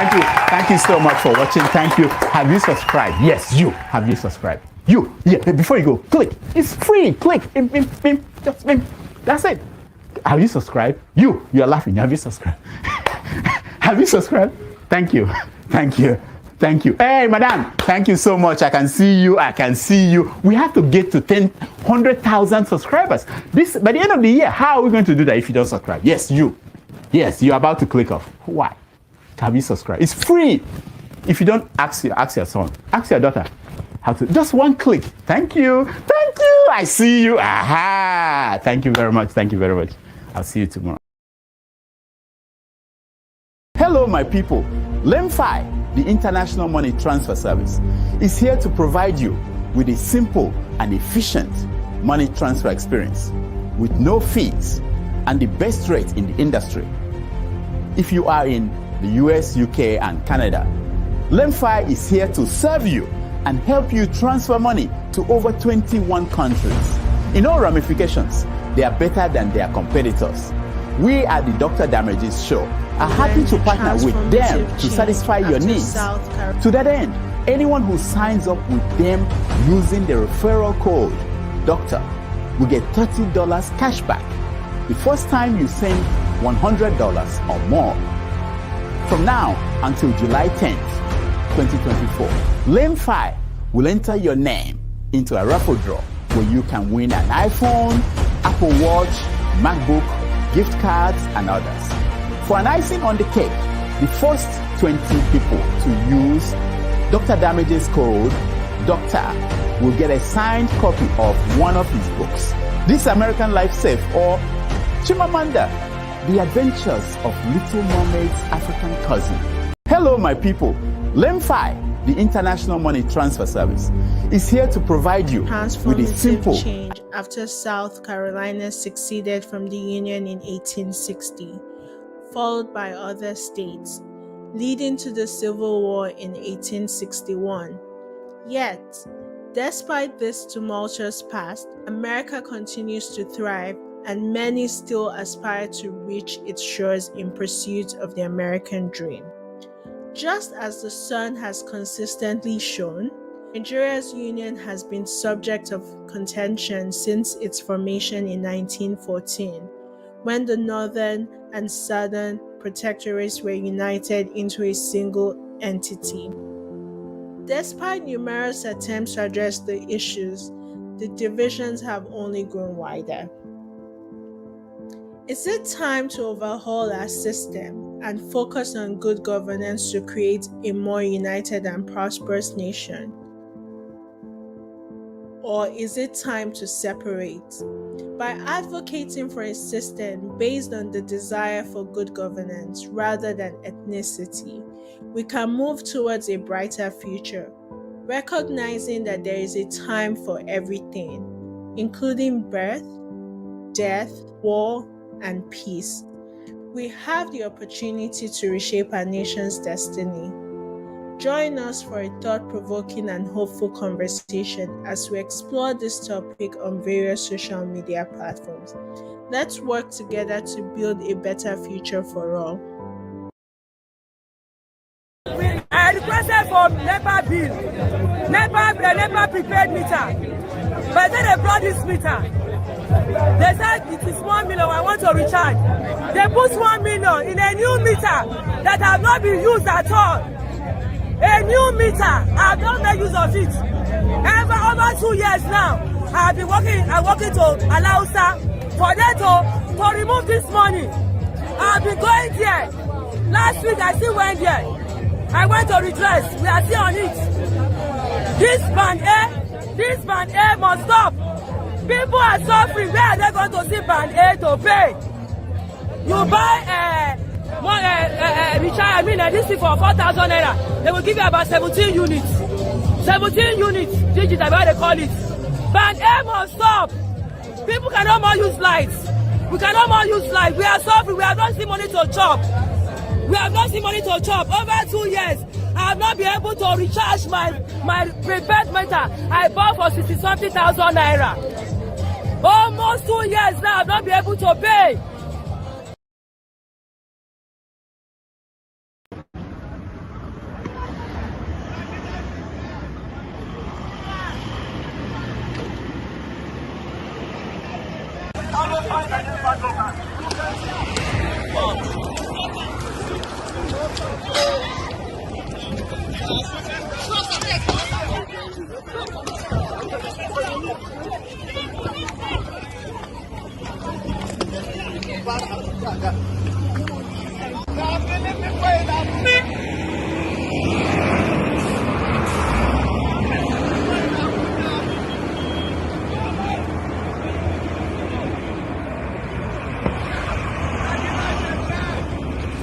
Thank you. Thank you so much for watching. Thank you. Have you subscribed? Yes, you. Have you subscribed? You. Yeah, before you go, click. It's free. Click. Just that's it. Have you subscribed? You are laughing. Have you subscribed? Have you subscribed? Thank you. Thank you. Thank you. Hey, madam, thank you so much. I can see you. I can see you. We have to get to 100,000 subscribers. By the end of the year, how are we going to do that if you don't subscribe? Yes, you. Yes, you're about to click off. Why? Have you subscribed? It's free. If you don't, ask your son, ask your daughter how to. Just one click. Thank you. Thank you. I see you. Aha. Thank you very much. Thank you very much. I'll see you tomorrow. Hello, my people. LEMFI, the International Money Transfer Service, is here to provide you with a simple and efficient money transfer experience with no fees and the best rate in the industry. If you are in the US, UK, and Canada, LEMFI is here to serve you and help you transfer money to over 21 countries. In all ramifications, they are better than their competitors. We at the Dr. Damages Show are happy to partner with them to satisfy your needs. To that end, anyone who signs up with them using the referral code DOCTOR will get $30 cash back the first time you send $100 or more. From now until July 10th, 2024, LEMFI will enter your name into a raffle draw where you can win an iPhone, Apple Watch, MacBook, gift cards, and others. For an icing on the cake, the first 20 people to use Dr. Damage's code DOCTOR will get a signed copy of one of his books, This American Life Safe or Chimamanda, The Adventures of Little Mermaid's African Cousin. Hello, my people. LEMFI, the International Money Transfer Service, is here to provide you with a simple change after South Carolina seceded from the Union in 1860, followed by other states, leading to the Civil War in 1861. Yet, despite this tumultuous past, America continues to thrive, and many still aspire to reach its shores in pursuit of the American dream. Just as the sun has consistently shone, Nigeria's union has been subject of contention since its formation in 1914, when the northern and southern protectorates were united into a single entity. Despite numerous attempts to address the issues, the divisions have only grown wider. Is it time to overhaul our system and focus on good governance to create a more united and prosperous nation? Or is it time to separate? By advocating for a system based on the desire for good governance rather than ethnicity, we can move towards a brighter future, recognizing that there is a time for everything, including birth, death, war, and peace. We have the opportunity to reshape our nation's destiny. Join us for a thought-provoking and hopeful conversation as we explore this topic on various social media platforms. Let's work together to build a better future for all. I requested for NEPA bill, NEPA prepaid meter, but then they brought this meter. They said it is 1 million, I want to recharge. They put 1 million in a new meter that has not been used at all. A new meter, I have not made use of it. Over 2 years now, I have been working to allow for them to remove this money. I have been going there. Last week I still went there. I went to redress. We are still on it. This band A must stop. People are suffering. Where are they going to see band A to pay? You buy this thing for 4,000 naira. They will give you about 17 units. 17 units, digital, what they call it. Band A must stop. People cannot more use lights. We cannot more use lights. We are suffering. We have not seen money to chop. We have not seen money to chop. Over 2 years, I have not been able to recharge my prepaid meter. I bought for 60-something thousand naira. Almost 2 years now, I have not been able to pay.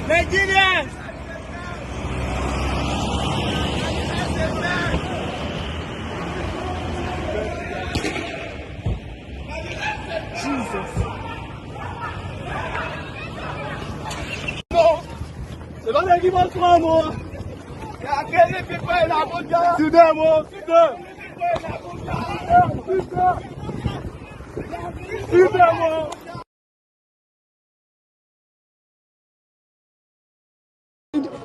Nigerians! Jesus. No! They don't give us one more. They are killing people in Abuja. To them, oh, to them. To them, oh.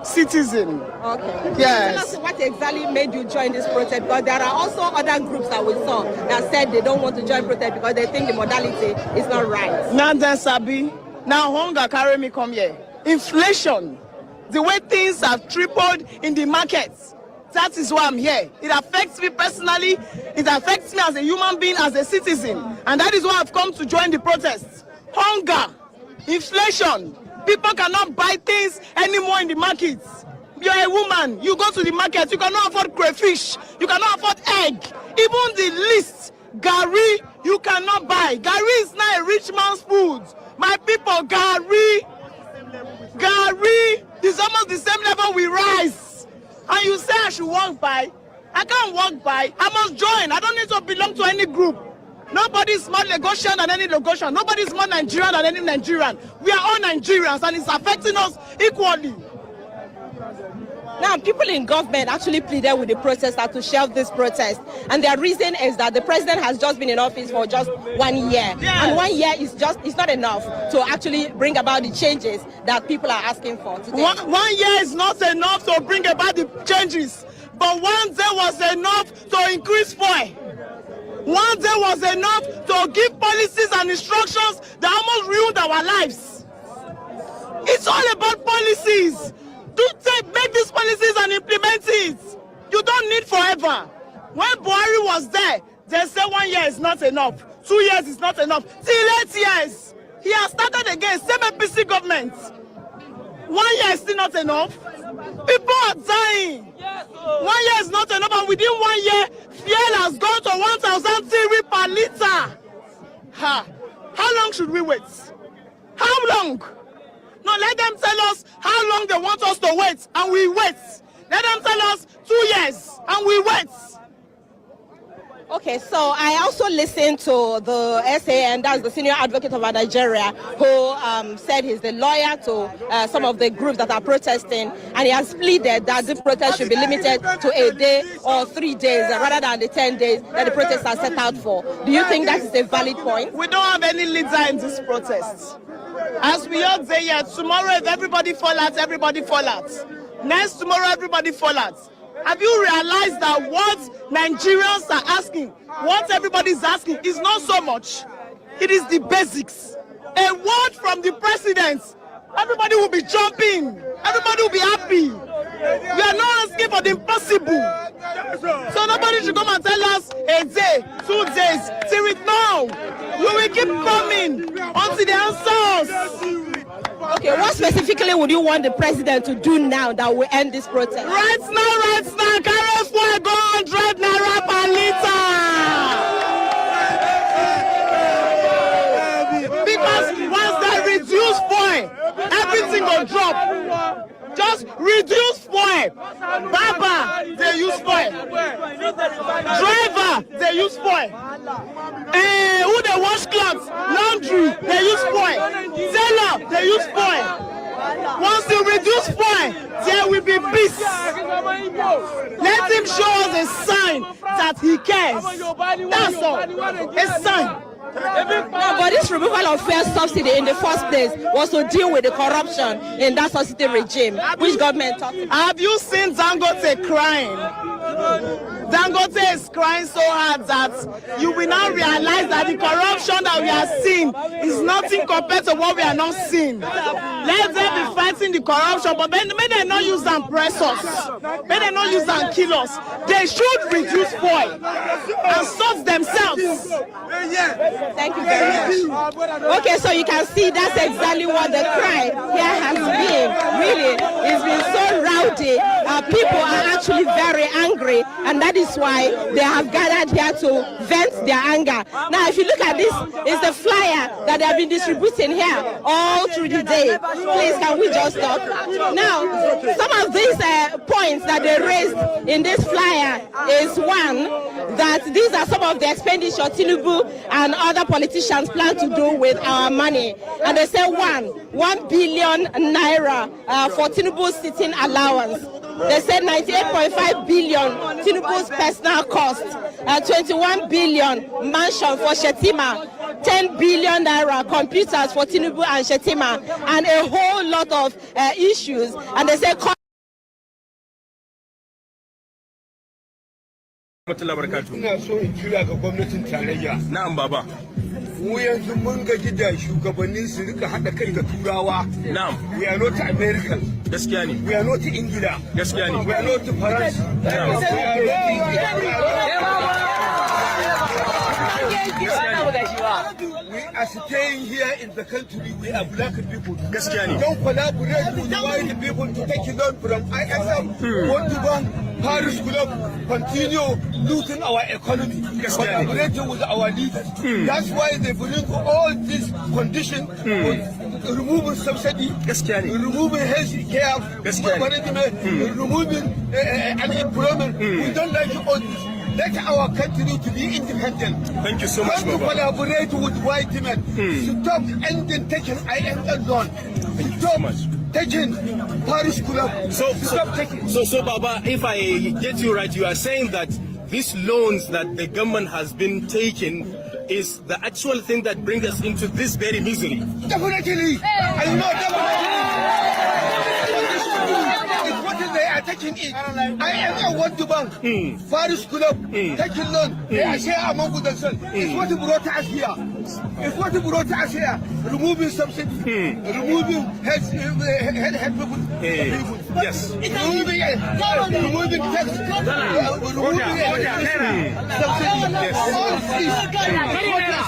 Citizen. Okay. Yes. Tell us what exactly made you join this protest, because there are also other groups that we saw that said they don't want to join protest because they think the modality is not right. Nanda Sabi. Now hunger carry me come here. Inflation. The way things have tripled in the markets. That is why I'm here. It affects me personally. It affects me as a human being, as a citizen. And that is why I've come to join the protests. Hunger. Inflation. People cannot buy things anymore in the markets. You're a woman, you go to the market, you cannot afford crayfish, you cannot afford egg. Even the least gari, you cannot buy. Gari is not a rich man's food. My people, gari, is almost the same level we rise. And you say I should walk by. I can't walk by. I must join. I don't need to belong to any group. Nobody is more Lagosian than any Lagosian. Nobody is more Nigerian than any Nigerian. We are all Nigerians, and it's affecting us equally. Now, people in government actually pleaded with the protesters to shelve this protest. And their reason is that the president has just been in office for just 1 year. Yes. And 1 year is not enough to actually bring about the changes that people are asking for today. 1 year is not enough to bring about the changes. But 1 day was enough to increase fuel. 1 day was enough to give policies and instructions that almost ruined our lives. It's all about policies. Make these policies and implement it. You don't need forever. When Buhari was there, they said 1 year is not enough. 2 years is not enough. Till 8 years. He has started again, same APC government. 1 year is still not enough. People are dying. 1 year is not enough, and within 1 year, fuel has gone to 1,000 TRI per liter. How long should we wait? How long? No, let them tell us how long they want us to wait, and we wait. Let them tell us 2 years, and we wait. Okay, so I also listened to the SAN, that's the Senior Advocate of Nigeria, who said he's the lawyer to some of the groups that are protesting, and he has pleaded that the protest should be limited to a day or 3 days rather than the 10 days that the protests are set out for. Do you think that is a valid point? We don't have any leader in this protest. As we all say here, tomorrow if everybody fall out, everybody fall out. Next tomorrow, everybody fall out. Have you realized that what Nigerians are asking, what everybody is asking, is not so much? It is the basics. A word from the president, everybody will be jumping. Everybody will be happy. We are not asking for the impossible. So nobody should come and tell us a day, 2 days, till it now. We will keep coming until the answers. Okay, what specifically would you want the president to do now that will end this protest? Right now, carry fuel go 100 naira per liter. Because once they reduce fuel, everything will drop. Just reduce fuel. Barber, they use fuel. Driver, they use fuel. Who they wash clothes, laundry, they use fuel. Tailor, they use fuel. Once you reduce fuel, there will be peace. Let him show us a sign that he cares. That's all. A sign. No, but this removal of fuel subsidy in the first place was to deal with the corruption in that subsidy regime, which government talked about. Have you seen Dangote crying? Dangote is crying so hard that you will now realize that the corruption that we are seeing is nothing compared to what we are not seeing. Let them be fighting the corruption, but may they not use and press us. May they not use and kill us. They should reduce oil and sort themselves. Thank you very much. Okay, so you can see that's exactly what the cry here has been. Really, it's been so rowdy. People are actually very angry, and that is why they have gathered here to vent their anger. Now, if you look at this, it's the flyer that they have been distributing here all through the day. Please, can we just stop? Now, some of these points that they raised in this flyer is one, that these are some of the expenditure Tinubu and other politicians plan to do with our money. And they say 1 billion naira for Tinubu's sitting allowance. They said 98.5 billion Tinubu's personal cost, 21 billion mansion for Shetima, 10 billion naira computers for Tinubu and Shetima, and a whole lot of issues. And they say ina so in kira ga gwamnatin tarayya. Na'am baba. Mu yanzu mun gaji da shugabannin su rika hada kai ga turawa. Na'am. We are not American. Gaskiya ne. We are not Ingila. Gaskiya ne. We are not France. We are staying here in the country. We are black people. Don't collaborate with white people to take a loan from ISM. Want to bank Paris Club continue looting our economy. Collaborating with our leaders. That's why they bring all these conditions. Removing subsidy, removing health care, removing unemployment. We don't like all this. Let our country to be independent. Thank you so much, Baba. To collaborate with white men. Stop ending taking IMF loan. Stop taking Paris Club. So, Baba, if I get you right, you are saying that these loans that the government has been taking is the actual thing that brings us into this very misery. Definitely. I know definitely. It's what they are taking it. I am a World Bank, Paris Club, taking loan. They are sharing among themselves. It's what brought us here. It's what brought us here. Removing subsidy, removing head people. Yes. Removing tax, removing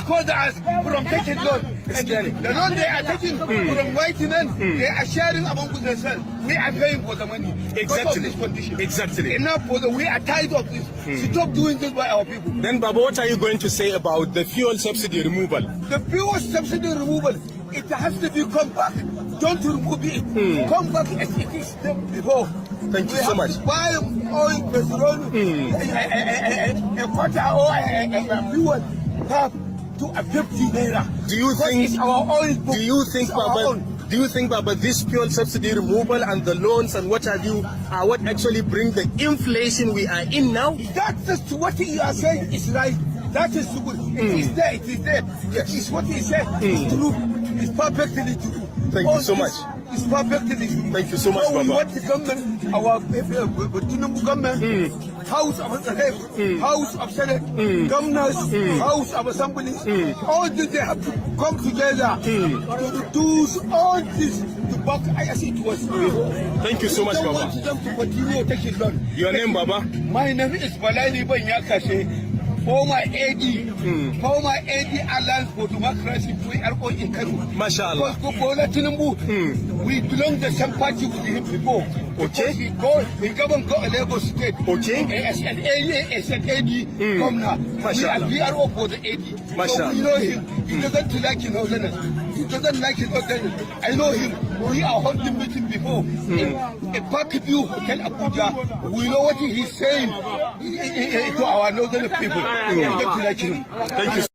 called us from taking loan. The loan they are taking from white men, they are sharing among themselves. We are paying for the money. Exactly. This condition. Exactly. Enough for we are tired of this. Stop doing this by our people. Then, Baba, what are you going to say about the fuel subsidy removal? The fuel subsidy removal, it has to be come back. Don't remove it. Come back as it is before. Thank you so much. Buy oil, petrol, a quarter or a fuel half to a 50 naira. Do you think it's our oil? Do you think, Baba? Do you think, Baba, this fuel subsidy removal and the loans and what have you are what actually bring the inflation we are in now? That is what you are saying is right. That is good. It is there. It is there. Yes. It's what he said. It's true. It's perfectly true. Thank you so much. It's perfectly true. Thank you so much, Baba. We want the government, our Tinubu government, House of Assembly, House of Senate, governors, House of Assemblies, all this they have to come together to reduce all this to back as it was. Thank you so much, Baba. I want them to continue taking loan. Your name, Baba? My name is Balani Banyakashe. Former AD Alliance for Democracy, we are all in Kano. Mashallah. Because Tinubu, we belong the same party with him before. Okay. He governed Lagos State. Okay. As an AD governor. We are all for the AD. Mashallah. So we know him. He doesn't like his ordinance. He doesn't like his ordinance. I know him. We are holding meeting before. A Parkview Hotel Abuja. We know what he's saying to our northern people. Thank you.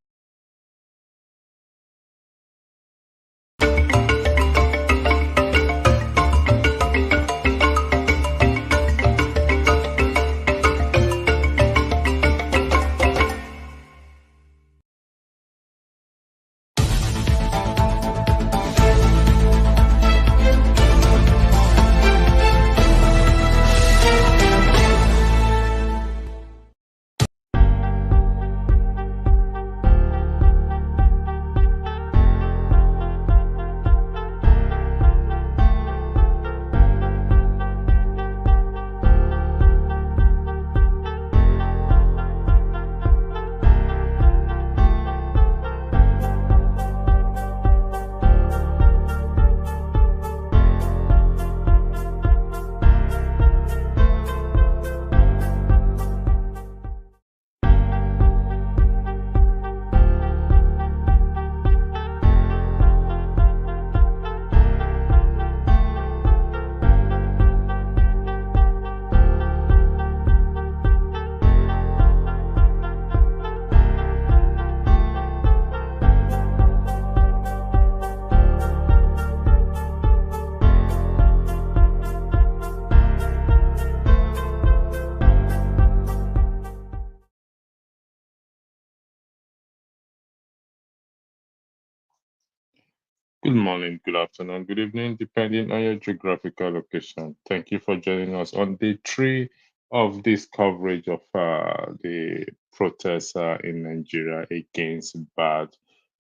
Good morning, good afternoon, good evening, depending on your geographical location. Thank you for joining us on day 3 of this coverage of the protests in Nigeria against bad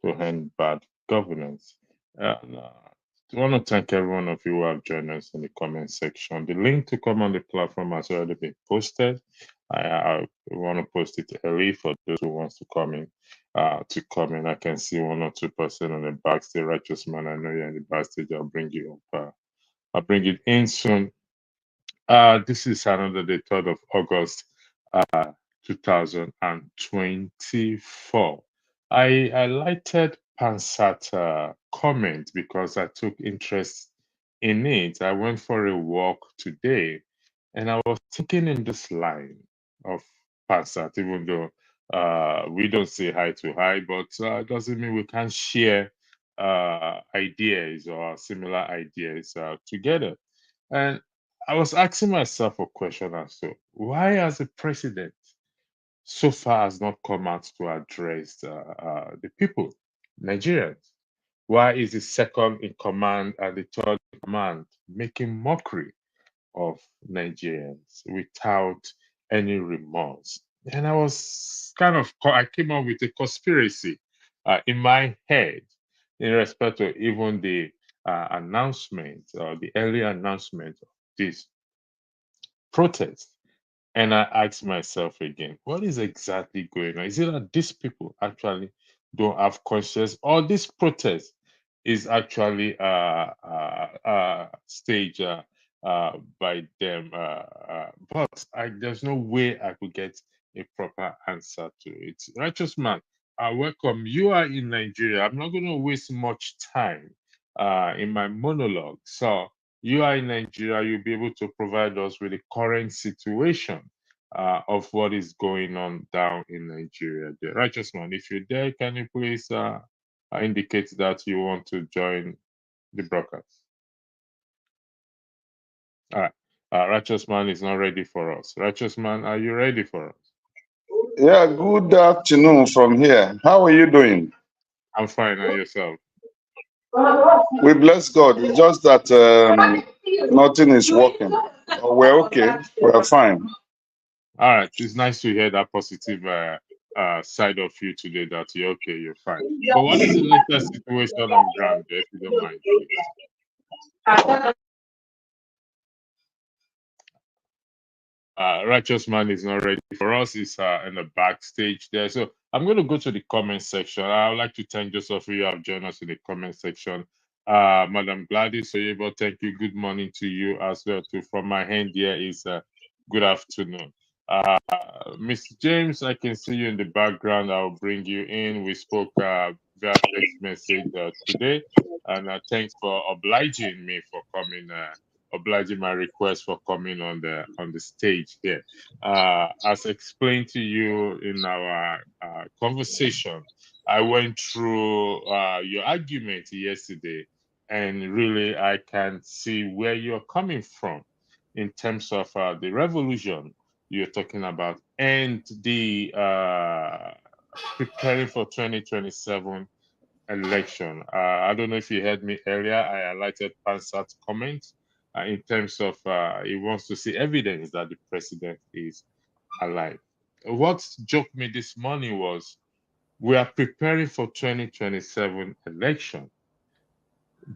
to end bad governance. And, I want to thank every one of you who have joined us in the comment section. The link to come on the platform has already been posted. I want to post it early for those who wants to come in. I can see 1 or 2% on the backstage. Righteous man, I know you're in the backstage. I'll bring you up. I'll bring it in soon. This is another the 3rd of August, 2024. I highlighted Pansat comment because I took interest in it. I went for a walk today, and I was thinking in this line of Pansat, even though we don't say eye to eye, but it doesn't mean we can't share ideas or similar ideas together. And I was asking myself a question as to why, as a president, so far has not come out to address the people, Nigerians. Why is the second in command and the third in command making mockery of Nigerians without any remorse? And I came up with a conspiracy in my head in respect to even the announcement, the early announcement of this protest. And I asked myself again, what is exactly going on? Is it that these people actually don't have conscience, or this protest is actually staged by them? But there's no way I could get a proper answer to it. Righteous man, welcome. You are in Nigeria. I'm not going to waste much time in my monologue. So you are in Nigeria, you'll be able to provide us with the current situation of what is going on down in Nigeria. The righteous man, if you're there, can you please indicate that you want to join the broadcast? All right. Righteous man is not ready for us. Righteous man, are you ready for us? Yeah, good afternoon from here. How are you doing? I'm fine, and yourself? We bless God. It's just that nothing is working. We're okay. We're fine. All right. It's nice to hear that positive side of you today, that you're okay, you're fine. But what is the latest situation on ground, if you don't mind, please? Righteous man is not ready for us. He's in the backstage there. So I'm going to go to the comment section. I would like to thank those of you who have joined us in the comment section. Madam Gladys Oyebo, thank you. Good morning to you as well. Too. From my hand here is good afternoon. Mr. James, I can see you in the background. I'll bring you in. We spoke via text message today. And thanks for obliging me for coming obliging my request for coming on the stage here. As explained to you in our conversation, I went through your argument yesterday, and really I can see where you're coming from in terms of the revolution you're talking about and the preparing for 2027 election. I don't know if you heard me earlier. I highlighted Pansat's comment in terms of he wants to see evidence that the president is alive. What joked me this morning was we are preparing for 2027 election,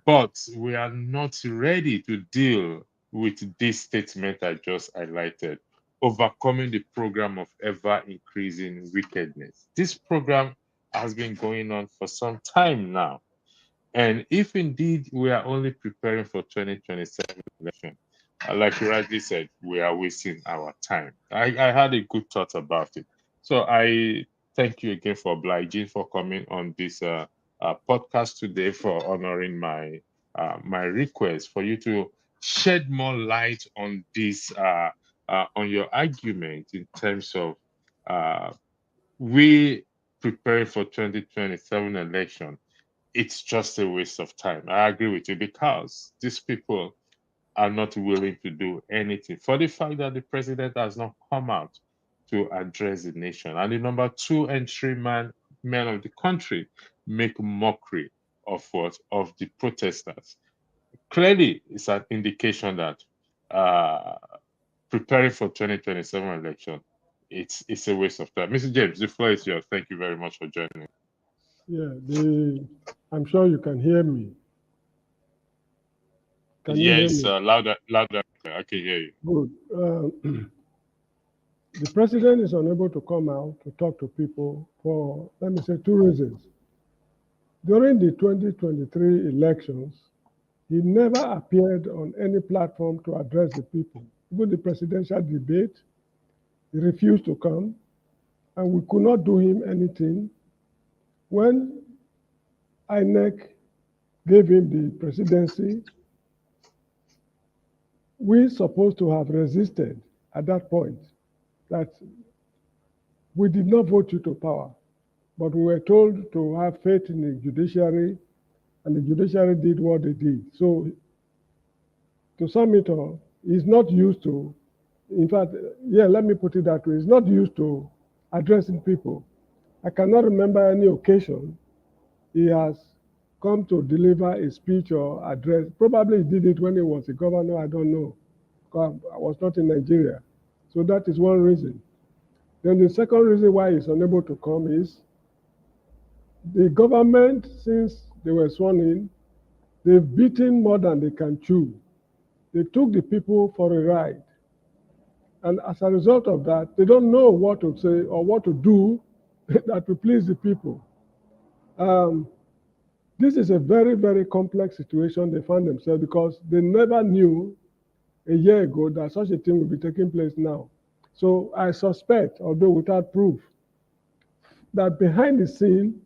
but we are not ready to deal with this statement I just highlighted, overcoming the program of ever increasing wickedness. This program has been going on for some time now. And if indeed we are only preparing for 2027 election, like you rightly said, we are wasting our time. I had a good thought about it. So I thank you again for obliging for coming on this podcast today, for honoring my my request for you to shed more light on this on your argument in terms of we preparing for 2027 election. It's just a waste of time. I agree with you, because these people are not willing to do anything for the fact that the president has not come out to address the nation. And the number 2 and 3 men of the country make mockery of what? Of the protesters. Clearly, it's an indication that preparing for 2027 election, it's a waste of time. Mr. James, the floor is yours. Thank you very much for joining. Yeah, I'm sure you can hear me. Can you hear me? Louder. I can hear you. Good. The president is unable to come out to talk to people for, let me say, two reasons. During the 2023 elections, he never appeared on any platform to address the people. Even the presidential debate, he refused to come, and we could not do him anything. When INEC gave him the presidency, we supposed to have resisted at that point, that we did not vote you to power, but we were told to have faith in the judiciary, and the judiciary did what they did. So to sum it all, he's not used to, in fact, yeah, let me put it that way, he's not used to addressing people. I cannot remember any occasion he has come to deliver a speech or address. Probably he did it when he was a governor, I don't know. I was not in Nigeria. So that is one reason. Then the second reason why he's unable to come is the government, since they were sworn in, they've beaten more than they can chew. They took the people for a ride. And as a result of that, they don't know what to say or what to do that will please the people. This is a very, very complex situation they found themselves, because they never knew a year ago that such a thing would be taking place now. So I suspect, although without proof, that behind the scene,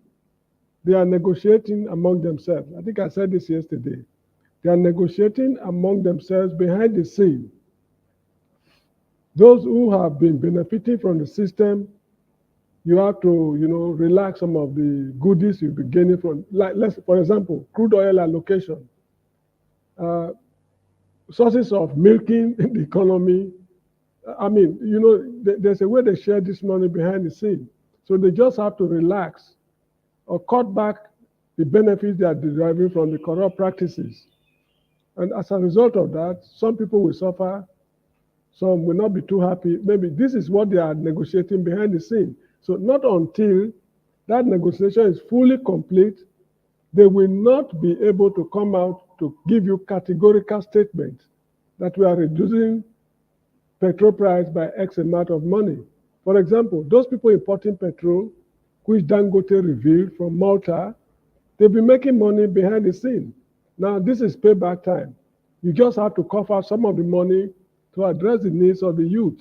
they are negotiating among themselves. I think I said this yesterday. They are negotiating among themselves behind the scene. Those who have been benefiting from the system, you have to, relax some of the goodies you'll be gaining from, like, for example, crude oil allocation, sources of milking the economy. I mean, there's a way they share this money behind the scene. So they just have to relax or cut back the benefits they are deriving from the corrupt practices. And as a result of that, some people will suffer, some will not be too happy. Maybe this is what they are negotiating behind the scene. So not until that negotiation is fully complete, they will not be able to come out to give you categorical statements that we are reducing petrol price by X amount of money. For example, those people importing petrol, which Dangote revealed from Malta, they've been making money behind the scene. Now, this is payback time. You just have to cough out some of the money to address the needs of the youth.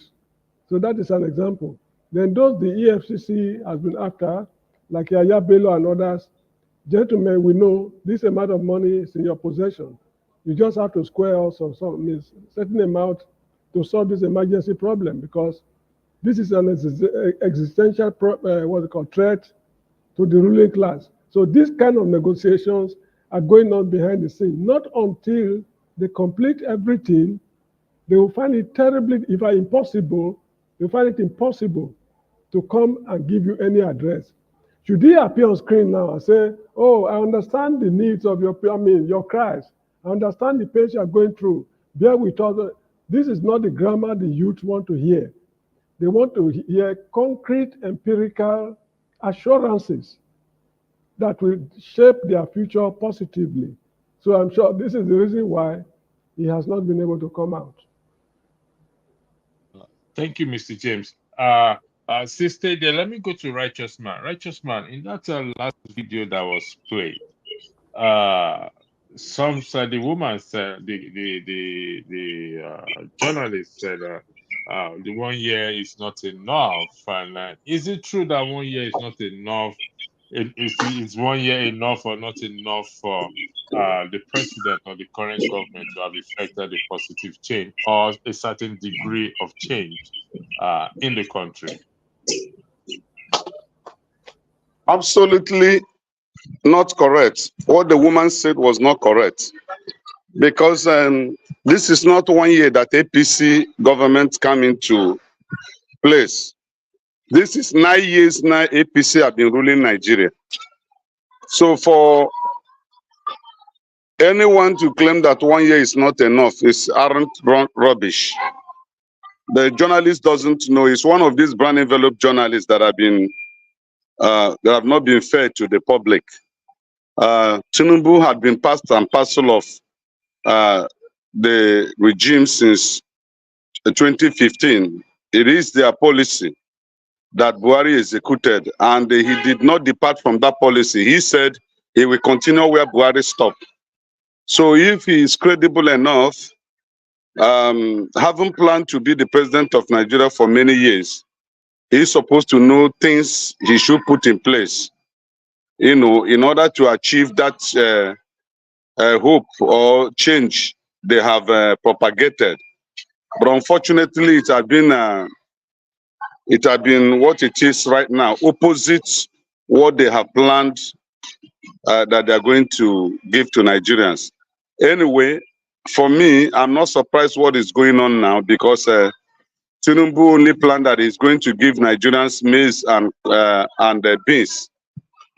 So that is an example. Then those the EFCC has been after, like Yaya Bello and others, gentlemen, we know this amount of money is in your possession. You just have to square also some certain amount to solve this emergency problem, because this is an existential threat to the ruling class. So these kind of negotiations are going on behind the scene. Not until they complete everything, they will find it terribly, if not impossible, they find it impossible to come and give you any address. Should he appear on screen now and say, oh, I understand the needs of your cries. I understand the pain you are going through. Bear with us. This is not the grammar the youth want to hear. They want to hear concrete, empirical assurances that will shape their future positively. So I'm sure this is the reason why he has not been able to come out. Thank you, Mr. James. Sister, let me go to Righteous Man. Righteous Man, in that last video that was played, some said, the woman said, the journalist said, the 1 year is not enough. And is it true that 1 year is not enough? Is 1 year enough or not enough for the president or the current government to have effected a positive change or a certain degree of change in the country? Absolutely not correct. What the woman said was not correct, because this is not 1 year that APC government came into place. This is 9 years now APC have been ruling Nigeria. So for Anyone to claim that 1 year is not enough is arrant rubbish. The journalist doesn't know. It's one of these brand envelope journalists that have not been fair to the public. Tinubu had been part and parcel of the regime since 2015. It is their policy that Buhari executed, and he did not depart from that policy. He said he will continue where Buhari stopped. So if he is credible enough, having planned to be the president of Nigeria for many years, he's supposed to know things he should put in place, in order to achieve that hope or change they have propagated. But unfortunately, it had been what it is right now, opposite what they have planned that they are going to give to Nigerians. Anyway, for me, I'm not surprised what is going on now, because Tinubu only planned that he's going to give Nigerians maize and beans.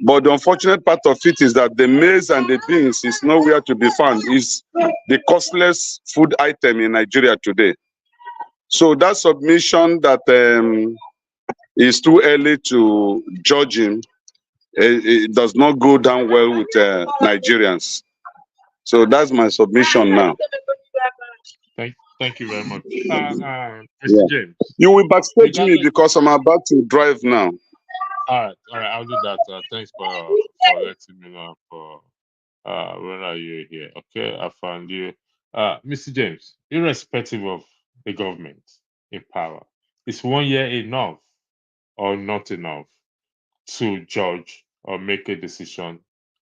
But the unfortunate part of it is that the maize and the beans is nowhere to be found. It's the costless food item in Nigeria today. So that submission that is too early to judge him, it does not go down well with Nigerians. So that's my submission now. Thank you very much. Mr. James. You will backstage me because I'm about to drive now. All right, I'll do that. Thanks for letting me know for when are you here. Okay, I found you. Mr. James, irrespective of the government in power, is 1 year enough or not enough to judge or make a decision?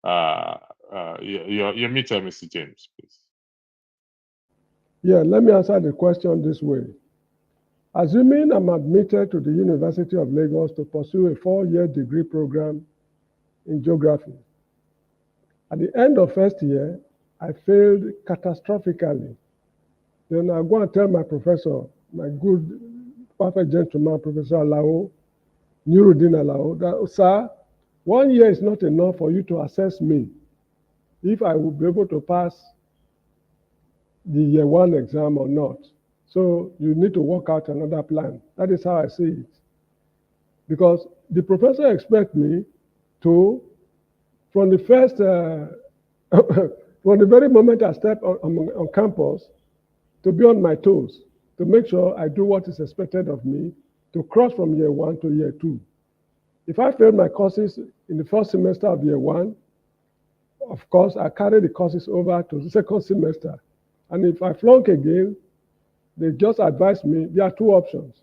Your meter, Mr. James, please. Yeah, let me answer the question this way. Assuming I'm admitted to the University of Lagos to pursue a 4-year degree program in geography. At the end of first year, I failed catastrophically. Then I go and tell my professor, my good, perfect gentleman, Professor Alao, Nuruddin Alao, that, sir, 1 year is not enough for you to assess me if I will be able to pass the year 1 exam or not. So you need to work out another plan. That is how I see it. Because the professor expects me to, from the first, from the very moment I step on campus, to be on my toes, to make sure I do what is expected of me, to cross from year 1 to year 2. If I fail my courses in the first semester of year 1, of course, I carry the courses over to the second semester. And if I flunk again, they just advise me, there are 2 options.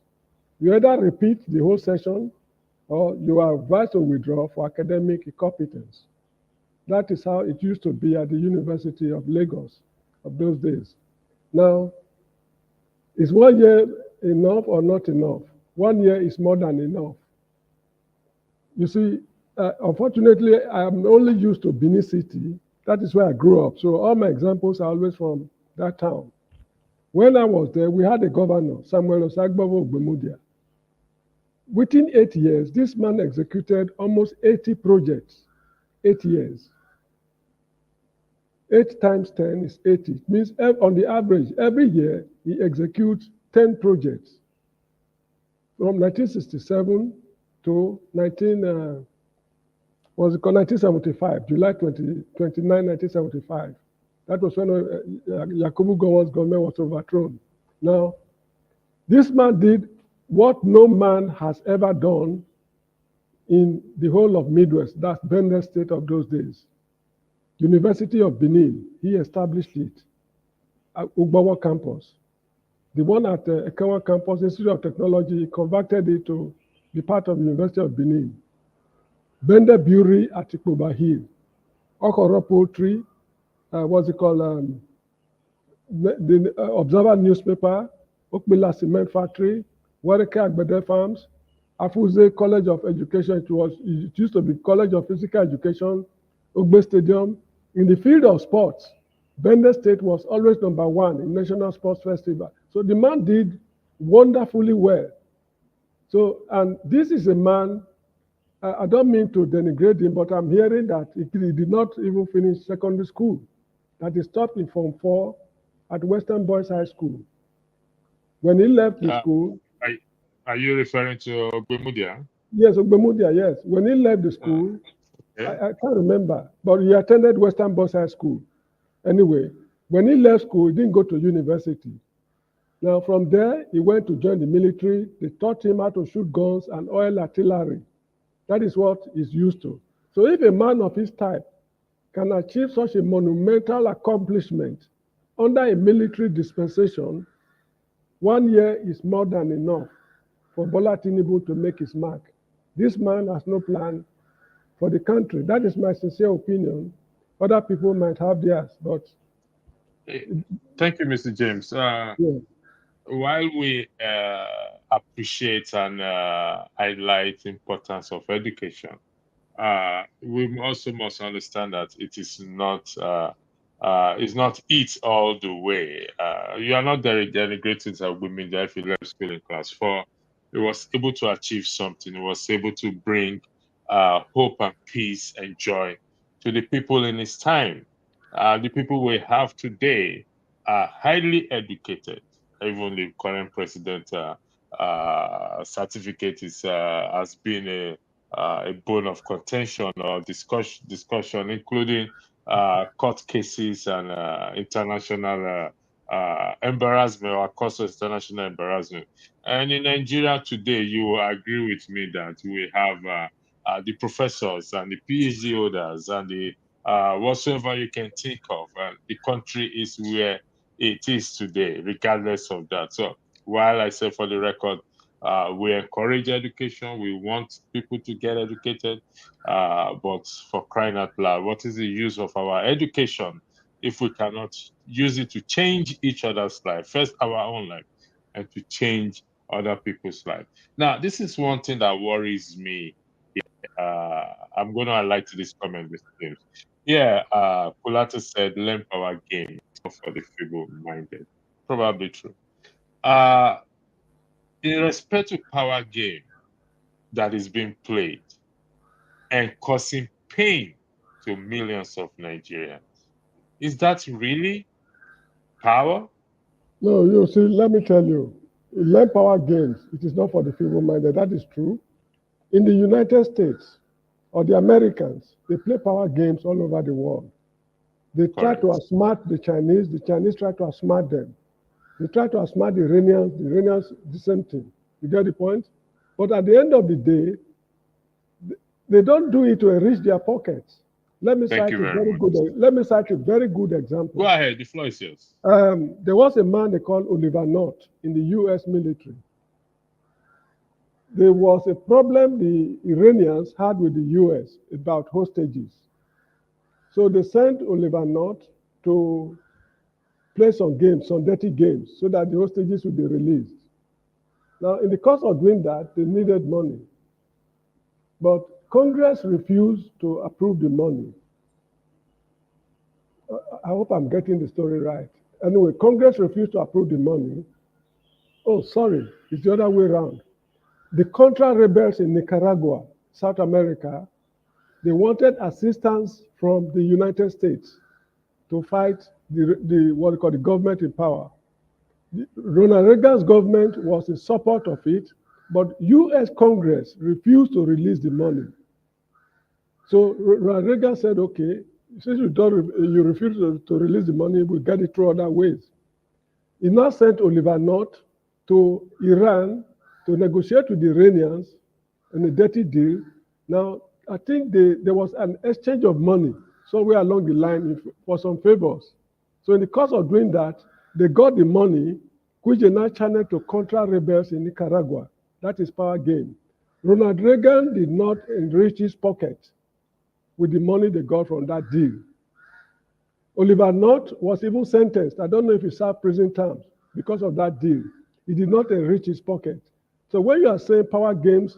You either repeat the whole session, or you are advised to withdraw for academic incompetence. That is how it used to be at the University of Lagos of those days. Now, is 1 year enough or not enough? 1 year is more than enough. You see, unfortunately, I am only used to Benin City. That is where I grew up. So all my examples are always from that town. When I was there, we had a governor, Samuel Osagbavo Ogbemudia. Within 8 years, this man executed almost 80 projects. 8 years. 8 times 10 is 80. It means on the average, every year, he executes 10 projects. From 1967 to 1975, July 29, 1975. That was when Yakubu Gowon's government was overthrown. Now, this man did what no man has ever done in the whole of Midwest, that's Benin State of those days. University of Benin, he established it at Ugbawa campus. The one at Ekewa campus, Institute of Technology, he converted it to be part of the University of Benin. Bende Brewery at Ikuba Hill. Okoro Poultry, what's it called? The Observer newspaper, Okbila Cement Factory, Wareke Agbede Farms, Afuze College of Education. It used to be College of Physical Education, Ogbe Stadium. In the field of sports, Bende State was always #1 in National Sports Festival. So the man did wonderfully well. So, and this is a man, I don't mean to denigrate him, but I'm hearing that he did not even finish secondary school. that he stopped in Form 4 at Western Boys High School. When he left the school... Are you referring to Ogbemudia? Yes, Ogbemudia, yes. When he left the school, I can't remember, but he attended Western Boys High School. Anyway, when he left school, he didn't go to university. Now, from there, he went to join the military. They taught him how to shoot guns and oil artillery. That is what he's used to. So if a man of his type can achieve such a monumental accomplishment under a military dispensation, 1 year is more than enough for Bola Tinubu to make his mark. This man has no plan for the country. That is my sincere opinion. Other people might have theirs, but... Thank you, Mr. James. Yeah. While we appreciate and highlight the importance of education, we also must understand that it is not it all the way. You are not denigrating that women that if you left school in class 4, he was able to achieve something. He was able to bring hope and peace and joy to the people in his time. The people we have today are highly educated. Even the current president certificate is has been a bone of contention or discussion, including court cases and international embarrassment or cause of international embarrassment. And in Nigeria today, you will agree with me that we have the professors and the PhD holders and the whatsoever you can think of. The country is where it is today, regardless of that. So while I say for the record, we encourage education, we want people to get educated, but for crying out loud, what is the use of our education if we cannot use it to change each other's life, first our own life, and to change other people's life? Now, this is one thing that worries me. I'm going to highlight this comment, Mr. James. Yeah, Kulato said, learn power game for the feeble-minded. Probably true. In respect to power game that is being played and causing pain to millions of Nigerians, is that really power? No, you see, let me tell you, learn power games, it is not for the feeble-minded. That is true. In the United States or the Americans, they play power games all over the world. They try to outsmart the Chinese try to outsmart them. They try to outsmart the Iranians, the same thing. You get the point? But at the end of the day, they don't do it to enrich their pockets. Let me cite a very good example. Go ahead, the floor is yours. There was a man they called Oliver North in the US military. There was a problem the Iranians had with the US about hostages. So they sent Oliver North to play some games, some dirty games, so that the hostages would be released. Now, in the course of doing that, they needed money. But Congress refused to approve the money. I hope I'm getting the story right. Anyway, Congress refused to approve the money. Oh, sorry, it's the other way around. The Contra rebels in Nicaragua, South America, they wanted assistance from the United States to fight the what we call the government in power. Ronald Reagan's government was in support of it, but US Congress refused to release the money. So Ronald Reagan said, okay, since you refuse to release the money, we'll get it through other ways. He now sent Oliver North to Iran to negotiate with the Iranians in a dirty deal. Now, I think there was an exchange of money somewhere along the line for some favors. So in the course of doing that, they got the money, which they now channeled to Contra rebels in Nicaragua. That is power game. Ronald Reagan did not enrich his pocket with the money they got from that deal. Oliver North was even sentenced. I don't know if he served prison terms because of that deal. He did not enrich his pocket. So when you are saying power games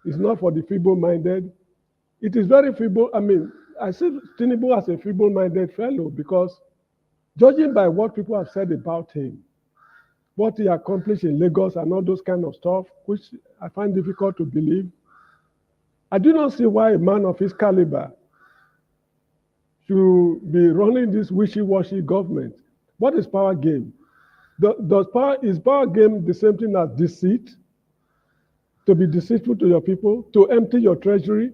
is not for the feeble-minded, it is very feeble. I mean, I see Tinubu as a feeble-minded fellow because judging by what people have said about him, what he accomplished in Lagos and all those kind of stuff, which I find difficult to believe, I do not see why a man of his caliber to be running this wishy-washy government. What is power game? Is power game the same thing as deceit? To be deceitful to your people, to empty your treasury,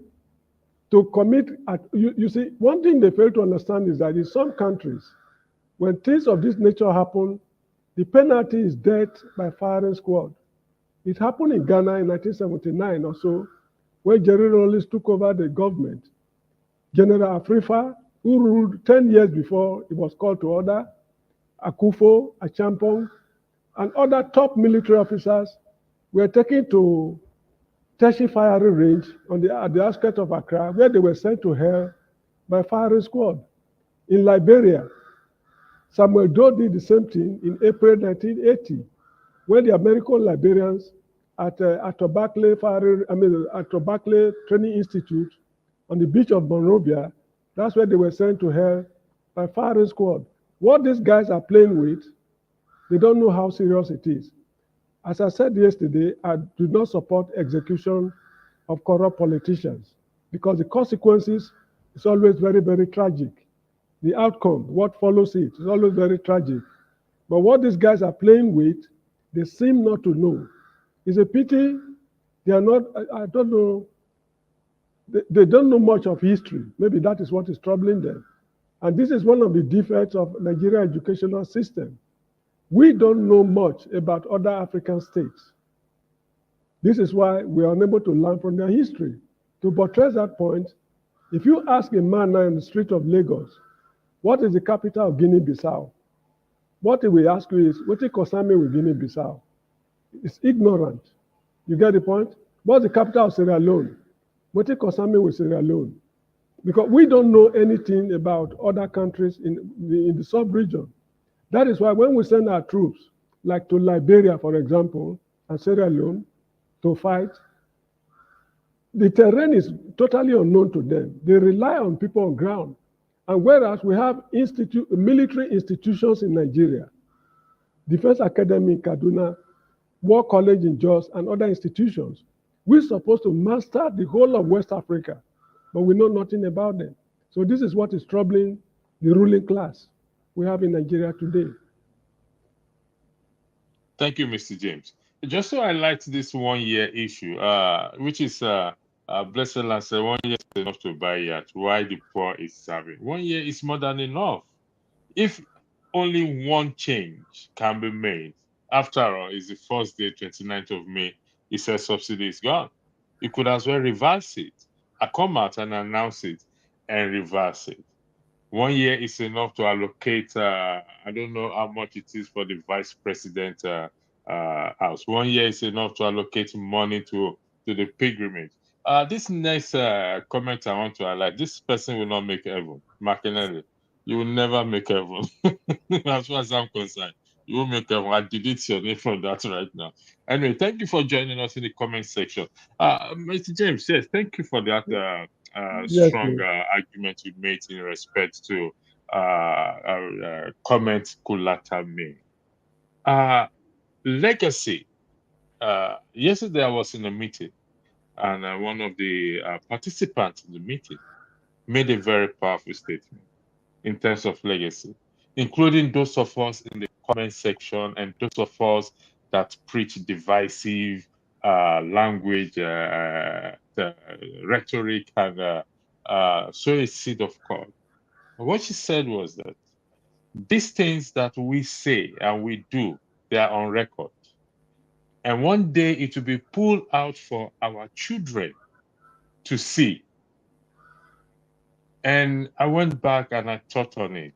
to commit. You see, one thing they fail to understand is that in some countries, when things of this nature happen, the penalty is death by firing squad. It happened in Ghana in 1979 or so, when Jerry Rawlings took over the government. General Afrifa, who ruled 10 years before he was called to order, Akufo, Achampong, and other top military officers were taken to Teshi firing range at the outskirts of Accra, where they were sent to hell by firing squad. In Liberia, Samuel Doe did the same thing in April 1980, when the American Liberians at Tobacco Training Institute on the beach of Monrovia, that's where they were sent to hell by firing squad. What these guys are playing with, they don't know how serious it is. As I said yesterday, I do not support execution of corrupt politicians because the consequences is always very, very tragic. The outcome, what follows it, is always very tragic. But what these guys are playing with, they seem not to know. It's a pity they are not, I don't know, they don't know much of history. Maybe that is what is troubling them. And this is one of the defects of Nigerian educational system. We don't know much about other African states. This is why we are unable to learn from their history. To buttress that point, if you ask a man now in the street of Lagos, what is the capital of Guinea-Bissau? What he will ask you is, what is Kosame with Guinea-Bissau? It's ignorant. You get the point? What's the capital of Sierra Leone? What is Kosame with Sierra Leone? Because we don't know anything about other countries in the sub-region. That is why when we send our troops, like to Liberia, for example, and Sierra Leone, to fight, the terrain is totally unknown to them. They rely on people on ground. And whereas we have military institutions in Nigeria, Defense Academy in Kaduna, War College in Jos, and other institutions, we're supposed to master the whole of West Africa, but we know nothing about them. So this is what is troubling the ruling class we have in Nigeria today. Thank you, Mr. James. Just to highlight this 1 year issue, which is blessed land said 1 year is enough to buy yet. Why the poor is starving? 1 year is more than enough. If only one change can be made, after all, it's the first day, 29th of May, he says subsidy is gone. You could as well reverse it. I come out and announce it and reverse it. 1 year is enough to allocate, I don't know how much it is for the vice president house. 1 year is enough to allocate money to the pilgrimage. This next comment I want to highlight, this person will not make heaven. Makinelli, you will never make heaven. As far as I'm concerned, you will make heaven. I delete your name from that right now. Anyway, thank you for joining us in the comment section. Mr. James, yes, thank you for that Yes, strong argument you made in respect to comment Kulata made. Legacy. Yesterday I was in a meeting, and one of the participants in the meeting made a very powerful statement in terms of legacy, including those of us in the comment section and those of us that preach divisive language, rhetoric, and sow a seed of God. What she said was that these things that we say and we do, they are on record. And one day it will be pulled out for our children to see. And I went back and I thought on it.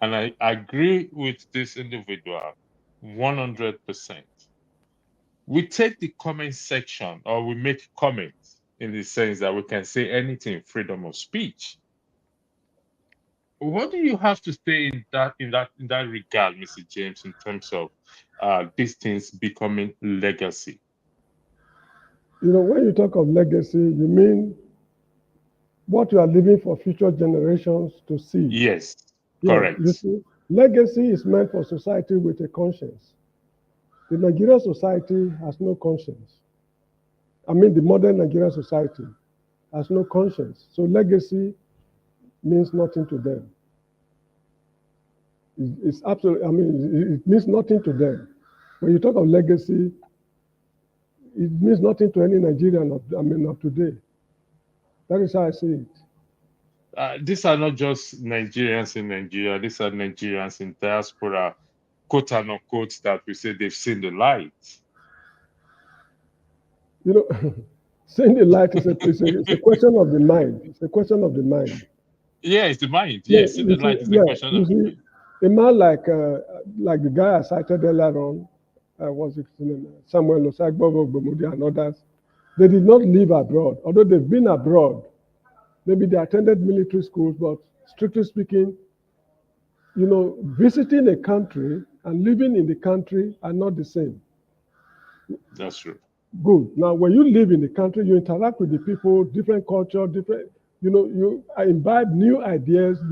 And I agree with this individual 100%. We take the comment section, or we make comments in the sense that we can say anything, freedom of speech. What do you have to say in that regard, Mr. James, in terms of these things becoming legacy? You know, when you talk of legacy, you mean what you are leaving for future generations to see. Yes, Yeah, correct. you see, legacy is meant for society with a conscience. The Nigerian society has no conscience. I mean, the modern Nigerian society has no conscience. So legacy means nothing to them. It's absolutely, I mean, it means nothing to them. When you talk of legacy, it means nothing to any Nigerian of today. That is how I see it. These are not just Nigerians in Nigeria. These are Nigerians in diaspora, quote and unquote, that we say they've seen the light. You know, seeing the light is a question of the mind. It's a question of the mind. Yeah, it's the mind. Yes, seeing the light is a question of the mind. A man like the guy I cited earlier on, was it Samuel Osagbo and others, they did not live abroad, although they've been abroad. Maybe they attended military schools, but strictly speaking, you know, visiting a country and living in the country are not the same. That's true. Good. Now, when you live in the country, you interact with the people, different culture, different, you know, you imbibe new ideas,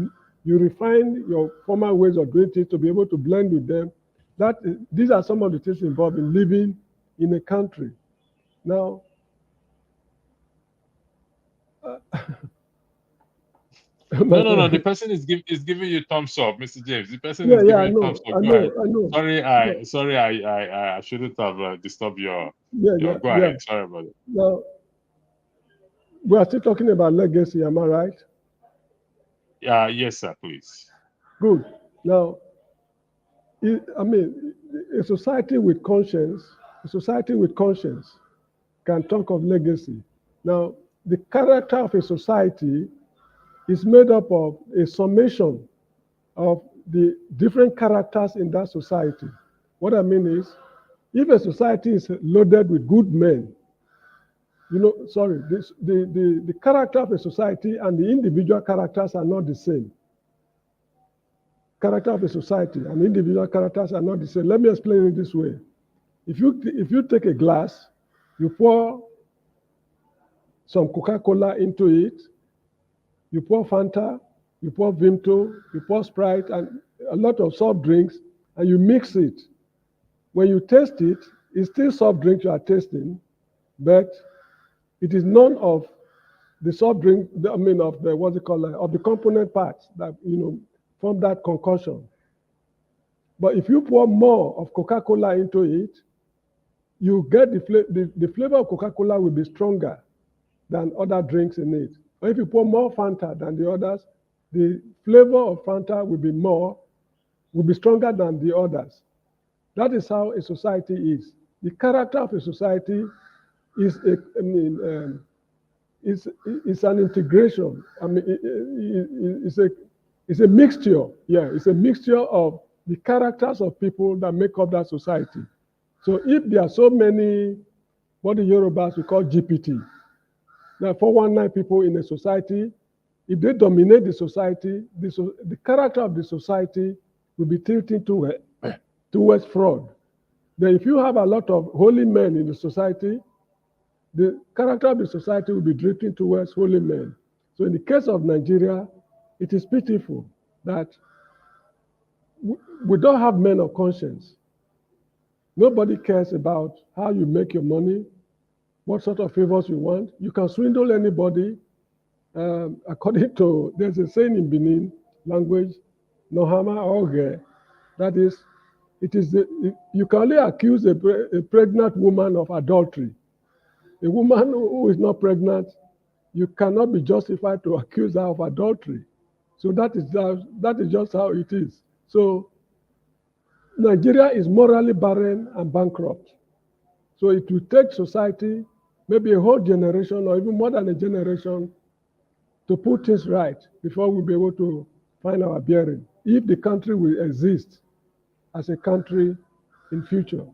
you refine your former ways of doing things to be able to blend with them. These are some of the things involved in living in a country. Now, no. The person is giving you thumbs up, Mr. James. The person is giving you thumbs up. I know. Sorry, I shouldn't have disturbed your. Go ahead. Sorry about it. Now, we are still talking about legacy. Am I right? Yes, sir. Please. Good. Now, I mean, a society with conscience can talk of legacy. Now, the character of a society is made up of a summation of the different characters in that society. What I mean is, if a society is loaded with good men, the character of a society and the individual characters are not the same. Character of a society and individual characters are not the same. Let me explain it this way. If you take a glass, you pour some Coca-Cola into it, you pour Fanta, you pour Vimto, you pour Sprite, and a lot of soft drinks, and you mix it. When you taste it, it's still soft drink you are tasting, but it is none of the soft drink, of the component parts that, form that concoction. But if you pour more of Coca-Cola into it, you get the flavor of Coca-Cola will be stronger than other drinks in it. Or if you pour more Fanta than the others, the flavor of Fanta will be stronger than the others. That is how a society is. The character of a society is it's an integration. I mean, it's a mixture. Yeah, it's a mixture of the characters of people that make up that society. So if there are so many, what the Yorubas we call GPT, now 419 people in a society, if they dominate the society, the character of the society will be tilting towards fraud. Then if you have a lot of holy men in the society, the character of the society will be drifting towards holy men. So in the case of Nigeria, it is pitiful that we don't have men of conscience. Nobody cares about how you make your money, what sort of favors you want. You can swindle anybody. According to, there's a saying in Benin language, Nohama Oge, that is, you can only accuse a pregnant woman of adultery. A woman who is not pregnant, you cannot be justified to accuse her of adultery. So that is just how it is. So Nigeria is morally barren and bankrupt. So it will take society, maybe a whole generation or even more than a generation, to put things right before we'll be able to find our bearing, if the country will exist as a country in future.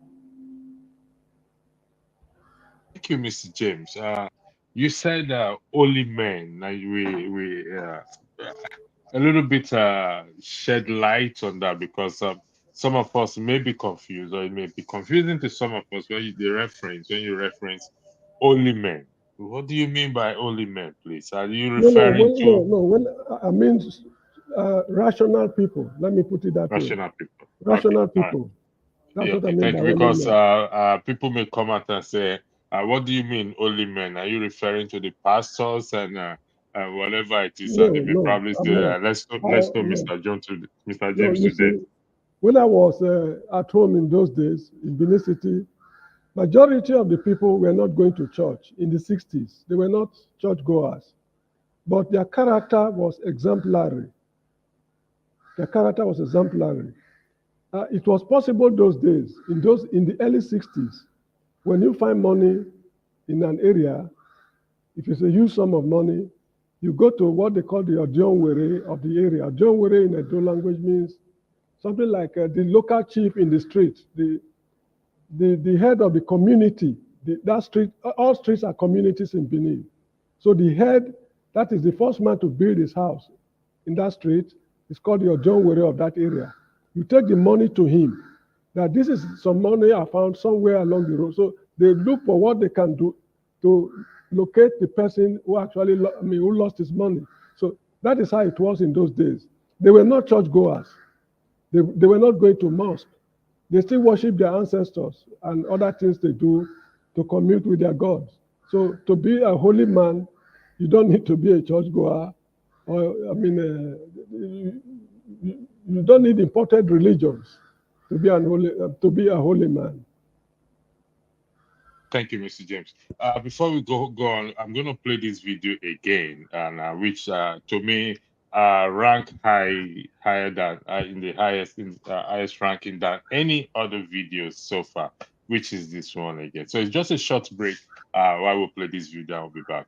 Thank you, Mr. James. You said only men. We a little bit shed light on that, because some of us may be confused, or it may be confusing to some of us when you reference only men. What do you mean by only men, please? Are you referring to? When I mean rational people. Let me put it that way. Rational people. Rational people. Right. That's what I mean thank by you, because only men. people may come out and say, what do you mean only men? Are you referring to the pastors and whatever it is, No, and they may no, probably I'm say, not. let's know No, Mr. no, James you today. see, when I was at home in those days in Benin City, majority of the people were not going to church in the 60s. They were not churchgoers, but their character was exemplary. Their character was exemplary. It was possible those days, in the early 60s, when you find money in an area, if it's a huge sum of money, you go to what they call the Odionwere of the area. Odionwere in Edo language means something like the local chief in the street, the head of the community. That street, all streets are communities in Benin. So the head, that is the first man to build his house in that street, is called the Odionwere of that area. You take the money to him, that this is some money I found somewhere along the road. So they look for what they can do to locate the person who actually, who lost his money. So that is how it was in those days. They were not churchgoers. They were not going to mosque. They still worship their ancestors and other things they do to commune with their gods. So to be a holy man, you don't need to be a churchgoer, or you don't need imported religions to be a holy man. Thank you, Mr. James. Before we go on, I'm going to play this video again, and which to me rank higher than in the highest ranking than any other videos so far, which is this one again. So it's just a short break while we play this video. I'll be back.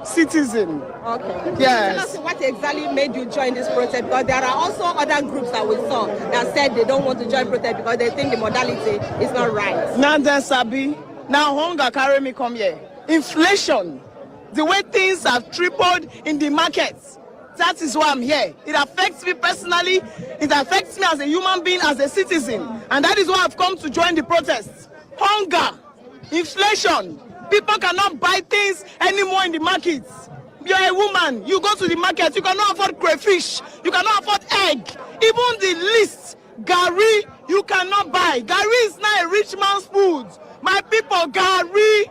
Citizen. Okay. Yes. Tell us what exactly made you join this protest, because there are also other groups that we saw that said they don't want to join protest because they think the modality is not right. Now then, Sabi, now hunger carry me come here. Inflation, the way things have tripled in the markets, that is why I'm here. It affects me personally, it affects me as a human being, as a citizen, and that is why I've come to join the protests. Hunger, inflation, people cannot buy things anymore in the markets. You're a woman, you go to the market, you cannot afford crayfish, you cannot afford egg, even the least gari you cannot buy. Gari is not a rich man's food. My people, gari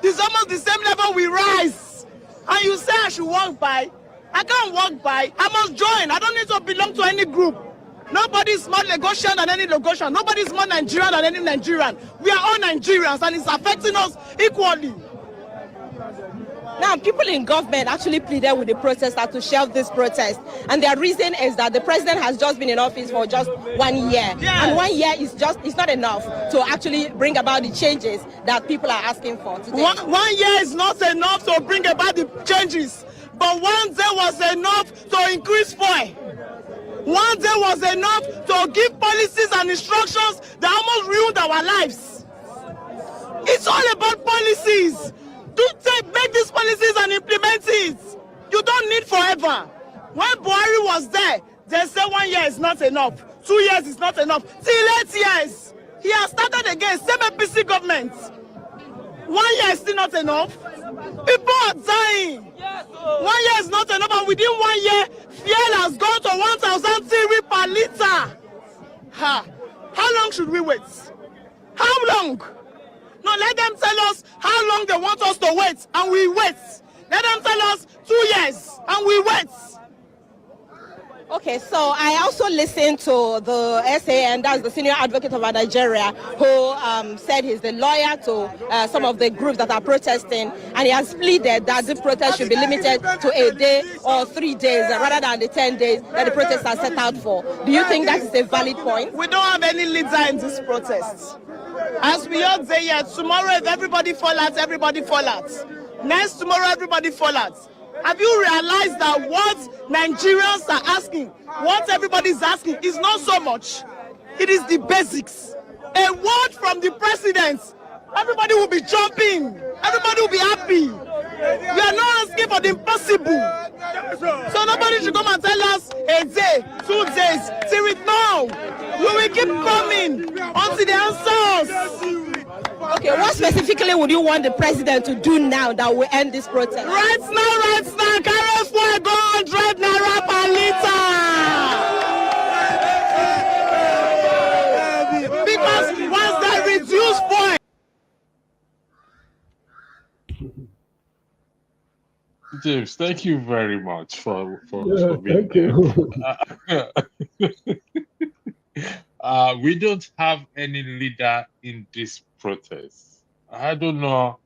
is almost the same level we rise. And you say I should walk by? I can't walk by. I must join. I don't need to belong to any group. Nobody is more Lagosian than any Lagosian. Nobody is more Nigerian than any Nigerian. We are all Nigerians, and it's affecting us equally. Now, people in government actually pleaded with the protesters to shelve this protest, and their reason is that the president has just been in office for just 1 year, and 1 year is not enough to actually bring about the changes that people are asking for today. One year is not enough to bring about the changes, but 1 day was enough to increase fuel. 1 day was enough to give policies and instructions that almost ruined our lives. It's all about policies. Make these policies and implement it. You don't need forever. When Buhari was there, they said 1 year is not enough. 2 years is not enough. Till 8 years. He has started again, same APC government. 1 year is still not enough. People are dying. 1 year is not enough, and within 1 year, fuel has gone to 1,003 per liter. How long should we wait? How long? No, let them tell us how long they want us to wait, and we wait. Let them tell us 2 years, and we wait. Okay, so I also listened to the SAN, that's the Senior Advocate of Nigeria, who said he's the lawyer to some of the groups that are protesting, and he has pleaded that the protest should be limited to a day or 3 days rather than the 10 days that the protests are set out for. Do you think that is a valid point? We don't have any leader in this protest. As we all say here, tomorrow if everybody fall out, everybody fall out. Next tomorrow, everybody fall out. Have you realized that what Nigerians are asking, what everybody is asking, is not so much? It is the basics. A word from the president, everybody will be jumping. Everybody will be happy. We are not asking for the impossible. So nobody should come and tell us a day, 2 days, till it now. We will keep coming until the answers. Okay, what specifically would you want the president to do now that will end this protest? Right now, carry fuel go 100 naira per liter. Because once they reduce fuel. James, thank you very much for Yeah, being thank here. you. We don't have any leader in this protest. I don't know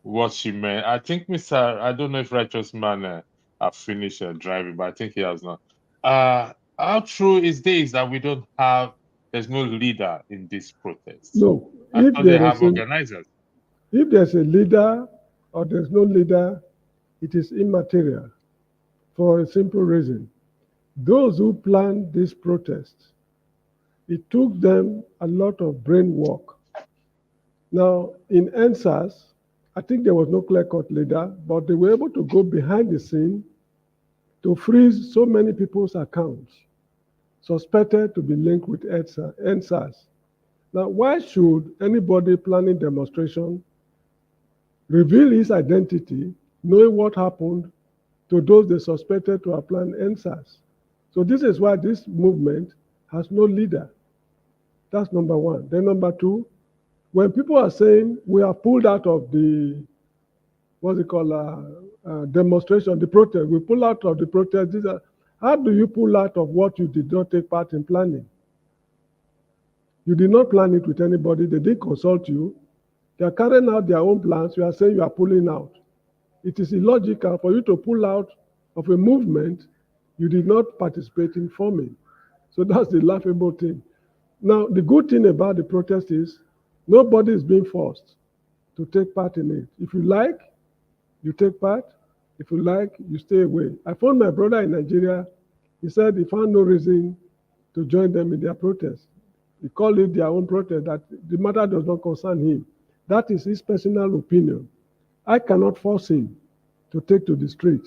what she meant. I think I don't know if Righteous Man have finished driving, but I think he has not. How true is this that there's no leader in this protest? No, I thought they have organizers. if there's a leader or there's no leader, it is immaterial for a simple reason. Those who planned this protest, it took them a lot of brain work. Now, in NSAS, I think there was no clear-cut leader, but they were able to go behind the scene to freeze so many people's accounts suspected to be linked with NSAS. Now, why should anybody planning demonstration reveal his identity, knowing what happened to those they suspected to have planned NSAS? So this is why this movement has no leader. That's number one. Then number two, when people are saying we are pulled out of the, demonstration, the protest, we pull out of the protest, how do you pull out of what you did not take part in planning? You did not plan it with anybody. They didn't consult you. They are carrying out their own plans. You are saying you are pulling out. It is illogical for you to pull out of a movement you did not participate in forming. So that's the laughable thing. Now, the good thing about the protest is nobody is being forced to take part in it. If you like, you take part. If you like, you stay away. I phoned my brother in Nigeria. He said he found no reason to join them in their protest. He called it their own protest, that the matter does not concern him. That is his personal opinion. I cannot force him to take to the street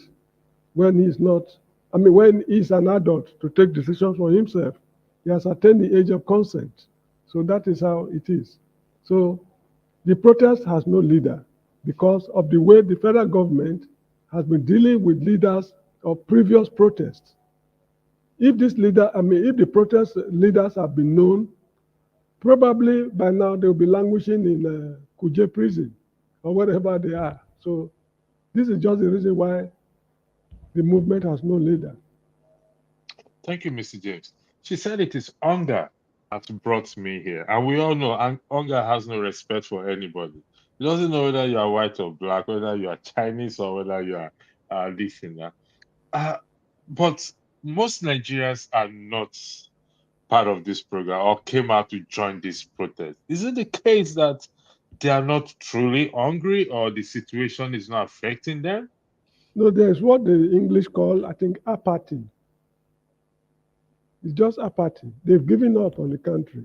when when he's an adult to take decisions for himself. He has attained the age of consent. So that is how it is. So the protest has no leader because of the way the federal government has been dealing with leaders of previous protests. If if the protest leaders have been known, probably by now they'll be languishing in Kuje prison or wherever they are. So this is just the reason why the movement has no leader. Thank you, Mr. James. She said it is hunger that brought me here. And we all know hunger has no respect for anybody. It doesn't know whether you are white or black, whether you are Chinese or whether you are this and that. But most Nigerians are not part of this program or came out to join this protest. Is it the case that they are not truly hungry or the situation is not affecting them? No, there's what the English call, I think, apathy. It's just apathy. They've given up on the country.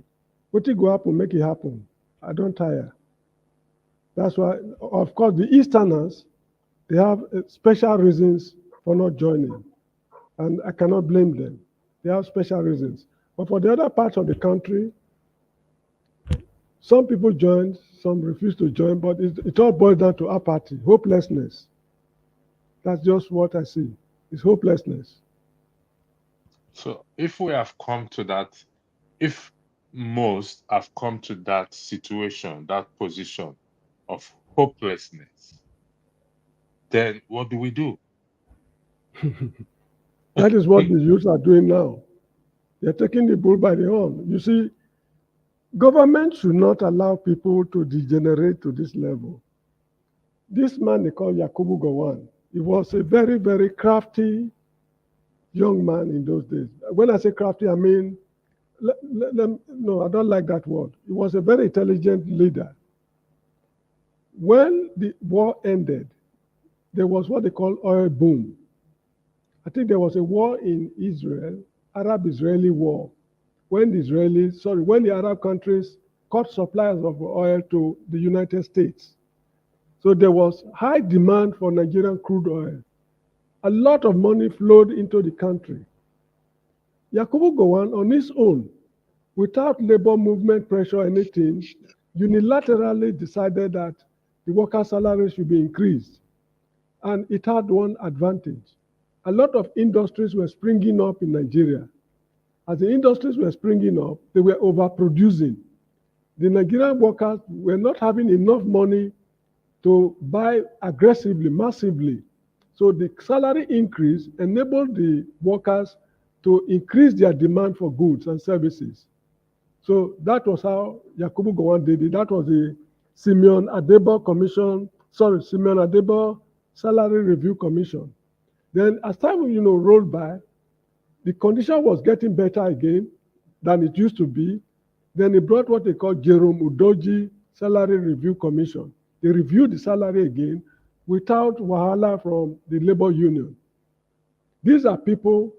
What it go happen, make it happen. I don't tire. That's why, of course, the Easterners, they have special reasons for not joining. And I cannot blame them. They have special reasons. But for the other parts of the country, some people joined, some refused to join, but it all boils down to apathy, hopelessness. That's just what I see. It's hopelessness. So if we have come to that, if most have come to that situation, that position of hopelessness, then what do we do? That is what the youth are doing now. They're taking the bull by the horn. You see, government should not allow people to degenerate to this level. This man they call Yakubu Gowon, he was a very, very crafty young man in those days. When I say crafty, I mean, no, I don't like that word. He was a very intelligent leader. When the war ended, there was what they call oil boom. I think there was a war in Israel, Arab-Israeli war, when the Arab countries cut supplies of oil to the United States. So there was high demand for Nigerian crude oil. A lot of money flowed into the country. Yakubu Gowon, on his own, without labor movement pressure or anything, unilaterally decided that the workers' salary should be increased. And it had one advantage. A lot of industries were springing up in Nigeria. As the industries were springing up, they were overproducing. The Nigerian workers were not having enough money to buy aggressively, massively. So the salary increase enabled the workers to increase their demand for goods and services. So that was how Yakubu Gowon did it. That was the Simeon Adebo Commission, Simeon Adebo Salary Review Commission. Then as time, rolled by, the condition was getting better again than it used to be. Then he brought what they call Jerome Udoji Salary Review Commission. They reviewed the salary again without wahala from the labor union. These are people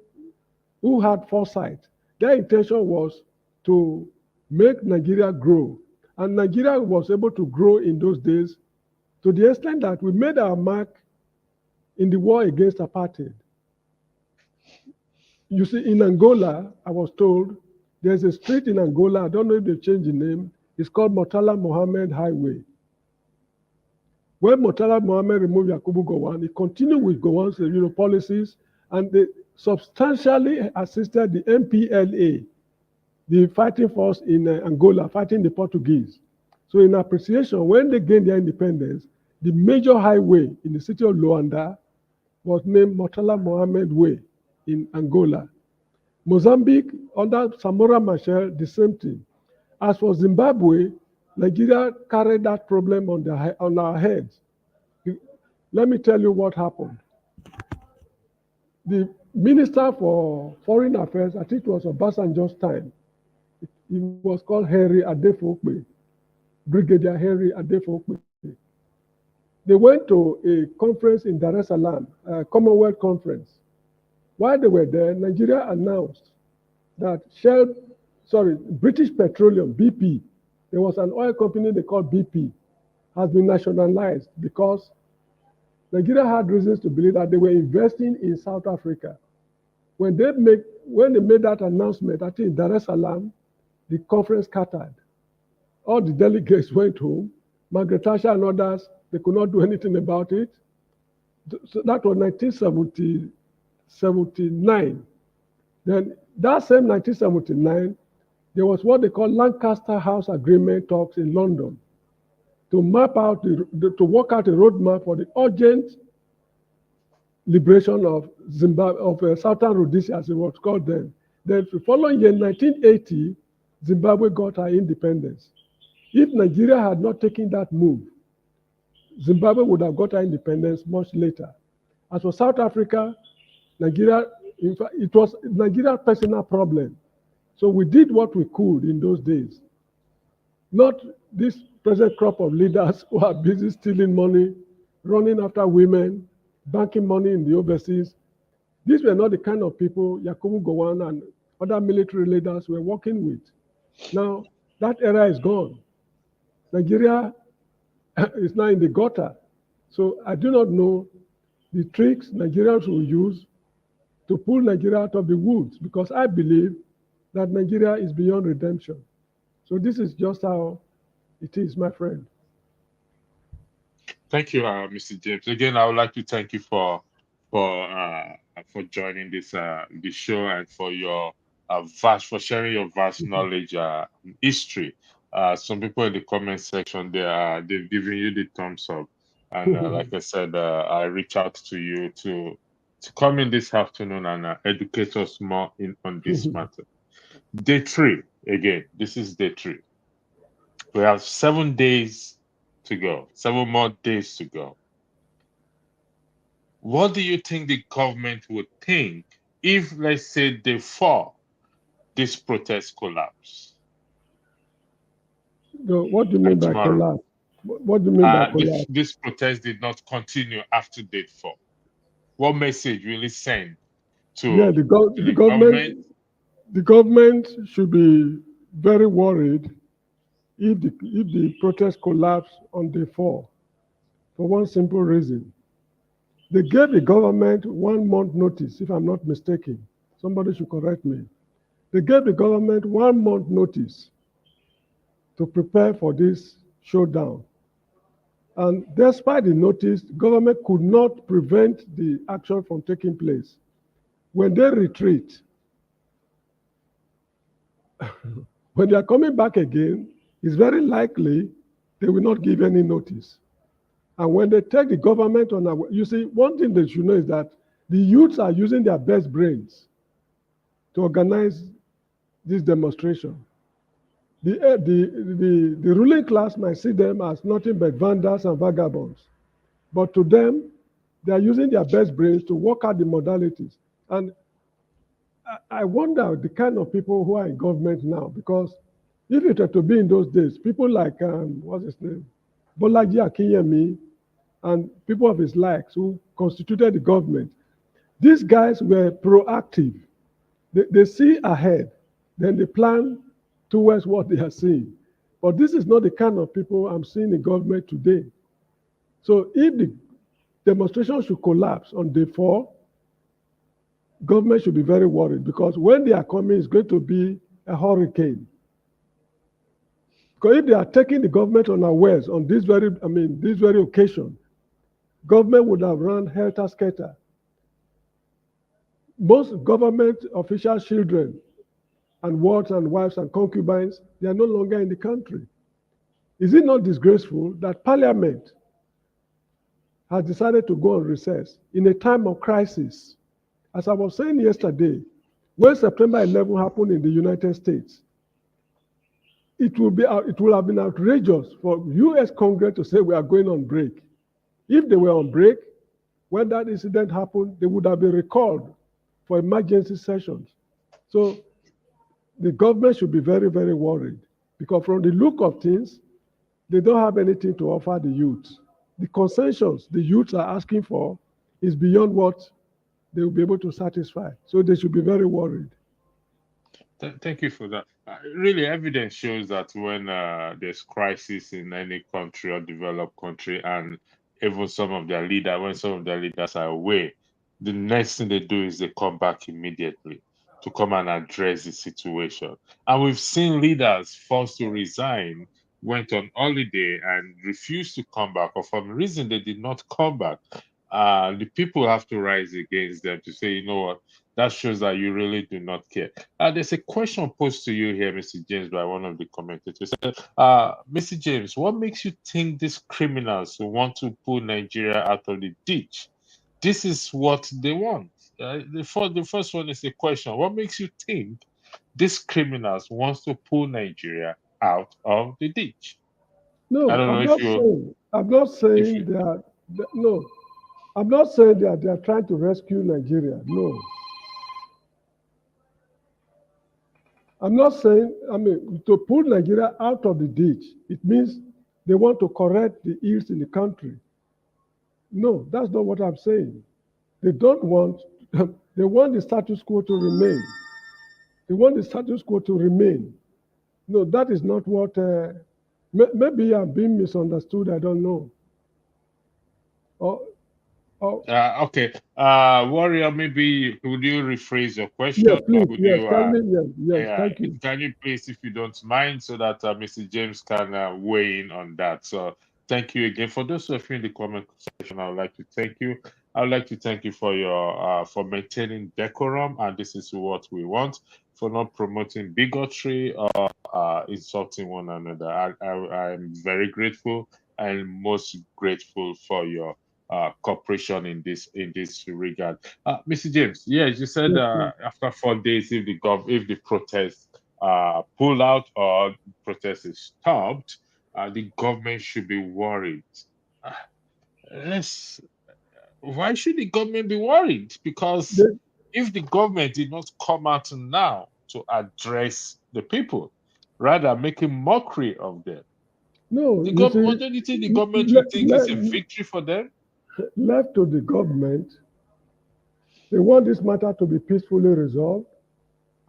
who had foresight. Their intention was to make Nigeria grow. And Nigeria was able to grow in those days to the extent that we made our mark in the war against apartheid. You see, in Angola, I was told, there's a street in Angola, I don't know if they changed the name, it's called Murtala Mohammed Highway. When Murtala Mohammed removed Yakubu Gowon, he continued with Gowon's policies, and they substantially assisted the MPLA, the fighting force in Angola, fighting the Portuguese. So in appreciation, when they gained their independence, the major highway in the city of Luanda was named Murtala Mohammed Way in Angola. Mozambique, under Samora Machel, the same thing. As for Zimbabwe, Nigeria carried that problem on our heads. Let me tell you what happened. The Minister for Foreign Affairs, I think it was Obasanjo's time, he was called Henry Adefokpe, Brigadier Henry Adefokpe. They went to a conference in Dar es Salaam, a Commonwealth Conference. While they were there, Nigeria announced that British Petroleum, BP, there was an oil company they called BP, has been nationalized because Nigeria had reasons to believe that they were investing in South Africa. When they made that announcement, I think in Dar es Salaam, the conference scattered. All the delegates went home. Margaret Thatcher and others, they could not do anything about it. So that was 1979. Then that same 1979, there was what they call Lancaster House Agreement talks in London to map out, to work out a roadmap for the urgent liberation of Zimbabwe, of Southern Rhodesia, as it was called then. Then the following year, 1980, Zimbabwe got her independence. If Nigeria had not taken that move, Zimbabwe would have got her independence much later. As for South Africa, Nigeria, in fact, it was Nigeria's personal problem. So we did what we could in those days. Not this present crop of leaders who are busy stealing money, running after women, banking money in the overseas. These were not the kind of people Yakubu Gowon and other military leaders were working with. Now, that era is gone. Nigeria is now in the gutter. So I do not know the tricks Nigerians will use to pull Nigeria out of the woods, because I believe that Nigeria is beyond redemption. So this is just how it is, my friend. Thank you, Mr. James. Again, I would like to thank you for joining this show, and for your for sharing your vast knowledge history. Some people in the comment section, they've given you the thumbs up, and like I said, I reach out to you to come in this afternoon and educate us more on this matter. Day 3, again, this is day 3. We have 7 days to go, 7 more days to go. What do you think the government would think if, let's say, day 4, this protest collapse? No, what do you mean by collapse? What do you mean by collapse? This protest did not continue after day 4. What message will it send to the government? The government should be very worried if the protest collapsed on day 4, for one simple reason. They gave the government 1 month notice, if I'm not mistaken. Somebody should correct me. They gave the government 1 month notice to prepare for this showdown. And despite the notice, the government could not prevent the action from taking place. When they retreat, when they are coming back again, it's very likely they will not give any notice. And when they take the government on, you see, one thing they should know is that the youths are using their best brains to organize this demonstration. The ruling class might see them as nothing but vandals and vagabonds. But to them, they are using their best brains to work out the modalities. And I wonder the kind of people who are in government now, because if it were to be in those days, people like, what's his name? Bolaji Akinyemi and people of his likes who constituted the government, these guys were proactive. They see ahead, then they plan towards what they are seeing. But this is not the kind of people I'm seeing in government today. So if the demonstration should collapse on day 4, government should be very worried, because when they are coming, it's going to be a hurricane. Because if they are taking the government unawares on this very occasion, government would have run helter-skelter. Most government official children and wards and wives and concubines, they are no longer in the country. Is it not disgraceful that Parliament has decided to go on recess in a time of crisis? As I was saying yesterday, when September 11 happened in the United States, it will have been outrageous for US Congress to say we are going on break. If they were on break, when that incident happened, they would have been recalled for emergency sessions. So the government should be very, very worried, because from the look of things, they don't have anything to offer the youth. The concessions the youths are asking for is beyond what they will be able to satisfy. So they should be very worried. Thank you for that. Really, evidence shows that when there's crisis in any country or developed country, and even when some of their leaders are away, the next thing they do is they come back immediately to come and address the situation. And we've seen leaders forced to resign, went on holiday and refused to come back, or for some reason they did not come back. The people have to rise against them to say, you know what, that shows that you really do not care. There's a question posed to you here, Mr. James, by one of the commentators. Mr. James, what makes you think these criminals who want to pull Nigeria out of the ditch, this is what they want? The first one is the question. What makes you think these criminals want to pull Nigeria out of the ditch? No, I don't know if you... I'm not saying that, no. I'm not saying that they are trying to rescue Nigeria. No. I'm not saying, to pull Nigeria out of the ditch, it means they want to correct the ills in the country. No, that's not what I'm saying. They don't want, they want the status quo to remain. They want the status quo to remain. No, that is not what, maybe I'm being misunderstood, I don't know. Okay, Warrior, maybe would you rephrase your question? Yes, please. Thank you. Can you please, if you don't mind, so that Mr. James can weigh in on that? So thank you again. For those of you in the comment section, I would like to thank you. I would like to thank you for your for maintaining decorum, and this is what we want, for not promoting bigotry or insulting one another. I'm very grateful, and most grateful for your cooperation in this regard. Mr. James, yes, you said after 4 days, if the protest pull out or protest is stopped, the government should be worried. Why should the government be worried? Because if the government did not come out now to address the people, rather making mockery of them, don't you think the government would think it's a victory for them? Left to the government, they want this matter to be peacefully resolved,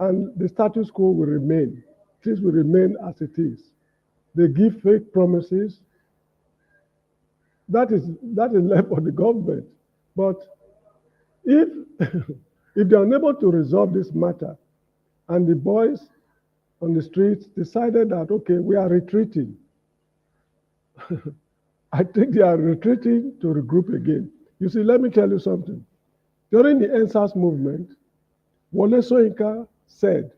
and the status quo will remain. Things will remain as it is. They give fake promises. That is left for the government. But if they are unable to resolve this matter, and the boys on the streets decided that, okay, we are retreating, I think they are retreating to regroup again. You see, let me tell you something. During the NSAS movement, Wole Soyinka said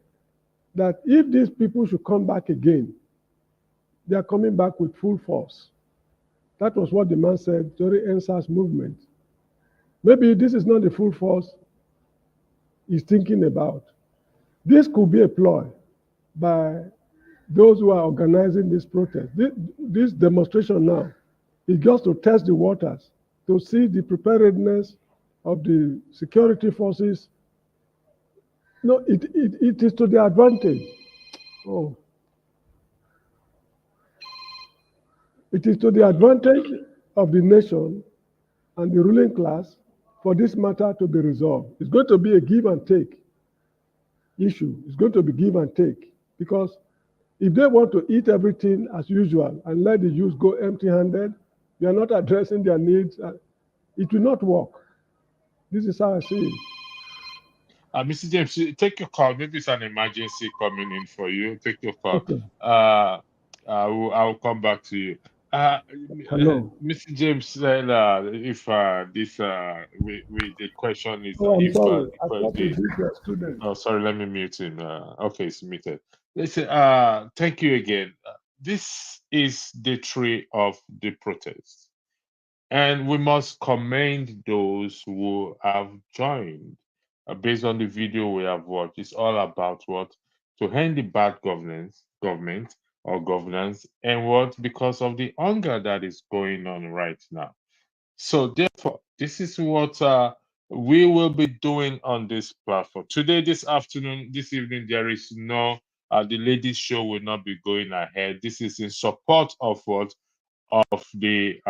that if these people should come back again, they are coming back with full force. That was what the man said during NSAS movement. Maybe this is not the full force he's thinking about. This could be a ploy by those who are organizing this protest. This demonstration now is just to test the waters, to see the preparedness of the security forces. No, it is to the advantage. Oh. It is to the advantage of the nation and the ruling class for this matter to be resolved. It's going to be a give and take issue. It's going to be give and take, because if they want to eat everything as usual and let the youth go empty-handed, we are not addressing their needs. It will not work. This is how I see it. Mr. James, take your call. Maybe it's an emergency coming in for you. Take your call. Okay. I will come back to you. Hello. Mr. James said if this the question is Oh, I'm if sorry. I the, thought you did your student. oh, sorry, let me mute him. Okay, it's muted. Listen, thank you again. This is the tree of the protest, and we must commend those who have joined. Based on the video we have watched, it's all about what to end the bad government or governance, and what because of the hunger that is going on right now. So therefore, this is what we will be doing on this platform today, this afternoon, this evening. There is no the ladies' show will not be going ahead. This is in support of what of the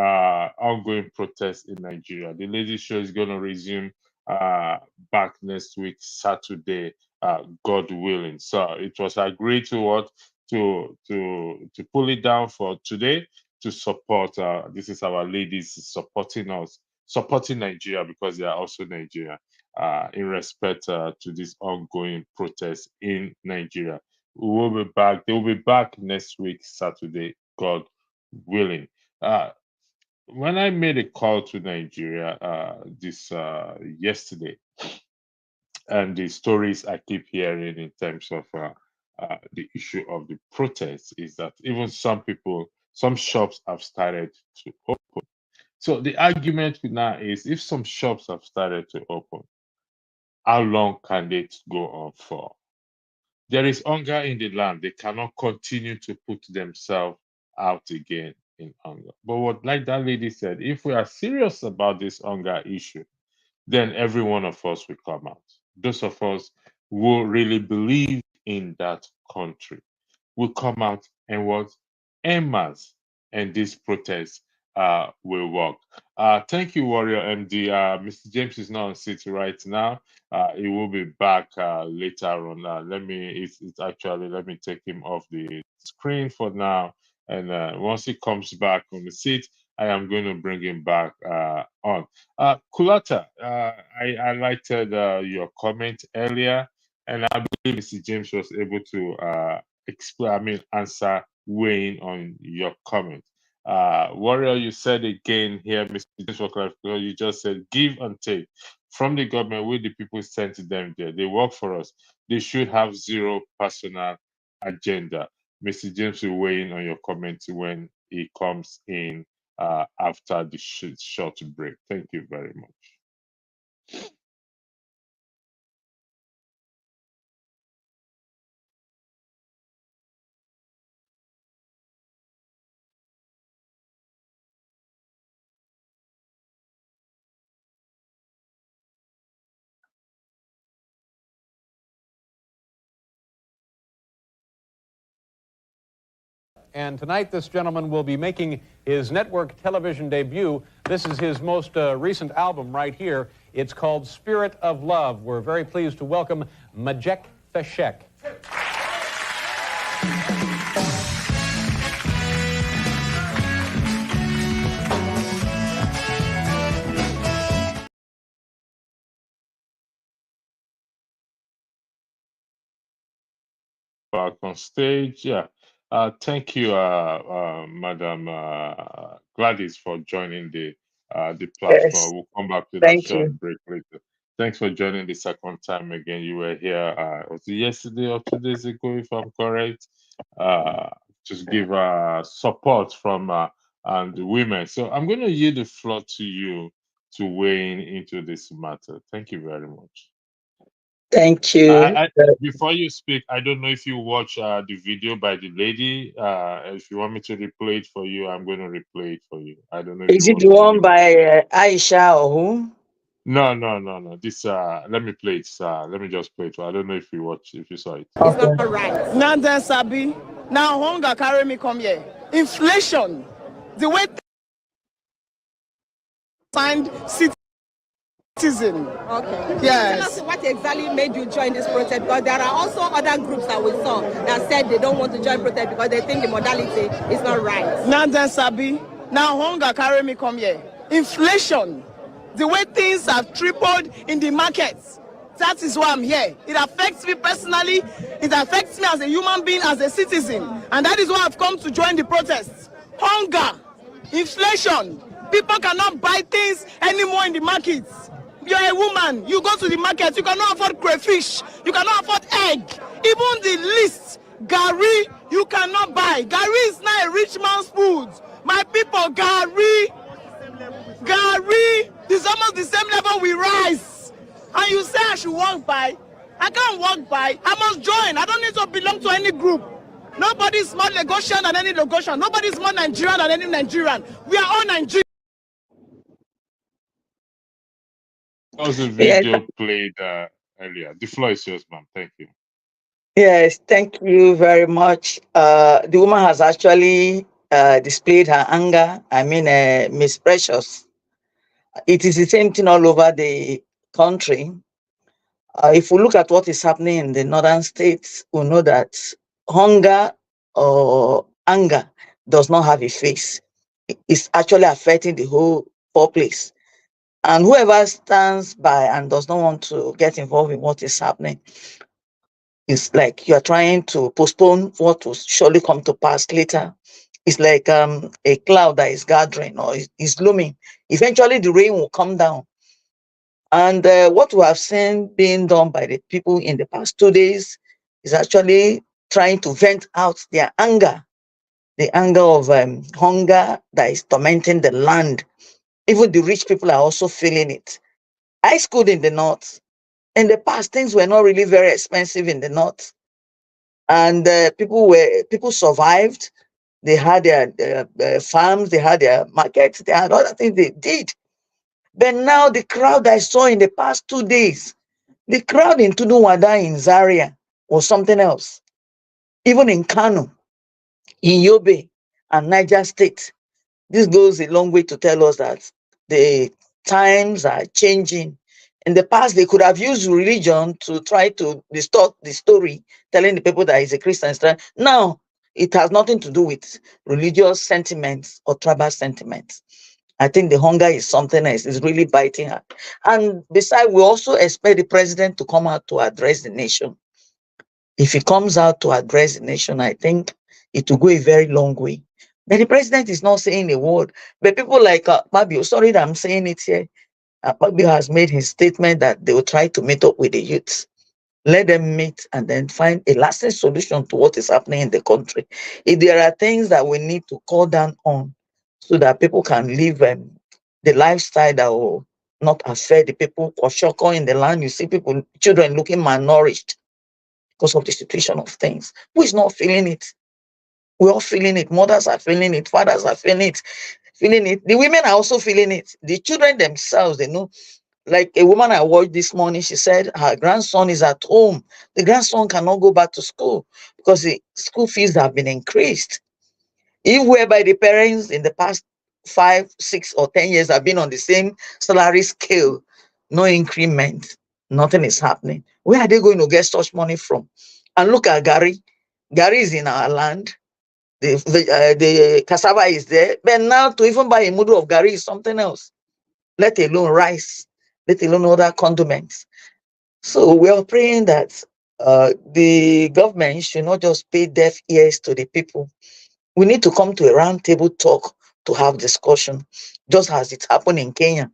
ongoing protests in Nigeria. The ladies' show is going to resume back next week, Saturday, God willing. So it was agreed to what to pull it down for today to support. This is our ladies supporting us, supporting Nigeria because they are also Nigeria in respect to this ongoing protest in Nigeria. We will be back. They will be back next week, Saturday, God willing. Uh, when I made a call to Nigeria this yesterday, and the stories I keep hearing in terms of the issue of the protests is that even some people, some shops have started to open. So the argument now is if some shops have started to open, how long can they go on for? There is hunger in the land. They cannot continue to put themselves out again in hunger. But what, like that lady said, if we are serious about this hunger issue, then every one of us will come out. Those of us who really believe in that country will come out and what en masse, and this protest will work. Thank you, Warrior MD. Mr. James is not on seat right now. He will be back later on. It's actually, let me take him off the screen for now. And once he comes back on the seat, I am going to bring him back on. Kulata, I highlighted your comment earlier, and I believe Mr. James was able to answer weighing on your comment. Warrior, you said again here, Mr. James, for clarification, you just said give and take from the government with the people sent to them there. They work for us. They should have zero personal agenda. Mr. James will weigh in on your comment when he comes in after the short break. Thank you very much. And tonight, this gentleman will be making his network television debut. This is his most recent album right here. It's called Spirit of Love. We're very pleased to welcome Majek Feshek. Back on stage. Yeah. Thank you, Madam Gladys, for joining the platform. Yes, We'll come back to that thank short you. break later. Thanks for joining the second time again. You were here, was it yesterday or 2 days ago, if I'm correct? Just give support from and the women. So I'm going to yield the floor to you to weigh in into this matter. Thank you very much. Thank you. Before you speak, I don't know if you watch the video by the lady. If you want me to replay it for you, I'm going to replay it for you. I don't know if Is you it watch the the one video. by Aisha or who? No. This let me play it. Let me just play it. I don't know if you saw it. It's not right. Now then, Sabi. Now hunger carry me come here. Inflation. The way signed citizen. Okay. Yes. Tell us what exactly made you join this protest, because there are also other groups that we saw that said they don't want to join protest because they think the modality is not right. Now then, Sabi. Now hunger carry me come here. Inflation. The way things have tripled in the markets. That is why I'm here. It affects me personally. It affects me as a human being, as a citizen. And that is why I've come to join the protests. Hunger, inflation. People cannot buy things anymore in the markets. You're a woman. You go to the market. You cannot afford crayfish. You cannot afford egg. Even the least gari you cannot buy. Gari is not a rich man's food. My people, gari is almost the same level with rice. And you say I should walk by. I can't walk by. I must join. I don't need to belong to any group. Nobody is more Lagosian than any Lagosian. Nobody is more Nigerian than any Nigerian. We are all Nigerians. That was a video played earlier. The floor is yours, ma'am. Thank you. Yes, thank you very much. The woman has actually displayed her anger. I mean, Miss Precious. It is the same thing all over the country. If we look at what is happening in the northern states, we know that hunger or anger does not have a face. It's actually affecting the whole populace. And whoever stands by and does not want to get involved in what is happening, it's like you are trying to postpone what will surely come to pass later. It's like a cloud that is gathering or is looming. Eventually, the rain will come down. And what we have seen being done by the people in the past 2 days is actually trying to vent out their anger, the anger of hunger that is tormenting the land. Even the rich people are also feeling it. I schooled in the north. In the past, things were not really very expensive in the north, and people survived. They had their farms, they had their markets, they had other things they did. But now the crowd I saw in the past 2 days, the crowd in Tudunwada in Zaria was something else. Even in Kano, in Yobe, and Niger State, this goes a long way to tell us that the times are changing. In the past, they could have used religion to try to distort the story, telling the people that he's a Christian. Now, it has nothing to do with religious sentiments or tribal sentiments. I think the hunger is something else. It's really biting her. And besides, we also expect the president to come out to address the nation. If he comes out to address the nation, I think it will go a very long way. But the president is not saying a word. But people like Babio, sorry that I'm saying it here, Babio has made his statement that they will try to meet up with the youths. Let them meet and then find a lasting solution to what is happening in the country. If there are things that we need to call down on so that people can live the lifestyle that will not affect the people, Koshoko in the land, you see people, children looking malnourished because of the situation of things. Who is not feeling it? We're all feeling it. Mothers are feeling it. Fathers are feeling it. The women are also feeling it. The children themselves, they know. Like a woman I watched this morning, she said her grandson is at home. The grandson cannot go back to school because the school fees have been increased. If whereby the parents in the past 5, 6, or 10 years have been on the same salary scale, no increment, nothing is happening. Where are they going to get such money from? And look at Gary. Gary is in our land. The cassava is there. But now to even buy a mudu of Gary is something else. Let alone rice, let alone other condiments. So we are praying that the government should not just pay deaf ears to the people. We need to come to a round table talk to have discussion, just as it happened in Kenya.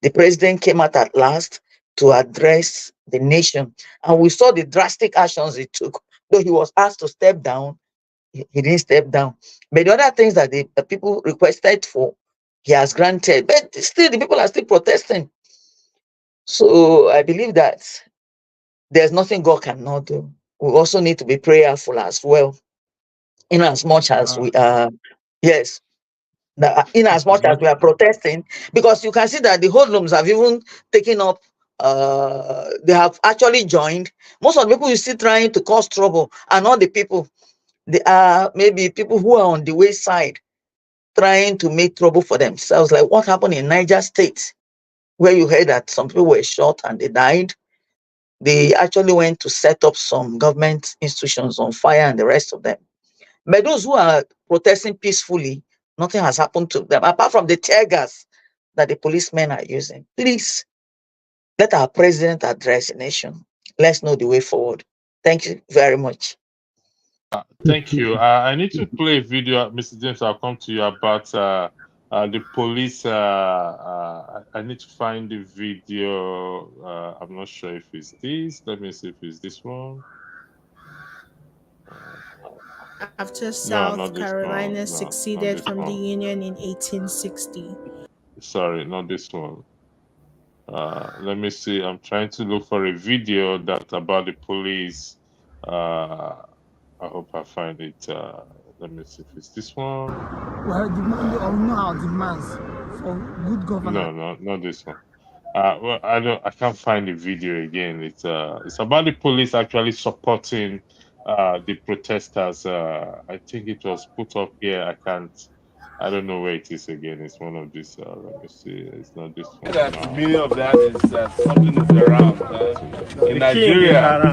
The president came out at last to address the nation, and we saw the drastic actions he took. Though he was asked to step down, he didn't step down. But the other things that the people requested for, he has granted. But still, the people are still protesting. So I believe that there's nothing God cannot do. We also need to be prayerful as well, in as much as we are, yes, in as much as we are protesting, because you can see that the hoodlums have even taken up, they have actually joined. Most of the people you see trying to cause trouble are not the people. They are maybe people who are on the wayside trying to make trouble for themselves, like what happened in Niger State, where you heard that some people were shot and they died. They actually went to set up some government institutions on fire and the rest of them. But those who are protesting peacefully, nothing has happened to them, apart from the tear gas that the policemen are using. Please, let our president address the nation. Let's know the way forward. Thank you very much. Thank you. I need to play a video, Mr. James. I'll come to you about the police. I need to find the video. I'm not sure if it's this. Let me see if it's this one. After South Carolina seceded from the Union in 1860. Sorry, not this one. Let me see. I'm trying to look for a video that about the police. I hope I find it. Let me see if it's this one. Well, demands for good governance. No, not this one. Well, I can't find the video again. It's about the police actually supporting the protesters. I think it was put up here. I don't know where it is again. It's one of these. Let me see. It's not this one. The meaning of that is that something is around. In Nigeria,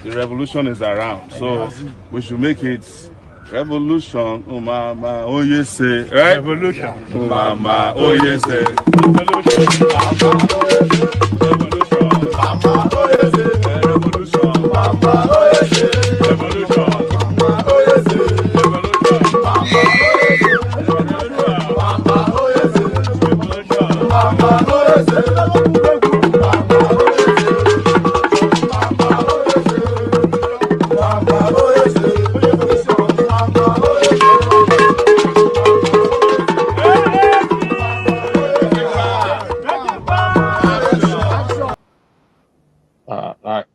the revolution is around. So we should make it revolution. Oh mama, oh yes, say, right? Revolution. Oh mama, oh yes, say. Revolution. Mama, oh yes, say. Revolution. Mama, oh yes, say. Revolution. Mama, oh yes, say. Revolution. Mama, oh yes, say. Revolution. Mama,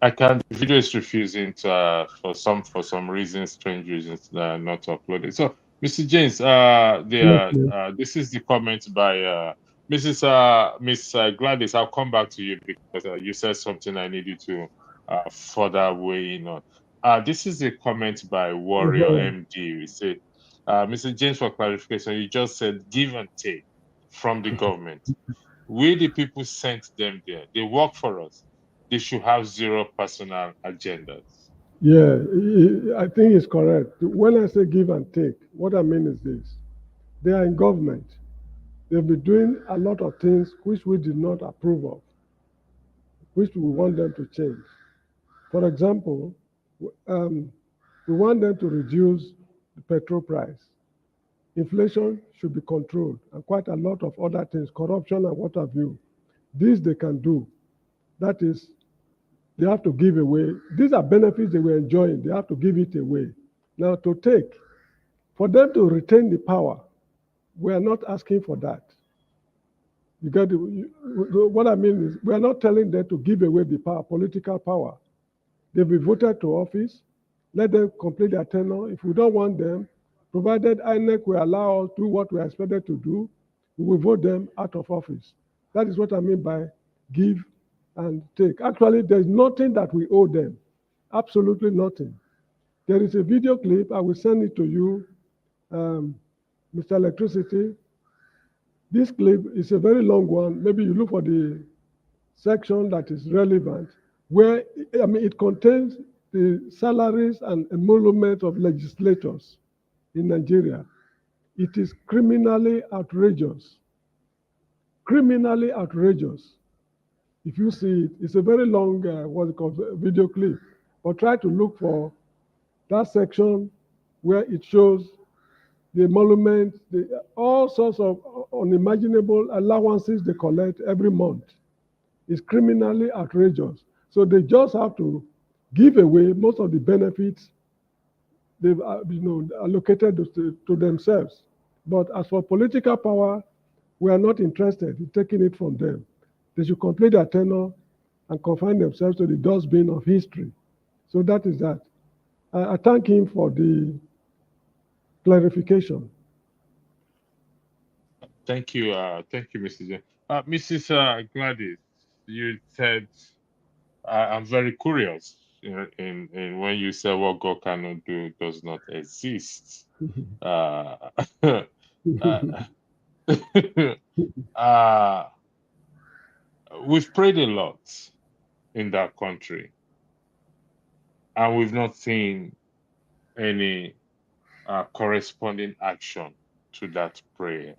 I can't. The video is refusing to, for some reasons, strange reasons, not to upload it. So, Mr. James, this is the comment by Miss Gladys. I'll come back to you because you said something I need you to further weigh in on. This is a comment by Warrior MD. We say, Mr. James, for clarification, you just said give and take from the government. We, the people, sent them there. They work for us. They should have zero personal agendas. Yeah, I think it's correct. When I say give and take, what I mean is this. They are in government. They'll be doing a lot of things which we did not approve of, which we want them to change. For example, we want them to reduce the petrol price. Inflation should be controlled, and quite a lot of other things, corruption and what have you. This they can do. That is, they have to give away. These are benefits they were enjoying. They have to give it away. Now, to take, for them to retain the power, we are not asking for that. You get what I mean is, we are not telling them to give away the power, political power. They'll be voted to office. Let them complete their tenure. If we don't want them, provided INEC will allow us to do what we are expected to do, we will vote them out of office. That is what I mean by give and take. Actually, there's nothing that we owe them. Absolutely nothing. There is a video clip. I will send it to you, Mr. Electricity. This clip is a very long one. Maybe you look for the section that is relevant, where, I mean, it contains the salaries and emolument of legislators in Nigeria. It is criminally outrageous. Criminally outrageous. If you see it, it's a very long, what's it called, video clip. But try to look for that section where it shows the emolument, all sorts of unimaginable allowances they collect every month. It's criminally outrageous. So they just have to give away most of the benefits they've allocated to themselves. But as for political power, we are not interested in taking it from them. They should complete their tenure and confine themselves to the dustbin of history. So that is that. I thank him for the clarification. Thank you, Mr. James. Mrs. Gladys, you said I'm very curious in when you say what God cannot do does not exist. We've prayed a lot in that country, and we've not seen any corresponding action to that prayer.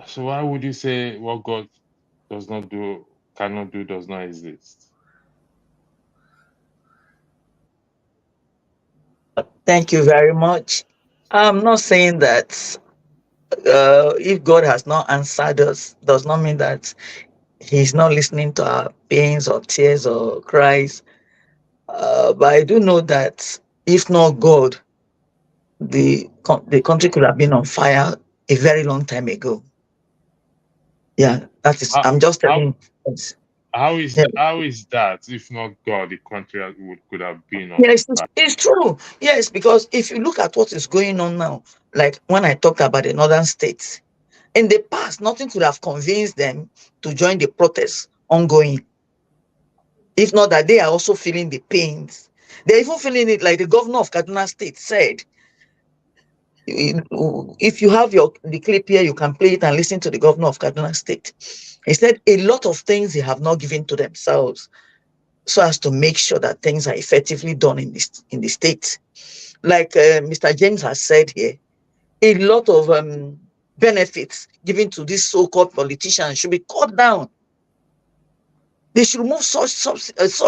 So why would you say what God does not do, cannot do, does not exist? Thank you very much. I'm not saying that if God has not answered us, does not mean that He's not listening to our pains or tears or cries. But I do know that if not God, the country could have been on fire a very long time ago. Yeah, that is. I'm just telling you. How is that? If not God, the country could have been on. Yes, it's true. Yes, because if you look at what is going on now, like when I talked about the northern states, in the past, nothing could have convinced them to join the protests ongoing. If not that they are also feeling the pains. They're even feeling it, like the governor of Kaduna State said. If you have the clip here, you can play it and listen to the governor of Kaduna State. He said a lot of things they have not given to themselves, so as to make sure that things are effectively done in the state. Like Mr. James has said here, a lot of benefits given to these so-called politicians should be cut down. They should remove such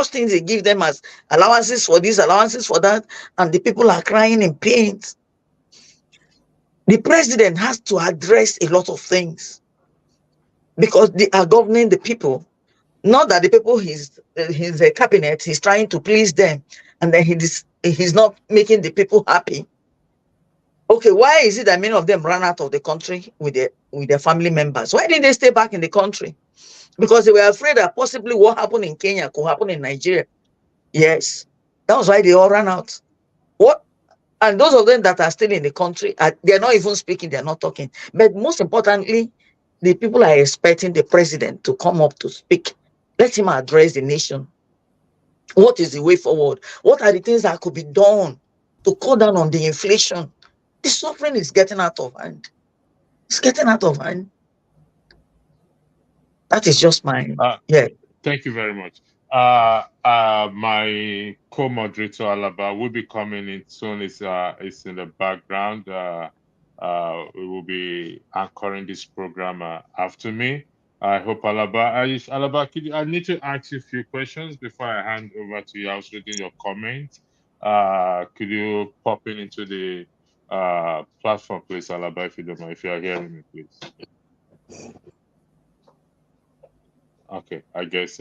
things they give them as allowances for this, allowances for that, and the people are crying in pain. The president has to address a lot of things because they are governing the people. Not that the people his cabinet, he's trying to please them, and then he's not making the people happy. Okay, why is it that many of them ran out of the country with their family members? Why didn't they stay back in the country? Because they were afraid that possibly what happened in Kenya could happen in Nigeria. Yes, that was why they all ran out. And those of them that are still in the country, they're not even speaking, they're not talking. But most importantly, the people are expecting the president to come up to speak. Let him address the nation. What is the way forward? What are the things that could be done to cut down on the inflation? The suffering is getting out of hand. It's getting out of hand. That is just mine. Yeah. Thank you very much. My co-moderator Alaba will be coming in soon. It's in the background. We will be anchoring this program after me. I hope Alaba. Alaba, I need to ask you a few questions before I hand over to you. I was reading your comments. Could you pop into the platform, please, Alaba, if you don't mind, if you are hearing me, please. Okay, I guess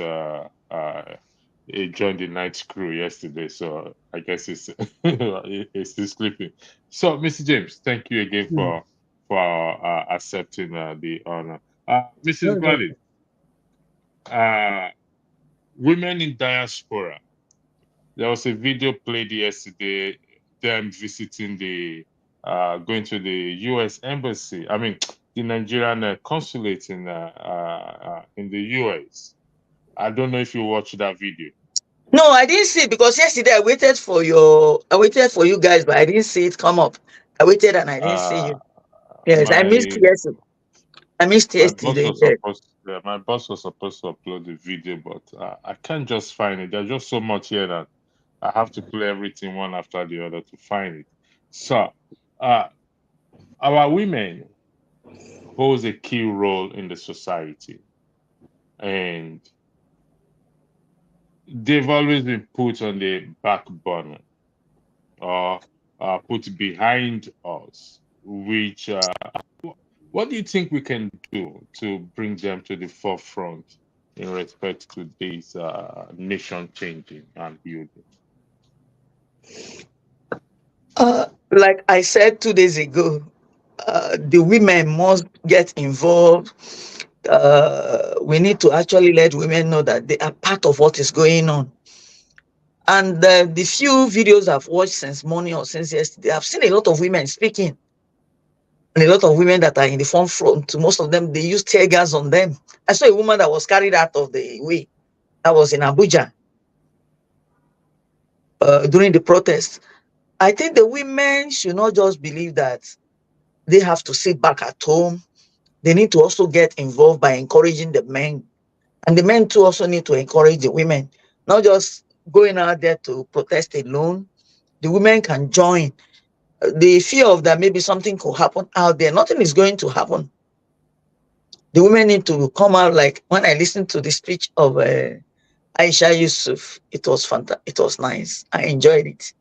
he joined the night crew yesterday, so I guess it's it's still sleeping. So, Mr. James, thank you again for accepting the honor. Mrs. Gladys, women in diaspora. There was a video played yesterday, them visiting going to the U.S. embassy. I mean, the Nigerian consulate in the U.S. I don't know if you watched that video. No, I didn't see it because yesterday I waited for you guys, but I didn't see it come up. I waited and I didn't see you. Yes, I missed yesterday. I missed yesterday. My boss was supposed to upload the video, but I can't just find it. There's just so much here that I have to play everything one after the other to find it. So, our women holds a key role in the society, and they've always been put on the back burner or put behind us. Which, what do you think we can do to bring them to the forefront in respect to this nation changing and building? Like I said 2 days ago, the women must get involved. We need to actually let women know that they are part of what is going on. And the few videos I've watched since morning or since yesterday, I've seen a lot of women speaking. And a lot of women that are in the front, most of them, they use tear gas on them. I saw a woman that was carried out of the way. That was in Abuja during the protest. I think the women should not just believe that they have to sit back at home. They need to also get involved by encouraging the men. And the men too also need to encourage the women, not just going out there to protest alone. The women can join. The fear of that maybe something could happen out there, nothing is going to happen. The women need to come out. Like when I listened to the speech of Aisha Yusuf, it was fantastic. It was nice. I enjoyed it.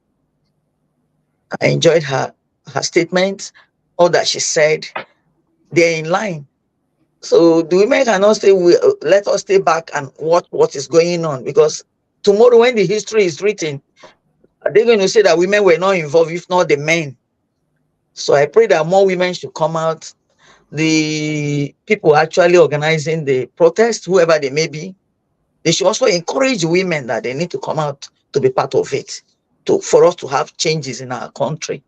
I enjoyed her statements, all that she said. They're in line. So the women cannot say, let us stay back and watch what is going on, because tomorrow when the history is written, they're going to say that women were not involved, if not the men. So I pray that more women should come out. The people actually organizing the protest, whoever they may be, they should also encourage women that they need to come out to be part of it, for us to have changes in our country.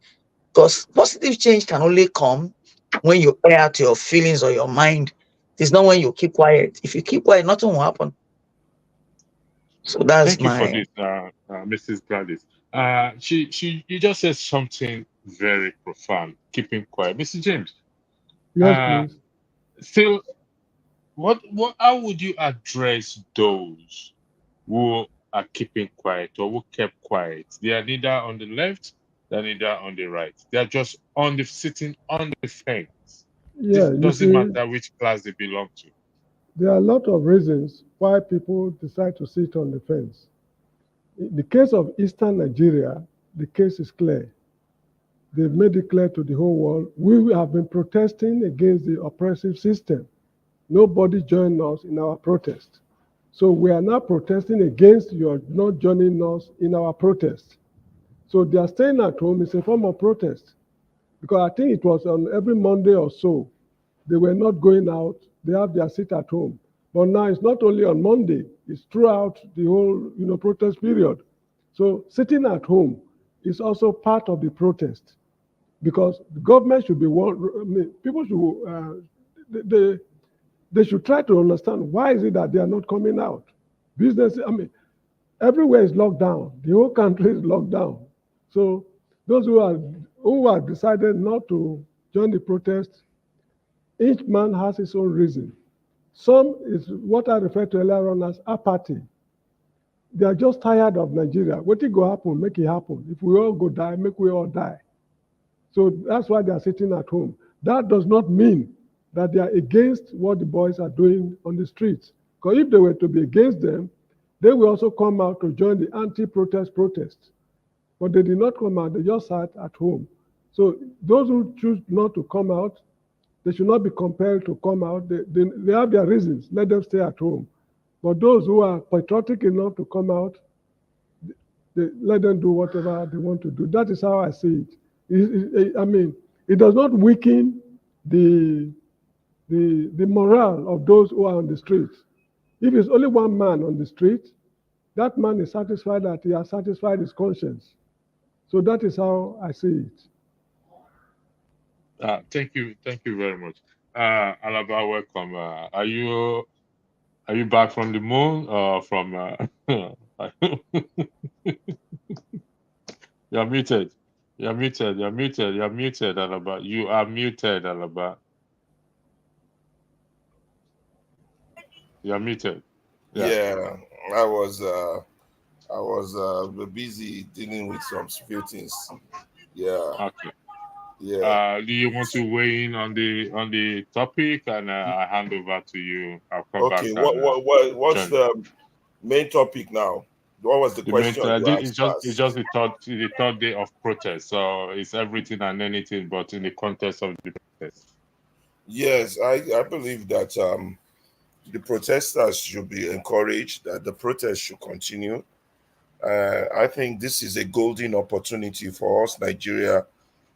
Because positive change can only come when you air out your feelings or your mind. It's not when you keep quiet. If you keep quiet, nothing will happen. So that's Thank you for this, Mrs. Gladys. You just said something very profound. Keeping quiet, Mr. James. Yes, please. Still, how would you address those who are keeping quiet or who kept quiet? They are neither on the left, they're neither on the right. They are just sitting on the fence. Yeah, It doesn't matter which class they belong to. There are a lot of reasons why people decide to sit on the fence. In the case of Eastern Nigeria, the case is clear. They've made it clear to the whole world. We have been protesting against the oppressive system. Nobody joined us in our protest. So we are now protesting against your not joining us in our protest. So they are staying at home is a form of protest. Because I think it was on every Monday or so, they were not going out, they have their sit at home. But now it's not only on Monday, it's throughout the whole protest period. So sitting at home is also part of the protest. Because the government should be people should they should try to understand why is it that they are not coming out. Business, everywhere is locked down. The whole country is locked down. So those who have decided not to join the protest, each man has his own reason. Some is what I referred to earlier on as apathy. They are just tired of Nigeria. What it go happen, make it happen. If we all go die, make we all die. So that's why they are sitting at home. That does not mean that they are against what the boys are doing on the streets. Because if they were to be against them, they will also come out to join the anti-protest protests. But they did not come out, they just sat at home. So those who choose not to come out, they should not be compelled to come out. They have their reasons, let them stay at home. But those who are patriotic enough to come out, let them do whatever they want to do. That is how I see it. It does not weaken the morale of those who are on the streets. If it's only one man on the street, that man is satisfied that he has satisfied his conscience. So that is how I see it. Thank you very much. Alaba, welcome. Are you back from the moon or from? You're muted. You're muted. You're muted. You're muted, Alaba. You are muted, Alaba. You're muted. Yeah, I was busy dealing with some few things. Yeah. Okay. Yeah. Do you want to weigh in on the topic, and I hand over to you? I'll come back. Okay. What's the main topic now? What was the question you asked first? It's just the third day of protest, so it's everything and anything, but in the context of the protest. Yes, I believe that the protesters should be encouraged, that the protest should continue. I think this is a golden opportunity for us, Nigeria,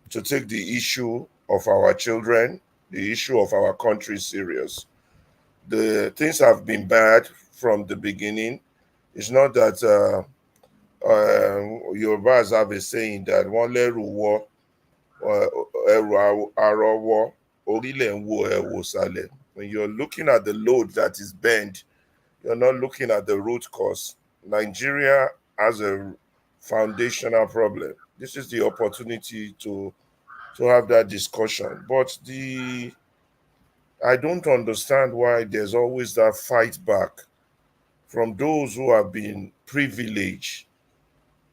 to take the issue of our children, the issue of our country serious. The things have been bad from the beginning. It's not that Yorubas have a saying that one leru wo eru arowo orile nwo ewo sale. When you're looking at the load that is bent, you're not looking at the root cause. Nigeria has a foundational problem. This is the opportunity to have that discussion. But I don't understand why there's always that fight back from those who have been privileged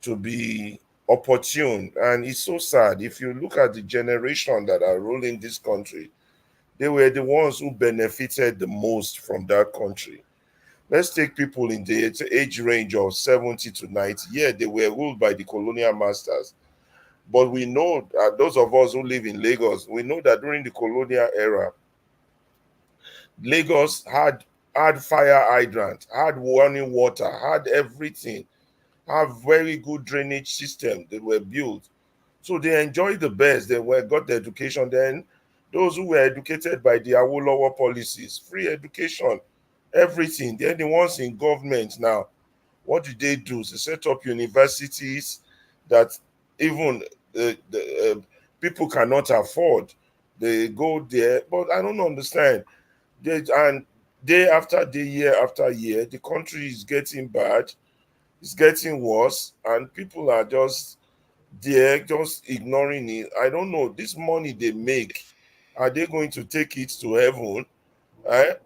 to be opportune. And it's so sad. If you look at the generation that are ruling this country, they were the ones who benefited the most from that country. Let's take people in the age range of 70 to 90. Yeah, they were ruled by the colonial masters. But we know, those of us who live in Lagos, we know that during the colonial era, Lagos had fire hydrant, had running water, had everything, have very good drainage system that were built. So they enjoyed the best. They got the education. Then those who were educated by the Awolowo policies, free education, everything. They're the ones in government now. What did they do? They set up universities that even people cannot afford. They go there, but I don't understand. And day after day, year after year, the country is getting bad. It's getting worse, and people are just there, just ignoring it. I don't know. This money they make, are they going to take it to heaven?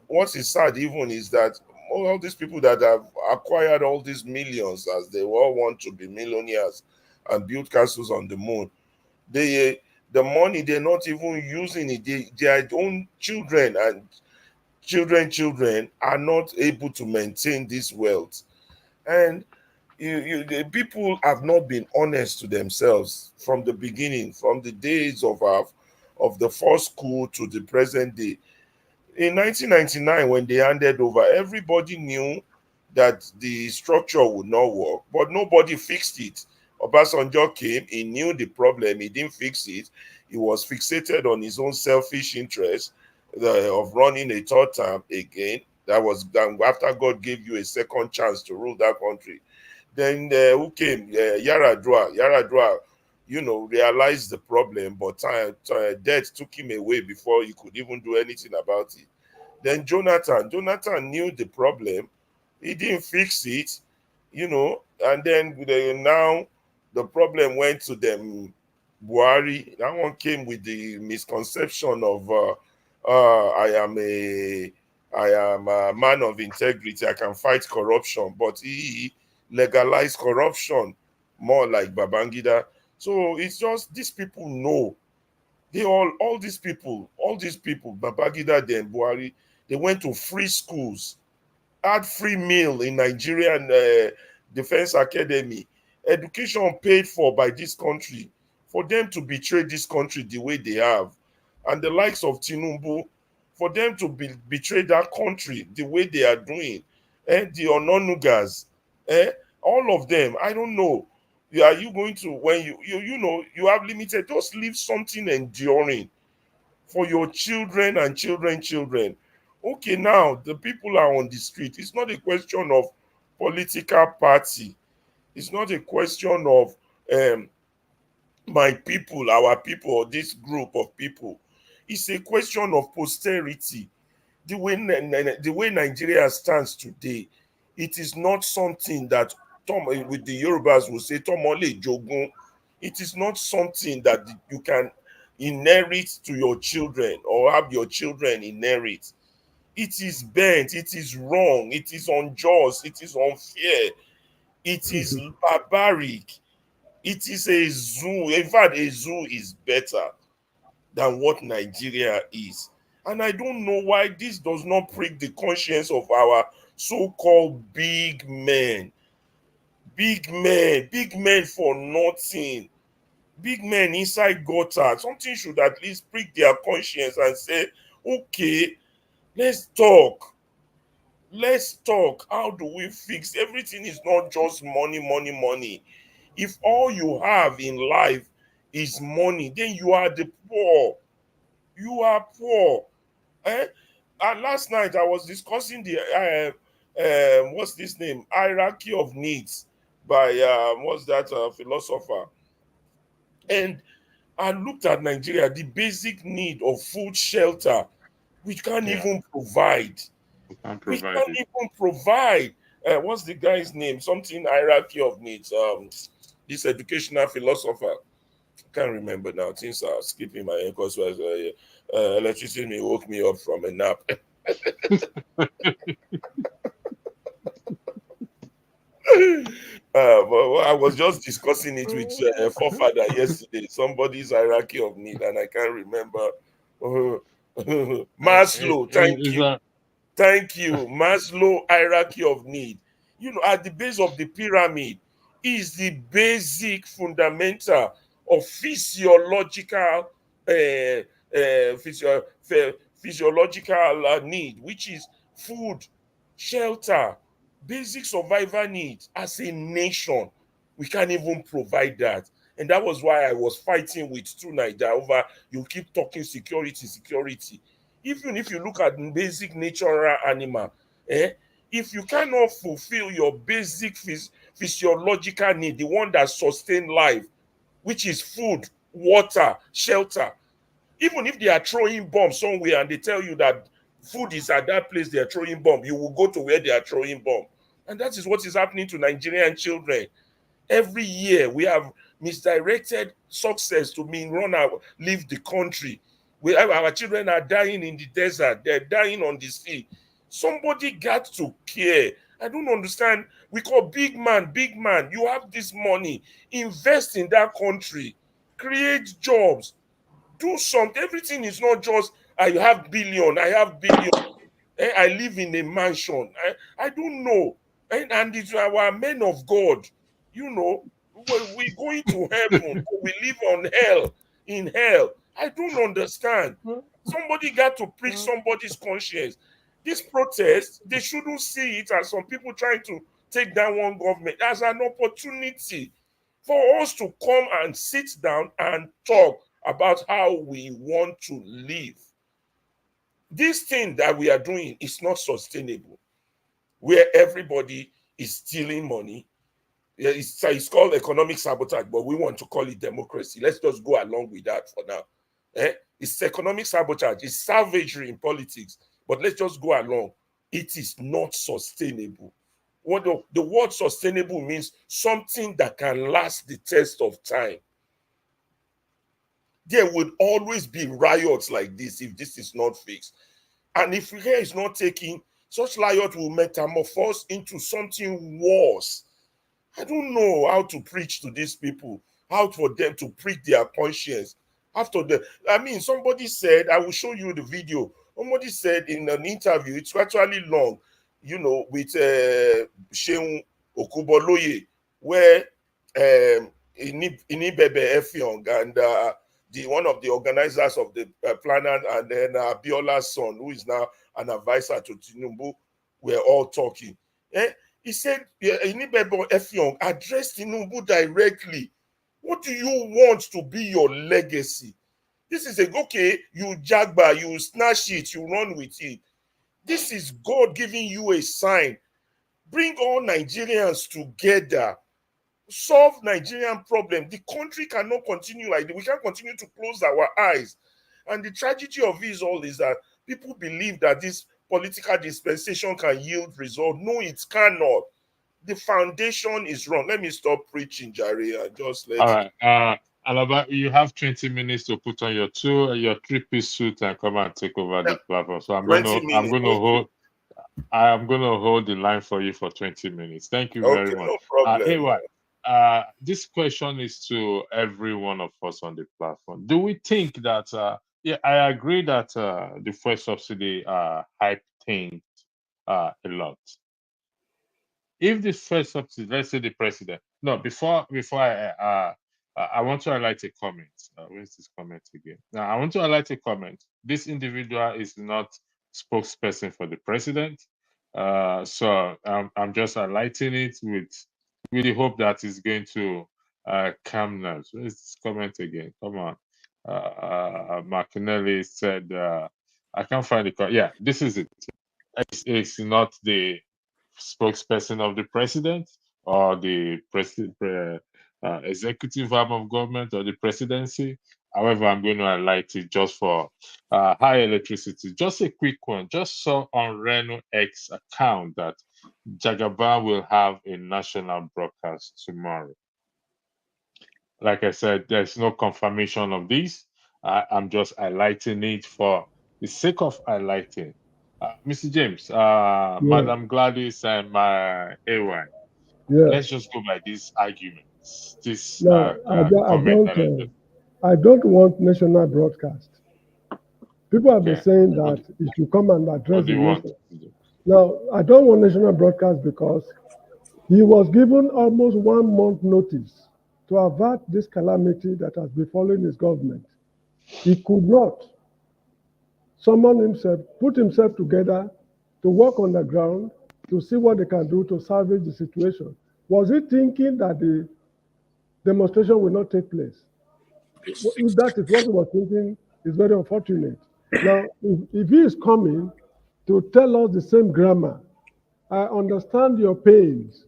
What is sad even is that all these people that have acquired all these millions, as they all want to be millionaires and build castles on the moon, the money, they're not even using it. Their own children and children are not able to maintain this wealth. And the people have not been honest to themselves from the beginning, from the days of the first school to the present day. In 1999, when they handed over, everybody knew that the structure would not work, but nobody fixed it. Obasanjo came, he knew the problem, he didn't fix it. He was fixated on his own selfish interest of running a third term again. That was done after God gave you a second chance to rule that country. Then who came? Yaradua. Yaradua, realized the problem, but death took him away before he could even do anything about it. Then Jonathan knew the problem. He didn't fix it, and then now the problem went to them. Buhari, that one came with the misconception of I am a man of integrity, I can fight corruption, but he legalized corruption more like Babangida. So it's just these people know. All these people, Babangida, then Buhari, they went to free schools, had free meal in Nigerian Defense Academy, education paid for by this country. For them to betray this country the way they have, and the likes of Tinubu, for them to betray that country the way they are doing, the Ononugas, all of them, I don't know. Are you going to, when you have limited, just leave something enduring for your children and children. Okay, now the people are on the street. It's not a question of political party. It's not a question of my people, our people, or this group of people. It's a question of posterity. The way Nigeria stands today, it is not something that with the Yorubas will say Tomole Jogun. It is not something that you can inherit to your children or have your children inherit. It is bent, it is wrong, it is unjust, it is unfair, it is barbaric. It is a zoo. In fact, a zoo is better than what Nigeria is. And I don't know why this does not prick the conscience of our so-called big men. Big men for nothing. Big men inside gutter. Something should at least prick their conscience and say, okay, let's talk. Let's talk. How do we fix? Everything is not just money, money, money. If all you have in life is money, then you are the poor. You are poor. Eh? Last night I was discussing the what's this name? Hierarchy of needs by what's that philosopher? And I looked at Nigeria, the basic need of food, shelter, we can't Yeah, even provide. we can We provide can't it. even provide. What's the guy's name? Something hierarchy of needs. This educational philosopher. Can't remember now. Things are skipping my head because electricity woke me up from a nap. But I was just discussing it with a forefather yesterday. Somebody's hierarchy of need, and I can't remember. Maslow, thank Is you. that Thank you. Maslow hierarchy of need. You know, at the base of the pyramid is the basic fundamental of physiological physiological need, which is food, shelter, basic survival needs. As a nation, we can't even provide that. And that was why I was fighting with True Niger over you keep talking security, security. Even if you look at basic natural animal, if you cannot fulfill your basic physiological need, the one that sustain life, which is food, water, shelter, even if they are throwing bombs somewhere and they tell you that food is at that place they are throwing bomb, you will go to where they are throwing bomb. And that is what is happening to Nigerian children. Every year we have misdirected success to mean run out, leave the country. Our children are dying in the desert, they're dying on the sea. Somebody got to care. I don't understand. We call big man, big man. You have this money, invest in that country, create jobs, do something. Everything is not just I have billion, I have billion. I live in a mansion. I don't know. And it's our men of God. You know, we going to heaven, but we live on hell, in hell. I don't understand. Somebody got to prick somebody's conscience. This protest, they shouldn't see it as some people trying to take down one government, as an opportunity for us to come and sit down and talk about how we want to live. This thing that we are doing is not sustainable, where everybody is stealing money. Yeah, it's called economic sabotage, but we want to call it democracy. Let's just go along with that for now. It's economic sabotage, it's savagery in politics, but let's just go along. It is not sustainable. What the word sustainable means something that can last the test of time. There will always be riots like this if this is not fixed. And if care is not taken, such riot will metamorphose into something worse. I don't know how to preach to these people, how for them to prick their conscience. Somebody said, I will show you the video. Somebody said in an interview, it's actually long, with Sheung Okuboloye, where Inibebe Effiong and one of the organizers of the planner, and then Abiola's son, who is now an advisor to Tinubu, were all talking. He said, Inibebe Effiong addressed Tinubu directly. What do you want to be your legacy? This is okay, you jagba, you snatch it, you run with it. This is God giving you a sign. Bring all Nigerians together. Solve Nigerian problem. The country cannot continue like this. We can't continue to close our eyes. And the tragedy of this all is that people believe that this political dispensation can yield result. No, it cannot. The foundation is wrong. Let me stop preaching, Jare, and just let all it. right? Alaba, you have 20 minutes to put on your three-piece suit and come and take over the platform. So 20 minutes. I'm gonna hold the line for you for 20 minutes. Thank you very Okay, much. no problem. Anyway, this question is to every one of us on the platform. Do we think that I agree that the first subsidy hype thing a lot. If the first subsidy, let's say the president, no, before I want to highlight a comment. Where's this comment again? Now, I want to highlight a comment. This individual is not spokesperson for the president. So I'm just highlighting it with the hope that it's going to calm nerves. Where's this comment again? Come on. Martinelli said, I can't find it. Yeah, this is it. It's not the spokesperson of the president or the executive arm of government or the presidency. However, I'm going to highlight it just for high electricity. Just a quick one. Just saw on Reno X account that Jagaban will have a national broadcast tomorrow. Like I said, there's no confirmation of this. I'm just highlighting it for the sake of highlighting. Mr. James, Madam Gladys and my AY, let's just go by these arguments, this No, comment that I just. I don't want national broadcast. People have been saying that it should come and address the nation. Now, I don't want national broadcast because he was given almost 1 month notice to avert this calamity that has befallen his government. He could not summon himself, put himself together to work on the ground to see what they can do to salvage the situation. Was he thinking that the demonstration will not take place? If that is what he was thinking, it's very unfortunate. Now, if he is coming to tell us the same grammar, I understand your pains.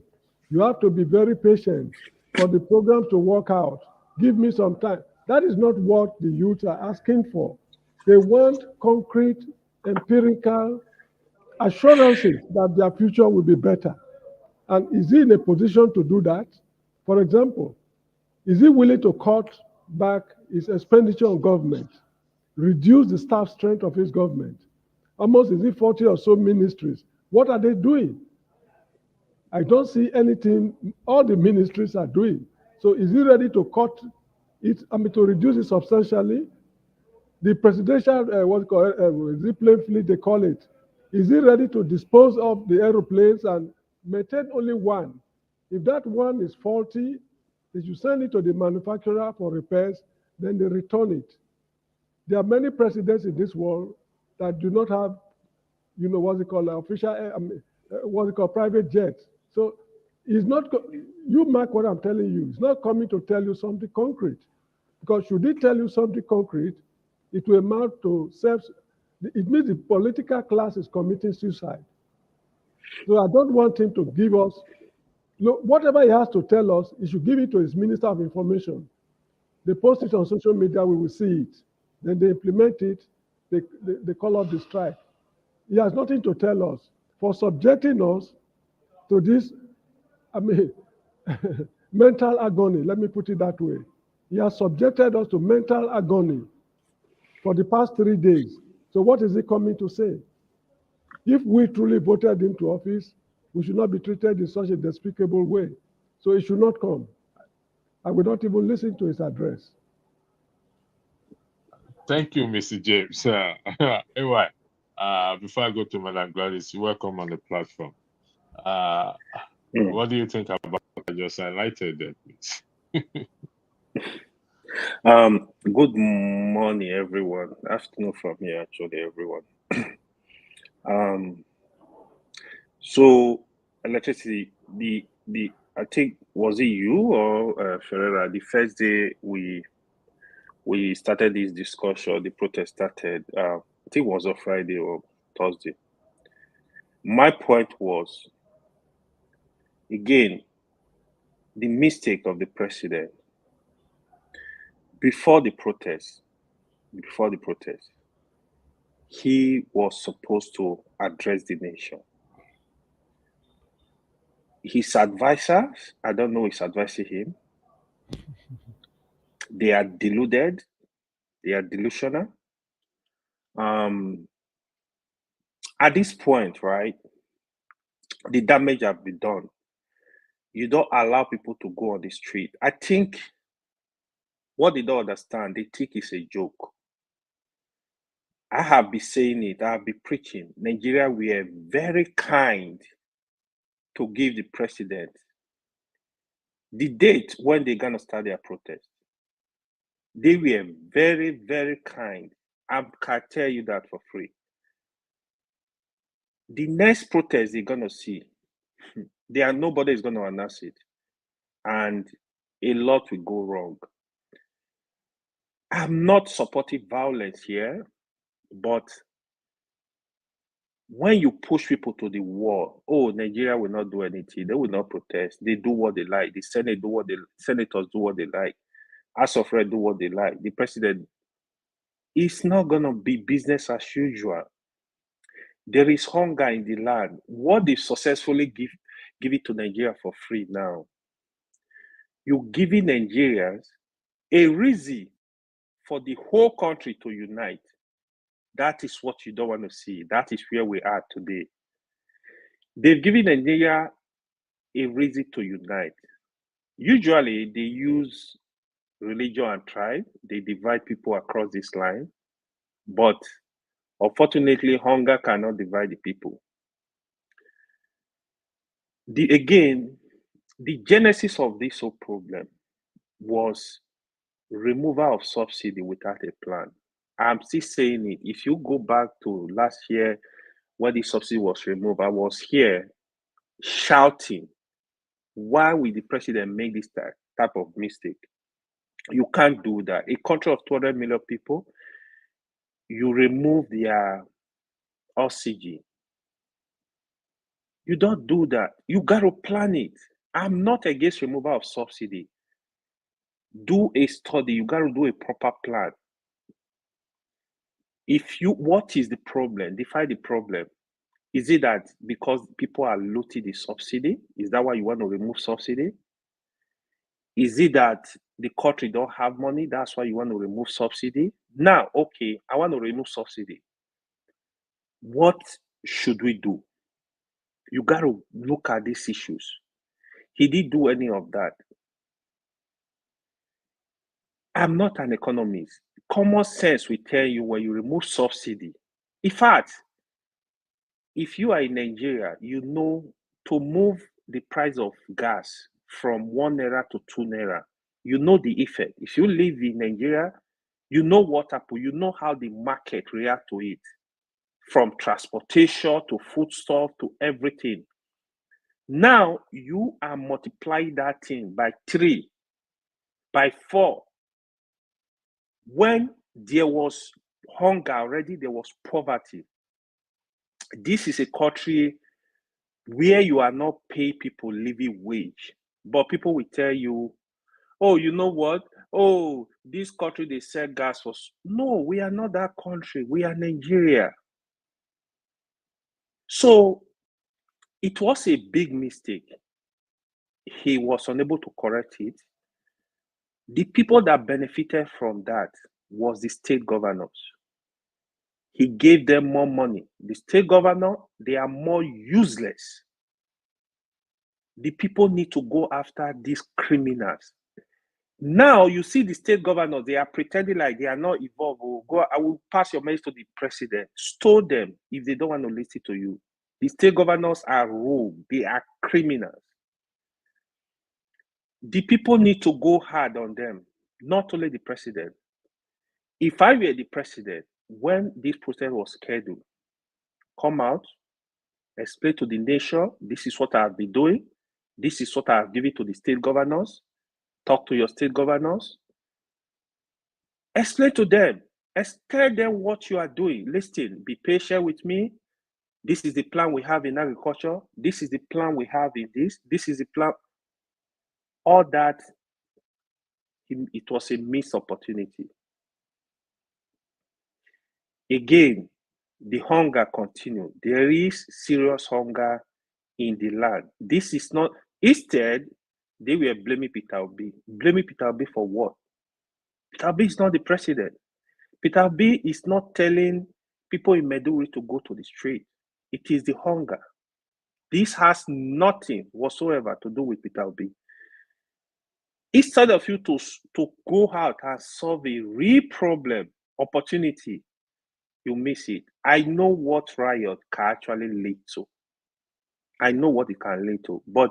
You have to be very patient for the program to work out. Give me some time. That is not what the youth are asking for. They want concrete, empirical assurances that their future will be better. And is he in a position to do that? For example, is he willing to cut back his expenditure on government, reduce the staff strength of his government? Almost is it 40 or so ministries? What are they doing? I don't see anything all the ministries are doing. So is he ready to cut it, to reduce it substantially? The presidential, plane fleet, they call it. Is he ready to dispose of the aeroplanes and maintain only one? If that one is faulty, they should send it to the manufacturer for repairs, then they return it. There are many presidents in this world that do not have, official, private jets. So he's not, you mark what I'm telling you, he's not coming to tell you something concrete. Because should he tell you something concrete, it will amount to it means the political class is committing suicide. So I don't want him to give us, look, whatever he has to tell us, he should give it to his Minister of Information. They post it on social media, we will see it. Then they implement it, they call off the strike. He has nothing to tell us. For subjecting us to this, mental agony, let me put it that way. He has subjected us to mental agony for the past 3 days. So what is he coming to say? If we truly voted him to office, we should not be treated in such a despicable way. So he should not come. I will not even listen to his address. Thank you, Mr. James. Anyway, before I go to Madam Gladys, welcome on the platform. What do you think about what I just highlighted there, please? Good morning, everyone. Afternoon from here, actually, everyone. So electricity, I think, was it you or Ferreira? The first day we started this discussion, the protest started. I think it was on Friday or Thursday. My point was, again, the mistake of the president before the protest, he was supposed to address the nation. His advisors, I don't know who's advising him. They are deluded. They are delusional. At this point, right, the damage has been done. You don't allow people to go on the street. I think what they don't understand, they think it's a joke. I have been saying it, I have been preaching. Nigeria, we are very kind to give the president the date when they're going to start their protest. They were very, very kind. I can tell you that for free. The next protest they're going to see, nobody is going to announce it. And a lot will go wrong. I'm not supporting violence here, but when you push people to the wall, Nigeria will not do anything. They will not protest. They do what they like. The senators do what they like. House of Rep do what they like. The president, it's not going to be business as usual. There is hunger in the land. What they successfully give it to Nigeria for free now? You're giving Nigerians a reason for the whole country to unite. That is what you don't want to see. That is where we are today. They've given Nigeria a reason to unite. Usually, they use religion and tribe. They divide people across this line. But unfortunately, hunger cannot divide the people. The genesis of this whole problem was removal of subsidy without a plan. I'm still saying it. If you go back to last year when the subsidy was removed, I was here shouting, why will the president make this type of mistake? You can't do that. A country of 200 million people, you remove their oxygen. You don't do that. You got to plan it. I'm not against removal of subsidy. Do a study. You got to do a proper plan. What is the problem? Define the problem. Is it that because people are looting the subsidy? Is that why you want to remove subsidy? Is it that the country don't have money? That's why you want to remove subsidy? Now, okay, I want to remove subsidy. What should we do? You got to look at these issues. He didn't do any of that. I'm not an economist. Common sense will tell you when you remove subsidy. In fact, if you are in Nigeria, you know to move the price of gas from 1 naira to 2 naira, you know the effect. If you live in Nigeria, you know what happened. You know how the market react to it. From transportation to foodstuff to everything. Now you are multiplying that thing by 3, by 4. When there was hunger already, there was poverty. This is a country where you are not paying people living wage. But people will tell you, you know what? This country, they sell gas for... No, we are not that country. We are Nigeria. So it was a big mistake. He was unable to correct it. The people that benefited from that was the state governors. He gave them more money. The state governor, they are more useless. The people need to go after these criminals. Now you see the state governors, they are pretending like they are not involved. I will pass your message to the president. Stole them if they don't want to listen to you. The state governors are rogue. They are criminals. The people need to go hard on them, not only the president. If I were the president, when this protest was scheduled, come out, explain to the nation, this is what I've been doing. This is what I've given to the state governors. Talk to your state governors. Explain to them. Tell them what you are doing. Listen, be patient with me. This is the plan we have in agriculture. This is the plan we have in this. This is the plan. All that, it was a missed opportunity. Again, the hunger continued. There is serious hunger in the land. This is not... Instead, they were blaming Peter Obi. Blaming Peter Obi for what? Peter Obi is not the president. Peter Obi is not telling people in Maiduguri to go to the street. It is the hunger. This has nothing whatsoever to do with Peter Obi. Instead of you to go out and solve a real problem, opportunity, you miss it. I know what riot can actually lead to. I know what it can lead to. But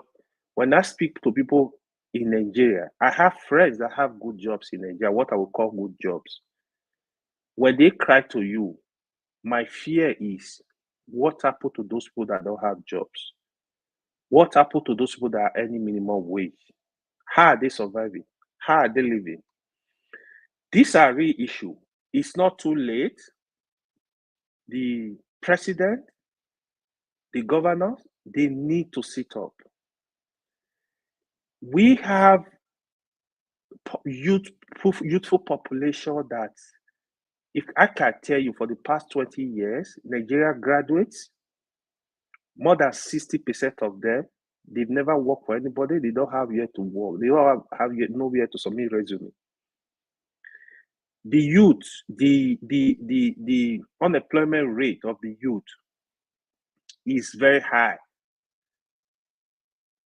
when I speak to people in Nigeria, I have friends that have good jobs in Nigeria, what I would call good jobs. When they cry to you, my fear is what happened to those people that don't have jobs? What happened to those people that are earning minimum wage? How are they surviving? How are they living? These are real issues. It's not too late. The president, the governors, they need to sit up. We have youthful population that, if I can tell you, for the past 20 years, Nigeria graduates, more than 60% of them, they've never worked for anybody. They don't have yet to work. They don't have yet nowhere to submit resume. The youth, the unemployment rate of the youth is very high.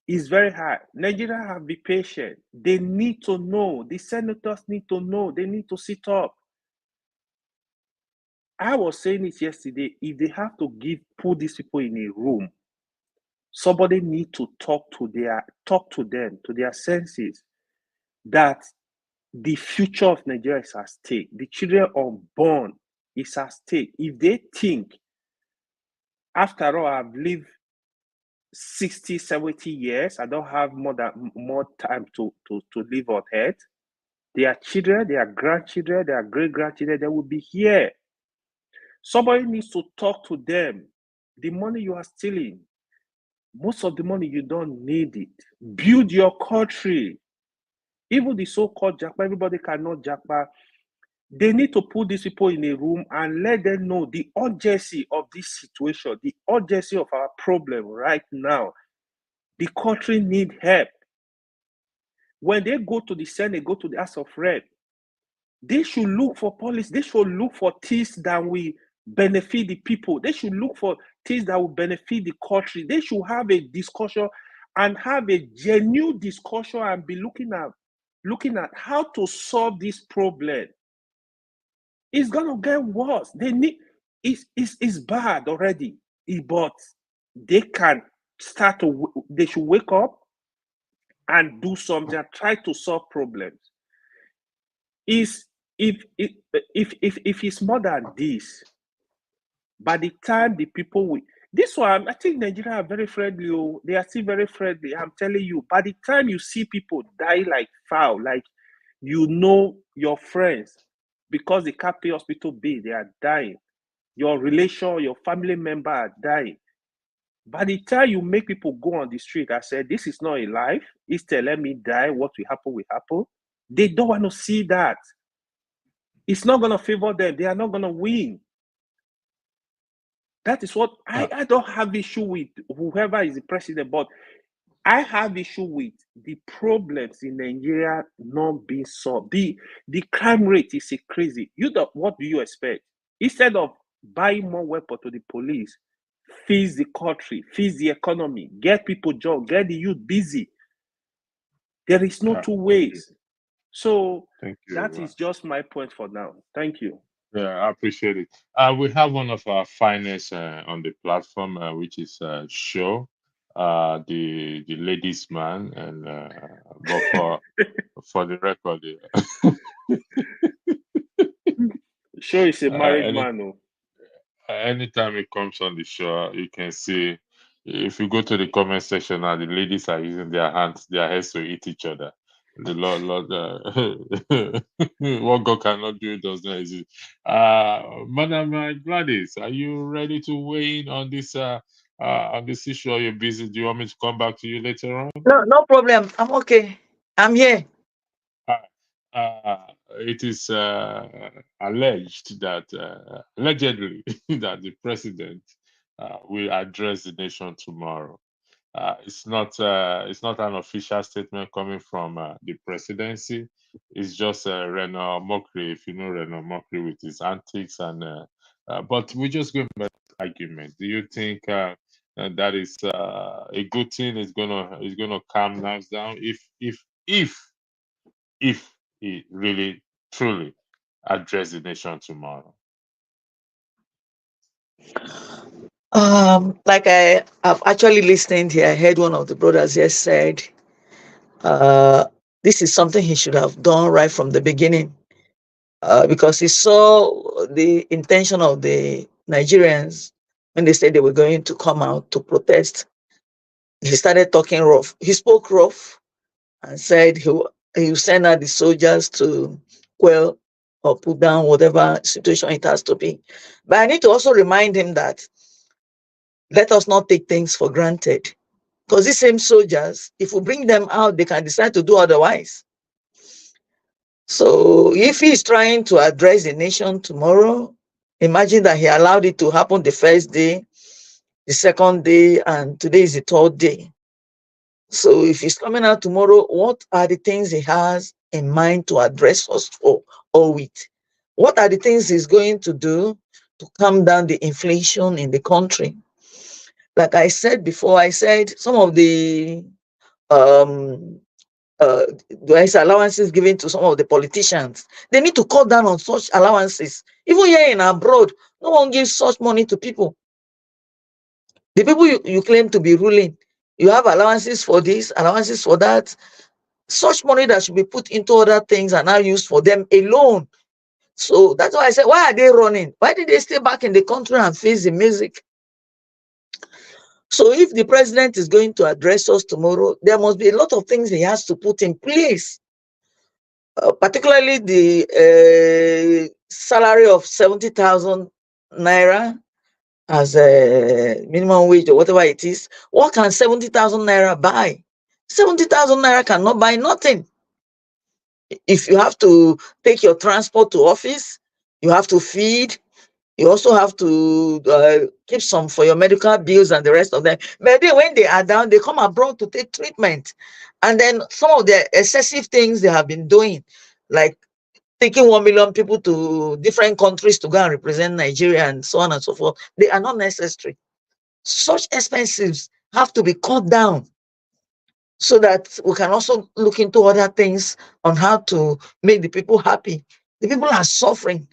It's very high. Nigeria have to be patient. They need to know. The senators need to know. They need to sit up. I was saying it yesterday. If they have to put these people in a room, somebody need to talk to them, to their senses, that the future of Nigeria is at stake. The children unborn is at stake. If they think, after all, I've lived 60, 70 years, I don't have more time to live on earth, their children, their grandchildren, their great-grandchildren, they will be here. Somebody needs to talk to them. The money you are stealing, most of the money, you don't need it. Build your country. Even the so-called Japa, everybody cannot Japa. They need to put these people in a room and let them know the urgency of this situation, the urgency of our problem right now. The country needs help. When they go to the Senate, go to the House of Rep, they should look for policy. They should look for things that will benefit the people. They should look for things that will benefit the country. They should have a discussion and have a genuine discussion and be looking at how to solve this problem. It's gonna get worse. It's bad already, but they can they should wake up and do something and try to solve problems. If it's more than this, by the time the people will, this one, I think Nigeria are very friendly. Oh, they are still very friendly. I'm telling you, by the time you see people die like fowl, like your friends, because they can't pay hospital bill, they are dying. Your relation, your family member are dying. By the time you make people go on the street and say, this is not a life, instead let me die, what will happen, they don't want to see that. It's not going to favor them. They are not going to win. That is what I don't have issue with whoever is the president, but I have issue with the problems in Nigeria not being solved. The crime rate is crazy. What do you expect? Instead of buying more weapons to the police, feed the country, feed the economy, get people jobs, get the youth busy. There is no two ways. So that is just my point for now. Thank you. Yeah, I appreciate it. We have one of our finest on the platform, which is Show, the ladies' man, and but for the record, Show is a married man. Anytime it comes on the show, you can see, if you go to the comment section now, the ladies are using their heads to eat each other. The Lord, what God cannot do does not exist. Madam Gladys, are you ready to weigh in on this issue? Are you busy? Do you want me to come back to you later on? No problem. I'm okay. I'm here. It is alleged that allegedly that the president will address the nation tomorrow. It's not an official statement coming from the presidency. It's just Reno Mockery, if you know Reno Mockery, with his antics and. But we're just going by argument. Do you think that is a good thing? Is gonna calm nerves down if he really truly address the nation tomorrow? Like I've actually listened here. I heard one of the brothers here said, this is something he should have done right from the beginning, because he saw the intention of the Nigerians when they said they were going to come out to protest, he started talking rough. He spoke rough and said he will send out the soldiers to quell or put down whatever situation it has to be. But I need to also remind him that let us not take things for granted. Because these same soldiers, if we bring them out, they can decide to do otherwise. So if he's trying to address the nation tomorrow, imagine that he allowed it to happen the first day, the second day, and today is the third day. So if he's coming out tomorrow, what are the things he has in mind to address us for or with? What are the things he's going to do to calm down the inflation in the country? Like I said before, I said some of the there's allowances given to some of the politicians. They need to cut down on such allowances. Even here in abroad, no one gives such money to people. The people you claim to be ruling, you have allowances for this, allowances for that. Such money that should be put into other things are now used for them alone. So that's why I said, why are they running? Why did they stay back in the country and face the music? So if the president is going to address us tomorrow, there must be a lot of things he has to put in place. Particularly the salary of 70,000 naira as a minimum wage or whatever it is. What can 70,000 naira buy? 70,000 naira cannot buy nothing. If you have to take your transport to office, you have to feed, you also have to keep some for your medical bills and the rest of them. But then when they are down, they come abroad to take treatment. And then some of the excessive things they have been doing, like taking 1 million people to different countries to go and represent Nigeria and so on and so forth, they are not necessary. Such expenses have to be cut down so that we can also look into other things on how to make the people happy. The people are suffering.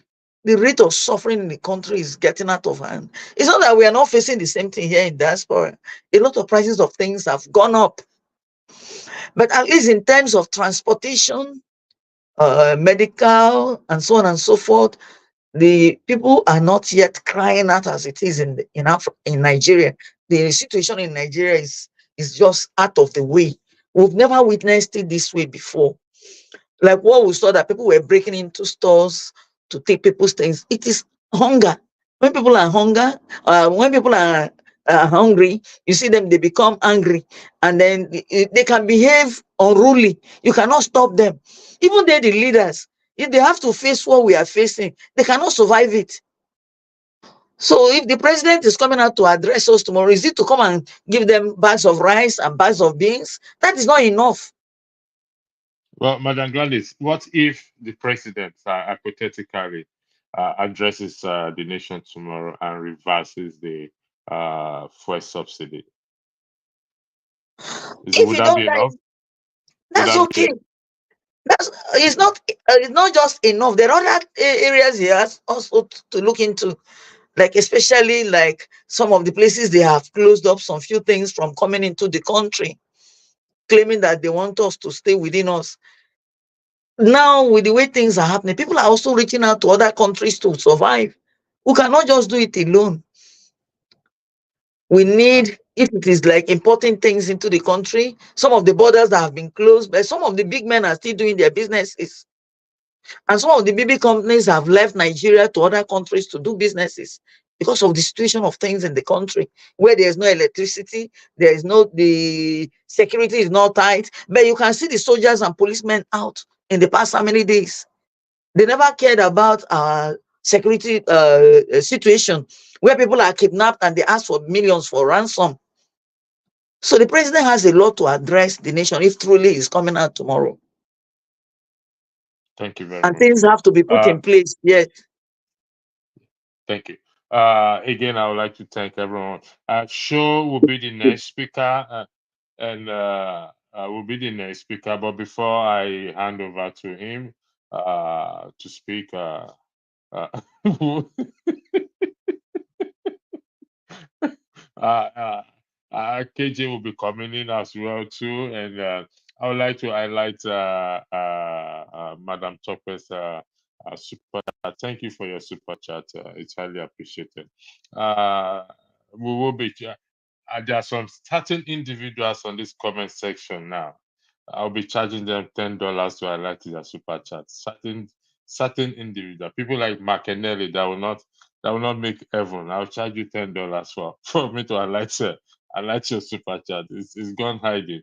The rate of suffering in the country is getting out of hand. It's not that we are not facing the same thing here in diaspora. A lot of prices of things have gone up. But at least in terms of transportation, medical, and so on and so forth, the people are not yet crying out as it is in Nigeria. The situation in Nigeria is just out of the way. We've never witnessed it this way before. Like what we saw that people were breaking into stores to take people's things. It is hunger. When people are hungry, you see them, they become angry, and then they can behave unruly. You cannot stop them. Even they, the leaders, if they have to face what we are facing, they cannot survive it. So if the president is coming out to address us tomorrow, is it to come and give them bags of rice and bags of beans? That is not enough. Well, Madam Gladys, what if the president hypothetically addresses the nation tomorrow and reverses the fuel subsidy? Would that be enough? That's okay. It's not just enough. There are other areas he has also to look into, like especially like some of the places they have closed up some few things from coming into the country, claiming that they want us to stay within us. Now, with the way things are happening, people are also reaching out to other countries to survive. We cannot just do it alone. We need, if it is like importing things into the country, some of the borders that have been closed, but some of the big men are still doing their businesses. And some of the big companies have left Nigeria to other countries to do businesses because of the situation of things in the country, where there's no electricity, the security is not tight, but you can see the soldiers and policemen out in the past how many days. They never cared about security situation where people are kidnapped and they ask for millions for ransom. So the president has a lot to address the nation if truly he's coming out tomorrow. Thank you very and much. things have to be put in place. Yes. Thank you. Again, I would like to thank everyone. Show will be the next speaker, will be the next speaker. But before I hand over to him to speak, KJ will be coming in as well too, and I would like to highlight Madam Tope's super chat. Thank you for your super chat. It's highly appreciated. we will be. There are some certain individuals on this comment section now. I'll be charging them $10 to highlight their super chat. Certain individual, people like McKennelly that will not make heaven. I'll charge you $10 for me to highlight your super chat. It's gone hiding.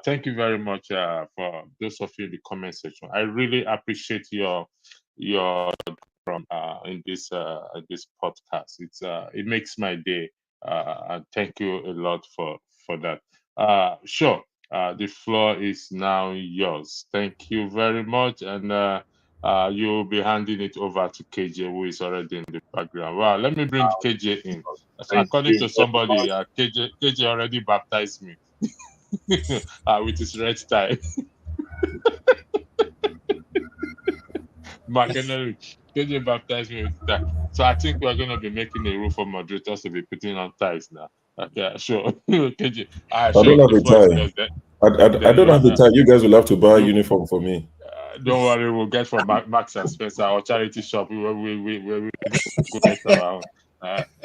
Thank you very much for those of you in the comment section. I really appreciate your from in this podcast. It makes my day. And thank you a lot for that. Sure. The floor is now yours. Thank you very much, and you'll be handing it over to KJ, who is already in the background. Wow, let me bring KJ in. So according to somebody, KJ already baptized me with his red tie. McKennelly, KJ baptized me with that. So I think we're going to be making a rule for moderators to be putting on ties now. Okay, sure. KJ, I don't have a tie. I don't have a tie. You guys will have to buy a uniform for me. Don't worry, we'll get from Max and Spencer, our charity shop. We go get around.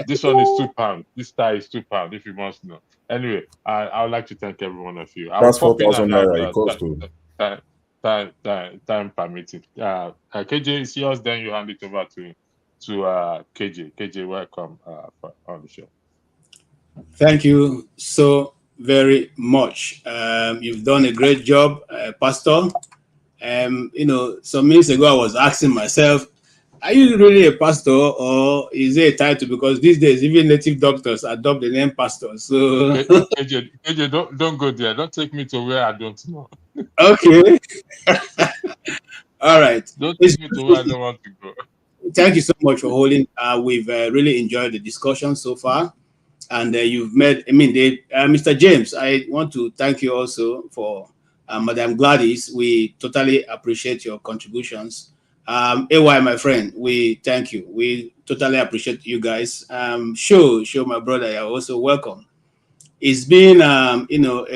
This one is £2. This tie is £2, if you must know. Anyway, I would like to thank every one of you. That's 4,000 naira. It costs to. Time permitting. KJ is yours. Then you hand it over to KJ. KJ, welcome on the show. Thank you so very much. You've done a great job, Pastor. Some minutes ago I was asking myself, are you really a pastor or is it a title? Because these days even native doctors adopt the name pastor. So KJ, don't go there. Don't take me to where I don't know. Okay. All right. Don't take me to where I don't want to go. Thank you so much for holding. We've really enjoyed the discussion so far. And you've made, Mr. James, I want to thank you also for Madam Gladys. We totally appreciate your contributions. AY, my friend, we thank you. We totally appreciate you guys. Show my brother, you're also welcome. It's been, a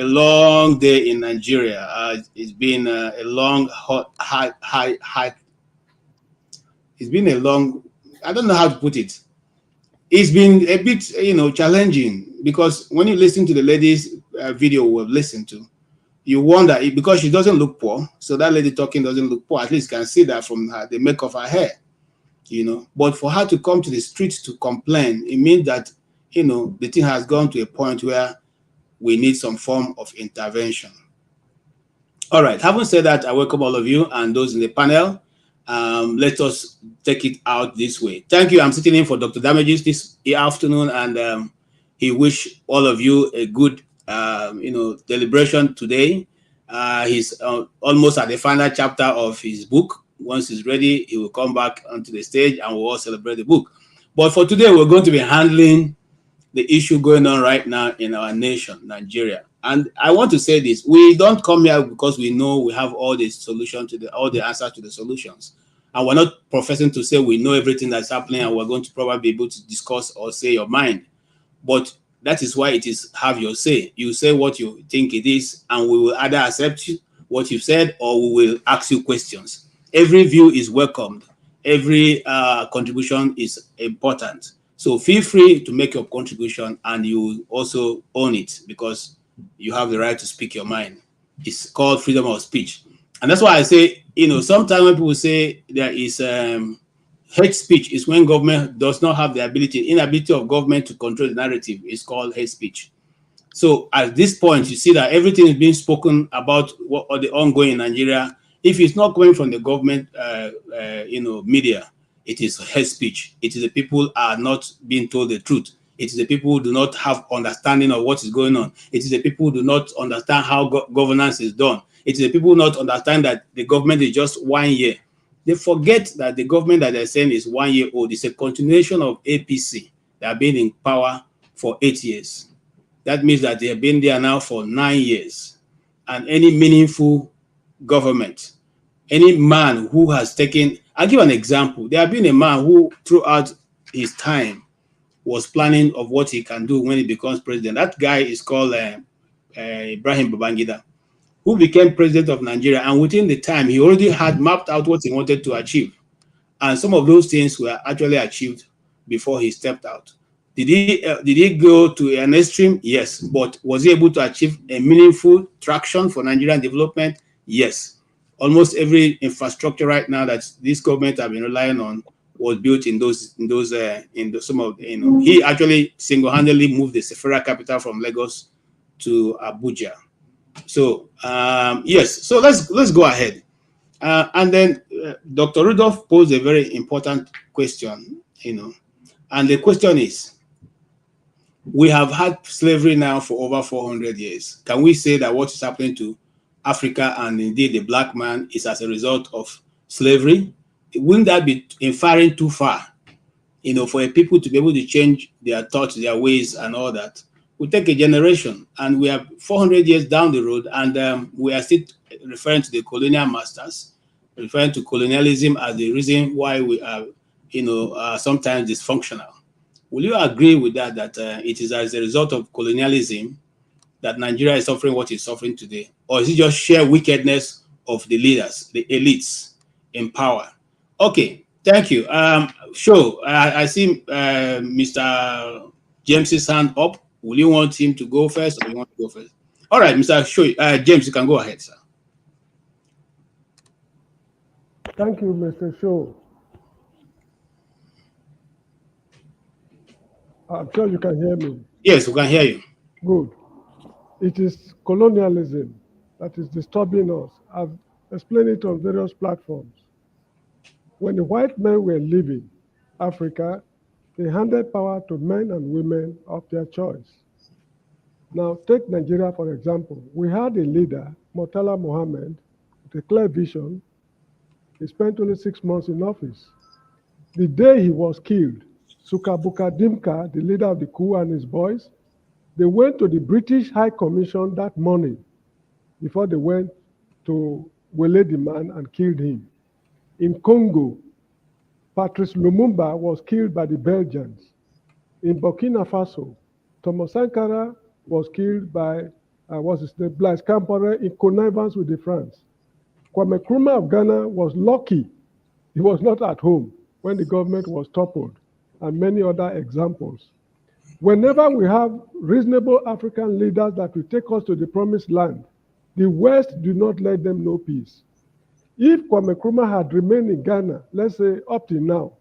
long day in Nigeria. It's been a long, high. It's been a long, I don't know how to put it. It's been a bit, challenging because when you listen to the lady's video we've listened to, you wonder because she doesn't look poor. So that lady talking doesn't look poor. At least you can see that from the make of her hair, But for her to come to the streets to complain, it means that, the thing has gone to a point where we need some form of intervention. All right. Having said that, I welcome all of you and those in the panel. Let us take it out this way. Thank you. I'm sitting in for Dr. Damages this afternoon, and he wish all of you a good, deliberation today. He's almost at the final chapter of his book. Once he's ready, he will come back onto the stage and we'll all celebrate the book. But for today, we're going to be handling the issue going on right now in our nation, Nigeria. And I want to say this: we don't come here because we know we have all the solutions to all the answers to the solutions, and we're not professing to say we know everything that's happening and we're going to probably be able to discuss or say your mind. But that is why it is have your say. You say what you think it is, and we will either accept what you've said or we will ask you questions. Every view is welcomed. Every contribution is important. So feel free to make your contribution, and you also own it because you have the right to speak your mind. It's called freedom of speech. And that's why I say, sometimes when people say there is hate speech is when government does not have the inability of government to control the narrative is called hate speech. So at this point, you see that everything is being spoken about what are the ongoing in Nigeria. If it's not coming from the government, media, it is hate speech. It is the people are not being told the truth. It is the people who do not have understanding of what is going on. It is the people who do not understand how governance is done. It is the people who do not understand that the government is just 1 year. They forget that the government that they're saying is 1 year old. It's a continuation of APC that have been in power for 8 years. That means that they have been there now for 9 years. And any meaningful government, any man who has taken, I'll give an example. There have been a man who throughout his time was planning of what he can do when he becomes president. That guy is called Ibrahim Babangida, who became president of Nigeria. And within the time, he already had mapped out what he wanted to achieve. And some of those things were actually achieved before he stepped out. Did he go to an extreme? Yes. But was he able to achieve a meaningful traction for Nigerian development? Yes. Almost every infrastructure right now that this government have been relying on was built in some of, he actually single-handedly moved the federal capital from Lagos to Abuja. So yes, so let's go ahead. And then Dr. Rudolph posed a very important question, and the question is, we have had slavery now for over 400 years. Can we say that what is happening to Africa and indeed the black man is as a result of slavery? Wouldn't that be inferring too far? For a people to be able to change their thoughts, their ways, and all that, will take a generation, and we are 400 years down the road, and we are still referring to the colonial masters, referring to colonialism as the reason why we are, sometimes dysfunctional. Will you agree with that, that it is as a result of colonialism that Nigeria is suffering what it's suffering today? Or is it just sheer wickedness of the leaders, the elites in power? Okay, thank you. Sure, I see Mr. James's hand up. Will you want him to go first, or you want to go first? All right, Mr. James, you can go ahead, sir. Thank you, Mr. Shaw. I'm sure you can hear me. Yes, we can hear you. Good. It is colonialism that is disturbing us. I've explained it on various platforms. When the white men were leaving Africa, they handed power to men and women of their choice. Now, take Nigeria, for example. We had a leader, Murtala Mohammed, with a clear vision. He spent only 6 months in office. The day he was killed, Sukabuka Dimka, the leader of the coup, and his boys, they went to the British High Commission that morning before they went to waylay the man and killed him. In Congo, Patrice Lumumba was killed by the Belgians. In Burkina Faso, Thomas Sankara was killed by, Blaise Compaoré in connivance with the France. Kwame Nkrumah of Ghana was lucky he was not at home when the government was toppled, and many other examples. Whenever we have reasonable African leaders that will take us to the promised land, the West do not let them know peace. If Kwame Nkrumah had remained in Ghana, let's say up till now,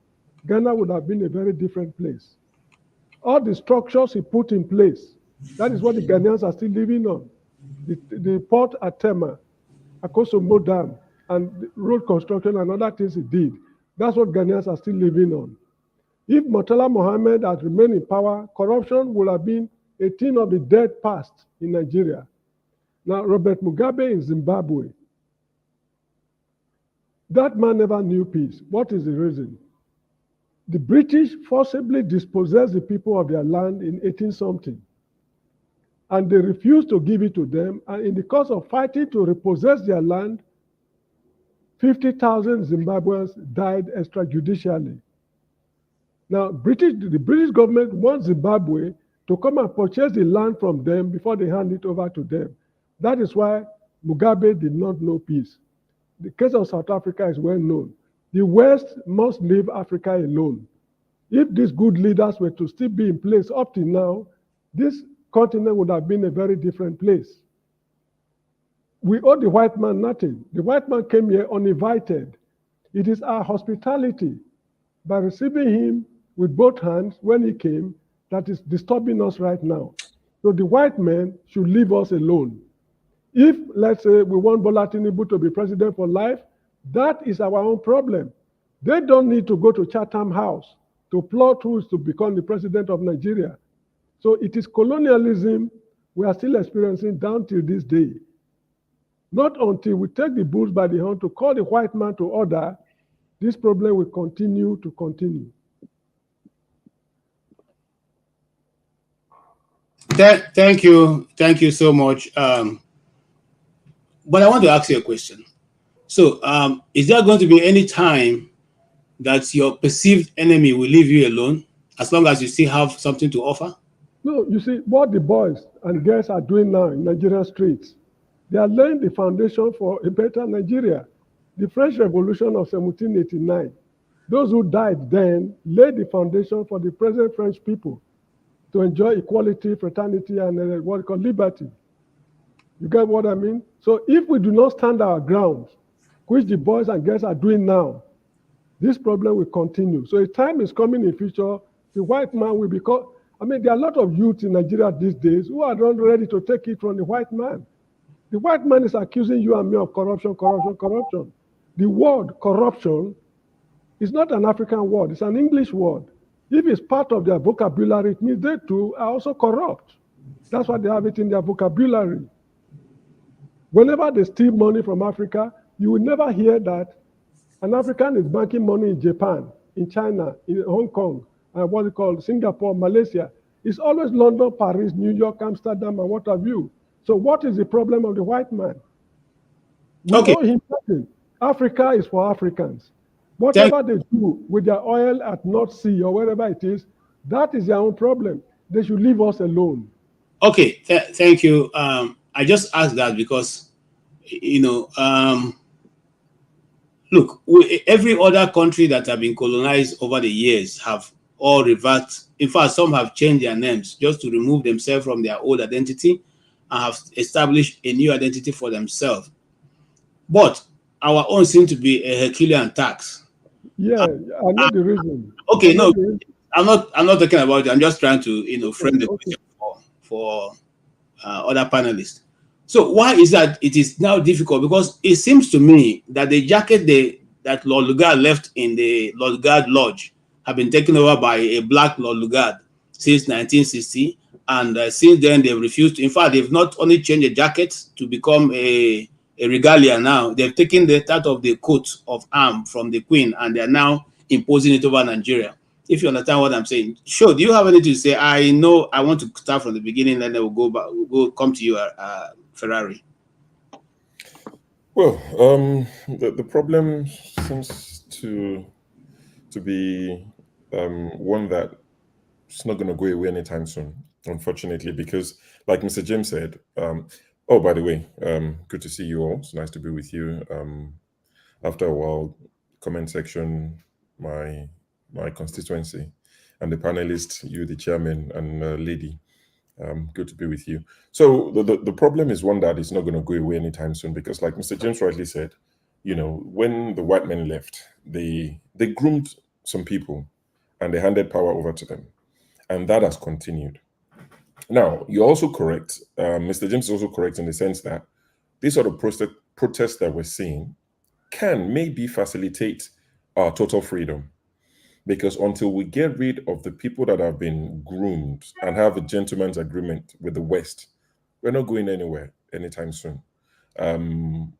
Ghana would have been a very different place. All the structures he put in place, that is what the Ghanaians are still living on. The port at Tema, Akosombo Dam, and road construction and other things he did, that's what Ghanaians are still living on. If Murtala Mohammed had remained in power, corruption would have been a thing of the dead past in Nigeria. Now, Robert Mugabe in Zimbabwe, that man never knew peace. What is the reason? The British forcibly dispossessed the people of their land in 18-something, and they refused to give it to them, and in the course of fighting to repossess their land, 50,000 Zimbabweans died extrajudicially. Now, the British government wants Zimbabwe to come and purchase the land from them before they hand it over to them. That is why Mugabe did not know peace. The case of South Africa is well known. The West must leave Africa alone. If these good leaders were to still be in place up till now, this continent would have been a very different place. We owe the white man nothing. The white man came here uninvited. It is our hospitality by receiving him with both hands when he came that is disturbing us right now. So the white men should leave us alone. If, let's say, we want Bola Tinubu to be president for life, that is our own problem. They don't need to go to Chatham House to plot who is to become the president of Nigeria. So it is colonialism we are still experiencing down till this day. Not until we take the bulls by the horn to call the white man to order, this problem will continue to continue. Thank you so much. But I want to ask you a question. So, is there going to be any time that your perceived enemy will leave you alone as long as you still have something to offer? No, you see, what the boys and girls are doing now in Nigerian streets, they are laying the foundation for a better Nigeria. The French Revolution of 1789, those who died then laid the foundation for the present French people. to enjoy equality, fraternity, and what we call liberty. You get what I mean? So if we do not stand our ground, which the boys and girls are doing now, this problem will continue. So a time is coming in future, the white man will become, there are a lot of youth in Nigeria these days who are not ready to take it from the white man. The white man is accusing you and me of corruption. The word corruption is not an African word, it's an English word. If it's part of their vocabulary, it means they too are also corrupt. That's why they have it in their vocabulary. Whenever they steal money from Africa, you will never hear that an African is banking money in Japan, in China, in Hong Kong, and what we call Singapore, Malaysia. It's always London, Paris, New York, Amsterdam, and what have you. So what is the problem of the white man? We owe him nothing. Africa is for Africans. Whatever they do with their oil at North Sea or wherever it is, that is their own problem. They should leave us alone. Okay, thank you. I just asked that because, look, every other country that have been colonized over the years have all reverted. In fact, some have changed their names just to remove themselves from their old identity and have established a new identity for themselves. But our own seems to be a Herculean task. Yeah, I know the reason. Okay, no, I'm not talking about it. I'm just trying to frame the question for other panelists. So why is that it is now difficult? Because it seems to me that the jacket that Lord Lugard left in the Lord Lugard Lodge have been taken over by a black Lord Lugard since 1960, and since then they've refused to. In fact, they've not only changed the jacket to become a regalia now, they've taken the out of the coat of arms from the Queen, and they're now imposing it over Nigeria. If you understand what I'm saying. Sure, do you have anything to say? I know I want to start from the beginning, and then we'll go back. We'll come to you, Ferrari. Well, the problem seems to be one that it's not going to go away anytime soon, unfortunately, because like Mr. James said, oh, by the way, good to see you all. It's nice to be with you. After a while, comment section, my constituency, and the panelists, you, the chairman, and lady. Good to be with you. So the problem is one that is not going to go away anytime soon, because like Mr. James rightly said, when the white men left, they groomed some people and they handed power over to them. And that has continued. Now, you're also correct. Mr. James is also correct in the sense that this sort of protest that we're seeing can maybe facilitate our total freedom. Because until we get rid of the people that have been groomed and have a gentleman's agreement with the West, we're not going anywhere anytime soon. The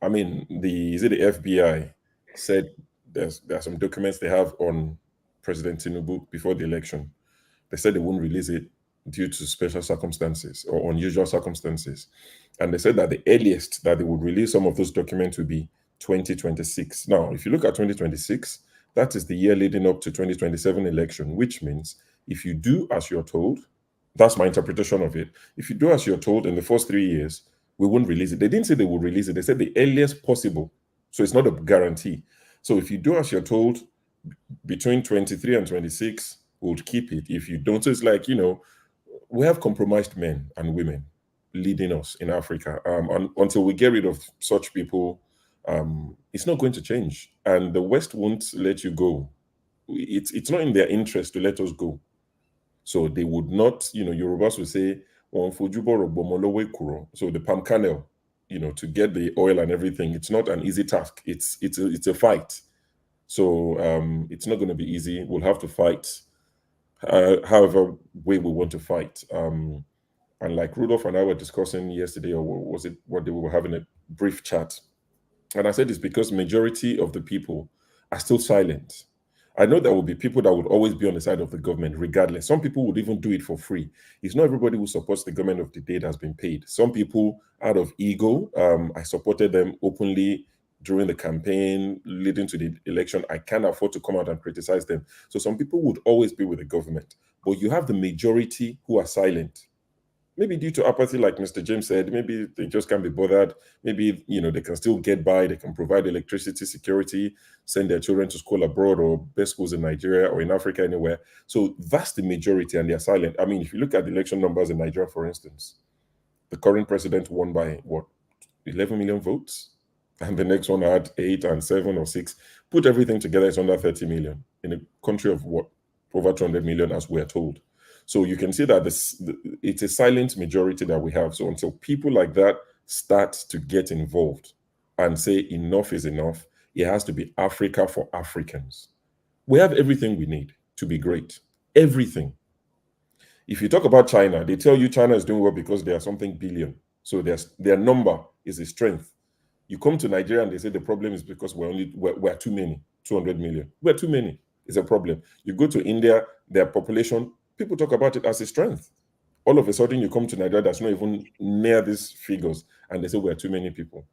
FBI said there are some documents they have on President Tinubu before the election. They said they won't release it due to special circumstances or unusual circumstances. And they said that the earliest that they would release some of those documents would be 2026. Now, if you look at 2026, that is the year leading up to 2027 election, which means if you do as you're told, that's my interpretation of it. If you do as you're told in the first 3 years, we won't release it. They didn't say they would release it. They said the earliest possible. So it's not a guarantee. So if you do as you're told between 23 and 26, we'll keep it. If you don't, so it's like, we have compromised men and women leading us in Africa. And until we get rid of such people, it's not going to change. And the West won't let you go. It's not in their interest to let us go. So they would not, Yorubas would say, so the palm kernel, to get the oil and everything, it's not an easy task. It's a fight. So it's not going to be easy. We'll have to fight however way we want to fight. And like Rudolph and I were discussing yesterday, or was it what they were having a brief chat? And I said it's because majority of the people are still silent. I know there will be people that would always be on the side of the government regardless. Some people would even do it for free. It's not everybody who supports the government of the day that has been paid. Some people, out of ego, I supported them openly during the campaign leading to the election. I can't afford to come out and criticize them. So some people would always be with the government. But you have the majority who are silent. Maybe due to apathy, like Mr. James said, maybe they just can't be bothered. Maybe, they can still get by. They can provide electricity, security, send their children to school abroad or best schools in Nigeria or in Africa, anywhere. So that's the majority, and they're silent. I mean, if you look at the election numbers in Nigeria, for instance, the current president won by, 11 million votes? And the next one had 8 and 7 or 6. Put everything together, it's under 30 million in a country of over 200 million, as we're told. So you can see that it's a silent majority that we have. So until people like that start to get involved and say enough is enough, it has to be Africa for Africans. We have everything we need to be great. Everything. If you talk about China, they tell you China is doing well because they are something billion. So their number is a strength. You come to Nigeria and they say the problem is because we're too many, 200 million. We're too many. It's a problem. You go to India, their population, people talk about it as a strength. All of a sudden, you come to Nigeria that's not even near these figures, and they say we're too many people.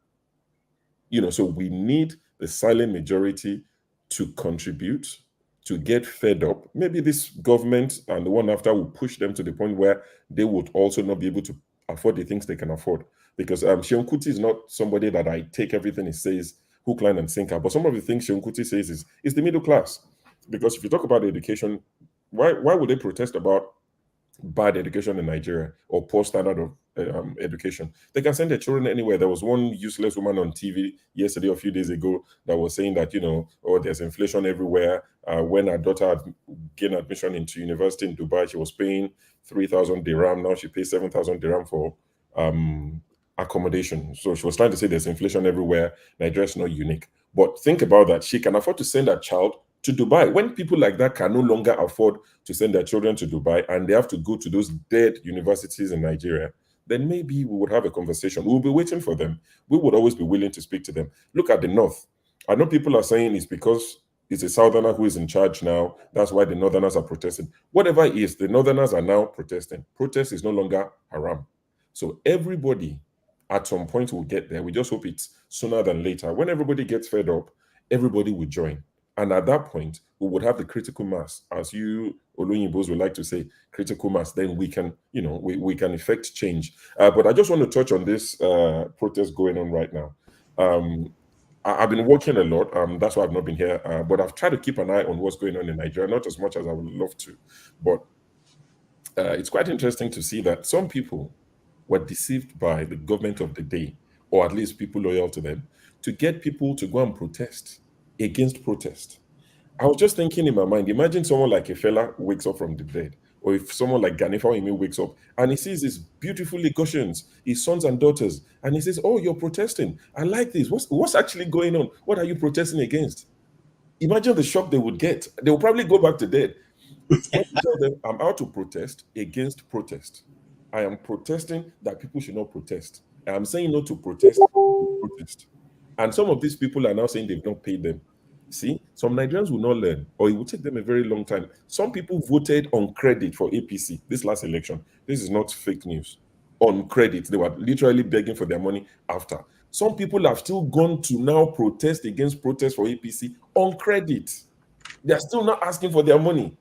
So we need the silent majority to contribute, to get fed up. Maybe this government and the one after will push them to the point where they would also not be able to afford the things they can afford. Because Seun Kuti is not somebody that I take everything he says hook, line, and sinker. But some of the things Seun Kuti says is the middle class. Because if you talk about education, why would they protest about bad education in Nigeria or poor standard of education? They can send their children anywhere. There was one useless woman on TV yesterday, a few days ago, that was saying that, there's inflation everywhere. When her daughter had gained admission into university in Dubai, she was paying 3,000 dirham. Now she pays 7,000 dirham for accommodation. So she was trying to say there's inflation everywhere. Nigeria is not unique. But think about that. She can afford to send her child to Dubai. When people like that can no longer afford to send their children to Dubai and they have to go to those dead universities in Nigeria, then maybe we would have a conversation. We'll be waiting for them. We would always be willing to speak to them. Look at the North. I know people are saying it's because it's a Southerner who is in charge now. That's why the Northerners are protesting. Whatever it is, the Northerners are now protesting. Protest is no longer haram. So everybody at some point will get there. We just hope it's sooner than later. When everybody gets fed up, everybody will join. And at that point, we would have the critical mass, as you Oloyinbos would like to say, critical mass. Then we can, we can effect change. But I just want to touch on this protest going on right now. I've been working a lot. That's why I've not been here. But I've tried to keep an eye on what's going on in Nigeria, not as much as I would love to. But it's quite interesting to see that some people were deceived by the government of the day, or at least people loyal to them, to get people to go and protest against protest. I was just thinking in my mind, imagine someone like a fella wakes up from the dead, or if someone like Ganifa Imi wakes up and he sees his beautiful Lagosians, his sons and daughters, and he says, "Oh, you're protesting. I like this. What's actually going on? What are you protesting against?" Imagine the shock they would get. They will probably go back to dead. When you tell them, "I'm out to protest against protest. I am protesting that people should not protest. I am saying no to protest. And some of these people are now saying they've not paid them. See, some Nigerians will not learn, or it will take them a very long time. Some people voted on credit for APC this last election. This is not fake news. On credit, they were literally begging for their money after. Some people have still gone to now protest against protest for APC on credit. They are still not asking for their money.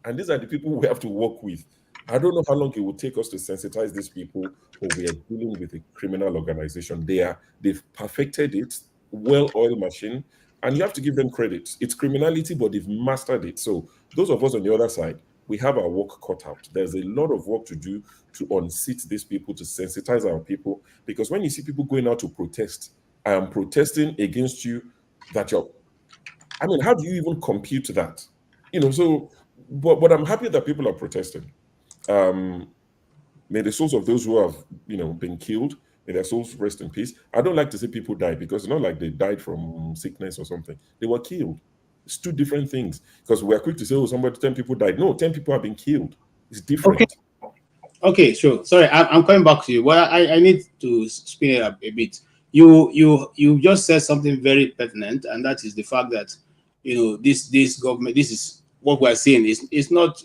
And these are the people we have to work with. I don't know how long it will take us to sensitize these people, but we are dealing with a criminal organization. They've perfected it, well-oiled machine, and you have to give them credit. It's criminality, but they've mastered it. So those of us on the other side, we have our work cut out. There's a lot of work to do to unseat these people, to sensitize our people, because when you see people going out to protest, I am protesting against you, that you're, I mean, how do you even compute that? But I'm happy that people are protesting. May the souls of those who have, been killed, may their souls rest in peace. I don't like to see people die, because it's not like they died from sickness or something. They were killed. It's two different things. Because we're quick to say, 10 people died. No, 10 people have been killed. It's different. Okay, sure. Sorry, I'm coming back to you. Well, I need to spin it up a bit. You just said something very pertinent, and that is the fact that this government, this is what we're seeing. It's not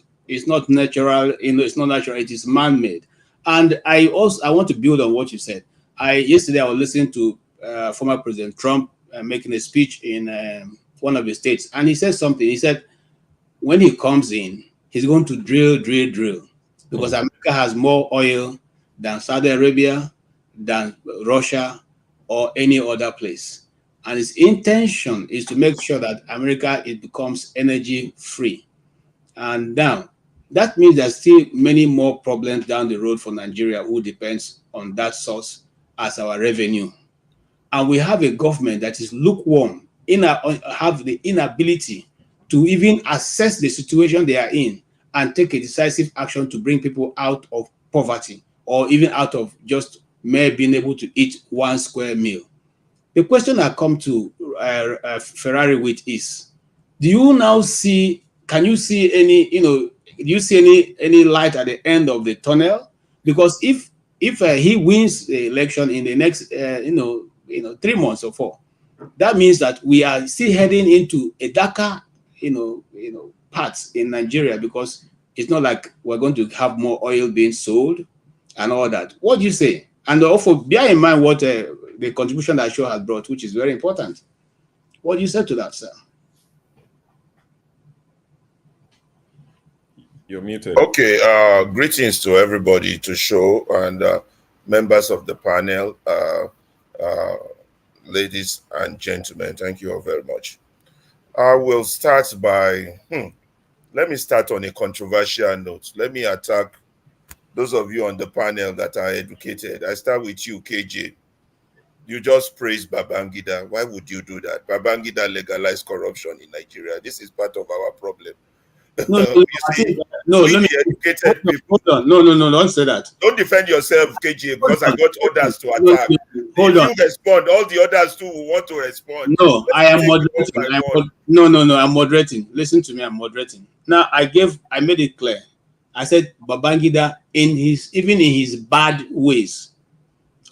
natural. It's not natural. It is man-made. And I want to build on what you said. Yesterday I was listening to former President Trump making a speech in one of the states, and he said something. He said when he comes in, he's going to drill, because America has more oil than Saudi Arabia, than Russia, or any other place. And its intention is to make sure that America it becomes energy free. And now that means there's still many more problems down the road for Nigeria, who depends on that source as our revenue. And we have a government that is lukewarm, have the inability to even assess the situation they are in and take a decisive action to bring people out of poverty or even out of just mere being able to eat one square meal. The question I come to Ferrari with is, do you now see, can you see any, do you see any light at the end of the tunnel? Because if he wins the election in the next, 3 months or 4, that means that we are still heading into a darker, parts in Nigeria, because it's not like we're going to have more oil being sold and all that. What do you say? And also bear in mind what the contribution that show has brought, which is very important. What do you say to that, sir? You're muted. Okay, greetings to everybody, to show and members of the panel, ladies and gentlemen. Thank you all very much. I will start by, let me start on a controversial note. Let me attack those of you on the panel that are educated. I start with you, KJ. You just praised Babangida. Why would you do that? Babangida legalized corruption in Nigeria. This is part of our problem. No, let me educated people. Hold on. No, don't say that. Don't defend yourself, KJ, because I got others to attack. Hold on. If you respond, all the others too will want to respond. No, I am moderating. No, I'm moderating. Listen to me, I'm moderating. Now, I made it clear. I said Babangida even in his bad ways.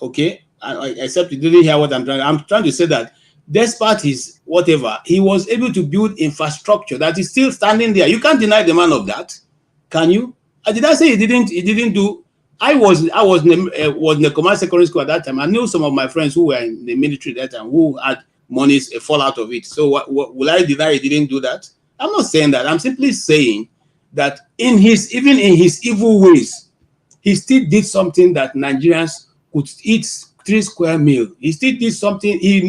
Okay? Except you didn't hear what I'm trying to say that despite his whatever, he was able to build infrastructure that is still standing there. You can't deny the man of that, can you? Did I say he didn't do? I was in the command secondary school at that time. I knew some of my friends who were in the military at that time who had monies, a fallout of it. So will I deny he didn't do that? I'm not saying that. I'm simply saying that even in his evil ways, he still did something that Nigerians could eat 3 square meal. He still did something. He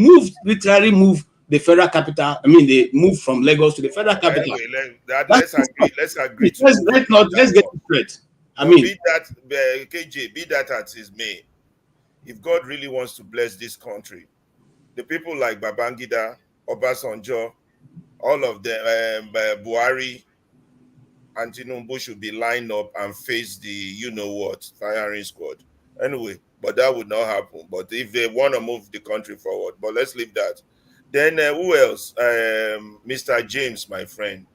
literally moved the federal capital. I mean, they moved from Lagos to the federal capital. Anyway, let's agree. Let's get it straight. Be that KJ, be that as it may. If God really wants to bless this country, the people like Babangida, Obasanjo, all of them, Buhari, and Tinubu should be lined up and face the firing squad. Anyway, but that would not happen. But if they want to move the country forward, but let's leave that. Then who else? Mr. James, my friend.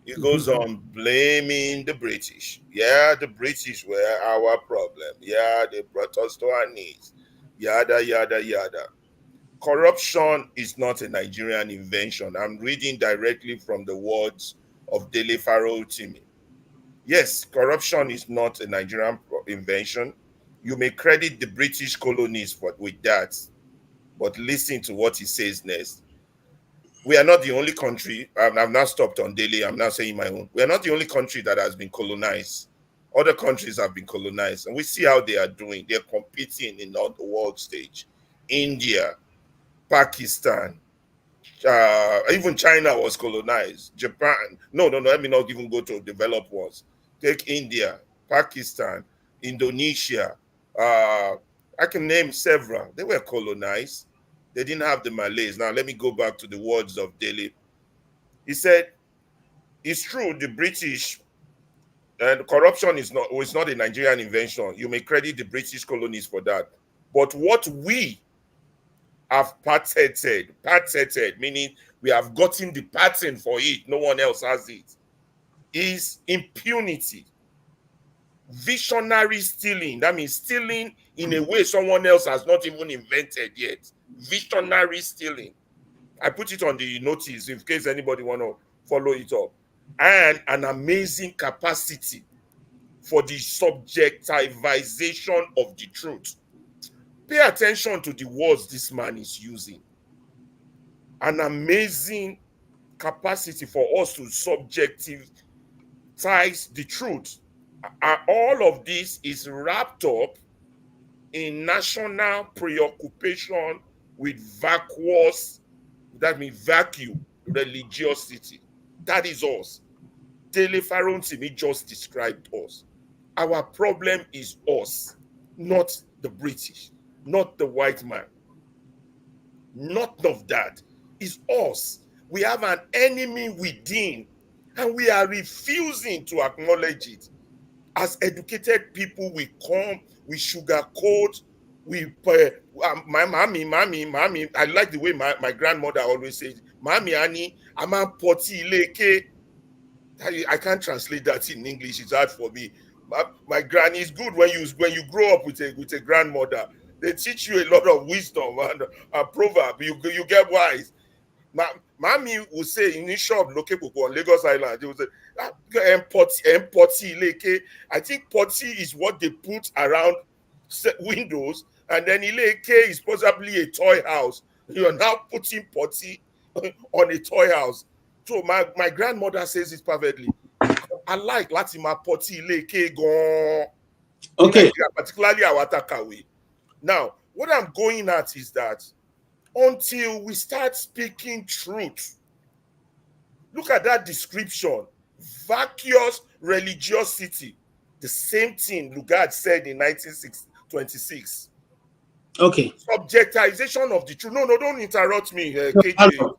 He goes on blaming the British. Yeah, the British were our problem. Yeah, they brought us to our knees. Yada, yada, yada. Corruption is not a Nigerian invention. I'm reading directly from the words of Dele Farotimi. Yes, corruption is not a Nigerian invention. You may credit the British colonies with that, but listen to what he says next. We are not the only country. I've now stopped on Dele. I'm now saying my own. We are not the only country that has been colonized. Other countries have been colonized, and we see how they are doing. They're competing in the world stage. India, Pakistan, even China was colonized. Japan. No. Let me not even go to developed ones. Take India, Pakistan, Indonesia. I can name several. They were colonized. They didn't have the Malays. Now, let me go back to the words of Dele. He said, it's true, the British, and corruption is not a Nigerian invention. You may credit the British colonies for that. But what we have patented, meaning we have gotten the patent for it, no one else has it, is impunity. Visionary stealing. That means stealing in a way someone else has not even invented yet. Visionary stealing. I put it on the notice in case anybody want to follow it up. And an amazing capacity for the subjectivization of the truth. Pay attention to the words this man is using. An amazing capacity for us to subjectivize the truth. All of this is wrapped up in national preoccupation with vacuous, that means vacuum, religiosity. That is us. Dele Farontimi just described us. Our problem is us, not the British, not the white man. None of that. It's us. We have an enemy within, and we are refusing to acknowledge it. As educated people, we come, we sugarcoat, my mommy. I like the way my grandmother always says, Mommy Annie, I'm a poti leke. I can't translate that in English. It's hard for me. My granny is good when you grow up with a grandmother. They teach you a lot of wisdom and a proverb. You get wise. Mommy will say in his shop located on Lagos Island, they will say, "Empoti leke." I think potty is what they put around windows, and then ileke is possibly a toy house. You are now putting potty on a toy house. So my grandmother says it perfectly. I like Latima potty leke gone. Okay. Particularly our Takawe. Now, what I'm going at is that until we start speaking truth, look at that description, vacuous religiosity, the same thing Lugard said in 1926. Okay. Subjectization of the truth. No, don't interrupt me, KJ.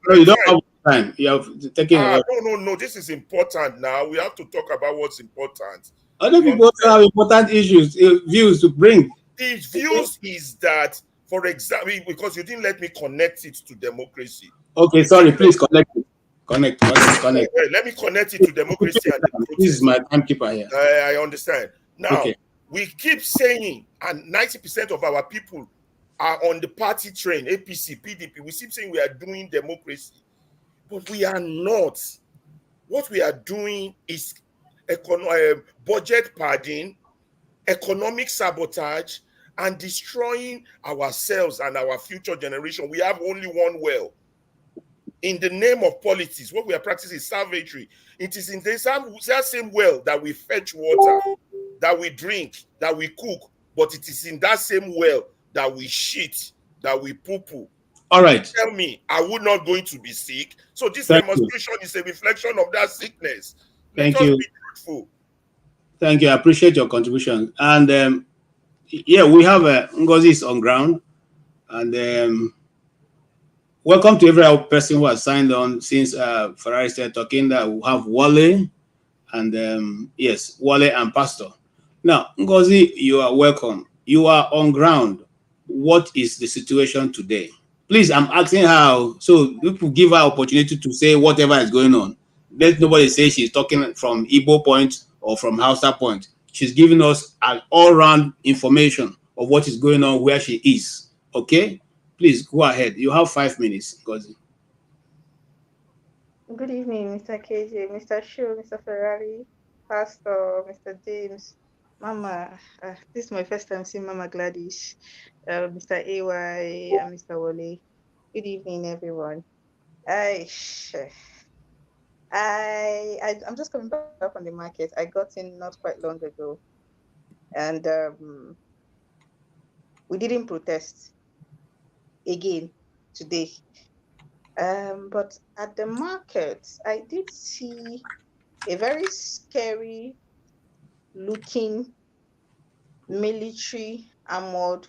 No, you don't have time. You have taken No. This is important now. We have to talk about what's important. Other people also have important issues, views to bring. The views is that, for example, because you didn't let me connect it to democracy. Okay, sorry, please connect it. Connect. Let me connect it to democracy and the This is my timekeeper here. I understand. Now, okay. We keep saying, and 90% of our people are on the party train, APC, PDP. We keep saying we are doing democracy, but we are not. What we are doing is budget padding, economic sabotage, and destroying ourselves and our future generation. We have only one well. In the name of politics, what we are practicing is savagery. It is in that same well that we fetch water, that we drink, that we cook, but it is in that same well that we shit, that we poo-poo. All right. Tell me, are we not going to be sick? So this demonstration is a reflection of that sickness. Thank you. Be truthful. Thank you. I appreciate your contribution. And yeah, we have Ngozi on ground. And welcome to every person who has signed on since Ferrari started talking. That we have Wale and yes, Wale and Pastor. Now, Ngozi, you are welcome. You are on ground. What is the situation today? Please, I'm asking how, so people give her opportunity to say whatever is going on. Let nobody say she's talking from Igbo point or from Hausa point. She's giving us an all-round information of what is going on where she is. Okay? Please go ahead. You have 5 minutes, Ngozi. Good evening, Mr. KJ, Mr. Shu, Mr. Ferrari, Pastor, Mr. James, Mama. This is my first time seeing Mama Gladys, Mr. AY, and Mr. Wale. Good evening, everyone. I'm just coming back from the market. I got in not quite long ago, and we didn't protest again today. But at the market, I did see a very scary looking military armored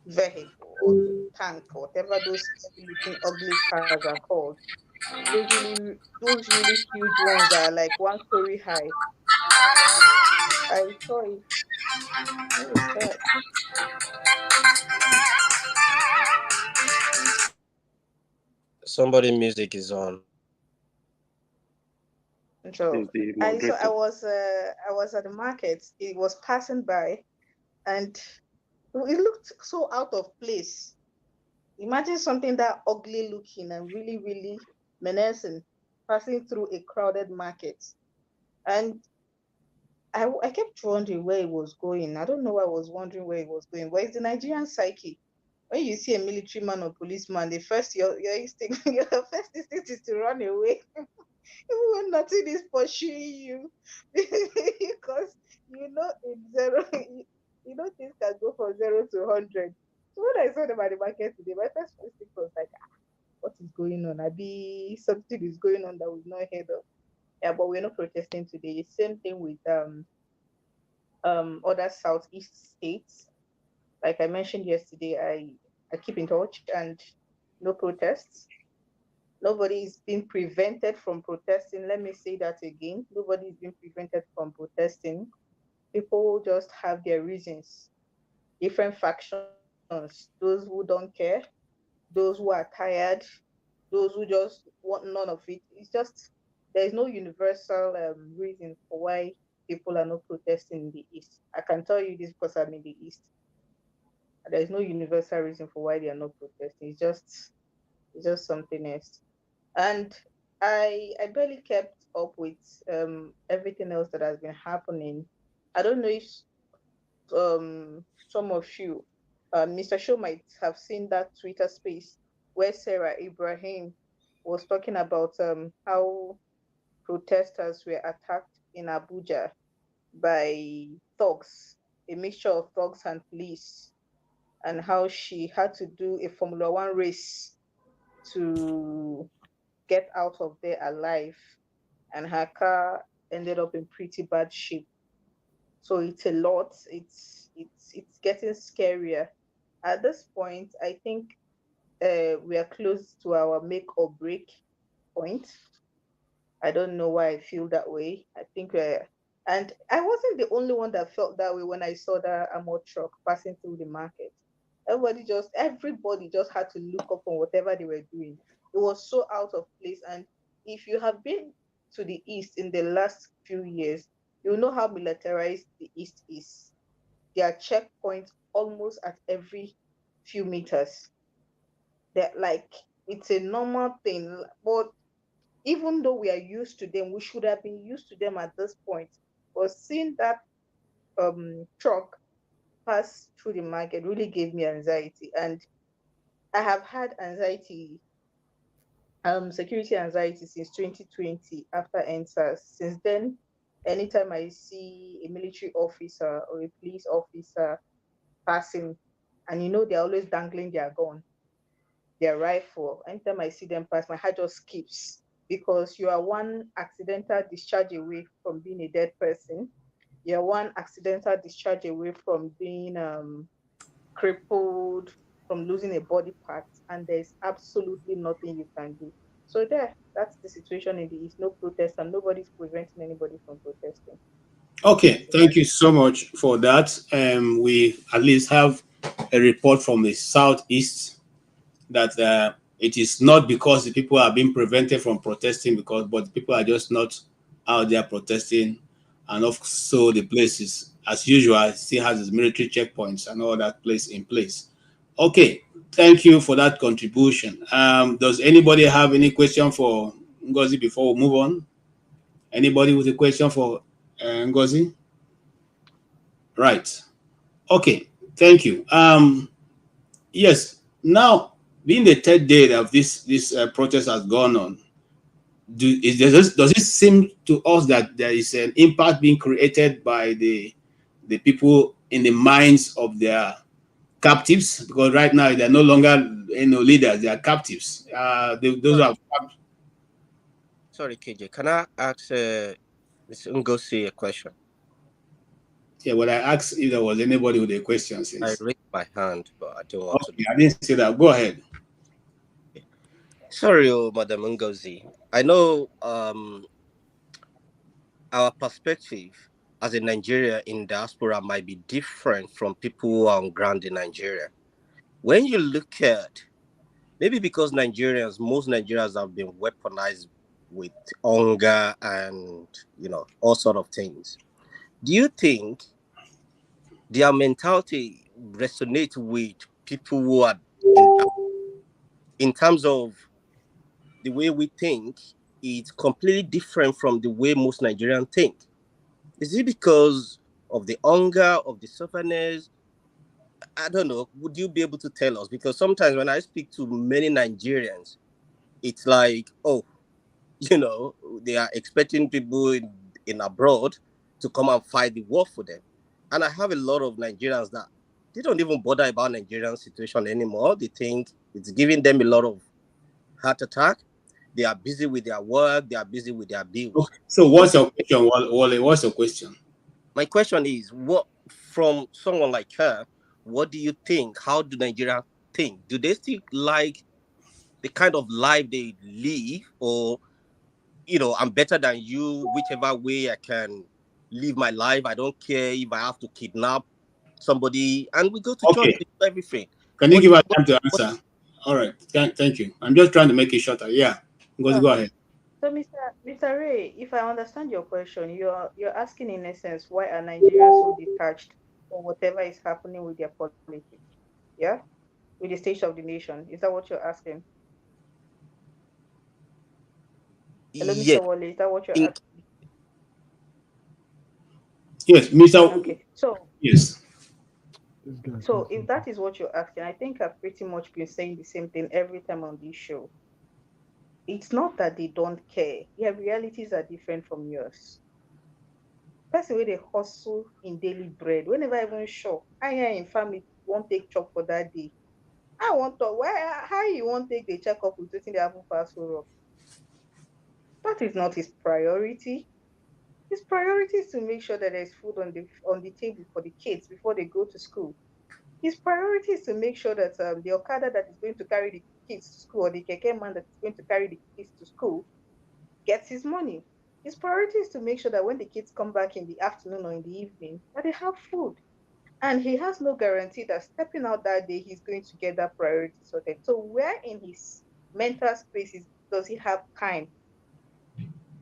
vehicle or tank, whatever those looking ugly cars are called. Those really huge ones that are like 1 story high. I saw it. What was that? Somebody music is on. So I was at the market. It was passing by, and it looked so out of place. Imagine something that ugly looking and really, really menacing passing through a crowded market. And I kept wondering where it was going. I don't know why I was wondering where it was going. Where is the Nigerian psyche? When you see a military man or policeman, the first your instinct, your first instinct is to run away. Even when nothing is pursuing you, because you know things can go from 0 to 100. So when I saw them at the market today, my first instinct was like, what is going on? Maybe something is going on that we've not heard of. Yeah, but we're not protesting today. Same thing with other southeast states. Like I mentioned yesterday, I keep in touch and no protests. Nobody is being prevented from protesting. Let me say that again. Nobody is being prevented from protesting. People just have their reasons. Different factions, those who don't care, those who are tired, those who just want none of it. It's just there is no universal reason for why people are not protesting in the East. I can tell you this because I'm in the East. There is no universal reason for why they are not protesting. It's just something else. And I barely kept up with everything else that has been happening. I don't know if some of you, Mr. Show might have seen that Twitter space where Sarah Ibrahim was talking about how protesters were attacked in Abuja by thugs, a mixture of thugs and police, and how she had to do a Formula One race to get out of there alive, and her car ended up in pretty bad shape. So it's a lot. It's getting scarier. At this point, I think we are close to our make or break point. I don't know why I feel that way. I think and I wasn't the only one that felt that way when I saw that armored truck passing through the market. Everybody just had to look up on whatever they were doing. It was so out of place. And if you have been to the East in the last few years, you know how militarized the East is. There are checkpoints almost at every few meters. They're like, it's a normal thing. But even though we are used to them, we should have been used to them at this point. But seeing that truck pass through the market really gave me anxiety. And I have had anxiety, security anxiety since 2020 after NSAS. Since then, anytime I see a military officer or a police officer passing, and they're always dangling their gun, their rifle. Anytime I see them pass, my heart just skips because you are one accidental discharge away from being a dead person. You're one accidental discharge away from being crippled, from losing a body part, and there's absolutely nothing you can do. So that's the situation in the East. No protest, and nobody's preventing anybody from protesting. Okay, thank you so much for that. We at least have a report from the Southeast that it is not because the people are being prevented from protesting, but people are just not out there protesting, and also the places, as usual, still has its military checkpoints and all that place in place. Okay, thank you for that contribution. Does anybody have any question for Ngozi before we move on? Anybody with a question for Ngozi? Right. Okay, thank you. Yes, now being the third day of this protest has gone on, does it seem to us that there is an impact being created by the people in the minds of their captives? Because right now they're no longer leaders; they are captives. Those are. Sorry, KJ. Can I ask Mr. Ngozi a question? Yeah, well, I asked if there was anybody with a question. I raised my hand, but I don't want to. I didn't say that. Go ahead. Sorry, Madam Ngozi. I know our perspective as a Nigerian in diaspora might be different from people who are on ground in Nigeria. When you look at, maybe because most Nigerians have been weaponized with hunger and, all sort of things. Do you think their mentality resonates with people who are in terms of the way we think? It's completely different from the way most Nigerians think. Is it because of the hunger, of the sufferness? I don't know. Would you be able to tell us? Because sometimes when I speak to many Nigerians, it's like, they are expecting people in abroad to come and fight the war for them. And I have a lot of Nigerians that they don't even bother about Nigerian situation anymore. They think it's giving them a lot of heart attack. They are busy with their work. They are busy with their bills. Okay. So what's your question, Wale? What's your question? My question is, what from someone like her, what do you think? How do Nigerians think? Do they still like the kind of life they live, or I'm better than you, whichever way I can live my life. I don't care if I have to kidnap somebody, and we go to church, Okay. we do everything. Can you give us time to answer? All right. Thank you. I'm just trying to make it shorter. Yeah. Go ahead. So, Mr. Ray, if I understand your question, you're asking in essence why are Nigerians so detached from whatever is happening with their politics? Yeah, with the state of the nation. Is that what you're asking? Hello, Yes. Mr. Wale. Is that what you're asking? Yes, Mr. Okay. So Yes. So if that is what you're asking, I think I've pretty much been saying the same thing every time on this show. It's not that they don't care. Their realities are different from yours. Person where they hustle in daily bread, whenever I even show, I hear in family won't take chop for that day. I want to how you won't take the check up with waiting the happen fast for. That is not his priority. His priority is to make sure that there's food on the table for the kids before they go to school. His priority is to make sure that the Okada that is going to carry the kids to school, or the keke man that is going to carry the kids to school, gets his money. His priority is to make sure that when the kids come back in the afternoon or in the evening, that they have food. And he has no guarantee that stepping out that day, he's going to get that priority sorted. So where in his mental spaces does he have time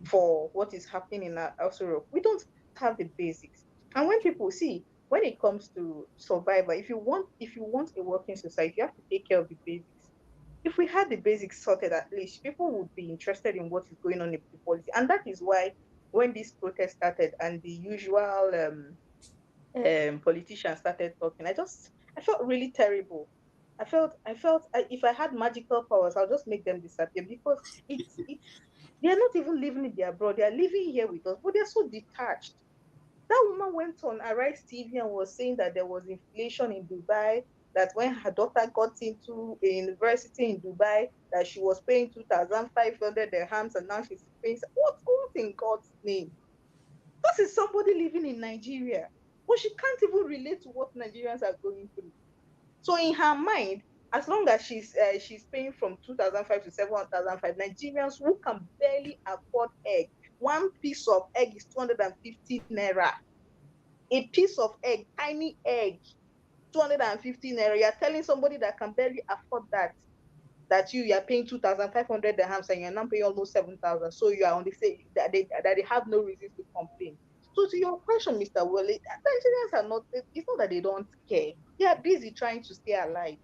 for what is happening in our Europe? We don't have the basics. And when people see, when it comes to survival, if you want a working society, you have to take care of the basics. If we had the basics sorted, at least people would be interested in what is going on in the policy. And that is why when this protest started and the usual politicians started talking, I felt really terrible. I felt if I had magical powers, I'll just make them disappear, because it's they're not even living in their abroad. They're living here with us, but they're so detached. That woman went on Arise TV and was saying that there was inflation in Dubai, that when her daughter got into a university in Dubai, that she was paying 2,500 dirhams, and now she's paying what in God's name? This is somebody living in Nigeria, but she can't even relate to what Nigerians are going through. So in her mind, as long as she's paying from 2,500 to 7,500, Nigerians who can barely afford egg, one piece of egg is 250 naira. A piece of egg, tiny egg, 250 naira. You're telling somebody that can barely afford that you are paying 2,500 dirhams and you're now paying almost 7,000. So you are on the same that they have no reason to complain. So to your question, Mr. Wale, Nigerians are not. It's not that they don't care. They are busy trying to stay alive.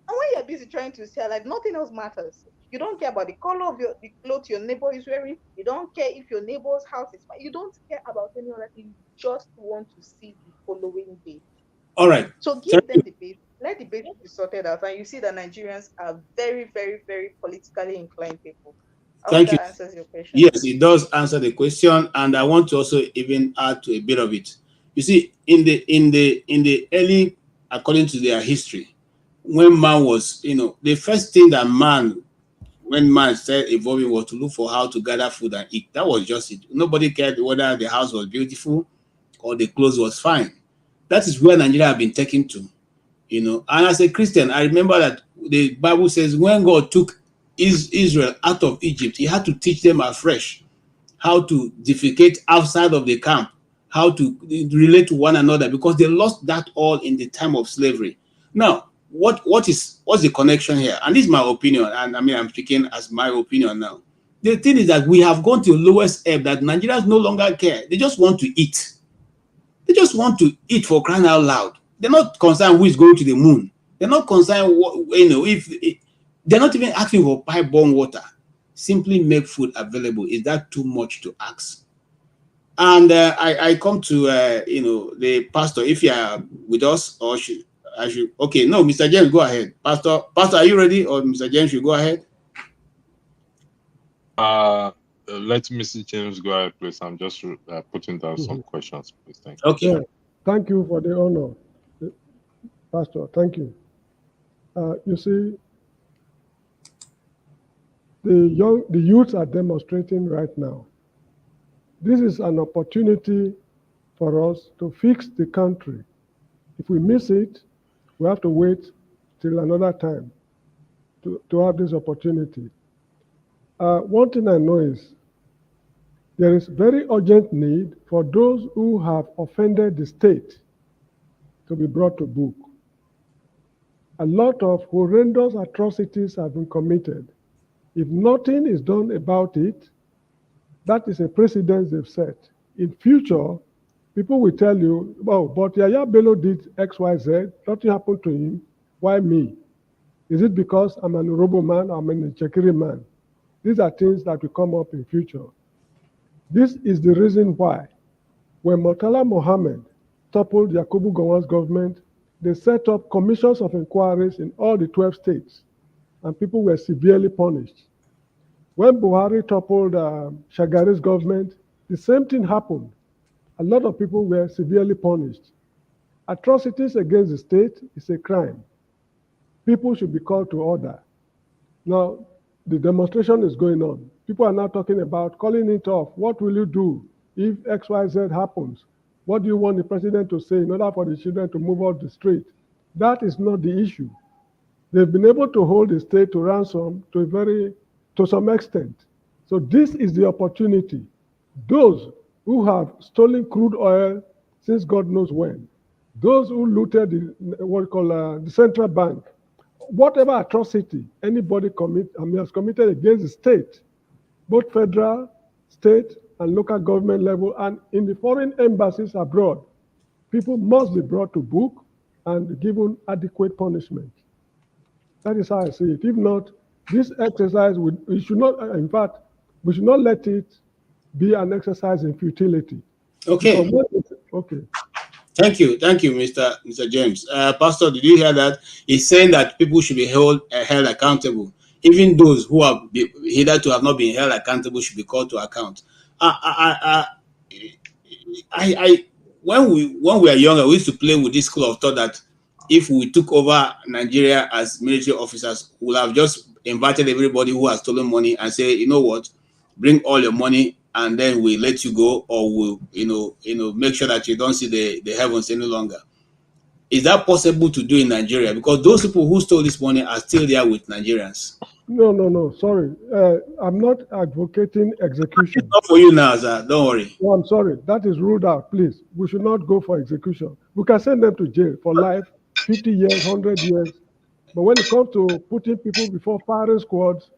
And when you're busy trying to stay alive, nothing else matters. You don't care about the color of the clothes your neighbor is wearing. You don't care if your neighbor's house is fine. You don't care about any other thing. You just want to see the following day. All right. So give them the basics. Let the basics be sorted out, and you see that Nigerians are very, very, very politically inclined people. I hope Thank you. that answers your question. Yes, it does answer the question, and I want to also even add to a bit of it. You see, in the early, according to their history, when man was, the first thing that when man started evolving, was to look for how to gather food and eat. That was just it. Nobody cared whether the house was beautiful or the clothes was fine. That is where Nigeria have been taken to, And as a Christian, I remember that the Bible says when God took Israel out of Egypt, he had to teach them afresh how to defecate outside of the camp, how to relate to one another, because they lost that all in the time of slavery. Now, what's the connection here? And this is my opinion, and I mean I'm speaking as my opinion now. The thing is that we have gone to the lowest ebb that Nigerians no longer care. They just want to eat. They just want to eat, for crying out loud. They're not concerned who is going to the moon. They're not concerned if they're not even asking for pipe-borne water. Simply make food available. Is that too much to ask? And I come to the pastor. If you are with us, or I should. Okay, no, Mr. James, go ahead. Pastor, are you ready, or Mr. James should go ahead? Let Mr. James go ahead, please. I'm just putting down some questions, please. Thank you. Okay. Thank you for the honor, Pastor. Thank you. You see, the youths are demonstrating right now. This is an opportunity for us to fix the country. If we miss it, we have to wait till another time to have this opportunity. One thing I know is there is very urgent need for those who have offended the state to be brought to book. A lot of horrendous atrocities have been committed. If nothing is done about it, that is a precedent they've set. In future, people will tell you, oh, but Yaya Bello did X, Y, Z, nothing happened to him, why me? Is it because I'm an Orobo man or I'm an Chekiri man? These are things that will come up in future. This is the reason why when Murtala Mohammed toppled Yakubu Gowon's government, they set up commissions of inquiries in all the 12 states, and people were severely punished. When Buhari toppled Shagari's government, the same thing happened. A lot of people were severely punished. Atrocities against the state is a crime. People should be called to order. Now, the demonstration is going on. People are now talking about calling it off. What will you do if XYZ happens? What do you want the president to say in order for the children to move off the street? That is not the issue. They've been able to hold the state to ransom to some extent. So this is the opportunity. Those who have stolen crude oil since God knows when, those who looted the central bank, whatever atrocity anybody has committed against the state, both federal, state, and local government level, and in the foreign embassies abroad, people must be brought to book and given adequate punishment. That is how I see it. If not, this exercise, we should not, in fact, we should not let it be an exercise in futility. Okay. Okay. Thank you, Mr. James. Pastor, did you hear that? He's saying that people should be held accountable. Even those who have hitherto have not been held accountable should be called to account. When we were younger, we used to play with this school of thought that if we took over Nigeria as military officers, we would have just invited everybody who has stolen money and say, you know what, bring all your money and then we let you go, or we'll make sure that you don't see the heavens any longer. Is that possible to do in Nigeria? Because those people who stole this money are still there with Nigerians. No. Sorry. I'm not advocating execution. It's not for you now, sir. Don't worry. No, I'm sorry. That is ruled out. Please. We should not go for execution. We can send them to jail for life, 50 years, 100 years. But when it comes to putting people before firing squads,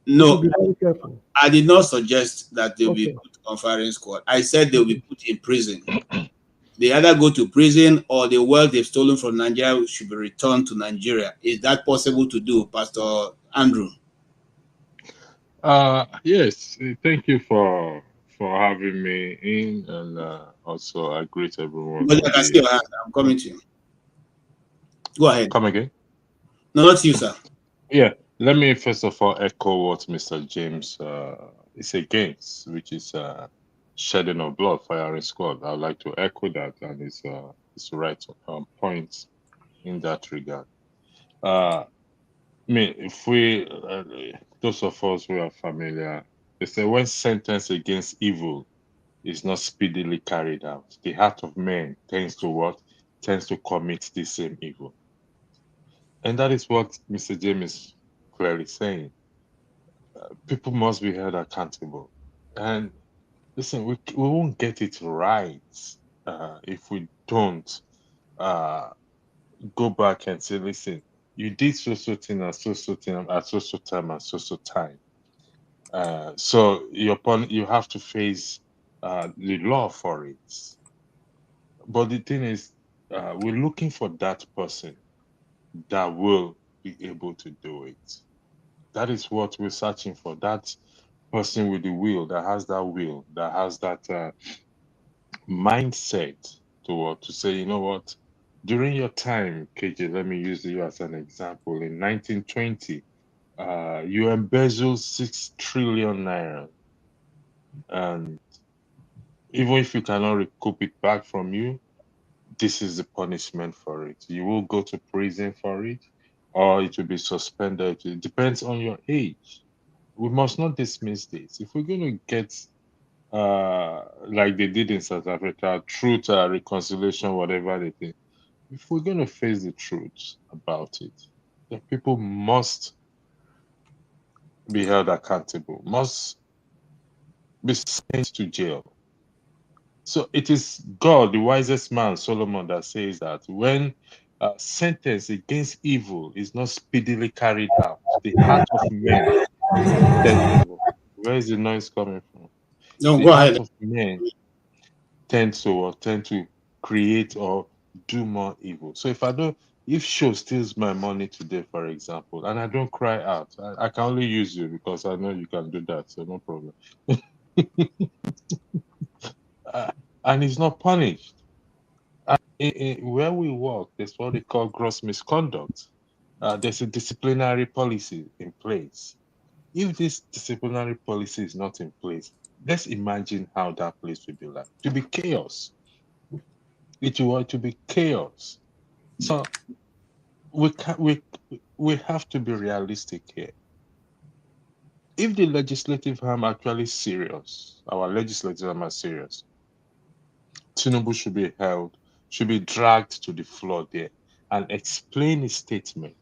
no, we should be very careful. I did not suggest that they'll be put on firing squad. I said they'll be put in prison. They either go to prison or the wealth they've stolen from Nigeria should be returned to Nigeria. Is that possible to do, Pastor Andrew? Yes. Thank you for having me in, and also I greet everyone. But I can see your hand. I'm coming to you. Go ahead. Come again? No, not you, sir. Yeah. Let me first of all echo what Mr. James is against, which is shedding of blood, firing squad. I'd like to echo that, and it's right point in that regard. I mean, if we, those of us who are familiar, they say when sentence against evil is not speedily carried out, the heart of man tends to what? Tends to commit the same evil. And that is what Mr. James is clearly saying. People must be held accountable. And listen, we won't get it right if we don't go back and say, listen, you did so thing and so thing at so time and so time. So you have to face the law for it. But the thing is, we're looking for that person that will be able to do it. That is what we're searching for. That person with the will, that has that mindset to say, you know what, during your time, KJ, let me use you as an example. In 1920, you embezzled 6 trillion naira. And even if you cannot recoup it back from you, this is the punishment for it. You will go to prison for it, or it will be suspended. It depends on your age. We must not dismiss this. If we're going to get, like they did in South Africa, truth, reconciliation, whatever they did, if we're going to face the truth about it, then people must be held accountable, must be sent to jail. So it is God, the wisest man, Solomon, that says that when sentence against evil is not speedily carried out, the heart of men tends to. Where is the noise coming from? No, The go heart ahead. of men tend to create or do more evil. So if show steals my money today, for example, and I don't cry out, I can only use you because I know you can do that, so no problem. Uh, and he's not punished. Where we work, there's what they call gross misconduct. There's a disciplinary policy in place. If this disciplinary policy is not in place, let's imagine how that place will be like. To be chaos. It will to be chaos. So we have to be realistic here. If the legislative arm actually serious, our legislative arm are serious, Tinubu should be dragged to the floor there and explain his statement,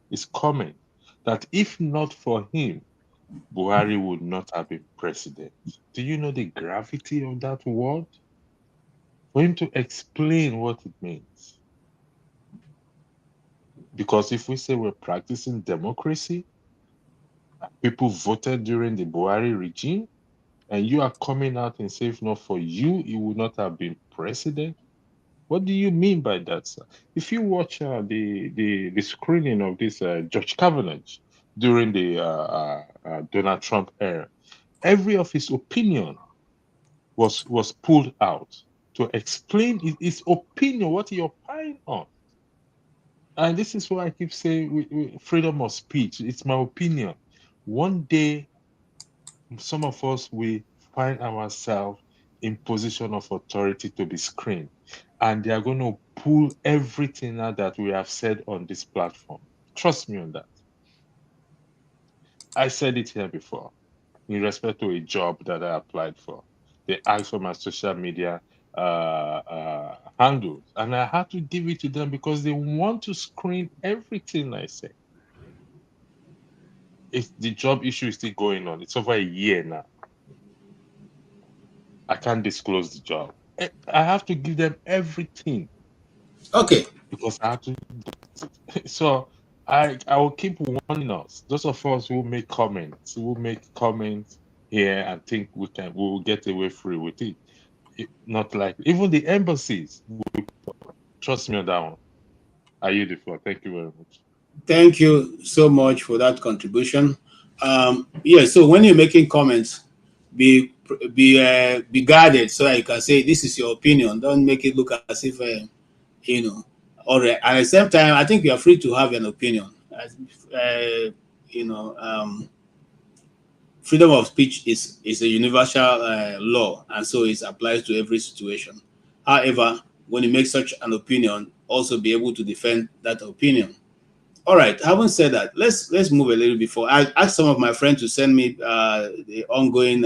his comment, that if not for him, Buhari would not have been president. Do you know the gravity of that word? For him to explain what it means. Because if we say we're practicing democracy, people voted during the Buhari regime, and you are coming out and saying, if not for you, he would not have been president. What do you mean by that, sir? If you watch the screening of this George Kavanaugh during the Donald Trump era, every of his opinion was pulled out to explain his opinion, what he opined on. And this is why I keep saying freedom of speech. It's my opinion. One day, some of us will find ourselves in position of authority to be screened, and they are going to pull everything out that we have said on this platform. Trust me on that. I said it here before in respect to a job that I applied for. They asked for my social media handles, and I had to give it to them because they want to screen everything I say. If the job issue is still going on, it's over a year now. I can't disclose the job. I have to give them everything. Okay. Because I have to. So I will keep warning us. Those of us who make comments, here and think we will get away free with it. Not like even the embassies. Trust me on that one. I yield the floor. Thank you very much. Thank you so much for that contribution. Yeah, so when you're making comments, be guarded so that you can say this is your opinion. Don't make it look as if or at the same time, I think you are free to have an opinion. You know, freedom of speech is a universal law, and so it applies to every situation. However, when you make such an opinion, also be able to defend that opinion. All right. Having said that, let's move a little bit forward. I asked some of my friends to send me the ongoing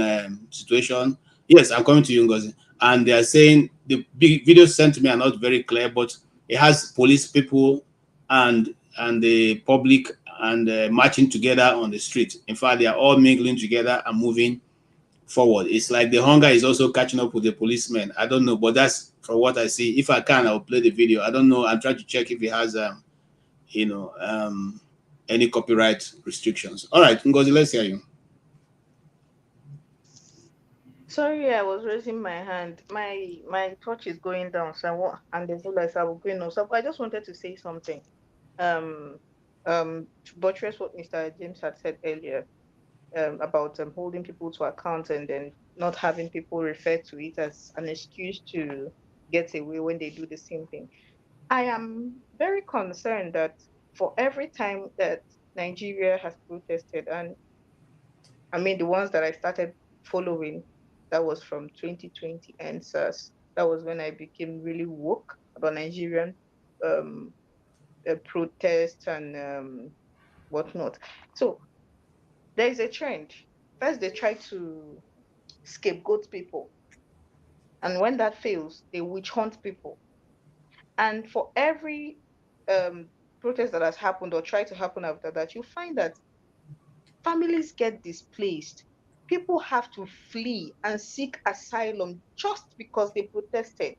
situation. Yes, I'm coming to you, Ngozi. And they are saying the big videos sent to me are not very clear, but it has police people and the public and marching together on the street. In fact, they are all mingling together and moving forward. It's like the hunger is also catching up with the policemen. I don't know, but that's from what I see. If I can, I'll play the video. I don't know. I'm trying to check if it has any copyright restrictions. All right, Ngozi, let's hear you. Sorry, I was raising my hand. My torch is going down, so I want, and there's no lights. I will go on. So I just wanted to say something. Um, to buttress what Mr. James had said earlier. About holding people to account and then not having people refer to it as an excuse to get away when they do the same thing. I am very concerned that for every time that Nigeria has protested, and I mean the ones that I started following, that was from 2020 and SARS, That was when I became really woke about Nigerian protests and whatnot. So there is a trend. First, they try to scapegoat people. And when that fails, they witch hunt people. And for every protest that has happened or tried to happen after that, you find that families get displaced. People have to flee and seek asylum just because they protested.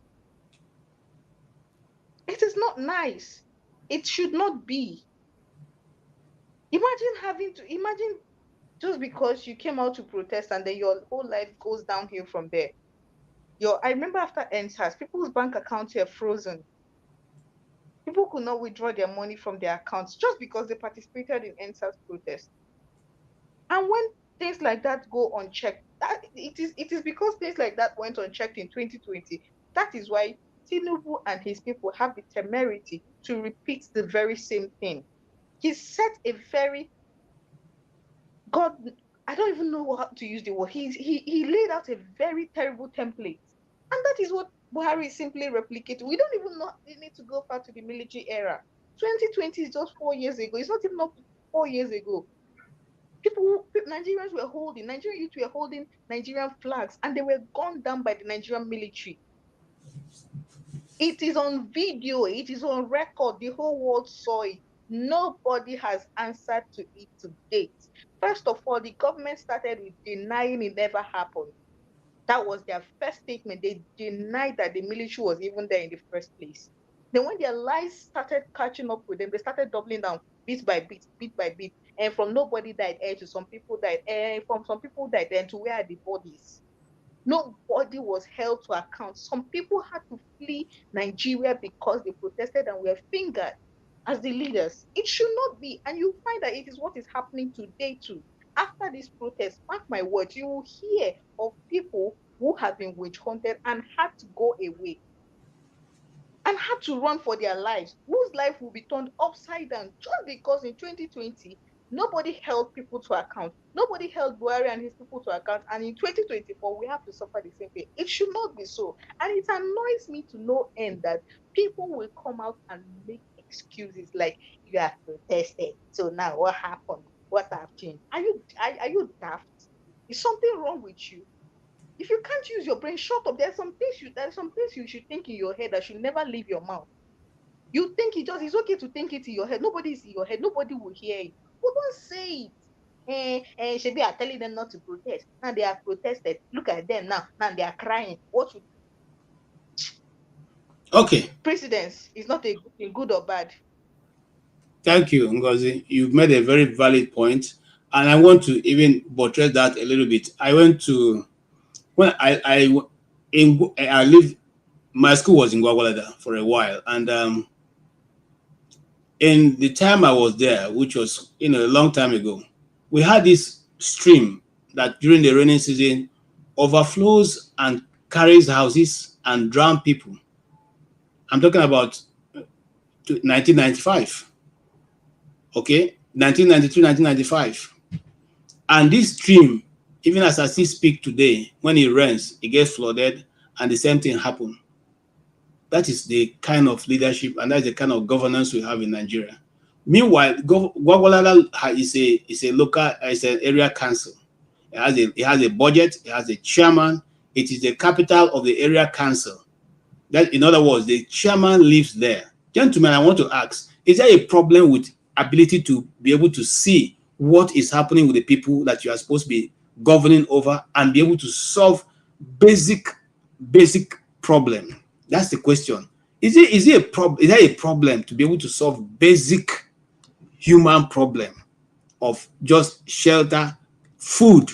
It is not nice. It should not be. Imagine just because you came out to protest and then your whole life goes downhill from there. I remember after NSAS, people's bank accounts were frozen. People could not withdraw their money from their accounts just because they participated in NSAS protests. And when things like that go unchecked, it is because things like that went unchecked in 2020. That is why Tinubu and his people have the temerity to repeat the very same thing. He set a very God, I don't even know how to use the word. He laid out a very terrible template. And that is what Buhari is simply replicating. We don't even know we need to go back to the military era. 2020 is just 4 years ago. It's not even up to 4 years ago. Nigerians were holding, Nigerian youth were holding Nigerian flags and they were gunned down by the Nigerian military. It is on video, it is on record, the whole world saw it. Nobody has answered to it to date. First of all, the government started with denying it never happened. That was their first statement. They denied that the military was even there in the first place. Then when their lies started catching up with them, they started doubling down bit by bit, bit by bit. And from nobody died to some people died, and from some people died then to where are the bodies? Nobody was held to account. Some people had to flee Nigeria because they protested and were fingered as the leaders. It should not be. And you find that it is what is happening today too. After this protest, mark my words, you will hear of people who have been witch hunted and had to go away and had to run for their lives, whose life will be turned upside down just because in 2020, nobody held people to account. Nobody held Buhari and his people to account. And in 2024, we have to suffer the same thing. It should not be so. And it annoys me to no end that people will come out and make excuses like, you have protested. So now what happened? What have changed? Are you daft? Is something wrong with you? If you can't use your brain, shut up. There's some things you should think in your head that should never leave your mouth. You think it's okay to think it in your head. Nobody is in your head. Nobody will hear it. But don't say it. Shebi are telling them not to protest. Now they have protested. Look at them now. Now they are crying. What should Okay. Precedence is not a good thing, good or bad. Thank you, Ngozi. You've made a very valid point, and I want to even buttress that a little bit. I went to when I lived. My school was in Gwagwalada for a while, and in the time I was there, which was a long time ago, we had this stream that during the rainy season overflows and carries houses and drown people. I'm talking about 1995. Okay, 1992, 1995. And this stream, even as I still speak today, when it rains, it gets flooded, and the same thing happened. That is the kind of leadership and that's the kind of governance we have in Nigeria. Meanwhile, Gwagwalada is a local, it's an area council. It has a budget, it has a chairman, it is the capital of the area council. That, in other words, the chairman lives there. Gentlemen, I want to ask, is there a problem with ability to be able to see what is happening with the people that you are supposed to be governing over and be able to solve basic problem? That's the question. Is there a problem to be able to solve basic human problem of just shelter, food,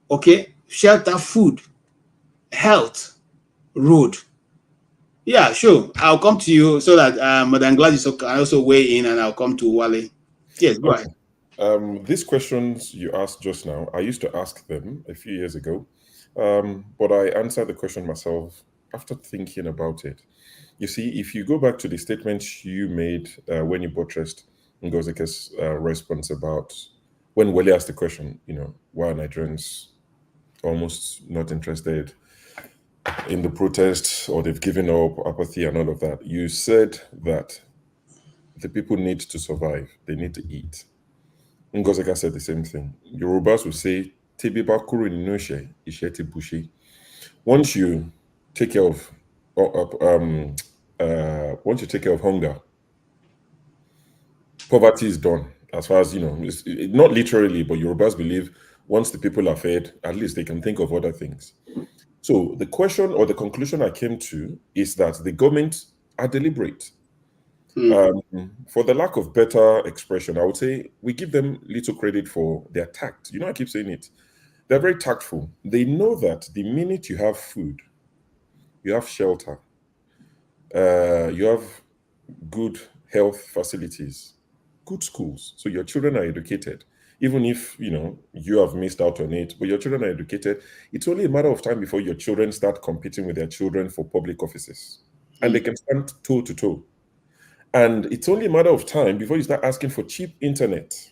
okay? Shelter, food, health, road. Yeah, sure. I'll come to you so that Madam Gladys can also weigh in, and I'll come to Wale. Yes, go ahead. These questions you asked just now, I used to ask them a few years ago, but I answered the question myself after thinking about it. You see, if you go back to the statement you made when you buttressed Ngozike's response about when Wale asked the question, why are Nigerians almost not interested? in the protests or they've given up, apathy and all of that. You said that the people need to survive. They need to eat. Ngozeka said the same thing. Yorubas will say, "Tibiba kuru ni noshe, isheti bushi." Once you take care of, once you take care of hunger, poverty is done. As far as it's not literally, but Yorubas believe once the people are fed, at least they can think of other things. So the question or the conclusion I came to is that the government are deliberate. For the lack of better expression, I would say we give them little credit for their tact. I keep saying it. They're very tactful. They know that the minute you have food, you have shelter, you have good health facilities, good schools, so your children are educated. Even if you have missed out on it, but your children are educated, it's only a matter of time before your children start competing with their children for public offices, and they can stand toe to toe. And it's only a matter of time before you start asking for cheap internet,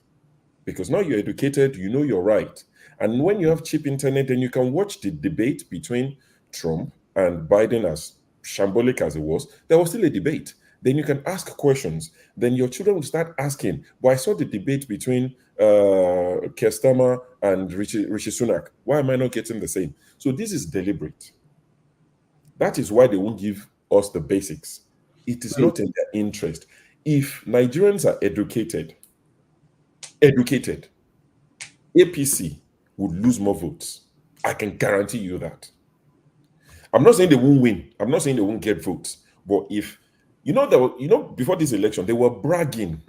because now you're educated, you know you're right. And when you have cheap internet, then you can watch the debate between Trump and Biden, as shambolic as it was. There was still a debate. Then you can ask questions. Then your children will start asking, but I saw the debate between Keir Starmer and Rishi Sunak. Why am I not getting the same? So this is deliberate. That is why they won't give us the basics. It is not in their interest. If Nigerians are educated, APC would lose more votes. I can guarantee you that. I'm not saying they won't win. I'm not saying they won't get votes. But if before this election, they were bragging,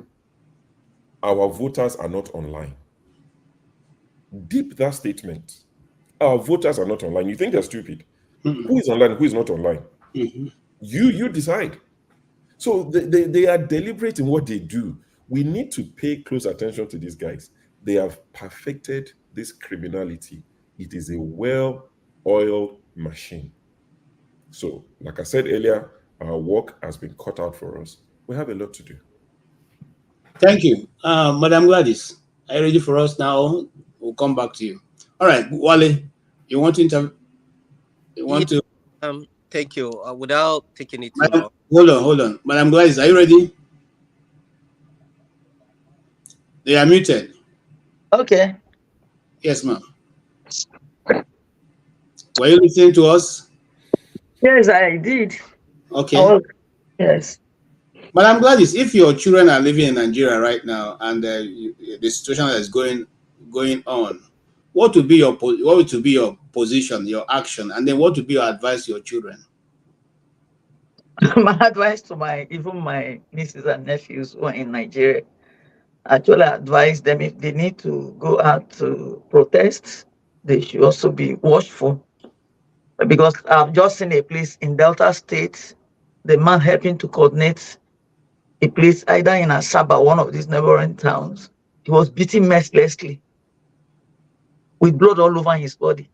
our voters are not online. Deep that statement. Our voters are not online. You think they're stupid? Who is online? Who is not online? You decide. So they are deliberate in what they do. We need to pay close attention to these guys. They have perfected this criminality. It is a well-oiled machine. So, like I said earlier, our work has been cut out for us. We have a lot to do. Thank you. Madam Gladys, are you ready for us now? We'll come back to you. All right, Wale, you want to interview? Thank you. Without taking it Madam, long. Hold on. Madam Gladys, are you ready? They are muted. Okay. Yes, ma'am. Were you listening to us? Yes, I did. Okay. Yes. Madam Gladys, if your children are living in Nigeria right now and the situation that is going on, what would be your position, your action, and then what would be your advice to your children? My advice to even my nieces and nephews who are in Nigeria, actually advise them if they need to go out to protest, they should also be watchful. Because I've just seen a place in Delta State, the man helping to coordinate a place either in Asaba, one of these neighboring towns, he was beaten mercilessly with blood all over his body.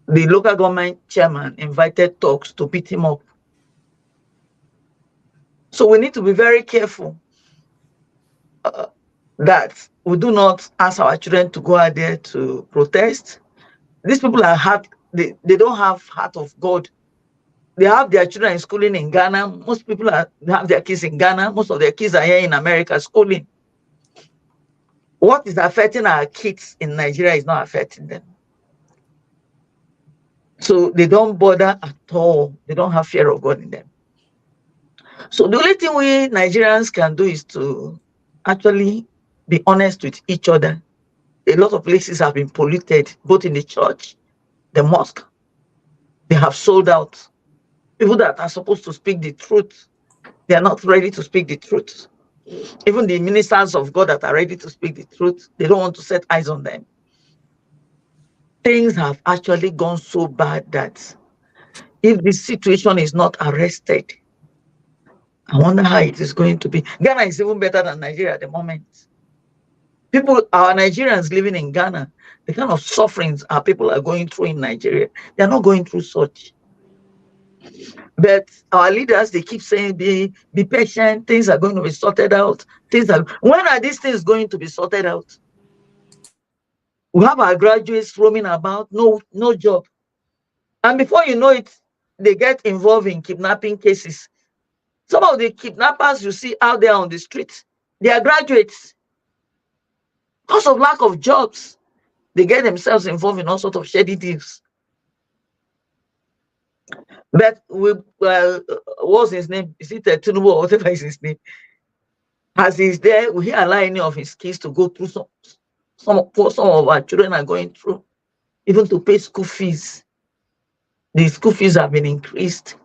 The local government chairman invited talks to beat him up. So we need to be very careful that we do not ask our children to go out there to protest. These people they don't have heart of God. They have their children schooling in Ghana. Most people have their kids in Ghana. Most of their kids are here in America schooling. What is affecting our kids in Nigeria is not affecting them. So they don't bother at all. They don't have fear of God in them. So the only thing we Nigerians can do is to actually be honest with each other. A lot of places have been polluted, both in the church, the mosque. They have sold out. People that are supposed to speak the truth, they are not ready to speak the truth. Even the ministers of God that are ready to speak the truth, they don't want to set eyes on them. Things have actually gone so bad that if this situation is not arrested, I wonder how it is going to be. Ghana is even better than Nigeria at the moment. Our Nigerians living in Ghana, the kind of sufferings our people are going through in Nigeria, they're not going through such. But our leaders, they keep saying, be patient, things are going to be sorted out. When are these things going to be sorted out? We have our graduates roaming about, no job. And before you know it, they get involved in kidnapping cases. Some of the kidnappers you see out there on the streets, they are graduates. Because of lack of jobs, they get themselves involved in all sorts of shady deals. But what's his name? Is it Tinubu or whatever is his name? As he's there, will he allow any of his kids to go through some of our children are going through, even to pay school fees? The school fees have been increased.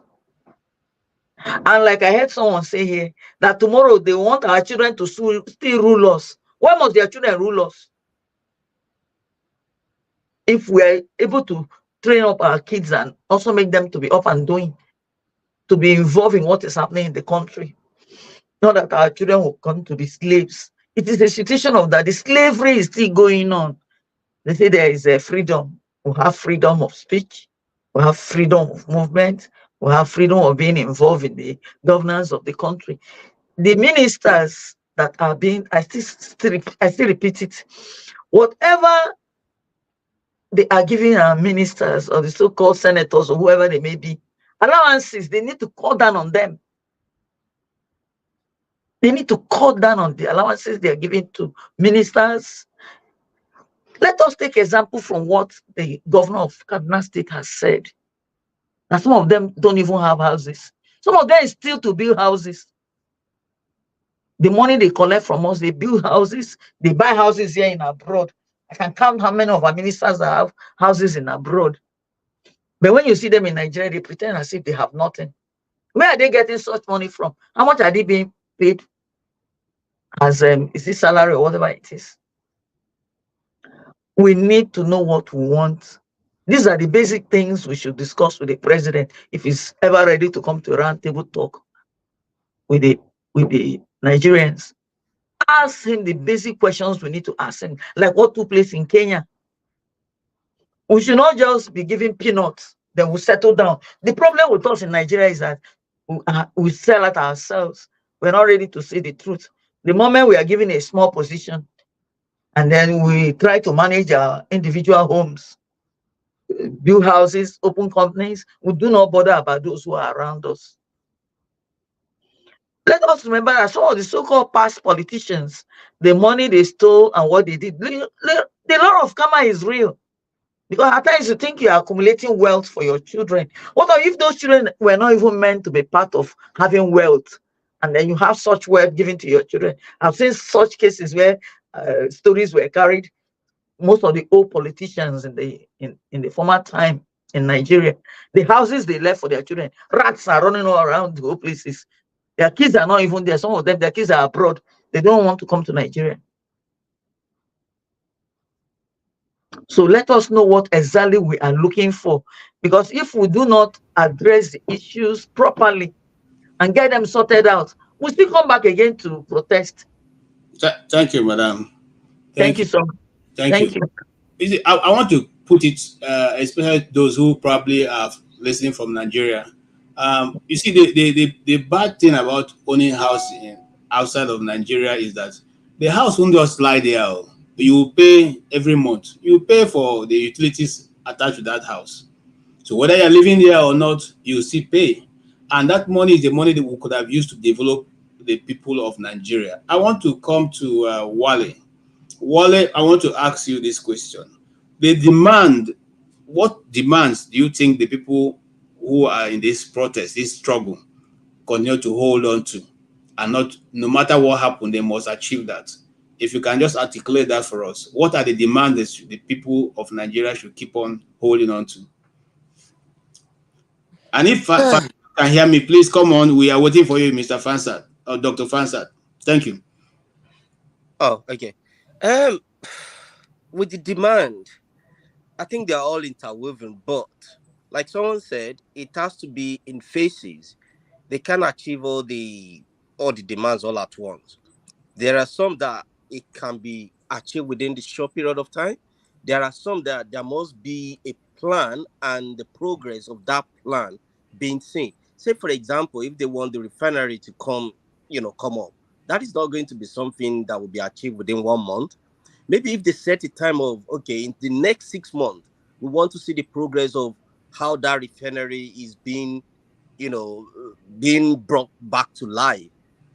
And like I heard someone say here, that tomorrow they want our children to still rule us. Why must their children rule us? If we're able to train up our kids and also make them to be up and doing, to be involved in what is happening in the country, not that our children will come to be slaves. It is a situation of that. The slavery is still going on. They say there is a freedom. We have freedom of speech. We have freedom of movement. We have freedom of being involved in the governance of the country. The ministers that are being, I still repeat it, whatever they are giving our ministers or the so-called senators or whoever they may be, allowances, they need to cut down on them. They need to cut down on the allowances they are giving to ministers. Let us take example from what the governor of Kaduna State has said. That some of them don't even have houses. Some of them is still to build houses. The money they collect from us, they build houses, they buy houses here in abroad. I can count how many of our ministers that have houses in abroad. But when you see them in Nigeria, they pretend as if they have nothing. Where are they getting such money from? How much are they being paid as is this salary or whatever it is? We need to know what we want. These are the basic things we should discuss with the president if he's ever ready to come to a round table talk with the Nigerians. Ask him the basic questions we need to ask him, like what took place in Kenya. We should not just be giving peanuts, then we'll settle down. The problem with us in Nigeria is that we sell out ourselves. We're not ready to see the truth. The moment we are given a small position, and then we try to manage our individual homes, build houses, open companies, we do not bother about those who are around us. Let us remember that some of the so-called past politicians, the money they stole and what they did, the law of karma is real. Because at times you think you are accumulating wealth for your children. What if those children were not even meant to be part of having wealth? And then you have such wealth given to your children. I've seen such cases where stories were carried. Most of the old politicians in the former time in Nigeria, the houses they left for their children, rats are running all around the whole places. Their kids are not even there. Some of them, their kids are abroad. They don't want to come to Nigeria. So let us know what exactly we are looking for. Because if we do not address the issues properly and get them sorted out, we'll still come back again to protest. Thank you, madam. Thank you so much. Thank you. I want to put it, especially those who probably are listening from Nigeria. You see, the bad thing about owning house outside of Nigeria is that the house won't just lie there. You pay every month. You pay for the utilities attached to that house. So whether you're living there or not, you still pay. And that money is the money that we could have used to develop the people of Nigeria. I want to come to Wale. Wale, I want to ask you this question. What demands do you think the people who are in this protest, this struggle, continue to hold on to? And not, no matter what happens, they must achieve that. If you can just articulate that for us, what are the demands that the people of Nigeria should keep on holding on to? And if Fansad can hear me, please come on. We are waiting for you, Mr. Fansad or Dr. Fansad. Thank you. Oh, okay. With the demand, I think they're all interwoven, but like someone said, it has to be in phases. They can't achieve all the demands all at once. There are some that it can be achieved within the short period of time. There are some that there must be a plan and the progress of that plan being seen. Say, for example, if they want the refinery to come up, that is not going to be something that will be achieved within 1 month. Maybe if they set a time of, okay, in the next 6 months, we want to see the progress of how that refinery is being, being brought back to life.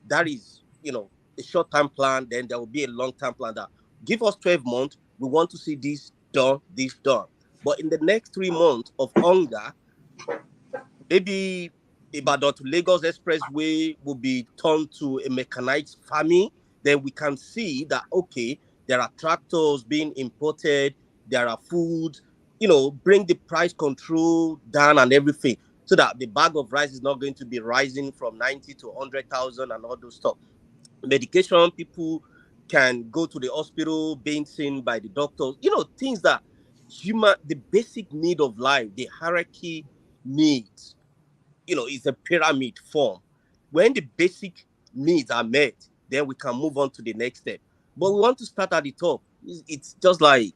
That is, a short-term plan. Then there will be a long-term plan that give us 12 months. We want to see this done, this done. But in the next 3 months of hunger, maybe Ibadan to Lagos Expressway will be turned to a mechanized farming. Then we can see that, okay, there are tractors being imported, there are foods, bring the price control down and everything, so that the bag of rice is not going to be rising from 90 to 100,000 and all those stuff. Medication, people can go to the hospital being seen by the doctors, things that the basic need of life, the hierarchy needs, it's a pyramid form. When the basic needs are met, then we can move on to the next step. But we want to start at the top. It's just like,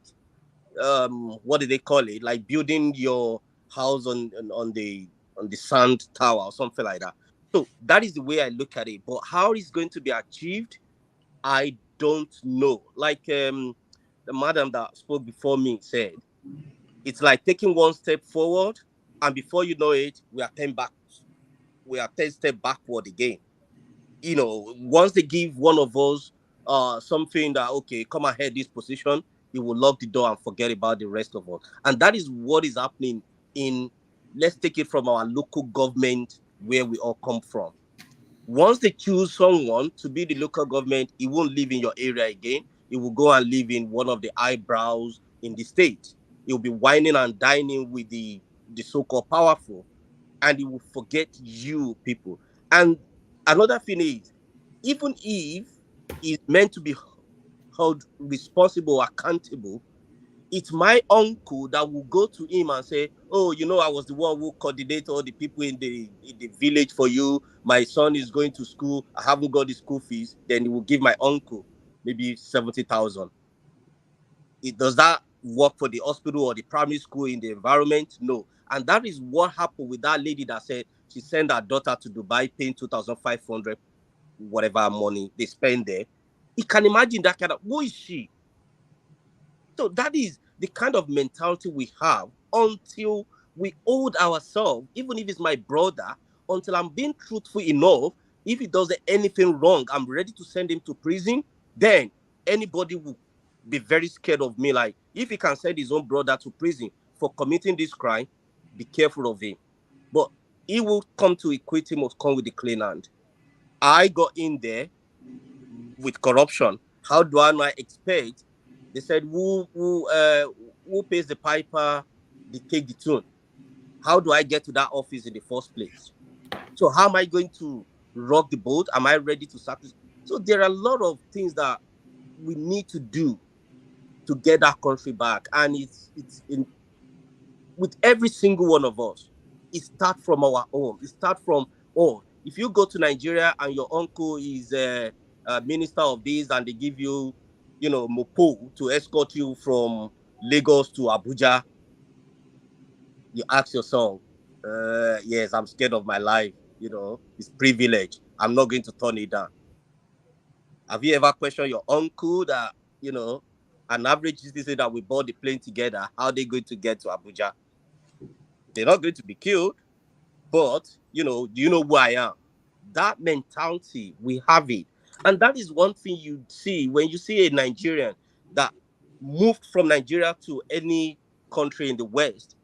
what do they call it? Like building your house on the sand tower or something like that. So that is the way I look at it. But how it's going to be achieved, I don't know. Like the madam that spoke before me said, it's like taking one step forward, and before you know it, we are 10 back. We are 10 steps backward again. Once they give one of us something that, okay, come ahead this position, he will lock the door and forget about the rest of us. And that is what is happening let's take it from our local government where we all come from. Once they choose someone to be the local government, he won't live in your area again. He will go and live in one of the eyebrows in the state. He'll be whining and dining with the so-called powerful, and he will forget you people. And another thing is, even if he's meant to be held responsible, accountable, it's my uncle that will go to him and say, oh, I was the one who coordinated all the people in the village for you. My son is going to school. I haven't got the school fees. Then he will give my uncle maybe 70,000. Does that work for the hospital or the primary school in the environment? No. And that is what happened with that lady that said she sent her daughter to Dubai paying 2,500, whatever money they spend there. You can imagine that kind of, who is she? So that is the kind of mentality we have until we hold ourselves, even if it's my brother, until I'm being truthful enough. If he does anything wrong, I'm ready to send him to prison. Then anybody will be very scared of me. Like, if he can send his own brother to prison for committing this crime, be careful of him. But he will come to equity, must come with the clean hand. I got in there with corruption. How do I not expect? They said, who pays the piper, they take the tune. How do I get to that office in the first place? So how am I going to rock the boat? Am I ready to sacrifice? So there are a lot of things that we need to do to get that country back. And it's with every single one of us. It starts from our own. It starts from, if you go to Nigeria and your uncle is a minister of this and they give you, mopo to escort you from Lagos to Abuja, you ask yourself, yes, I'm scared of my life. It's privilege. I'm not going to turn it down. Have you ever questioned your uncle that, an average citizen that we bought the plane together, how are they going to get to Abuja? They're not going to be killed, but, do you know who I am? That mentality, we have it. And that is one thing you see when you see a Nigerian that moved from Nigeria to any country in the West.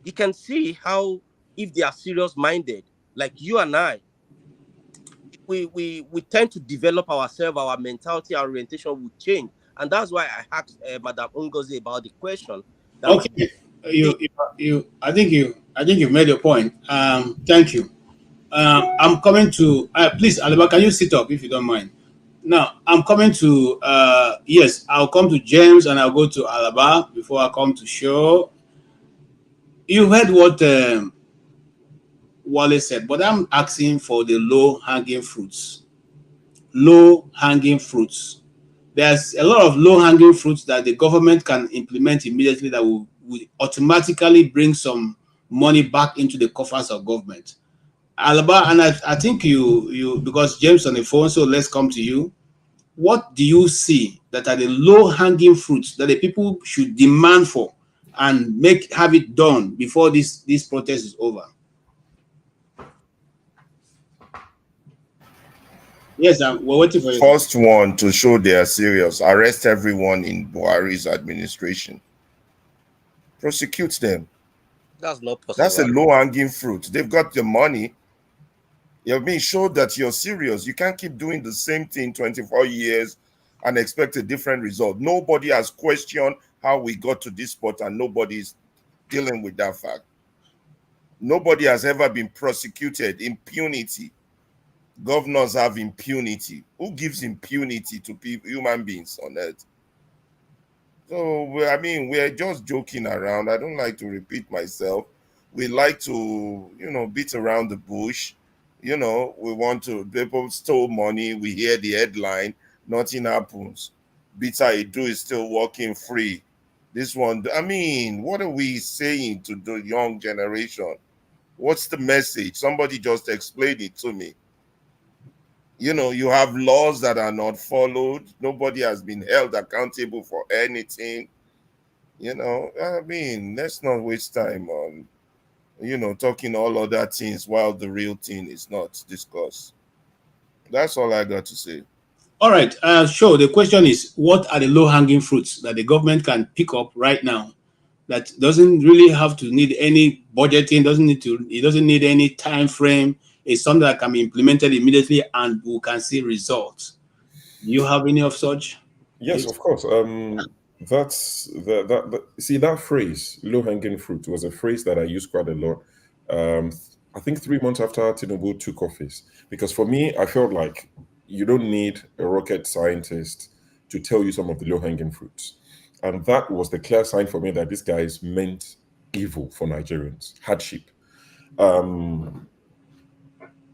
You can see how, if they are serious-minded, like you and I, we tend to develop ourselves, our mentality, our orientation will change. And that's why I asked Madam Ngozi about the question. Okay, I think you've made your point. Thank you. I'm coming to please, Alaba, can you sit up if you don't mind? Now I'm coming to yes, I'll come to James and I'll go to Alaba before I come to Show. You heard what Wale said, but I'm asking for the low-hanging fruits. Low-hanging fruits. There's a lot of low-hanging fruits that the government can implement immediately that will automatically bring some money back into the coffers of government. Alaba, and I think you because James on the phone, so let's come to you. what do you see that are the low-hanging fruits that the people should demand for and have it done before this protest is over? Yes, we're waiting for you. First one, to show they are serious, arrest everyone in Buhari's administration. Prosecute them. That's not possible. That's a low-hanging fruit. They've got the money. You're being showed that you're serious. You can't keep doing the same thing 24 years and expect a different result. Nobody has questioned how we got to this spot, and nobody is dealing with that fact. Nobody has ever been prosecuted. Impunity. Governors have impunity. Who gives impunity to people, human beings on earth? So, I mean, we're just joking around. I don't like to repeat myself. We like to, beat around the bush. We want to, people stole money. We hear the headline, nothing happens. Bita Edu is still walking free. This one, I mean, what are we saying to the young generation? What's the message? Somebody just explain it to me. You have laws that are not followed. Nobody has been held accountable for anything. I mean, let's not waste time on, talking all other things while the real thing is not discussed. That's all I got to say. All right. Sure. The question is, what are the low-hanging fruits that the government can pick up right now that doesn't really have to need any budgeting, it doesn't need any time frame? It's something that can be implemented immediately and we can see results. Do you have any of such? Yes, of course. That's that phrase, low-hanging fruit, was a phrase that I use quite a lot. I think 3 months after Tinubu took office, because for me, I felt like you don't need a rocket scientist to tell you some of the low-hanging fruits. And that was the clear sign for me that these guys meant evil for Nigerians, hardship.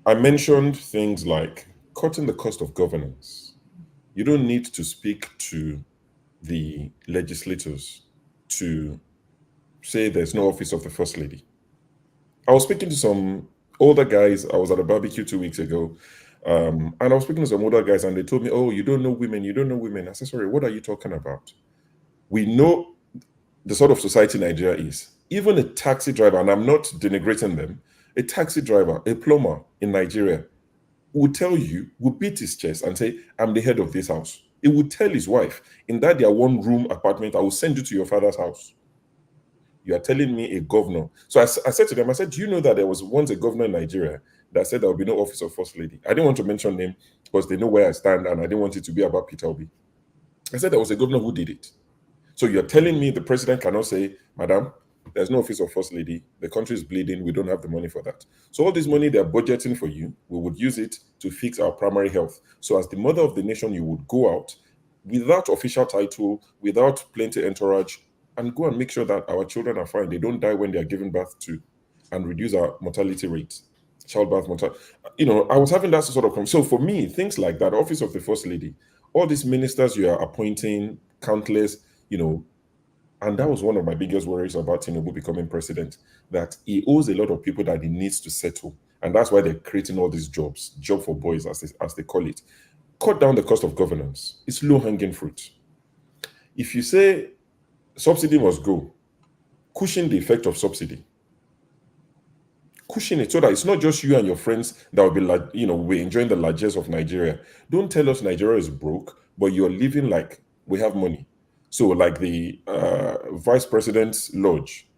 I mentioned things like cutting the cost of governance. You don't need to speak to the legislators to say there's no office of the First Lady. I was speaking to some older guys. I was at a barbecue 2 weeks ago, and I was speaking to some older guys, and they told me, "Oh, you don't know women. You don't know women." I said, "Sorry, what are you talking about?" We know the sort of society Nigeria is. Even a taxi driver, and I'm not denigrating them, a taxi driver, a plumber in Nigeria would tell you, would beat his chest and say, "I'm the head of this house." He would tell his wife, in that their one-room apartment, "I will send you to your father's house." You are telling me a governor. So I said to them, I said, "Do you know that there was once a governor in Nigeria that said there will be no office of First Lady?" I didn't want to mention name because they know where I stand and I didn't want it to be about Peter Obi. I said there was a governor who did it. So you're telling me the president cannot say, "Madam, there's no office of First Lady. The country is bleeding. We don't have the money for that." So all this money they're budgeting for you, we would use it to fix our primary health. So as the mother of the nation, you would go out without official title, without plenty entourage, and go and make sure that our children are fine. They don't die when they are giving birth to, and reduce our mortality rates, childbirth mortality. I was having that sort of. So for me, things like that, office of the First Lady, all these ministers you are appointing, countless, and that was one of my biggest worries about Tinubu becoming president, that he owes a lot of people that he needs to settle. And that's why they're creating all these jobs, job for boys, as they call it. Cut down the cost of governance. It's low-hanging fruit. If you say subsidy must go, cushion the effect of subsidy. Cushion it so that it's not just you and your friends that will be like, we're enjoying the largesse of Nigeria. Don't tell us Nigeria is broke, but you're living like we have money. So like the vice president's lodge,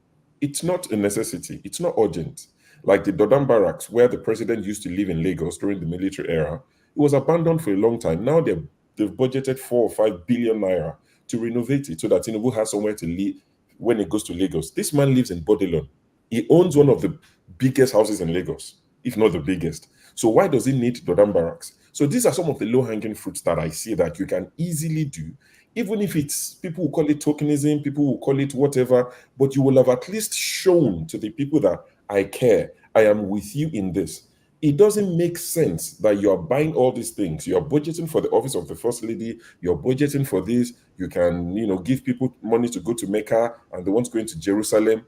it's not a necessity. It's not urgent. Like the Dodam Barracks, where the president used to live in Lagos during the military era, it was abandoned for a long time. Now they've budgeted 4 or 5 billion naira to renovate it so that Tinubu has somewhere to live when he goes to Lagos. This man lives in Bodilon. He owns one of the biggest houses in Lagos, if not the biggest. So why does he need Dodam Barracks? So these are some of the low-hanging fruits that I see that you can easily do, even if it's, people will call it tokenism, people will call it whatever, but you will have at least shown to the people that I care, I am with you in this. It doesn't make sense that you are buying all these things. You are budgeting for the office of the First Lady. You're budgeting for this. You can, give people money to go to Mecca and the ones going to Jerusalem,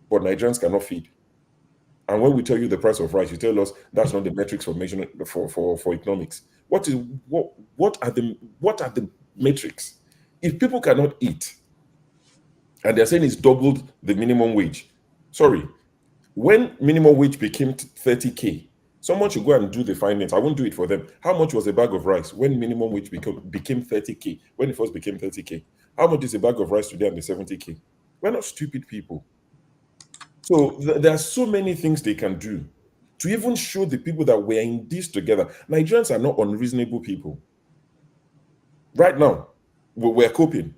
but Nigerians cannot feed. And when we tell you the price of rice, you tell us that's not the metrics for measurement for economics. What are the metrics? If people cannot eat, and they're saying it's doubled the minimum wage. Sorry, when minimum wage became 30K, someone should go and do the finance. I won't do it for them. How much was a bag of rice when minimum wage became 30K? When it first became 30K? How much is a bag of rice today on the 70K? We're not stupid people. So there are so many things they can do to even show the people that we're in this together. Nigerians are not unreasonable people. Right now, we're coping.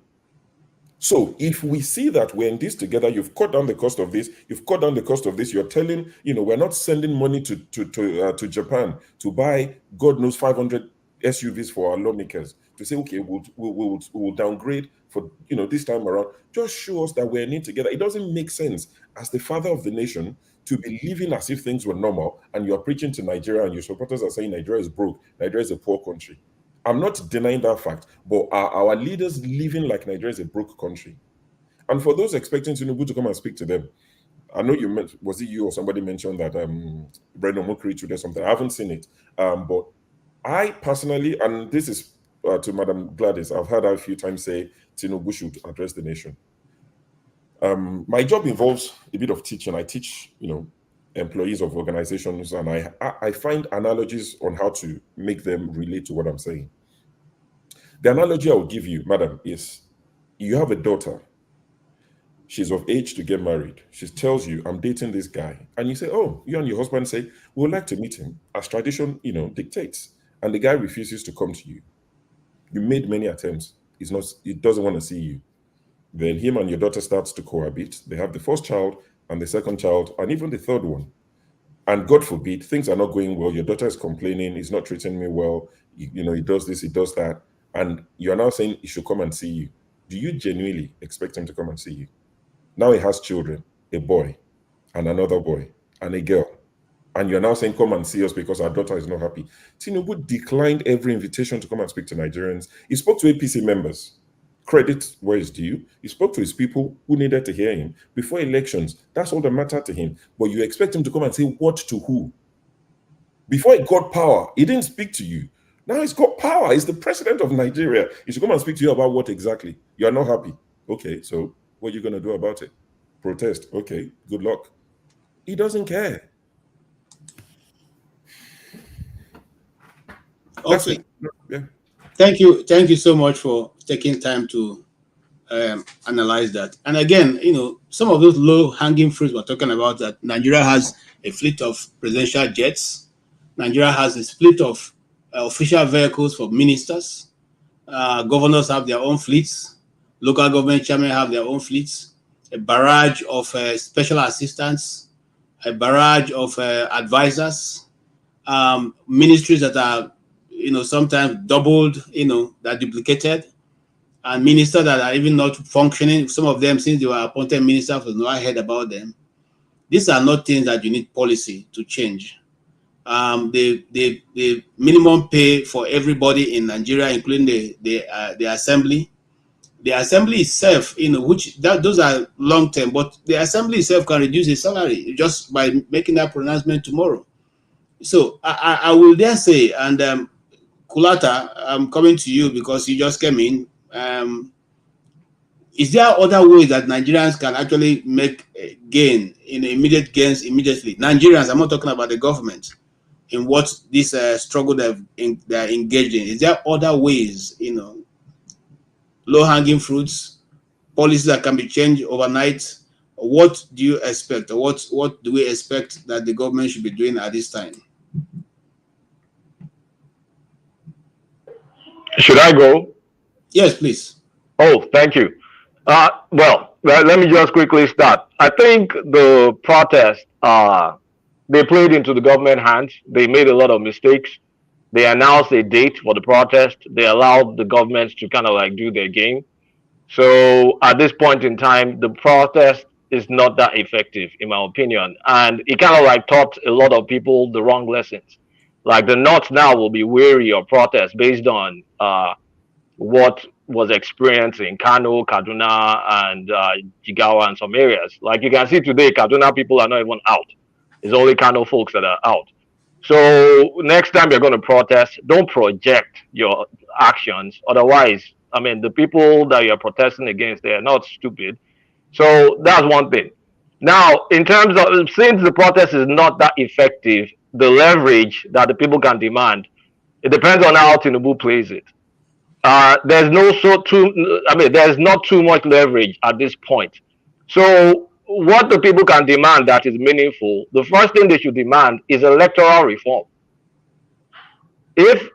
So if we see that we're in this together, you've cut down the cost of this, you've cut down the cost of this, you're telling, we're not sending money to Japan to buy, God knows, 500 SUVs for our lawmakers to say, okay, we'll downgrade for, this time around. Just show us that we're in it together. It doesn't make sense as the father of the nation to be living as if things were normal and you're preaching to Nigeria and your supporters are saying Nigeria is broke, Nigeria is a poor country. I'm not denying that fact, but are our leaders living like Nigeria is a broke country? And for those expecting Tinubu to come and speak to them, I know was it you or somebody mentioned that Brandon Mockery today something? I haven't seen it, but I personally, and this is to Madam Gladys, I've heard her a few times say Tinubu should address the nation. My job involves a bit of teaching. I teach, employees of organizations, and I find analogies on how to make them relate to what I'm saying. The analogy I will give you, madam, is you have a daughter. She's of age to get married. She tells you, I'm dating this guy. And you say, oh, you and your husband say, we would like to meet him, as tradition, dictates. And the guy refuses to come to you. You made many attempts. He doesn't want to see you. Then him and your daughter starts to cohabit. They have the first child and the second child, and even the third one. And God forbid, things are not going well. Your daughter is complaining, he's not treating me well. He does this, he does that. And you're now saying he should come and see you. Do you genuinely expect him to come and see you? Now he has children, a boy, and another boy, and a girl. And you're now saying, come and see us because our daughter is not happy. Tinubu declined every invitation to come and speak to Nigerians. He spoke to APC members. Credit where is due. He spoke to his people who needed to hear him before elections. That's all that mattered to him. But you expect him to come and say what to who? Before he got power, he didn't speak to you. Now he's got power. He's the president of Nigeria. He should come and speak to you about what exactly? You are not happy. Okay, so what are you going to do about it? Protest. Okay, good luck. He doesn't care. Okay. Yeah. Thank you so much for taking time to analyze that. And again, some of those low-hanging fruits we're talking about, that Nigeria has a fleet of presidential jets. Nigeria has a fleet of official vehicles for ministers. Governors have their own fleets. Local government chairmen have their own fleets. A barrage of special assistants, a barrage of advisors, ministries that are sometimes doubled, that duplicated, and ministers that are even not functioning. Some of them, since they were appointed ministers, was not heard about them. These are not things that you need policy to change. The minimum pay for everybody in Nigeria, including the assembly. The assembly itself, those are long term, but the assembly itself can reduce the salary just by making that pronouncement tomorrow. So I will dare say, and Kulata, I'm coming to you because you just came in. Is there other ways that Nigerians can actually make gain in immediate gains immediately? Nigerians, I'm not talking about the government, in what this struggle they're engaged in. Is there other ways, low-hanging fruits, policies that can be changed overnight? What do you expect, or what do we expect that the government should be doing at this time? Should I go? Yes, please. Oh, thank you. Well, let me just quickly start. I think the protest, they played into the government hands. They made a lot of mistakes. They announced a date for the protest. They allowed the governments to kind of like do their game. So at this point in time, the protest is not that effective, in my opinion. And it kind of like taught a lot of people the wrong lessons. Like the North now will be wary of protests based on what was experienced in Kano, Kaduna, and Jigawa, and some areas. Like you can see today, Kaduna people are not even out. It's only Kano folks that are out. So next time you're going to protest, don't project your actions. Otherwise, I mean, the people that you're protesting against, they're not stupid. So that's one thing. Now, in terms of, since the protest is not that effective, the leverage that the people can demand, it depends on how Tinubu plays it. There's there's not too much leverage at this point. So what the people can demand that is meaningful, the first thing they should demand is electoral reform. If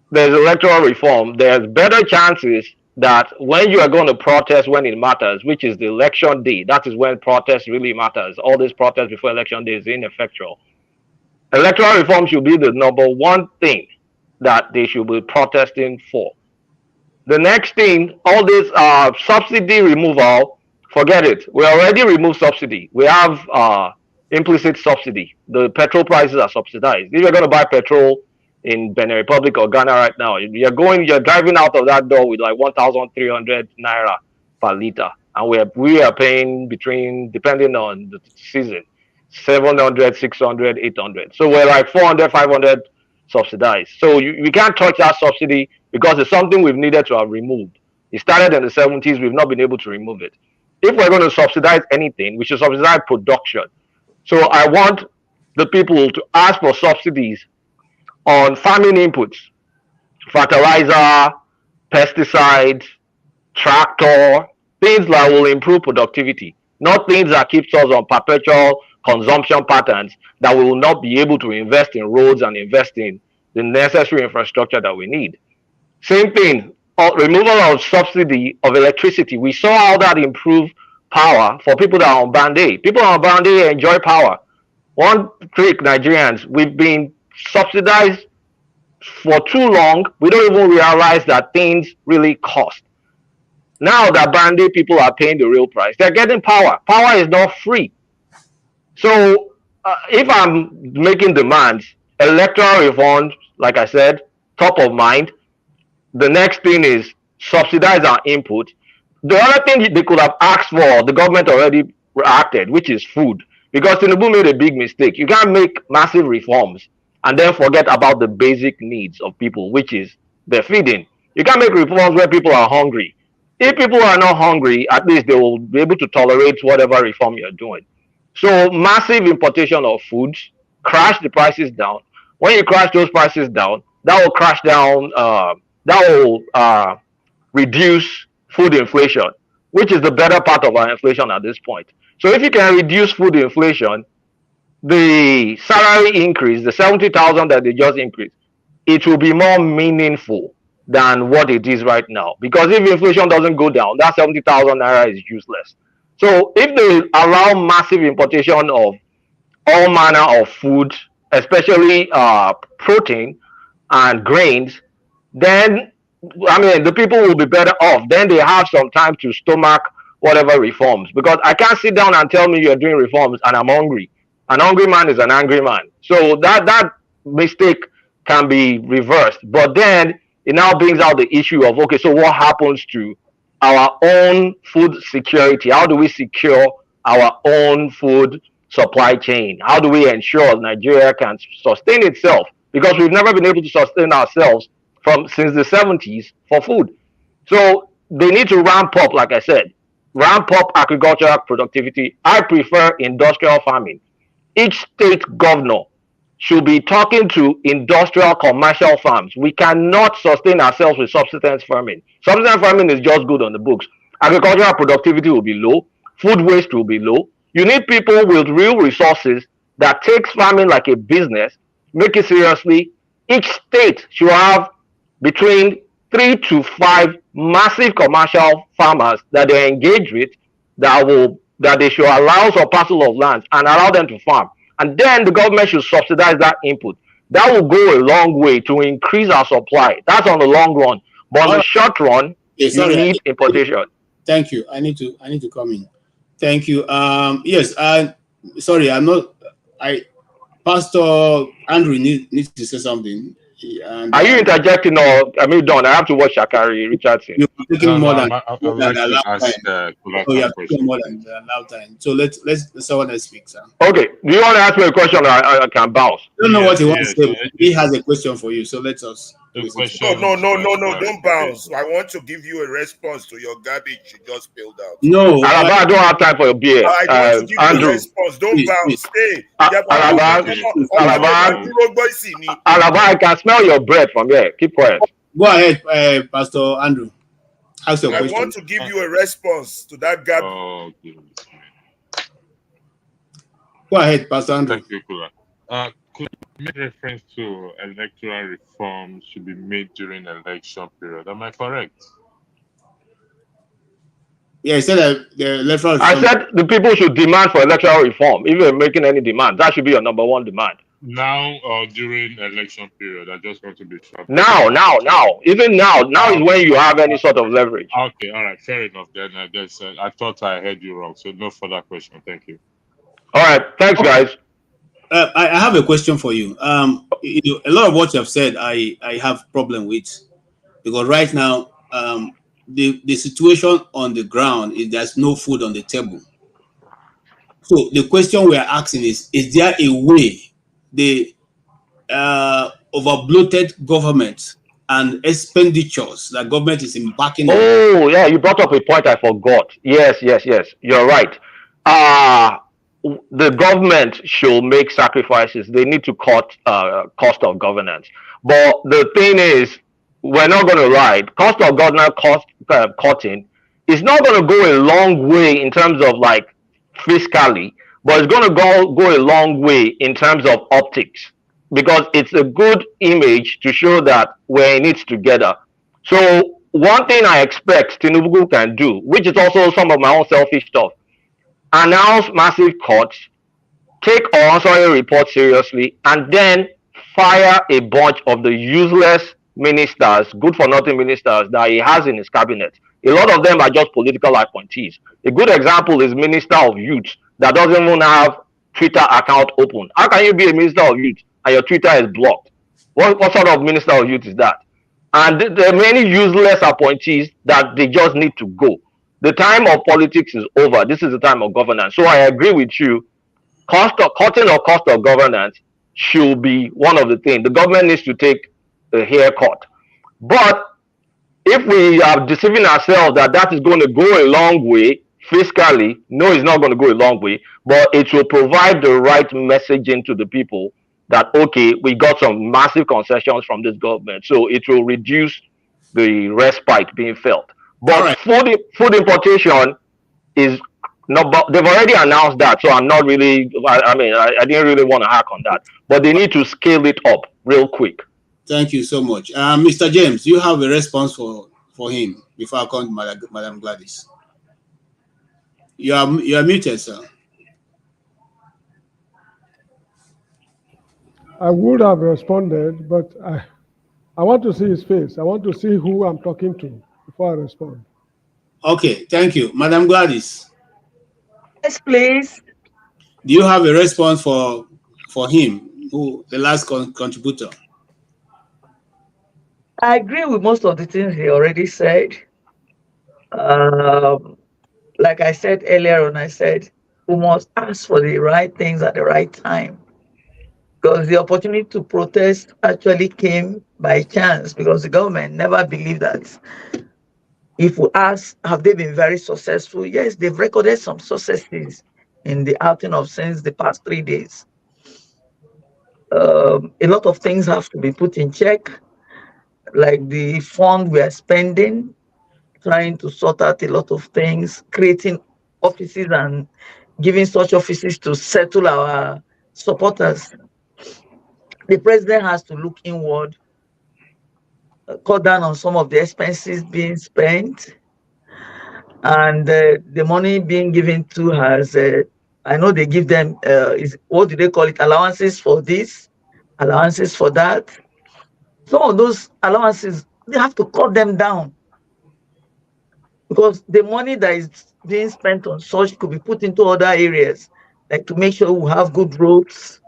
there's electoral reform, there's better chances that when you are going to protest when it matters, which is the election day, that is when protest really matters. All these protests before election day is ineffectual. Electoral reform should be the number one thing that they should be protesting for. The next thing, all this subsidy removal, forget it. We already removed subsidy. We have implicit subsidy. The petrol prices are subsidized. If you're going to buy petrol in Benin Republic or Ghana right now, you're driving out of that door with like 1,300 naira per liter, and we are paying between, depending on the season, 700, 600, 800. So we're like 400, 500 subsidized. So we can't touch that subsidy because it's something we've needed to have removed. It started in the 70s. We've not been able to remove it. If we're going to subsidize anything, we should subsidize production. So I want the people to ask for subsidies on farming inputs, fertilizer, pesticides, tractor, things that will improve productivity, not things that keeps us on perpetual consumption patterns that we will not be able to invest in roads and invest in the necessary infrastructure that we need. Same thing, removal of subsidy of electricity. We saw how that improved power for people that are on Band A. People on Band A enjoy power. One trick, Nigerians, we've been subsidized for too long. We don't even realize that things really cost. Now that Band A people are paying the real price, they're getting power. Power is not free. So if I'm making demands, electoral reforms, like I said, top of mind. The next thing is subsidize our input. The other thing they could have asked for, the government already reacted, which is food. Because Tinubu made a big mistake. You can't make massive reforms and then forget about the basic needs of people, which is their feeding. You can't make reforms where people are hungry. If people are not hungry, at least they will be able to tolerate whatever reform you're doing. So massive importation of foods, crash the prices down. When you crash those prices down, that will crash down, that will reduce food inflation, which is the better part of our inflation at this point. So if you can reduce food inflation, the salary increase, the 70,000 that they just increased, it will be more meaningful than what it is right now. Because if inflation doesn't go down, that 70,000 naira is useless. So if they allow massive importation of all manner of food, especially protein and grains, then I mean the people will be better off. Then they have some time to stomach whatever reforms. Because I can't sit down and tell me you're doing reforms and I'm hungry. An hungry man is an angry man. So that mistake can be reversed. But then it now brings out the issue of, okay, so what happens to our own food security? How do we secure our own food supply chain? How do we ensure Nigeria can sustain itself? Because we've never been able to sustain ourselves since the 70s for food. So they need to ramp up, like I said, ramp up agricultural productivity. I prefer industrial farming. Each state governor should be talking to industrial commercial farms. We cannot sustain ourselves with subsistence farming. Subsistence farming is just good on the books. Agricultural productivity will be low. Food waste will be low. You need people with real resources that takes farming like a business, make it seriously. Each state should have between 3 to 5 massive commercial farmers that they engage with that they should allow some parcel of land and allow them to farm. And then the government should subsidize that input. That will go a long way to increase our supply. That's on the long run. But on the short run, you need importation. Thank you. I need to come in. Thank you. Yes, sorry, I'm not. Pastor Andrew needs to say something. And Are you interjecting or I mean, Don? I have to watch Shakari Richardson. you're taking more than I would like to allowed ask time. Kula So you some are taking questions. more than the allowed time. So let's someone else speak, sir. Okay. Do you want to ask me a question? I can bounce. I don't know what he wants to say. Yes, He has a question for you, so let us the listen to question. him. No, don't bounce. I want to give you a response to your garbage you just spilled out. No, Alaba, I don't have time for your beer. I want to give you Andrew. a response. Don't bounce. Stay. Alaba, I can smell your breath from here. Keep quiet. Go ahead, Pastor Andrew. Ask your I question. want to give you a response to that garbage. Oh, Go ahead, Pastor Andrew. Thank you, Kula. Could you make reference to electoral reform should be made during election period? Am I correct? Yeah, he said that the electoral reform. I said the people should demand for electoral reform. If you're making any demand, that should be your number one demand. Now or during election period? I just want to be sure. Now. Even now is when you have any sort of leverage. Okay, all right, fair enough. Then I guess I thought I heard you wrong. So no further question. Thank you. All right, thanks, guys. I have a question for you. A lot of what you have said, I have problem with, because right now, the situation on the ground is there's no food on the table. So the question we are asking is there a way the over bloated government and expenditures that government is embarking on? Oh, yeah, you brought up a point I forgot. Yes, you're right. The government should make sacrifices. They need to cut cost of governance. But the thing is, we're not going to ride. Cost of governance cutting is not going to go a long way in terms of like fiscally, but it's going to go a long way in terms of optics, because it's a good image to show that we're in it together. So one thing I expect Tinubu can do, which is also some of my own selfish stuff, announce massive cuts, take Oransoye report seriously, and then fire a bunch of the useless ministers, good for nothing ministers that he has in his cabinet. A lot of them are just political appointees. A good example is Minister of Youth that doesn't even have Twitter account open. How can you be a Minister of Youth and your Twitter is blocked? What sort of Minister of Youth is that? And there are many useless appointees that they just need to go. The time of politics is over. This is the time of governance. So I agree with you. Cutting or cost of governance should be one of the things. The government needs to take a haircut. But if we are deceiving ourselves that is going to go a long way fiscally, no, it's not going to go a long way, but it will provide the right messaging to the people that, okay, we got some massive concessions from this government, so it will reduce the respite being felt. But food importation is not, they've already announced that, so I'm not really, I didn't really want to hack on that, but they need to scale it up real quick. Thank you so much. Mr. James, you have a response for him before I come to Madam Gladys. You are muted, sir. I would have responded, but I want to see his face. I want to see who I'm talking to before I respond. Okay, thank you. Madam Gladys. Yes, please. Do you have a response for him, the last contributor? I agree with most of the things he already said. Like I said earlier on, I said we must ask for the right things at the right time, because the opportunity to protest actually came by chance, because the government never believed that. If we ask, have they been very successful? Yes, they've recorded some successes in the outing of since the past 3 days. A lot of things have to be put in check, like the fund we are spending, trying to sort out a lot of things, creating offices and giving such offices to settle our supporters. The president has to look inward, cut down on some of the expenses being spent, and the money being given to has, I know they give them, what do they call it, allowances for this, allowances for that. Some of those allowances, they have to cut them down, because the money that is being spent on such could be put into other areas, like to make sure we have good roads,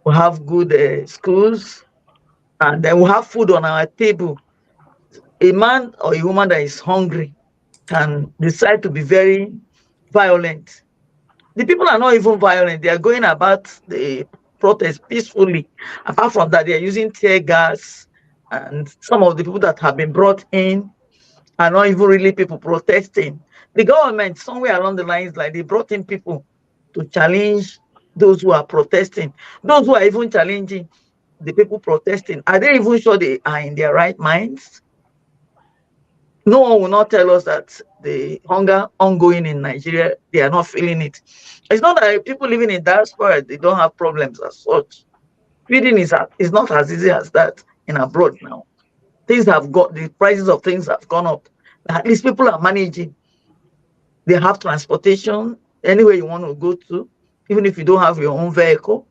we have good schools, and then we have food on our table. A man or a woman that is hungry can decide to be very violent. The people are not even violent. They are going about the protest peacefully. Apart from that, they are using tear gas, and some of the people that have been brought in are not even really people protesting. The government, somewhere along the lines, like they brought in people to challenge those who are protesting. Those who are even challenging the people protesting, are they even sure they are in their right minds? No one will not tell us that the hunger ongoing in Nigeria, they are not feeling it. It's not that people living in diaspora, they don't have problems as such. Feeding is not as easy as that in abroad now. Things have got, the prices of things have gone up. At least people are managing. They have transportation anywhere you want to go to, even if you don't have your own vehicle.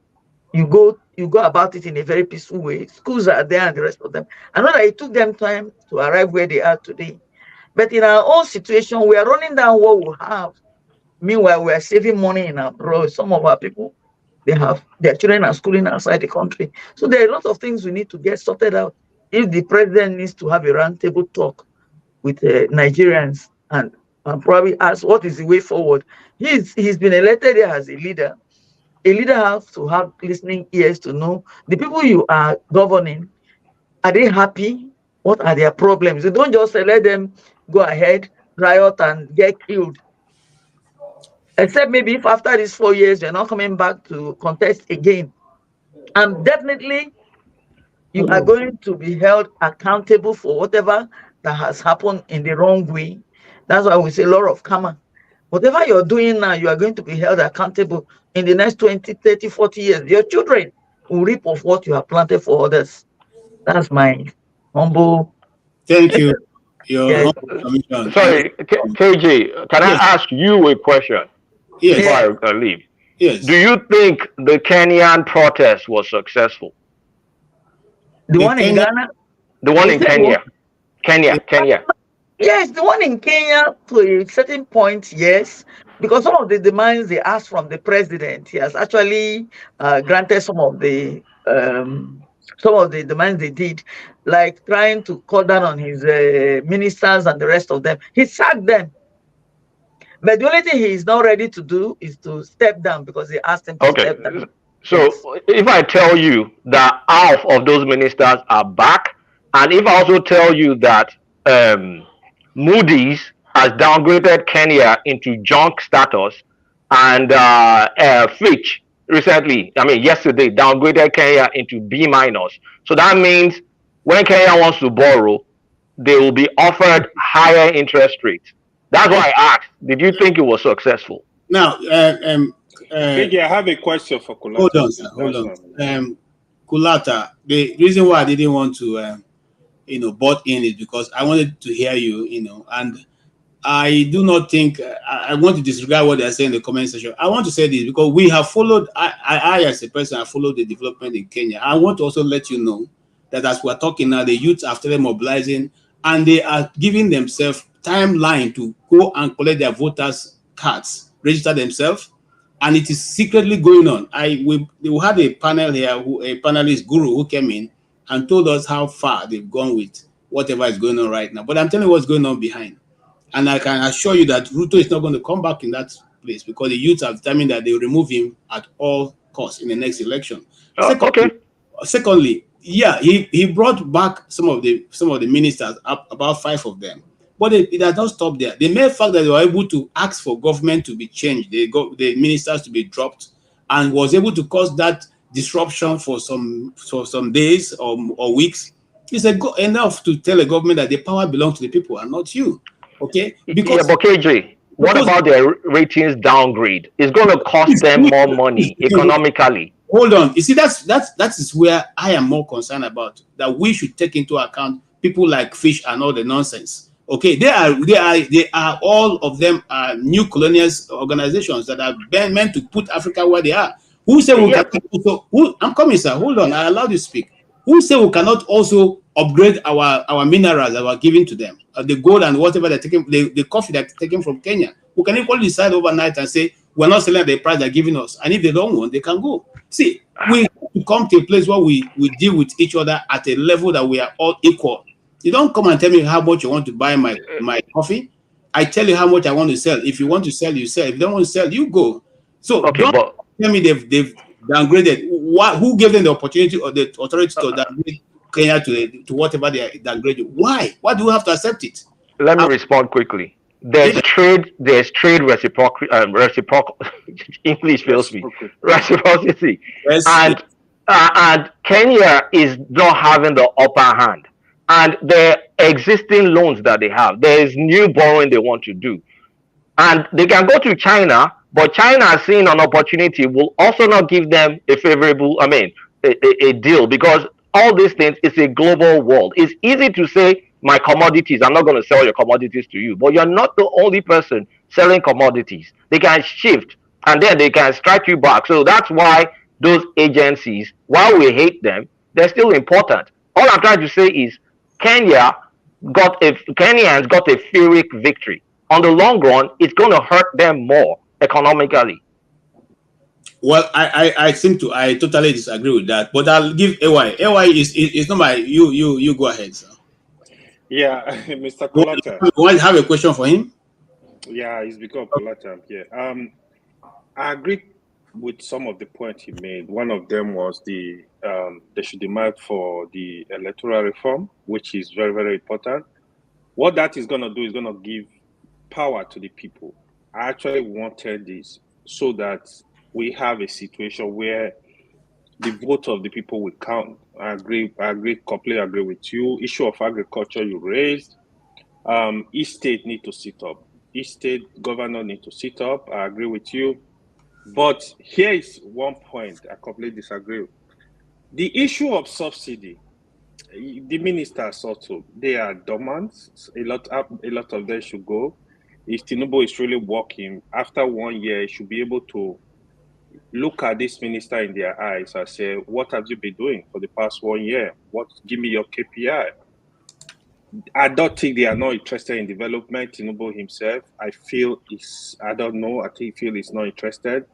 You go about it in a very peaceful way. Schools are there and the rest of them. I know that it took them time to arrive where they are today. But in our own situation, we are running down what we have. Meanwhile, we are saving money in abroad. Some of our people, their children are schooling outside the country. So there are a lot of things we need to get sorted out. If the president needs to have a roundtable talk with Nigerians and probably ask what is the way forward. He's been elected here as a leader. A leader has to have listening ears to know the people you are governing, are they happy? What are their problems? You don't just let them go ahead, riot, and get killed. Except maybe if after these 4 years, they're not coming back to contest again. And definitely, you are going to be held accountable for whatever that has happened in the wrong way. That's why we say law of karma. Whatever you're doing now, you are going to be held accountable in the next 20, 30, 40 years. Your children will reap of what you have planted for others. That's my humble. Thank you. Yes. Sorry, KJ, can I ask you a question before I leave? Yes. Do you think the Kenyan protest was successful? The one in Ghana? The one in Kenya. Kenya. Yes, the one in Kenya, to a certain point, yes. Because some of the demands they asked from the president, he has actually granted some of the demands they did, like trying to cut down on his ministers and the rest of them. He sacked them. But the only thing he is not ready to do is to step down because they asked him to step down. So if I tell you that half of those ministers are back, and if I also tell you that Moody's has downgraded Kenya into junk status, and Fitch recently, yesterday, downgraded Kenya into B-. So that means when Kenya wants to borrow, they will be offered higher interest rates. That's why I asked, did you think it was successful? Now, I have a question for Kulata. Hold on. Kulata, the reason why I didn't want to, butt in is because I wanted to hear you, and I do not think I want to disregard what they're saying in the comment section. I want to say this because we have followed, I as a person, I followed the development in Kenya. I want to also let you know that as we're talking now, the youth are started mobilizing and they are giving themselves timeline to go and collect their voters' cards, register themselves, and it is secretly going on. We had a panel here, a panelist guru who came in and told us how far they've gone with whatever is going on right now. But I'm telling you what's going on behind. And I can assure you that Ruto is not going to come back in that place because the youth have determined that they will remove him at all costs in the next election. Secondly, yeah, he brought back some of the ministers, up about 5 of them. But it has not stopped there. The mere fact that they were able to ask for government to be changed, the ministers to be dropped, and was able to cause that disruption for some days or weeks, is enough to tell a government that the power belongs to the people and not you. Okay? Because, but KJ, what about their ratings downgrade? It's going to cost them more money economically. Hold on. You see, that is where I am more concerned about, that we should take into account people like Fish and all the nonsense. Okay, they are all of them are new colonial organizations that are meant to put Africa where they are. Who say we cannot also? I'm coming, sir. Hold on, I allow you to speak. Who say we cannot also upgrade our minerals that were given to them, the gold and whatever they're taking, the coffee they're taking from Kenya? We can equally decide overnight and say we're not selling at the price they're giving us. And if they don't want, they can go. See, we come to a place where we deal with each other at a level that we are all equal. You don't come and tell me how much you want to buy my coffee. I tell you how much I want to sell. If you want to sell, you sell. If you don't want to sell, you go. So don't tell me they've downgraded. Who gave them the opportunity or the authority to downgrade Kenya to whatever they are downgraded? Why? Why do we have to accept it? Let me respond quickly. There's trade reciprocal English fails me. Reciprocity. Yes. And Kenya is not having the upper hand. And the existing loans that they have, there is new borrowing they want to do. And they can go to China, but China, seeing an opportunity, will also not give them a favorable, a deal, because all these things is a global world. It's easy to say, my commodities, I'm not going to sell your commodities to you, but you're not the only person selling commodities. They can shift and then they can strike you back. So that's why those agencies, while we hate them, they're still important. All I'm trying to say is Kenyans got a Pyrrhic victory. On the long run, it's going to hurt them more economically. Well, I totally disagree with that, but I'll give AY. AY is not my, you go ahead, sir. Yeah, Mr. Colata. You want to have a question for him? Yeah, he's become Colata. Yeah. I agree with some of the points he made. One of them was they should demand for the electoral reform, which is very, very important. What that is going to do is going to give power to the people. I actually wanted this so that we have a situation where the vote of the people will count. I completely agree with you. Issue of agriculture you raised. Each state need to sit up. Each state governor need to sit up. I agree with you. But here is one point I completely disagree with. The issue of subsidy, the ministers also, they are dormant. A lot of them should go. If Tinubu is really working, after 1 year, he should be able to look at this minister in their eyes and say, what have you been doing for the past 1 year? Give me your KPI. I don't think they are not interested in development. Tinubu himself, I feel he's not interested.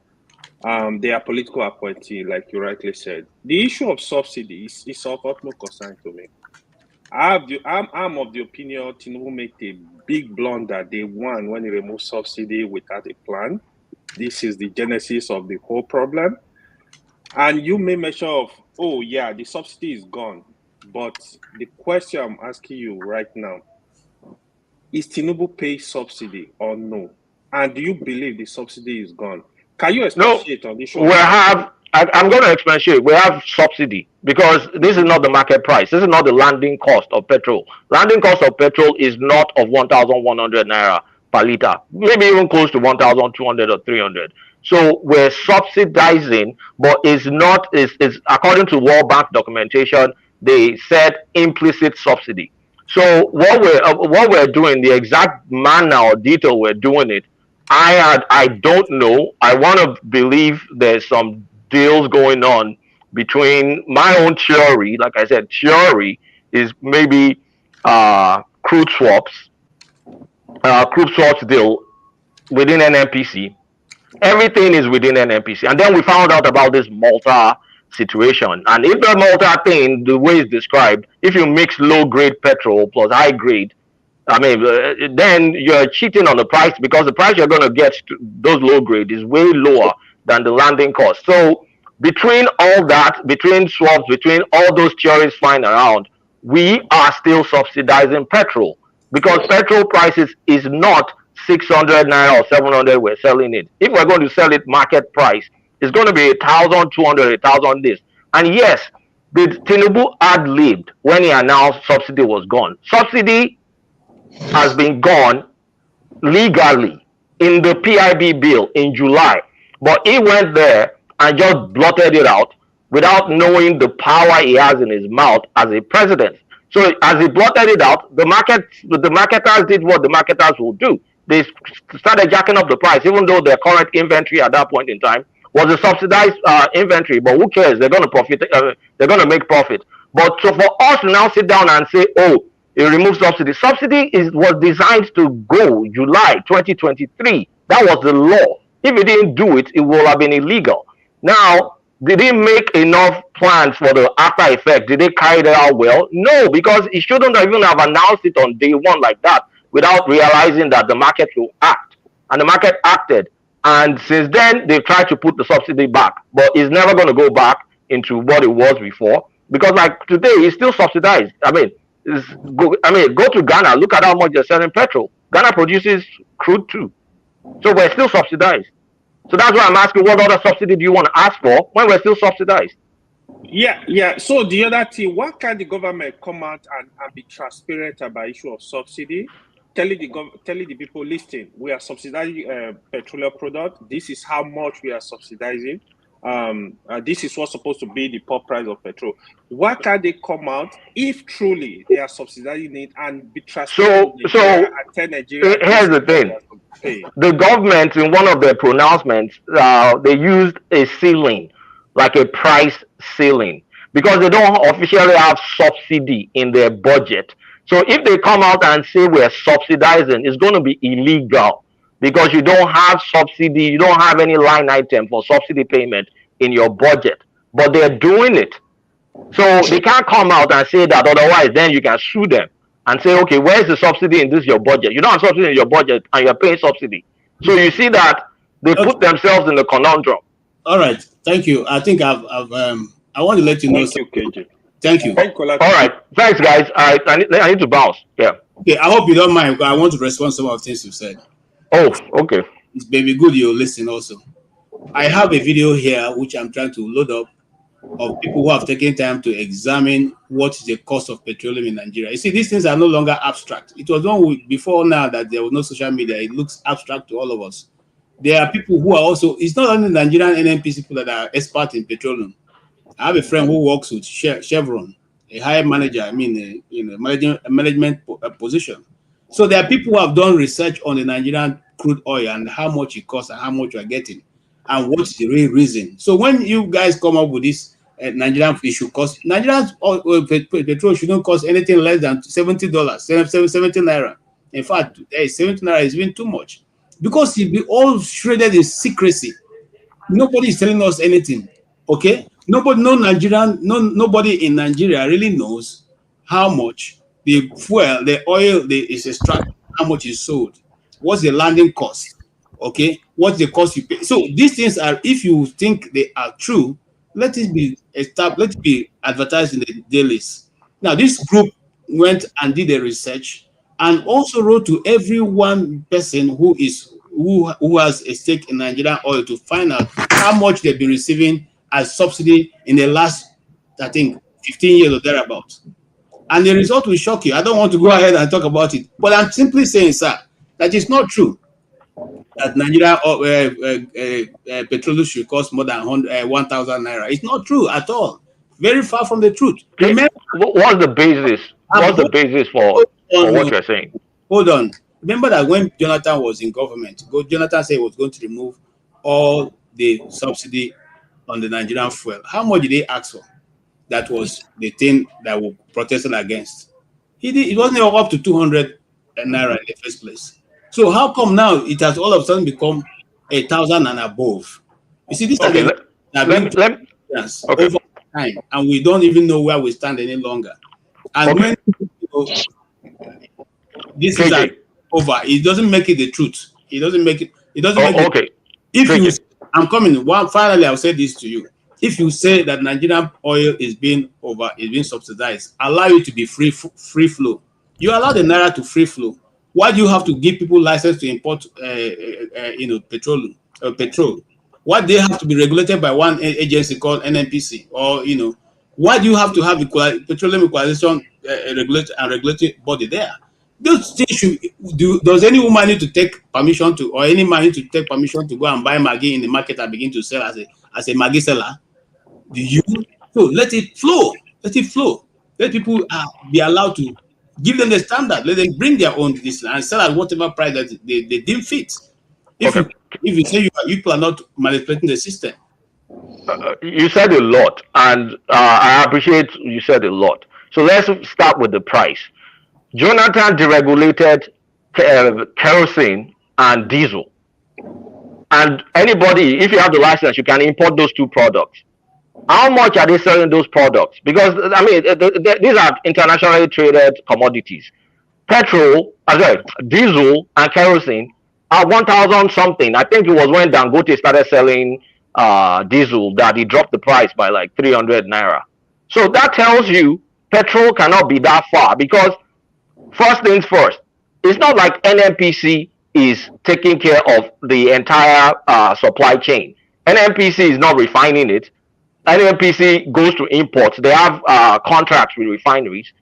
They are political appointee, like you rightly said. The issue of subsidies is of utmost concern to me. I'm of the opinion Tinubu made a big blunder day one when he removed subsidy without a plan. This is the genesis of the whole problem. And you may measure of, oh yeah, the subsidy is gone. But the question I'm asking you right now, is Tinubu pay subsidy or no? And do you believe the subsidy is gone? Can you expatiate on this? I'm going to expatiate. We have subsidy because this is not the market price. This is not the landing cost of petrol. Landing cost of petrol is not of 1,100 naira per liter, maybe even close to 1,200 or 300. So we're subsidizing, but it's according to World Bank documentation, they said implicit subsidy. So what we're doing, the exact manner or detail we're doing it, I don't know. I want to believe there's some deals going on between my own theory. Like I said, theory is maybe crude swaps deal within NNPC. Everything is within NNPC. And then we found out about this Malta situation. And if the Malta thing, the way it's described, if you mix low grade petrol plus high grade, then you're cheating on the price, because the price you're going to get to those low grade is way lower than the landing cost. So between all that, between swaps, between all those theories flying around, we are still subsidizing petrol, because petrol prices is not 600 naira or 700 we're selling it. If we're going to sell it market price, it's going to be 1,200, 1,000 this. And yes, the Tinubu ad-libbed when he announced subsidy was gone. Subsidy has been gone legally in the PIB bill in July, but he went there and just blotted it out without knowing the power he has in his mouth as a president. So as he blotted it out, the marketers did what the marketers will do. They started jacking up the price, even though their current inventory at that point in time was a subsidized inventory. But who cares? They're going to profit. They're going to make profit. But so for us to now sit down and say, oh, it removes subsidy. Subsidy was designed to go July 2023. That was the law. If he didn't do it, it would have been illegal. Now, did he make enough plans for the after effect? Did they carry that out well? No, because he shouldn't even have announced it on day one like that without realizing that the market will act. And the market acted. And since then, they've tried to put the subsidy back, but it's never going to go back into what it was before because, like today, it's still subsidized. Go to Ghana, look at how much they're selling petrol. Ghana produces crude too, so we're still subsidized. So that's why I'm asking, what other subsidy do you want to ask for when we're still subsidized? Yeah. So the other thing, why can't the government come out and be transparent about issue of subsidy? Telling the people, listen, we are subsidizing petroleum product. This is how much we are subsidizing. This is what's supposed to be the pump price of petrol. Why can't they come out if truly they are subsidizing it and be transparent? So here's the thing: the government, in one of their pronouncements, they used a ceiling, like a price ceiling, because they don't officially have subsidy in their budget. So if they come out and say we're subsidizing, it's going to be illegal because you don't have subsidy, you don't have any line item for subsidy payment in your budget, but they're doing it. So they can't come out and say that, otherwise then you can sue them and say, okay, where's the subsidy in this your budget? You don't have subsidy in your budget and you're paying subsidy. So you see that they put themselves in the conundrum. All right, thank you. I think I want to let you know. Thank you, KJ. Thank you. All right, thanks, guys. I need to bounce. Yeah. Okay, I hope you don't mind. I want to respond to some of the things you said. Oh, okay. It's maybe good you listen also. I have a video here which I'm trying to load up of people who have taken time to examine what is the cost of petroleum in Nigeria. You see, these things are no longer abstract. It was done before now that there was no social media. It looks abstract to all of us. There are people who are also, it's not only Nigerian NNPC people that are experts in petroleum. I have a friend who works with Chevron, a higher manager, in a management position. So there are people who have done research on the Nigerian crude oil and how much it costs and how much you are getting and what's the real reason. So when you guys come up with this Nigerian issue cost, Nigerian petrol shouldn't cost anything less than $70, 70 naira. In fact, 70 naira is even too much because it be all shredded in secrecy. Nobody is telling us anything. Okay, nobody in Nigeria really knows how much the fuel, the oil is extracted, how much is sold, what's the landing cost, okay, what's the cost you pay. So these things are, if you think they are true, let it be established, let it be advertised in the dailies. Now this group went and did a research and also wrote to every one person who has a stake in Nigerian oil to find out how much they've been receiving as subsidy in the last, I think, 15 years or thereabouts. And the result will shock you. I don't want to go ahead and talk about it, but I'm simply saying, sir, that it's not true that Nigeria petroleum should cost more than 1,000 naira. It's not true at all. Very far from the truth. Remember, what's the basis? What's the basis for what you're saying? Hold on. Remember that when Jonathan was in government, Jonathan said he was going to remove all the subsidy on the Nigerian fuel. How much did they ask for? That was the thing that we protested against. It wasn't up to 200 naira in the first place. So how come now it has all of a sudden become 1,000 and above? You see, this okay, over time, and we don't even know where we stand any longer. And when this is over, it doesn't make it the truth. It doesn't make it. It doesn't make it. If you, I'm coming. Finally, I'll say this to you. If you say that Nigerian oil is being subsidized, allow it to be free flow. You allow the naira to free flow. Why do you have to give people license to import, petrol? Why do they have to be regulated by one agency called NNPC? Or why do you have to have petroleum equalization regulatory body there? Those things does any woman need to take permission to, or any man need to take permission to go and buy Maggi in the market and begin to sell as a Maggi seller? Do you? So let it flow. Let it flow. Let people be allowed to give them the standard. Let them bring their own this and sell at whatever price that they deem fit. If you say you are not manipulating the system. You said a lot, and I appreciate you said a lot. So let's start with the price. Jonathan deregulated kerosene and diesel. and anybody, if you have the license, you can import those two products. How much are they selling those products? Because I mean, these are internationally traded commodities. Petrol, sorry, diesel and kerosene are 1,000 something. I think it was when Dangote started selling diesel that he dropped the price by like 300 naira. So that tells you petrol cannot be that far, because first things first, it's not like NNPC is taking care of the entire supply chain. NNPC is not refining it. NNPC goes to imports. They have contracts with refineries.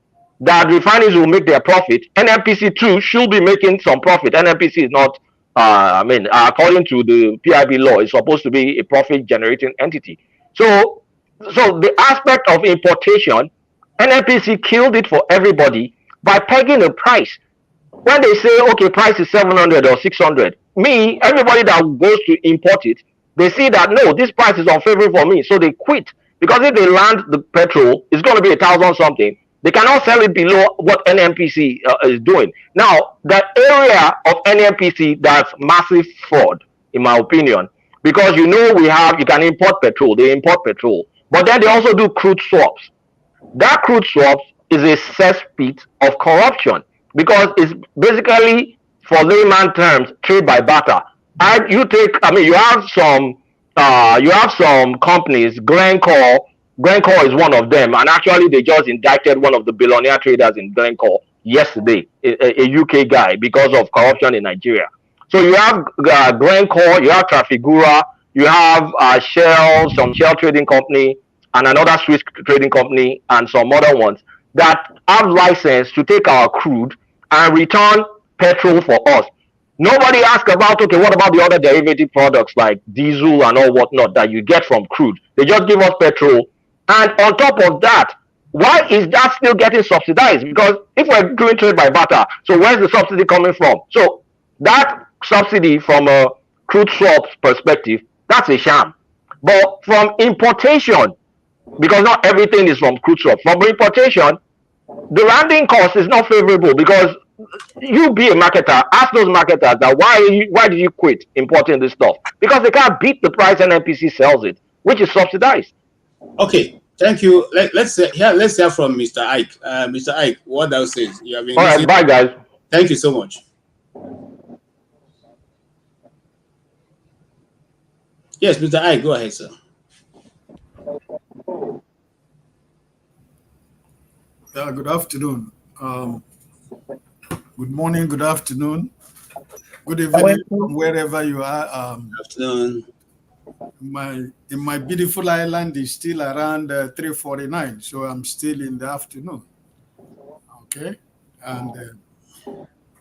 That refineries will make their profit. NNPC too should be making some profit. NNPC is not, according to the PIB law, is supposed to be a profit-generating entity. So the aspect of importation, NNPC killed it for everybody by pegging a price. When they say, okay, price is 700 or 600, everybody that goes to import it, they see that, no, this price is unfavorable for me, so they quit. Because if they land the petrol, it's going to be 1,000 something. They cannot sell it below what NNPC is doing. Now, the area of NNPC that's massive fraud, in my opinion, because you can import petrol, they import petrol, but then they also do crude swaps. That crude swaps is a cesspit of corruption, because it's basically, for layman terms, trade by barter. You have some companies, Glencore is one of them, and actually they just indicted one of the billionaire traders in Glencore yesterday, a UK guy, because of corruption in Nigeria. So you have Glencore, you have Trafigura, you have Shell, some Shell trading company, and another Swiss trading company, and some other ones that have license to take our crude and return petrol for us. Nobody asks about, okay, what about the other derivative products like diesel and all whatnot that you get from crude? They just give us petrol. And on top of that, why is that still getting subsidized? Because if we're doing trade by barter, so where's the subsidy coming from? So that subsidy from a crude swaps perspective, that's a sham. But from importation, because not everything is from crude swaps, from importation, the landing cost is not favorable, because you be a marketer, ask those marketers that why did you quit importing this stuff? Because they can't beat the price NNPC sells it, which is subsidized. Okay, thank you. Let's hear from Mr. Ike. Mr. Ike, what else says? You have been all right, bye guys. Thank you so much. Yes, Mr. Ike, go ahead, sir. Good afternoon. Good morning, good afternoon, good evening from wherever you are. Good afternoon. In my beautiful island is still around 3:49, so I'm still in the afternoon. Okay, and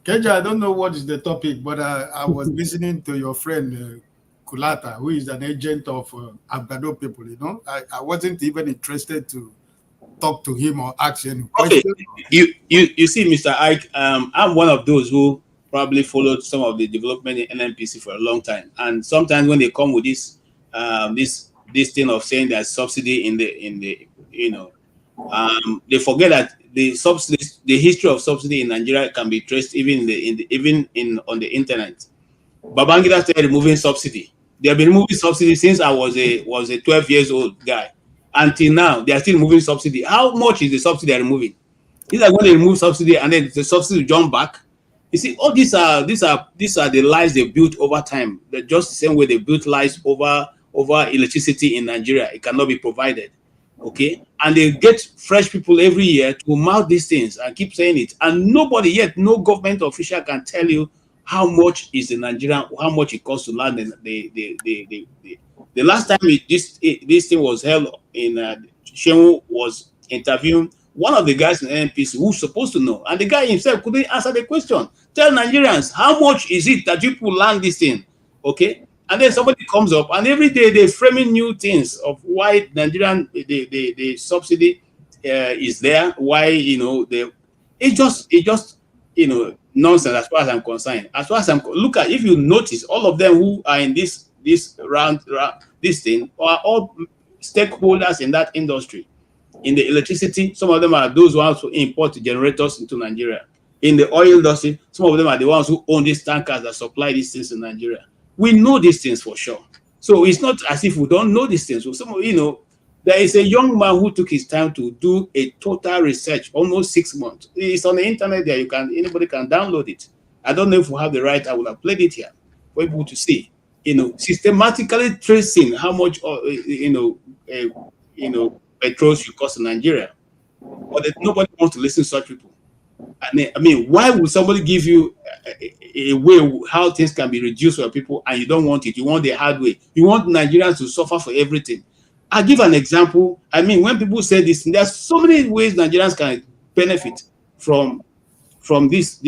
Keja, I don't know what is the topic, but I was listening to your friend Kulata, who is an agent of Abgado people. You know, I wasn't even interested to talk to him or ask any question. Okay, you see, Mr. Ike, I'm one of those who probably followed some of the development in NNPC for a long time, and sometimes when they come with this this thing of saying there's subsidy in the they forget that the subsidies, the history of subsidy in Nigeria can be traced even on the internet. Babangida started removing subsidy. They have been removing subsidy since I was a 12 years old guy. Until now, they are still removing subsidy. How much is the subsidy they are removing? These are going to remove subsidy and then the subsidy will jump back. You see, all these are the lies they built over time. They're just the same way they built lies over electricity in Nigeria. It cannot be provided. Okay, and they get fresh people every year to mouth these things and keep saying it, and nobody yet, no government official can tell you how much is the Nigerian, how much it costs to land the last time this thing was held in Shehu was interviewing one of the guys in NNPC who's supposed to know, and the guy himself couldn't answer the question. Tell Nigerians, how much is it that people land this thing? Okay, and then somebody comes up, and every day they're framing new things of why Nigerian the subsidy is there, why it's just nonsense as far as I'm concerned. As far as look at, if you notice, all of them who are in this round this thing are all stakeholders in that industry. In the electricity, some of them are those ones who import generators into Nigeria. In the oil industry, some of them are the ones who own these tankers that supply these things in Nigeria. We know these things for sure. So it's not as if we don't know these things. So some, there is a young man who took his time to do a total research, almost 6 months. It's on the internet there. Anybody can download it. I don't know if we have the right. I will have played it here for people to see. Systematically tracing how much, petrol should cost in Nigeria. But nobody wants to listen to such people. I mean, why would somebody give you a way how things can be reduced for people and you don't want it? You want the hard way. You want Nigerians to suffer for everything. I'll give an example. I mean, when people say this, there's so many ways Nigerians can benefit from this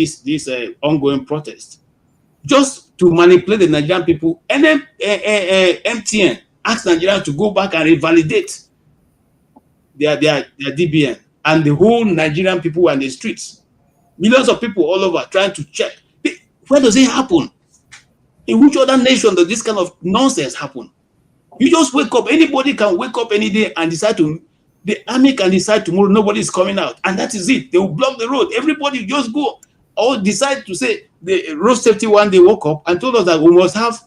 ongoing protest. Just to manipulate the Nigerian people, and then MTN asked Nigerians to go back and revalidate their DBN, and the whole Nigerian people were in the streets. Millions of people all over trying to check. Where does it happen? In which other nation does this kind of nonsense happen? You just wake up. Anybody can wake up any day and decide to. The army can decide tomorrow nobody is coming out, and that is it. They will block the road. Everybody just go or decide to say the road safety one day woke up and told us that we must have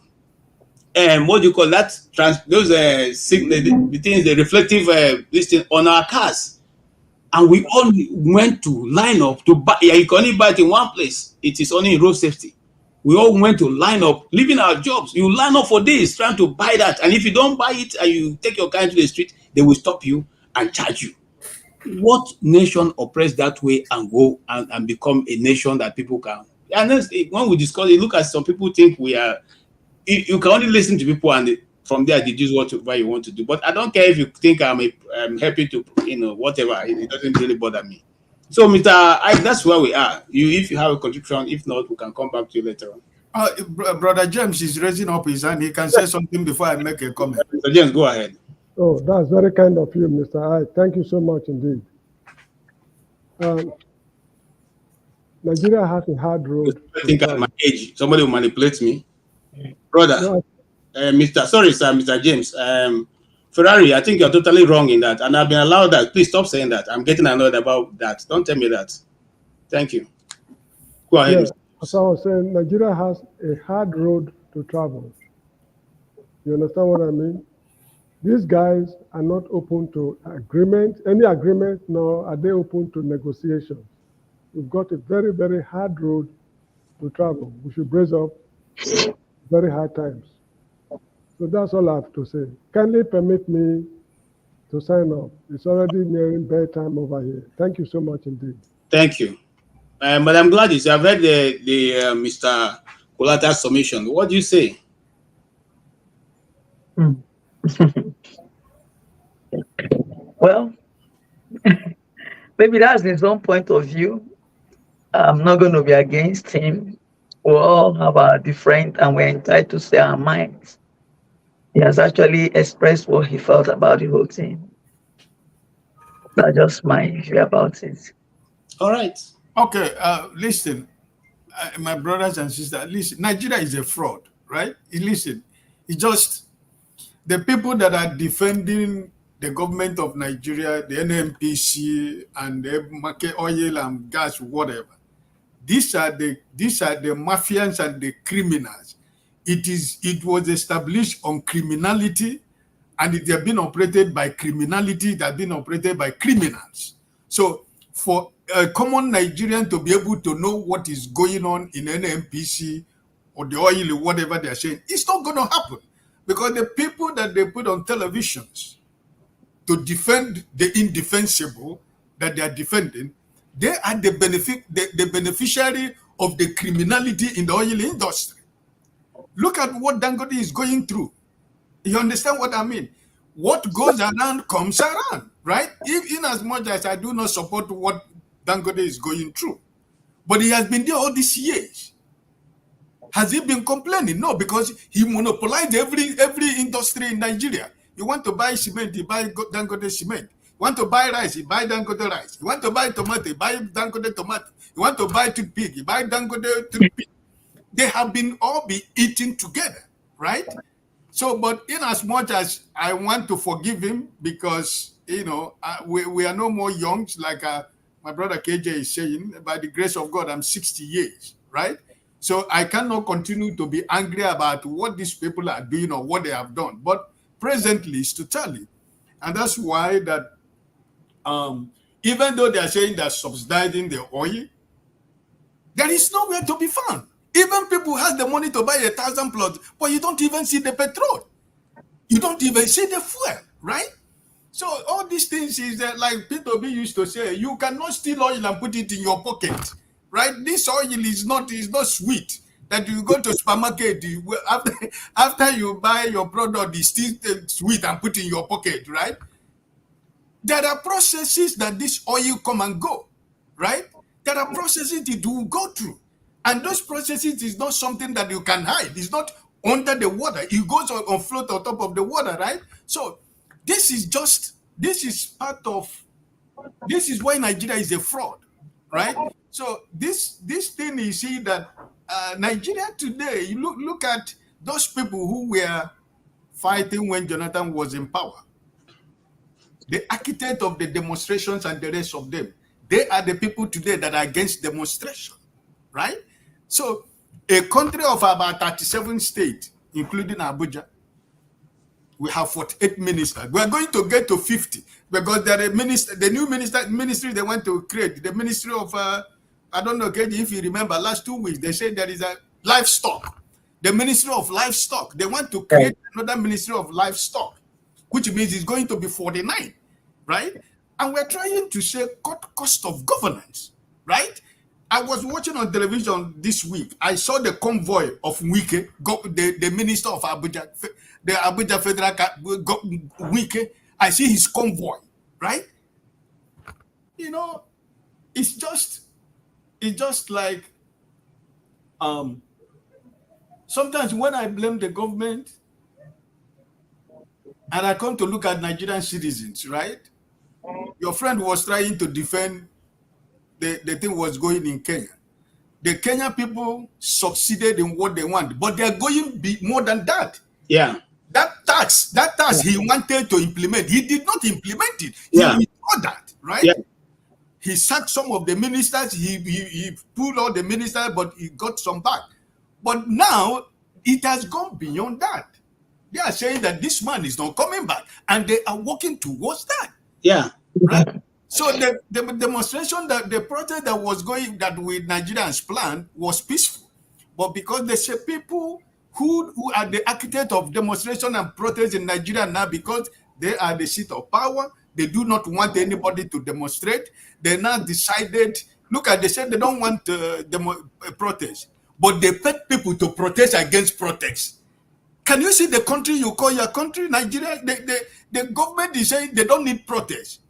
what do you call that? Those the things, the reflective this thing on our cars. And we all went to line up to buy. Yeah, you can only buy it in one place. It is only in road safety. We all went to line up, leaving our jobs. You line up for days trying to buy that. And if you don't buy it and you take your car into the street, they will stop you and charge you. What nation oppressed that way and go and become a nation that people can? And then when we discuss it, look at some people think we are. You can only listen to people and from there deduce what you want to do. But I don't care if you think I'm happy to, whatever. It doesn't really bother me. So, that's where we are. If you have a contribution, if not, we can come back to you later on. Brother James is raising up his hand. He can say something before I make a comment. Mr. James, go ahead. Oh, that's very kind of you, Mr. I. Thank you so much indeed. Nigeria has a hard road. I think at my age, somebody will manipulate me. Brother, no, Mr. James, Ferrari, I think you're totally wrong in that. And I've been allowed that. Please stop saying that. I'm getting annoyed about that. Don't tell me that. Thank you. Go ahead. Yeah, as I was saying, Nigeria has a hard road to travel. You understand what I mean? These guys are not open to any agreement, nor are they open to negotiations. We've got a very, very hard road to travel. We should brace up very hard times. So that's all I have to say. Kindly permit me to sign off. It's already nearing bedtime over here. Thank you so much indeed. Thank you. But I'm glad I've read the Mr. Kolata's submission. What do you say? Well, maybe that's his own point of view. I'm not going to be against him. We all have our different, and we're entitled to say our minds. He has actually expressed what he felt about the whole thing. That's just my view about it. All right. Okay, listen, my brothers and sisters, listen, Nigeria is a fraud, right? Listen, it's just the people that are defending the government of Nigeria, the NNPC, and the market oil and gas, whatever. These are the mafians and the criminals. It was established on criminality, and it has been operated by criminality that has been operated by criminals. So for a common Nigerian to be able to know what is going on in NNPC or the oil or whatever they are saying, it's not going to happen, because the people that they put on televisions to defend the indefensible that they are defending, they are the beneficiary of the criminality in the oil industry. Look at what Dangote is going through. You understand what I mean? What goes around comes around, right? In as much as I do not support what Dangote is going through, but he has been there all these years. Has he been complaining? No, because he monopolized every industry in Nigeria. You want to buy cement, you buy Dangote cement. You want to buy rice, you buy Dangote rice. You want to buy tomato, you buy Dangote tomato. You want to buy toothpick, you buy Dangote toothpick. They have been all be eating together, right? So, but in as much as I want to forgive him, because, we are no more young, like my brother KJ is saying, by the grace of God, I'm 60 years, right? So I cannot continue to be angry about what these people are doing or what they have done. But presently, it's to tell you. And that's why that even though they are saying they're subsidizing the oil, there is nowhere to be found. Even people have the money to buy 1,000 plots, but you don't even see the petrol. You don't even see the fuel, right? So all these things is that, like P2B used to say, you cannot steal oil and put it in your pocket, right? This oil is not sweet. That you go to supermarket, after you buy your product, it's still sweet and put in your pocket, right? There are processes that this oil come and go, right? There are processes it will go through. And those processes is not something that you can hide. It's not under the water. It goes on float on top of the water, right? So this is why Nigeria is a fraud, right? So this thing you see that Nigeria today, you look at those people who were fighting when Jonathan was in power. The architect of the demonstrations and the rest of them, they are the people today that are against demonstration, right? So a country of about 37 states, including Abuja, we have 48 ministers. We are going to get to 50 because there are the new ministry they want to create, the Ministry of, I don't know, if you remember, last 2 weeks, they said there is a livestock, the Ministry of Livestock. They want to create another Ministry of Livestock, which means it's going to be 49, right? And we're trying to say cut cost of governance, right? I was watching on television this week. I saw the convoy of Wike, the minister of Abuja, the Abuja Federal Wike. I see his convoy, right? You know, it's just like sometimes when I blame the government and I come to look at Nigerian citizens, right? Your friend was trying to defend the thing was going in Kenya. The Kenyan people succeeded in what they want, but they're going more than that. Yeah. That tax he wanted to implement, he did not implement it. He withdrew that, right? Yeah. He sacked some of the ministers, he pulled all the ministers, but he got some back. But now it has gone beyond that. They are saying that this man is not coming back, and they are working towards that. Yeah. Right? So the demonstration, the protest that was going, that with Nigerians planned, was peaceful. But because they say people who are the architect of demonstration and protest in Nigeria now, because they are the seat of power, they do not want anybody to demonstrate. They now decided, they said they don't want protest, but they paid people to protest against protest. Can you see the country you call your country, Nigeria? The government is saying they don't need protest,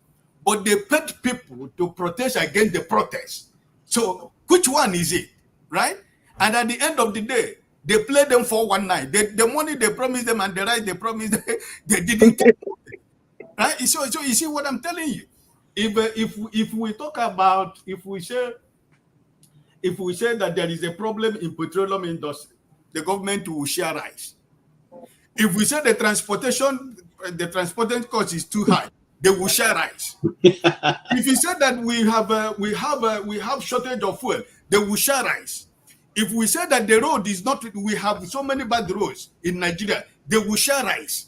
but they paid people to protest against the protest. So which one is it, right? And at the end of the day, they play them for one night. The money they promised them and the right they promised them, they didn't take it, right? So you see what I'm telling you. If we talk about, if we say that there is a problem in petroleum industry, the government will share rice. If we say the transportation cost is too high, they will share rice. If you say that we have shortage of fuel, they will share rice. If we say that the road is not, we have so many bad roads in Nigeria, they will share rice.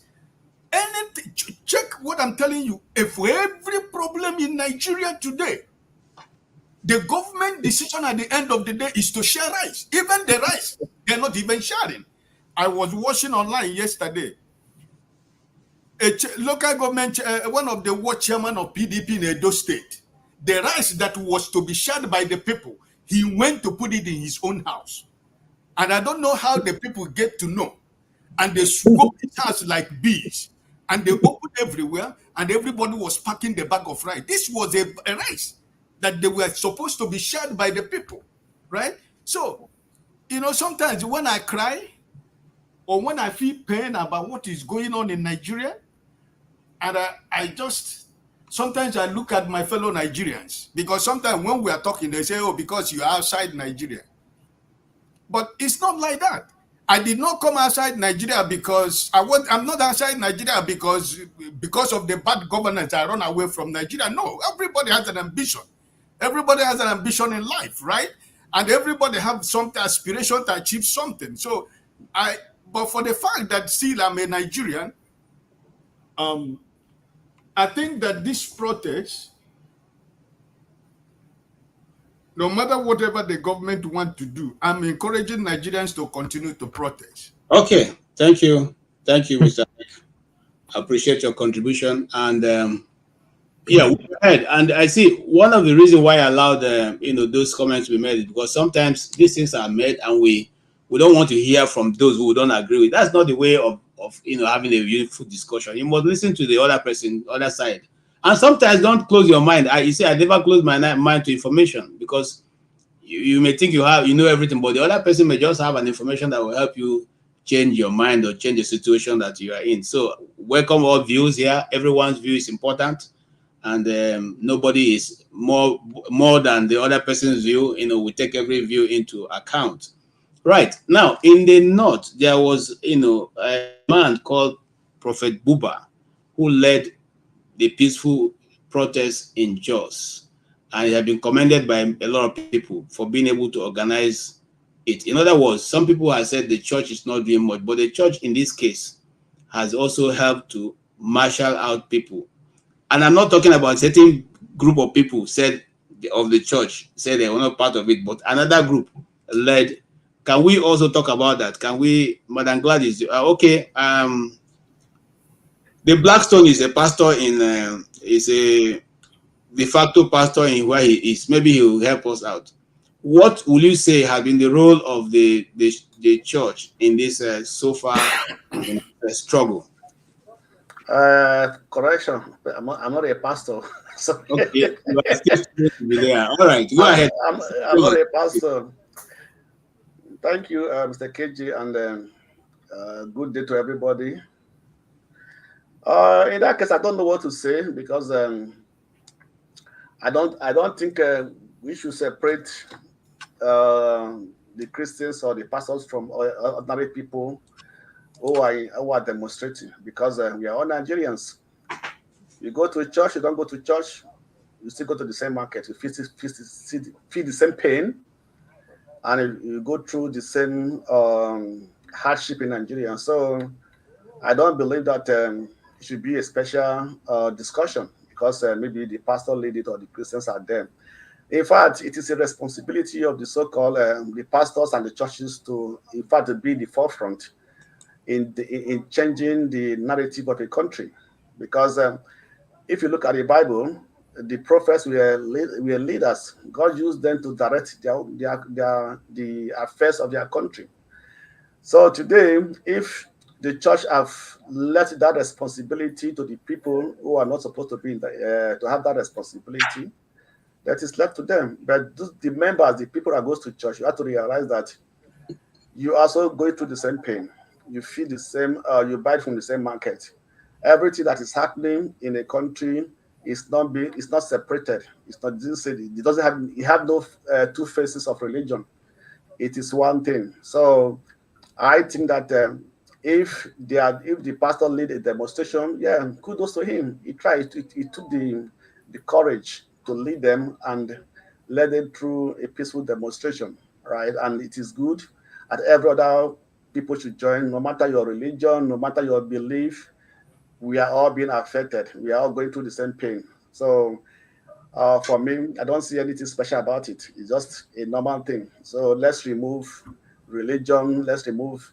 Anything, check what I'm telling you. If every problem in Nigeria today, the government decision at the end of the day is to share rice. Even the rice, they're not even sharing. I was watching online yesterday. A local government, one of the ward chairman of PDP in Edo State, the rice that was to be shared by the people, he went to put it in his own house. And I don't know how the people get to know. And they scooped his house like bees. And they opened everywhere, and everybody was packing the bag of rice. This was a rice that they were supposed to be shared by the people, right? So, sometimes when I cry, or when I feel pain about what is going on in Nigeria, and sometimes I look at my fellow Nigerians, because sometimes when we are talking, they say, oh, because you are outside Nigeria. But it's not like that. I did not come outside Nigeria because I'm not outside Nigeria because of the bad governance. I run away from Nigeria. No, everybody has an ambition. Everybody has an ambition in life, right? and everybody have some aspiration to achieve something. So but for the fact that still I'm a Nigerian, I think that this protest, no matter whatever the government want to do, I'm encouraging Nigerians to continue to protest. Okay, thank you, Mr. I appreciate your contribution, and yeah, we ahead. And I see one of the reasons why I allowed those comments to be made is because sometimes these things are made, and we don't want to hear from those who don't agree with. That's not the way of having a useful discussion. You must listen to the other person, other side, and sometimes don't close your mind. You say I never close my mind to information, because you may think you know everything, but the other person may just have an information that will help you change your mind or change the situation that you are in. So welcome all views here. Everyone's view is important, and nobody is more than the other person's view. We take every view into account. Right now, in the north, there was a man called Prophet Buba, who led the peaceful protest in Jos, and it had been commended by a lot of people for being able to organize it. In other words, some people have said the church is not doing much, but the church in this case has also helped to marshal out people. And I'm not talking about a certain group of people of the church said they were not part of it, but another group led. Can we also talk about that? Can we, Madam Gladys? Okay. The Blackstone is a pastor is a de facto pastor in where he is. Maybe he will help us out. What will you say has been the role of the church in this so far in struggle? Correction, I'm not a pastor. So okay, you are still supposed to be there. All right, go ahead. I'm not a pastor. Thank you, Mr. KG, and good day to everybody. In that case, I don't know what to say, because I don't think we should separate the Christians or the pastors from ordinary people who are demonstrating, because we are all Nigerians. You go to a church, you don't go to church, you still go to the same market, you feel the same pain, and you go through the same hardship in Nigeria. So I don't believe that it should be a special discussion, because maybe the pastor lead it or the Christians are there. In fact, it is a responsibility of the so-called the pastors and the churches to, in fact, to be the forefront in changing the narrative of a country. Because if you look at the Bible, the prophets were leaders. God used them to direct the affairs of their country. So today, if the church have let that responsibility to the people who are not supposed to be to have that responsibility, that is left to them. But the members, the people that goes to church, you have to realize that you also go through the same pain. You feel the same, you buy from the same market. Everything that is happening in a country is not separated. It's not, it doesn't have, it have no two faces of religion. It is one thing. So I think that if the pastor lead a demonstration, yeah, kudos to him. He tried. He took the courage to lead them and led them through a peaceful demonstration, right? And it is good. And every other people should join, no matter your religion, no matter your belief. We are all being affected. We are all going through the same pain. So for me, I don't see anything special about it. It's just a normal thing. So let's remove religion. Let's remove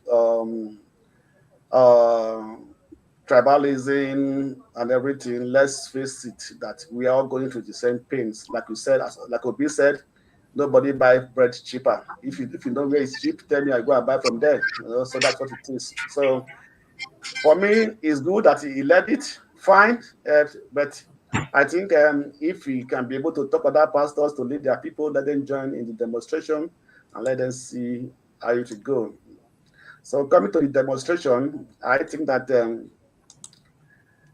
tribalism and everything. Let's face it that we are all going through the same pains. Like you said, like Obi said, nobody buy bread cheaper. If you know where it's cheap, tell me I go and buy from there. So that's what it is. So for me, it's good that he led it. Fine, but I think if we can be able to talk to other pastors to lead their people, let them join in the demonstration and let them see how it will go. So coming to the demonstration, I think that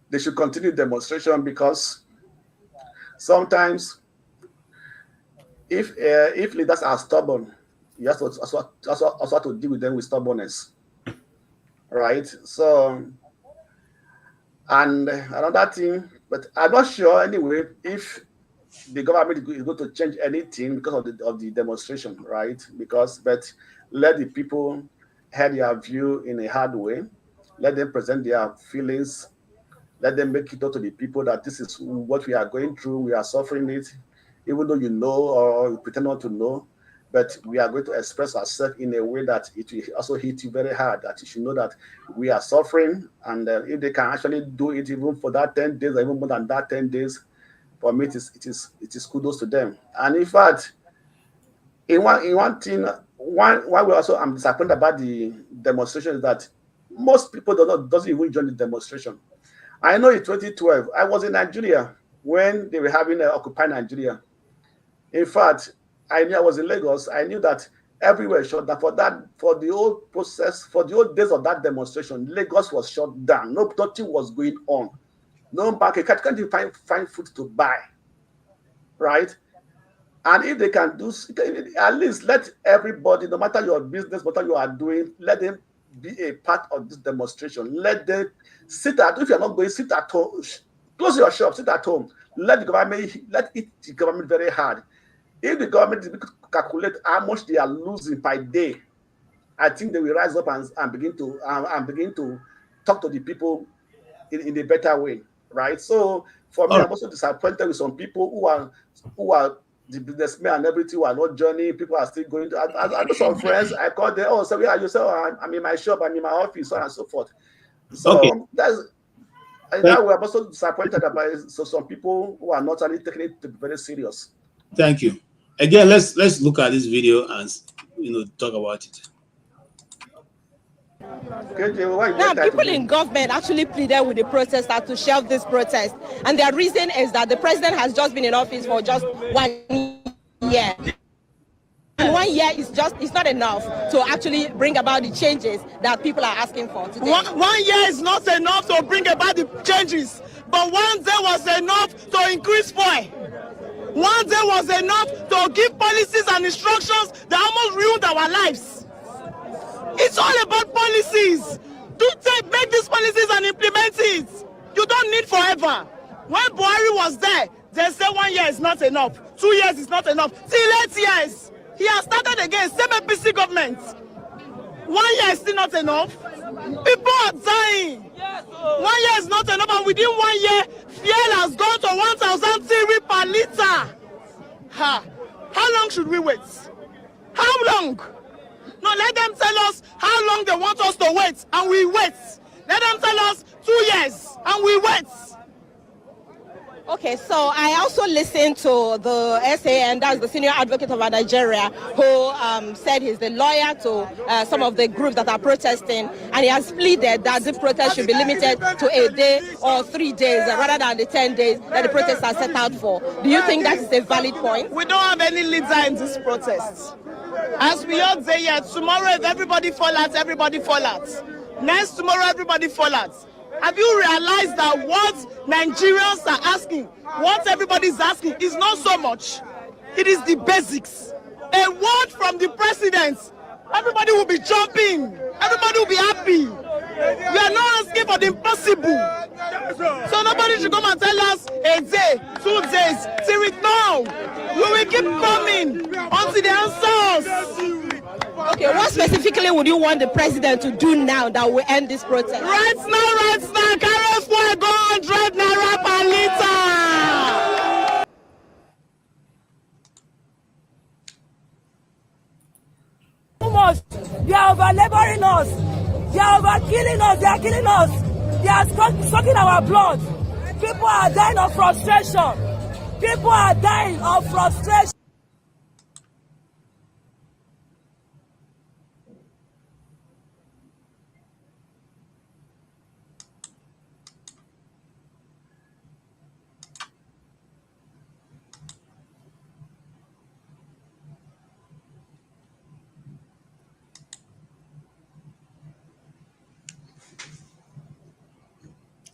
they should continue demonstration, because sometimes if leaders are stubborn, you have to also to deal with them with stubbornness, right? So, and another thing, but I'm not sure anyway if the government is going to change anything because of the demonstration, right? But let the people have their view in a hard way. Let them present their feelings. Let them make it known to the people that this is what we are going through. We are suffering it, even though you know or you pretend not to know. But we are going to express ourselves in a way that it will also hit you very hard, that you should know that we are suffering. And if they can actually do it even for that 10 days or even more than that 10 days, for me, it is kudos to them. And in fact, in one thing, I'm disappointed about the demonstration is that most people doesn't even join the demonstration. I know in 2012, I was in Nigeria when they were having Occupy Nigeria. In fact, I knew I was in Lagos. I knew that everywhere shut down. For the old process, for the old days of that demonstration, Lagos was shut down. Nothing was going on. No market, can't you find food to buy, right? And if they can do, at least let everybody, no matter your business, what you are doing, let them be a part of this demonstration. Let them sit at, if you're not going, sit at home, close your shop, sit at home. Let the government very hard. If the government calculate how much they are losing by day, I think they will rise up and begin to talk to the people in a better way, right? So for me, I'm also disappointed with some people who are the businessmen and everything who are not joining. People are still going to. I know some friends. I call them. Oh, so where are you? So I'm in my shop. I'm in my office, so on and so forth. So that we're also disappointed about. So some people who are not really taking it to be very serious. Thank you. Again, let's look at this video and talk about it. Now, people in government actually pleaded with the protesters to shelve this protest, and their reason is that the president has just been in office for just 1 year. And 1 year is not enough to actually bring about the changes that people are asking for today. 1 year is not enough to bring about the changes, but 1 day was enough to increase fuel. 1 day was enough to give policies and instructions that almost ruined our lives. It's all about policies. Make these policies and implement it. You don't need forever. When Buhari was there, they said 1 year is not enough. 2 years is not enough. Till 8 years. He has started again. Same APC government. 1 year is still not enough. People are dying. 1 year is not enough. And within 1 year, fuel has gone to 1,003 per liter. How long should we wait? How long? No, let them tell us how long they want us to wait, and we wait. Let them tell us 2 years, and we wait. Okay, so I also listened to the SAN, that's the Senior Advocate of Nigeria, who said he's the lawyer to some of the groups that are protesting, and he has pleaded that the protest should be limited to a day or 3 days rather than the 10 days that the protests are set out for. Do you think that is a valid point? We don't have any leader in this protest. As we all say here, tomorrow if everybody fall out, everybody fall out. Next tomorrow, everybody fall out. Have you realized that what Nigerians are asking, what everybody is asking, is not so much. It is the basics. A word from the president, everybody will be jumping. Everybody will be happy. We are not asking for the impossible. So nobody should come and tell us a day, 2 days, till it now. We will keep coming until the answers. Okay, what specifically would you want the president to do now that will end this protest? Right now, carry fuel go 100 naira per liter. Too much. They are over laboring us. They are over killing us. They are killing us. They are sucking our blood. People are dying of frustration. People are dying of frustration.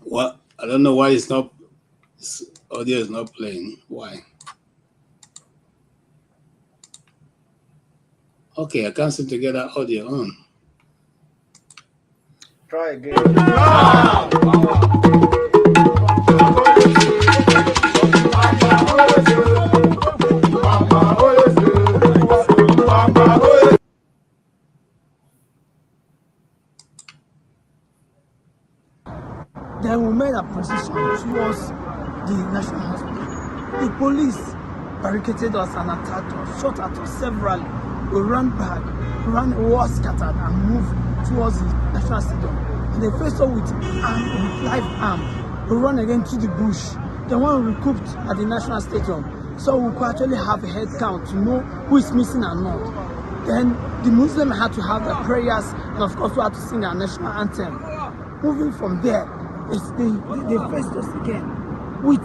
Well, I don't know why audio is not playing. Why? Okay, I can't seem to get that audio on. Try again. No! the National Hospital. The police barricaded us and attacked us, shot at us severally. We ran back, we were scattered and moved towards the National Stadium. And they faced us with live arm. We run again to the bush. Then when we recouped at the National Stadium, so we could actually have a head count to know who is missing and not. Then the Muslims had to have their prayers, and of course we had to sing our national anthem. Moving from there, they faced us again with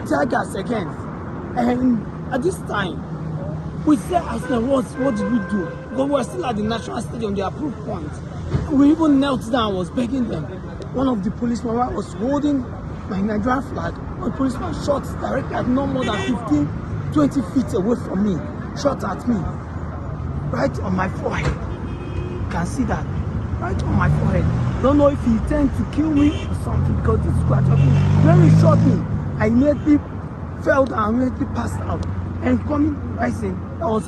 tear gas again. And at this time, we said, what did we do? Because we were still at the National Stadium, the approved point. We even knelt down, was begging them. One of the policemen was holding my Nigerian flag. One policeman shot directly at no more than 15, 20 feet away from me. Shot at me. Right on my forehead. You can see that. Right on my forehead. Don't know if he intended to kill me or something, because this scratch up me. When he shot me, I immediately fell down, immediately passed out. And coming, rising, I was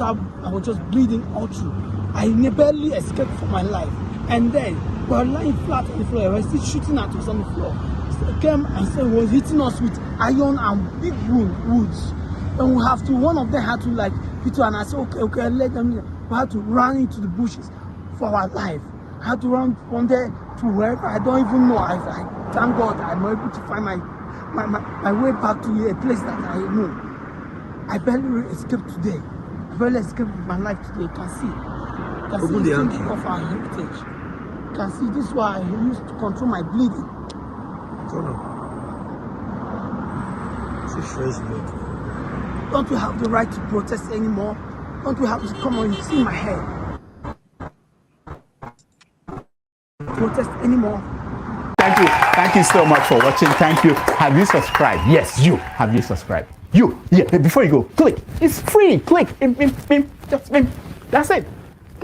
just bleeding all through. I barely escaped for my life. And then we were lying flat on the floor. They were still shooting at us on the floor. So they came and said was hitting us with iron and big woods. And one of them had to hit her, and I said, okay, let them. We had to run into the bushes for our life. I had to run from there to wherever I don't even know. I thank God I'm able to find my way back to a place that I know. I barely escaped today. I barely escaped with my life today. You can see. You can see the thinking of our heritage. You can see this is why I used to control my bleeding. Don't we have the right to protest anymore? Don't we have to come on? You see my head. Protest anymore? Thank you so much for watching. Thank you. Have you subscribed? Yes, you. Have you subscribed? You. Yeah, before you go, click. It's free. Click. Just that's it.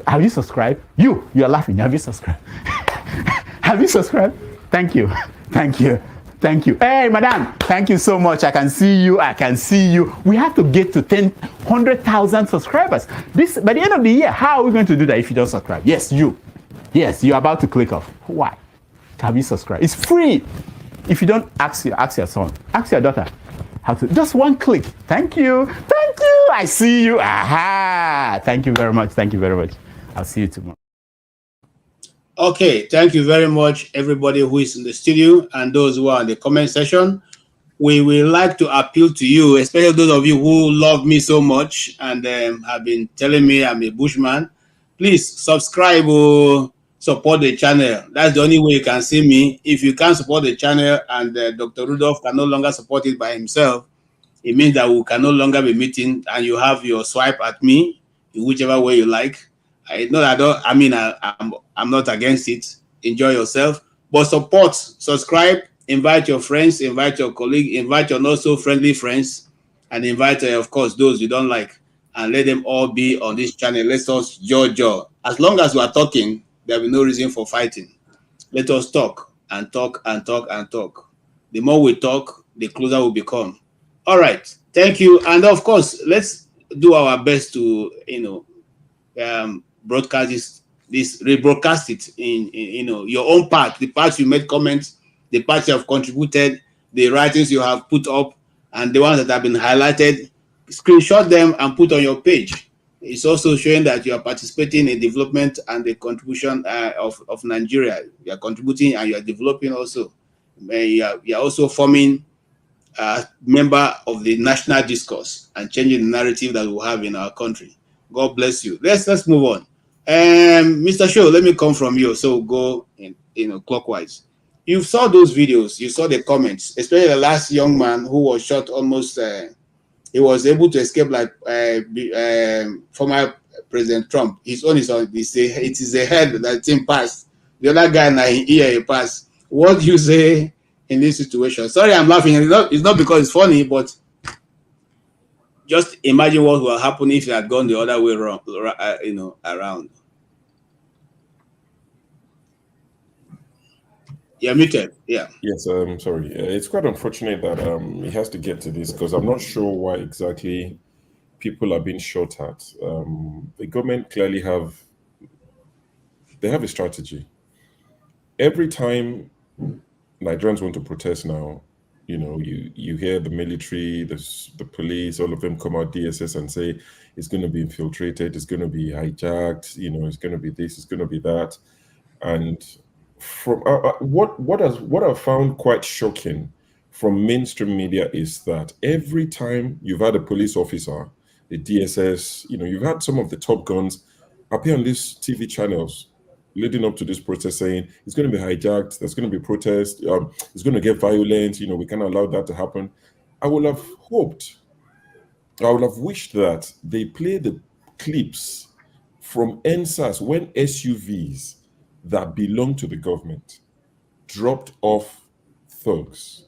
Have you subscribed? You're laughing. Have you subscribed? Have you subscribed? Thank you. Thank you. Thank you. Hey, madam. Thank you so much. I can see you. We have to get to 100,000 subscribers. By the end of the year, how are we going to do that if you don't subscribe? Yes, you. Yes, you're about to click off. Why? Have you subscribed? It's free. If you don't, ask your son, ask your daughter how to. Just one click. Thank you. Thank you. I see you. Aha. Thank you very much. Thank you very much. I'll see you tomorrow. Okay, thank you very much, everybody who is in the studio and those who are in the comment section. We will like to appeal to you, especially those of you who love me so much and have been telling me I'm a bushman. Please subscribe or support the channel. That's the only way you can see me. If you can't support the channel and Dr. Rudolph can no longer support it by himself, it means that we can no longer be meeting and you have your swipe at me in whichever way you like. I'm not against it. Enjoy yourself, but support, subscribe, invite your friends, invite your colleague, invite your not so friendly friends, and invite, of course, those you don't like, and let them all be on this channel. Let us jaw. As long as we are talking, there will be no reason for fighting. Let us talk and talk and talk and talk. The more we talk, the closer we become. All right. Thank you. And of course, let's do our best to, broadcast rebroadcast it in your own part, the parts you made comments, the parts you have contributed, the writings you have put up, and the ones that have been highlighted. Screenshot them and put on your page. It's also showing that you are participating in development and the contribution of Nigeria. You are contributing and you are developing also. You are also forming a member of the national discourse and changing the narrative that we have in our country. God bless you. Let's move on. Mr. Show, let me come from you. So go in, clockwise. You saw those videos. You saw the comments, especially the last young man who was shot almost. He was able to escape like former President Trump. His own is on. It is a head that thing passed. The other guy now ear he passed. What do you say in this situation? Sorry, I'm laughing. It's not because it's funny, but just imagine what will happen if you had gone the other way around. Around. You're muted. Yeah. Yes. Sorry. It's quite unfortunate that it has to get to this because I'm not sure why exactly people are being shot at. The government clearly have a strategy. Every time Nigerians want to protest now, You know, you hear the military, the police, all of them come out, DSS, and say it's going to be infiltrated, it's going to be hijacked, you know, it's going to be this, it's going to be that. And from what I've found quite shocking from mainstream media is that every time you've had a police officer, the DSS, you know, you've had some of the top guns appear on these TV channels leading up to this protest saying it's going to be hijacked, there's going to be protest, it's going to get violent, you know, we can't allow that to happen. I would have wished that they play the clips from NSAS when SUVs that belong to the government dropped off thugs.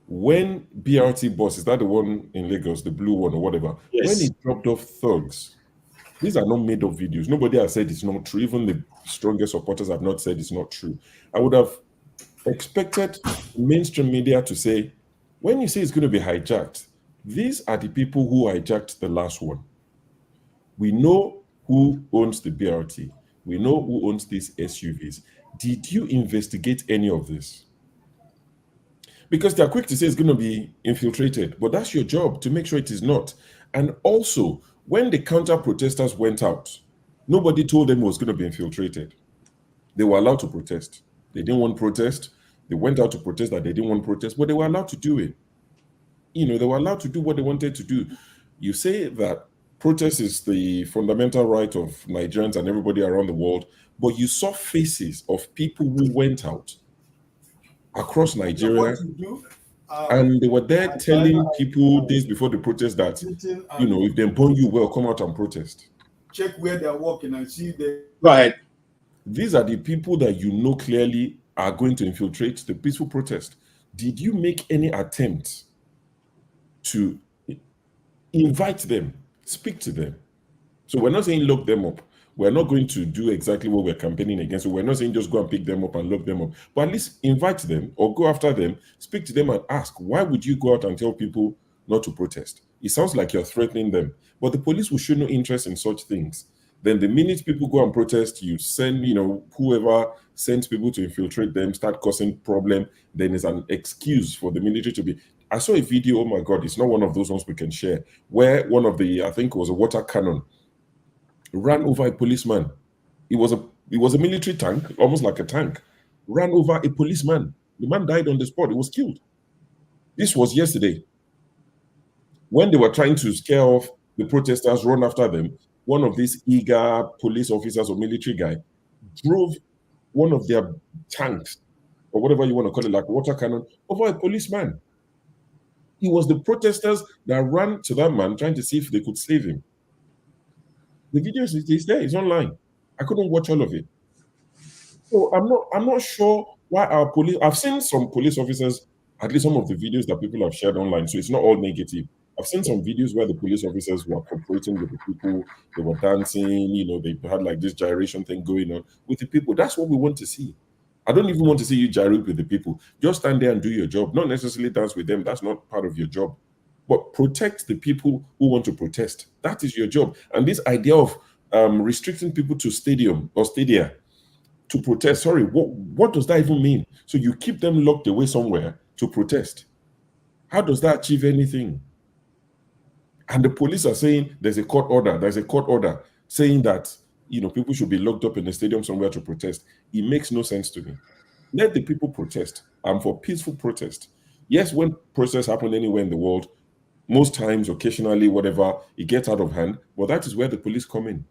When BRT bus, is that the one in Lagos, the blue one or whatever? Yes. When it dropped off thugs, these are not made up videos. Nobody has said it's not true. Even the strongest supporters have not said it's not true. I would have expected mainstream media to say, when you say it's going to be hijacked, these are the people who hijacked the last one. We know who owns the BRT. We know who owns these SUVs. Did you investigate any of this? Because they're quick to say it's going to be infiltrated, but that's your job to make sure it is not. And also, when the counter-protesters went out, nobody told them it was going to be infiltrated. They were allowed to protest. They didn't want protest. They went out to protest that they didn't want protest, but they were allowed to do it. You know, they were allowed to do what they wanted to do. You say that protest is the fundamental right of Nigerians and everybody around the world, but you saw faces of people who went out across Nigeria, and they were there telling people days before the protest that, you know, if they burn you well, come out and protest. Check where they're walking and see the. Go ahead. These are the people that you know clearly are going to infiltrate the peaceful protest. Did you make any attempt to invite them, speak to them? So we're not saying lock them up. We're not going to do exactly what we're campaigning against. So we're not saying just go and pick them up and lock them up, but at least invite them or go after them, speak to them and ask, why would you go out and tell people not to protest? It sounds like you're threatening them, but the police will show no interest in such things. Then the minute people go and protest, you send, you know, whoever sends people to infiltrate them, start causing problem, then it's an excuse for the military to be. I saw a video, oh my God, it's not one of those ones we can share, where one of the, I think it was a water cannon, ran over a policeman. It was a military tank, almost like a tank, ran over a policeman. The man died on the spot. He was killed. This was yesterday. When they were trying to scare off the protesters, run after them, one of these eager police officers or military guy drove one of their tanks, or whatever you want to call it, like water cannon, over a policeman. It was the protesters that ran to that man trying to see if they could save him. The video is there, it's online. I couldn't watch all of it. So I'm not sure why our police, I've seen some police officers, at least some of the videos that people have shared online, so it's not all negative. I've seen some videos where the police officers were cooperating with the people, they were dancing, you know, they had like this gyration thing going on with the people. That's what we want to see. I don't even want to see you gyrate with the people. Just stand there and do your job, not necessarily dance with them. That's not part of your job. But protect the people who want to protest. That is your job. And this idea of restricting people to stadium or stadia to protest, sorry, what does that even mean? So you keep them locked away somewhere to protest. How does that achieve anything? And the police are saying there's a court order saying that, you know, people should be locked up in a stadium somewhere to protest. It makes no sense to me. Let the people protest. I'm for peaceful protest. Yes, when protests happen anywhere in the world, most times, occasionally, whatever, it gets out of hand, but that is where the police come in.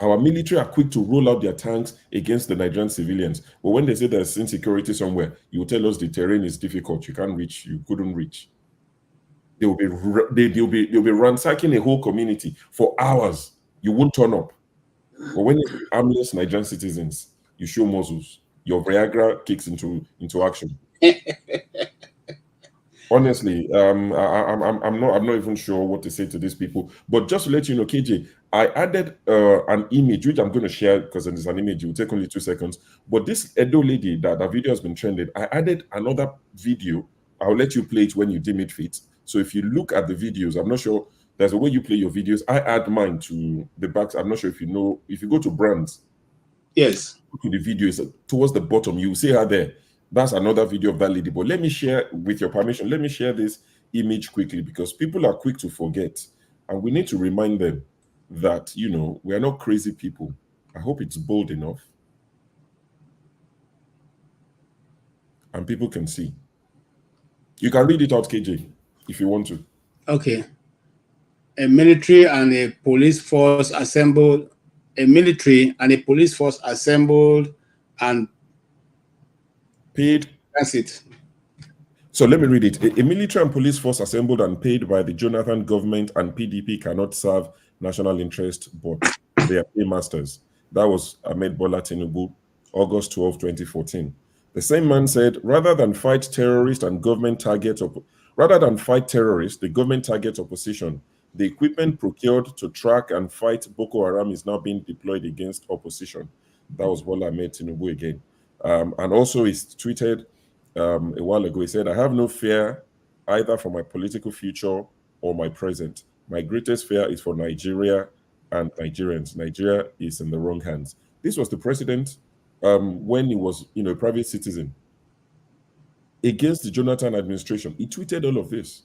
Our military are quick to roll out their tanks against the Nigerian civilians. But when they say there's insecurity somewhere, you will tell us the terrain is difficult, you can't reach, you couldn't reach. They'll be ransacking a whole community for hours. You won't turn up. But when it's armless Nigerian citizens, you show muscles. Your Viagra kicks into action. Honestly, I'm not even sure what to say to these people. But just to let you know, KJ, I added an image which I'm going to share because it's an image. It will take only 2 seconds. But this Edo lady that video has been trended, I added another video. I'll let you play it when you deem it fit. So if you look at the videos, I'm not sure there's a way you play your videos. I add mine to the backs. I'm not sure if you know. If you go to brands, yes, to the videos towards the bottom, you will see her there. That's another video of that lady. But let me share, with your permission, let me share this image quickly, because people are quick to forget. And we need to remind them that, you know, we are not crazy people. I hope it's bold enough. And people can see. You can read it out, KJ, if you want to. Okay. A military and a police force assembled. A military and a police force assembled and paid. That's it. So let me read it. A military and police force assembled and paid by the Jonathan government and PDP cannot serve national interest, but they are paymasters. That was Ahmed Bola Tinubu, August 12, 2014. The same man said, rather than fight terrorists, the government targets opposition. The equipment procured to track and fight Boko Haram is now being deployed against opposition. That was Bola Ahmed Tinubu again. And also he tweeted a while ago, he said, I have no fear either for my political future or my present. My greatest fear is for Nigeria and Nigerians. Nigeria is in the wrong hands. This was the president when he was, you know, a private citizen against the Jonathan administration. He tweeted all of this.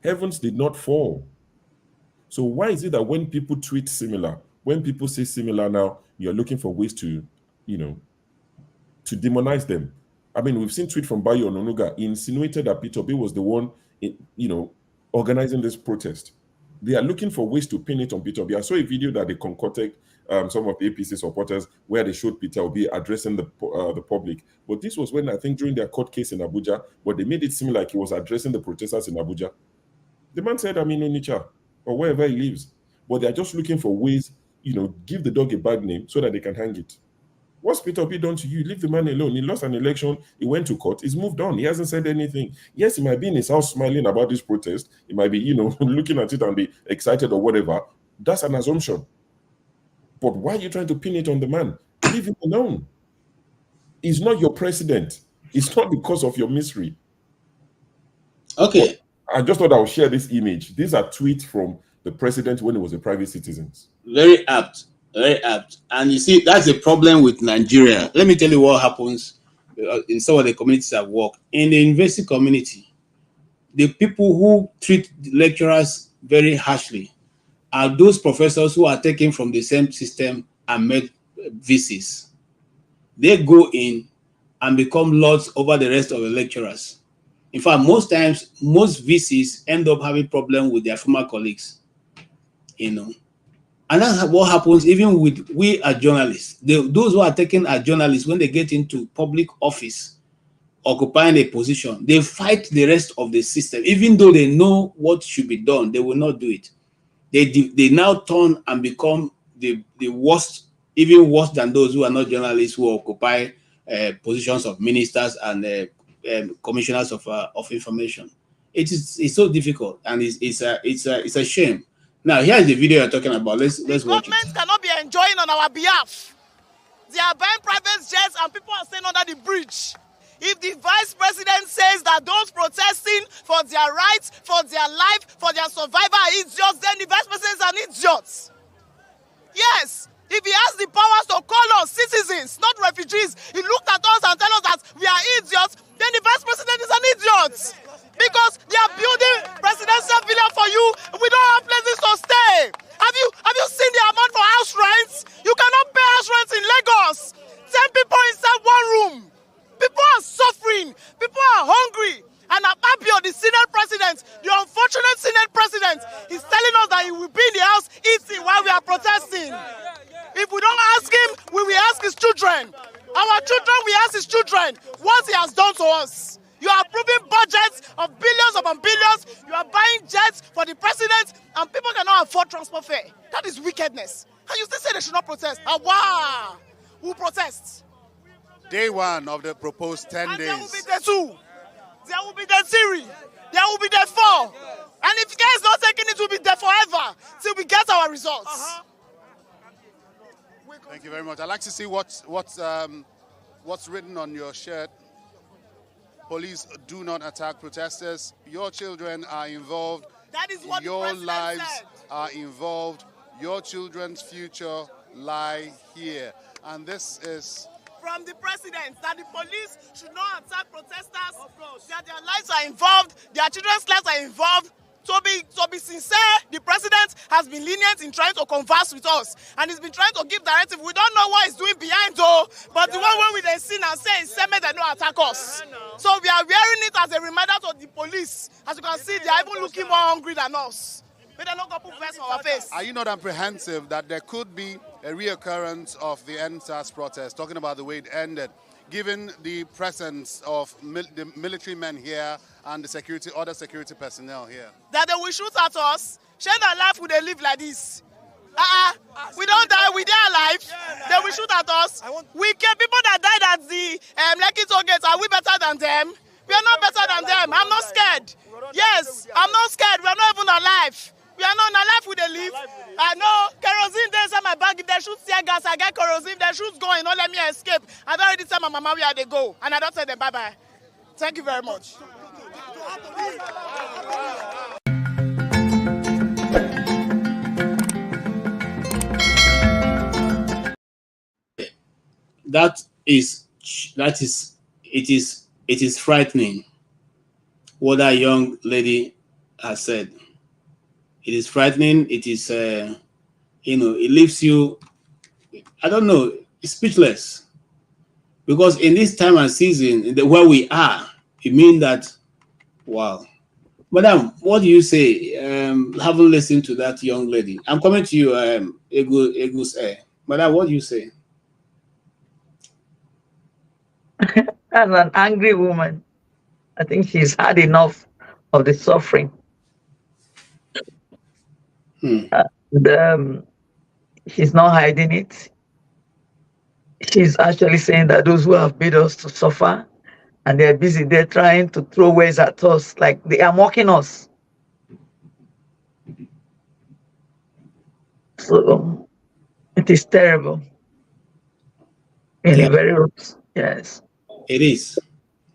Heavens did not fall. So why is it that when people tweet similar, when people say similar now, you're looking for ways to, you know, to demonize them? I mean, we've seen tweet from Bayo Ononuga. He insinuated that Peter Obi was the one, you know, organizing this protest. They are looking for ways to pin it on Peter Obi. I saw a video that they concocted, some of the APC supporters, where they showed Peter Obi addressing the public. But this was when, I think, during their court case in Abuja, but they made it seem like he was addressing the protesters in Abuja. The man said, I'm in Onitsha, or wherever he lives. But they're just looking for ways, you know, give the dog a bad name so that they can hang it. What's Peter Obi done to you? Leave the man alone. He lost an election. He went to court. He's moved on. He hasn't said anything. Yes, he might be in his house smiling about this protest. He might be, you know, looking at it and be excited or whatever. That's an assumption. But why are you trying to pin it on the man? Leave him alone. He's not your president. It's not because of your misery. Okay. I just thought I would share this image. These are tweets from the president when he was a private citizen. Very apt. Very apt. And you see, that's the problem with Nigeria. Let me tell you what happens in some of the communities I've worked. In the university community, the people who treat lecturers very harshly are those professors who are taken from the same system and made VCs. They go in and become lords over the rest of the lecturers. In fact, most times, most VCs end up having problems with their former colleagues, you know. And that's what happens even with we as journalists. Those who are taken as journalists, when they get into public office, occupying a position, they fight the rest of the system. Even though they know what should be done, they will not do it. They now turn and become the worst, even worse than those who are not journalists, who occupy positions of ministers and commissioners of information. It's so difficult, and it's a shame. Now, here's the video you're talking about. Let's watch it. Government cannot be enjoying on our behalf. They are buying private jets and people are staying under the bridge. If the vice president says that those protesting for their rights, for their life, for their survival are idiots, then the vice president is an idiot. Yes, if he has the powers to call us citizens, not refugees, he looked at us and tell us that we are idiots, then the vice president is an idiot. Because they are building presidential villa for you, we don't have places to stay. Have you seen the amount for house rents? You cannot pay house rents in Lagos. 10 people inside one room. People are suffering. People are hungry. And Abiola, the Senate president, the unfortunate Senate president, is telling us that he will be in the house eating while we are protesting. If we don't ask him, we will ask his children. Our children will ask his children what he has done to us. You are approving budgets of billions upon billions. You are buying jets for the president, and people cannot afford transport fare. That is wickedness. And you still say they should not protest. Wow! Who protests? Day one of the proposed 10 days. There will be day 2. There will be day 3. There will be day 4. And if you guys not taking it, will be there forever till we get our results. Thank you very much. I'd like to see what's written on your shirt. Police do not attack protesters. Your children are involved. That is what your the lives said. are involved. Your children's future lie here. And this is from the president that the police should not attack protesters, that their lives are involved, their children's lives are involved. To be sincere, the president has been lenient in trying to converse with us, and he's been trying to give directive. We don't know what he's doing behind though, but the one when we then see and say is same they don't attack us. So we are wearing it as a reminder to the police. As you can see, they are even looking more hungry than us. We don't know put vest on our face. Are you not apprehensive that there could be a reoccurrence of the NSAS protest, talking about the way it ended, given the presence of the military men here and the other security personnel here? That they will shoot at us? Share their life, would they live like this? We don't die, we die alive. They will shoot at us. We kill people that died at the Lekki toll gate. Are we better than them? We are not better than them. I'm not scared. Yes, I'm not scared. We are not even alive. We are not alive, we they live. I know kerosene there inside my bag. If they shoot tear gas, I get kerosene. If they shoot going, don't let me escape. I don't already tell my mama where they go, and I don't tell them bye bye. Thank you very much. It is frightening what that young lady has said. It is frightening. It is, it leaves you, I don't know, speechless. Because in this time and season, where we are, it means that, wow. Madam, what do you say? Having listened to that young lady. I'm coming to you, Egus Air. Madam, what do you say? As an angry woman, I think she's had enough of the suffering. She's not hiding it. She's actually saying that those who have made us to suffer, and they're busy there trying to throw words at us, like they are mocking us. So it is terrible. Really, very rough. Yes. It is.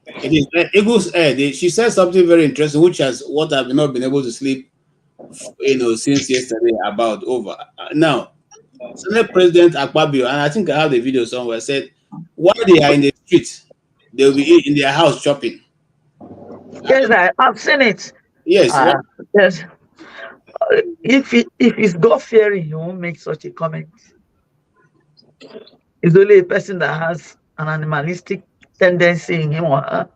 It is. Eagles Air, she said something very interesting, which has what I've not been able to sleep, since yesterday about over. Now, Senate President Akpabio, and I think I have the video somewhere, said while they are in the street, they'll be in their house shopping. Yes, I've seen it. Yes. Yes. If he's God fearing, he won't make such a comment. It's only a person that has an animalistic tendency in him or her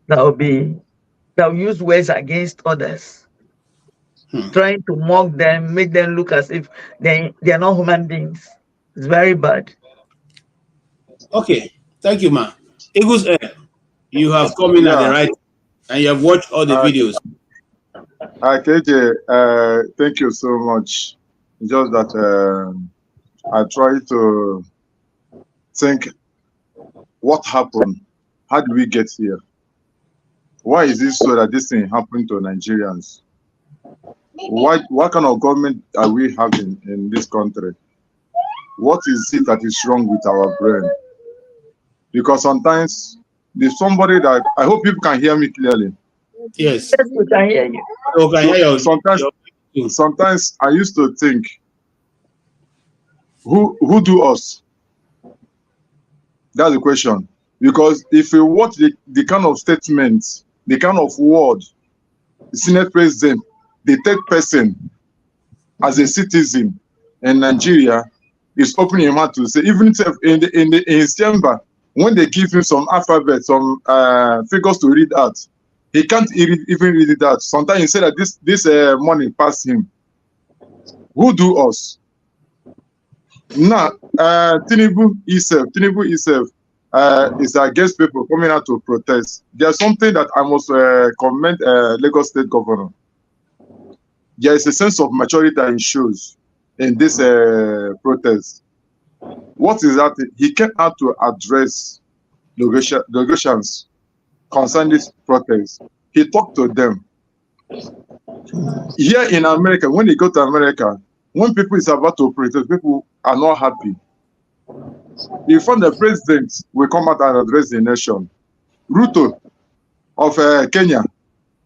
that will use words against others, trying to mock them, make them look as if they are not human beings. It's very bad. Okay, thank you, ma. Eagles Air, you have come in at the right, and you have watched all the videos. KJ, thank you so much. Just that I try to think what happened. How did we get here? Why is it so that this thing happened to Nigerians? What kind of government are we having in this country? What is it that is wrong with our brain? Because sometimes there's somebody that I hope people can hear me clearly. Yes, we can hear you. Sometimes I used to think, who do us? That's the question. Because if you watch the kind of statements, the kind of word the Senate President, the third person as a citizen in Nigeria is opening his mouth to say, even in his chamber, when they give him some alphabet, some figures to read out, he can't even read it out. Sometimes he said that this money passed him. Who do us? Now, Tinubu himself is against people coming out to protest. There's something that I must commend Lagos State Governor. There is a sense of maturity that he shows in this protest. What is that? He came out to address Lagosians concerning this protest. He talked to them. Here in America, when they go to America, when people is about to protest, people are not happy. You find the president will come out and address the nation. Ruto of Kenya,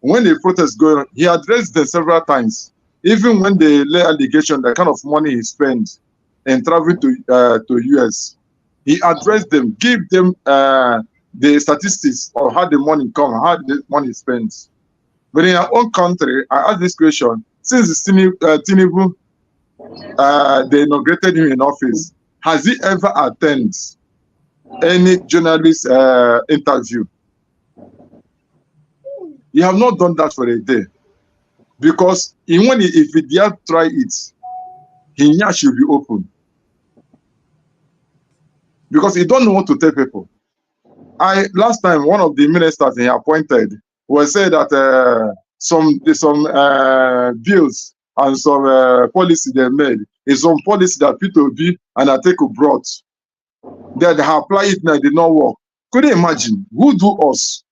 when the protest going on, he addressed them several times. Even when they lay allegation the kind of money he spends and travel to US, He addressed them, give them the statistics of how the money comes, how the money is spent. But in our own country, I asked this question, since Tinubu, they inaugurated him in office, has he ever attended any journalist interview? He have not done that for a day. Because if he dare try it, his ear should be open. Because he don't know what to tell people. Last time, one of the ministers he appointed was said that some bills and some policy they made is some policy that P2B and Takeover brought. That they apply it now, it did not work. Could you imagine? Who do us?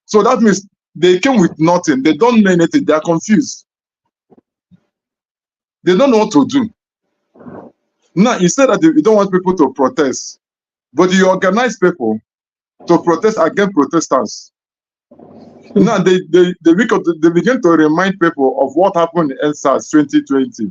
So that means they came with nothing. They don't know anything. They are confused. They don't know what to do. Now, instead that you don't want people to protest, but you organize people to protest against protesters. Now, they begin to remind people of what happened in NSAS 2020.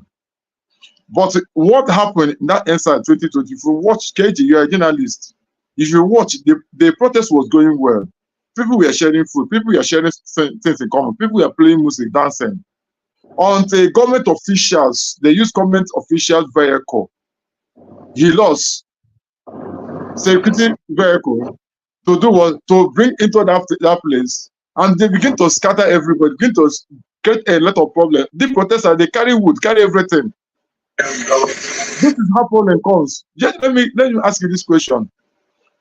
But what happened in that NSAS 2020, if you watch KG, you're a journalist. If you watch, the protest was going well. People were sharing food. People were sharing things in common. People were playing music, dancing. Until government officials, they use government officials vehicle. He lost security vehicle to do what? To bring into that place. And they begin to scatter everybody, begin to create a lot of problems. The protesters, they carry wood, carry everything. This is how problem comes. Just let me ask you this question.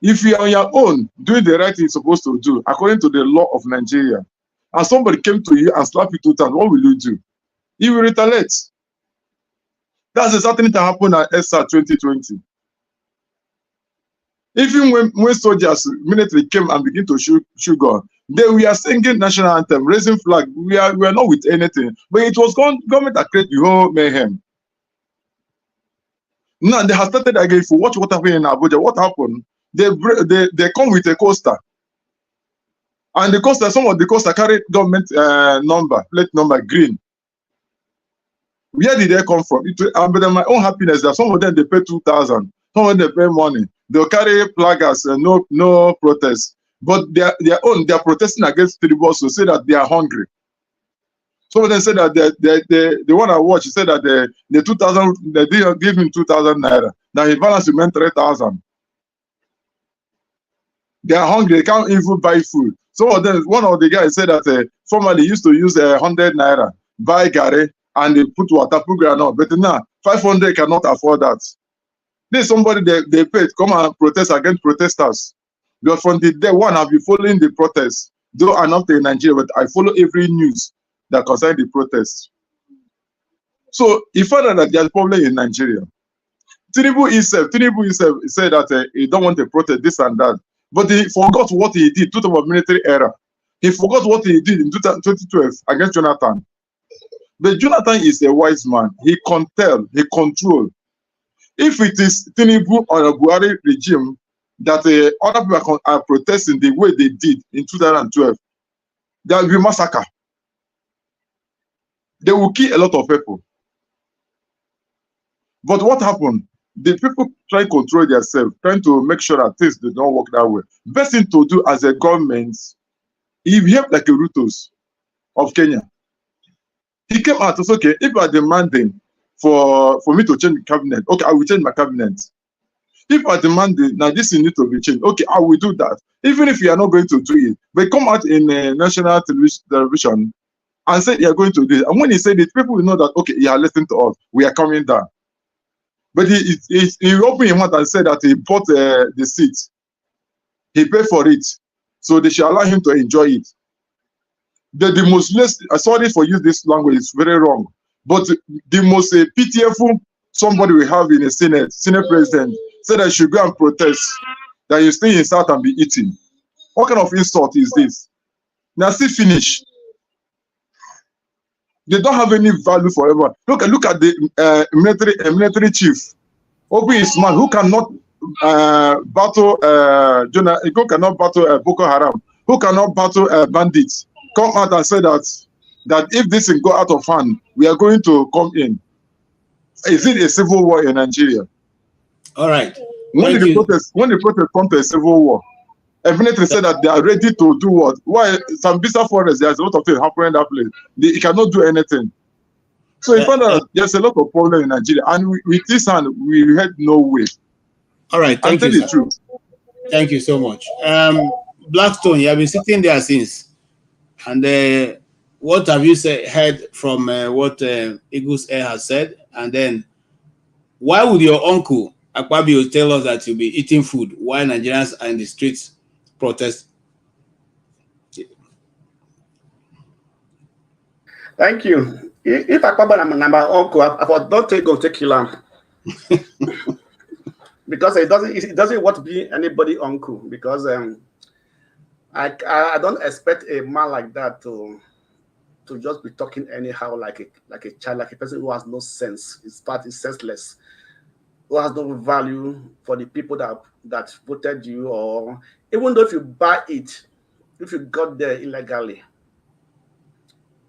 If you are on your own doing the right thing you're supposed to do, according to the law of Nigeria, and somebody came to you and slapped you 2 times, what will you do? You will retaliate. That's exactly what happened at ESA 2020. Even when soldiers military came and began to shoot gun, they were singing national anthem, raising flag. We are not with anything. But it was government that created the whole mayhem. Now they have started again. If you watch what happened in Abuja, what happened? They come with a coaster. And the coaster, some of the coaster carried government plate number green. Where did they come from? But my own happiness that some of them they pay 2,000, some of them they pay money. They'll carry placards and no protest. But they are protesting against Tinubu, so say that they are hungry. Some of them said that the one I watched said that the 2,000 they didn't give him 2,000 naira. Now his balance remained 3,000. They are hungry, they can't even buy food. Some of them, one of the guys said that formerly used to use 100 naira, buy gari, and they put water, put granite. But now 500 cannot afford that. There's somebody they paid come and protest against protesters. But from the day one, I've been following the protests. Though I'm not in Nigeria, but I follow every news that concerns the protests. So he found out that there's a problem in Nigeria. Tinubu himself said that he don't want to protest this and that. But he forgot what he did to the military era. He forgot what he did in 2012 against Jonathan. But Jonathan is a wise man. He control. If it is Tinubu or a Buhari regime that other people are protesting the way they did in 2012, there will be massacre. They will kill a lot of people. But what happened? The people try to control themselves, trying to make sure that things do not work that way. Best thing to do as a government, he behaved like a Rutos of Kenya. He came out and said, okay, if you are demanding for me to change the cabinet, okay, I will change my cabinet. If you are demanding, now this need to be changed, okay, I will do that. Even if you are not going to do it, but come out in national television and say you are going to do it. And when he said it, people will know that, okay, you are listening to us, we are coming down. But he opened his mouth and said that he bought the seat. He paid for it. So they should allow him to enjoy it. The most less, sorry for use this language, it's very wrong. But the most pitiful somebody we have in the Senate president, said that he should go and protest, that you stay in South and be eating. What kind of insult is this? Now still finish. They don't have any value forever. Look at the military chief. Obi is man who cannot battle who cannot battle Boko Haram, who cannot battle bandits. Come out and say that if this thing go out of hand, we are going to come in. Is it a civil war in Nigeria? All right. When the protest come to a civil war, evidently said that they are ready to do what? Why Sambisa Forest, there's a lot of things happening in that place. They cannot do anything. So you find out that there's a lot of problem in Nigeria, and with this hand, we had no way. All right, thank you, sir. Thank you so much. Blackstone, you have been sitting there since, and what have you heard from what Eagles Air has said? And then, why would your uncle Akpabio tell us that you'll be eating food while Nigerians are in the streets protest? Thank you. If Akpabio and my uncle, I don't take kill him. Because it doesn't want to be anybody uncle, because I don't expect a man like that to just be talking anyhow like a child, like a person who has no sense. His part is senseless, who has no value for the people that voted you, or even though if you buy it, if you got there illegally,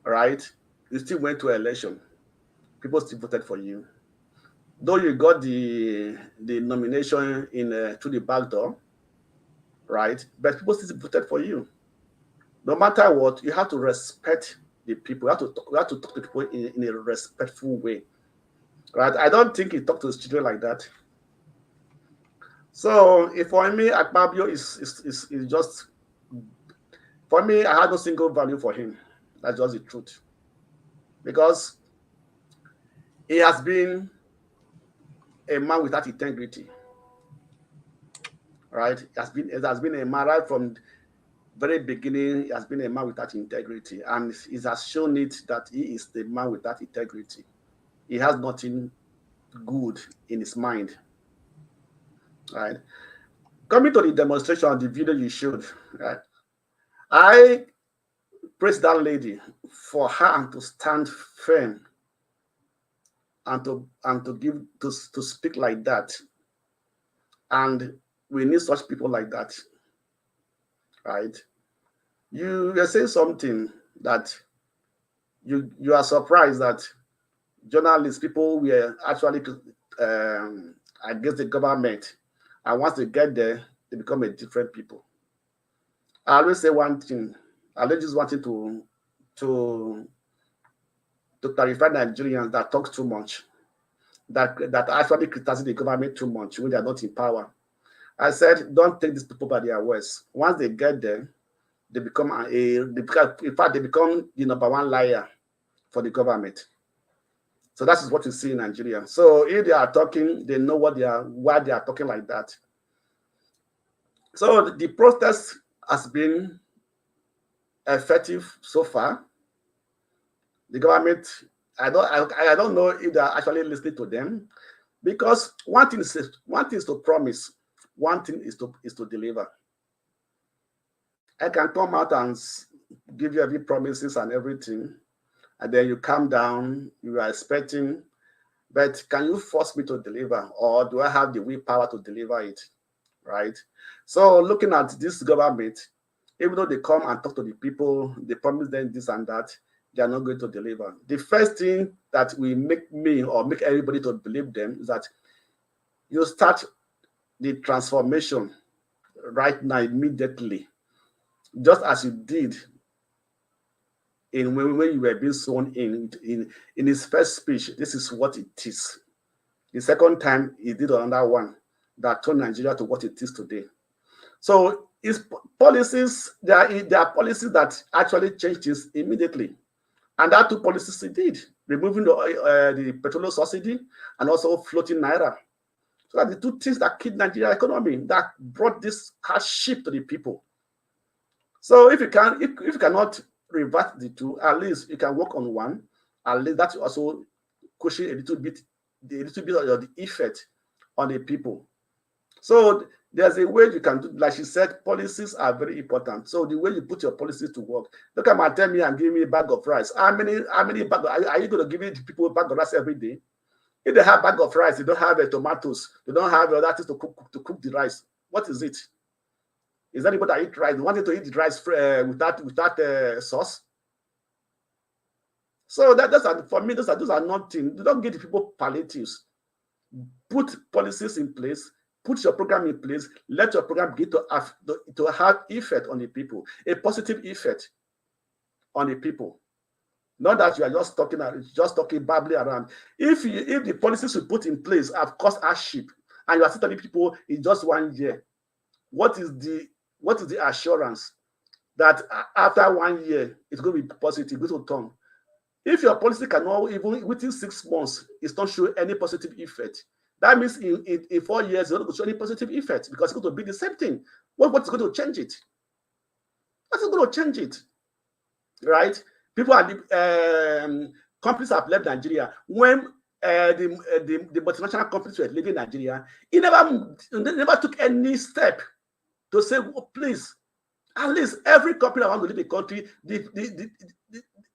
right, you still went to an election, people still voted for you. Though you got the nomination in through the back door, right? But people still voted for you. No matter what, you have to respect the people. You have to talk to people in a respectful way, right? I don't think he talked to his children like that. So, for me, Akpabio is just, for me, I had no single value for him. That's just the truth, because he has been a man without integrity, right? It has been a man right from very beginning. He has been a man without integrity, and he has shown it that he is the man without integrity. He has nothing good in his mind, right? Coming to the demonstration, the video you showed, right? I praise that lady for her to stand firm and to speak like that. And we need such people like that, right? You were saying something that you are surprised that journalists, people were actually against the government, and once they get there, they become a different people. I always say one thing. I always just wanted to clarify Nigerians that talk too much, that actually criticize the government too much when they are not in power. I said, don't take these people by their words. Once they get there, they become in fact, they become the #1 liar for the government. So that is what you see in Nigeria. So if they are talking, they know why they are talking like that. So the protest has been effective so far. The government, I don't know if they are actually listening to them, because one thing is to promise, one thing is to deliver. I can come out and give you every promises and everything, and then you calm down, you are expecting, but can you force me to deliver, or do I have the willpower to deliver it, right? So looking at this government, even though they come and talk to the people, they promise them this and that, they are not going to deliver. The first thing that will make me or make everybody to believe them is that you start the transformation right now immediately, just as you did when you were being sworn in his first speech. This is what it is. The second time he did another one that turned Nigeria to what it is today. So his policies, there are policies that actually changed this immediately. And that two policies he did, removing the petroleum subsidy and also floating naira. So that the two things that killed Nigeria economy, that brought this hardship to the people. So if you cannot revert the two, at least you can work on one. At least that also cushion a little bit of the effect on the people. So there's a way you can do, like she said, policies are very important. So the way you put your policies to work, look at my tell me and give me a bag of rice. How many bag are you going to give the people a bag of rice every day? If they have a bag of rice, they don't have tomatoes, they don't have other things to cook the rice. What is it? Is that anybody that eat rice? They wanted to eat the rice without sauce. So for me, those are nothing. They don't give the people palliatives. Put policies in place, put your program in place. Let your program begin to have effect on the people, a positive effect on the people. Not that you are just talking badly around. If the policies we put in place have caused hardship, and you are still telling people in just 1 year, what is the assurance that after 1 year it's going to be positive, it's going to turn? If your policy cannot, even within 6 months, it's not show any positive effect, that means in 4 years, it's not going to show any positive effect, because it's going to be the same thing. What's going to change it? What's going to change it? Right? People companies have left Nigeria. When the multinational companies were leaving Nigeria, they never took any step to say, oh, please, at least every company that wants to leave the country,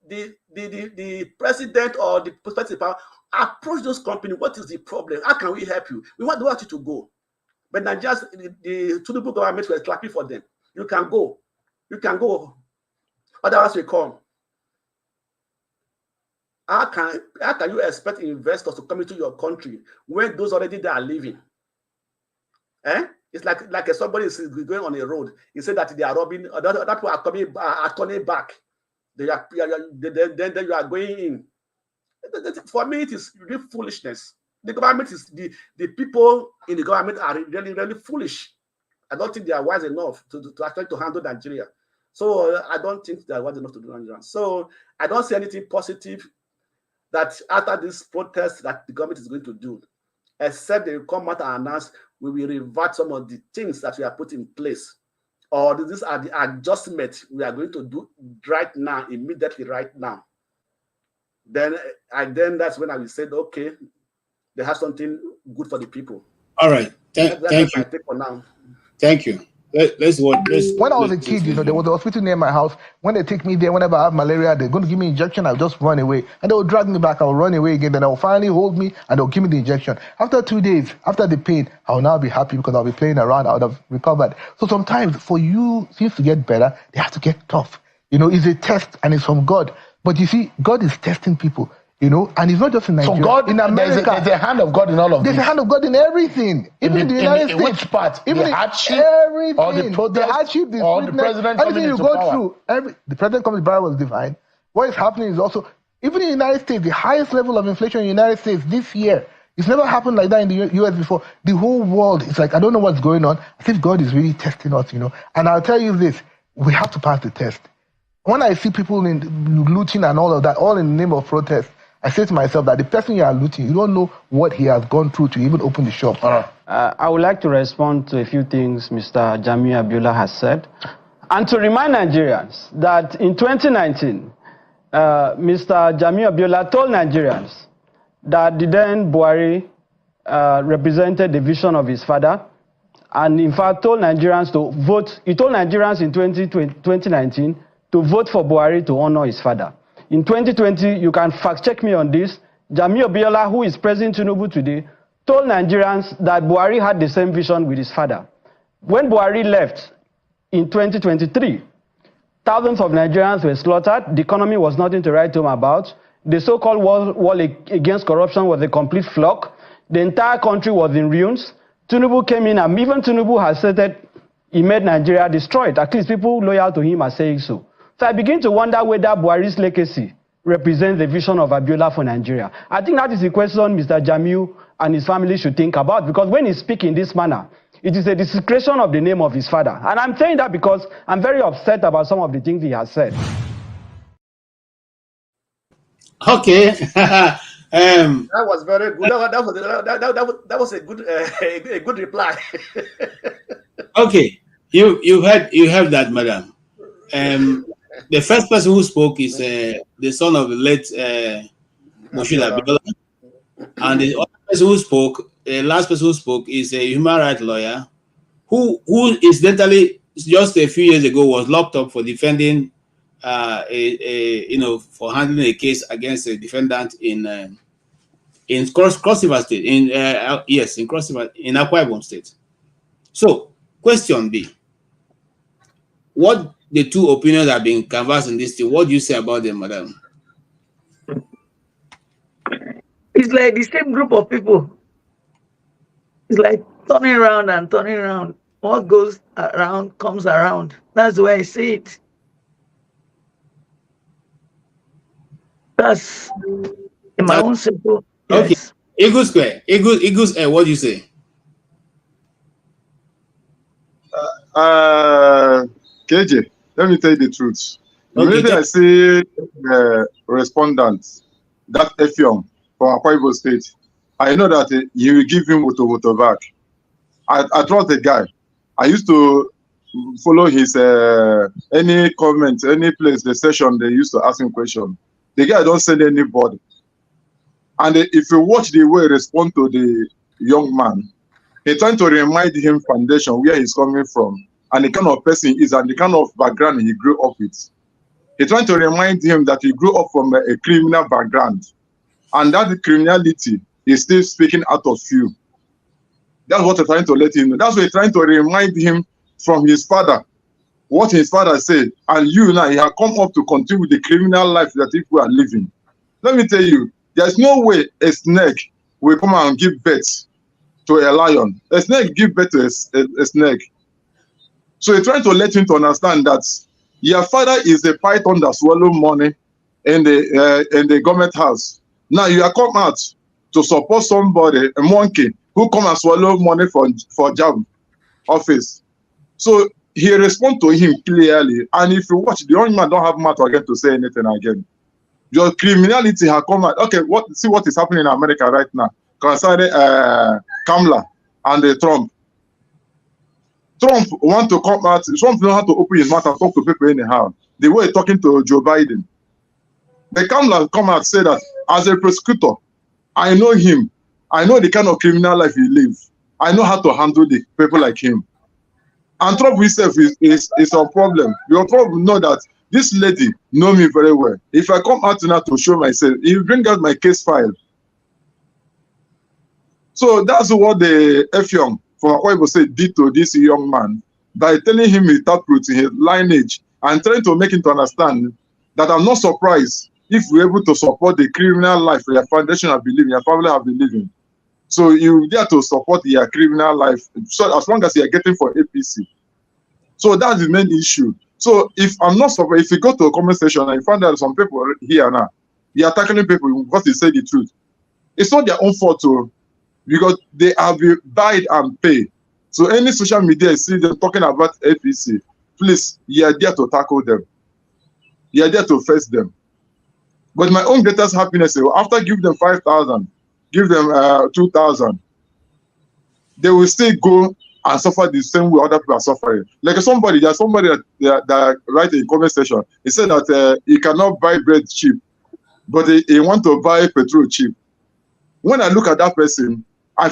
the president or the prospective power approach those companies. What is the problem? How can we help you? We want you to go. But Nigerians, the Tinubu government were clapping for them. You can go. You can go. Otherwise we come. How can you expect investors to come into your country when those already there are leaving? It's like somebody is going on a road. He said that they are robbing. Other people are turning back. Then you are going in. For me, it is really foolishness. The government is the people in the government are really, really foolish. I don't think they are wise enough to actually to handle Nigeria. So I don't think they are wise enough to do Nigeria. So I don't see anything positive that after this protest that the government is going to do, except they will come out and announce we will revert some of the things that we have put in place, or these are the adjustments we are going to do right now, immediately right now. Then that's when I will say, okay, they have something good for the people. All right. Thank you. For now. Thank you. Let's watch. When I was a kid, there was a hospital near my house. When they take me there, whenever I have malaria, they're going to give me injection. I'll just run away, and they will drag me back. I'll run away again. Then they'll finally hold me and they'll give me the injection. After 2 days, after the pain, I'll now be happy because I'll be playing around. I would have recovered. So sometimes for you things to get better, they have to get tough. It's a test and it's from God. But you see, God is testing people. And it's not just in Nigeria. So God, in America, there's a hand of God in all of this. There's a hand of God in everything. Even in the United States. Which part? Even the hardship, everything. or the protest, the hardship, the or sweetness, the president everything coming you into go power. through. The president coming to power was divine. What is happening is also, even in the United States, the highest level of inflation in the United States this year. It's never happened like that in the US before. The whole world, it's like, I don't know what's going on. I think God is really testing us, And I'll tell you this, we have to pass the test. When I see people looting and all of that, all in the name of protest, I say to myself that the person you are looting, you don't know what he has gone through to even open the shop. I would like to respond to a few things Mr. Jamiu Abiola has said, and to remind Nigerians that in 2019, Mr. Jamiu Abiola told Nigerians that the then Buhari represented the vision of his father, and in fact told Nigerians to vote. He told Nigerians in 2019 to vote for Buhari to honor his father. In 2020, you can fact-check me on this, Jamiu Abiola, who is President Tinubu today, told Nigerians that Buhari had the same vision with his father. When Buhari left in 2023, thousands of Nigerians were slaughtered. The economy was nothing to write home about. The so-called wall against corruption was a complete flop. The entire country was in ruins. Tinubu came in, and even Tinubu has said that he made Nigeria destroyed. At least people loyal to him are saying so. So I begin to wonder whether Buhari's legacy represents the vision of Abiola for Nigeria. I think that is the question Mr. Jamiu and his family should think about, because when he speaks in this manner, it is a desecration of the name of his father. And I'm saying that because I'm very upset about some of the things he has said. Okay. That was very good. That was a good reply. Okay, you heard that, madam. The first person who spoke is the son of the late Moshood Abiola, and the other person who spoke, the last person who spoke, is a human rights lawyer who incidentally just a few years ago was locked up for defending for handling a case against a defendant in Cross River State, in Cross River, in Akwa Ibom State. So, question B: what the two opinions have been canvassed in this thing? What do you say about them, madam? It's like the same group of people. It's like turning around and turning around. What goes around comes around. That's the way I see it. That's in my own simple. Okay. Yes. Eagle Square. Eagles. What do you say? KJ, let me tell you the truth. Okay, Maybe I see respondents, that Effiong from Akwa Ibom State. I know that he will give him voto back. I trust the guy. I used to follow his any comment, any place, the session they used to ask him question. The guy don't send anybody. And if you watch the way he respond to the young man, he's trying to remind him foundation where he's coming from and the kind of person he is and the kind of background he grew up with. He's trying to remind him that he grew up from a criminal background and that criminality is still speaking out of you. That's what he's trying to let him know. That's what he's trying to remind him from his father, what his father said. And you now, he has come up to continue with the criminal life that people are living. Let me tell you, there's no way a snake will come and give birth to a lion. A snake give birth to a snake. So he's trying to let him to understand that your father is a python that swallow money in the government house. Now you are come out to support somebody, a monkey, who come and swallow money for job office. So he respond to him clearly. And if you watch, the young man don't have mouth again to say anything again. Your criminality has come out. Okay, see what is happening in America right now concerning Kamala and Trump. Trump want to come out. Trump don't have to open his mouth and talk to people anyhow. The way he's talking to Joe Biden. The Kamala come out and say that as a prosecutor, I know him. I know the kind of criminal life he lives. I know how to handle the people like him. And Trump himself is a problem. Your problem know that this lady know me very well. If I come out now to show myself, he will bring out my case file. So that's what the Effiong from Akwa Ibom State did to this young man by telling him his taproot in his lineage and trying to make him to understand that I'm not surprised if we're able to support the criminal life your foundation have been living, your family have been living. So you dare to support your criminal life, so as long as you're getting for APC. So that's the main issue. So if I'm not surprised, if you go to a comment section and you find that some people here now, they are tackling people because they say the truth. It's not their own fault too, because they have died and paid. So any social media you see them talking about APC, please, you are there to tackle them. You are there to face them. But my own greatest happiness is after give them 5,000, give them 2,000, they will still go and suffer the same way other people are suffering. Like there's somebody that write in the comment section. He said that he cannot buy bread cheap, but he want to buy petrol cheap. When I look at that person, I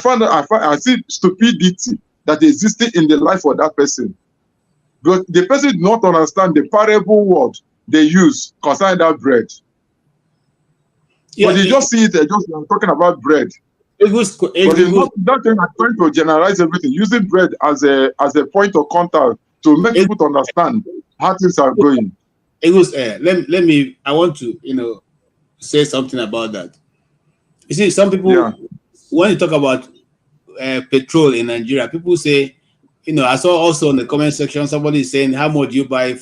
see stupidity that existed in the life of that person. But the person did not understand the parable word they use concerning that bread. Yeah, but you just see it, just talking about bread. But it's not that thing I'm trying to generalize everything, using bread as a point of contact to make people to understand how things are going. Let me, I want to, say something about that. You see, some people, when you talk about petrol in Nigeria, people say, I saw also in the comment section, somebody is saying, how much do you buy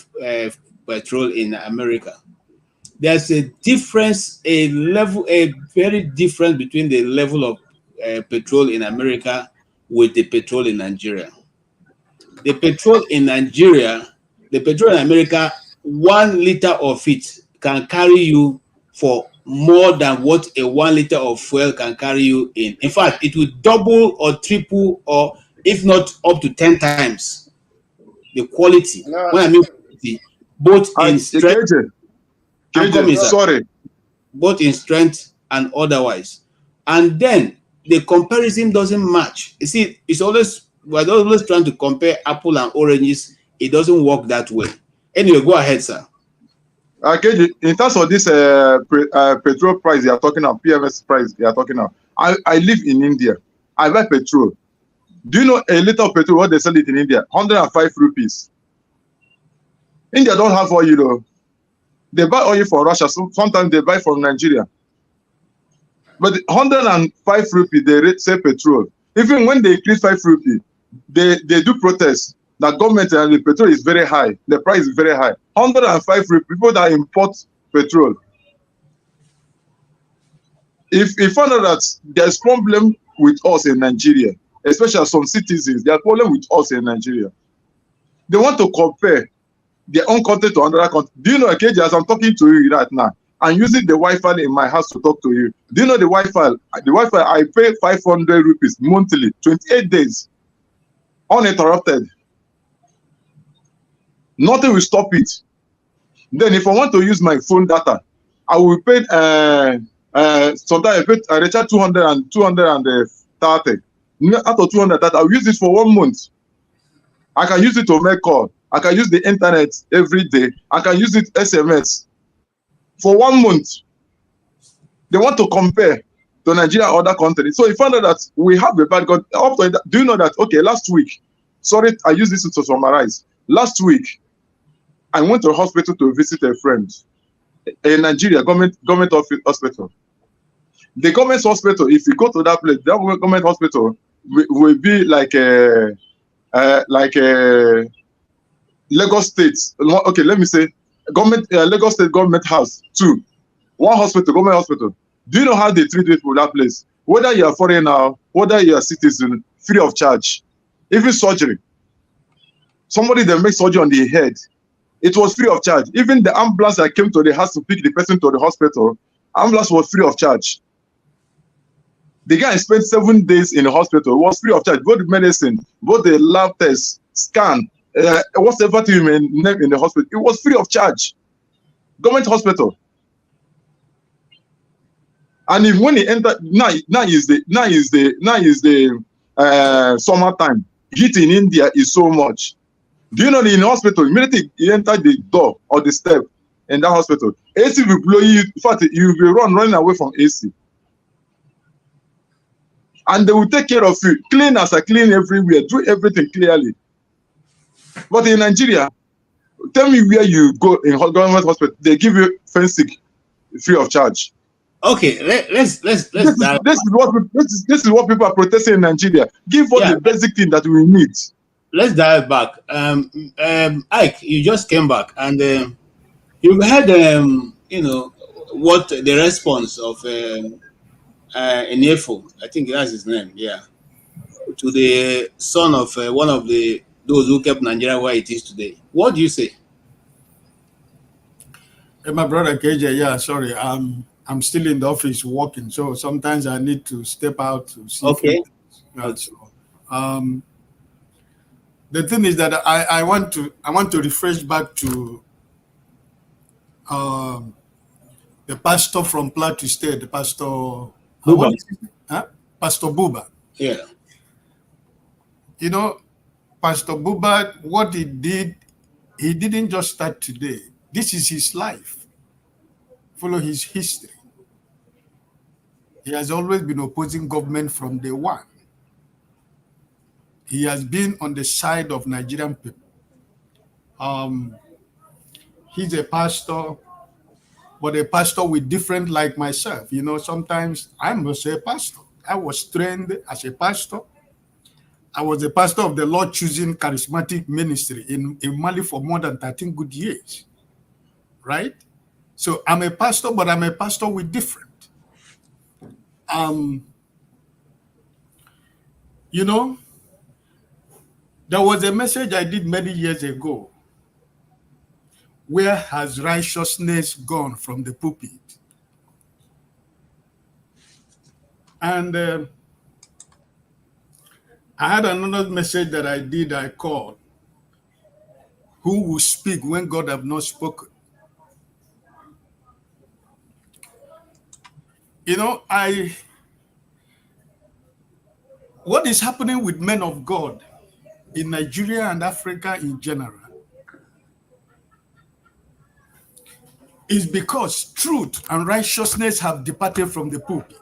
petrol in America? There's a difference, a very difference between the level of petrol in America with the petrol in Nigeria. The petrol in America, 1 liter of it can carry you for more than what a 1 liter of fuel can carry you in. In fact, it will double or triple, or if not up to 10 times the quality. When I mean quality, both in strength. Both in strength and otherwise. And then the comparison doesn't match. You see, we're always trying to compare apple and oranges. It doesn't work that way. Anyway, go ahead, sir. Okay, in terms of this petrol price you are talking about, PMS price you are talking about, I live in India. I buy petrol. Do you know a liter of petrol, what they sell it in India? 105 rupees. India don't have oil, though. They buy oil from Russia. Sometimes they buy from Nigeria. But 105 rupees, they say petrol. Even when they increase 5 rupees, they do protest. The government and the petrol is very high. The price is very high. 105 rupees, people that import petrol. If you find out that there's problem with us in Nigeria, especially some citizens, there's problem with us in Nigeria. They want to compare their own country to another country. Do you know, KJ, as I'm talking to you right now, I'm using the Wi-Fi in my house to talk to you. Do you know the Wi-Fi? The Wi-Fi, I pay 500 rupees monthly, 28 days, uninterrupted. Nothing will stop it. Then if I want to use my phone data, I will pay, sometimes I recharge 200 and 230. Out of 200, I'll use it for 1 month. I can use it to make call. I can use the internet every day. I can use it SMS for 1 month. They want to compare to Nigeria and other countries. So you found out that we have a bad God. Do you know that? Okay, last week, sorry, I use this to summarize. Last week, I went to a hospital to visit a friend in Nigeria, government hospital. The government hospital, if you go to that place, that government hospital will be like a Lagos State. Okay, let me say government Lagos State government house 2, 1 hospital, government hospital. Do you know how they treat people in that place? Whether you are foreigner, whether you are citizen, free of charge. Even surgery. Somebody that makes surgery on the head, it was free of charge. Even the ambulance that came to the house to pick the person to the hospital, ambulance was free of charge. The guy spent 7 days in the hospital. It was free of charge. Both the medicine, both the lab tests, scan, whatever you may name in the hospital, it was free of charge. Government hospital. And if when he entered, now is the summertime. Heat in India is so much. Do you know that in the hospital, immediately you enter the door or the step in that hospital, AC will blow you. In fact, you will be running away from AC. And they will take care of you. Cleaners are clean everywhere, do everything clearly. But in Nigeria, tell me where you go in government hospital, they give you fencing free of charge. Okay, let's this is what people are protesting in Nigeria. Give us the basic thing that we need. Let's dive back. Ike, you just came back, and you've heard you know what the response of Enefo, I think that's his name, to the son of one of those who kept Nigeria where it is today. What do you say? Hey, my brother KJ, sorry, I'm still in the office working, so sometimes I need to step out to see. Okay. The thing is that I want to refresh back to the pastor from Plateau State, the pastor Buba. Pastor Buba. Yeah. You know, Pastor Buba, what he did, he didn't just start today. This is his life. Follow his history. He has always been opposing government from day one. He has been on the side of Nigerian people. He's a pastor, but a pastor with different like myself. You know, sometimes I'm also a pastor. I was trained as a pastor. I was a pastor of the Lord choosing charismatic ministry in Mali for more than 13 good years, right? So I'm a pastor, but I'm a pastor with different. You know, there was a message I did many years ago. Where has righteousness gone from the pulpit? And I had another message that I did, I called, who will speak when God have not spoken? You know, what is happening with men of God in Nigeria and Africa in general is because truth and righteousness have departed from the pulpit.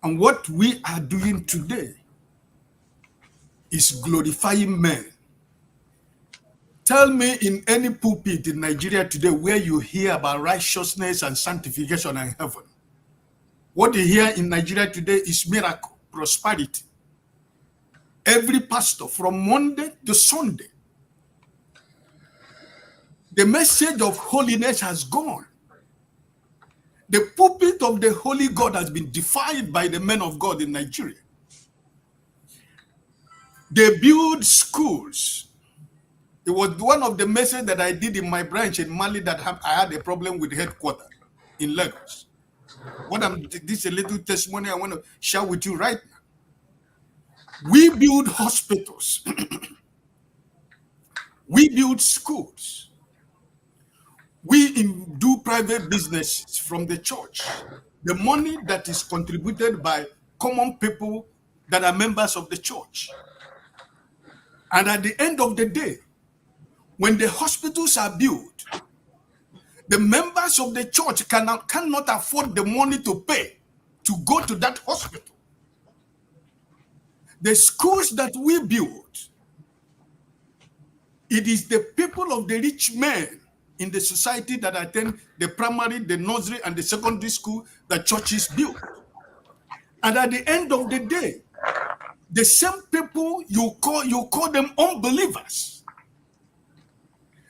And what we are doing today is glorifying men. Tell me in any pulpit in Nigeria today where you hear about righteousness and sanctification and heaven. What they hear in Nigeria today is miracle, prosperity. Every pastor from Monday to Sunday, the message of holiness has gone. The pulpit of the holy God has been defied by the men of God in Nigeria. They build schools. It was one of the messages that I did in my branch in Mali that I had a problem with headquarters in Lagos. This is a little testimony I want to share with you right now. We build hospitals. We build schools. We do private businesses from the church. The money that is contributed by common people that are members of the church. And at the end of the day, when the hospitals are built, the members of the church cannot afford the money to pay to go to that hospital. The schools that we build, it is the people of the rich men in the society that attend the primary, the nursery, and the secondary school that churches build. And at the end of the day, the same people you call them unbelievers.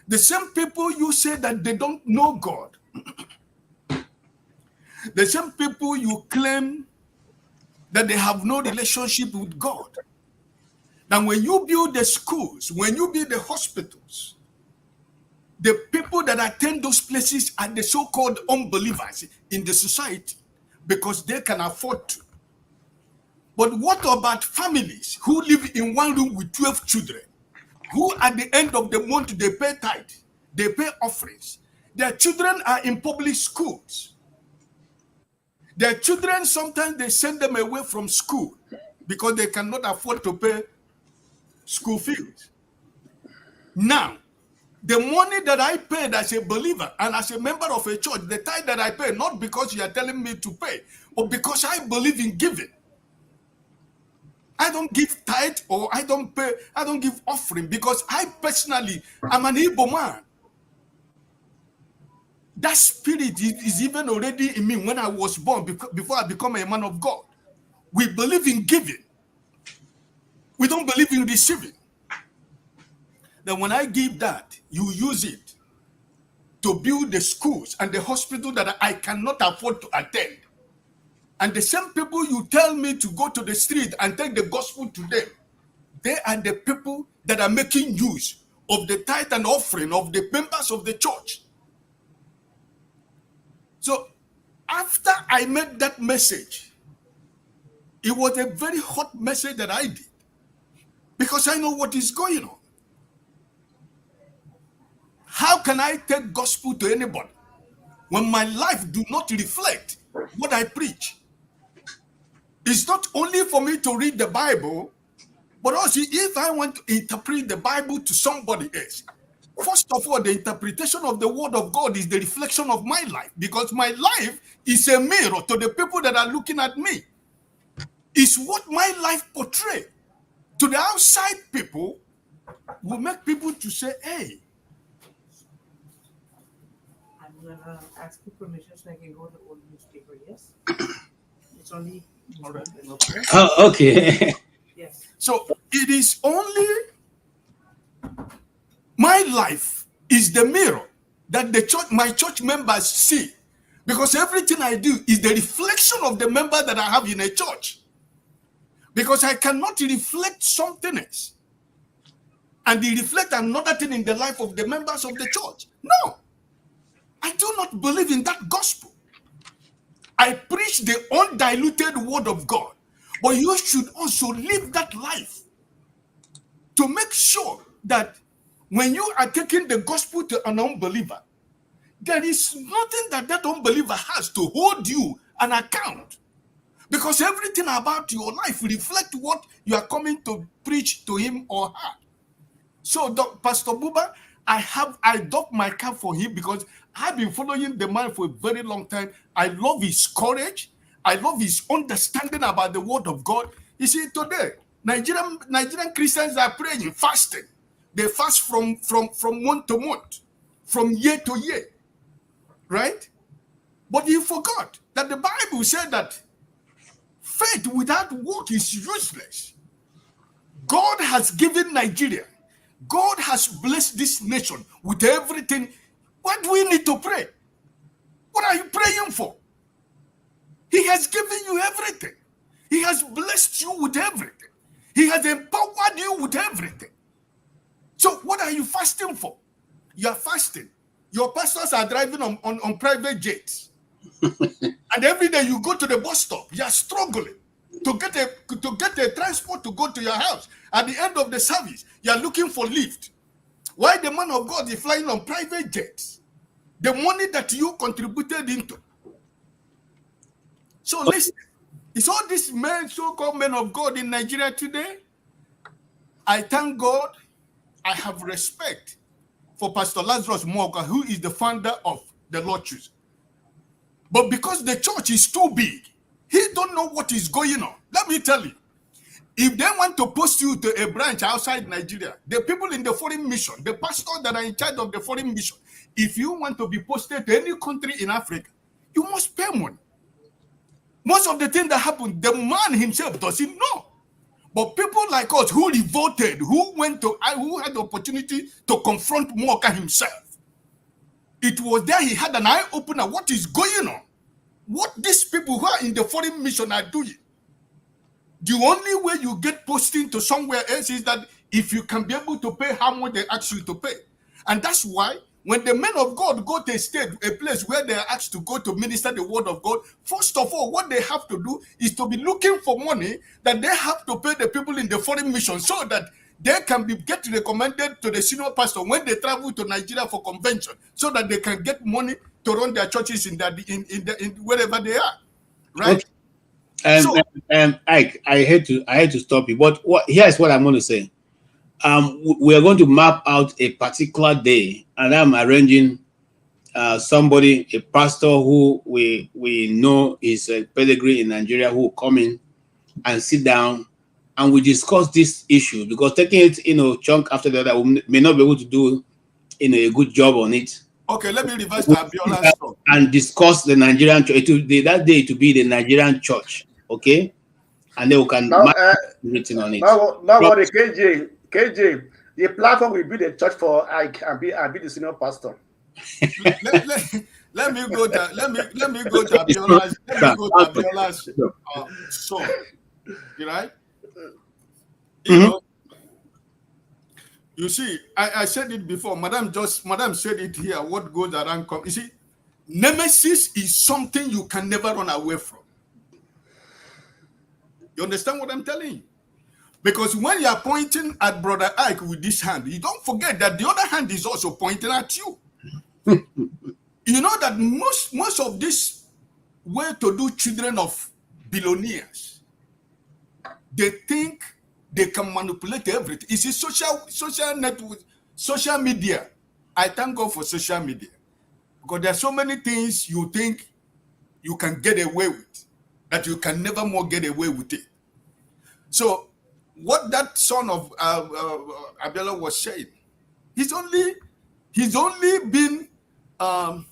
The same people you say that they don't know God. The same people you claim that they have no relationship with God. Now, when you build the schools, when you build the hospitals, the people that attend those places are the so-called unbelievers in the society because they can afford to. But what about families who live in one room with 12 children, who at the end of the month they pay tithe, they pay offerings? Their children are in public schools. Their children, sometimes they send them away from school because they cannot afford to pay school fees. Now, the money that I paid as a believer and as a member of a church, the tithe that I pay, not because you are telling me to pay, but because I believe in giving. I don't give tithe or I don't give offering because I personally am an Igbo man. That spirit is even already in me when I was born, before I become a man of God. We believe in giving. We don't believe in receiving. Then when I give that, you use it to build the schools and the hospital that I cannot afford to attend. And the same people you tell me to go to the street and take the gospel to them, they are the people that are making use of the tithe and offering of the members of the church. So after I made that message, it was a very hot message that I did because I know what is going on. How can I take gospel to anybody when my life do not reflect what I preach? It's not only for me to read the Bible, but also if I want to interpret the Bible to somebody else, first of all, the interpretation of the word of God is the reflection of my life, because my life is a mirror to the people that are looking at me. It's what my life portrays to the outside people will make people to say, hey. I'm going to ask you permission so I can go to the old newspaper, yes? It's only... All right. Oh, okay. Yes. So it is only my life is the mirror that the church, my church members see, because everything I do is the reflection of the member that I have in a church. Because I cannot reflect something else and reflect another thing in the life of the members of the church. No, I do not believe in that gospel. I preach the undiluted word of God, but you should also live that life to make sure that when you are taking the gospel to an unbeliever, there is nothing that that unbeliever has to hold you an account, because everything about your life reflects what you are coming to preach to him or her. So, Pastor Buba, I dock my cap for him because I've been following the man for a very long time. I love his courage. I love his understanding about the word of God. You see, today, Nigerian Christians are praying, fasting. They fast from month to month, from year to year, right? But if forgot that the Bible said that faith without work is useless. God has given Nigeria, God has blessed this nation with everything. What do we need to pray? What are you praying for? He has given you everything. He has blessed you with everything. He has empowered you with everything. So what are you fasting for? You are fasting. Your pastors are driving on private jets. And every day you go to the bus stop, you are struggling to get a transport to go to your house. At the end of the service, you are looking for lift. Why the man of God is flying on private jets? The money that you contributed into. So listen, it's all these men, so-called men of God in Nigeria today. I thank God. I have respect for Pastor Lazarus Moga, who is the founder of the Lord Choose. But because the church is too big, he don't know what is going on. Let me tell you, if they want to post you to a branch outside Nigeria, the people in the foreign mission, the pastors that are in charge of the foreign mission, if you want to be posted to any country in Africa, you must pay money. Most of the things that happen, the man himself doesn't know. But people like us who revolted, who had the opportunity to confront Moka himself, it was there he had an eye opener. What is going on? What these people who are in the foreign mission are doing? The only way you get posting to somewhere else is that if you can be able to pay how much they ask you to pay. And that's why when the men of God go to a state, a place where they are asked to go to minister the word of God, first of all, what they have to do is to be looking for money that they have to pay the people in the foreign mission so that they can get recommended to the senior pastor when they travel to Nigeria for convention, so that they can get money to run their churches in wherever they are, right? Okay. I hate to stop you, but here's what I'm going to say. We are going to map out a particular day, and I'm arranging somebody, a pastor who we know is a pedigree in Nigeria, who will come in and sit down and we discuss this issue, because taking it, chunk after the other, we may not be able to do, a good job on it. Okay, let me reverse to Abiola's talk. And discuss the Nigerian church. That day to be the Nigerian church, okay? And then we can written on it. Now what the KJ, the platform will be the church for Ike and be the senior pastor. let me go to Abiola's. Song. You right? You see, I said it before. Madam said it here. What goes around comes. You see, nemesis is something you can never run away from. You understand what I'm telling you? Because when you are pointing at Brother Ike with this hand, you don't forget that the other hand is also pointing at you. You know that most of this well-to-do children of billionaires, they think they can manipulate everything. You see, social network, social media. I thank God for social media, because there are so many things you think you can get away with that you can never more get away with it. So, what that son of Abiola was saying, he's only been a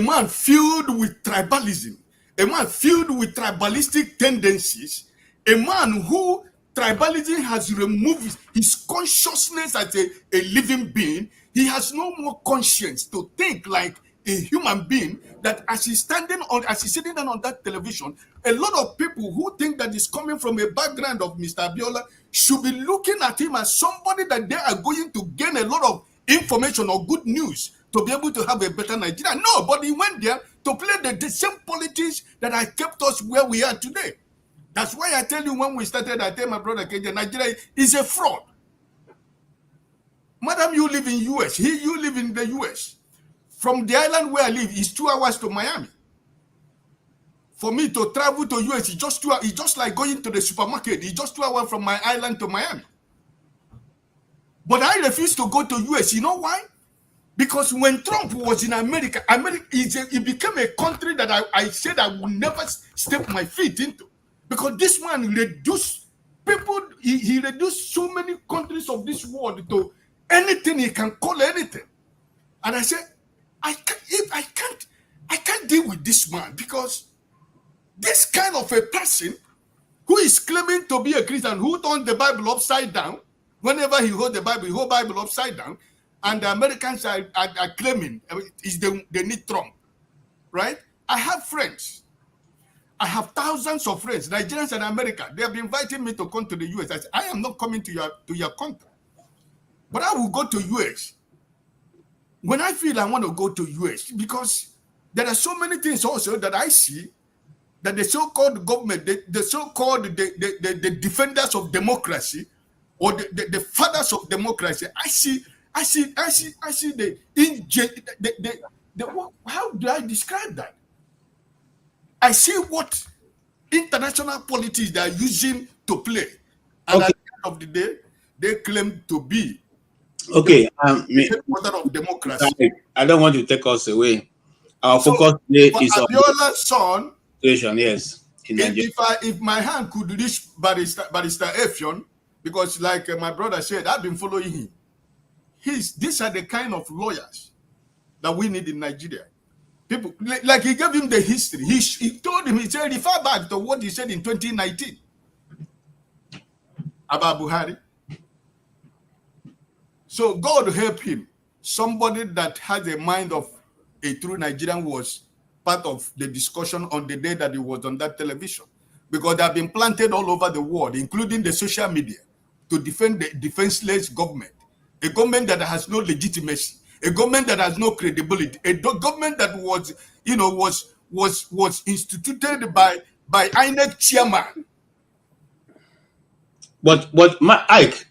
man filled with tribalism, a man filled with tribalistic tendencies, a man who tribalism has removed his consciousness as a living being. He has no more conscience to think like a human being, that as he's sitting down on that television, a lot of people who think that is coming from a background of Mr. Abiola should be looking at him as somebody that they are going to gain a lot of information or good news to be able to have a better Nigeria. No, but he went there to play the same politics that has kept us where we are today. That's why I tell you, when we started, I tell my brother KJ, Nigeria is a fraud. Madam, you live in US. You live in the US. From the island where I live, it's 2 hours to Miami. For me to travel to US, it's just 2 hours. It's just like going to the supermarket. It's just 2 hours from my island to Miami. But I refuse to go to US. You know why? Because when Trump was in America, it became a country that I said I would never step my feet into. Because this man reduced people, he reduced so many countries of this world to anything he can call anything. And I said, I can't I can't deal with this man because this kind of a person who is claiming to be a Christian, who turned the Bible upside down, whenever he hold the Bible, he hold Bible upside down, and the Americans are claiming they need Trump, right? I have friends. I have thousands of friends, Nigerians and America. They have been inviting me to come to the US. I said, I am not coming to your country, but I will go to US when I feel I want to go to US, because there are so many things also that I see that the so-called government, the so-called the defenders of democracy, or the fathers of democracy, I see how do I describe that? I see what international politics they are using to play, and at the end of the day, they claim to be okay. the headquarters of democracy. I don't want to take us away. Our focus today is on Abiola's son. Situation, yes. If my hand could reach Barrister Effion, because like my brother said, I've been following him. These are the kind of lawyers that we need in Nigeria. People, like he gave him the history. He told him, he said, refer back to what he said in 2019 about Buhari. So God help him. Somebody that has a mind of a true Nigerian was part of the discussion on the day that he was on that television, because they have been planted all over the world, including the social media, to defend the defenseless government, a government that has no legitimacy, a government that has no credibility, a government that was, was instituted by INEC chairman. But Ike,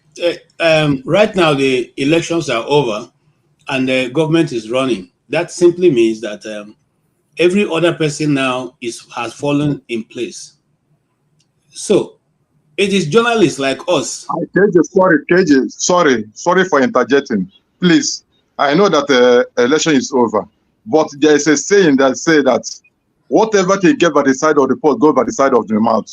right now the elections are over, and the government is running. That simply means that every other person now has fallen in place. So it is journalists like us. KJ, sorry for interjecting. Please, I know that the election is over, but there is a saying that says that whatever they get by the side of the pot goes by the side of the mouth.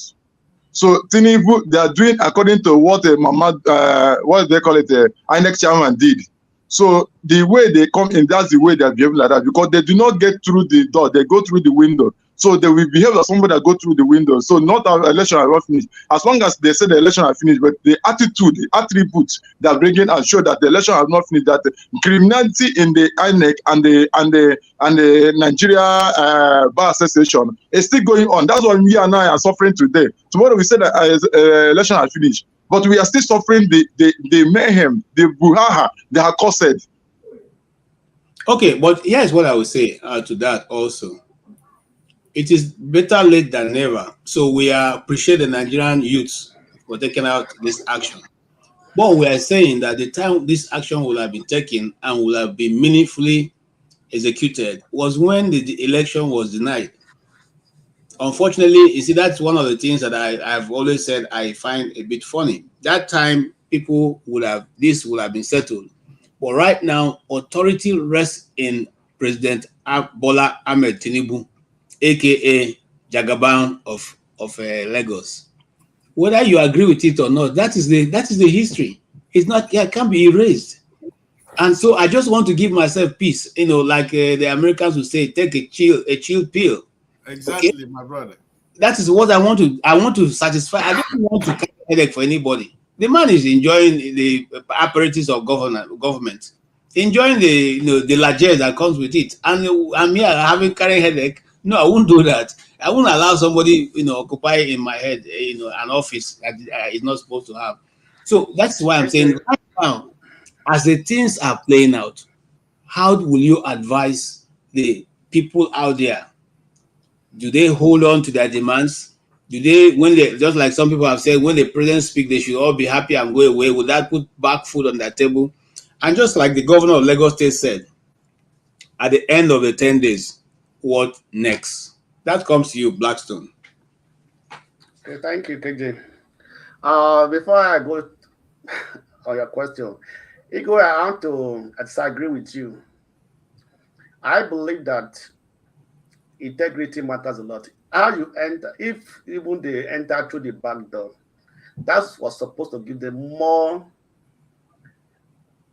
So Tinubu, they are doing according to what what they call it, INEC chairman did. So the way they come in, that's the way they are behaving like that, because they do not get through the door, they go through the window. So they will behave like somebody that go through the window. So not our election are not finished. As long as they say the election are finished, but the attitude, the attributes they are bringing and show that the election are not finished, that the criminality in the INEC and the Nigeria Bar Association is still going on. That's why we are now suffering today. Tomorrow we say that election are finished, but we are still suffering the mayhem, the brouhaha they have caused. Okay, but here's what I would say to that also. It is better late than never. So we appreciate the Nigerian youths for taking out this action. But we are saying that the time this action will have been taken and will have been meaningfully executed was when the election was denied. Unfortunately, you see, that's one of the things that I've always said I find a bit funny. That time, people would have been settled. But right now, authority rests in President Bola Ahmed Tinubu, aka Jagaban of Lagos. Whether you agree with it or not, that is the history. It's not, it can't be erased. And so I just want to give myself peace, like the Americans would say, take a chill pill. Exactly, Okay? my brother. That is what I want to satisfy. I don't want to carry headache for anybody. The man is enjoying the apparatus of government, enjoying the largesse that comes with it. And I'm here having carrying headache. No, I won't do that. I won't allow somebody, occupy in my head, an office that is not supposed to have. So that's why I'm saying right now, as the things are playing out, how will you advise the people out there? Do they hold on to their demands? Do they, just like some people have said, when the president speaks, they should all be happy and go away? Would that put back food on their table? And just like the governor of Lagos State said, at the end of the 10 days, what next? That comes to you, Blackstone. Okay, thank you, KJ. Before I go on your question, Igor, I want to disagree with you. I believe that integrity matters a lot. How you enter, if even they enter through the back door, that's what's supposed to give them more,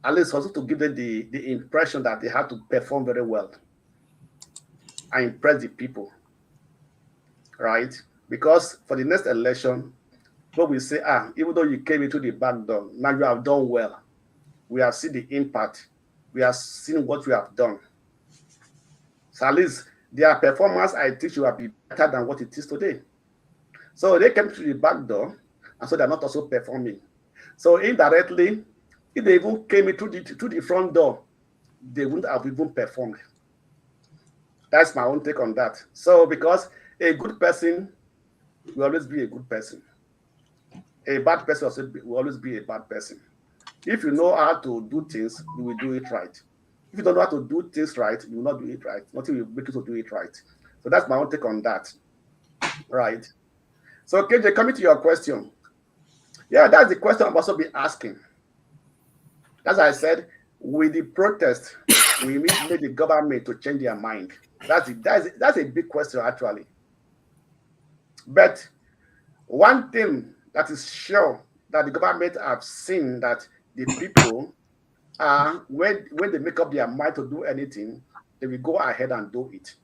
at least also to give them the impression that they have to perform very well. and impress the people, right? Because for the next election, people will say, even though you came into the back door, now you have done well. We have seen the impact. We have seen what we have done. So at least their performance, I think, will be better than what it is today. So they came to the back door, and so they're not also performing. So indirectly, if they even came into the front door, they wouldn't have even performed. That's my own take on that. So because a good person will always be a good person. A bad person also will always be a bad person. If you know how to do things, you will do it right. If you don't know how to do things right, you will not do it right. Nothing will make you to do it right. So that's my own take on that. Right. So KJ, coming to your question. Yeah, that's the question I'm also be asking. As I said, with the protest, we need the government to change their mind. That's a big question, actually. But one thing that is sure that the government have seen that the people when they make up their mind to do anything, they will go ahead and do it.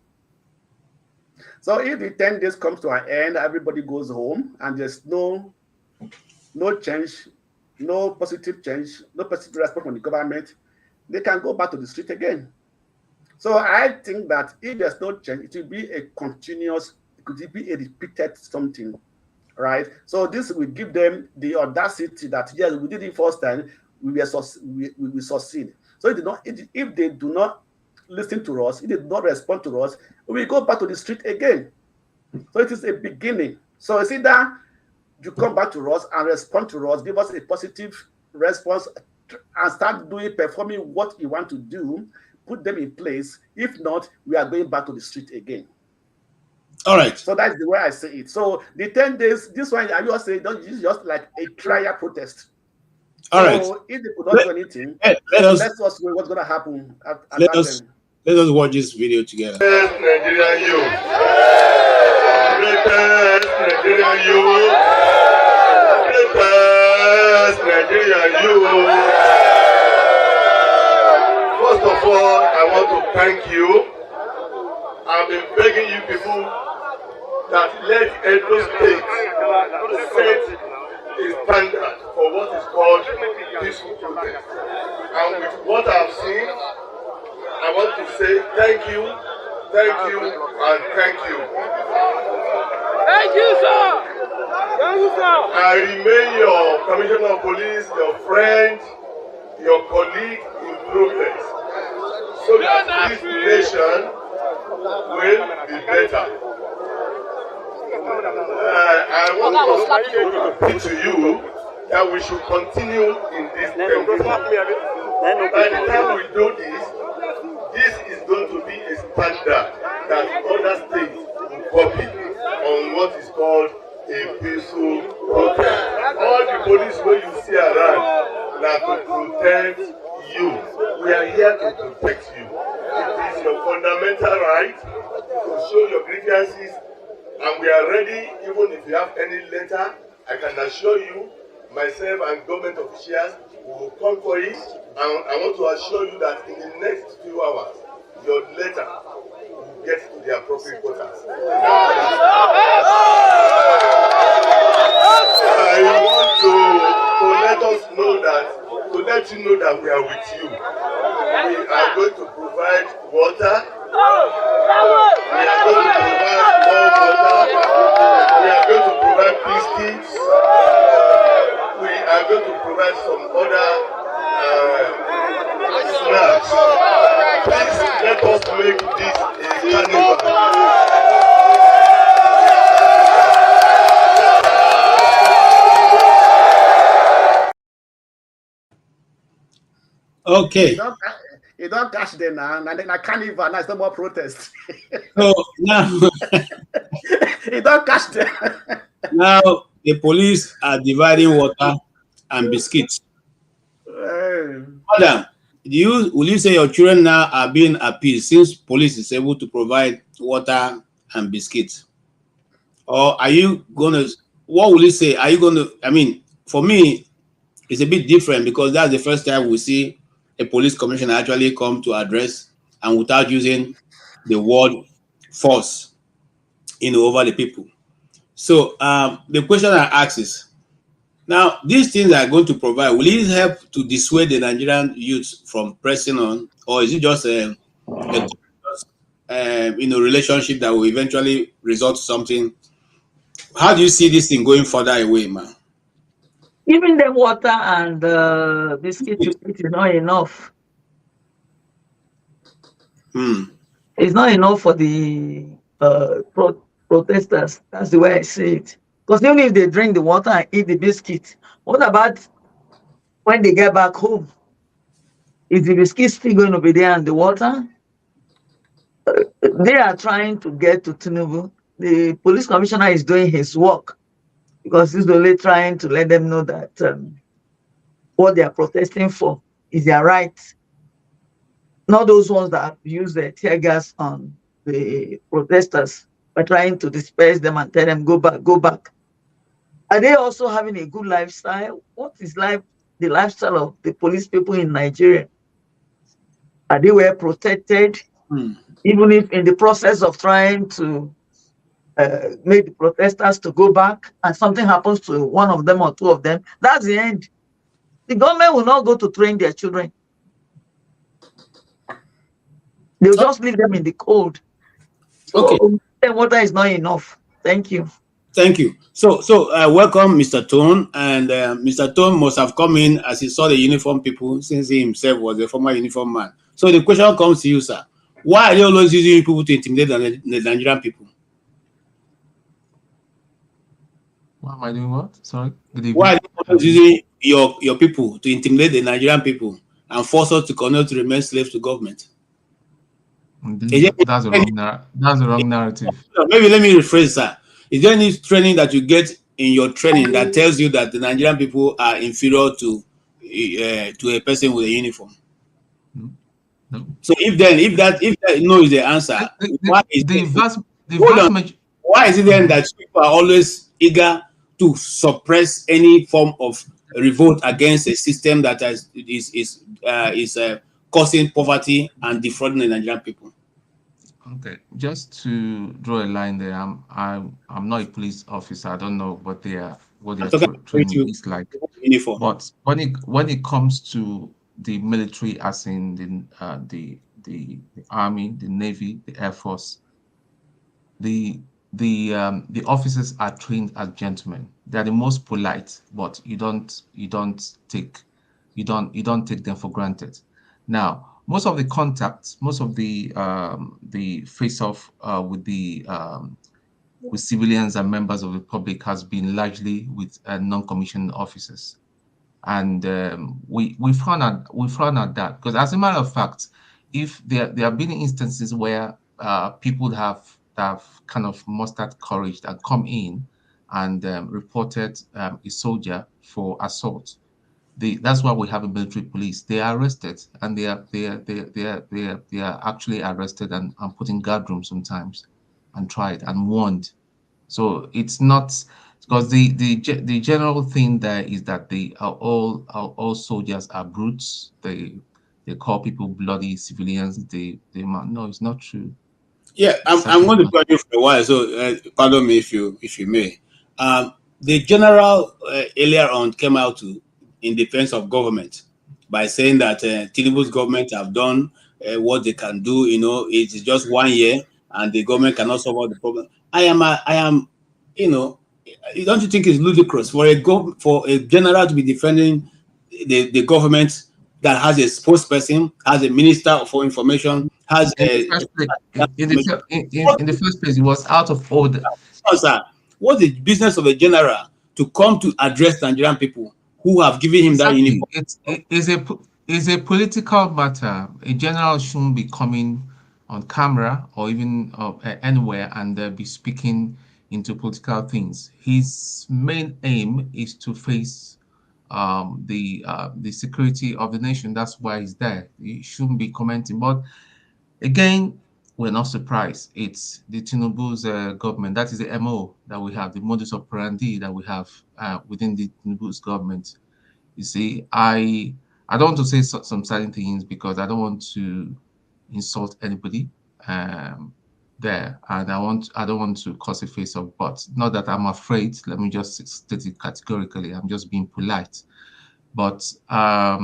So if the 10 days comes to an end, everybody goes home, and there's no change, no positive change, no positive response from the government, they can go back to the street again. So I think that if there's no change, it will be a continuous, it could be a repeated something, right? So this will give them the audacity that, yes, we did it first time, we will succeed. So if they do not listen to us, if they do not respond to us, we will go back to the street again. So it is a beginning. So it's either you come back to us and respond to us, give us a positive response, and start performing what you want to do, put them in place. If not, we are going back to the street again. All right. So that's the way I say it. So the 10 days, this one, I just say, it's just like a trial protest. All right. So if they could not do anything, let us see what's going to happen. Let us watch this video together. Nigerian youth. Nigerian youth. Nigerian youth. First of all, I want to thank you. I've been begging you people that let Edo State set a standard for what is called peaceful protest. And with what I've seen, I want to say thank you, and thank you. Thank you, sir. Thank you, sir. I remain your commissioner of police, your friend, your colleague in progress, so that this nation will be better. I want to repeat to you that we should continue in this tempo. By the time we do this, this is going to be a standard that other states will copy on what is called a peaceful protest. All the police where you see around are to protect you. We are here to protect you. It is your fundamental right to show your grievances, and we are ready. Even if you have any letter, I can assure you, myself and government officials will come for it. And I want to assure you that in the next few hours, your letter will get to the appropriate quarters. I want to let us know that, to let you know that we are with you. We are going to provide water. We are going to provide more water. We are going to provide biscuits. We are going to provide some other snacks. Please let us make this a carnival. Okay. You don't catch them now, and then I can't even. Now it's no more protest. So now you don't catch them. Now the police are dividing water and biscuits. Madam, will you say your children now are being appeased since police is able to provide water and biscuits? Or are you gonna? What will you say? Are you gonna? I mean, for me, it's a bit different because that's the first time we see a police commissioner actually come to address and without using the word force, over the people. So the question I ask is, now these things are going to provide, will it help to dissuade the Nigerian youth from pressing on, or is it just a relationship that will eventually result to something? How do you see this thing going further away, man? Giving them water and biscuit to eat is not enough. It's not enough for the protesters. That's the way I see it. Because even if they drink the water and eat the biscuit, what about when they get back home? Is the biscuit still going to be there and the water? They are trying to get to Tinubu. The police commissioner is doing his work because he's only trying to let them know that what they are protesting for is their right. Not those ones that have used the tear gas on the protesters by trying to disperse them and tell them, go back, go back. Are they also having a good lifestyle? What is the lifestyle of the police people in Nigeria? Are they well protected? Even if in the process of trying to make the protesters to go back and something happens to one of them or two of them, that's the end. The government will not go to train their children. They'll just leave them in the cold. So water is not enough. Thank you. Thank you. So welcome, Mr. Tone. And Mr. Tone must have come in as he saw the uniform people, since he himself was a former uniform man. So the question comes to you, sir. Why are they always using people to intimidate the Nigerian people? Why am I doing what? Sorry. Good evening. Why are they always using your people to intimidate the Nigerian people and force us to continue to remain slaves to government? That's a wrong narrative. Maybe let me rephrase, sir. Is there any training that you get in your training that tells you that the Nigerian people are inferior to a person with a uniform? No. So if that no is the answer, why is it then that people are always eager to suppress any form of revolt against a system that is causing poverty and defrauding the Nigerian people? Okay, just to draw a line there, I'm not a police officer. I don't know what their training is like. But when it comes to the military, as in the army, the navy, the air force, the officers are trained as gentlemen. They're the most polite, but you don't take them for granted. Now, most of the contacts, most of the face-off with civilians and members of the public has been largely with non-commissioned officers, and we found out that, because as a matter of fact, if there have been instances where people have kind of mustered courage and come in and reported a soldier for assault. That's why we have a military police. They are arrested, and they are actually arrested and put in guard rooms sometimes, and tried and warned. So it's not, because the general thing there is that all soldiers are brutes. They call people bloody civilians. No, it's not true. Yeah, I'm going to put you for a while, so pardon me if you may. The general earlier on came out in defense of government by saying that Tinubu's government have done what they can do. It is just 1 year, and the government cannot solve all the problem. I am, don't you think it's ludicrous for a general to be defending the government that has a spokesperson, has a minister for information, has in the first place, it was out of order. No, sir. What's the business of a general to come to address Nigerian people who have given him that uniform? It's a political matter. A general shouldn't be coming on camera or even anywhere and be speaking into political things. His main aim is to face the security of the nation. That's why he's there. He shouldn't be commenting. But again, we're not surprised. It's the Tinubu's government. That is the MO that we have, the modus operandi that we have within the Tinubu's government. You see, I don't want to say some certain things because I don't want to insult anybody. there, and I don't want to cause a face of but. Not that I'm afraid. Let me just state it categorically. I'm just being polite. But I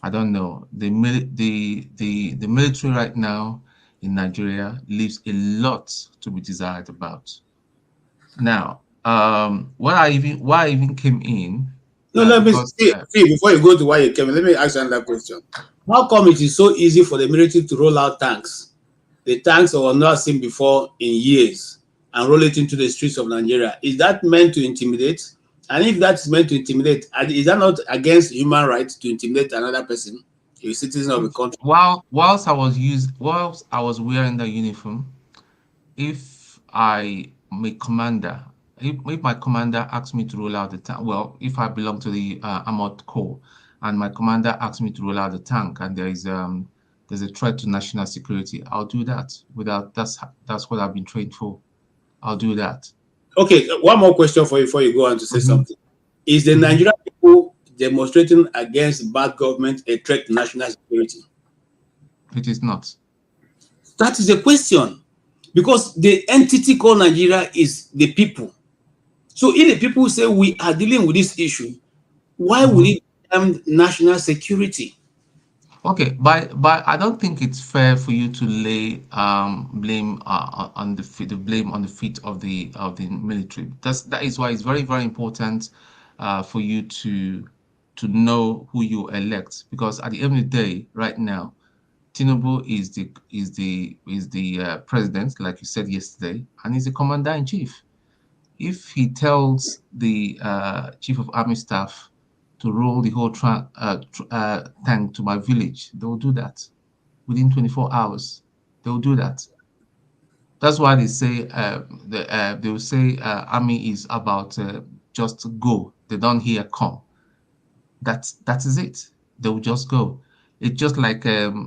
don't know. The military right now in Nigeria leaves a lot to be desired about. Now, why I even came in. No, let me see, before you go to why you came in, let me ask you another question. How come it is so easy for the military to roll out tanks? The tanks were not seen before in years and roll it into the streets of Nigeria. Is that meant to intimidate? And if that is meant to intimidate, is that not against human rights to intimidate another person, a citizen of a country? Whilst I was wearing the uniform, if I'm a commander, if my commander asks me to roll out the tank, well, if I belong to the armored corps, and my commander asks me to roll out the tank, and there's a threat to national security, I'll do that. That's what I've been trained for. I'll do that. Okay, one more question for you before you go on to say something. Is the Nigerian people demonstrating against bad government a threat to national security? It is not. That is the question. Because the entity called Nigeria is the people. So if the people say we are dealing with this issue, why would it become national security? Okay, but I don't think it's fair for you to lay blame on the feet of the military. That is why it's very, very important for you to know who you elect, because at the end of the day, right now, Tinubu is the president, like you said yesterday, and he's the commander-in-chief. If he tells the chief of army staff to roll the whole tank to my village, they will do that within 24 hours. They will do that. That's why they say they will say army is about just go. They don't hear come. That is it. They will just go. It's just like the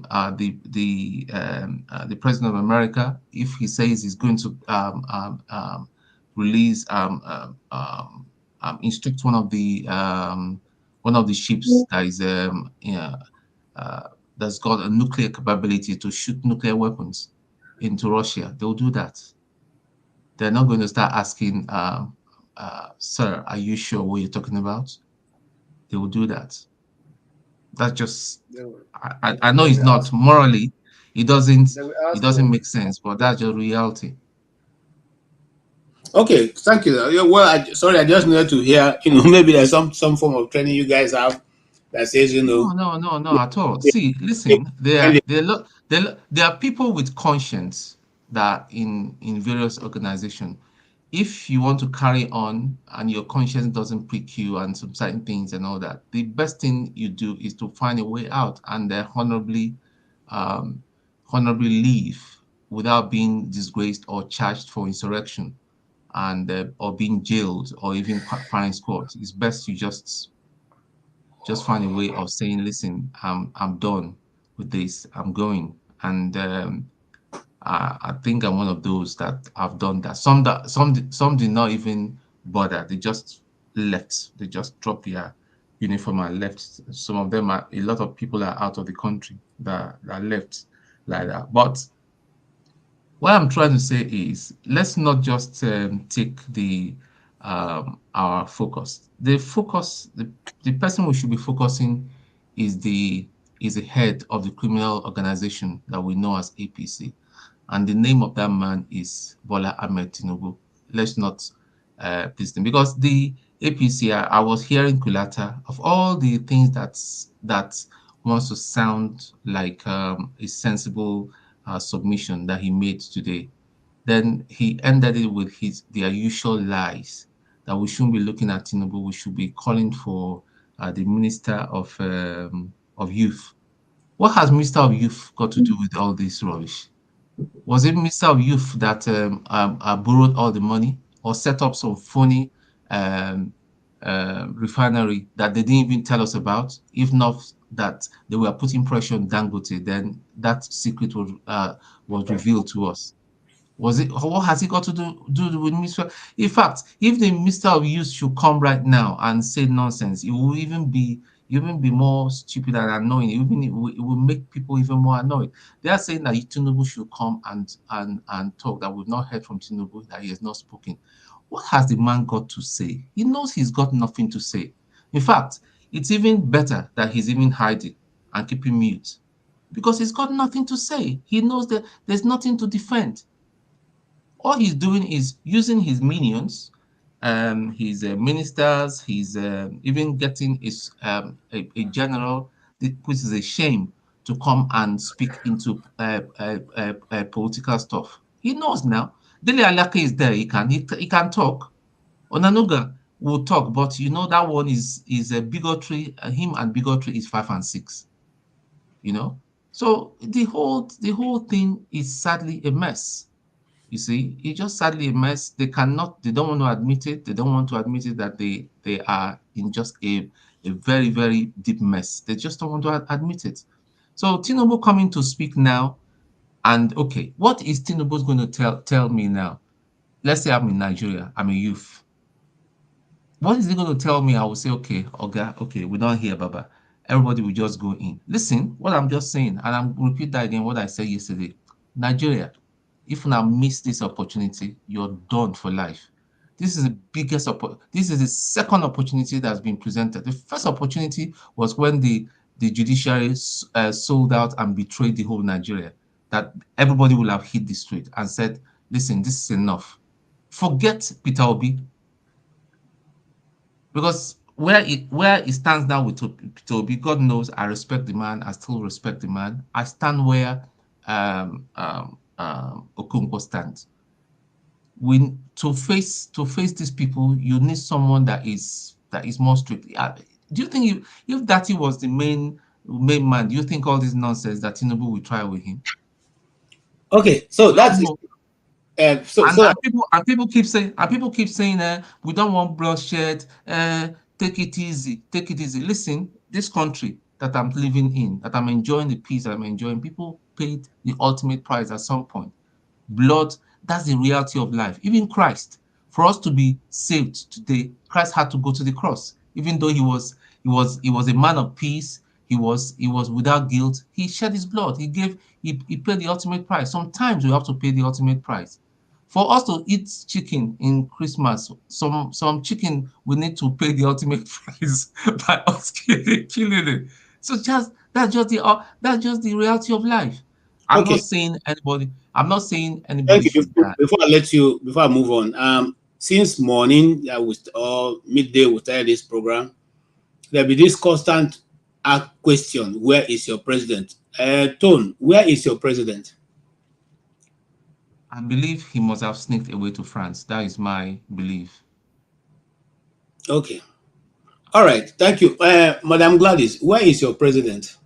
president of America. If he says he's going to release instruct one of the ships that is that's got a nuclear capability to shoot nuclear weapons into Russia, they'll do that. They're not going to start asking, sir, are you sure what you're talking about? They will do that. That's just, I know it's not morally, it doesn't make sense, but that's just reality. Okay, thank you. Well, sorry, I just needed to hear, maybe there's some form of training you guys have that says, No, at all. See, listen, there are people with conscience that in various organizations. If you want to carry on and your conscience doesn't prick you and some certain things and all that, the best thing you do is to find a way out and honorably leave without being disgraced or charged for insurrection and or being jailed or even firing squad. It's best you just find a way of saying, listen, I'm done with this, I'm going. And I think I'm one of those that have done that. Some did not even bother. They just left. They just dropped their uniform and left. Some of them a lot of people are out of the country that left like that. But what I'm trying to say is, let's not just take our focus. The person we should be focusing is the head of the criminal organization that we know as APC. And the name of that man is Bola Ahmed Tinubu. Let's not listen, because the APC, I was hearing Kulata of all the things that wants to sound like a sensible submission that he made today. Then he ended it with their usual lies that we shouldn't be looking at Tinubu. We should be calling for the Minister of Youth. What has Minister of Youth got to do with all this rubbish? Was it Minister of Youth that borrowed all the money or set up some phony refinery that they didn't even tell us about? If not that they were putting pressure on Dangote, then that secret was revealed to us. Was it? What has it got to do with Minister? In fact, if the Minister of Youth should come right now and say nonsense, it will even be you even be more stupid and annoying. Even it will make people even more annoyed. They are saying that Tinubu should come and talk, that we've not heard from Tinubu, that he has not spoken. What has the man got to say? He knows he's got nothing to say. In fact, it's even better that he's even hiding and keeping mute, because he's got nothing to say. He knows that there's nothing to defend. All he's doing is using his minions, his ministers, he's even getting his a general, which is a shame, to come and speak into political stuff. He knows now. Dele Alake is there. He can talk. Onanuga will talk, but you know that one is a bigotry. Him and bigotry is 5 and 6. You know, so the whole thing is sadly a mess. You see, it's just sadly a mess. They don't want to admit it. They don't want to admit it that they are in just a very, very deep mess. They just don't want to admit it. So Tinubu coming to speak now, and okay, what is Tinubu going to tell me now? Let's say I'm in Nigeria, I'm a youth. What is he going to tell me? I will say, okay, okay, we don't hear Baba. Everybody will just go in. Listen, what I'm just saying, and I'm repeat that again, what I said yesterday. Nigeria, if now miss this opportunity, you're done for life. This is the biggest this is the second opportunity that's been presented. The first opportunity was when the judiciary sold out and betrayed the whole Nigeria, that everybody will have hit the street and said, listen, this is enough. Forget Peter Obi, because where it stands now with Peter Obi, God knows I respect the man. I still respect the man. I stand where Okonkwo stands. To face these people, you need someone that is more strict. Do you think if Dati was the main man, do you think all this nonsense that Tinubu will try with him? Okay, so that's people keep saying we don't want bloodshed. Take it easy. Listen, this country that I'm living in, that I'm enjoying the peace I'm enjoying, people paid the ultimate price at some point. Blood, that's the reality of life. Even Christ, for us to be saved today, Christ had to go to the cross. Even though he was a man of peace, he was without guilt. He shed his blood. He paid the ultimate price. Sometimes we have to pay the ultimate price. For us to eat chicken in Christmas, some chicken we need to pay the ultimate price by us killing it. So that's just the reality of life. I'm not saying anybody Thank you. should die. Before I move on, since morning or midday we started this program, there'll be this constant question: where is your president? Tone, where is your president? I believe he must have sneaked away to France. That is my belief. Okay. All right. Thank you. Madam Gladys, where is your president?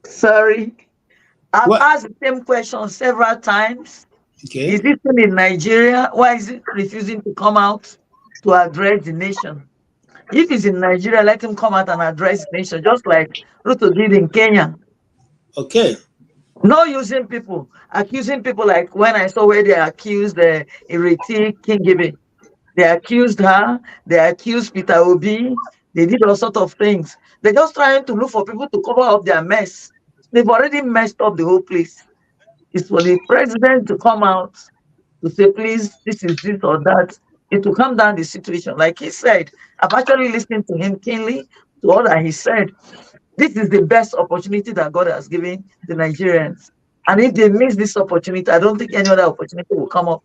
Sorry. I've asked the same question several times. Okay. Is it still in Nigeria? Why is it refusing to come out to address the nation? If he's in Nigeria, let him come out and address the nation, just like Ruto did in Kenya. Okay. No using people, accusing people, like when I saw where they accused Ireti Kingibe. They accused her, they accused Peter Obi, they did all sorts of things. They're just trying to look for people to cover up their mess. They've already messed up the whole place. It's for the president to come out to say, please, this is this or that. It will calm down the situation. Like he said, I've actually listened to him keenly, to all that he said. This is the best opportunity that God has given the Nigerians. And if they miss this opportunity, I don't think any other opportunity will come up.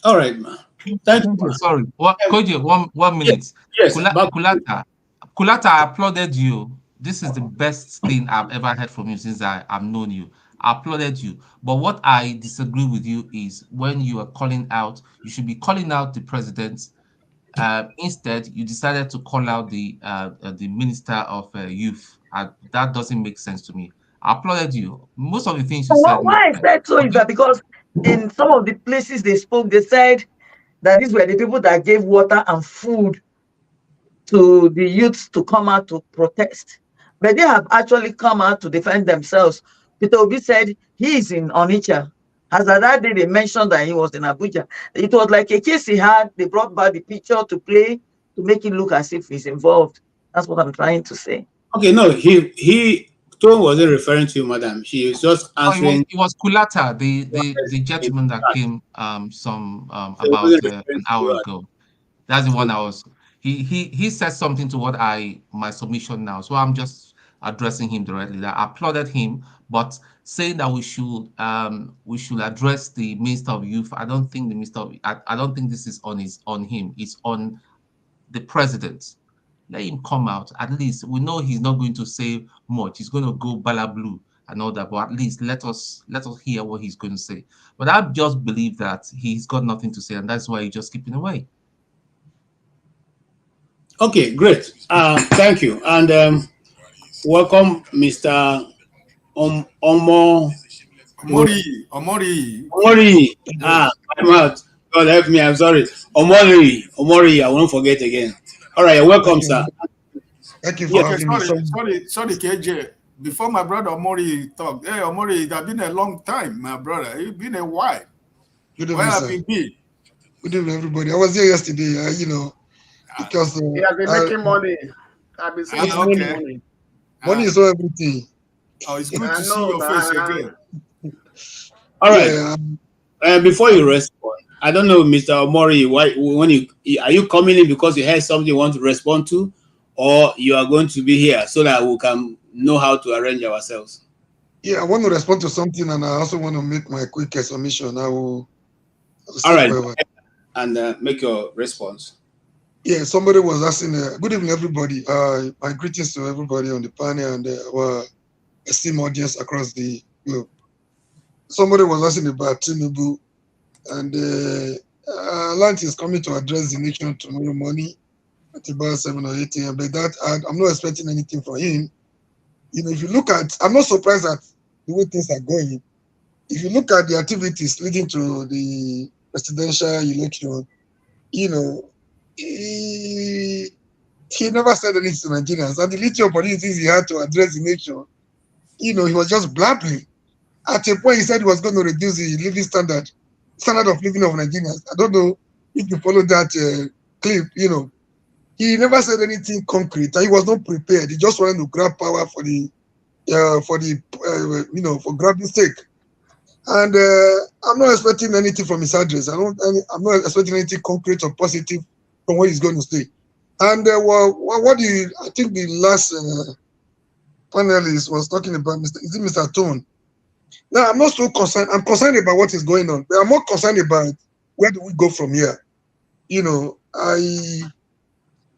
All right, ma. Thank you. Sorry. Koji, 1 minute. Yes. Kulata, I applauded you. This is the best thing I've ever heard from you since I've known you. I applauded you. But what I disagree with you is when you are calling out, you should be calling out the president. Instead, you decided to call out the Minister of Youth. That doesn't make sense to me. I applauded you. Most of the things you said. Why I said so is that because in some of the places they spoke, they said that these were the people that gave water and food to the youths to come out to protest. But they have actually come out to defend themselves. Peter Obi said he is in Onitsha. As at that day, they mentioned that he was in Abuja. It was like a case he had. They brought back the picture to play to make it look as if he's involved. That's what I'm trying to say. Okay, no, Tone wasn't referring to you, madam. She was just answering. It was Kulata, the gentleman that came about an hour ago. That's the one I was. He said something to what my submission now. So I'm just addressing him directly. That I applauded him, but saying that we should address the Minister of Youth. I don't think the Minister of, I don't think this is on him. It's on the president. Let him come out. At least we know he's not going to say much. He's going to go bala blue and all that. But at least let us hear what he's going to say. But I just believe that he's got nothing to say, and that's why he's just keeping away. Okay, great. Thank you, and welcome, Mr. Omori. I'm out. God help me. I'm sorry. Omori. I won't forget again. All right, welcome, sir. Thank you for having me. Sorry, KJ. Before my brother Omori talked, hey, Omori, it has been a long time, my brother. It's been a while. Good evening, Where have sir. you been? Good evening, everybody. I was here yesterday, because he has been making money. I've been saying money. Money is all everything. Oh, it's good to see your face again. All right. Before you respond, I don't know, Mr. Omori, are you coming in because you heard something you want to respond to, or you are going to be here so that we can know how to arrange ourselves? Yeah, I want to respond to something, and I also want to make my quick submission. All right, and make your response. Yeah, somebody was asking. Good evening, everybody. My greetings to everybody on the panel and our esteemed audience across the globe. Somebody was asking about Tinubu, and Lance is coming to address the nation tomorrow morning at about 7 or 8 a.m. But that I'm not expecting anything from him. If you look at, I'm not surprised at the way things are going. If you look at the activities leading to the presidential election, he never said anything to Nigerians. And the little opportunities he had to address the nation, he was just blabbering. At a point, he said he was going to reduce the living standard of living of Nigerians. I don't know if you follow that clip. He never said anything concrete. He was not prepared. He just wanted to grab power for grabbing sake. And I'm not expecting anything from his address. I'm not expecting anything concrete or positive from what he's going to say. And I think the last panelist was talking about, Mr. Tone? Now, I'm not so concerned. I'm concerned about what is going on, but I'm more concerned about where do we go from here.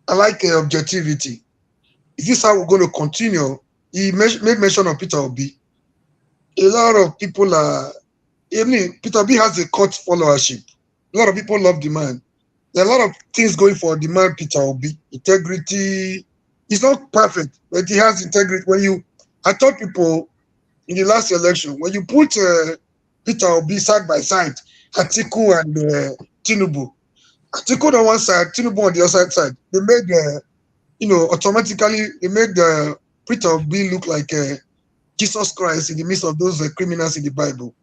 I like objectivity. Is this how we're going to continue? He made mention of Peter Obi. A lot of people Peter Obi has a cult followership. A lot of people love the man. There are a lot of things going for the man, Peter Obi. Integrity. He's not perfect, but he has integrity. I told people in the last election, when you put Peter Obi side by side, Atiku and Tinubu, Atiku on one side, Tinubu on the other side, they made, automatically, they made Peter Obi look like Jesus Christ in the midst of those criminals in the Bible.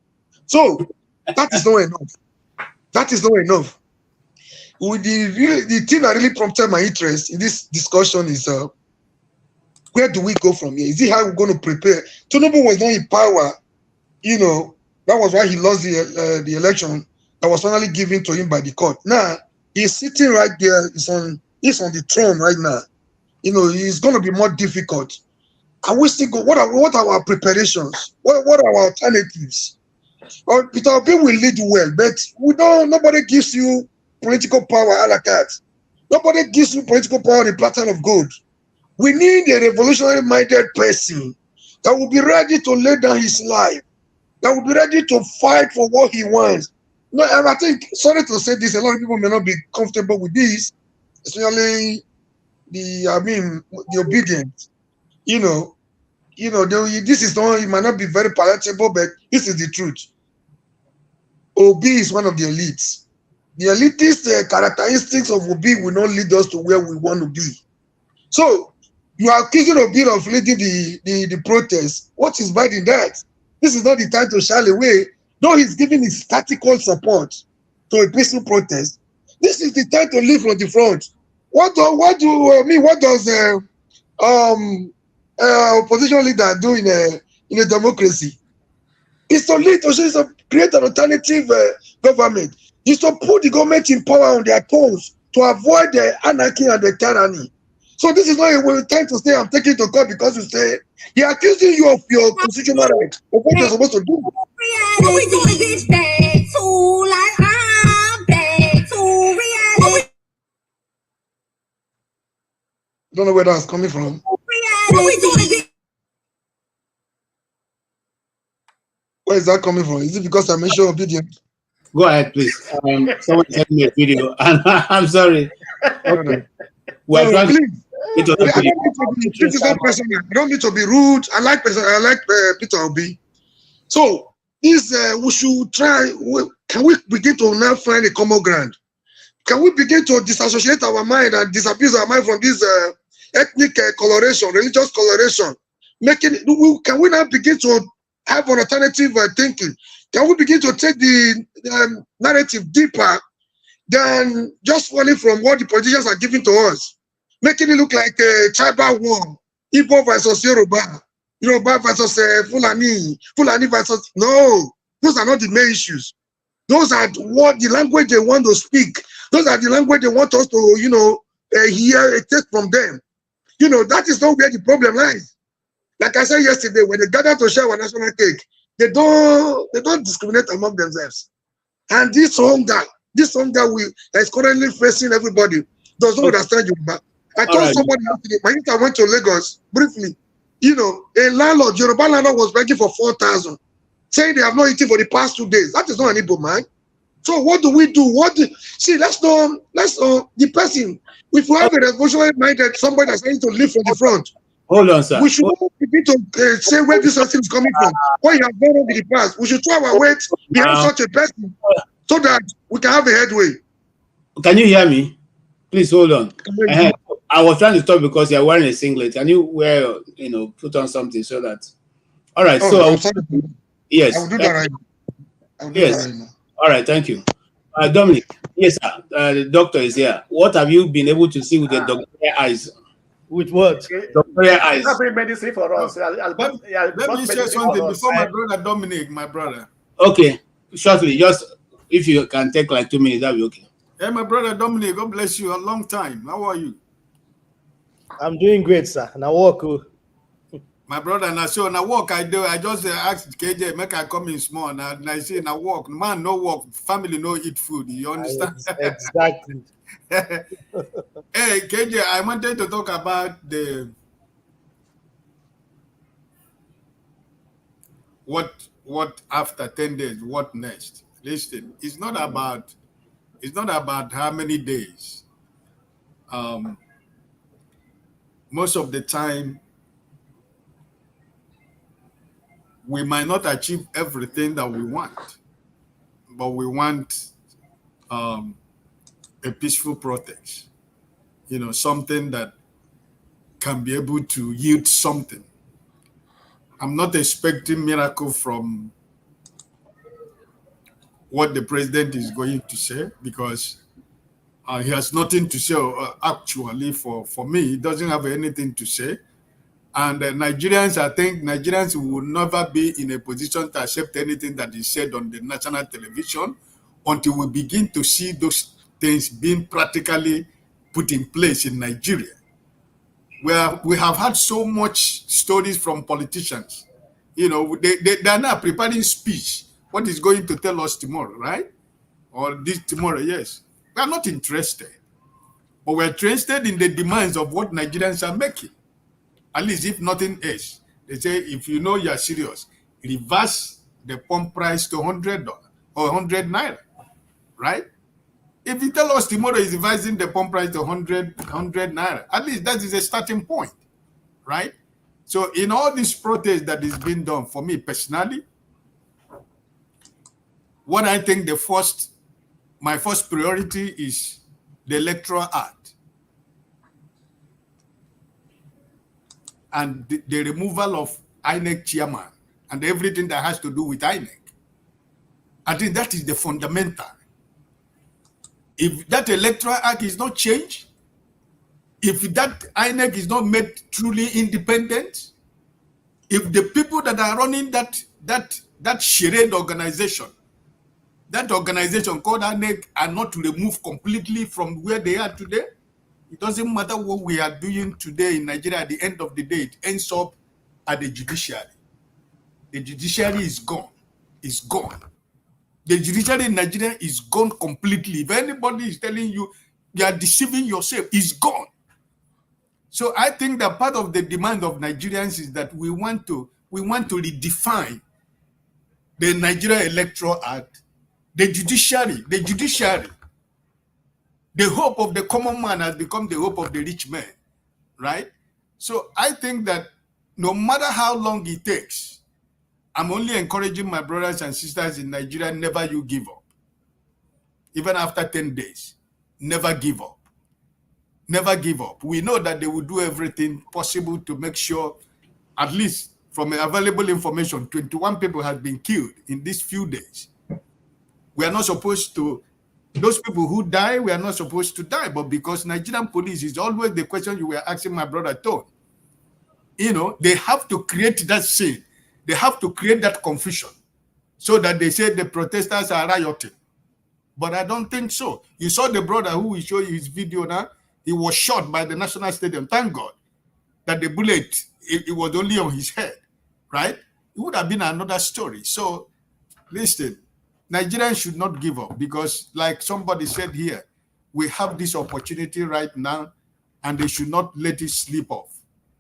So, that is not enough. That is not enough. With the thing that really prompted my interest in this discussion is where do we go from here? Is it how we're going to prepare? Tinubu was not in power. That was why he lost the election that was finally given to him by the court. Now, he's sitting right there. He's on the throne right now. It's going to be more difficult. And we still go, what are our preparations? What are our alternatives? Well, Peter Obi will lead well, but nobody gives you political power a la carte. Nobody gives you political power on a platter of gold. We need a revolutionary-minded person that will be ready to lay down his life, that will be ready to fight for what he wants. No, and I think, sorry to say this, a lot of people may not be comfortable with this, especially the obedient. This is not, it might not be very palatable, but this is the truth. Obi is one of the elites. The elitist characteristics of Obi will not lead us to where we want to be. So, you are accusing Obi of leading the protest. What is bad in that? This is not the time to shy away. Though he's giving his tactical support to a peaceful protest, this is the time to lead from the front. what does opposition leader do in a democracy? It's to lead to create an alternative government. It's to put the government in power on their toes to avoid the anarchy and the tyranny. So this is not a way time to say I'm taking to court because you say they're accusing you of your constitutional right of what you're supposed to do. What we doing, bitch? Back to like I'm back to reality. I don't know where that's coming from. What we doing, bitch? Where is that coming from? Is it because I mentioned obedience? Go ahead, please. Someone sent me a video, and I'm sorry. Okay. Well, no, please. I don't need to be rude. I like Peter Obi. So this we should try. Can we begin to now find a common ground? Can we begin to disassociate our mind and disabuse our mind from this ethnic coloration, religious coloration? Can we now begin to have an alternative thinking? Can we begin to take the narrative deeper than just falling from what the politicians are giving to us, making it look like a tribal war, Igbo versus Yoruba, Yoruba versus Fulani, Fulani versus... No, those are not the main issues. Those are what the language they want to speak. Those are the language they want us to, hear a take from them. That is not where the problem lies. Like I said yesterday, when they gather to share our national cake, they don't discriminate among themselves. And this hunger is currently facing everybody does not understand Yoruba. I told somebody yesterday, I went to Lagos briefly. A landlord, Yoruba landlord was begging for 4,000, saying they have not eaten for the past 2 days. That is not an Igbo man. So what do we do? The person, if we have a revolutionary minded somebody that's ready to live from the front, hold on, sir. We should begin to say where this person is coming from, what you have done in the past. We should throw our weight behind such a person so that we can have a headway. Can you hear me? Please hold on. I was trying to stop because you're wearing a singlet. Can you put on something so that... All right, yes. I will do that right now. Yes. All right, thank you. Dominic, yes, sir. The doctor is here. What have you been able to see with the doctor's eyes? With what? Doctor's eyes. Bring medicine for us. Let me say something before my brother Dominic, my brother. Okay, shortly, just if you can take like 2 minutes, that'll be okay. Hey, my brother Dominic, God bless you. A long time. How are you? I'm doing great, sir. Now walk. My brother, now so now walk I do. I just asked KJ, make I come in small. Now I say now walk. Man, no walk. Family no eat food. You understand? Exactly. Hey, KJ, I wanted to talk about what after 10 days, what next? Listen, it's not about how many days. Most of the time, we might not achieve everything that we want, but we want a peaceful protest. Something that can be able to yield something. I'm not expecting miracle from what the president is going to say because he has nothing to say. Actually, for me, he doesn't have anything to say. And Nigerians, I think Nigerians will never be in a position to accept anything that is said on the national television until we begin to see those things being practically put in place in Nigeria. Where we have had so much stories from politicians. They are now preparing speech. What is going to tell us tomorrow, right? Or this tomorrow, yes. We are not interested. But we're interested in the demands of what Nigerians are making. At least if nothing else. They say, if you know you're serious, reverse the pump price to $100 or 100 naira, right? If you tell us tomorrow is revising the pump price to 100 naira, at least that is a starting point, right? So in all this protest that is being done, for me personally, what I think my first priority is the Electoral Act and the removal of INEC chairman and everything that has to do with INEC. I think that is the fundamental. If that Electoral Act is not changed, if that INEC is not made truly independent, if the people that are running that charade organization, that organization called INEC, are not removed completely from where they are today, it doesn't matter what we are doing today in Nigeria. At the end of the day, it ends up at the judiciary. The judiciary is gone. It's gone. The judiciary in Nigeria is gone completely. If anybody is telling you you are deceiving yourself, it's gone. So I think that part of the demand of Nigerians is that we want to redefine the Nigeria Electoral Act, the judiciary. The hope of the common man has become the hope of the rich man, right? So I think that no matter how long it takes, I'm only encouraging my brothers and sisters in Nigeria, never you give up. Even after 10 days, never give up. Never give up. We know that they will do everything possible to make sure, at least from available information, 21 people have been killed in these few days. We are not supposed to, those people who die, we are not supposed to die, but because Nigerian police is always the question you were asking my brother Tone. You know, they have to create that scene. They have to create that confusion so that they say the protesters are rioting. But I don't think so. You saw the brother who will show you his video now. He was shot by the National Stadium. Thank God that the bullet, it was only on his head, right? It would have been another story. So listen, Nigerians should not give up because like somebody said here, we have this opportunity right now and they should not let it slip off.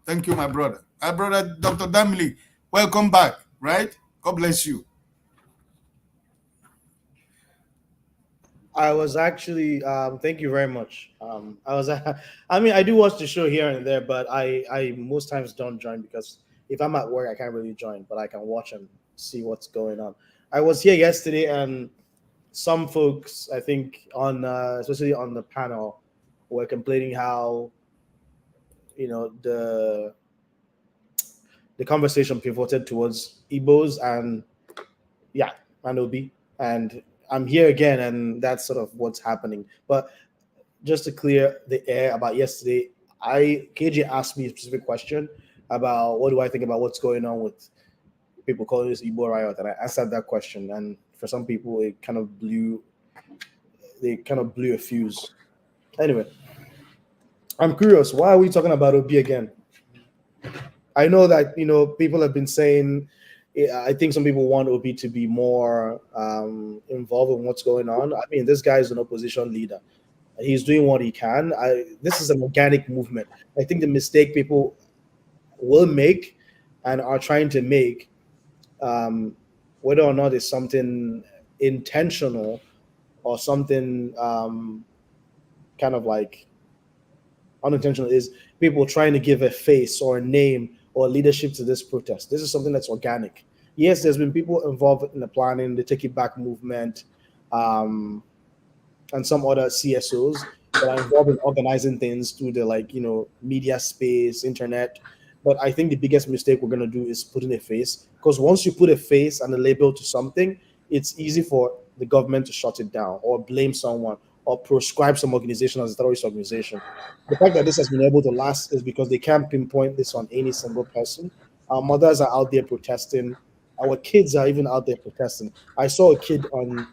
Thank you, my brother. My brother, Dr. Damli, welcome back, right? God bless you. I was actually, thank you very much. I mean, I do watch the show here and there, but I most times don't join because if I'm at work, I can't really join, but I can watch and see what's going on. I was here yesterday and some folks, I think on, especially on the panel, were complaining how, you know, the conversation pivoted towards Igbos and Obi, and I'm here again, and that's sort of what's happening. But just to clear the air about yesterday, KJ asked me a specific question about what do I think about what's going on with people calling this Igbo riot, and I answered that question. And for some people, they kind of blew a fuse. Anyway, I'm curious, why are we talking about Obi again? I know that, you know, people have been saying, I think some people want Obi to be more involved in what's going on. I mean, this guy is an opposition leader. He's doing what he can. This is an organic movement. I think the mistake people will make and are trying to make, whether or not it's something intentional or something kind of like unintentional, is people trying to give a face or a name or leadership to this protest. This is something that's organic. Yes, there's been people involved in the planning, the Take It Back movement, and some other CSOs that are involved in organizing things through the media space, internet. But I think the biggest mistake we're gonna do is putting a face, because once you put a face and a label to something, it's easy for the government to shut it down or blame someone or proscribe some organization as a terrorist organization. The fact that this has been able to last is because they can't pinpoint this on any single person. Our mothers are out there protesting. Our kids are even out there protesting. I saw a kid on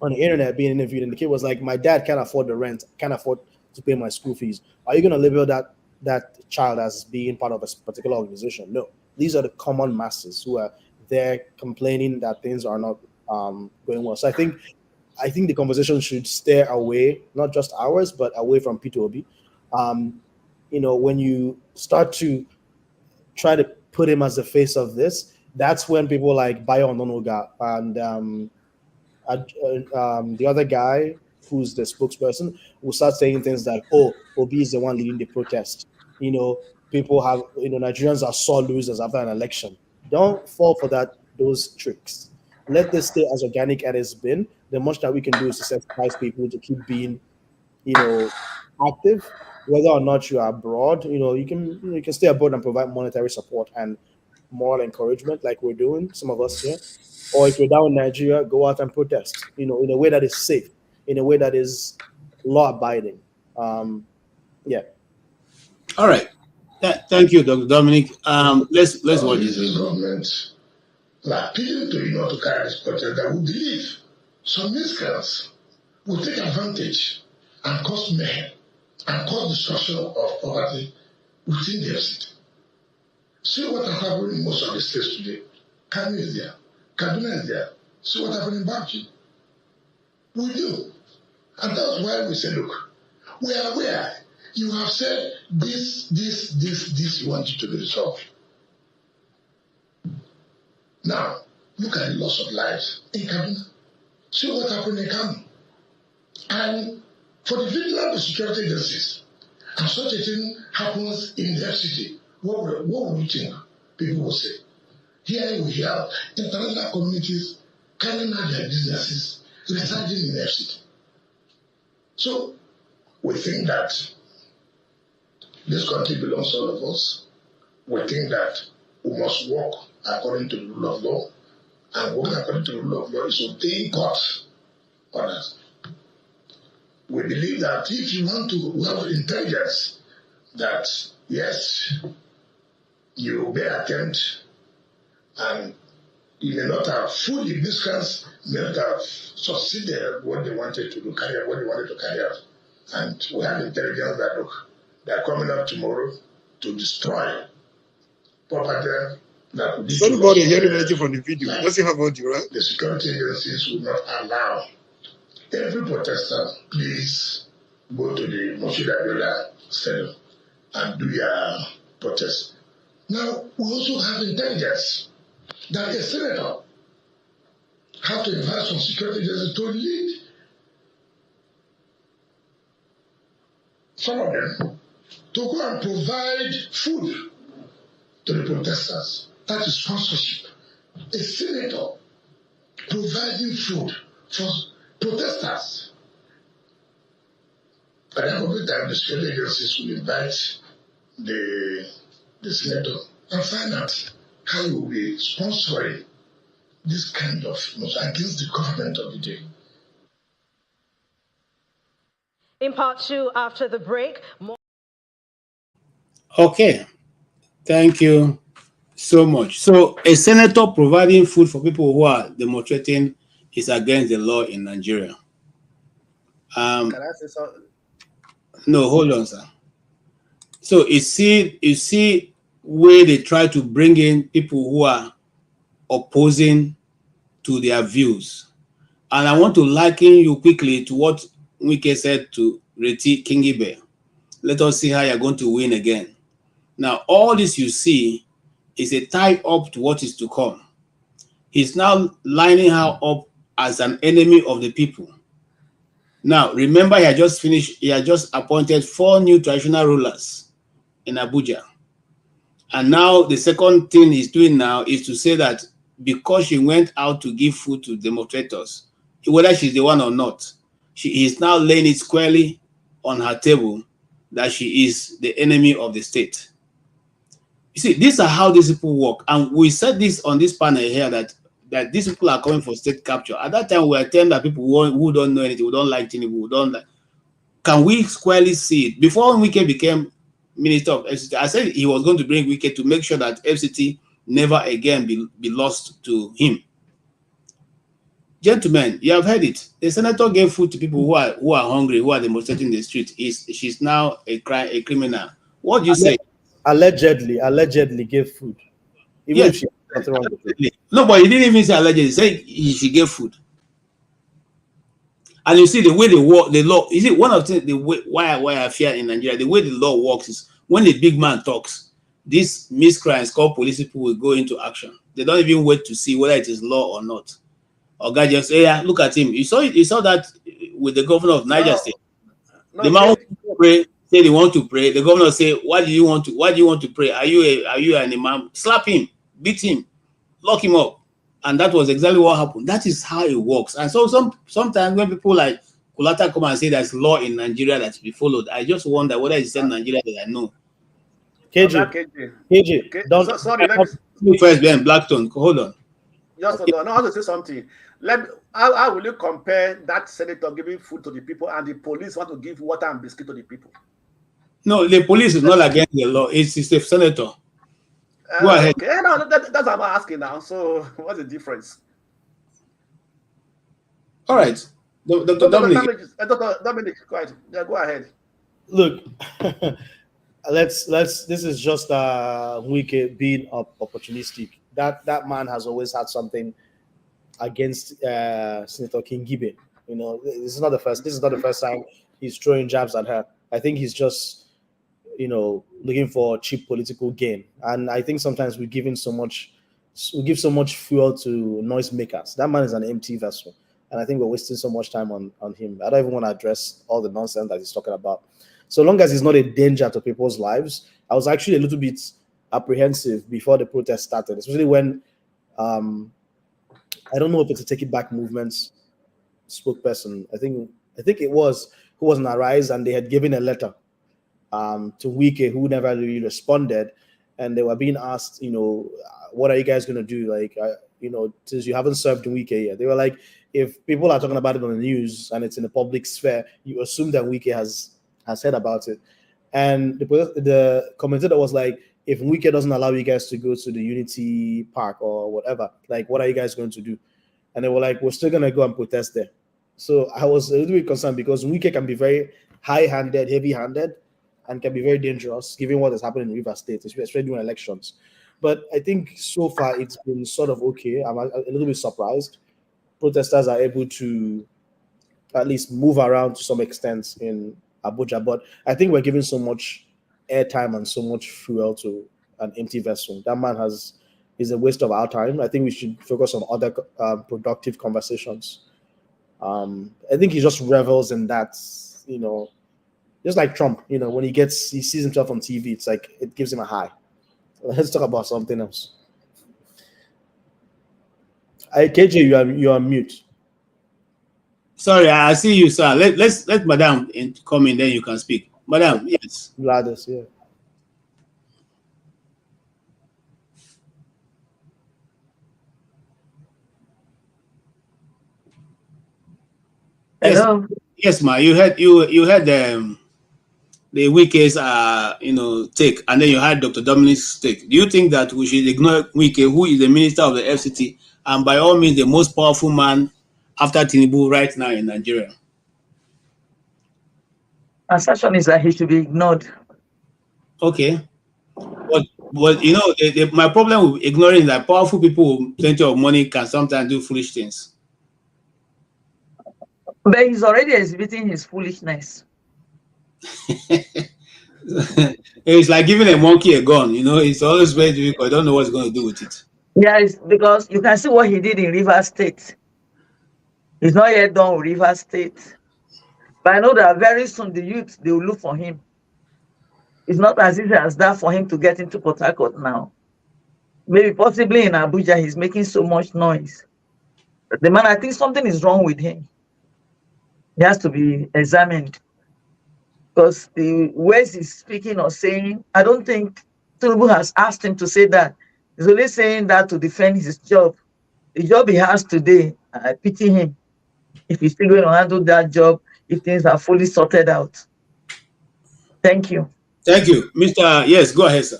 the internet being interviewed, and the kid was like, "My dad can't afford the rent, can't afford to pay my school fees." Are you going to label that child as being part of a particular organization? No. These are the common masses who are there complaining that things are not going well. So I think the conversation should steer away, not just ours, but away from P2OB. When you start to try to put him as the face of this, that's when people like Bayo Ononoga and the other guy who's the spokesperson will start saying things like, "Oh, Obi is the one leading the protest." People have, Nigerians are sore losers after an election. Don't fall for those tricks. Let this stay as organic as it's been. The much that we can do is to sensitize people to keep being, active, whether or not you are abroad. You can stay abroad and provide monetary support and moral encouragement, like we're doing, some of us here. Or if you're down in Nigeria, go out and protest. In a way that is safe, in a way that is law abiding. All right. Thank you, Dr. Dominic. Let's watch this video. Government are appealing to you not to carry this protest that we believe some miscreants will take advantage and cause mayhem and cause destruction of property within their city. See what happened in most of the states today. Kano is there, Kaduna is there. See what happened in Bauchi. We do. And that's why we say, look, we are aware. You have said this, you want it to be resolved. Now, look at the loss of lives in Kaduna. See what happened in Kano. And for the vigilance of security agencies, and such a thing happens in their city, what would you think people will say? Here we have international communities carrying out their businesses, residing in their city. So, we think that this country belongs to all of us. We think that we must work according to the rule of law, and working according to the rule of law is obeying God's orders. We believe that if you want to have intelligence, that yes, you may attempt, and you may not have fully discussed, may not have succeeded what they wanted to do, carry out what they wanted to carry out. And we have intelligence that look, they are coming up tomorrow to destroy property that would. Somebody hearing anything from the video. Does he have audio, right? The security agencies will not allow every protester, please go to the Abiola Stadium and do your protest. Now, we also have intelligence that a senator have to invite some security agencies to lead some of them to go and provide food to the protesters. That is sponsorship. A senator providing food for protesters. At the end of the time, the security agencies will invite the senator and find out how you will be sponsoring this kind of against the government of the day. In part two, after the break, more. Okay, thank you so much. So, a senator providing food for people who are demonstrating is against the law in Nigeria. Can I say something? No, hold on, sir. So you see where they try to bring in people who are opposing to their views. And I want to liken you quickly to what Wike said to Reti Kingibe. Let us see how you're going to win again. Now, all this you see is a tie up to what is to come. He's now lining her up as an enemy of the people. Now, remember, he had just appointed 4 new traditional rulers in Abuja. And now the second thing he's doing now is to say that because she went out to give food to demonstrators, whether she's the one or not, she is now laying it squarely on her table that she is the enemy of the state. You see, these are how these people work. And we said this on this panel here that these people are coming for state capture. At that time, we were telling that people who don't know anything, who don't like Tinubu, who don't like. Can we squarely see it? Before Wike became Minister of FCT, I said he was going to bring Wike to make sure that FCT never again be lost to him. Gentlemen, you have heard it. The senator gave food to people who are hungry, who are demonstrating in the street. She's now a criminal. What do you say? Allegedly gave food. Even if she has nothing wrong with it. No, but he didn't even say allegedly. He said she gave food. And you see the way the law, is it one of the why I fear in Nigeria, the way the law works is when the big man talks, these miscreants called police people will go into action. They don't even wait to see whether it is law or not. Or guy just say, yeah, look at him. You saw that with the governor of Niger State. The man wants to pray, say they want to pray. The governor say, why do you want to pray? Are you an imam? Slap him, beat him, lock him up. And that was exactly what happened. That is how it works. And so sometimes when people like Kulata come and say there's law in Nigeria that to be followed, I just wonder whether it's in Nigeria that I know. KJ. Sorry, let me first, then Blackstone. Hold on. Just hold on. I want to say something. How will you compare that senator giving food to the people and the police want to give water and biscuit to the people? No, the police is not against the law. It's a senator. Go ahead. Okay, no, that's what I'm asking now. So, what's the difference? All right, Dr. Dominic. Dr. Dominic, go ahead. Yeah, go ahead. Look, let's. This is just Wike being opportunistic. That man has always had something against Senator Kingibe. You know, this is not the first time he's throwing jabs at her. I think he's just, you know, looking for cheap political gain. And I think sometimes we give so much fuel to noisemakers. That man is an empty vessel. And I think we're wasting so much time on him. I don't even want to address all the nonsense that he's talking about. So long as he's not a danger to people's lives. I was actually a little bit apprehensive before the protest started, especially when I don't know if it's a Take It Back movement's spokesperson. I think it was who was on Arise, and they had given a letter to Wike, who never really responded, and they were being asked, you know, what are you guys going to do? Like, you know, since you haven't served Wike yet. They were like, if people are talking about it on the news and it's in the public sphere, you assume that Wike has heard about it. And the commentator was like, if Wike doesn't allow you guys to go to the Unity Park or whatever, like, what are you guys going to do? And they were like, we're still going to go and protest there. So I was a little bit concerned because Wike can be very high-handed, heavy-handed, and can be very dangerous given what has happened in Rivers State, especially during elections. But I think so far it's been sort of okay. I'm a little bit surprised. Protesters are able to at least move around to some extent in Abuja, but I think we're giving so much airtime and so much fuel to an empty vessel. That man is a waste of our time. I think we should focus on other productive conversations. I think he just revels in that, you know, just like Trump, you know, when he sees himself on TV, it's like it gives him a high. Let's talk about something else. KJ, you are mute. Sorry, I see you, sir. Let Madam come in, then you can speak. Madam, yes. Gladys, yeah. Hello. Yes, ma. You had the Wike's take, and then you had Dr. Dominic's take. Do you think that we should ignore Wike, who is the minister of the FCT, and by all means the most powerful man after Tinubu right now in Nigeria? Assertion is that he should be ignored. Okay. But you know, my problem with ignoring is that powerful people with plenty of money can sometimes do foolish things. But he's already exhibiting his foolishness. It's like giving a monkey a gun, you know, it's always very difficult. I don't know what's going to do with it. Yeah, it's because you can see what he did in Rivers State. He's not yet done with Rivers State. But I know that very soon the youth, they will look for him. It's not as easy as that for him to get into Port Harcourt now. Maybe possibly in Abuja, he's making so much noise. But the man, I think something is wrong with him. He has to be examined. Because the ways he's speaking or saying, I don't think Tinubu has asked him to say that. He's only saying that to defend his job. The job he has today, I pity him. If he's still going to handle that job, if things are fully sorted out. Thank you. Thank you. Yes, go ahead, sir.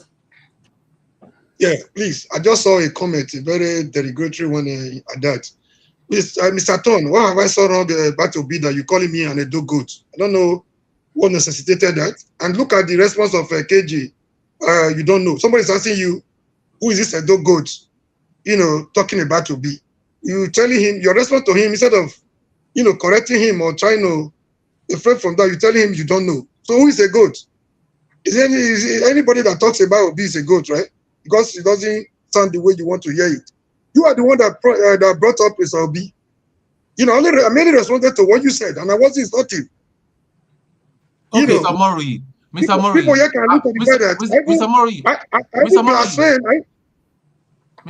Yeah, please. I just saw a comment, a very derogatory one at that. Mr. Ton, what have I saw wrong about to be that you calling me an Edo goat? I don't know what necessitated that. And look at the response of KG. You don't know. Somebody's asking you, who is this Edo goat? You know, talking about to be. You telling him, your response to him, instead of, you know, correcting him or trying to deflect from that, you telling him you don't know. So who is a goat? Is anybody that talks about Obi is a goat, right? Because it doesn't sound the way you want to hear it. You are the one that brought up Mr. Obi. You know, I merely responded to what you said, and I wasn't insulting. Okay, Mr. Mori. Mr. Mori. People here can look at the fact that Mr. Mori. Mr. Mori.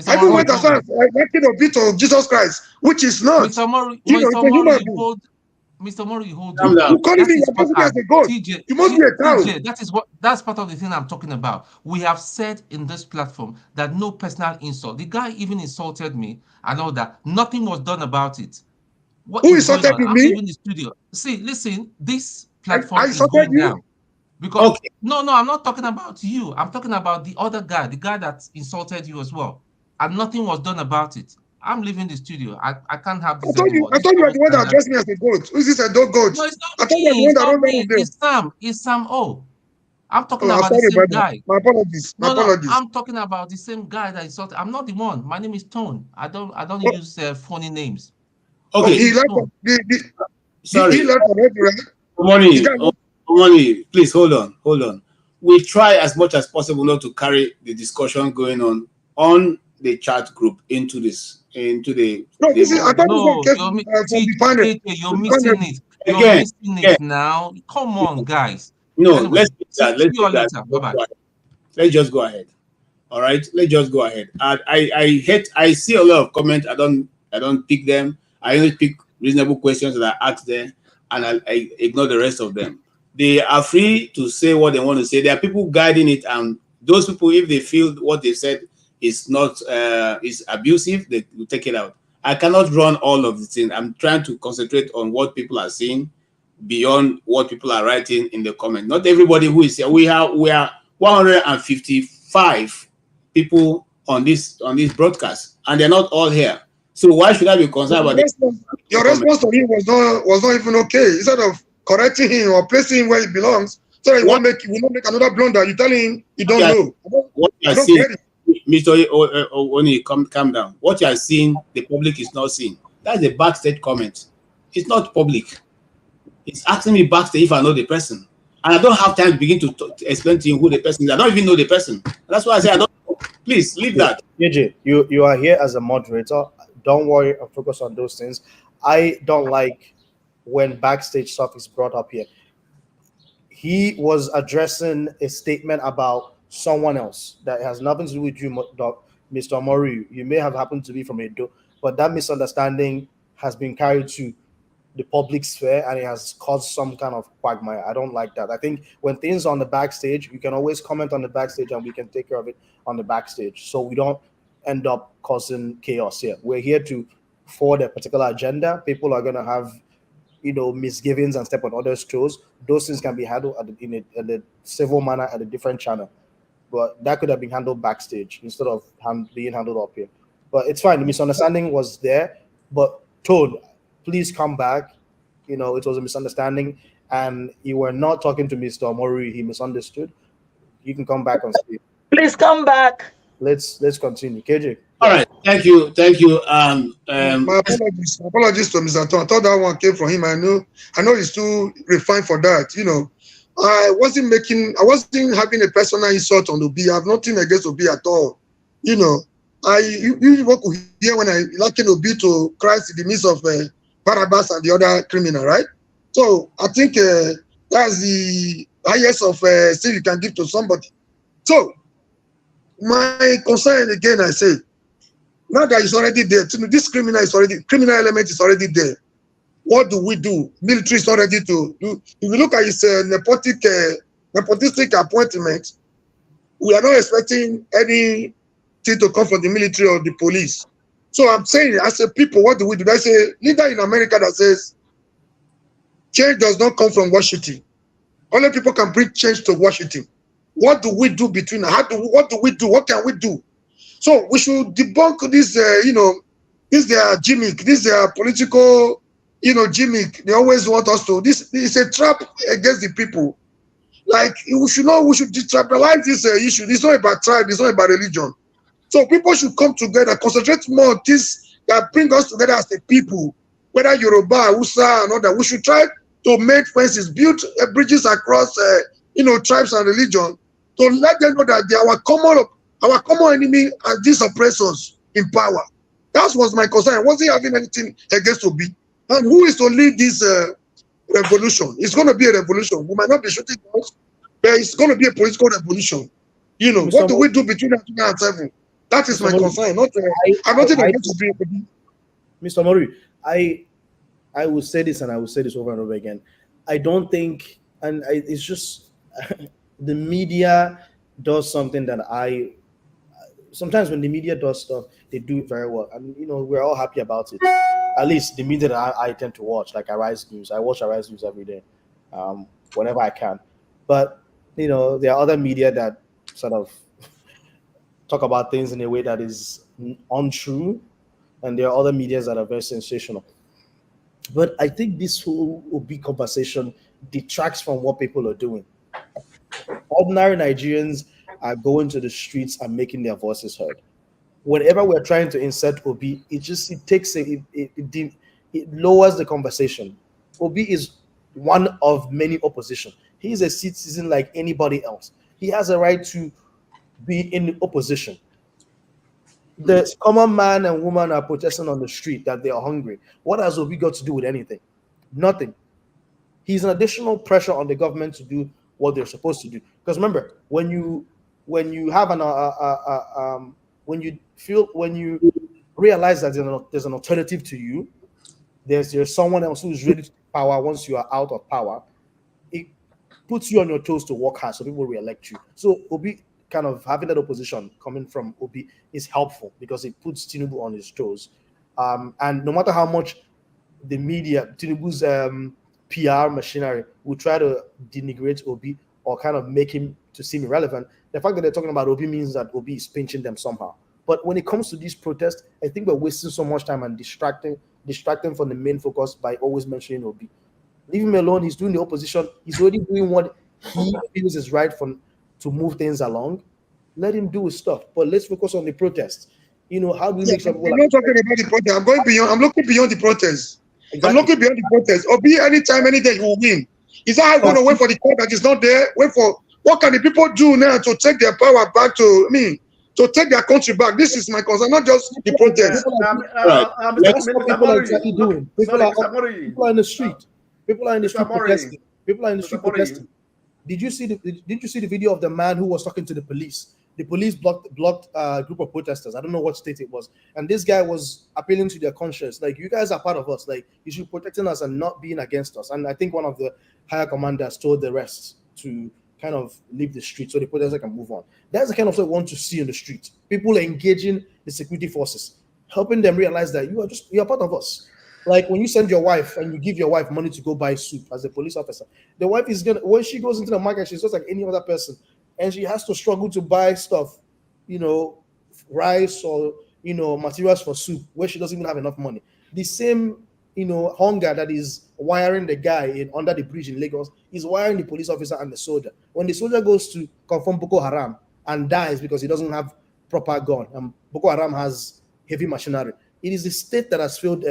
I even went as far as liking a bit of Jesus Christ, which is not. Mr. Mori, you know, Mr. Mori, hold on. You calling me as a god. You must be a cow. That's part of the thing I'm talking about. We have said in this platform that no personal insult. The guy even insulted me and all that. Nothing was done about it. Who insulted me? I'm in the studio. See, listen, this platform is going down. Because Okay. no, I'm not talking about you. I'm talking about the other guy, the guy that insulted you as well, and nothing was done about it. I'm leaving the studio. I can't have this anymore. I This thought you were double the one that standard. addressed me as a goat. Who is this a dog goat? No, it's not I thought you were the me. one It's that not wrote down me. his name. It's Sam. It's Sam O. I'm talking Oh, I'm about the sorry, same brother. guy. My apologies. My No, apologies. I'm talking about the same guy that insulted. I'm not the one. My name is Tone. I don't Oh. use funny names. Okay. He left. Sorry. He left already, right? Money, please hold on. We try as much as possible not to carry the discussion going on the chat group into this, into the. No, this is. I thought this was No, case you're from the panel. you're missing it. You're Again, missing it now. Come on, guys. No, Anyway, let's do that. see Let's you do all that. later. Bye bye. Let's just go ahead. All right, let's just go ahead. I see a lot of comments. I don't pick them. I only pick reasonable questions that I ask them, and I ignore the rest of them. They are free to say what they want to say. There are people guiding it, and those people, if they feel what they said is not is abusive, they will take it out. I cannot run all of the things. I'm trying to concentrate on what people are saying beyond what people are writing in the comment. Not everybody who is here. We are 155 people on this broadcast, and they're not all here. So why should I be concerned about your response to him was not even okay. Instead of correcting him or placing him where he belongs, so he will not make another blunder. You tell him you don't know. What you are seeing, Mr. Oni, calm down. What you are seeing, the public is not seeing. That's a backstage comment. It's not public. It's asking me backstage if I know the person. And I don't have time to begin to explain to you who the person is. I don't even know the person. That's why I say I don't know. Please leave that. AJ, you are here as a moderator. Don't worry and focus on those things. I don't like when backstage stuff is brought up here. He was addressing a statement about someone else that has nothing to do with you, Mr. Mori. You may have happened to be from Edo, but that misunderstanding has been carried to the public sphere and it has caused some kind of quagmire. I don't like that. I think when things are on the backstage, you can always comment on the backstage and we can take care of it on the backstage, so we don't end up causing chaos here. We're here to forward a particular agenda. People are going to have, misgivings and step on others' toes. Those things can be handled in a civil manner at a different channel, but that could have been handled backstage instead of being handled up here. But it's fine. The misunderstanding was there, but Toad, please come back. It was a misunderstanding, and you were not talking to Mr. Mori. He misunderstood. You can come back on stage. Please come back. Let's continue. KJ. All right. Thank you. My apologies to Mr. Tom. I thought that one came from him. I know he's too refined for that. I wasn't having a personal insult on Obi. I have nothing against Obi at all. You work here when I liken Obi to Christ in the midst of Barabbas and the other criminal, right? So I think that's the highest of sin you can give to somebody. So my concern again, I say, now that it's already there, this criminal element is already there. What do we do? Military is not ready to do. If you look at his nepotistic appointment, we are not expecting anything to come from the military or the police. So I'm saying, as a people, what do we do? There's a leader in America that says, change does not come from Washington. Only people can bring change to Washington. What do we do between? What do we do? What can we do? So we should debunk this, this their gimmick, this their political, gimmick. They always want us to. This is a trap against the people. Like we should detribalize this issue. It's not about tribe. It's not about religion. So people should come together, concentrate more on this that bring us together as a people, whether Yoruba, Hausa, and other. We should try to make fences, build bridges across, tribes and religion, to let them know that they are our common enemy are these oppressors in power. That was my concern. I wasn't having anything against Obi. And who is to lead this revolution? It's going to be a revolution. We might not be shooting guns, but it's going to be a political revolution. What do we do between 2007? That is my concern. I'm not against Obi. Mr. Mori, I will say this and I will say this over and over again. I don't think, and it's just the media does something that sometimes when the media does stuff, they do it very well. And, we're all happy about it. At least the media that I tend to watch, like Arise News. I watch Arise News every day, whenever I can. But there are other media that sort of talk about things in a way that is untrue, and there are other medias that are very sensational. But I think this whole Obi conversation detracts from what people are doing. Ordinary Nigerians are going to the streets and making their voices heard. Whenever we're trying to insert Obi, it lowers the conversation. Obi is one of many opposition. He is a citizen like anybody else. He has a right to be in opposition. The common man and woman are protesting on the street that they are hungry. What has Obi got to do with anything? Nothing. He's an additional pressure on the government to do what they're supposed to do. Because remember, when you have when you realize that there's an alternative to you, there's someone else who's ready to take power once you are out of power, it puts you on your toes to work hard so people re-elect you. So Obi kind of having that opposition coming from Obi is helpful because it puts Tinubu on his toes. And no matter how much the media, Tinubu's PR machinery will try to denigrate Obi or kind of make him to seem irrelevant, the fact that they're talking about Obi means that Obi is pinching them somehow. But when it comes to these protests, I think we're wasting so much time and distracting from the main focus by always mentioning Obi. Leave him alone. He's doing the opposition. He's already doing what he feels is right to move things along. Let him do his stuff. But let's focus on the protest. How do we make sure people I'm not talking about the protest. I'm going beyond. I'm looking beyond the protest. Exactly. I'm looking beyond the protest. Obi, anytime, any day, he will win. Is that how we're going to wait for the court that is not there? Wait for what can the people do now to take their power back to take their country back? This is my concern, not just the protest. People are in the street. People are in the street protesting. People are in the street protesting. Did you see the video of the man who was talking to the police? The police blocked a group of protesters. I don't know what state it was. And this guy was appealing to their conscience. Like, you guys are part of us. Like, you should be protecting us and not being against us. And I think one of the higher commanders told the rest to kind of leave the street so the protesters can move on. That's the kind of stuff we want to see in the street. People engaging the security forces, helping them realize that you are part of us. Like when you send your wife and you give your wife money to go buy soup as a police officer, the wife is when she goes into the market, she's just like any other person. And she has to struggle to buy stuff, rice or, materials for soup where she doesn't even have enough money. The same, hunger that is wiring the guy under the bridge in Lagos is wiring the police officer and the soldier. When the soldier goes to confront Boko Haram and dies because he doesn't have proper gun, and Boko Haram has heavy machinery, it is the state that has failed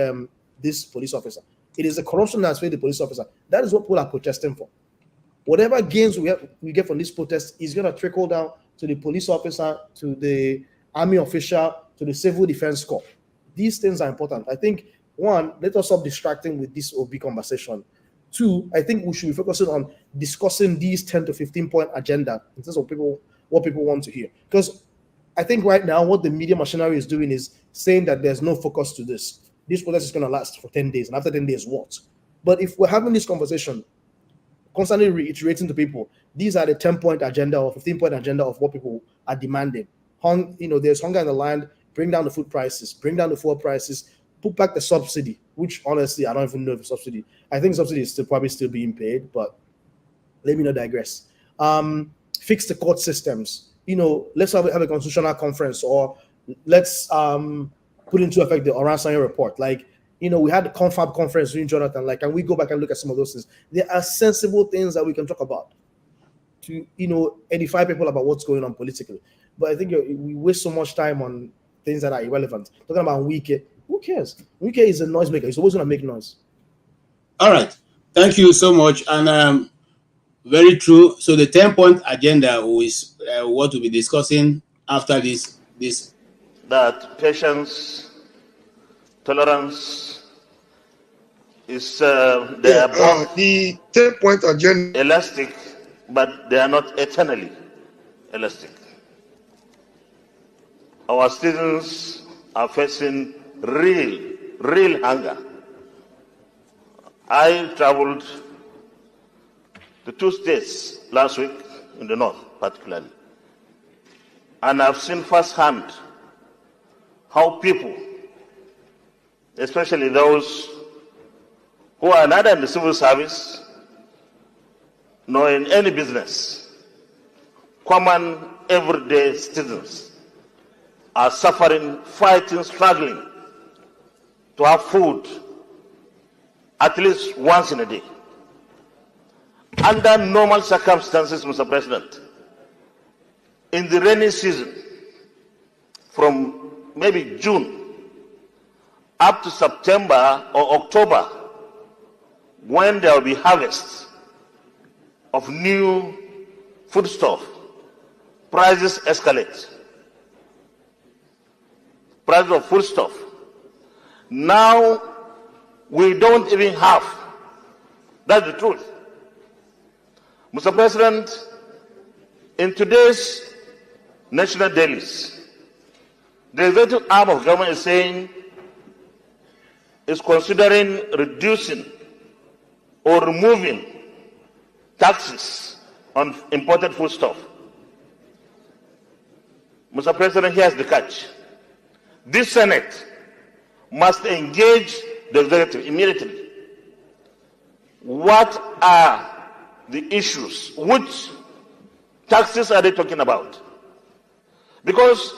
this police officer. It is the corruption that has failed the police officer. That is what people are protesting for. Whatever gains we get from this protest is going to trickle down to the police officer, to the army official, to the civil defense corps. These things are important. I think, one, let us stop distracting with this OB conversation. Two, I think we should be focusing on discussing these 10 to 15 point agenda in terms of what people want to hear. Because I think right now what the media machinery is doing is saying that there's no focus to this. This protest is going to last for 10 days. And after 10 days, what? But if we're having this conversation, constantly reiterating to people, these are the 10-point agenda or 15-point agenda of what people are demanding. There's hunger in the land, bring down the food prices, bring down the fuel prices, put back the subsidy, which honestly, I don't even know if it's subsidy. I think subsidy is probably still being paid, but let me not digress. Fix the court systems. Let's have a constitutional conference, or let's put into effect the Oransan report. Like, we had the confab conference during Jonathan. Like, can we go back and look at some of those things? There are sensible things that we can talk about to, edify people about what's going on politically. But I think we waste so much time on things that are irrelevant. Talking about Wike, who cares? Wike is a noisemaker. He's always going to make noise. All right. Thank you so much. And very true. So the 10-point agenda is what we'll be discussing after this. That patience, tolerance is they are both the 10-point agenda elastic, but they are not eternally elastic. Our citizens are facing real hunger. I traveled to 2 states last week, in the north particularly, and I've seen firsthand how people, especially those who are neither in the civil service nor in any business, common everyday citizens are suffering, fighting, struggling to have food at least once in a day. Under normal circumstances, Mr. President, in the rainy season, from maybe June up to September or October, when there will be harvests of new foodstuff, prices escalate. Prices of foodstuff. Now we don't even have. That's the truth. Mr. President, in today's national dailies, the executive arm of government is saying is considering reducing or removing taxes on imported foodstuff. Mr. President, here's the catch. This Senate must engage the executive immediately. What are the issues? Which taxes are they talking about? Because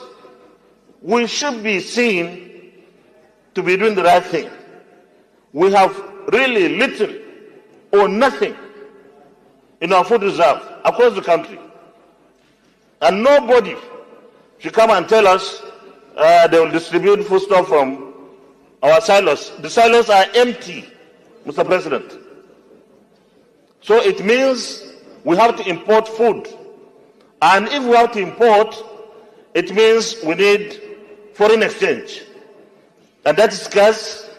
we should be seen to be doing the right thing. We have really little or nothing in our food reserve across the country. And nobody should come and tell us they will distribute foodstuff from our silos. The silos are empty, Mr. President. So it means we have to import food. And if we have to import, it means we need foreign exchange. And that is scarce.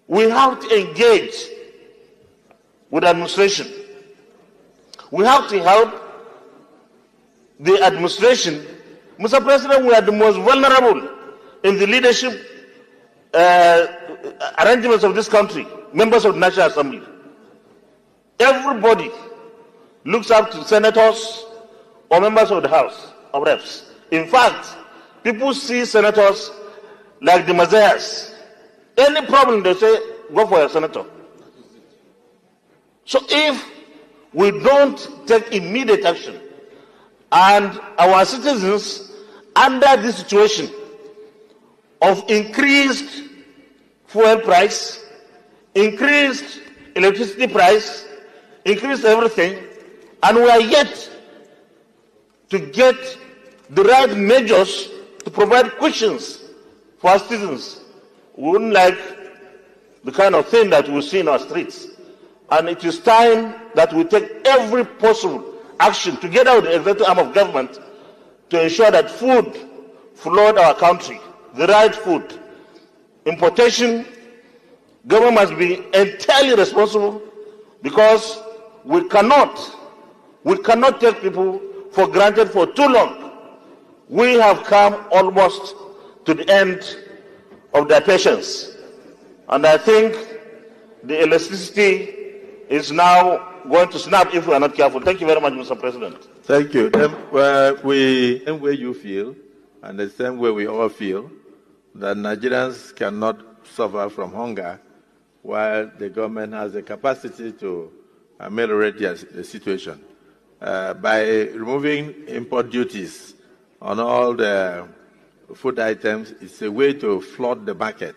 We have to engage with administration. We have to help the administration. Mr. President, we are the most vulnerable in the leadership arrangements of this country, members of the National Assembly. Everybody looks up to senators or members of the House of Reps. In fact, people see senators like the messiahs. Any problem, they say, go for a senator. So if we don't take immediate action, and our citizens, under this situation of increased fuel price, increased electricity price, increased everything, and we are yet to get the right measures to provide cushions for our citizens, we wouldn't like the kind of thing that we see in our streets. And it is time that we take every possible action together with the executive arm of government to ensure that food flood our country, the right food. Importation, government must be entirely responsible, because we cannot take people for granted for too long. We have come almost to the end of their patience. And I think the elasticity is now going to snap if we are not careful. Thank you very much, Mr. President. Thank you. The same way you feel, and the same way we all feel, that Nigerians cannot suffer from hunger while the government has the capacity to ameliorate the situation. By removing import duties on all the food items, it's a way to flood the market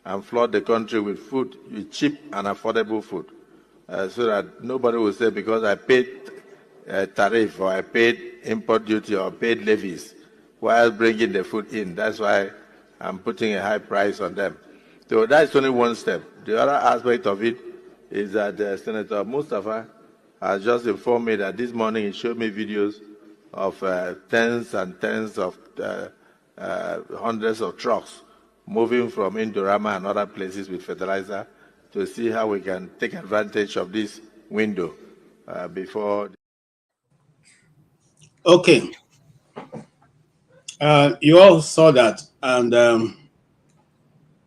and flood the country with food, with cheap and affordable food, so that nobody will say, because I paid tariff, or I paid import duty, or paid levies while bringing the food in, that's why I'm putting a high price on them. So that's only one step. The other aspect of it is that Senator Mustafa has just informed me that this morning he showed me videos of tens and tens of hundreds of trucks moving from Indorama and other places with fertilizer to see how we can take advantage of this window before. Okay. You all saw that, and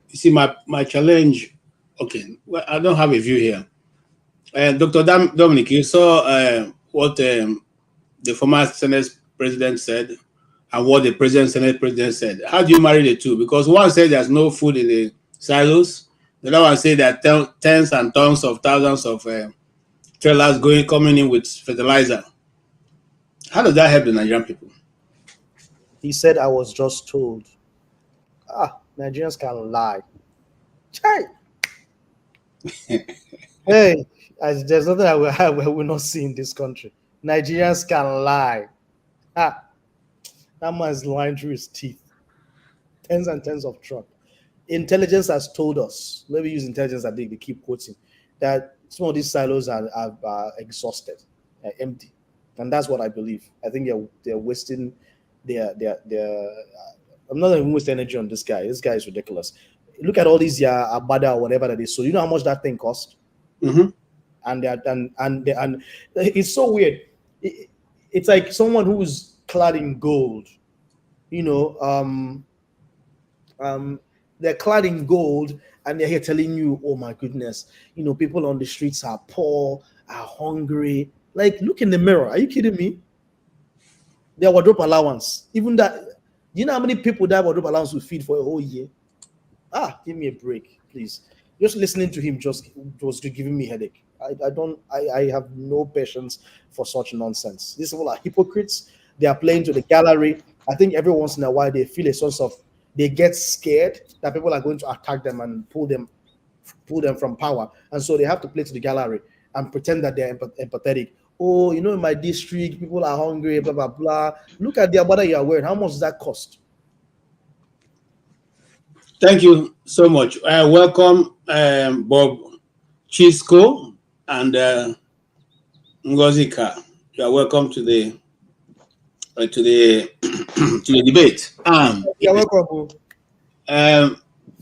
you see my challenge. Okay, well, I don't have a view here. Dr. Dominic, you saw what the former Senate President said and what the Senate President said. How do you marry the two? Because one said there's no food in the silos. The other one said that tens and tons of thousands of trailers coming in with fertilizer. How does that help the Nigerian people? He said, I was just told. Nigerians can lie. Chai. Hey, there's nothing I will not see in this country. Nigerians can lie. That man's lying through his teeth. Tens and tens of truck. Intelligence has told us, maybe use intelligence that they keep quoting, that some of these silos are exhausted, empty. And that's what I believe. I think they're wasting their I'm not even wasting energy on this guy. This guy is ridiculous. Look at all these Abada or whatever that is. So you know how much that thing cost? Mm-hmm. And it's so weird. It's like someone who's clad in gold. You know, they're clad in gold and they're here telling you, oh my goodness, you know, people on the streets are poor, are hungry. Like, look in the mirror. Are you kidding me? Their wardrobe allowance. Even that, you know how many people that wardrobe allowance will feed for a whole year? Give me a break, please. Just listening to him just was giving me headache. I have no patience for such nonsense. These people are hypocrites. They are playing to the gallery. I think every once in a while they feel a sense of, they get scared that people are going to attack them and pull them from power. And so they have to play to the gallery and pretend that they're empathetic. Oh, you know, in my district, people are hungry, blah, blah, blah. Look at the abada you are wearing. How much does that cost? Thank you so much. Welcome, Bob Chisco and Ngozika. You are welcome to the to the debate. You're welcome.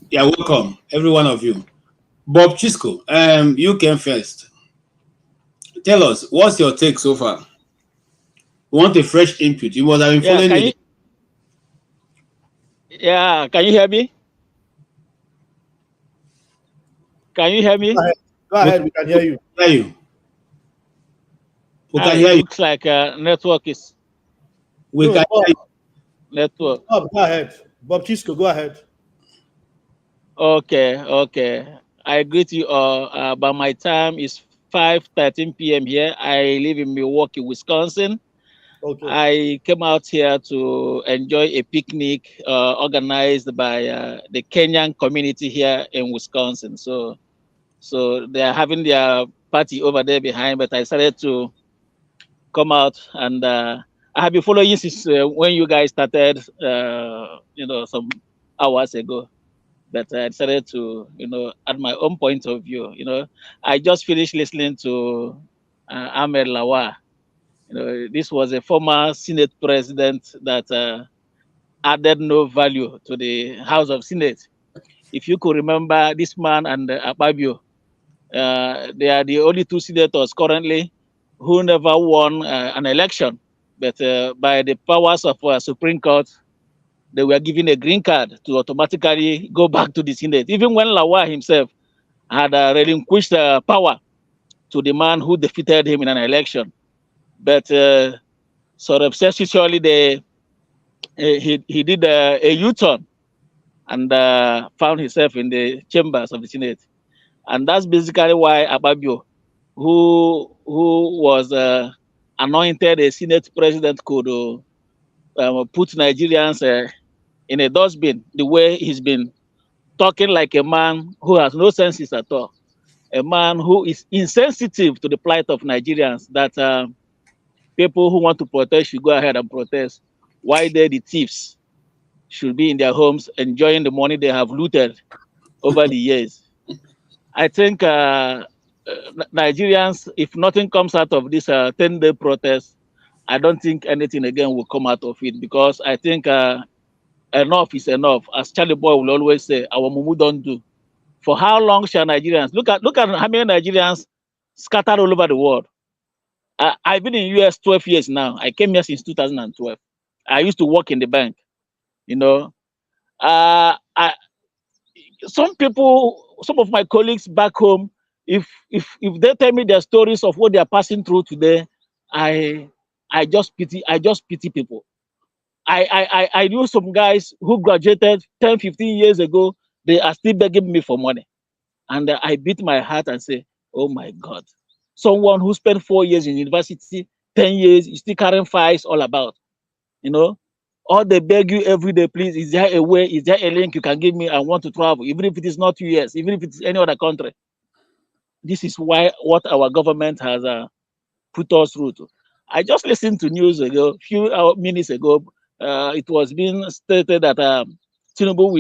You're welcome, every one of you. Bob Chisco, you came first. Tell us, what's your take so far? We want a fresh input. You must have been following it. Yeah, can you hear me? Can you hear me? Go ahead. We can hear you. Hear you. We can hear you. Looks like network is. We can hear you. Network. Bob, go ahead. Bob Chisco, go ahead. Okay. I greet you all. But my time is 5:13 p.m. here. I live in Milwaukee, Wisconsin. Okay. I came out here to enjoy a picnic organized by the Kenyan community here in Wisconsin. So they are having their party over there behind, but I decided to come out, and I have been following since when you guys started, some hours ago. But I decided to, add my own point of view. I just finished listening to Ahmed Lawa. This was a former Senate president that added no value to the House of Senate. If you could remember, this man and Abiola, they are the only two senators currently who never won an election. But by the powers of Supreme Court, they were given a green card to automatically go back to the Senate, even when Lawa himself had relinquished power to the man who defeated him in an election. But surreptitiously, he did a U-turn and found himself in the chambers of the Senate. And that's basically why Abiola, who was anointed a Senate president, could put Nigerians in a dustbin, the way he's been talking like a man who has no senses at all, a man who is insensitive to the plight of Nigerians, that people who want to protest should go ahead and protest, while the thieves should be in their homes enjoying the money they have looted over the years. I think Nigerians, if nothing comes out of this 10-day protest, I don't think anything again will come out of it, because I think enough is enough. As Charlie Boy will always say, our mumu don't do. For how long shall Nigerians look at how many Nigerians scattered all over the world? I've been in US 12 years now. I came here since 2012. I used to work in the bank. Some people, some of my colleagues back home, if they tell me their stories of what they are passing through today, I just pity people. I knew some guys who graduated 10, 15 years ago. They are still begging me for money. And I beat my heart and say, oh my God, someone who spent 4 years in university 10 years, you still carrying files all about, you know. Or they beg you every day, please, is there a way, is there a link you can give me? I want to travel, even if it is not US, even if it's any other country. This is why what our government has put us through to. I just listened to news ago, few minutes ago. It was being stated that Tinubu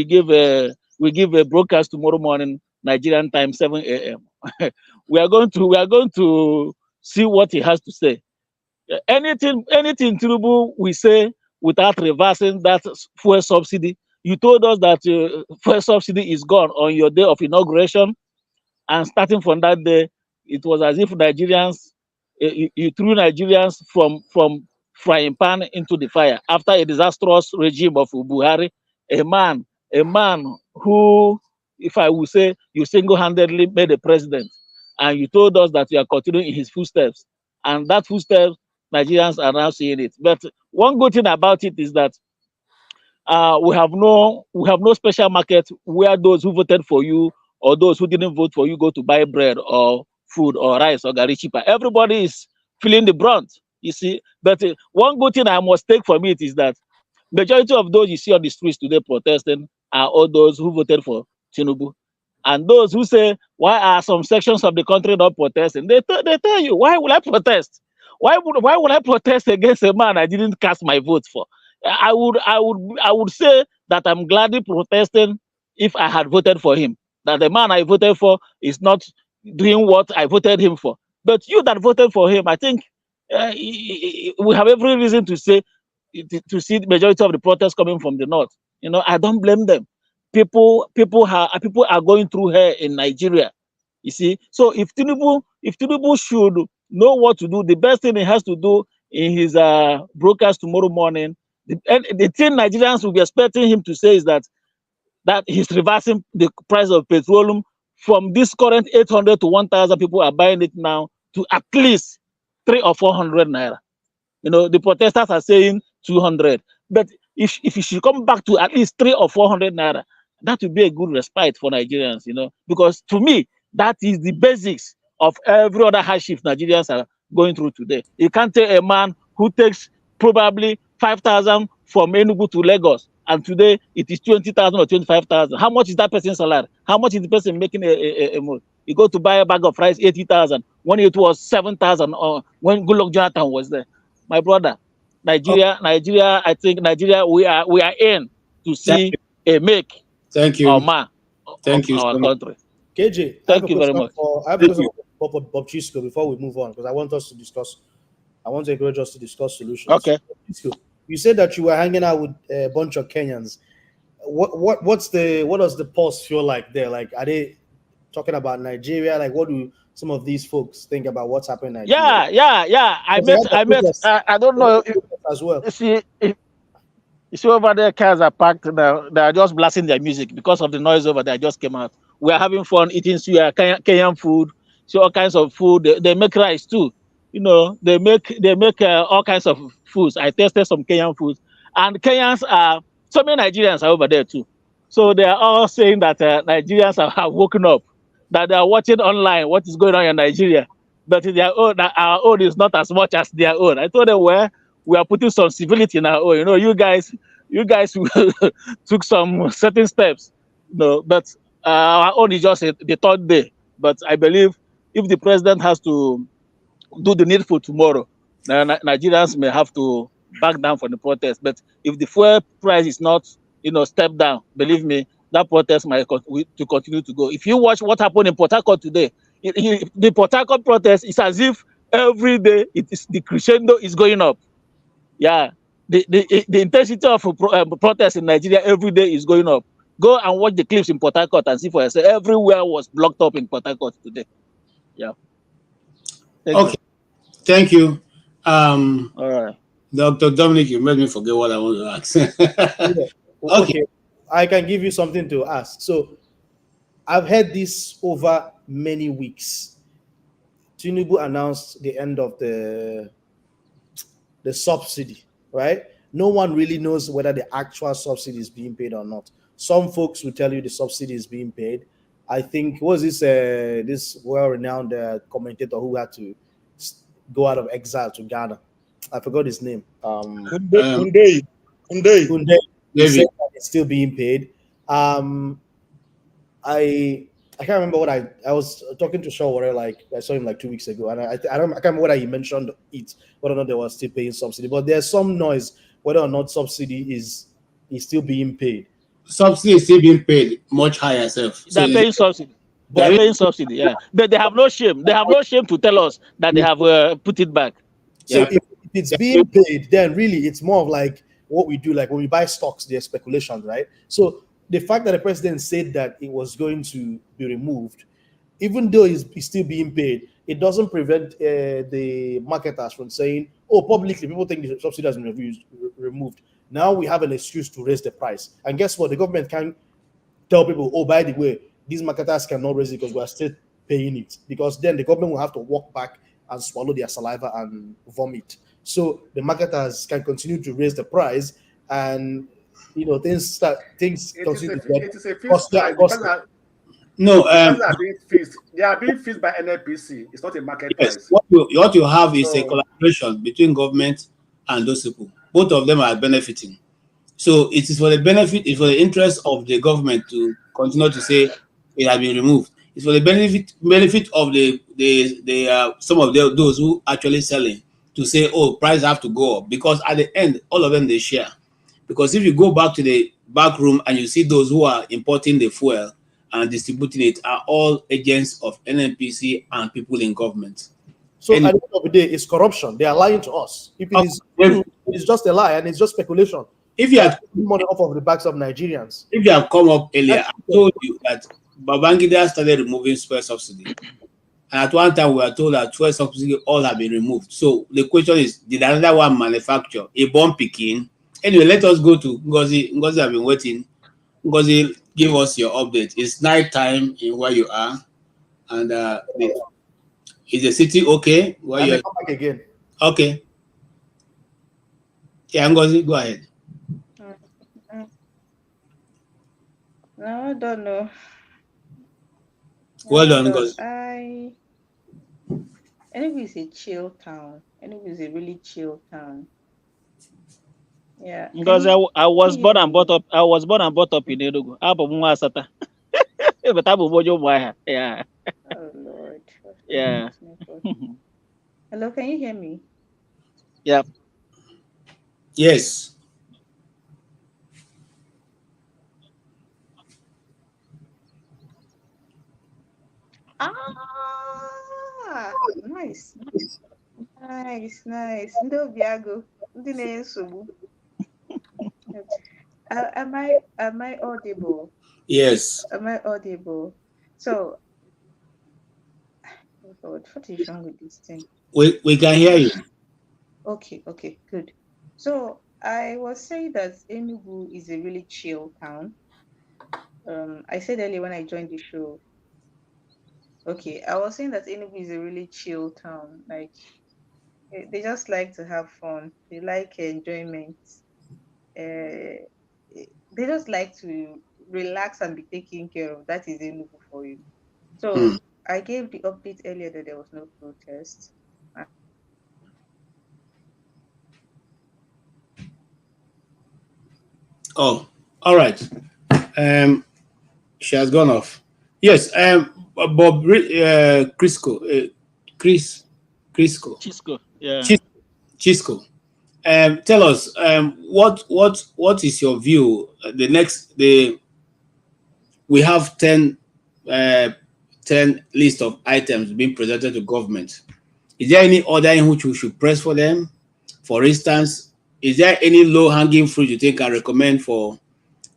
will give a broadcast tomorrow morning, Nigerian time, 7 a.m. we are going to see what he has to say. Anything Tinubu we say without reversing that fuel subsidy. You told us that fuel subsidy is gone on your day of inauguration, and starting from that day, it was as if Nigerians, you threw Nigerians from frying pan into the fire after a disastrous regime of Buhari, a man who, if I would say, you single-handedly made a president, and you told us that you are continuing in his footsteps, and that footsteps, Nigerians are now seeing it. But one good thing about it is that we have no special market where those who voted for you or those who didn't vote for you go to buy bread or food or rice or gari cheaper. Everybody is feeling the brunt, you see. But one good thing I must take from it is that majority of those you see on the streets today protesting are all those who voted for Tinubu. And those who say, why are some sections of the country not protesting? They tell you, why will I protest? Why would I protest against a man I didn't cast my vote for? I would say that I'm gladly protesting if I had voted for him. That the man I voted for is not doing what I voted him for. But you that voted for him, I think we have every reason to say to see the majority of the protests coming from the north. You know, I don't blame them. People are going through here in Nigeria. You see, so if Tinubu should know what to do, the best thing he has to do in his broadcast tomorrow morning, the thing Nigerians will be expecting him to say is that he's reversing the price of petroleum from this current 800 to 1,000 people are buying it now to at least 300 or 400 naira. You know, the protesters are saying 200, but if you should come back to at least 300 or 400 naira, that would be a good respite for Nigerians, you know, because to me, that is the basics of every other hardship Nigerians are going through today. You can't tell a man who takes probably 5,000 from Enugu to Lagos, and today it is 20,000 or 25,000. How much is that person's salary? How much is the person making a month? You go to buy a bag of rice, 80,000, when it was 7,000, or when Goodluck Jonathan was there. My brother, Nigeria, I think Nigeria, we are in to see a make or ma of our country. KJ, thank you very much. I have a question for Bob Chisco before we move on, because I want to encourage us to discuss solutions. Okay. You said that you were hanging out with a bunch of Kenyans. What does the pulse feel like there? Like, are they talking about Nigeria? Like, what do some of these folks think about what's happening in Nigeria? Yeah. I don't know as well. You see over there, cars are parked. They are just blasting their music because of the noise over there. I just came out. We are having fun eating Kenyan food. See all kinds of food. They make rice too. You know, they make all kinds of foods. I tested some Kenyan foods, and Kenyans are so many Nigerians are over there too. So they are all saying that Nigerians have woken up, that they are watching online what is going on in Nigeria, but their own, our own is not as much as their own. I told them, well, we are putting some civility in our own. You know, you guys took some certain steps. No, but our own is just the third day. But I believe if the president has to do the needful tomorrow, Nigerians may have to back down for the protest. But if the fuel price is not, step down, believe me, that protest might to continue to go. If you watch what happened in Port Harcourt today, the Port Harcourt protest is as if every day the crescendo is going up. Yeah, the intensity of protest in Nigeria every day is going up. Go and watch the clips in Port Harcourt and see for yourself. Everywhere was blocked up in Port Harcourt today. Yeah. Thank you. All right. Dr. Dominic, you made me forget what I want to ask. Okay. I can give you something to ask. So I've heard this over many weeks. Tinubu announced the end of the subsidy, right? No one really knows whether the actual subsidy is being paid or not. Some folks will tell you the subsidy is being paid. I think, was this well-renowned commentator who had to go out of exile to Ghana I forgot his name. Kunde. He said that it's still being paid. I can't remember what I was talking to Shaw, like I saw him like 2 weeks ago, and I can't remember whether he mentioned it, whether or not they were still paying subsidy. But there's some noise whether or not subsidy is still being paid. Subsidy is still being paid much higher self. They're paying subsidy. They're paying subsidy, yeah. But they have no shame. They have no shame to tell us that they have put it back. So if it's being paid, then really it's more of like what we do, like when we buy stocks, there's speculation, right? So the fact that the president said that it was going to be removed, even though it's still being paid, it doesn't prevent the marketers from saying, oh, publicly, people think the subsidy has been removed. Now we have an excuse to raise the price. And guess what? The government can tell people, oh, by the way, these marketers cannot raise it because we are still paying it. Because then the government will have to walk back and swallow their saliva and vomit. So the marketers can continue to raise the price, and things continue to get. It is a fixed price. No, they are being fixed by NLPC. It's not a market price. What you have is a collaboration between government and those people. Both of them are benefiting. So it is for the benefit, it's for the interest of the government to continue to say it has been removed. It's for the benefit of the some of those who actually selling to say, oh, price have to go up, because at the end, all of them they share. Because if you go back to the back room and you see those who are importing the fuel and distributing it are all agents of NNPC and people in government. So at the end of the day, it's corruption. They are lying to us. If it is true, it's just a lie and it's just speculation. If you had money off of the backs of Nigerians. If you have come up earlier, I told you that Babangida started removing fuel subsidy. And at one time we were told that fuel subsidy all have been removed. So the question is, did another one manufacture a bomb picking? Anyway, let us go to Ngozi. Ngozi, I've been waiting. Ngozi, give us your update. It's night time in where you are, and is the city okay? Where you come back again? Okay. Yeah, Ngozi, go ahead. No, I don't know. Well done, Ngozi. Enugu is a chill town. Enugu is a really chill town. Yeah. Because I was born and brought up. I was born and brought up in Enugu. Yeah. Oh Lord. Yeah. Hello, can you hear me? Yeah. Yes. Nice. Ndị Obiago, ndị na-esogbu. Am I audible? Yes. Am I audible? So, oh God, what is wrong with this thing? We can hear you. Okay, good. So I was saying that Enugu is a really chill town. I said earlier when I joined the show. Okay, I was saying that Enugu is a really chill town. Like, they just like to have fun. They like enjoyment. They just like to relax and be taken care of. That is Enugu for you. So I gave the update earlier that there was no protest. Oh, all right. She has gone off. Yes. Bob Crisco. Chisco. Yeah. Chisco. Tell us what is your view? We have 10 list of items being presented to government. Is there any order in which we should press for them? For instance, is there any low-hanging fruit you think I recommend for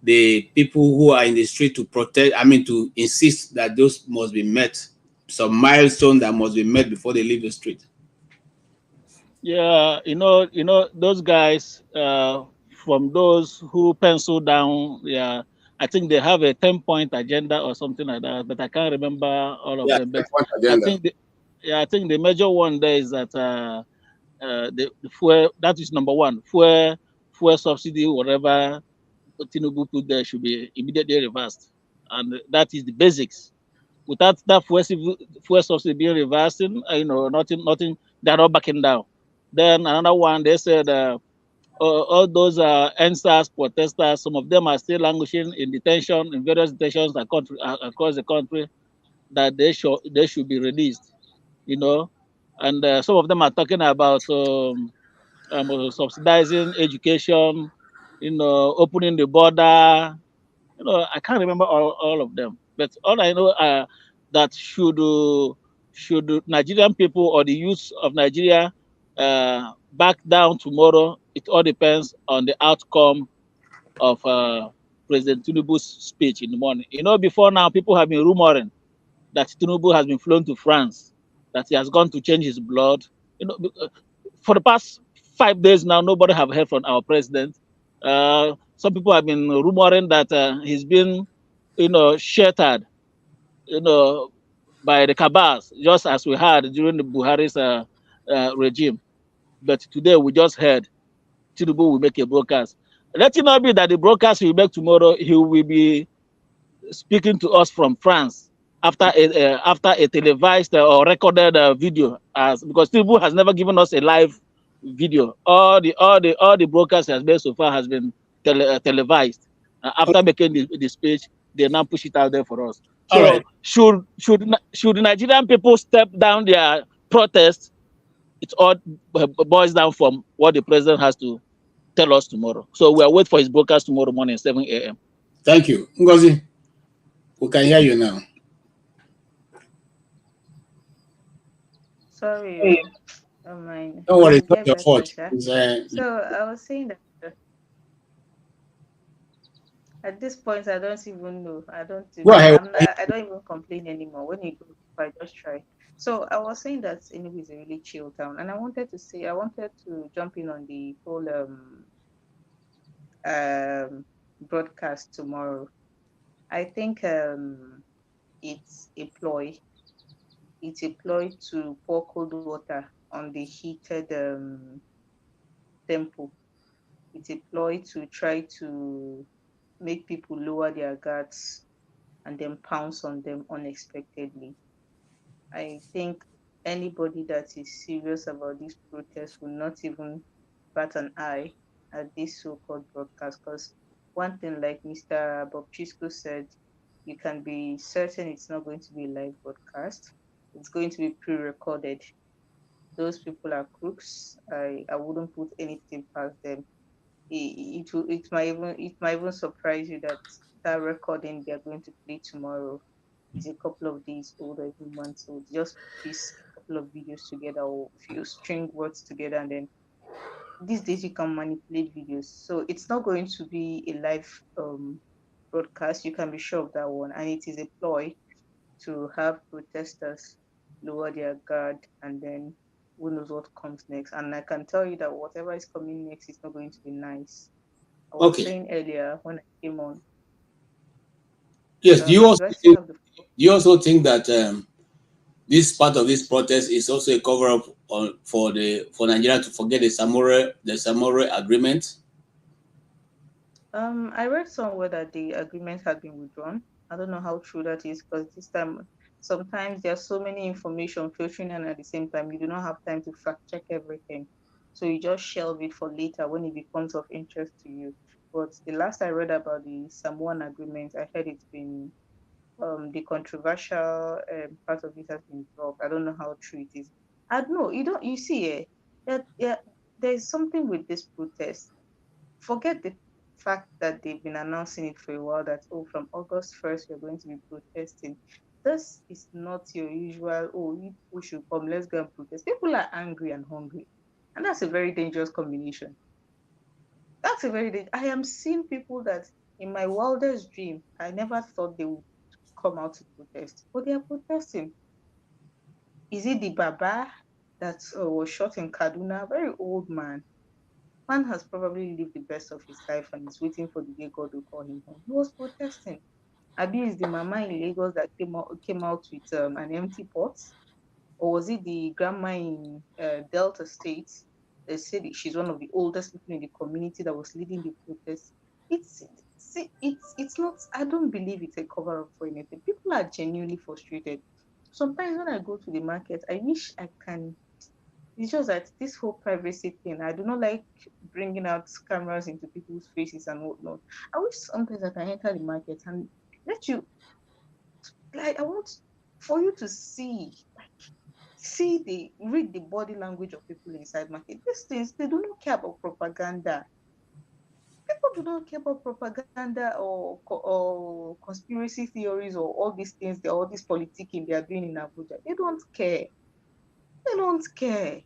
the people who are in the street to to insist that those must be met? Some milestone that must be met before they leave the street? Yeah, those guys from those who pencil down. Yeah, I think they have a 10-point agenda or something like that, but I can't remember all of them. But I think the major one there is that the fuel, that is number one, fuel subsidy, whatever Tinubu put there should be immediately reversed, and that is the basics. Without that fuel subsidy being reversed, nothing, they're not backing down. Then another one, they said all those NSAS protesters, some of them are still languishing in detention, in various detentions across the country, that they should be released, you know. And some of them are talking about subsidizing education, you know, opening the border. You know, I can't remember all of them, but all I know that should Nigerian people or the youth of Nigeria back down tomorrow, it all depends on the outcome of President Tinubu's speech in the morning. You know, before now, people have been rumoring that Tinubu has been flown to France, that he has gone to change his blood. You know, for the past 5 days now, nobody have heard from our president. Some people have been rumoring that he's been, you know, sheltered, you know, by the cabals, just as we had during the Buhari's regime. But today we just heard Tinubu will make a broadcast. Let it not be that the broadcast he will make tomorrow, he will be speaking to us from France after a televised or recorded video, as because Tinubu has never given us a live video. All the broadcasts he has made so far has been televised. After making the speech, they now push it out there for us. All So right. should Nigerian people step down their protest? It all boils down from what the president has to tell us tomorrow. So we are waiting for his broadcast tomorrow morning, 7 a.m. Thank you. Ngozi, we can hear you now. Sorry, oh mine. Don't worry, We'll it's not get your better, fault. sha. It's, So I was saying that at this point, I don't even know. go ahead. I don't even complain anymore. When you go, I just try. So I was saying that Enugu is a really chill town, and I wanted to jump in on the whole broadcast tomorrow. I think it's a ploy. It's a ploy to pour cold water on the heated temple. It's a ploy to try to make people lower their guards and then pounce on them unexpectedly. I think anybody that is serious about this protest will not even bat an eye at this so-called broadcast, because one thing, like Mr. Bob Chisco said, you can be certain it's not going to be a live broadcast. It's going to be pre-recorded. Those people are crooks. I wouldn't put anything past them. It might even surprise you that that recording they're going to play tomorrow is a couple of days old or even months old. Just piece a couple of videos together or a few string words together, and then these days you can manipulate videos. So it's not going to be a live broadcast. You can be sure of that one, and it is a ploy to have protesters lower their guard, and then who knows what comes next. And I can tell you that whatever is coming next is not going to be nice. I was Okay. saying earlier when I came on. Yes. Do you Do also think that this part of this protest is also a cover up for Nigeria to forget the Samore agreement? I read somewhere that the agreement had been withdrawn. I don't know how true that is, because this time sometimes there's so many information filtering in at the same time, you do not have time to fact check everything. So you just shelve it for later when it becomes of interest to you. But the last I read about the Samoan agreement, I heard it's been the controversial part of it has been dropped. I don't know how true it is. I don't know. You see, that there's something with this protest. Forget the fact that they've been announcing it for a while that, oh, from August 1st we're going to be protesting. This is not your usual, oh, you people should come, let's go and protest. People are angry and hungry, and that's a very dangerous combination. I am seeing people that in my wildest dream I never thought they would come out to protest, but they are protesting. Is it the Baba that was shot in Kaduna? Very old man. Man has probably lived the best of his life and is waiting for the day God will call him home. He was protesting. Abi is the mama in Lagos that came out with an empty pot? Or was it the grandma in Delta State? They said she's one of the oldest people in the community that was leading the protest. It's not. I don't believe it's a cover up for anything. People are genuinely frustrated. Sometimes when I go to the market, I wish I can It's just that this whole privacy thing, I do not like bringing out cameras into people's faces and whatnot. I wish sometimes I can enter the market and let you, like, I want for you to see, read the body language of people inside market. These things, they do not care about propaganda. People do not care about propaganda or conspiracy theories or all these things, all this politicking they are doing in Abuja. They don't care. They don't care.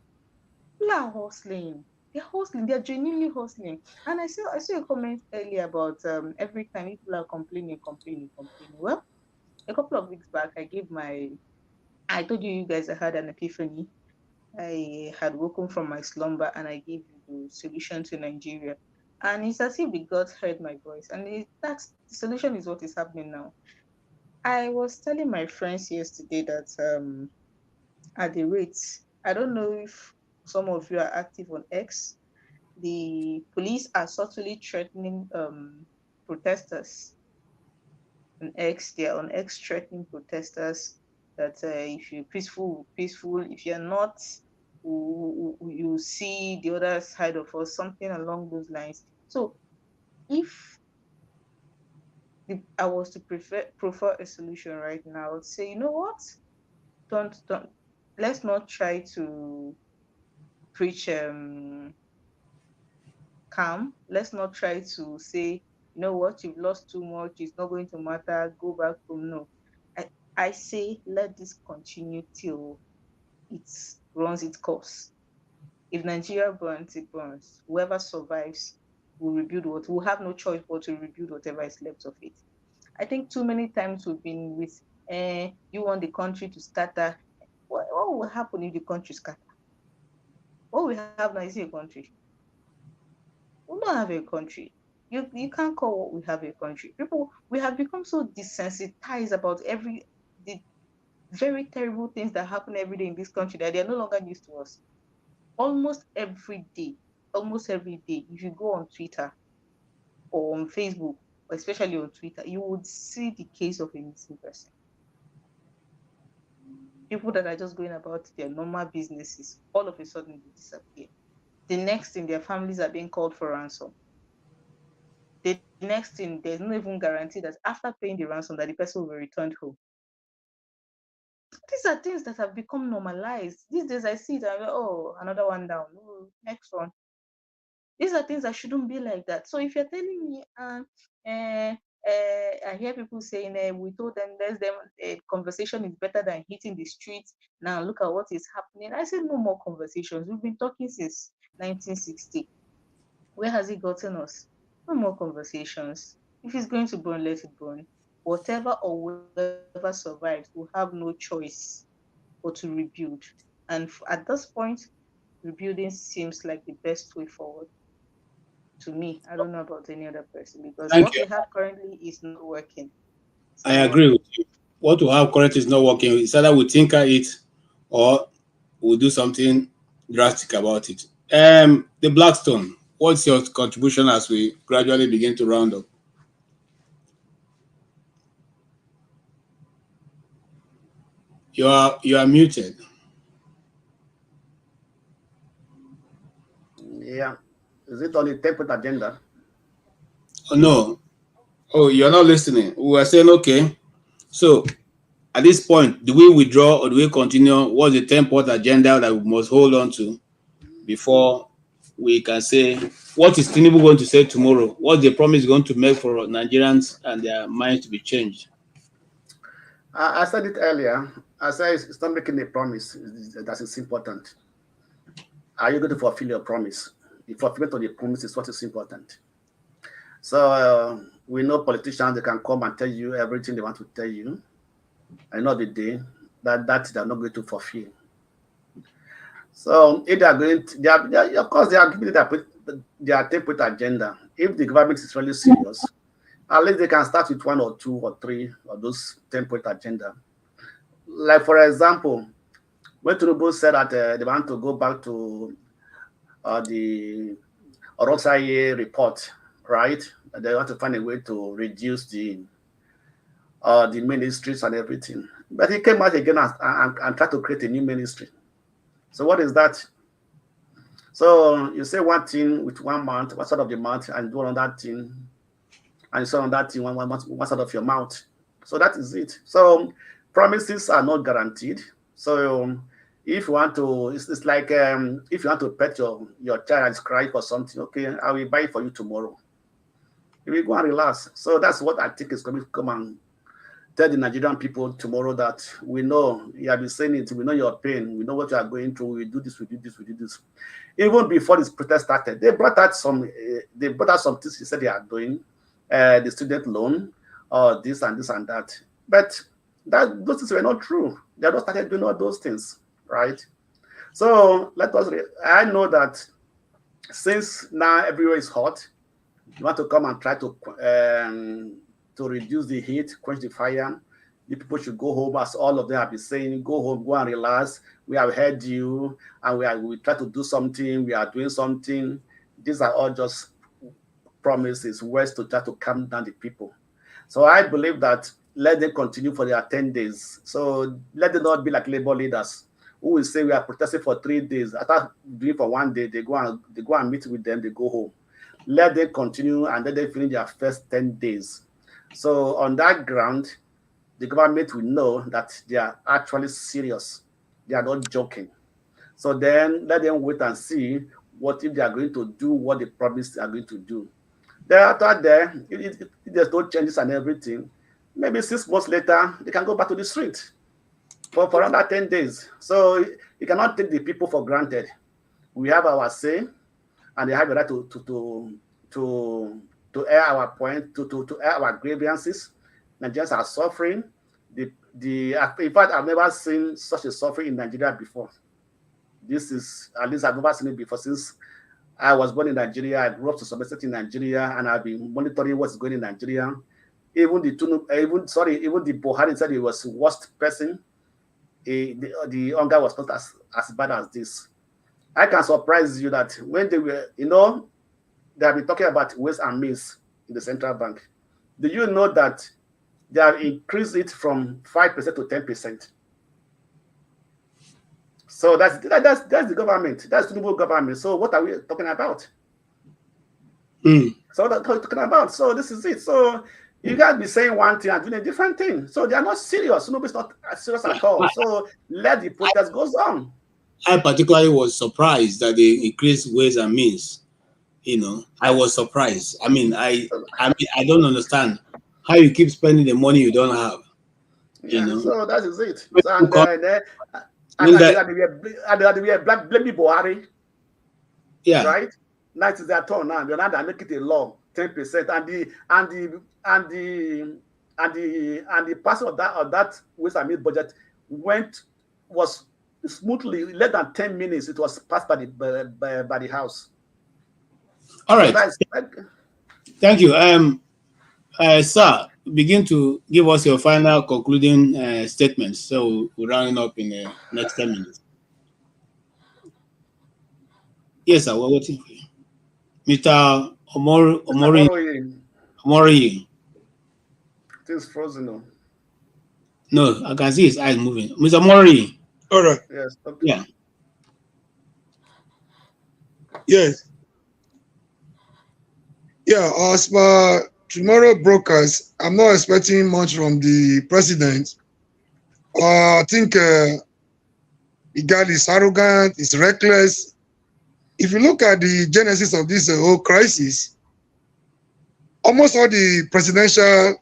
People are hustling. They're hustling. They're genuinely hustling. And I saw a comment earlier about every time people are complaining. Well, a couple of weeks back, I told you guys I had an epiphany. I had woken from my slumber and I gave you the solution to Nigeria. And it's as if the gods heard my voice. And that's the solution is what is happening now. I was telling my friends yesterday that at the rates, I don't know if some of you are active on X. The police are subtly threatening protesters on X. They are on X threatening protesters that if you're peaceful, if you're not, you see the other side of us, something along those lines. So if I was to prefer a solution right now, I would say, you know what? Don't let's not try to preach calm. Let's not try to say, you know what, you've lost too much, it's not going to matter, go back home. No. I say let this continue till it runs its course. If Nigeria burns, it burns. Whoever survives will rebuild we'll have no choice but to rebuild whatever is left of it. I think too many times we've been with you want the country to scatter. What will happen if the country scatter? What we have now is a country. We don't have a country. You can't call what we have a country. People, we have become so desensitized about the very terrible things that happen every day in this country that they are no longer used to us. Almost every day, if you go on Twitter or on Facebook, or especially on Twitter, you would see the case of a missing person. People that are just going about their normal businesses, all of a sudden they disappear. The next thing, their families are being called for ransom. The next thing, there's no even guarantee that after paying the ransom that the person will be returned home. These are things that have become normalized. These days I see it, I'm like, oh, another one down. Oh, next one. These are things that shouldn't be like that. So if you're telling me, I hear people saying, we told them, conversation is better than hitting the streets. Now look at what is happening. I said, no more conversations. We've been talking since 1960. Where has it gotten us? No more conversations. If it's going to burn, let it burn. Whatever or whoever survives will have no choice but to rebuild. And at this point, rebuilding seems like the best way forward to me. I don't know about any other person because Thank what you. we have currently is not working. I agree with you. What we have currently is not working. It's either we tinker it or we'll do something drastic about it. The Blackstone, what's your contribution as we gradually begin to round up? You are muted. Yeah. Is it on the template agenda? Oh, no. Oh, you're not listening. We were saying, okay. So at this point, do we withdraw or do we continue? What's the 10-point agenda that we must hold on to before we can say, what is Tinubu going to say tomorrow? What's the promise going to make for Nigerians and their minds to be changed? I said it earlier. I said it's not making a promise that is important. Are you going to fulfill your promise? The fulfillment of the promise is what is important. So we know politicians, they can come and tell you everything they want to tell you. At the end of the day, that they're not going to fulfill. So if they are going to, of course, they are giving their template agenda. If the government is really serious, at least they can start with 1 or 2 or 3 of those template agenda. Like, for example, when Tinubu said that they want to go back to the Orosaye report, right? They want to find a way to reduce the ministries and everything. But he came out again and tried to create a new ministry. So what is that? So you say one thing with 1 month, one side of the month, and do another thing, and you say on that thing one side of your mouth. So that is it. So promises are not guaranteed. So if you want to, it's like if you want to pet your child and cry for something, okay, I will buy it for you tomorrow. You will go and relax. So that's what I think is going to come and tell the Nigerian people tomorrow, that we know you have been saying it, we know your pain, we know what you are going through, we do this, we do this, we do this. Even before this protest started, they brought out some things they said they are doing, the student loan, or this and this and that. But those things were not true. They have not started doing all those things, right? So I know that since now everywhere is hot, you want to come and try to reduce the heat, quench the fire. The people should go home, as all of them have been saying, go home, go and relax. We have heard you, and we try to do something, we are doing something. These are all just promises, words to try to calm down the people. So I believe that let them continue for their 10 days. So let them not be like labor leaders who will say we are protesting for 3 days. After doing for 1 day, they go and meet with them, they go home. Let them continue and let them finish their first 10 days. So on that ground, the government will know that they are actually serious. They are not joking. So then let them wait and see what if they are going to do what they promised they are going to do. Thereafter, if there's no changes and everything, maybe 6 months later, they can go back to the street for another 10 days. So you cannot take the people for granted. We have our say, and they have the right to air our point, to air our grievances. Nigerians are suffering. In fact, I've never seen such a suffering in Nigeria before. This is, at least I've never seen it before since I was born in Nigeria. I grew up to some extent in Nigeria, and I've been monitoring what's going on in Nigeria. Even the Buhari said he was the worst person. The hunger was not as bad as this. I can surprise you that when they were, they have been talking about ways and means in the central bank. Do you know that they have increased it from 5% to 10%? So that's the government. That's the Tinubu government. So what are we talking about? So that's what we're talking about. So this is it. So you guys be saying one thing and doing a different thing. So they are not serious. Nobody's not serious at all. So let the protest goes on. I particularly was surprised that they increased ways and means. I was surprised. I mean, I don't understand how you keep spending the money you don't have. So that is it. So, and we are blaming Buhari. Yeah. Right? Now it is their turn now. They make it a law, 10%, and the passing of that ways and means budget was smoothly, less than 10 minutes. It was passed by the House. All right. Thank you. Sir, begin to give us your final concluding statements. So we're rounding up in the next 10 minutes. Yes, sir. We're waiting for you. Mr. Omori. It is frozen now. No, I can see his eyes moving. Mr. Omori. All right. Yes. Okay. Yeah. Yes. Yeah, as per tomorrow brokers, I'm not expecting much from the president. I think the guy is arrogant, is reckless. If you look at the genesis of this whole crisis, almost all the presidential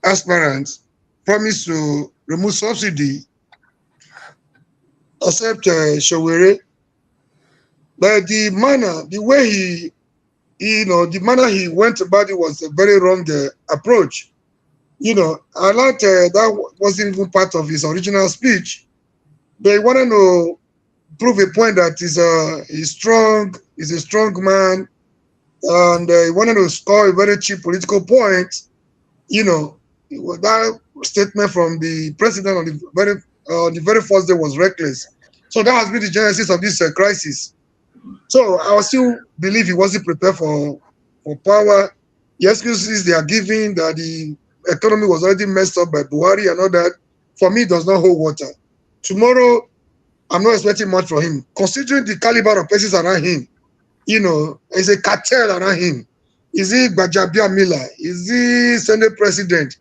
aspirants promised to remove subsidy, except Showere. But the way the manner he went about it was a very wrong approach. I like that wasn't even part of his original speech. But he wanted to prove a point that he's strong, he's a strong man, and he wanted to score a very cheap political point. That statement from the president on the very first day was reckless. So that has been the genesis of this crisis. So I still believe he wasn't prepared for power. The excuses they are giving that the economy was already messed up by Buhari and all that, for me, does not hold water. Tomorrow, I'm not expecting much from him, considering the caliber of persons around him. There's a cartel around him. Is he Gbajabia Miller? Is he Senate President?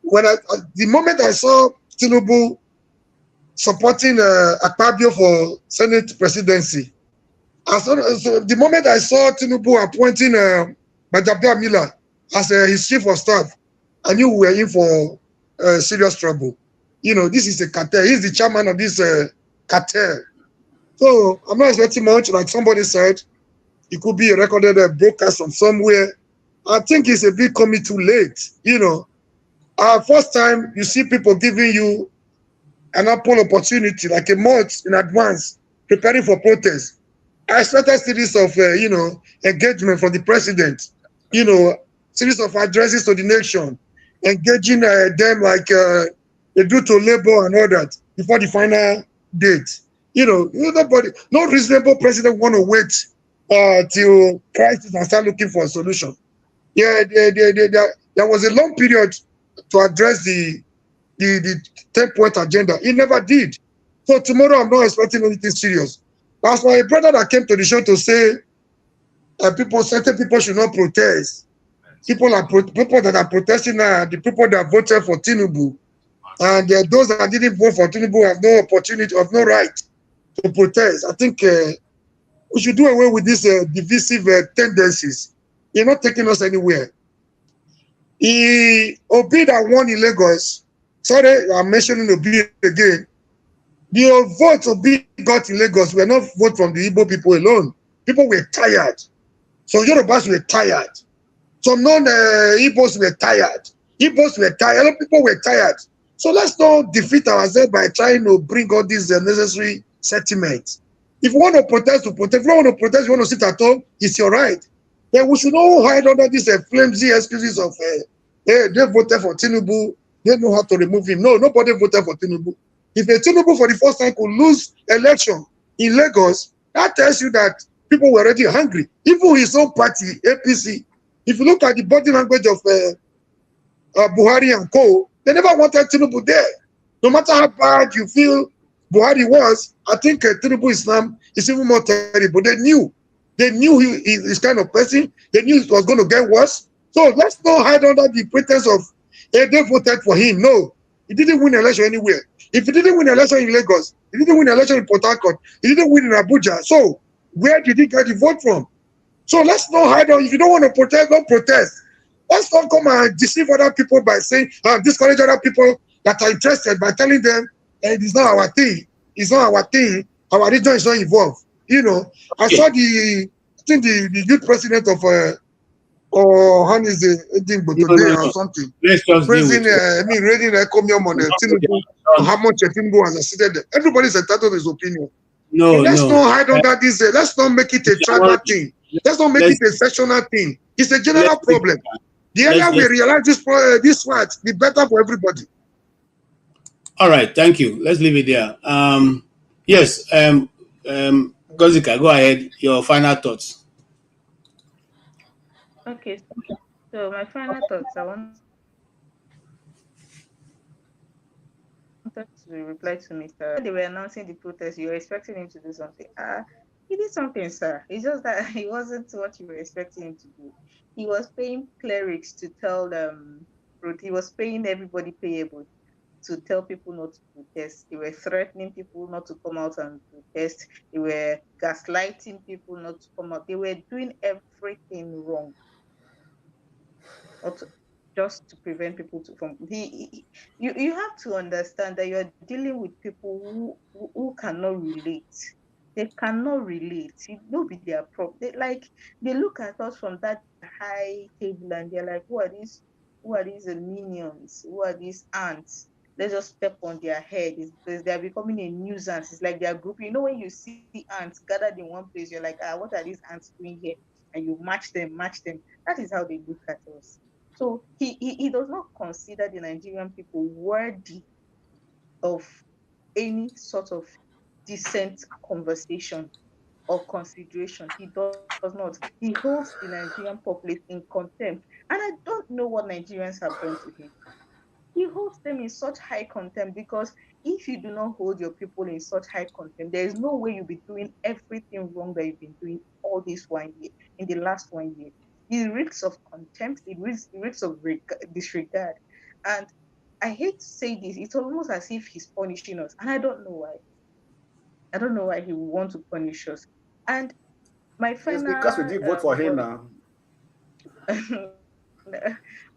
The moment I saw Tinubu supporting Akpabio for Senate presidency, so the moment I saw Tinubu appointing Gbajabia Miller as his chief of staff, I knew we were in for serious trouble. This is a cartel. He's the chairman of this cartel. So I'm not expecting much. Like somebody said, it could be a recorded broadcast from somewhere. I think it's a bit coming too late. First time you see people giving you an ample opportunity, like a month in advance, preparing for protest. I expected series of, engagement from the president, series of addresses to the nation, engaging them like they do to labor and all that before the final date. No reasonable president want to wait till crisis and start looking for a solution. Yeah, there was a long period to address the 10-point agenda. He never did. So tomorrow I'm not expecting anything serious. That's why a brother that came to the show to say certain people should not protest. People that are protesting are the people that voted for Tinubu. And those that didn't vote for Tinubu have no opportunity, have no right to protest. I think we should do away with these divisive tendencies. They're not taking us anywhere. Obi that won in Lagos, sorry, I'm mentioning Obi again. The votes Obi got in Lagos were not votes from the Igbo people alone. People were tired. Some Yorubas were tired. Some non-Igbos were tired. Igbos were tired. A lot of people were tired. So let's not defeat ourselves by trying to bring all these necessary sentiments. If you want to protest, to protest. If you want to protest, you want to sit at home, it's your right. Then we should not hide under these flimsy excuses of, they voted for Tinubu, they know how to remove him. No, nobody voted for Tinubu. If a Tinubu for the first time could lose election in Lagos, that tells you that people were already hungry. Even his own party, APC, if you look at the body language of Buhari and co, they never wanted Tinubu there. No matter how bad you feel Buhari was, I think Tinubu Islam is even more terrible. They knew he's kind of person. They knew it was going to get worse. So let's not hide under the pretense of they voted for him. No, he didn't win election anywhere. If he didn't win election in Lagos, he didn't win election in Port Harcourt, he didn't win in Abuja. So where did he get the vote from? So let's not hide on. If you don't want to protest, don't protest. Let's not come and deceive other people by saying, discourage other people that are interested by telling them it is not our thing. It's not our thing. Our region is not involved. I saw the youth president of Han is the today or something. Let's just raising raising a comium on Tinubu, how much Tinubu has assisted them. Everybody's entitled to his opinion. Let's not hide under this. Let's not make it a tribal thing. Let's not make it a sectional thing. It's a general problem. The earlier we realize this fact, the better for everybody. All right, thank you. Let's leave it there. Yes, Gozika, go ahead. Your final thoughts. Okay, so my final thoughts, I wanted to reply to Mr. When they were announcing the protest, you were expecting him to do something. He did something, sir. It's just that he wasn't what you were expecting him to do. He was paying clerics to tell them, he was paying everybody payable to tell people not to protest. They were threatening people not to come out and protest. They were gaslighting people not to come out. They were doing everything wrong. Just to prevent people from you have to understand that you're dealing with people who cannot relate. They cannot relate. It will be their problem. They look at us from that high table and they're like, who are these minions? Who are these ants? Let's just step on their head. It's because they're becoming a nuisance. It's like they're grouping. When you see ants gathered in one place, you're like, what are these ants doing here? And you match them. That is how they look at us. So he does not consider the Nigerian people worthy of any sort of decent conversation or consideration. He does not. He holds the Nigerian populace in contempt. And I don't know what Nigerians have done to him. He holds them in such high contempt because if you do not hold your people in such high contempt, there is no way you'll be doing everything wrong that you've been doing all this 1 year, in the last 1 year. The risks of contempt, the risks of disregard. And I hate to say this, it's almost as if he's punishing us. And I don't know why. I don't know why he would want to punish us. And my It's final because we did vote for him now.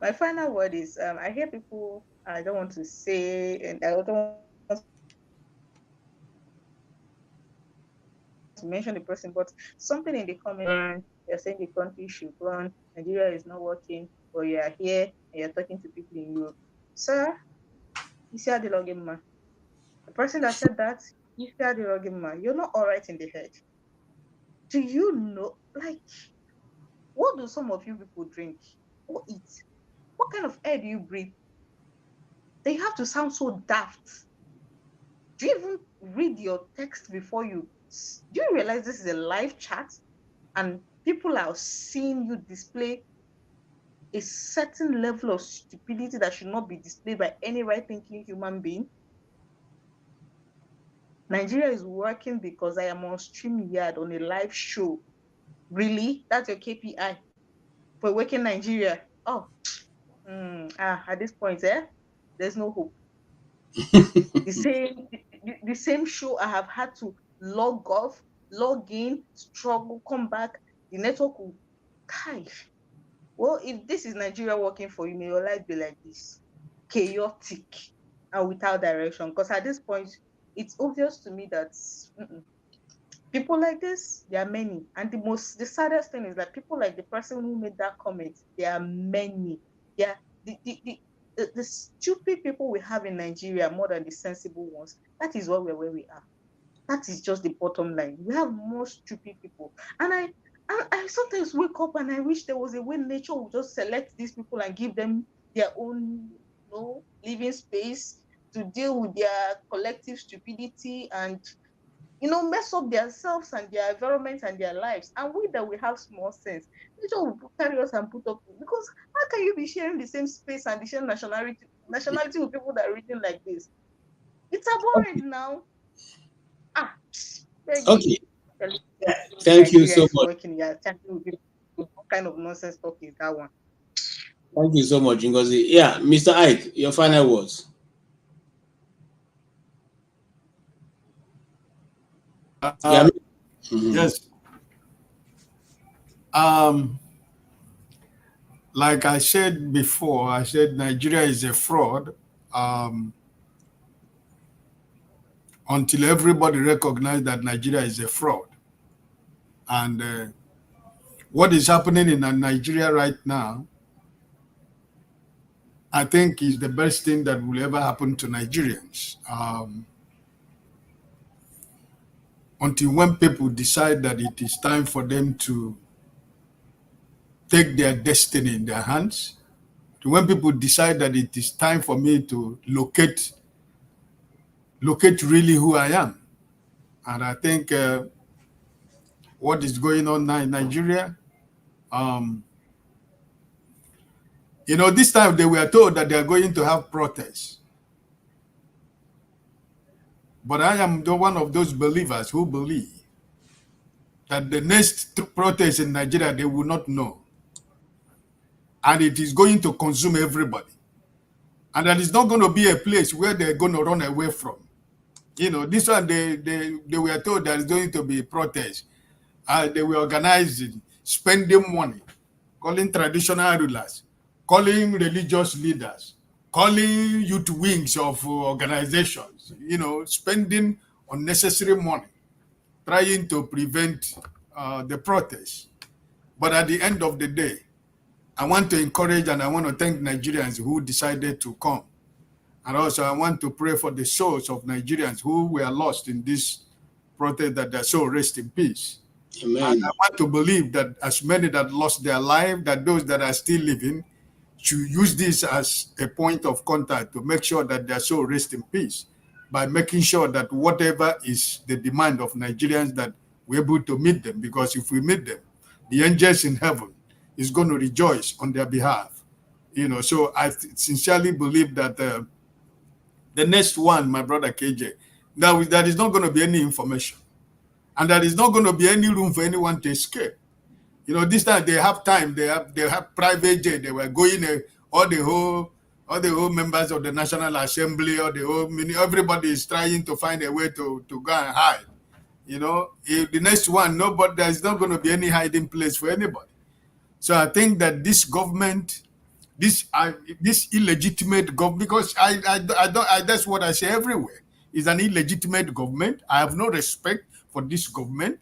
my final word is I hear people, I don't want to say, and I don't want to mention the person, but something in the comment, you're saying the country should run, Nigeria is not working, or you are here and you're talking to people in Europe. Sir, you see the login man. The person that said that, you see the login man, you're not all right in the head. Do you know, like, what do some of you people drink or eat? What kind of air do you breathe? They have to sound so daft. Do you even read your text before you? Do you realize this is a live chat and people are seeing you display a certain level of stupidity that should not be displayed by any right-thinking human being? Nigeria is working because I am on StreamYard on a live show. Really? That's your KPI for working Nigeria? Oh, at this point, there's no hope. The same show I have had to log off, log in, struggle, come back. The network will die. Well, if this is Nigeria working for you, may your life be like this, chaotic and without direction. Because at this point, it's obvious to me that people like this, there are many. And the saddest thing is that people like the person who made that comment, there are many. Yeah, the stupid people we have in Nigeria more than the sensible ones. That is where we are. That is just the bottom line. We have more stupid people. And I sometimes wake up and I wish there was a way nature would just select these people and give them their own, living space to deal with their collective stupidity and, mess up themselves and their environment and their lives. And we that we have small sense, nature will carry us and put up. Because how can you be sharing the same space and the same nationality with people that are reading like this? It's abhorrent now. Okay. Thank you so much. What kind of nonsense talk is that one? Thank you so much, Ngozi. Yeah, Mr. Ike, your final words. Yes. Like I said before, I said Nigeria is a fraud until everybody recognizes that Nigeria is a fraud. And what is happening in Nigeria right now, I think is the best thing that will ever happen to Nigerians. Until when people decide that it is time for them to take their destiny in their hands, to when people decide that it is time for me to locate really who I am. And I think what is going on now in Nigeria, this time they were told that they are going to have protests. But I am one of those believers who believe that the next protest in Nigeria, they will not know. And it is going to consume everybody. And that is not going to be a place where they're going to run away from. This one, they were told there is going to be protests. They were organizing, spending money, calling traditional rulers, calling religious leaders, calling youth wings of organizations, spending unnecessary money, trying to prevent the protests. But at the end of the day, I want to encourage and I want to thank Nigerians who decided to come. And also I want to pray for the souls of Nigerians who were lost in this protest, that their soul rest in peace. Amen. And I want to believe that as many that lost their life, that those that are still living should use this as a point of contact to make sure that their soul rest in peace, by making sure that whatever is the demand of Nigerians, that we're able to meet them. Because if we meet them, the angels in heaven is going to rejoice on their behalf. So I sincerely believe that the next one, my brother KJ, there is not going to be any information. And there is not going to be any room for anyone to escape. You know, this time they have time. They have private jet. They were going all the whole members of the National Assembly, or the whole everybody is trying to find a way to go and hide. You know, the next one, there is not going to be any hiding place for anybody. So I think that this government, this illegitimate government, because that's what I say everywhere, is an illegitimate government. I have no respect for this government.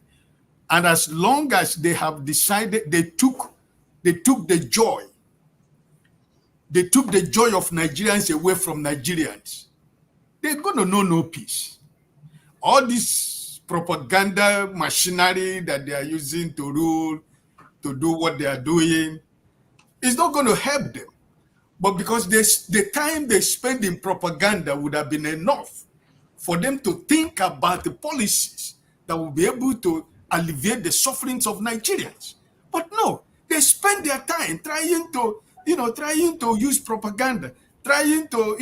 And as long as they have decided, they took the joy of Nigerians away from Nigerians, they're going to know no peace. All this propaganda machinery that they are using to rule, to do what they are doing, is not going to help them. But because the time they spend in propaganda would have been enough for them to think about the policies that will be able to alleviate the sufferings of Nigerians. But no, they spend their time trying to use propaganda, trying to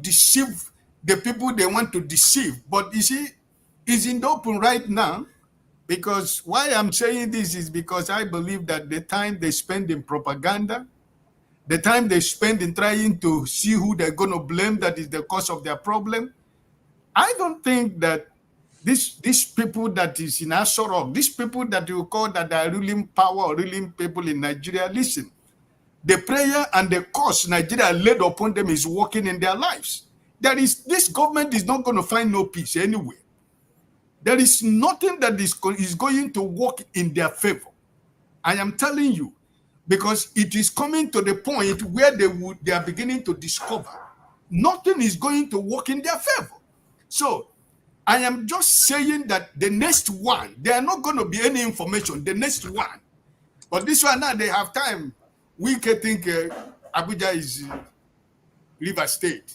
deceive the people they want to deceive. But you see, it's in the open right now, because why I'm saying this is because I believe that the time they spend in propaganda, the time they spend in trying to see who they're going to blame that is the cause of their problem, I don't think that these people that is in Asorok, these people that you call that are ruling power or ruling people in Nigeria, listen, the prayer and the cause Nigeria laid upon them is working in their lives. This government is not going to find no peace anywhere. There is nothing that is going to work in their favor. I am telling you, because it is coming to the point where they are beginning to discover nothing is going to work in their favor. So I am just saying that the next one, there are not going to be any information, the next one. But this one now, they have time. We can think Abuja is River State.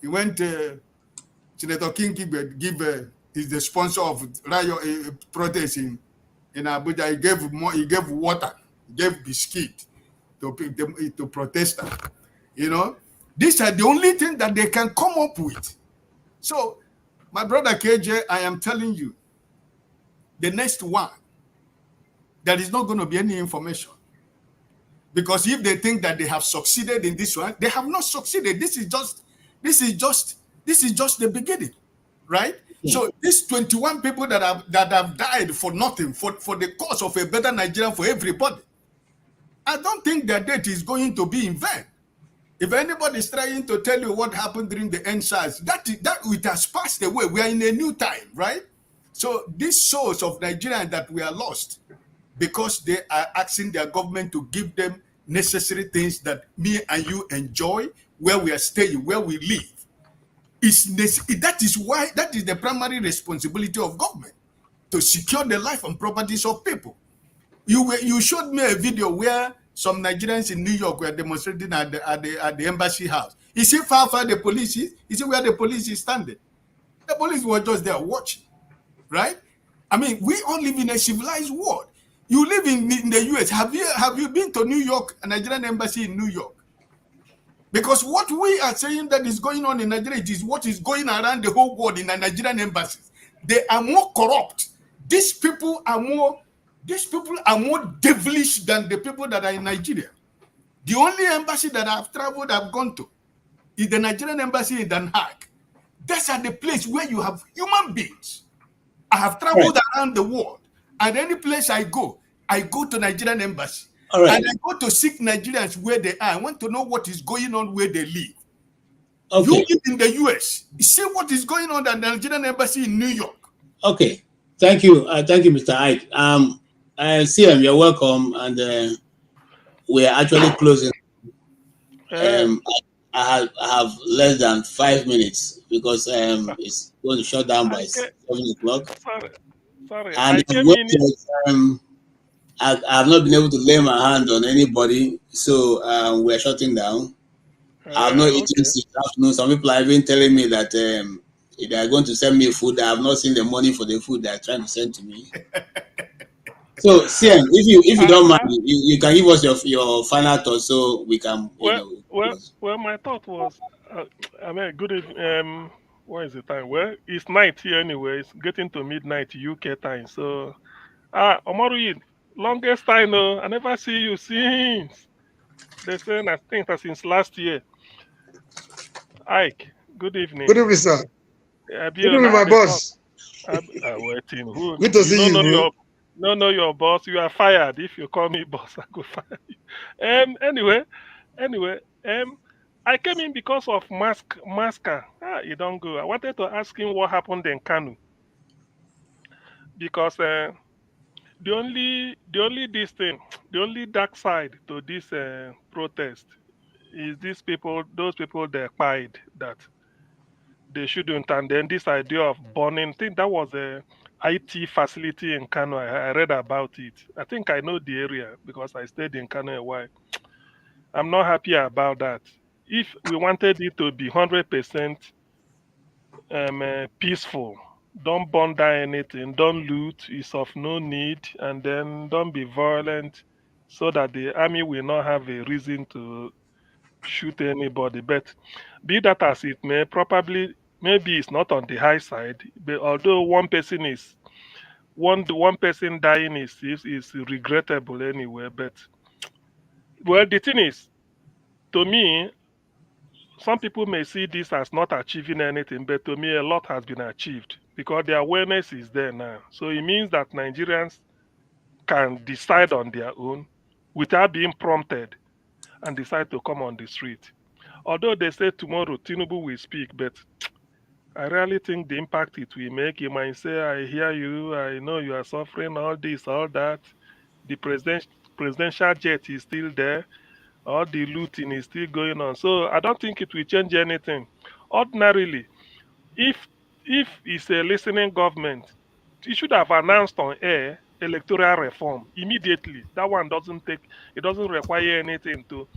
He went, Senator Kingibe is the sponsor of riot protest in Abuja. He gave water, he gave biscuit to protesters. You know, these are the only thing that they can come up with. So, my brother KJ, I am telling you, the next one, there is not going to be any information. Because if they think that they have succeeded in this one, they have not succeeded. This is just the beginning, right? Yeah. So these 21 people that have died for nothing, for the cause of a better Nigeria for everybody, I don't think their death is going to be in vain. If anybody is trying to tell you what happened during the NSAS, that it has passed away. We are in a new time, right? So these souls of Nigerians that we are lost because they are asking their government to give them necessary things that me and you enjoy, where we are staying, where we live. That is the primary responsibility of government, to secure the life and properties of people. You showed me a video where some Nigerians in New York were demonstrating at the embassy house. You see how far the police is? You see where the police is standing? The police were just there watching, right? I mean, we all live in a civilized world. You live in the US. Have you been to New York, a Nigerian embassy in New York? Because what we are saying that is going on in Nigeria is what is going around the whole world in the Nigerian embassies. They are more corrupt. These people are more devilish than the people that are in Nigeria. The only embassy that I've gone to is the Nigerian embassy in Den Haag. That's at the place where you have human beings. I have traveled around the world, and any place I go to Nigerian embassy. And I go to seek Nigerians where they are. I want to know what is going on where they live. Okay. You live in the US. You see what is going on at the Nigerian embassy in New York. Okay. Thank you. Thank you, Mr. Ike. CM, you're welcome. And we are actually closing. I have less than 5 minutes because it's going to shut down by 7 o'clock. Sorry. And I have not been able to lay my hand on anybody, so we're shutting down. I have not eaten since afternoon. Some people are even telling me that they are going to send me food. I have not seen the money for the food they are trying to send to me. So, CM, if you don't mind, you can give us your final thoughts so we can Well, my thought was, I mean, good evening. What is the time? Well, it's night here anyway. It's getting to midnight UK time. So, Omaruyin, longest time, no, I never see you since. They say, I think that since last year. Ike, good Good evening. evening, sir. Good evening, Abiola, my they talk. boss. Waiting. Who? Good to You see don't you, know bro. your, don't know your boss. You are fired. If you call me boss, I go fire you. Anyway, I came in because of Masker. You don't go. I wanted to ask him what happened in Kanu because the only this thing, the only dark side to this protest is those people they pied that they shouldn't, and then this idea of burning. I think that was a IT facility in Kano. I read about it. I think I know the area because I stayed in Kano a while. I'm not happy about that. If we wanted it to be 100% peaceful, don't burn down anything, don't loot, it's of no need, and then don't be violent so that the army will not have a reason to shoot anybody. But be that as it may, probably maybe it's not on the high side, but although one person dying is regrettable anyway. But well, the thing is, to me, some people may see this as not achieving anything, but to me, a lot has been achieved because the awareness is there now. So it means that Nigerians can decide on their own without being prompted and decide to come on the street. Although they say tomorrow Tinubu will speak, but I really think the impact it will make. He might say, I hear you, I know you are suffering, all this, all that. The presidential jet is still there, all the looting is still going on. So I don't think it will change anything. Ordinarily, if if it's a listening government, it should have announced on air electoral reform immediately. That one doesn't require anything to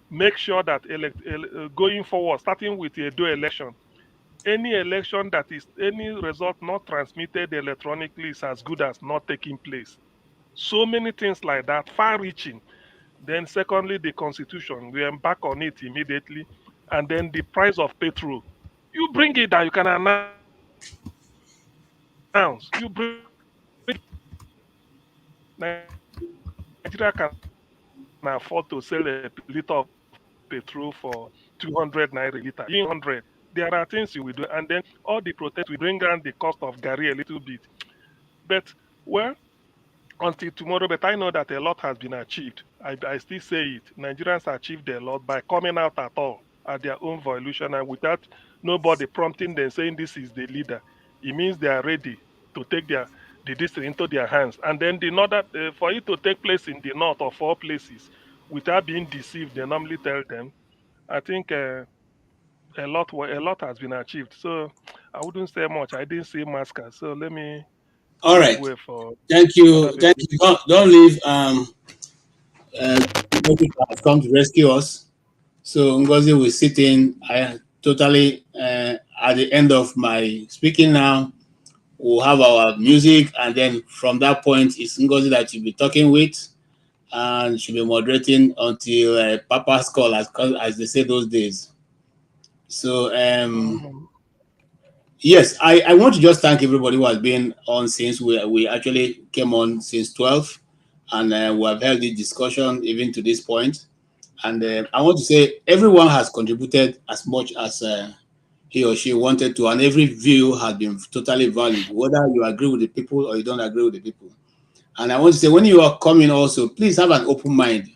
make sure that going forward, starting with a do election, any election that is any result not transmitted electronically is as good as not taking place. So many things like that, far reaching. Then secondly, the constitution, we embark on it immediately. And then the price of petrol. You bring it that you can announce. You bring Nigeria can afford to sell a liter of petrol for 200 naira a liter. In 100. There are things you will do. And then all the protest will bring down the cost of Gary a little bit. But, well, until tomorrow, but I know that a lot has been achieved. I still say it. Nigerians achieved a lot by coming out at all at their own volition and without nobody prompting them saying this is the leader. It means they are ready to take the district into their hands. And then the northern, for it to take place in the north of all places without being deceived, they normally tell them. I think a lot has been achieved. So I wouldn't say much. I didn't see maskers. So let me All give right. way for Thank other you. Thank people. you. Don't leave. People have come to rescue us. So Ngozi will sit in. I totally at the end of my speaking now. We'll have our music, and then from that point, it's Ngozi that you'll be talking with, and she'll be moderating until Papa's call, as they say those days. So yes, I want to just thank everybody who has been on since we actually came on since 12, and we have held this discussion even to this point. And I want to say everyone has contributed as much as he or she wanted to, and every view has been totally valid, whether you agree with the people or you don't agree with the people. And I want to say, when you are coming also, please have an open mind.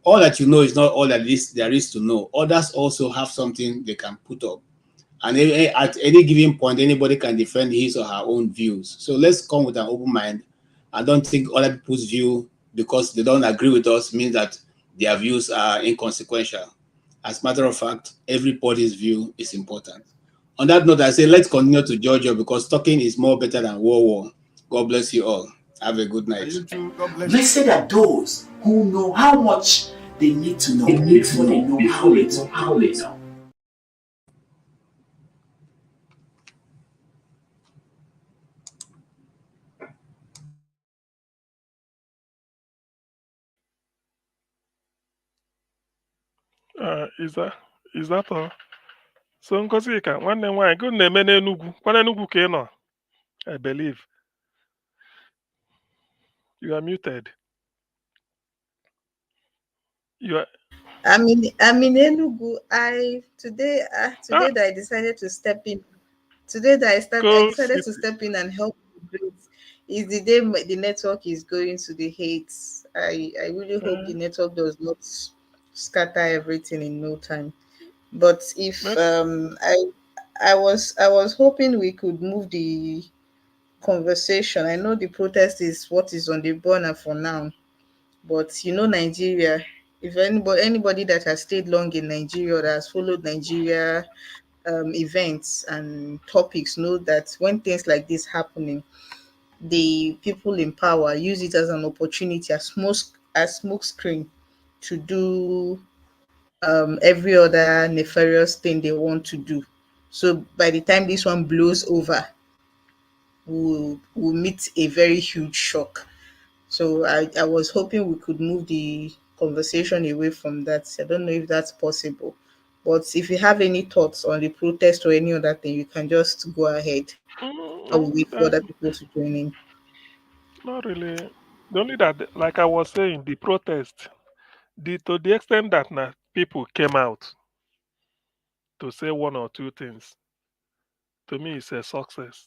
All that you know is not all that there is to know. Others also have something they can put up. And at any given point, anybody can defend his or her own views. So let's come with an open mind. I don't think other people's view, because they don't agree with us, means that their views are inconsequential. As a matter of fact, everybody's view is important. On that note, I say let's continue to Georgia, because talking is more better than war. God bless you all. Have a good night. You too. God bless you. Blessed are those who know how much they need to know before they know how they know. Is that all? So Ngozika, nwanne m nwaanyị, gị na-eme n'Enugu. Kwa n'Enugu ka ị nọ? I believe. You are muted. You are. I'm in Enugu. Today that I decided to step in. Today that I decided to step in and help is the day the network is going to the hates. I really hope the network does not scatter everything in no time. But if I was hoping we could move the conversation. I know the protest is what is on the burner for now, but Nigeria. If anybody that has stayed long in Nigeria or that has followed Nigeria events and topics know that when things like this happening, the people in power use it as an opportunity, as smoke screen to do every other nefarious thing they want to do. So by the time this one blows over, we'll meet a very huge shock. So I was hoping we could move the conversation away from that. I don't know if that's possible. But if you have any thoughts on the protest or any other thing, you can just go ahead. I will wait for other people to join in. Not really. The only that, like I was saying, the protest, to the extent that people came out to say one or two things, to me, it's a success.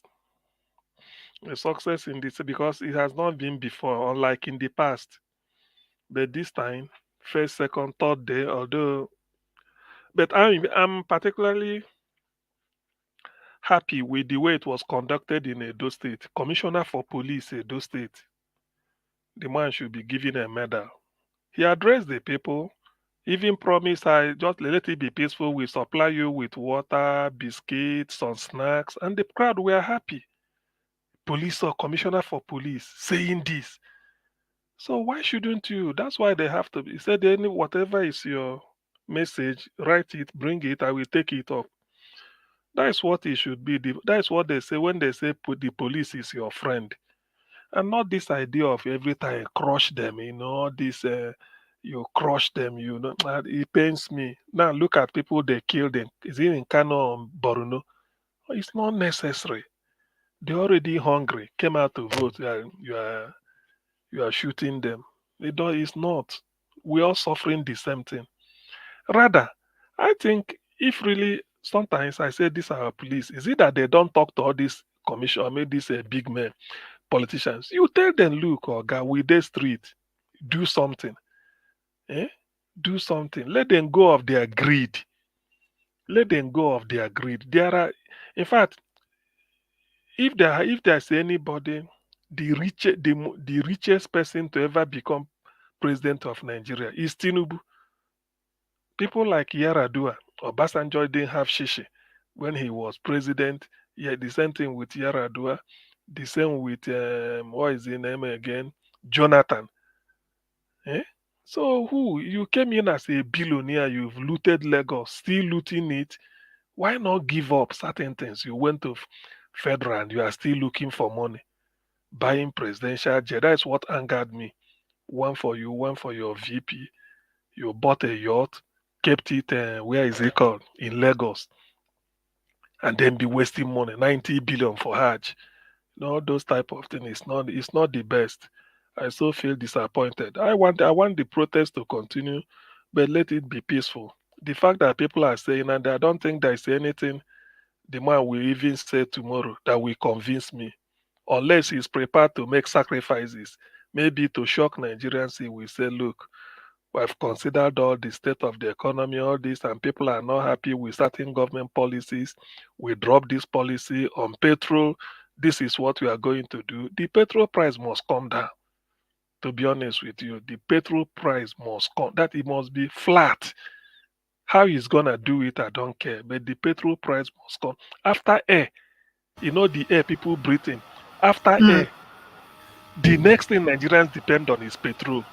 A success in this because it has not been before, unlike in the past. But this time, first, second, third day, but I'm particularly happy with the way it was conducted in Edo State. Commissioner for Police, Edo State, the man should be given a medal. He addressed the people, even promised, I just let it be peaceful. We supply you with water, biscuits, some snacks, and the crowd were happy. Police or commissioner for police saying this. So why shouldn't you? That's why they have to be. He said, whatever is your message, write it, bring it, I will take it up. That is what it should be. That is what they say when they say the police is your friend. And not this idea of every time crush them, this you crush them, it pains me. Now look at people they killed in, is it in Kano or Borno? It's not necessary. They're already hungry, came out to vote. You are shooting them. It's not. We're all suffering the same thing. Rather, I think if really sometimes I say this are our police, is it that they don't talk to all these commission, I mean these big men, politicians? You tell them, look, Oga, with the street, do something. Do something. Let them go of their greed. Let them go of their greed. In fact, if there's anybody, the richest person to ever become president of Nigeria is Tinubu. People like Yaradua, Obasanjo didn't have shishi when he was president. Yeah, the same thing with Yaradua. The same with what is his name again? Jonathan. So you came in as a billionaire, you've looted Lagos, still looting it. Why not give up certain things? You went to federal and you are still looking for money, buying presidential jet. That's what angered me. One for you, one for your VP. You bought a yacht, kept it, where is it called? In Lagos. And then be wasting money, 90 billion for Hajj. Those type of things. It's not the best. I so feel disappointed. I want the protest to continue, but let it be peaceful. The fact that people are saying, and I don't think there's anything the man will even say tomorrow that will convince me, unless he's prepared to make sacrifices, maybe to shock Nigerians. He will say, look, we've considered all the state of the economy, all this, and people are not happy with certain government policies. We drop this policy on petrol. This is what we are going to do. The petrol price must come down. To be honest with you, the petrol price must come. That it must be flat. How he's gonna do it, I don't care. But the petrol price must come. After air, the air people breathe in. After air, the next thing Nigerians depend on is petrol.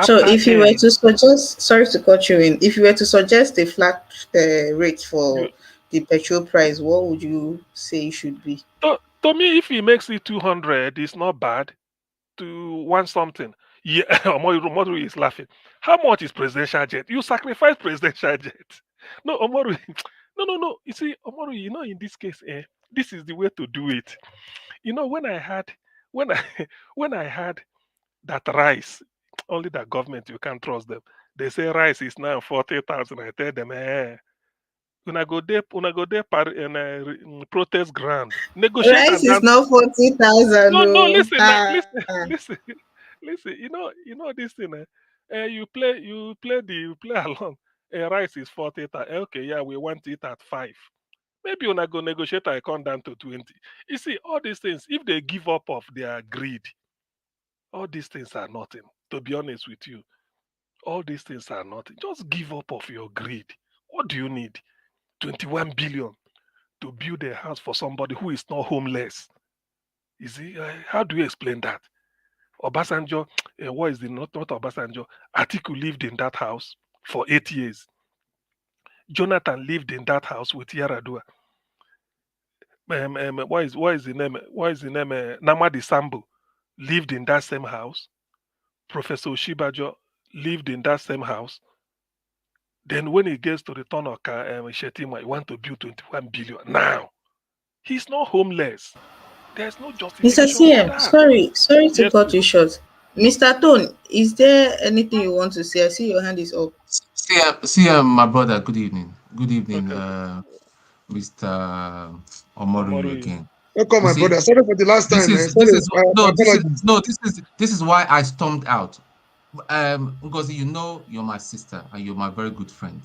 So if you were to suggest, sorry to cut you in, if you were to suggest a flat rate for the petrol price, what would you say it should be? To me, if he makes it 200, it's not bad. To want something. Yeah, Omoru is laughing. How much is presidential jet? You sacrifice presidential jet. No, Omoru. No. You see, Omoru, in this case, this is the way to do it. When I had when I when I had that rice, only that government you can't trust them. They say rice is now 40,000. I tell them, when I go there, protest ground, negotiate Rice and is dance. not 40,000. No, No. listen, listen, listen. This thing. You play along. Rice is 40,000. Okay, yeah, we want it at 5. Maybe when I go negotiate, I come down to 20. You see, all these things, if they give up of their greed, all these things are nothing. To be honest with you, all these things are nothing. Just give up of your greed. What do you need? 21 billion to build a house for somebody who is not homeless. You see, how do you explain that? Obasanjo, what is the not Obasanjo? Atiku lived in that house for 8 years. Jonathan lived in that house with Yaradua. What is the name? Namadi Sambu lived in that same house. Professor Oshibajo lived in that same house. Then when he gets to the turn of Shetima, he want to build 21 billion. Now, he's not homeless. There's no Mr. justification for CM, that. sorry to Yes, cut please. you short. Mr. Tone, is there anything you want to say? I see your hand is up. My brother. Good evening. Good evening, Okay. Mr. Omoru Omoruyi. again. Welcome, You my see, brother. Sorry for the last this time, man. is this Sorry, is my no this is apologies. no this is why I stormed out. Because you're my sister and you're my very good friend.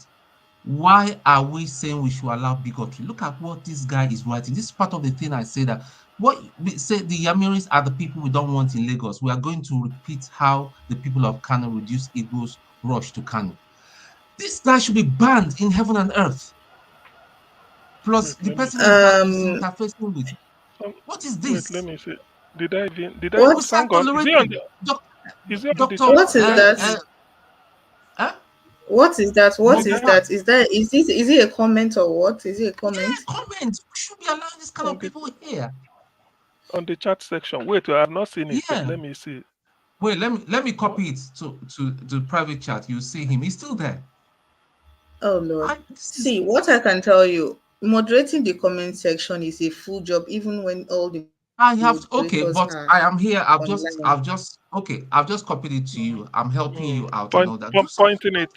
Why are we saying we should allow bigotry? Look at what this guy is writing. This is part of the thing I say that what we say the Yamiris are the people we don't want in Lagos. We are going to repeat how the people of Kano reduced Igbo's rush to Kano. This guy should be banned in heaven and earth. Plus, the person he's interfacing with. What is Wait, let this? me see. Did I We even start thank God? Is he on tolerating. the Doctor, chat? What is Did I that? What is that? What did is I that? Is it a comment or what? Is it a comment? comment? We should be allowing this kind of people here. on the chat section? Wait, I have not seen it. Yeah. Let me see. Wait, let me copy it to the private chat. You see him. He's still there. Oh Lord. See, what I can tell you, moderating the comment section is a full job, even when all the I have but are I am here. I've online. just copied it to you. I'm helping you out and all that. Pointing it.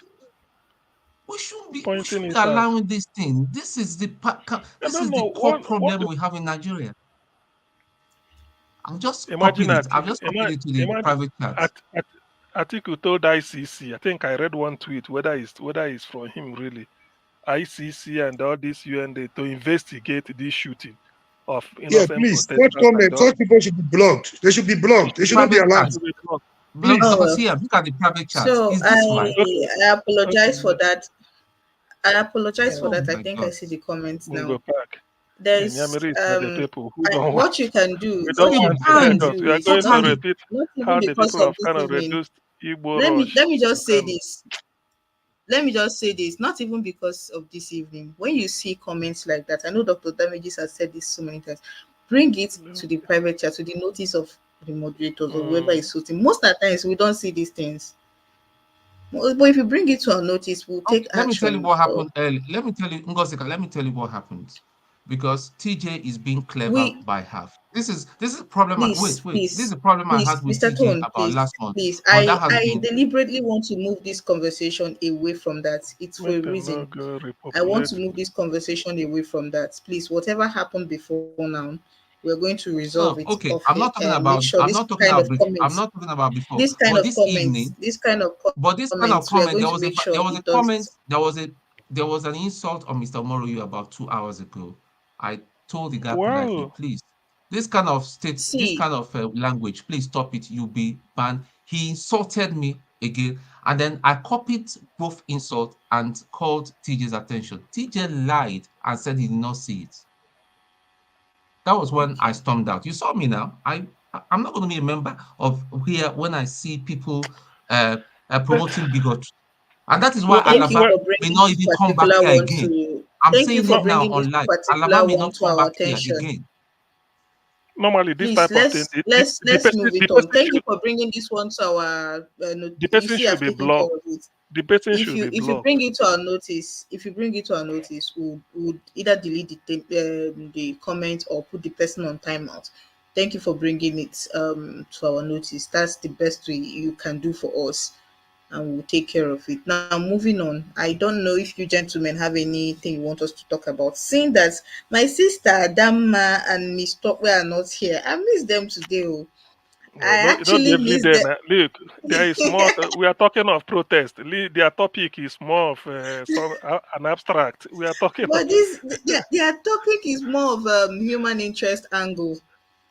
We shouldn't be Pointing allowing this thing. This is the core problem we have in Nigeria. I've just copied it. I've just copied it to the private chat. Atiku told ICC. I think I read one tweet. Whether it's from him really. ICC and all this UN to investigate this shooting of Yeah, innocent please. Such protesters and comments, all. such people should be blocked. They should be blocked. They should not be Private allowed. chat. Please. Because here, look at the private chat. So Is this right? I apologize for that. I apologize for Oh that. I my think God. I see the comments We'll now. go back. There's the people who don't what want. you can do. We don't want elections. We are going to Totally. repeat not even how the because people of of this Kano evening. reduced Igbo Let rush me just to say Kano. this. Let me just say this. Not even because of this evening. When you see comments like that, I know Dr. Damages has said this so many times. Bring it to the private chat, to the notice of the moderators or whoever is shooting. Most of the times we don't see these things. But if you bring it to our notice, we'll take action. Let me tell you what happened early. Let me tell you, Ngosika, let me tell you what happened. Because TJ is being clever by half. This is a problem. Please, This is a problem I had with Mr. TJ Tone, about last month. please. But that has I been deliberately want to move this conversation away from that. It's for a reason. I want to move this conversation away from that. Please, whatever happened before now, we're going to resolve it okay. off I'm here not talking and about make sure I'm this not talking kind about of comments. I'm not talking about before. This kind But of this comments. evening, This kind of comments. We are going comment. to make sure There was a it does. comment. There was an insult on Mr. Moroyu about 2 hours ago. I told the guy politely, please, this kind of language, please stop it. You'll be banned. He insulted me again, and then I copied both insults and called TJ's attention. TJ lied and said he did not see it. That was when I stormed out. You saw me now. I'm not going to be a member of here when I see people promoting bigotry. And that is why Alaba may not even come back here again. I'm saying it now on live. Alaba may not come back here again. Normally, this Please, type of thing, let's move it on. Thank you for bringing this one to our. the You person see, should I've be taken care blocked. of it. The person If should be you blocked. bring it to our notice, we'll either delete the comment or put the person on timeout. Thank you for bringing it to our notice. That's the best way you can do for us, and we'll take care of it. Now, moving on. I don't know if you gentlemen have anything you want us to talk about. Seeing that my sister Damma and Miss Tokwe are not here, I miss them today. Oh. I No, actually miss them. Look, there is more. We are talking of protest. Their topic is more of an abstract. We are talking But of. their topic is more of human interest angle.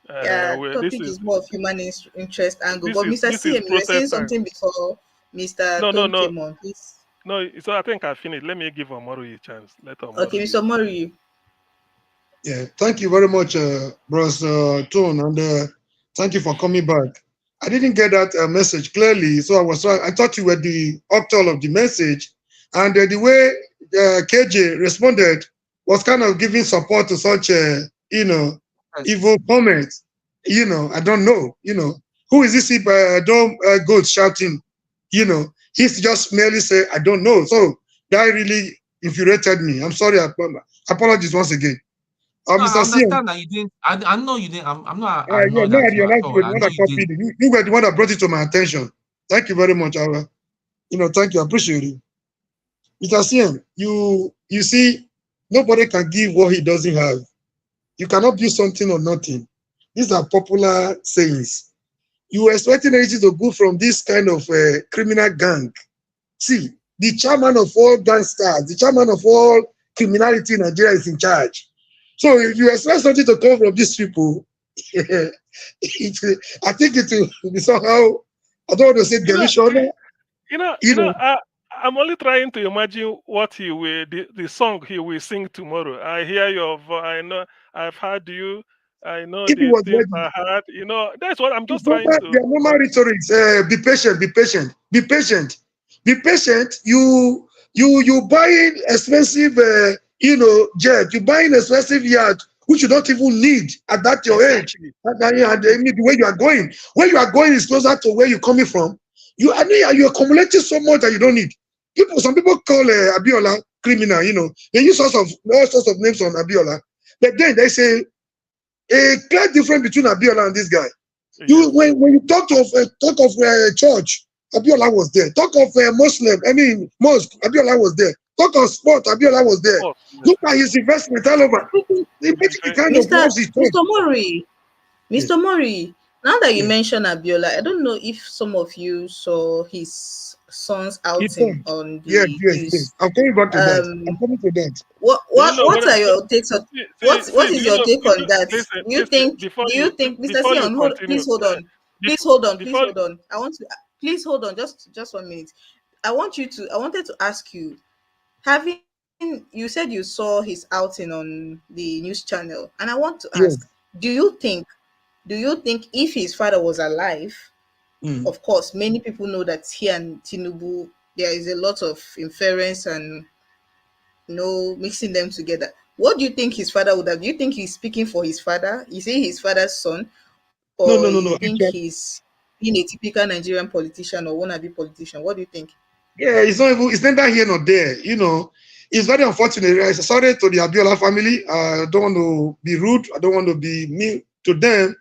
Yeah, topic is more of human interest angle. But Mr. This is CM, you were saying protest time. something before Mr. No, Tone came on, please. No, so I think I finished. Let me give Omoru a chance. Okay, Mr. Omoru. Yeah, thank you very much, Bros. Tone, and thank you for coming back. I didn't get that message clearly, so I thought you were the author of the message, and the way KJ responded was kind of giving support to such evil comments. I don't know. Who is this goat shouting? He's just merely say, I don't know. So that really infuriated me. I'm sorry. Apologies once again. No, Mr. I understand that you didn't. I know you didn't. I'm not annoyed yeah, at you at all. I know you did. You were the one that brought it to my attention. Thank you very much, Awa. Thank you. I appreciate it. Mr. CM, you see, nobody can give what he doesn't have. You cannot build something or nothing. These are popular sayings. You were expecting anything to go from this kind of criminal gang. See, the chairman of all gangsters, the chairman of all criminality in Nigeria is in charge. So if you expect something to come from these people, I think it will be somehow, I don't want to say delusional. I'm only trying to imagine what he will, the song he will sing tomorrow. I hear your voice. I know I've heard you. I know the things I heard. That's what I'm just trying to. There are normal rhetorics. Be patient. Be patient. Be patient. Be patient. You buying expensive, jet. You buying expensive yacht, which you don't even need at that your age. And the way you are going, where you are going is closer to where you're coming from. You accumulating so much that you don't need. Some people call Abiola criminal. They use all sorts of names on Abiola, but then they say a clear difference between Abiola and this guy. Yes. When you talk of church, Abiola was there. Talk of mosque, Abiola was there. Talk of sport, Abiola was there. Look at his investment all over. Mr. Mori, now that you mention Abiola, I don't know if some of you saw his son's outing on the news. Yes. I'm coming back to that. What are your takes on what is your take on that? Do you think Mr. Sion, please hold on. I want to please hold on just 1 minute. I wanted to ask you, you said you saw his outing on the news channel, and I want to ask, do you think if his father was alive, of course, many people know that he and Tinubu, there is a lot of inference and mixing them together. What do you think his father would have? Do you think he's speaking for his father? Is he his father's son? Or No. you think he's being a typical Nigerian politician or wannabe politician? What do you think? Yeah, it's neither here nor there. It's very unfortunate. Sorry to the Abiola family. I don't want to be rude. I don't want to be mean to them.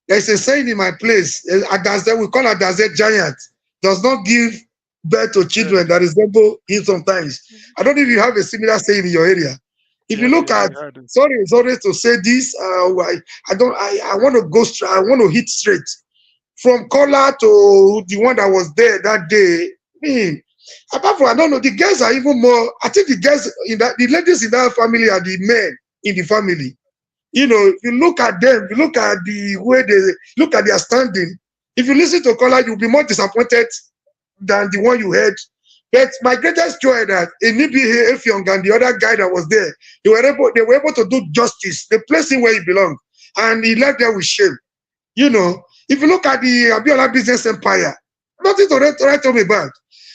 There's a saying in my place, we call it Agaze giant, does not give birth to children that resemble him sometimes. I don't know if you have a similar saying in your area. If you look at, sorry to say this, I want to go straight, I want to hit straight. From Kola to the one that was there that day, apart from, I don't know, the girls are even more, I think the girls, the ladies in that family are the men in the family. You look at them, you look at the way they look at their standing. If you listen to Kola, you'll be more disappointed than the one you heard. But my greatest joy that Enibi Efyong and the other guy that was there, they were able to do justice. They placed him where he belonged, and he left there with shame. If you look at the Abiola business empire, nothing to write home about.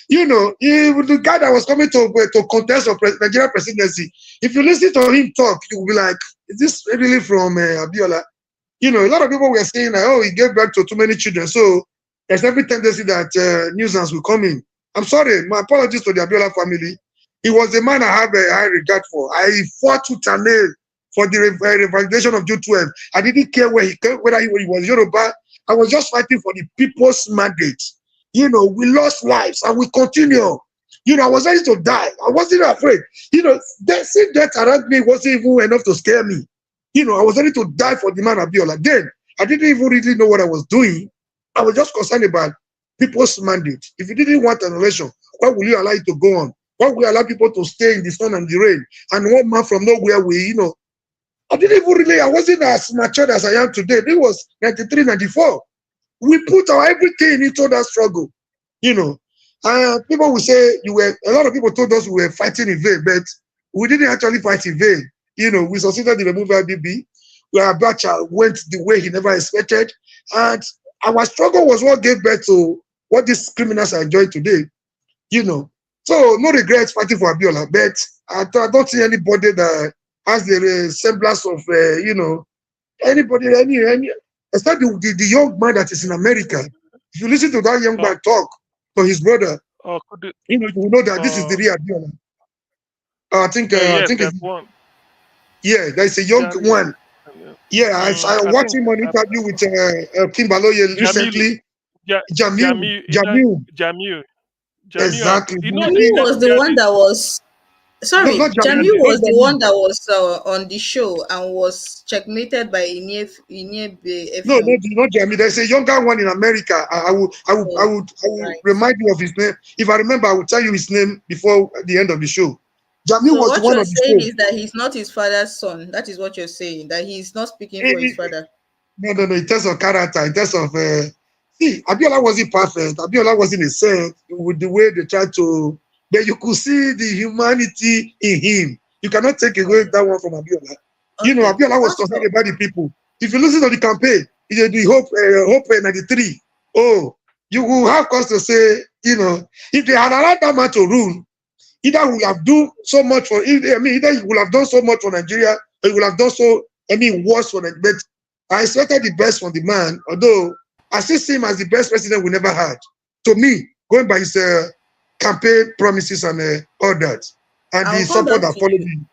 The guy that was coming to contest for Nigerian presidency, if you listen to him talk, you will be like, is this really from Abiola? You know, a lot of people were saying that, oh, he gave birth to too many children. So there's every tendency that nuisance will come in. I'm sorry, my apologies to the Abiola family. He was a man I have a high regard for. I fought to nail for the revalidation of June 12. I didn't care where he came, whether he was Yoruba. I was just fighting for the people's mandate. You know, we lost lives and we continue. You know, I was ready to die. I wasn't afraid. You know, seeing death around me wasn't even enough to scare me. You know, I was ready to die for the man Abiola. Then, I didn't even really know what I was doing. I was just concerned about people's mandate. If you didn't want an election, why will you allow it to go on? Why will you allow people to stay in the sun and the rain? And one man from nowhere will, you know, I didn't even really, I wasn't as matured as I am today. It was 93, 94. We put our everything into that struggle, you know. People will say a lot of people told us we were fighting in vain, but we didn't actually fight in vain. You know, we succeeded in removing IBB, where Abacha went the way he never expected. And our struggle was what gave birth to what these criminals are enjoying today, you know. So, no regrets fighting for Abiola, but I don't see anybody that has the semblance of, you know, anybody, except the young man that is in America. If you listen to that young man talk to his brother, you know, you will know that this is the real Abiola. I think there's it's, one. yeah, there's a young one. Yeah, I watched him on an interview with Kim Baloye recently. Jamil. Exactly. Jamil was the one that was. Sorry, No, not Jamil Jamil, was not the Jamil. one that was on the show and was checkmated by Inye. No, not Jamil. There's a younger one in America. I would remind you of his name. If I remember, I will tell you his name before the end of the show. Jamil So was the what one you're on the saying show. is that he's not his father's son. That is what you're saying. That he's not speaking for his father. No. In terms of character, in terms of see, Abiola wasn't perfect. Abiola wasn't a saint with the way they tried to, but you could see the humanity in him. You cannot take away that one from Abiola. You know, Abiola was concerned about the people. If you listen to the campaign, the Hope 93. Oh, you will have cause to say, you know, if they had allowed that man to rule, either he would have done so much for, either he would have done so much for Nigeria, or he would have done so, worse for Nigeria. But I expected the best from the man, although I still see him as the best president we never had. To me, going by his campaign promises and all that, and the support that followed him.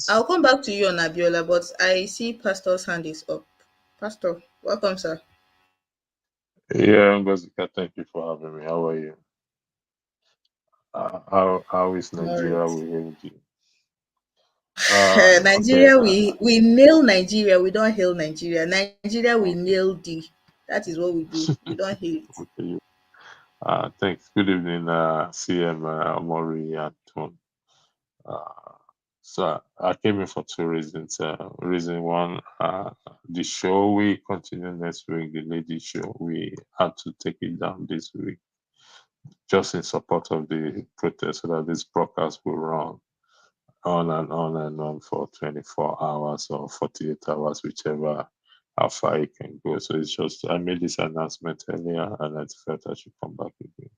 I'll come back to you on Abiola, but I see Pastor's hand is up. Pastor, welcome, sir. Yeah, Ngozika, thank you for having me. How are you? How is Nigeria? We hailed you. Nigeria, we nail Nigeria. We don't hail Nigeria. Nigeria, we nail D. That is what we do. We don't hail it. Okay. Thanks. Good evening, CM Omori and Tone. So I came in for two reasons. Reason one, the show we continue next week, the lady show, we had to take it down this week, just in support of the protest, so that this broadcast will run on and on and on for 24 hours or 48 hours, whichever how far it can go. So it's just, I made this announcement earlier and I felt I should come back again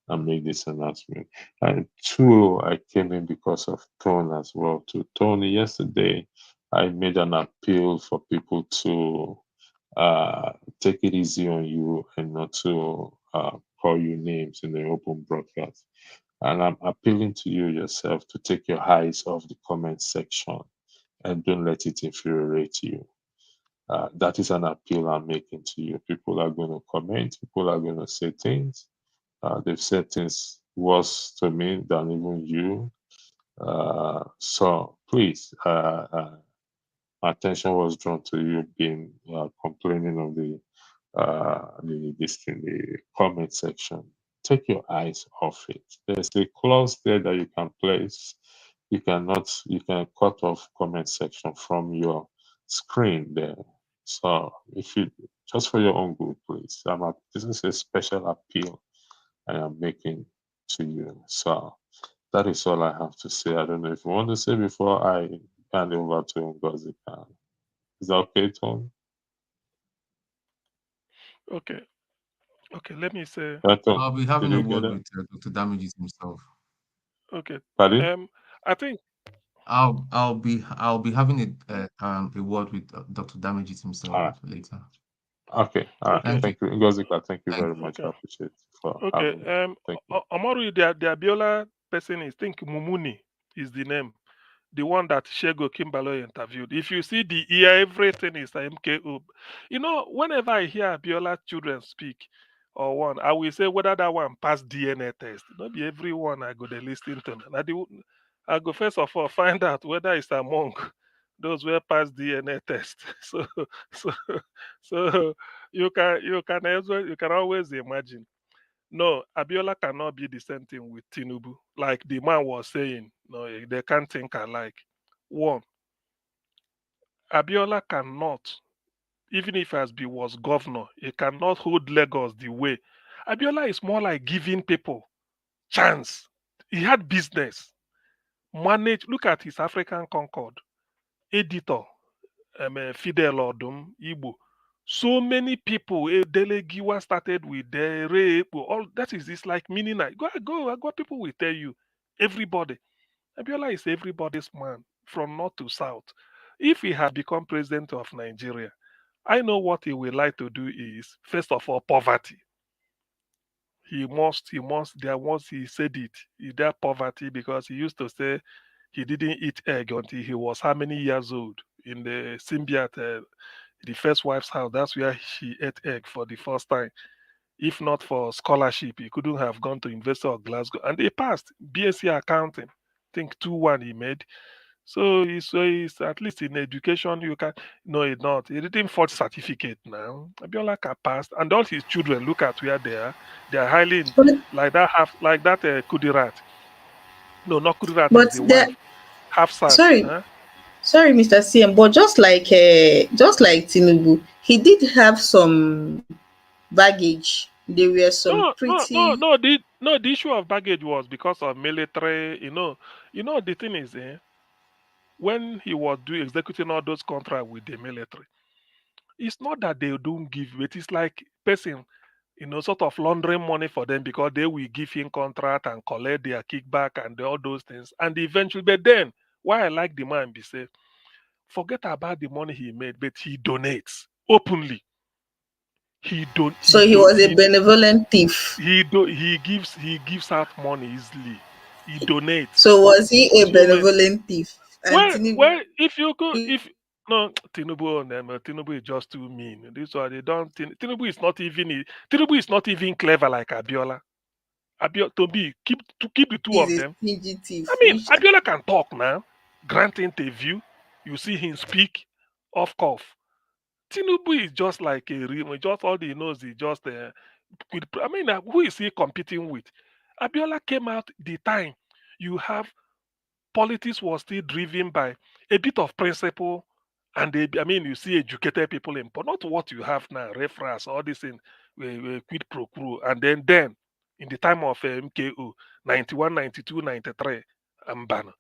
and make this announcement. And two, I came in because of Tone as well. To Tony, yesterday, I made an appeal for people to take it easy on you and not to call you names in the open broadcast. And I'm appealing to you yourself to take your eyes off the comment section and don't let it infuriate you. That is an appeal I'm making to you. People are going to comment, people are going to say things. They've said things worse to me than even you. So please, my attention was drawn to you being complaining of the comment section. Take your eyes off it. There's a clause there that you can place. You can cut off comment section from your screen there. So if you, just for your own good, please. This is a special appeal I am making to you. So that is all I have to say. I don't know if you want to say before I hand over to Ngozi. Is that okay, Tom? Okay, let me say. I'll be having a word with Dr. Damages himself. Okay. Pardon? I think I'll be having a word with Dr. Damages himself All right. later. Okay. All right. Okay. Thank you, Ngozika. Thank you very much. I Okay. appreciate for Okay. having me. Thank you. Amaru, the Abiola person is, think Mumuni is the name. The one that Shego Kimbalo interviewed. If you see the ear, everything is MKO. You know, whenever I hear Abiola children speak or one, I will say whether that one pass DNA test. Not be everyone I go to listen to. I go first of all find out whether it's among those who pass DNA test. So so so you can always imagine. No, Abiola cannot be the same thing with Tinubu. Like the man was saying, no, they can't think alike. One, Abiola cannot, even if was governor, he cannot hold Lagos the way. Abiola is more like giving people chance. He had business, manage. Look at his African Concord, editor, Fidel Odum, Igbo. So many people, Delegiwa started with the rape, all that is this like meaning. Go, people will tell you, everybody. Abiola is everybody's man from north to south. If he had become president of Nigeria, I know what he would like to do is, first of all, poverty. He said it, that poverty, because he used to say he didn't eat egg until he was how many years old in the symbiote, the first wife's house. That's where she ate egg for the first time. If not for scholarship, he couldn't have gone to University of Glasgow. And he passed BSc accounting. I think 2-1 he made. So he's at least in education. You can no, it's not. He didn't forge certificate now. Abiola can pass, and all his children. Look at where they are. They are highly like that. Kudirat. No, not Kudirat But is the wife. Hafsat. sorry, Huh? sorry, Mr. CM, but just like Tinubu, he did have some baggage. There were some pretty. The issue of baggage was because of military. The thing is, when he was executing all those contracts with the military, it's not that they don't give it. It's like person, sort of laundering money for them because they will give him contract and collect their kickback and all those things. And eventually, but then, why I like the man be say, forget about the money he made, but he donates openly. So he was a benevolent thief. He gives out money easily. He donates. So was he a benevolent thief? Well, if you go, no, Tinubu is just too mean. This why they don't. Tinubu is not even clever like Abiola. Keep the two of them. Fugitive. I mean, Abiola can talk now, grant interview. You see him speak, off cuff. Tinubu is just like a real. Just all he knows is just who is he competing with? Abiola came out the time you have politics was still driven by a bit of principle, and you see educated people in, but not what you have now, reference, all this in quid pro quo, and then in the time of MKO, 91, 92, 93, Mbana,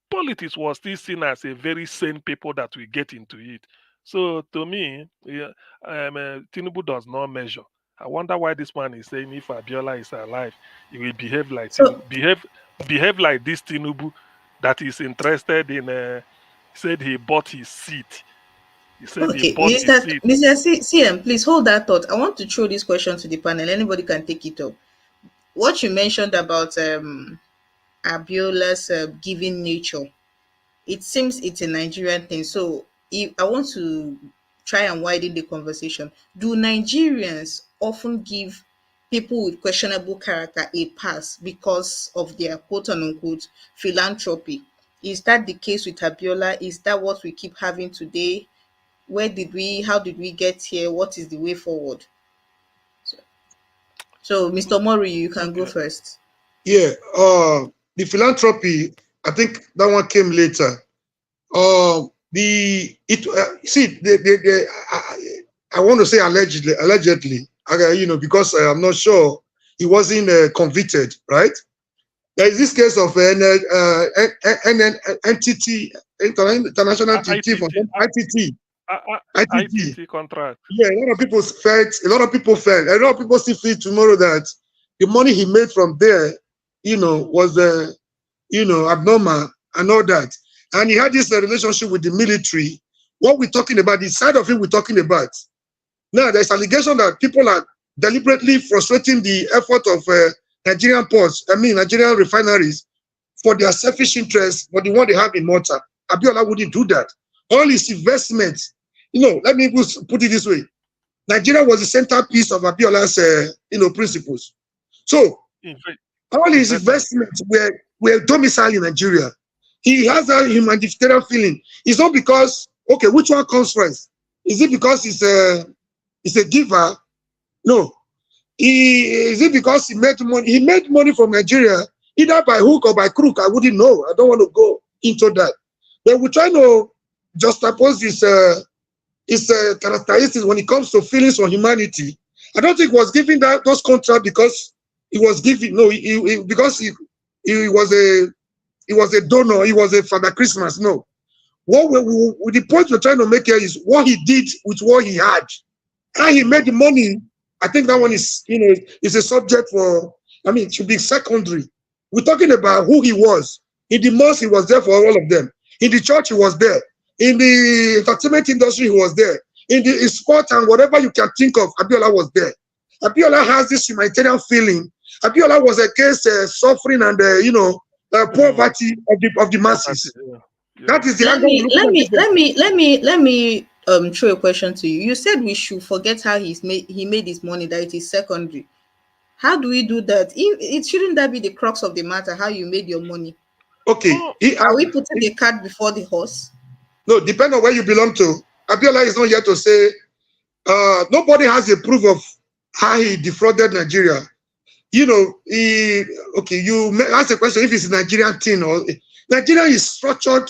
politics was still seen as a very sane people that we get into it. So to me, Tinubu does not measure. I wonder why this man is saying if Abiola is alive, he will behave like behave like this Tinubu that is interested in. Said he bought his seat. He said he bought his seat. Mr. CM, please hold that thought. I want to throw this question to the panel. Anybody can take it up. What you mentioned about Abiola's giving nature, it seems it's a Nigerian thing. So if I want to try and widen the conversation, do Nigerians often give people with questionable character a pass because of their quote unquote philanthropy? Is that the case with Abiola? Is that what we keep having today? How did we get here? What is the way forward? So Mr. Mori, you can go first. Yeah, the philanthropy, I think that one came later. I want to say allegedly, because I'm not sure he wasn't convicted, right? There is this case of an entity, international entity, ITT contract. Yeah, a lot of people felt, a lot of people still feel tomorrow that the money he made from there, was abnormal and all that. and he had this relationship with the military. What we're talking about, the side of it we're talking about. Now, there's allegation that people are deliberately frustrating the effort of Nigerian ports, Nigerian refineries, for their selfish interests, for the one they have in Malta. Abiola wouldn't do that. All his investments, let me put it this way. Nigeria was the centerpiece of Abiola's, principles. So, all his investments were domiciled in Nigeria. He has a humanitarian feeling. It's not because, okay, which one comes first? Is it because he's a giver? No. Is it because he made money? He made money from Nigeria, either by hook or by crook. I wouldn't know. I don't want to go into that. But we're trying to juxtapose his characteristics when it comes to feelings for humanity. I don't think he was giving those contracts because he was giving. No, because he was a donor. He was a Father Christmas. No. The point we're trying to make here is what he did with what he had. How he made the money. I think that one is, is a subject for, it should be secondary. We're talking about who he was. In the mosque, he was there for all of them. In the church, he was there. In the entertainment industry, he was there. In the sport and whatever you can think of, Abiola was there. Abiola has this humanitarian feeling. Abiola was against suffering and, poverty of the masses. That is the let me throw a question to you. You said we should forget how he made his money, that it is secondary. How do we do that? It shouldn't that be the crux of the matter, how you made your money? Okay. Are we putting the cart before the horse? No, depending on where you belong to. Abiola is not here to say nobody has a proof of how he defrauded Nigeria. You ask the question if it's a Nigerian thing or Nigeria is structured,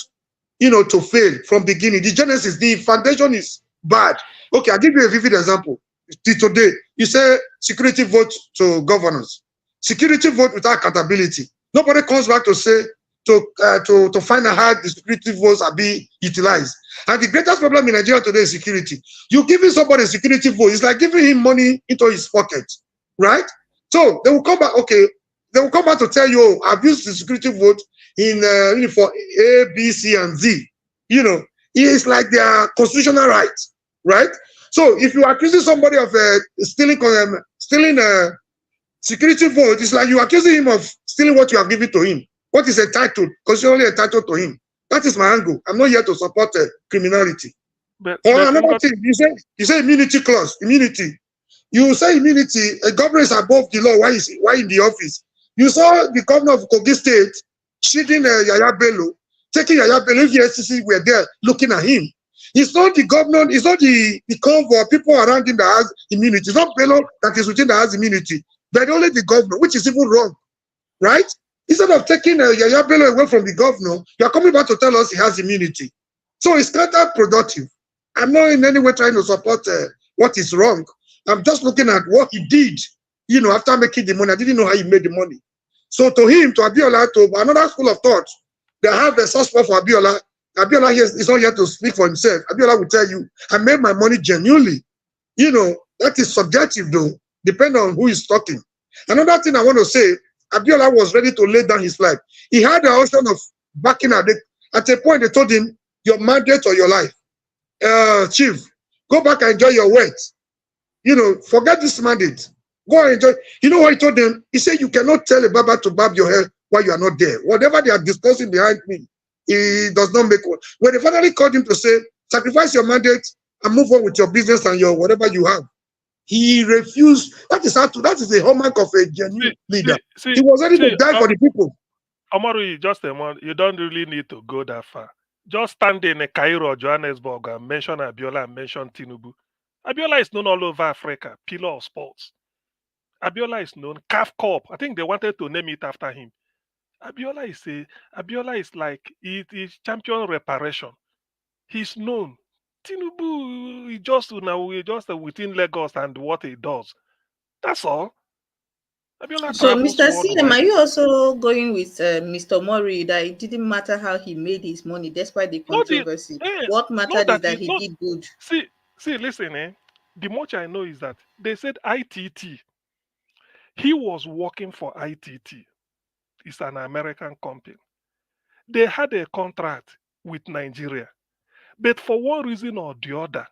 to fail from beginning. The genesis, the foundation is bad. Okay, I'll give you a vivid example. Today, you say security vote to governors. Security vote without accountability. Nobody comes back to say, to find out how the security votes are being utilized. And the greatest problem in Nigeria today is security. You giving somebody a security vote, it's like giving him money into his pocket, right? So they will come back, okay, they will come back to tell you, oh, I've used the security vote for A, B, C, and Z. It's like their constitutional right, right? So if you are accusing somebody of stealing a security vote, it's like you are accusing him of stealing what you have given to him. What is entitled, constitutionally entitled to him. That is my angle. I'm not here to support criminality. Another thing, you say immunity clause, immunity. You say immunity, a governor is above the law. Why in the office? You saw the governor of Kogi State shooting Yaya Bello, taking Yaya Bello. If the SCC were there looking at him, it's not the governor, it's not the convoy, people around him that has immunity. It's not Bello that is within that has immunity, but only the governor, which is even wrong, right? Instead of taking Yaya Bello away from the governor, you are coming back to tell us he has immunity. So it's counterproductive. I'm not in any way trying to support what is wrong. I'm just looking at what he did, after making the money. I didn't know how he made the money. So to him, to Abiola, to another school of thought, they have a suspect for Abiola. Abiola is not here to speak for himself. Abiola will tell you, I made my money genuinely. That is subjective though, depending on who is talking. Another thing I want to say, Abiola was ready to lay down his life. He had the option of backing out. At a point, they told him, your mandate or your life. Chief, go back and enjoy your wealth. Forget this mandate. Go and enjoy. You know what he told them? He said, you cannot tell a barber to barb your hair while you are not there. Whatever they are discussing behind me, he does not make one. When they finally called him to say, sacrifice your mandate and move on with your business and your whatever you have, he refused. That is the hallmark of a genuine leader. He was ready to die for the people. Amaru, just a moment. You don't really need to go that far. Just stand in Cairo, Johannesburg, and mention Abiola and mention Tinubu. Abiola is known all over Africa, pillar of sports. Abiola is known, CAF Corp. I think they wanted to name it after him. Abiola is like, he is champion reparation. He's known. Tinubu is just within Lagos and what he does. That's all. Abiola So, travels Mr. CM, worldwide. are you also going with Mr. Mori that it didn't matter how he made his money despite the controversy? What mattered is that he did good. See, listen, the much I know is that they said ITT. He was working for ITT. It's an American company. They had a contract. with Nigeria. But for one reason or the other,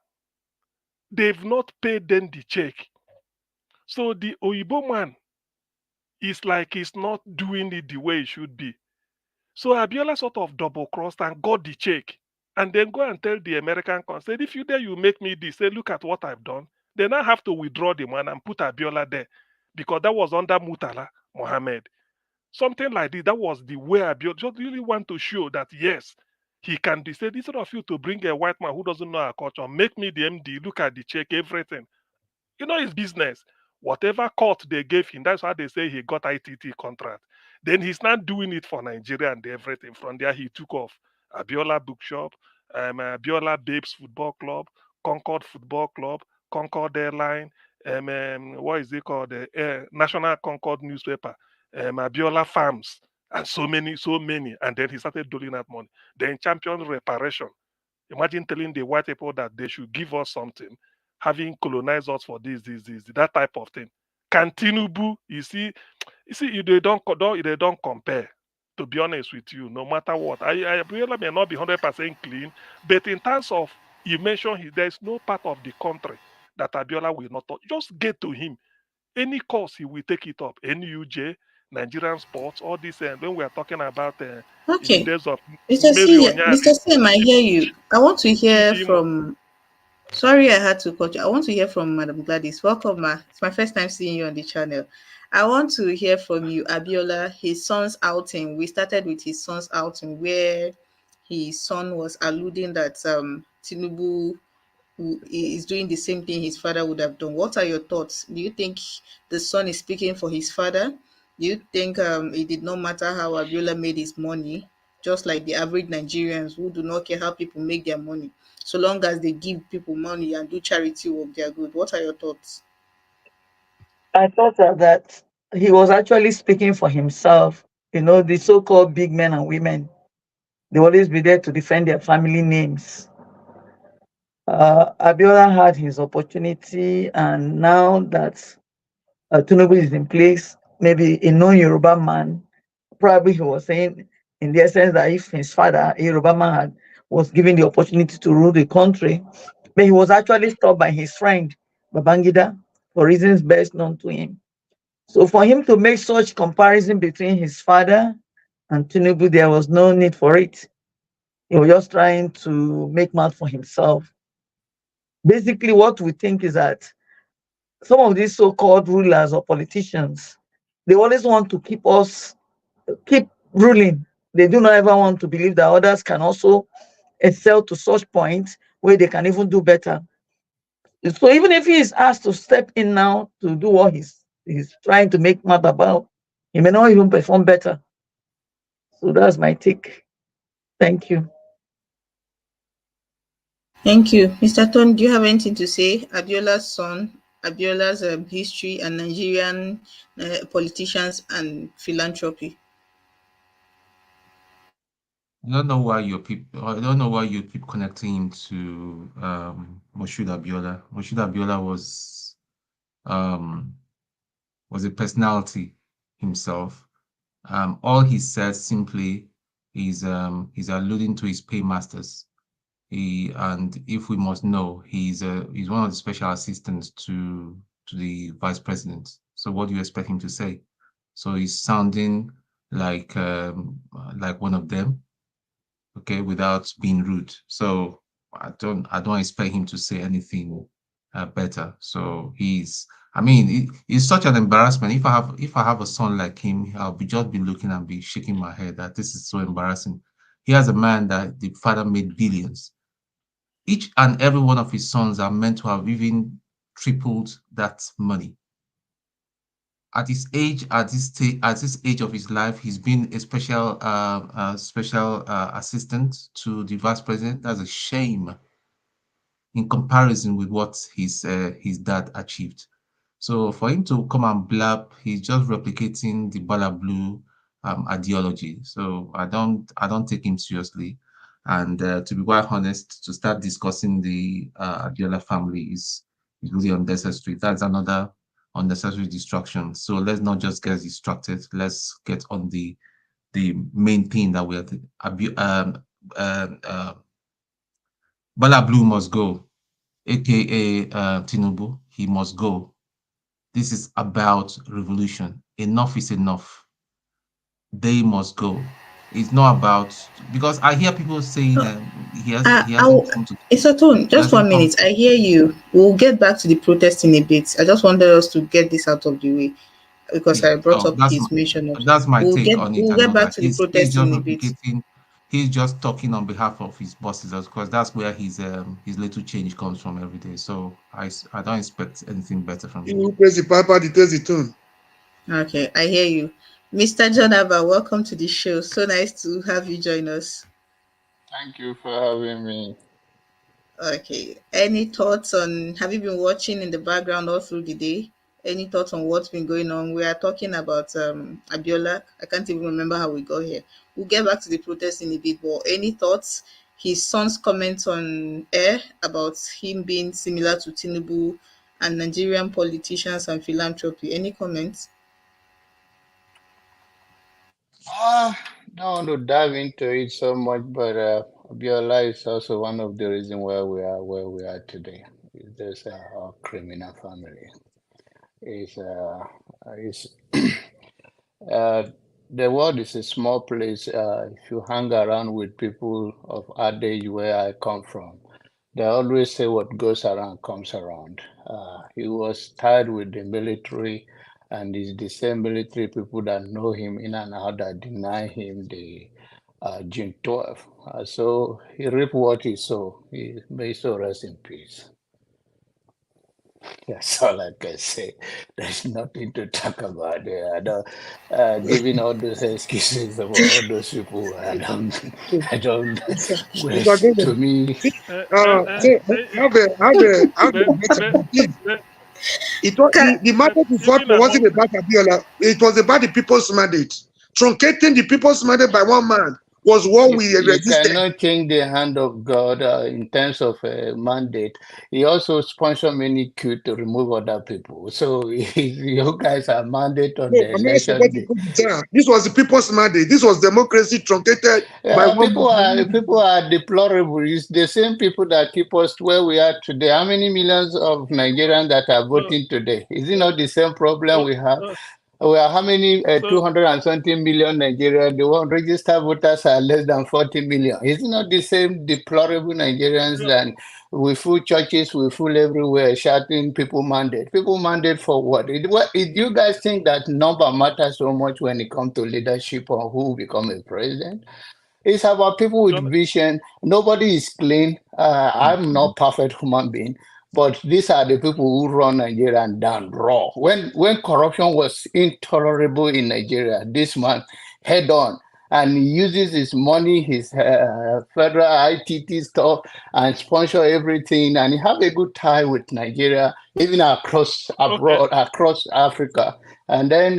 they've not paid them the check. So the Oyibo man is like he's not doing it the way it should be. So Abiola sort of double crossed and got the check. And then go and tell the American consul, if you dare you make me this, say, look at what I've done. They now have to withdraw the man and put Abiola there. Because that was under Murtala Mohammed. Something like this. That was the way Abiola just really want to show that, yes, he can decide, instead of you to bring a white man who doesn't know our culture, make me the MD, look at the check, everything. You know his business. Whatever court they gave him, that's why they say he got ITT contract. Then he's not doing it for Nigeria and everything. From there, he took off. Abiola Bookshop, Abiola Babes Football Club, Concord Football Club, Concord Airline, what is it called? The National Concord newspaper, Abiola Farms, and so many. And then he started doling out money. Then Champion Reparation. Imagine telling the white people that they should give us something, having colonized us for this, that type of thing. Can Tinubu, they don't compare. To be honest with you, no matter what, I really may not be 100% clean, but in terms of, you mentioned there's no part of the country that Abiola will not touch. Just get to him. Any course he will take it up. NUJ, Nigerian sports, all this. And when we are talking about in the Okay. days of Mr. Mary Mr. Sim, I hear you. I want to hear Imo. from. Sorry, I had to cut you. I want to hear from Madam Gladys. Welcome, ma. It's my first time seeing you on the channel. I want to hear from you, Abiola. His son's outing. We started with his son's outing, where his son was alluding that Tinubu is doing the same thing his father would have done. What are your thoughts? Do you think the son is speaking for his father? Do you think it did not matter how Abiola made his money, just like the average Nigerians who do not care how people make their money, so long as they give people money and do charity work, they are good? What are your thoughts? I thought that he was actually speaking for himself. You know, the so-called big men and women, they always be there to defend their family names. Abiola had his opportunity, and now that Tinubu is in place, maybe a non-Yoruba man, probably he was saying in the essence that if his father, a Yoruba man, was given the opportunity to rule the country, but he was actually stopped by his friend Babangida for reasons best known to him. So for him to make such comparison between his father and Tinubu, there was no need for it. He was just trying to make mouth for himself. Basically, what we think is that some of these so-called rulers or politicians, they always want to keep ruling. They do not ever want to believe that others can also excel to such points where they can even do better. So even if he is asked to step in now to do what he's trying to make mad about, he may not even perform better. So that's my take. Thank you. Thank you. Mr. Ton, do you have anything to say? Abiola's son, Abiola's history, and Nigerian politicians and philanthropy. I don't know why I don't know why you keep connecting him to Moshood Abiola. Moshood Abiola was a personality himself. All he said simply is alluding to his paymasters. And if we must know, he's one of the special assistants to the vice president. So what do you expect him to say? So he's sounding like one of them, okay, without being rude. So I don't expect him to say anything better. So it's such an embarrassment. If I have a son like him, I'll just be looking and be shaking my head that this is so embarrassing. He has a man that the father made billions. Each and every one of his sons are meant to have even tripled that money. At his age, at this age of his life, he's been a special assistant to the vice president. That's a shame in comparison with what his dad achieved. So for him to come and blab, he's just replicating the Bala Blue ideology. So I don't take him seriously. And to be quite honest, to start discussing the Abiola family is really unnecessary. That's another unnecessary distraction. So let's not just get distracted. Let's get on the main thing that we are Bala Blue must go, aka Tinubu, he must go. This is about revolution. Enough is enough. They must go. It's not about, because I hear people saying he hasn't come to. It's a tone. Just 1 minute. I hear you. We'll get back to the protest in a bit. I just wanted us to get this out of the way because I brought up his mention of. That's my take on it. We'll get back to the protest in a bit. He's just talking on behalf of his bosses, because that's where his little change comes from every day. So I don't expect anything better from him. You praise the Papa, the tone. Okay, I hear you. Mr. John Abba, welcome to the show. So nice to have you join us. Thank you for having me. Okay. Any thoughts on, have you been watching in the background all through the day? Any thoughts on what's been going on? We are talking about Abiola. I can't even remember how we got here. We'll get back to the protest in a bit, but any thoughts? His son's comments on air about him being similar to Tinubu and Nigerian politicians and philanthropy. Any comments? Don't want to dive into it so much, but Abiola is also one of the reasons why we are where we are today. There's a criminal family. The world is a small place. If you hang around with people of our age where I come from, they always say what goes around comes around. He was tied with the military, and it's the same military people that know him in and out that deny him the June 12. So he reaped what he sowed. May his soul rest in peace. That's all I can say. There's nothing to talk about there. I don't, giving all those excuses about all those people. I don't. To me. It was the mandate we fought for wasn't about Abiola. It was about the people's mandate. Truncating the people's mandate by one man was what we resisted. You cannot change the hand of God in terms of mandate. He also sponsored many coups to remove other people. So you guys are mandate on the election day. This was the people's mandate. This was democracy truncated by one man. People are deplorable. It's the same people that keep us where we are today. How many millions of Nigerians that are voting today? Is it not the same problem we have? We are how many 220 million Nigerians? The one registered voters are less than 40 million. Is it not the same deplorable Nigerians that we full churches, we full everywhere shouting people mandate? People mandate for what? Do you guys think that number matters so much when it comes to leadership or who become a president? It's about people with vision. Nobody is clean. I'm not perfect human being. But these are the people who run Nigeria down raw. When corruption was intolerable in Nigeria, this man head on, and he uses his money, his federal ITT stuff, and sponsor everything, and he have a good tie with Nigeria, even across abroad, across Africa. And then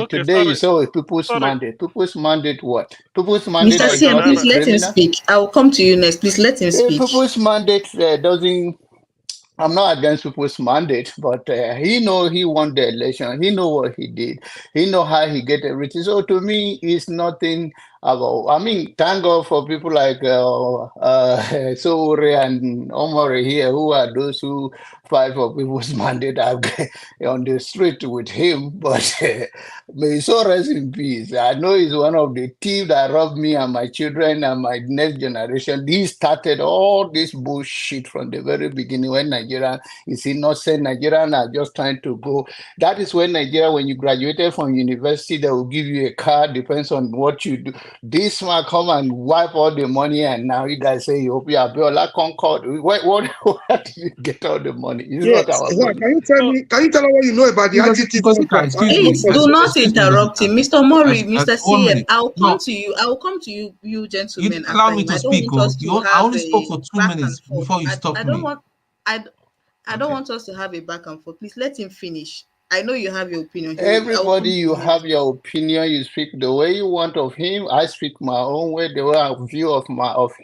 today you saw people's mandate. People's mandate what? People's mandate Mr. CM, please let him speak. I will come to you next. Please let him speak. People's mandate doesn't. I'm not against people's mandate, but he know he won the election. He know what he did. He know how he get everything. So to me, it's nothing about. I mean, thank God for people like Soure and Omar here, who are those who fight for people's mandate on the street with him. But may his soul rest in peace. I know he's one of the thieves that robbed me and my children and my next generation. He started all this bullshit from the very beginning when Nigeria is innocent. Nigerians are just trying to go. That is when Nigeria, when you graduated from university, they will give you a car, depends on what you do. This man come and wipe all the money, and now you guys say you Abiola Concord. Where did you get all the money? It's not our money. Can you tell me? Can you tell us what you know about the ITT? Please do not interrupt him, Mr. Mori, Mr. CM. I'll come to you. I will come to you, you gentlemen. Allow me to speak. I only spoke for 2 minutes before you stopped me. I don't want us to have a back and forth. Please let him finish. I know you have your opinion. Everybody, you have your opinion. You speak the way you want of him. I speak my own way, the way I view of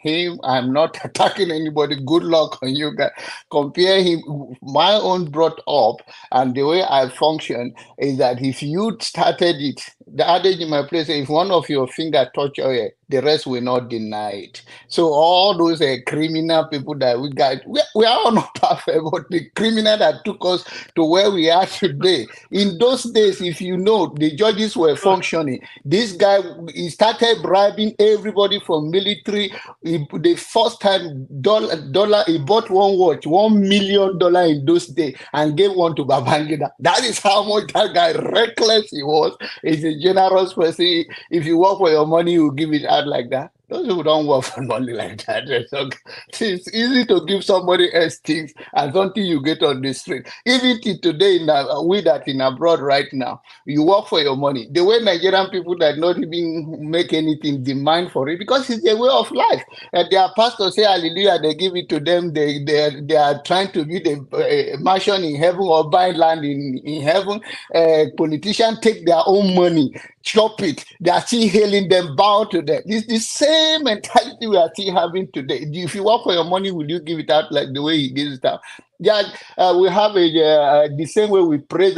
him. I'm not attacking anybody. Good luck on you guys. Compare him. My own brought up and the way I function is that if you started it, the adage in my place, if one of your finger touch oil, the rest will not deny it. So all those criminal people that we got, we are all not perfect, but the criminal that took us to where we are today. In those days, if you know, the judges were functioning. This guy, he started bribing everybody from military. The first time dollar, he bought one watch, $1 million in those days, and gave one to Babangida. That is how much that guy reckless he was. He's a generous person. If you work for your money, you give it out like that. Those who don't work for money like that, it's easy to give somebody else things and something you get on the street. Even today, we that in abroad right now, you work for your money. The way Nigerian people that not even make anything demand for it because it's a way of life. And their pastors say hallelujah, they give it to them. They are trying to build a mansion in heaven or buy land in heaven. Politicians take their own money, chop it. They are still hailing them, bow to them. It's the same mentality we are still having today. If you work for your money, will you give it out like the way he gives it out? Yeah, we have the same way we praise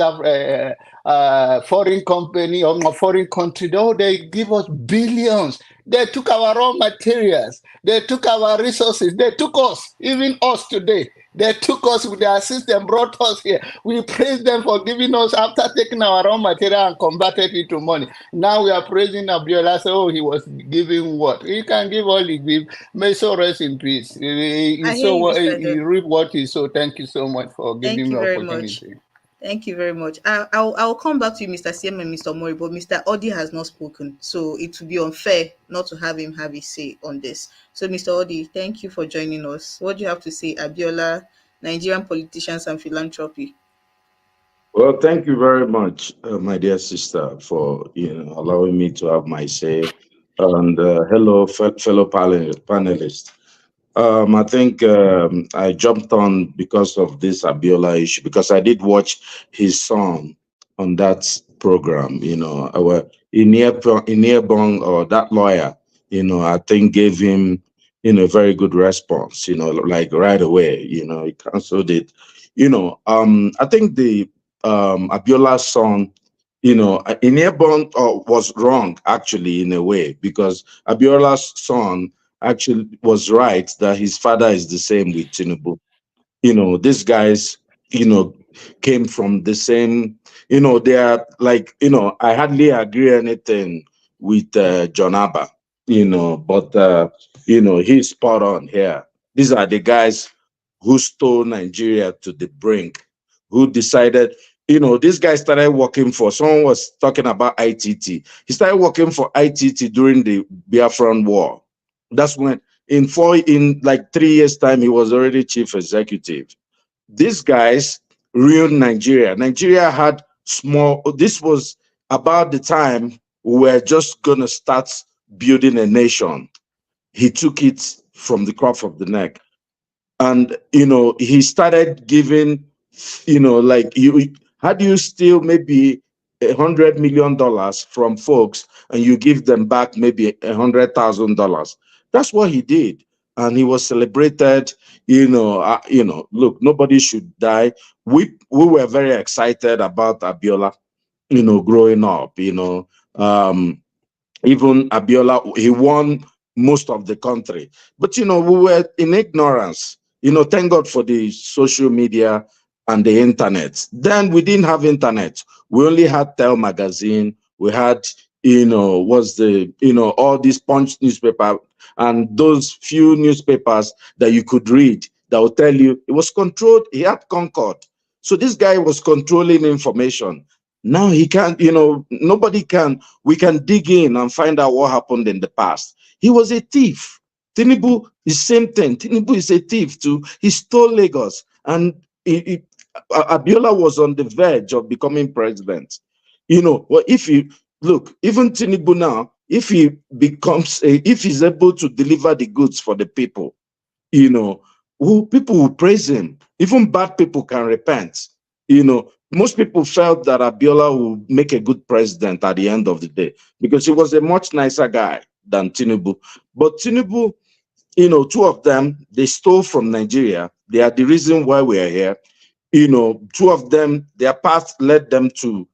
foreign company or foreign country. Oh, they give us billions. They took our raw materials. They took our resources. They took us, even us today. They took us with their system, brought us here. We praise them for giving us after taking our raw material and converted it to money. Now we are praising Abiola. So, oh, he was giving what? He can give all he gives. May so rest in peace. He reap what he sowed. Thank you so much for giving me the opportunity. Much. Thank you very much. I'll come back to you, Mr. CM and Mr. Mori, but Mr. Odi has not spoken, so it would be unfair not to have him have his say on this. So, Mr. Odi, thank you for joining us. What do you have to say, Abiola, Nigerian politicians and philanthropy? Well, thank you very much, my dear sister, for allowing me to have my say. And hello, fellow panelists. I think I jumped on because of this Abiola issue, because I did watch his song on that program. Our Iniebong, or that lawyer, I think gave him, very good response, like right away, he canceled it. I think the Abiola's song, Iniebong was wrong, actually, in a way, because Abiola's song actually was right that his father is the same with Tinubu. These guys, came from the same, they are like, I hardly agree anything with John Abba, but, he's spot on here. These are the guys who stole Nigeria to the brink, who decided, this guy started working for, someone was talking about ITT. He started working for ITT during the Biafran War. That's when in like 3 years' time, he was already chief executive. These guys ruined Nigeria. Nigeria had this was about the time we were just gonna start building a nation. He took it from the crop of the neck. And he started giving, like how do you steal maybe $100 million from folks and you give them back maybe $100,000? That's what he did, and he was celebrated. Look, nobody should die. We were very excited about Abiola, growing up. Even Abiola, he won most of the country, but we were in ignorance. Thank God for the social media and the internet. Then we didn't have internet. We only had Tel magazine. We had, all these Punch newspaper and those few newspapers that you could read that will tell you it was controlled. He had Concord. So this guy was controlling information. Now he can't, nobody can, we can dig in and find out what happened in the past. He was a thief. Tinubu is same thing. Tinubu is a thief too. He stole Lagos, and Abiola was on the verge of becoming president. Well, if you look, even Tinubu now, if he if he's able to deliver the goods for the people, people will praise him. Even bad people can repent. Most people felt that Abiola would make a good president at the end of the day because he was a much nicer guy than Tinubu. But Tinubu, two of them, they stole from Nigeria. They are the reason why we are here. Two of them, their path led them to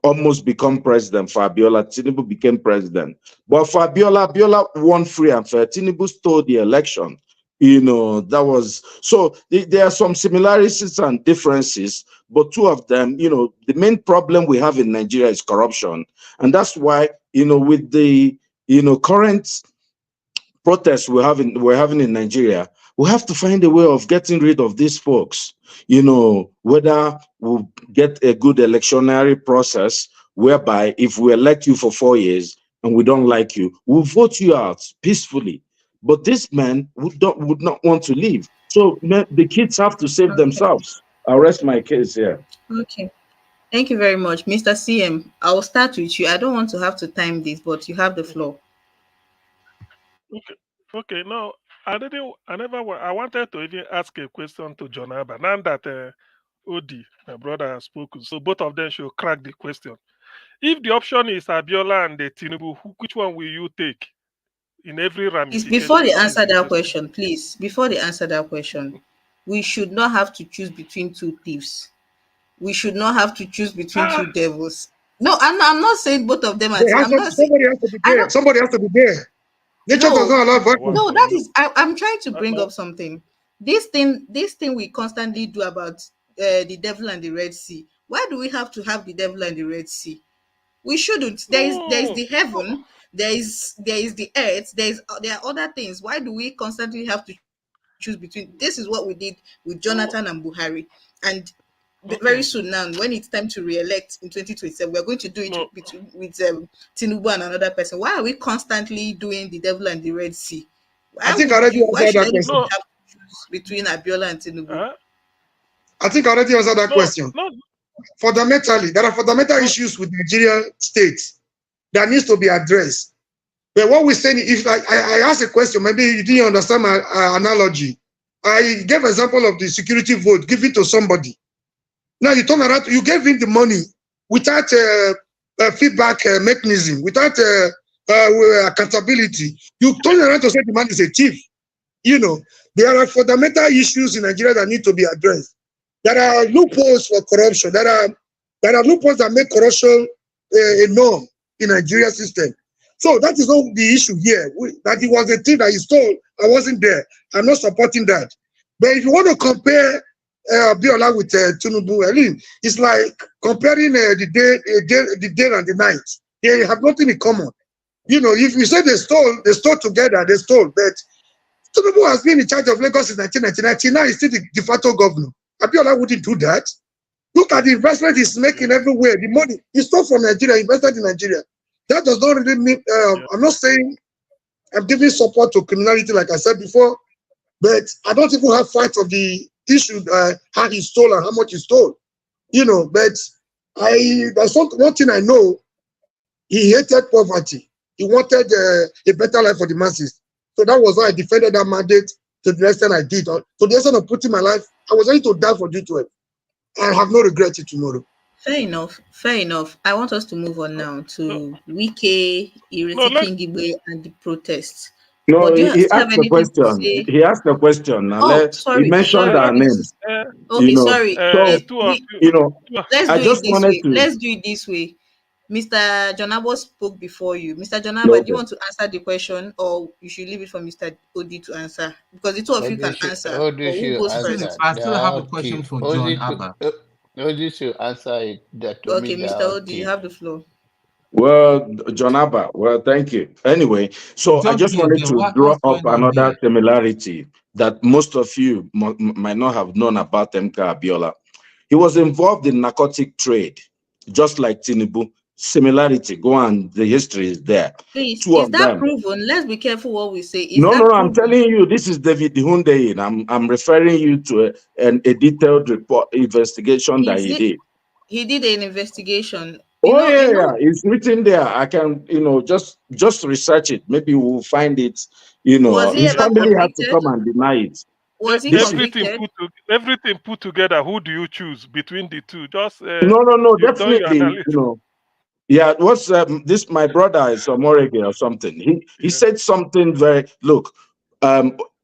almost become president for Abiola. Tinubu became president. But for Abiola won free and fair. Tinubu stole the election. That was, so there are some similarities and differences, but two of them, the main problem we have in Nigeria is corruption. And that's why, with the, current protests we're having in Nigeria, we have to find a way of getting rid of these folks. Whether we'll get a good electionary process whereby if we elect you for 4 years and we don't like you, we'll vote you out peacefully. But these men would not want to leave. So the kids have to save themselves. I'll rest my case here. Okay. Thank you very much. Mr. CM, I will start with you. I don't want to have to time this, but you have the floor. Okay. No, I wanted to even ask a question to John Abba. Now that Odi, my brother, has spoken, so both of them should crack the question. If the option is Abiola and the Tinubu, which one will you take in every ramification? Before they answer that question, please, before they answer that question, we should not have to choose between two thieves. We should not have to choose between two devils. No, I'm not saying both of them. Somebody has to be there. Somebody has to be there. Nature does not allow violence. No, that is. I'm trying to bring up something. This thing we constantly do about the devil and the Red Sea. Why do we have to have the devil and the Red Sea? We shouldn't. There is the heaven. There is the earth. There are other things. Why do we constantly have to choose between? This is what we did with Jonathan and Buhari, and very soon now, when it's time to re-elect in 2027, we're going to do it with Tinubu and another person. Why are we constantly doing the devil and the Red Sea? I think I already answered that question. Have to choose between Abiola and Tinubu? I think I already answered that question. Fundamentally, there are fundamental issues with Nigerian states that needs to be addressed. But what we're saying, if I ask a question, maybe you didn't understand my analogy. I gave an example of the security vote given to somebody. Now you turn around, you gave him the money without a feedback mechanism, without accountability. You turn around to say the man is a thief. There are fundamental issues in Nigeria that need to be addressed. There are loopholes for corruption. There are loopholes that make corruption a norm in Nigeria system. So that is not the issue here. That it was a thing that he stole. I wasn't there. I'm not supporting that. But if you want to compare Abiola with Tinubu, it's like comparing the day and the night. They have nothing in common. If you say they stole together, they stole. But Tinubu has been in charge of Lagos since 1999. Now he's still the de facto governor. Abiola wouldn't do that. Look at the investment he's making everywhere. The money he stole from Nigeria, invested in Nigeria. That does not really mean. I'm not saying I'm giving support to criminality, like I said before, but I don't even have fight of the issue how he stole and how much he stole. But there's one thing I know. He hated poverty. He wanted a better life for the masses. So that was why I defended that mandate to the extent I did. To the extent of putting my life, I was ready to die for G12. I have no regret it tomorrow. Fair enough. I want us to move on now to Wike, Kingibe, and the protests. No, he asked the question. He asked the question. He mentioned our names. Sorry. Let's do it this way. Mr. Jonabo spoke before you. Mr. Jonabo, do you want to answer the question, or you should leave it for Mr. Odi to answer? Because the two of you can answer. I still have a question for John Abba. Odi should answer it. Okay, Mr. Odi, you have the floor. Well, John Abba, thank you. Anyway, so I just wanted to draw up another similarity that most of you might not have known about MK Abiola. He was involved in narcotic trade, just like Tinubu. Similarity, go on, the history is there. Please, is that proven? Let's be careful what we say. No, I'm telling you, this is David Hundeyin. I'm referring you to a detailed report investigation that he did. He did an investigation. It's written there. I can, just research it. Maybe we'll find it. His family had to come and deny it. Was he everything put together? Who do you choose between the two? Just no, definitely. Yeah, what's this? My brother is Morege or something. He said something very. Look,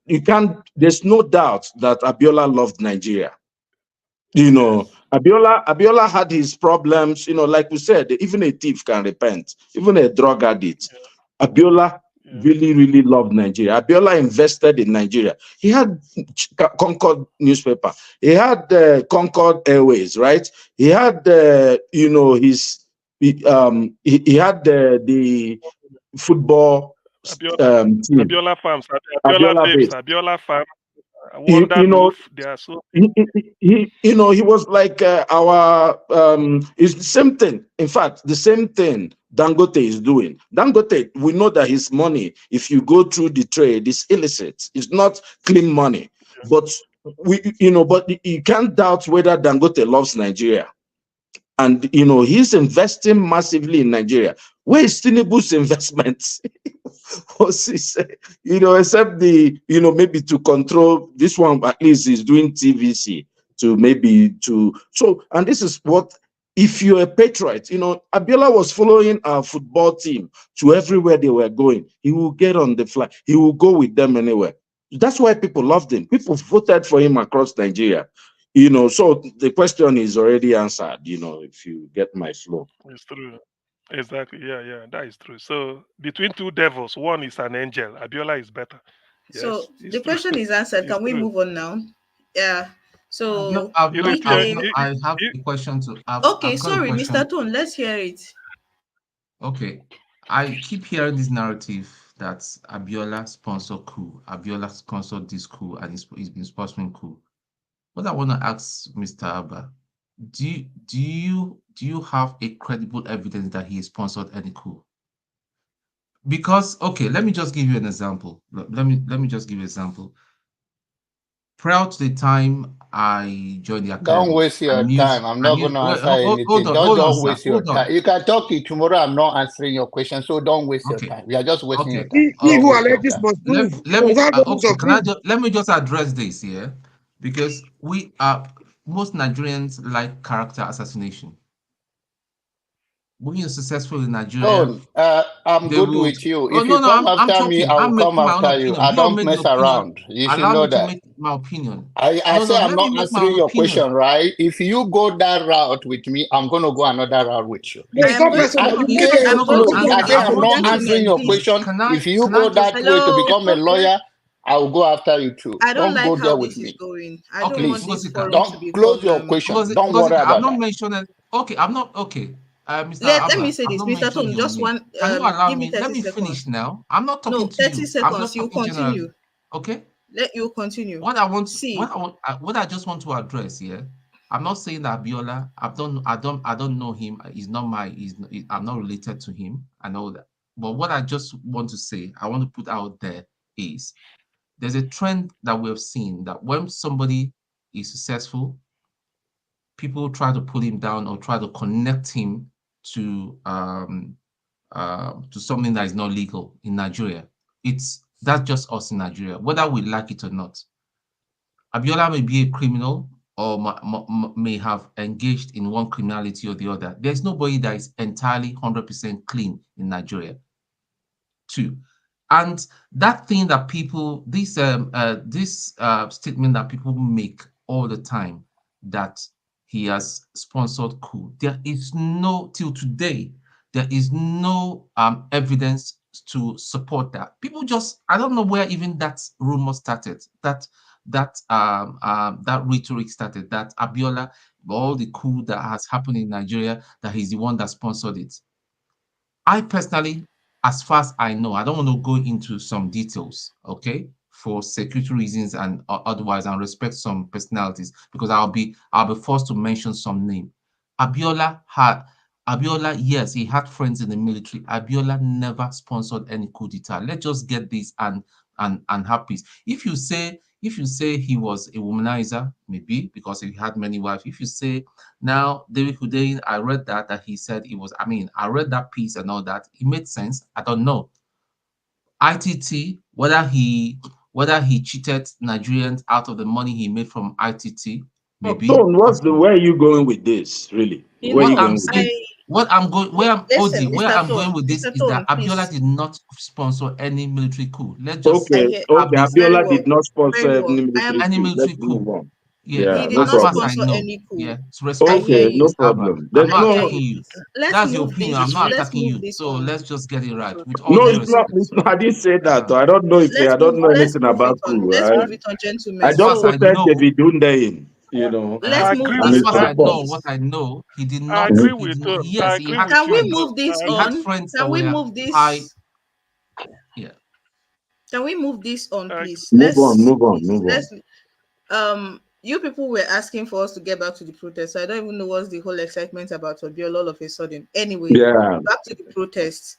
you can't. There's no doubt that Abiola loved Nigeria. And Abiola had his problems, like we said, even a thief can repent, even a drug addict. Abiola really, really loved Nigeria. Abiola invested in Nigeria. He had Concord newspaper. He had Concord Airways, right? He had, he had the football team. Abiola Farms, Abiola Babes, Babes. Abiola Farm, Wonder Loaf. They are so. He was like our it's the same thing. In fact, the same thing Dangote is doing. Dangote, we know that his money, if you go through the trade, is illicit. It's not clean money. But but you can't doubt whether Dangote loves Nigeria. And he's investing massively in Nigeria. Where is Tinubu's investments? Except maybe to control this one, at least is doing TVC and this is what, if you're a patriot, Abiola was following our football team to everywhere they were going. He will get on the flight. He will go with them anywhere. That's why people loved him. People voted for him across Nigeria. So the question is already answered, if you get my flow. It's true. Exactly. Yeah, that is true. So between two devils, one is an angel. Abiola is better. Yes, so the question is answered. Can we move on now? Yeah. So I have a question to ask. Okay, sorry, Mr. Tone, let's hear it. Okay. I keep hearing this narrative that Abiola sponsored coup, Abiola sponsored this coup, and he's been sponsoring coup. What I want to ask Mr. Abba, do you have a credible evidence that he sponsored any coup? Because let me just give you an example. Let me just give you an example. Prior to the time I joined the academy, don't waste your time. I'm not going to answer anything. Don't waste your time. You can talk it tomorrow. I'm not answering your question, so don't waste your time. We are just wasting your time. Let me just address this here, because most Nigerians like character assassination. When you're successful in Nigeria, I'm good with you. If you come after me, I will come after you. I don't mess around. You should know that. Make my opinion. I say I'm not answering your question, right? If you go that route with me, I'm going to go another route with you. I'm not answering your question. If you go that way to become a lawyer, I will go after you too. I don't like go how there this with me. is going. I don't want this forum to be close your question. Don't worry about I'm not mentioning. I'm not okay. Let me say this, Mr. Tom. Just one. Can you allow give me 30 Let me seconds. finish now. I'm not talking to you. 30 seconds. You continue. Generally. Okay. Let you continue. What I just want to address here. I'm not saying that Abiola. I don't know him. He's not I'm not related to him. I know that. But what I just want to say, I want to put out there is, there's a trend that we have seen that when somebody is successful, people try to pull him down or try to connect him to something that is not legal in Nigeria. That's just us in Nigeria, whether we like it or not. Abiola may be a criminal or may have engaged in one criminality or the other. There's nobody that is entirely 100% clean in Nigeria. Two, and that thing that people, this statement that people make all the time, that he has sponsored coup. There is till today, there is no evidence to support that. People just, I don't know where even that rumor started, that rhetoric started, that Abiola, all the coup that has happened in Nigeria, that he's the one that sponsored it. I personally, as far as I know, I don't want to go into some details, okay, for security reasons and otherwise, and respect some personalities, because I'll be forced to mention some name. Abiola, yes, he had friends in the military. Abiola never sponsored any coup d'etat. Let's just get this and have peace. If you say he was a womanizer, maybe because he had many wives. If you say now David Hudein, I read that he said he was. I read that piece and all that. It made sense. I don't know. ITT, whether he cheated Nigerians out of the money he made from ITT, maybe. Where are you going with this, really? Where I'm going with this is that Abiola did not sponsor any military coup. Let's just Abiola did not sponsor any military coup. Yeah, He did no as not far as problem. I sponsor know. any coup. Yeah, I hear Okay, respectfully, no you. Mr. Abra, problem. I'm There's I not hear no, attacking you. you. Let's That's your move opinion. this. I'm not Let's attacking move you. this So on. let's just get it right. With all no, due it's not. respect. I didn't say that. Though. I don't know if I don't know Let's anything move it about on. coup. Let's move I, it on, I gentlemen. As far just as So I quoted know, David Dundein, let's I move agree and as with this his far as her. I on, support. know, what please. I know, I agree he with did not, her. I yes, agree with Can we you. move this I he had agree. on? friends that Can we were move high, this? yeah. Can we move this on, I, please? Move on, move on, move on. Let's you people were asking for us to get back to the protest. So I don't even know what's the whole excitement about Abiola all of a sudden. Anyway, Yeah. back to the protests.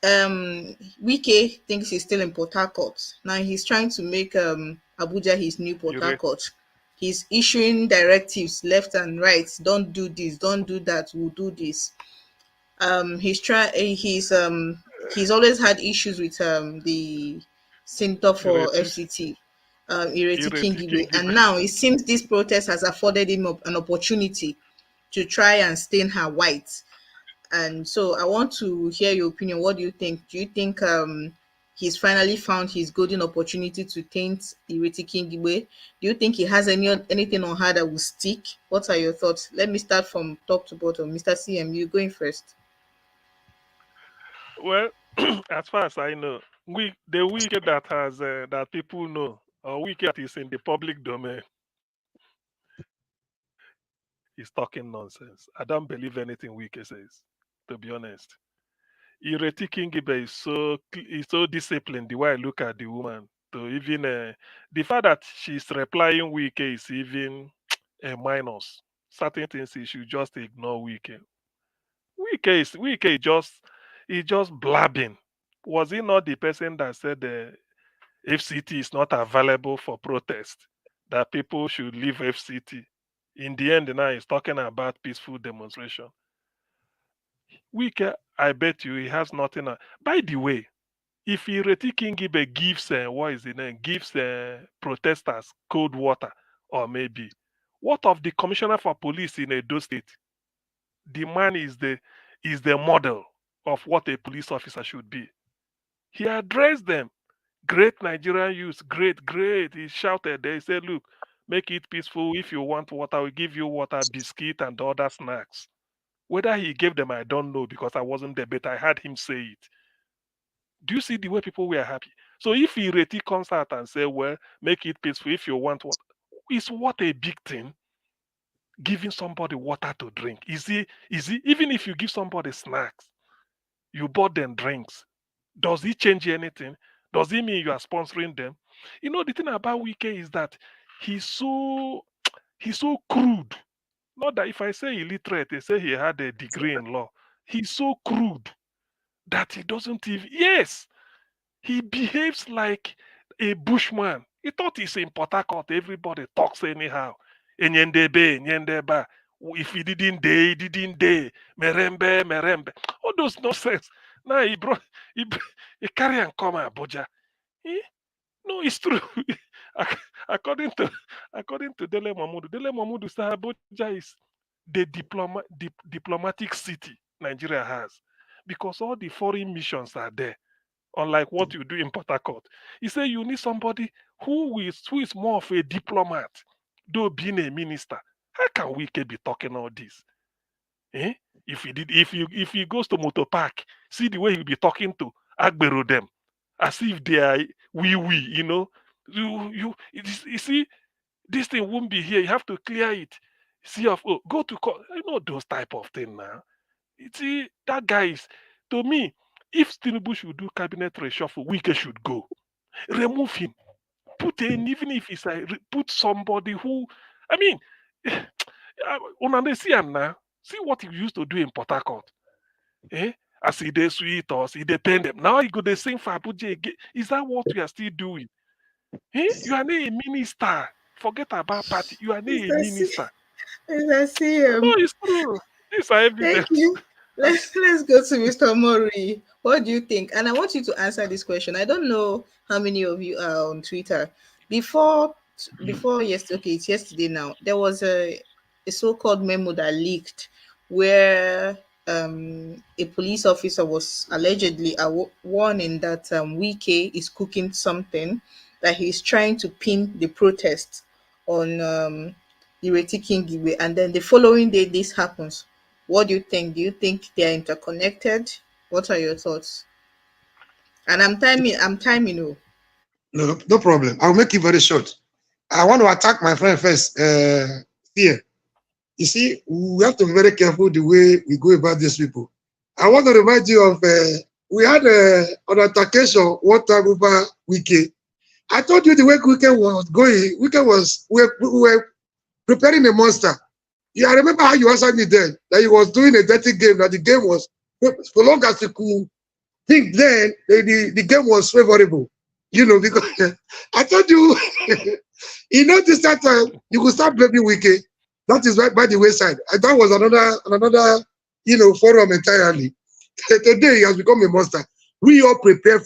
Wike thinks he's still in Port Harcourt. Now he's trying to make Abuja his new Port Harcourt. He's issuing directives left and right. Don't do this, don't do that, we'll do this. He's always had issues with the senator for FCT, Ireti Kingibe, and now it seems this protest has afforded him an opportunity to try and stain her white. And so I want to hear your opinion. What do you think? Do you think he's finally found his golden opportunity to taint Ireti Kingibe? Do you think he has anything on her that will stick? What are your thoughts? Let me start from top to bottom. Mr. CM, you going first. well, as far as I know, the Wike that has that people know, or Wike that is in the public domain, is talking nonsense. I don't believe anything Wike says, to be honest. Ireti Kingibe is so disciplined. The way I look at the woman, to even the fact that she's replying Wike is even a minus. Certain things he should just ignore Wike. Wike is just blabbing. Was he not the person that said the FCT is not available for protest? That people should leave FCT. In the end, now he's talking about peaceful demonstration. Wike, I bet you he has nothing. By the way, if Ireti Kingibe gives what is the name? Gives protesters cold water, or maybe, what of the commissioner for police in Edo State? The man is the model of what a police officer should be. He addressed them. Great Nigerian youth, great, great. He shouted. They said, "Look, make it peaceful. If you want water, we give you water, biscuit, and other snacks." Whether he gave them, I don't know because I wasn't there, but I heard him say it. Do you see the way people were happy? So if Ireti comes out and say, "Well, make it peaceful. If you want water," is what a big thing. Giving somebody water to drink. Is he even if you give somebody snacks, you bought them drinks, does it change anything? Does it mean you are sponsoring them? The thing about Wike is that he's so he's so crude. Not that if I say illiterate, they say he had a degree in law. He's so crude that he doesn't even he behaves like a bushman. He thought he's in Port Harcourt. Everybody talks anyhow. Enyendebe, enyendeba. If he didn't day. Merembe, merembe. All those nonsense. Now he carry and come Abuja. Eh? No, it's true. according to Dele Mamudu said Abuja is the diplomatic city Nigeria has because all the foreign missions are there, unlike what you do in Port Harcourt. He said you need somebody who is more of a diplomat, though being a minister. How can Wike be talking all this? Eh? If he goes to Motor Park, see the way he'll be talking to Agbero them, as if they are we. You see, this thing won't be here. You have to clear it. CFO, go to court. Those type of thing now. You see, that guy is, to me, if Tinubu should do cabinet reshuffle, Wike should go. Remove him. Put in, even if it's put somebody who, I mean, see him now. See what he used to do in Port Harcourt. As he dey sweet us, he dey pain them. Now he go dey sing for Abuja again. Is that what we are still doing? You are not a minister. Forget about party. You are not a minister. Let's see. No, it's true. These are Thank evidence. you. Let's go to Mr. Mori. What do you think? And I want you to answer this question. I don't know how many of you are on Twitter. Before yesterday, okay, it's yesterday now. There was a so-called memo that leaked where a police officer was allegedly warning that Wike is cooking something, that he's trying to pin the protest on Ireti Kingibe, and then the following day this happens. What do you think? Do you think they are interconnected? What are your thoughts? And I'm timing. Oh. No problem. I'll make it very short. I want to attack my friend first. Fear. You see, we have to be very careful the way we go about these people. I want to remind you of we had an altercation one time over Wike. I told you the way Wike was going. Wike was we were preparing a monster. Yeah, I remember how you answered me then that he was doing a dirty game. That the game was so long as you could think then the game was favorable. You know, because I told you, this that you could start blaming Wike. That is right by the wayside. And that was another forum entirely. Today he has become a monster. We all prepare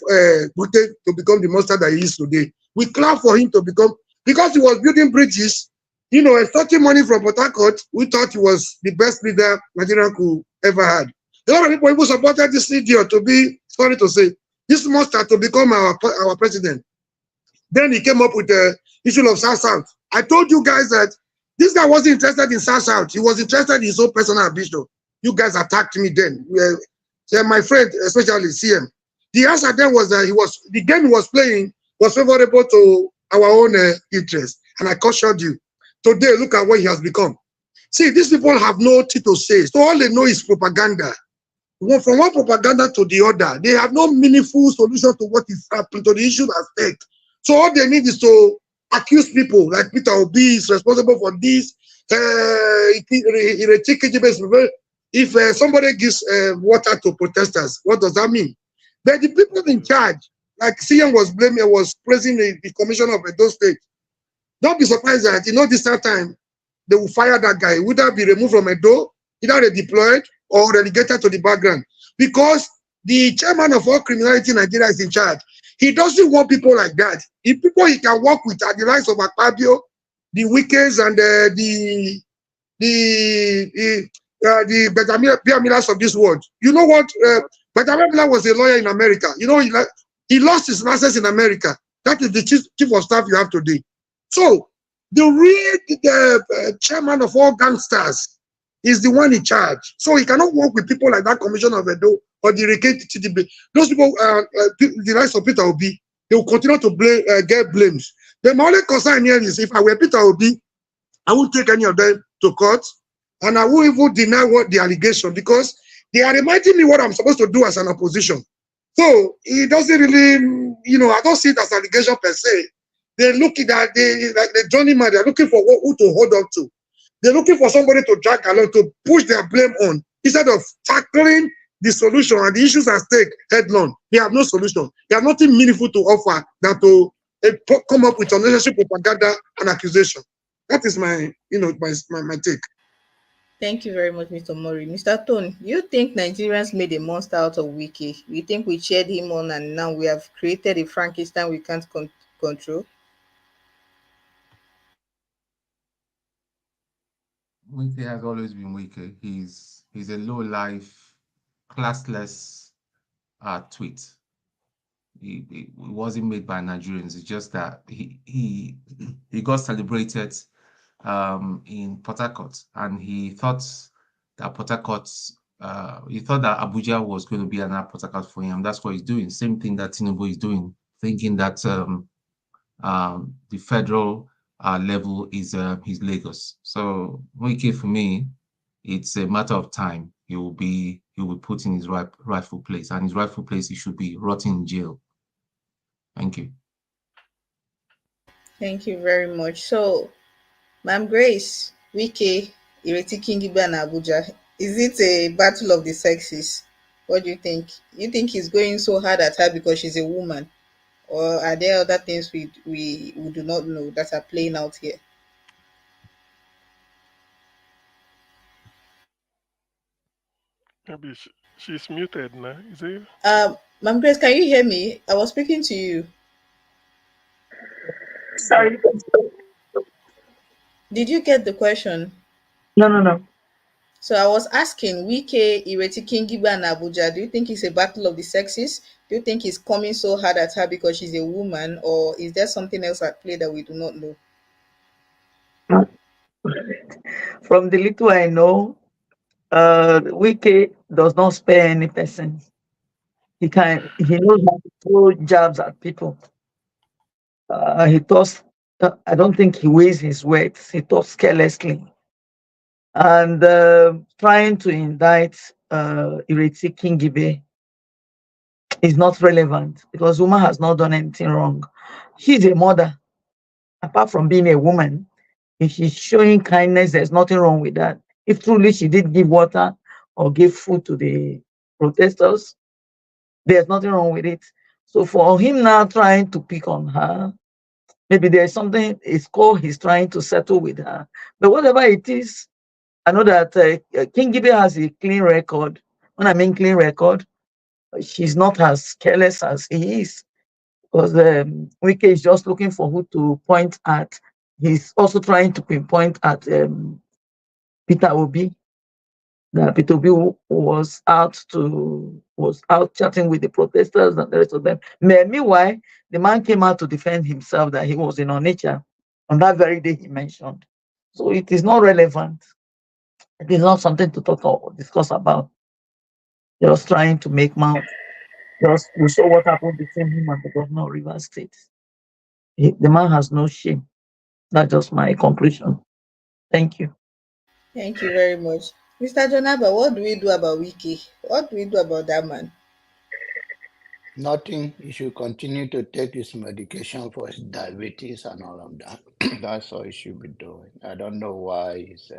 Wike to become the monster that he is today. We clap for him to become, because he was building bridges, extorting money from Port Harcourt. We thought he was the best leader Nigeria could ever had. A lot of people even supported this idiot to be, sorry to say, this monster to become our president. Then he came up with the issue of South-South. I told you guys that this guy wasn't interested in South-South. He was interested in his own personal ambition. You guys attacked me then. My friend, especially CM. The answer then was that the game he was playing was favorable to our own interest. And I cautioned you. Today, look at what he has become. See, these people have no thing to say. So all they know is propaganda. From one propaganda to the other, they have no meaningful solution to what is happening, to the issue at stake. So all they need is to accuse people like Peter Obi is responsible for this. If somebody gives water to protesters, what does that mean? But the people in charge, like CM was praising the commissioner of Edo State. Don't be surprised that this time they will fire that guy. Would that be removed from Edo, either redeployed or relegated to the background? Because the chairman of all criminality in Nigeria is in charge. He doesn't want people like that. If people he can work with are the likes of Akpabio, the Wikes, and the Biamilas of this world. You know what? Biamila was a lawyer in America. He lost his license in America. That is the chief of staff you have today. So the chairman of all gangsters is the one in charge. So he cannot work with people like that commissioner of Edo or the TDB. Those people, the likes of Peter Obi, they will continue to get blames. The my only concern here is if I were Peter Obi, I won't take any of them to court, and I won't even deny what the allegation, because they are reminding me what I'm supposed to do as an opposition. So it doesn't really, I don't see it as allegation per se. They're looking at like the Johnny man, they're looking for who to hold up to. They're looking for somebody to drag along, to push their blame on, instead of tackling the solution and the issues at stake headlong. They have no solution. They have nothing meaningful to offer than to come up with unnecessary propaganda and accusation. That is my take. Thank you very much, Mr. Mori. Mr. Tone, you think Nigerians made a monster out of Wike? You think we cheered him on and now we have created a Frankenstein we can't control? Wike has always been Wike. He's a low-life, classless tweet. It wasn't made by Nigerians. It's just that he got celebrated in Port Harcourt, and he thought that Abuja was going to be another Port Harcourt for him. That's what he's doing. Same thing that Tinubu is doing, thinking that the federal level is Lagos. So Wike, for me, it's a matter of time. He will be put in his rightful place, and his rightful place he should be rotting in jail. Thank you. Thank you very much. So, Ma'am Grace, Wike, Ireti Kingibe, and Abuja, is it a battle of the sexes? What do you think? You think he's going so hard at her because she's a woman? Or are there other things we do not know that are playing out here? Maybe she's muted now. Is it? Ma'am Grace, can you hear me? I was speaking to you. Sorry. Did you get the question? No. So I was asking, Wike, Ireti Kingibe, and Abuja, do you think it's a battle of the sexes? Do you think he's coming so hard at her because she's a woman, or is there something else at play that we do not know? From the little I know, Wike does not spare any person. He knows how to throw jabs at people. He talks. I don't think he weighs his words. He talks carelessly, and trying to indict Ireti Kingibe is not relevant because woman has not done anything wrong. She's a mother. Apart from being a woman, if she's showing kindness, there's nothing wrong with that. If truly she did give water or give food to the protesters, there's nothing wrong with it. So for him now trying to pick on her, maybe there's something, it's called he's trying to settle with her. But whatever it is, I know that Kingibe has a clean record. When I mean clean record, she's not as careless as he is. Because Wike is just looking for who to point at. He's also trying to pinpoint at Peter Obi. That Peter Obi was out chatting with the protesters and the rest of them. Meanwhile, the man came out to defend himself that he was in nature on that very day he mentioned. So it is not relevant. It is not something to talk or discuss about. Just trying to make mouth. Just we saw what happened between him and the governor of Rivers State. The man has no shame. That's just my conclusion. Thank you. Thank you very much. Mr. Jonaba, what do we do about Wiki? What do we do about that man? Nothing. He should continue to take his medication for his diabetes and all of that. That's all he should be doing. I don't know why he's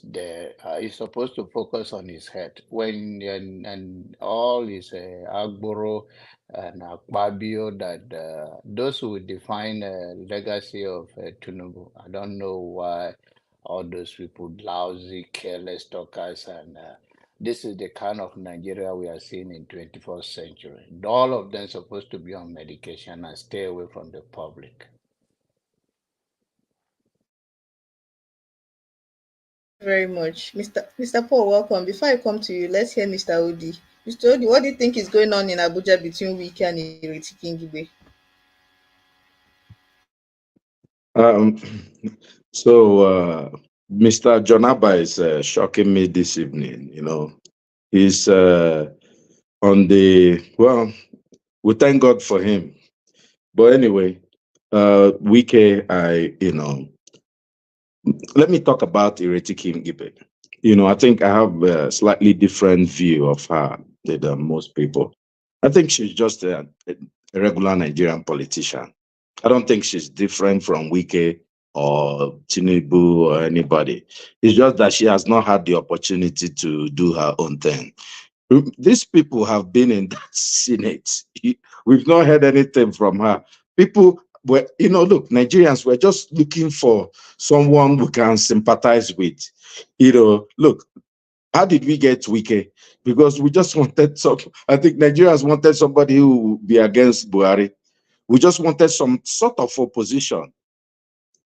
there. He's supposed to focus on his head when and all his Agboro and Akpabio that those who define legacy of Tinubu. I don't know why all those people lousy, careless talkers and this is the kind of Nigeria we are seeing in 21st century. All of them supposed to be on medication and stay away from the public. Very much. Mr. Paul, welcome. Before I come to you, let's hear Mr. Odi. Mr. Odi, what do you think is going on in Abuja between Wike and Ireti Kingibe? Um, Mr. Jonaba is shocking me this evening. You know, he's on the well. We thank God for him. But anyway, Wike, let me talk about Ireti Kingibe. You know, I think I have a slightly different view of her than most people. I think she's just a regular Nigerian politician. I don't think she's different from Wike or Tinubu or anybody. It's just that she has not had the opportunity to do her own thing. These people have been in that Senate. We've not heard anything from her. People were, look, Nigerians were just looking for someone we can sympathize with. Look, how did we get Wike? Because we just wanted I think Nigerians wanted somebody who would be against Buhari. We just wanted some sort of opposition.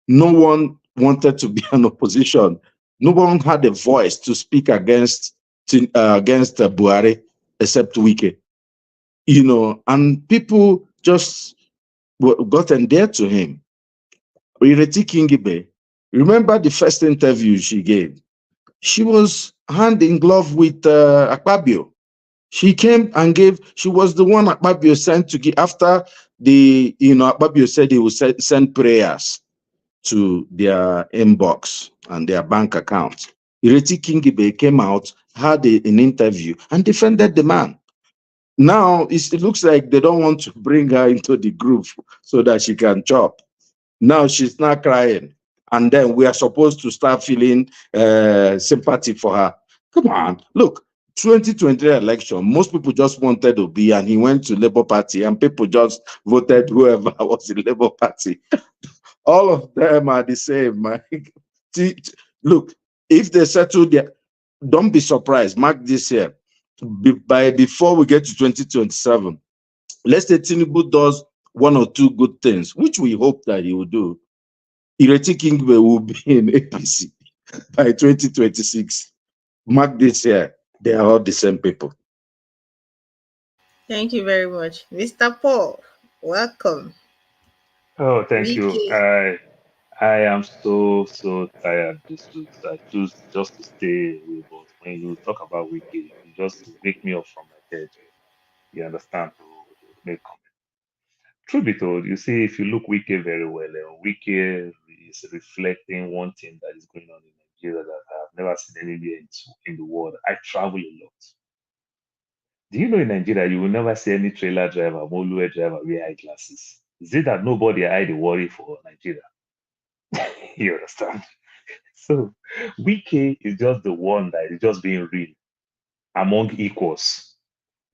No one wanted to be an opposition. No one had a voice to speak against Buhari except Wike. And people just got endeared to him. Ireti Kingibe, remember the first interview she gave? She was hand in glove with Akpabio. She came and she was the one Akpabio sent to give after Akpabio said he would send prayers to their inbox and their bank account. Ireti Kingibe came out, had an interview, and defended the man. Now it looks like they don't want to bring her into the group so that she can chop. Now she's not crying. And then we are supposed to start feeling sympathy for her. Come on, look, 2020 election, most people just wanted to be, and he went to Labour Party, and people just voted whoever was in Labour Party. All of them are the same. Look, if they settle there, don't be surprised. Mark this here. Before we get to 2027, let's say Tinubu does one or two good things, which we hope that he will do. Ireti Kingibe will be in APC by 2026. Mark this here. They are all the same people. Thank you very much. Mr. Paul, welcome. Oh, thank you. I am so tired this week. I choose just to stay away. But when you talk about Wiki, you just wake me up from my bed. You understand? To make comment. Truth be told, you see, if you look Wiki very well, Wiki is reflecting one thing that is going on in Nigeria that I have never seen anywhere in the world. I travel a lot. Do you know in Nigeria you will never see any trailer driver, Molue driver wear eyeglasses? Is it that nobody hide the worry for Nigeria? You understand? So Wike is just the one that is just being real among equals.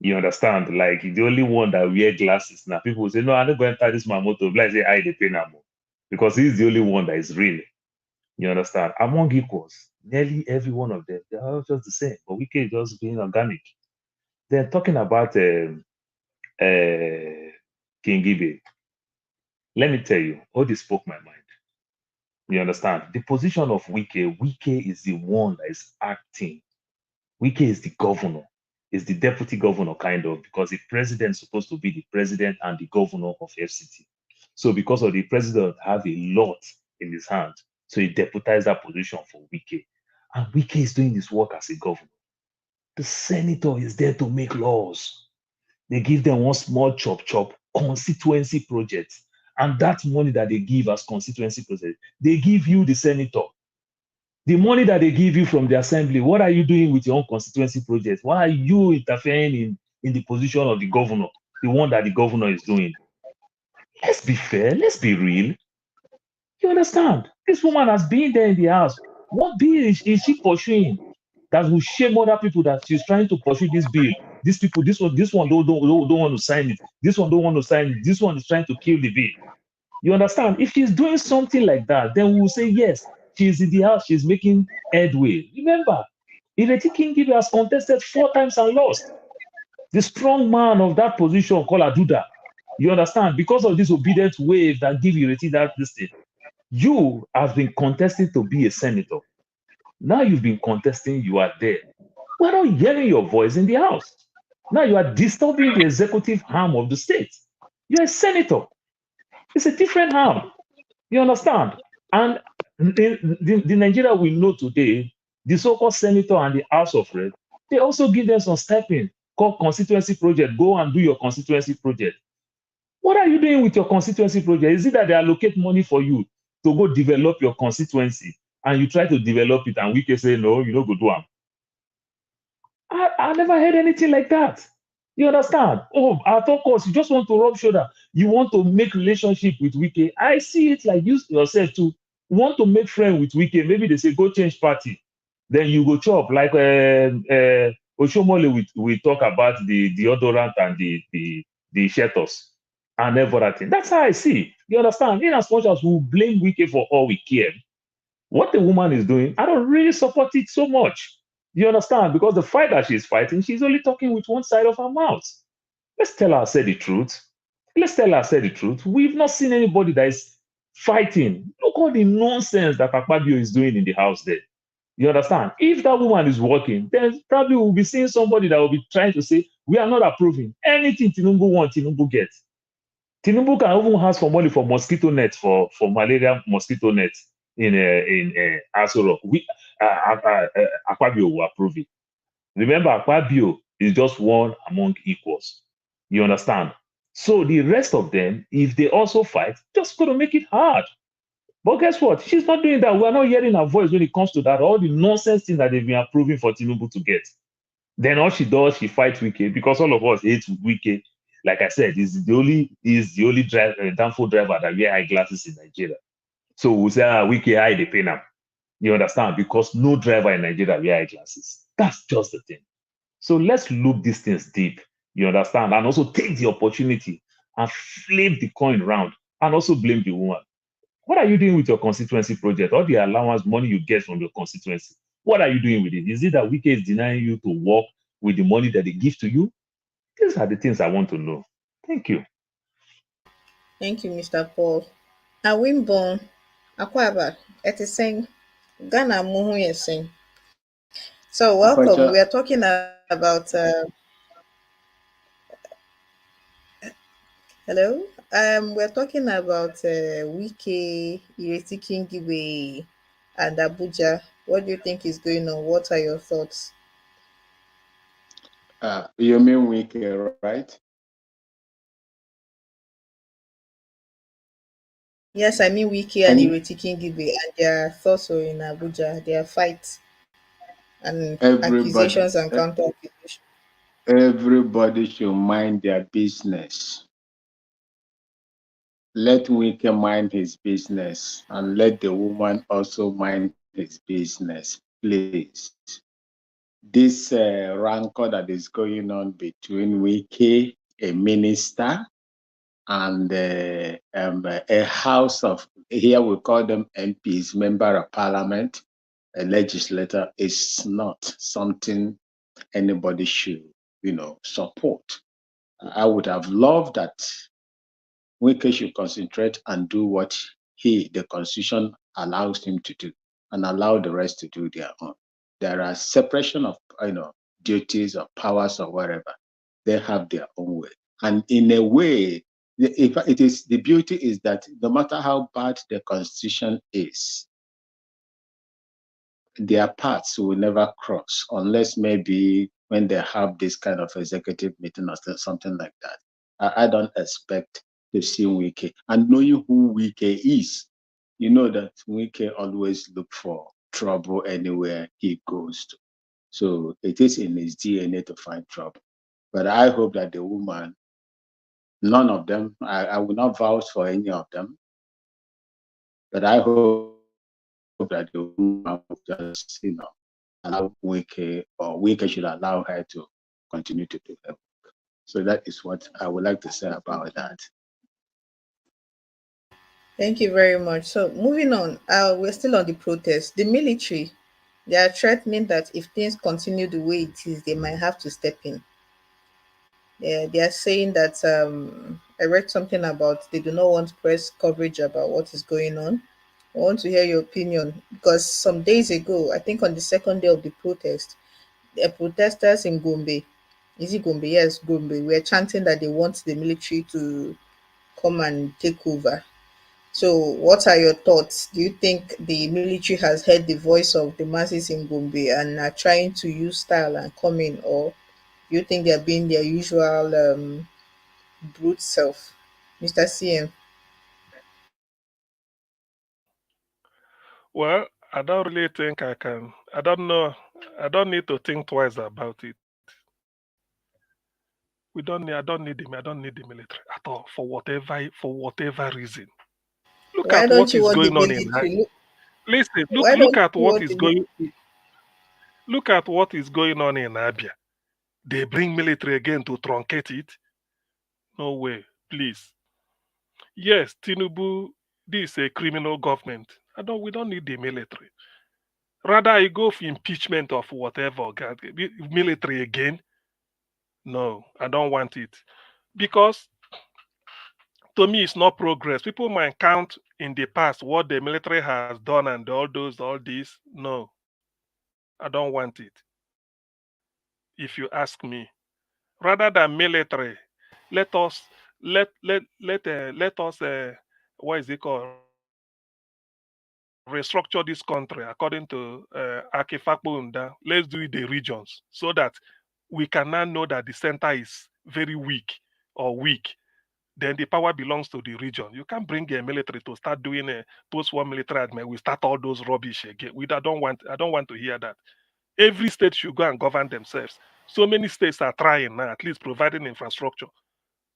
You understand? Like the only one that wear glasses. Now people will say, no, I'm not going to enter this my motor. Like say I the pay now because he's the only one that is real. You understand? Among equals, nearly every one of them, they're all just the same. But Wike is just being organic. Then talking about Kingibe, let me tell you, all this spoke my mind. You understand? The position of Wike is the one that is acting. Wike is the governor, is the deputy governor, kind of, because the president is supposed to be the president and the governor of FCT. So because of the president have a lot in his hand, so he deputized that position for Wike. And Wike is doing his work as a governor. The senator is there to make laws. They give them one small chop constituency project. And that money that they give as constituency project, they give you the senator. The money that they give you from the assembly, what are you doing with your own constituency project? Why are you interfering in the position of the governor, the one that the governor is doing? Let's be fair. Let's be real. You understand? This woman has been there in the house. What bill is she pursuing that will shame other people that she's trying to pursue this bill? These people, this one don't want to sign it. This one don't want to sign it. This one is trying to kill the bill. You understand? If she's doing something like that, then we will say, yes, she's in the house, she's making headway. Remember, Ireti Kingibe has contested 4 times and lost. The strong man of that position called Aduda. You understand? Because of this obedient wave that give Ireti that listing, you have been contesting to be a senator. Now you've been contesting, you are there. We're not hearing your voice in the house. Now you are disturbing the executive arm of the state. You're a senator. It's a different arm. You understand? And the Nigeria we know today, the so-called senator and the House of Rep, they also give them some stepping called constituency project. Go and do your constituency project. What are you doing with your constituency project? Is it that they allocate money for you to go develop your constituency and you try to develop it and we can say, no, you don't go do them? I never heard anything like that. You understand? Oh, at all course, you just want to rub shoulder. You want to make relationship with Wike. I see it like you yourself to want to make friend with Wike. Maybe they say go change party, then you go chop like Oshomole. We talk about the deodorant and the shelters and everything. That's how I see. You understand? In as much as we blame Wike for all we care, what the woman is doing, I don't really support it so much. You understand? Because the fight that she's fighting, she's only talking with one side of her mouth. Let's tell her, say the truth. Let's tell her, say the truth. We've not seen anybody that is fighting. Look all the nonsense that Akpabio is doing in the house there. You understand? If that woman is working, then probably we'll be seeing somebody that will be trying to say, we are not approving anything Tinubu wants, Tinubu gets. Tinubu can even ask for money for mosquito net, for malaria mosquito net in Aso Rock. Akpabio will approve it. Remember, Akpabio is just one among equals. You understand? So the rest of them, if they also fight, just going to make it hard. But guess what? She's not doing that. We're not hearing her voice when it comes to that. All the nonsense things that they've been approving for Tinubu to get. Then all she does, she fights Wike because all of us hate Wike. Like I said, he's the only downfall driver that wear eyeglasses in Nigeria. So we say, Wike eye the pain now. You understand? Because no driver in Nigeria wear eyeglasses. That's just the thing. So let's look these things deep. You understand? And also take the opportunity and flip the coin round and also blame the woman. What are you doing with your constituency project? All the allowance money you get from your constituency, what are you doing with it? Is it that Wike is denying you to work with the money that they give to you? These are the things I want to know. Thank you. Thank you, Mr. Paul. Awimborn, Akwaba, it is saying Ghana Muhu is saying. So welcome. We are talking about hello. we're talking about Wike, Ireti Kingibe, and Abuja. What do you think is going on? What are your thoughts? You mean Wike, right? Yes, I mean Wike and Ireti Kingibe, and their thoughts were in Abuja, their fight and Everybody, accusations and counter accusations. everybody should mind their business. Let Wike mind his business and let the woman also mind his business, please. This rancor that is going on between Wike, a minister, and a house of, here we call them MPs, member of parliament, a legislator, is not something anybody should, support. I would have loved that Wike should concentrate and do what the constitution allows him to do, and allow the rest to do their own. There are separation of, duties or powers or whatever. They have their own way. And in a way, if it is, the beauty is that no matter how bad the constitution is, their paths will never cross unless maybe when they have this kind of executive meeting or something like that. I don't expect to see Wike. And knowing who Wike is, you know that Wike always look for trouble anywhere he goes to. So it is in his DNA to find trouble. But I hope that the woman, none of them, I will not vouch for any of them, but I hope that the woman will just, allow Wike, or Wike should allow her to continue to do her work. So that is what I would like to say about that. Thank you very much. So moving on, we're still on the protest. The military, they are threatening that if things continue the way it is, they might have to step in. Yeah, they are saying that I read something about they do not want press coverage about what is going on. I want to hear your opinion because some days ago, I think on the second day of the protest, the protesters in Gombe, is it Gombe? Yes, Gombe, were chanting that they want the military to come and take over. So, what are your thoughts? Do you think the military has heard the voice of the masses in Gombe and are trying to use style and come in, or do you think they're being their usual brute self? Mr. CM. Well, I don't really think I can. I don't know. I don't need to think twice about it. We don't need. I don't need them. I don't need the military at all for whatever reason. Look Why at don't what you is want the going on in. military? Look, Listen. why Look don't at you what want is the going. military? Look at what is going on in Abia. They bring military again to truncate it. No way, please. Yes, Tinubu. This is a criminal government. We don't need the military. Rather, I go for impeachment of whatever. Military again. No, I don't want it. Because to me, it's not progress. People might count in the past what the military has done and all this. No, I don't want it. If you ask me, rather than military, let us let us what is it called, restructure this country according to Akifakbunda. Let's do it the regions so that we can now know that the center is very weak or weak. Then the power belongs to the region. You can't bring a military to start doing a post-war military admin. We start all those rubbish again. I don't want to hear that. Every state should go and govern themselves. So many states are trying now, at least providing infrastructure.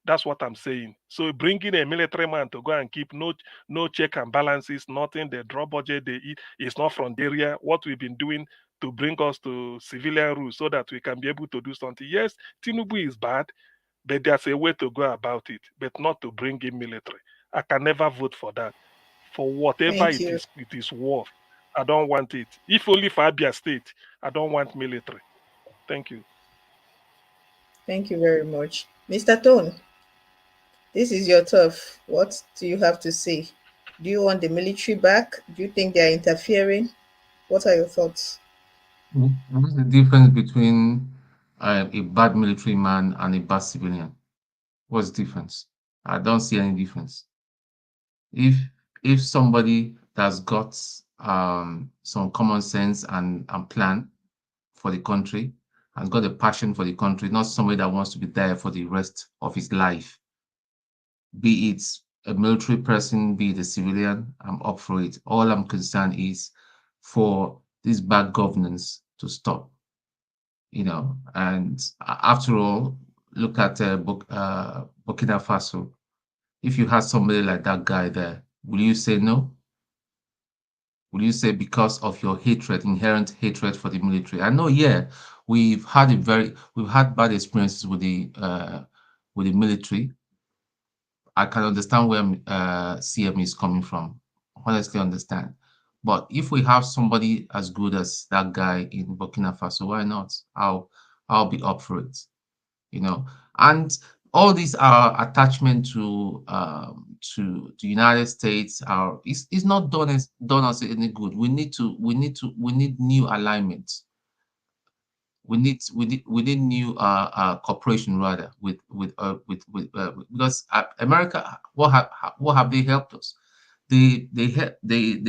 That's what I'm saying. So bringing a military man to go and keep no check and balances, nothing. They draw budget, they eat. It's not from the area. What we've been doing to bring us to civilian rules so that we can be able to do something. Yes, Tinubu is bad, but there's a way to go about it, but not to bring in military. I can never vote for that. For whatever Thank you. it is worth, I don't want it. If only for Abia State, I don't want military. Thank you. Thank you very much. Mr. Tone, this is your turf. What do you have to say? Do you want the military back? Do you think they are interfering? What are your thoughts? What's the difference between a bad military man and a bad civilian? What's the difference? I don't see any difference. If somebody that's got some common sense and plan for the country and got a passion for the country, not somebody that wants to be there for the rest of his life, be it a military person, be it a civilian, I'm up for it. All I'm concerned is for this bad governance to stop, and after all, look at Burkina Faso. If you had somebody like that guy there, will you say no? Will you say because of your hatred, inherent hatred for the military? I know, yeah, we've had bad experiences with the military. I can understand where CM is coming from. Honestly, understand. But if we have somebody as good as that guy in Burkina Faso, why not? I'll be up for it. And all these are attachment to the United States are is not done us any good. We need new alignment. We need new cooperation rather with because America, what have they helped us? They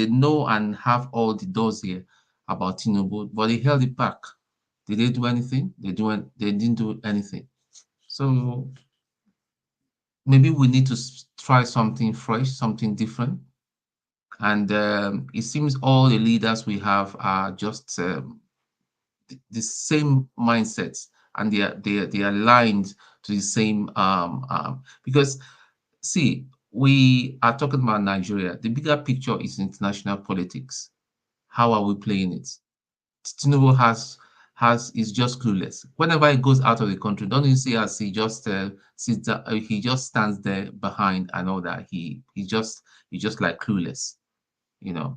know and have all the doors here about Tinubu, but they held it back. Did they do anything? They didn't do anything. So maybe we need to try something fresh, something different. And it seems all the leaders we have are just the same mindsets, and they are aligned to the same because see, we are talking about Nigeria. The bigger picture is international politics. How are we playing it? Tinubu is just clueless. Whenever he goes out of the country, don't you see as he just sits he just stands there behind and all that. He's just like clueless.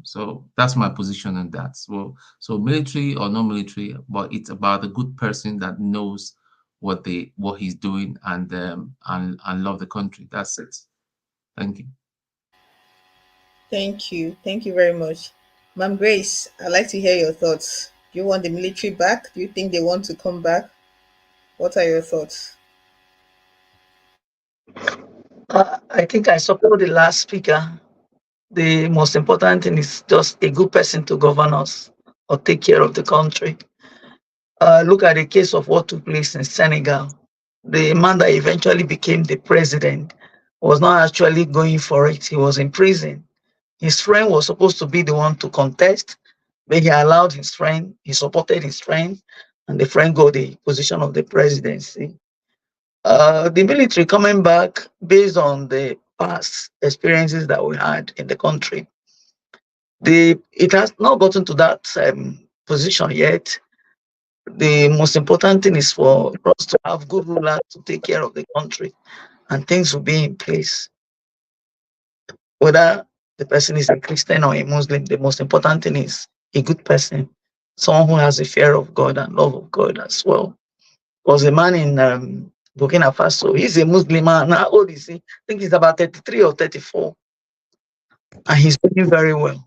So that's my position on that. So military or no military, but it's about a good person that knows what he's doing and love the country. That's it. Thank you. Thank you very much. Ma'am Grace, I'd like to hear your thoughts. Do you want the military back? Do you think they want to come back? What are your thoughts? I think I support the last speaker. The most important thing is just a good person to govern us or take care of the country. Look at the case of what took place in Senegal. The man that eventually became the president was not actually going for it. He was in prison. His friend was supposed to be the one to contest, but he allowed his friend, he supported his friend, and the friend got the position of the presidency. The military coming back based on the past experiences that we had in the country. It has not gotten to that position yet. The most important thing is for us to have good rulers to take care of the country, and things will be in place. Whether the person is a Christian or a Muslim, the most important thing is a good person, someone who has a fear of God and love of God as well. Was a man in Burkina Faso. He's a Muslim man. How old is he? I think he's about 33 or 34. And he's doing very well.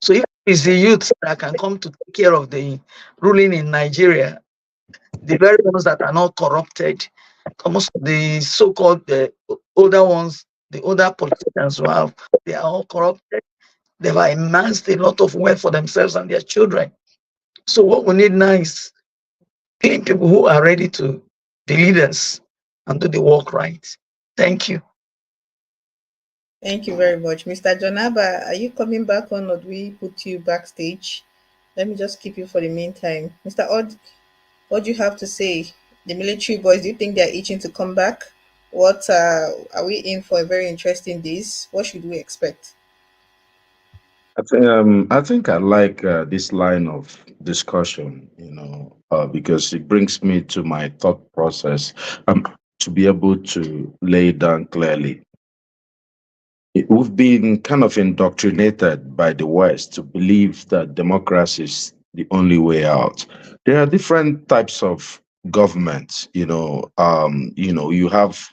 So if it's the youth that can come to take care of the ruling in Nigeria, the very ones that are not corrupted, most of the so-called older ones, the older politicians who have, they are all corrupted. They've amassed a lot of wealth for themselves and their children. So what we need now is people who are ready to be leaders and do the work right. Thank you. Thank you very much. Mr. Jonaba, are you coming back on or do we put you backstage? Let me just keep you for the meantime. Mr. Odd, what do you have to say? The military boys, do you think they're itching to come back? What are we in for a very interesting days? What should we expect? I think I like this line of discussion, because it brings me to my thought process, to be able to lay it down clearly. We've been kind of indoctrinated by the West to believe that democracy is the only way out. There are different types of governments, you have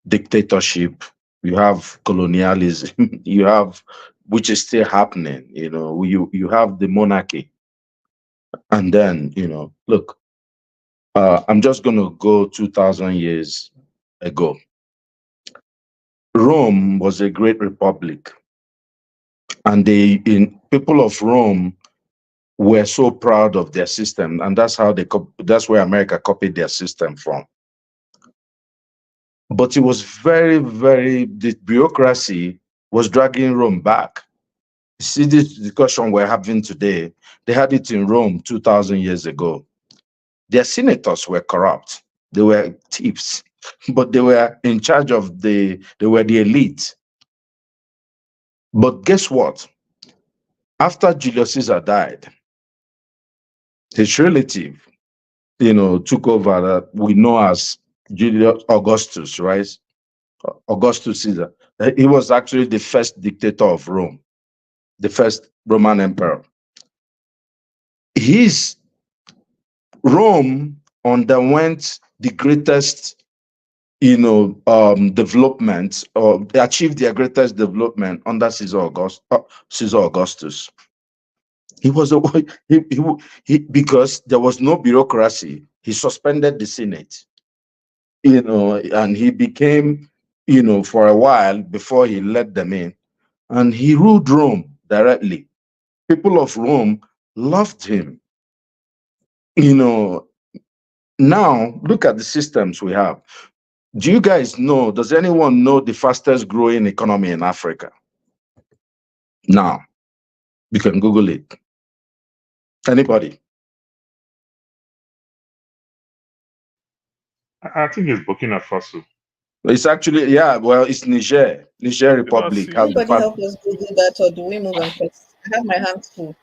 dictatorship, you have colonialism, you have, which is still happening, you have the monarchy. And then, look, I'm just going to go 2,000 years ago. Rome was a great republic, and people of Rome were so proud of their system, and that's how that's where America copied their system from. But it was the bureaucracy was dragging Rome back. See this discussion we're having today, they had it in Rome 2,000 years ago. Their senators were corrupt. They were thieves, but they were in charge of they were the elite. But guess what? After Julius Caesar died, his relative, took over that we know as Julius Augustus, right? Augustus Caesar. He was actually the first dictator of Rome, the first Roman emperor. Rome underwent the greatest, development, or they achieved their greatest development under Caesar Augustus. He was because there was no bureaucracy. He suspended the Senate, and he became, for a while before he let them in, and he ruled Rome directly. People of Rome loved him. Now look at the systems we have. Do you guys know, does anyone know the fastest growing economy in Africa? Now, you can Google it. Anybody? I think it's Burkina Faso. It's actually, it's Niger. Niger Republic. Somebody help us Google that, or do we move on first? I have my hands full.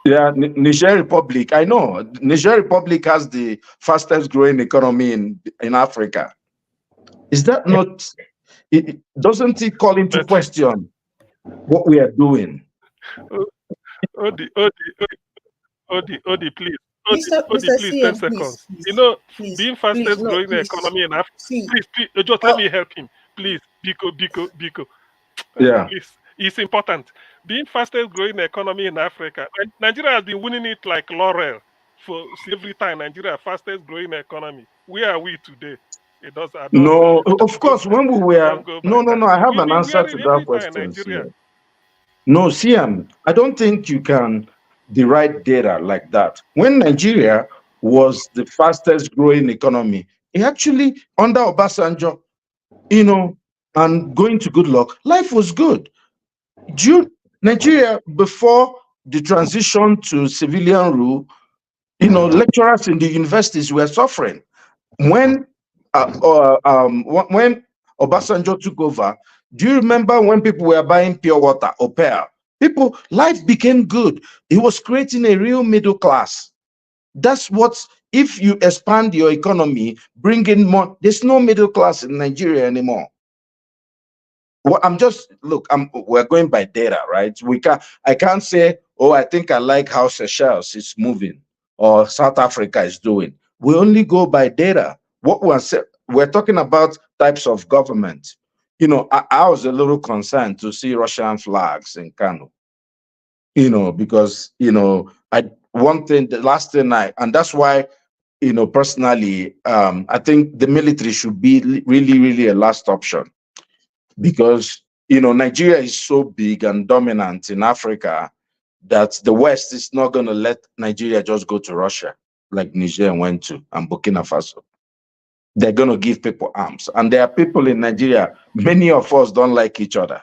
Yeah, Niger Republic. I know. Niger Republic has the fastest growing economy in Africa. Is that not, doesn't it call into question what we are doing? Odi, please. Mr. Please, CM, 10 seconds. Please, being fastest growing economy in Africa. Please, just let me help him. Please, Biko. Yeah. Please, it's important. Being fastest growing economy in Africa. Nigeria has been winning it like laurel for every time. Nigeria fastest growing economy. Where are we today? No, of course, when we were, no, I have an answer to that question. No, CM, I don't think you can derive data like that. When Nigeria was the fastest growing economy, it actually, under Obasanjo, and going to good luck, life was good. Nigeria, before the transition to civilian rule, lecturers in the universities were suffering. When Obasanjo took over, do you remember when people were buying pure water or pearl? Life became good. It was creating a real middle class. That's what, if you expand your economy, bring in more, there's no middle class in Nigeria anymore. Well, we're going by data, right? I can't say, I think I like how Seychelles is moving or South Africa is doing. We only go by data. What we're talking about types of government. I was a little concerned to see Russian flags in Kano. Because the last thing and that's why, personally, I think the military should be really, really a last option. Because Nigeria is so big and dominant in Africa that the West is not going to let Nigeria just go to Russia like Niger went to, and Burkina Faso. They're going to give people arms, and there are people in Nigeria, many of us don't like each other,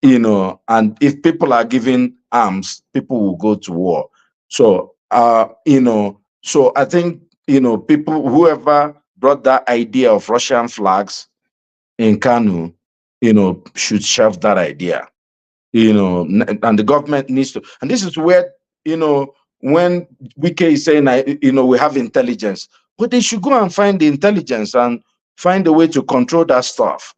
and if people are giving arms, people will go to war. So so I think people, whoever brought that idea of Russian flags in Kanu, should shelve that idea, and the government needs to. And this is where, when Wike is saying, we have intelligence, but they should go and find the intelligence and find a way to control that stuff,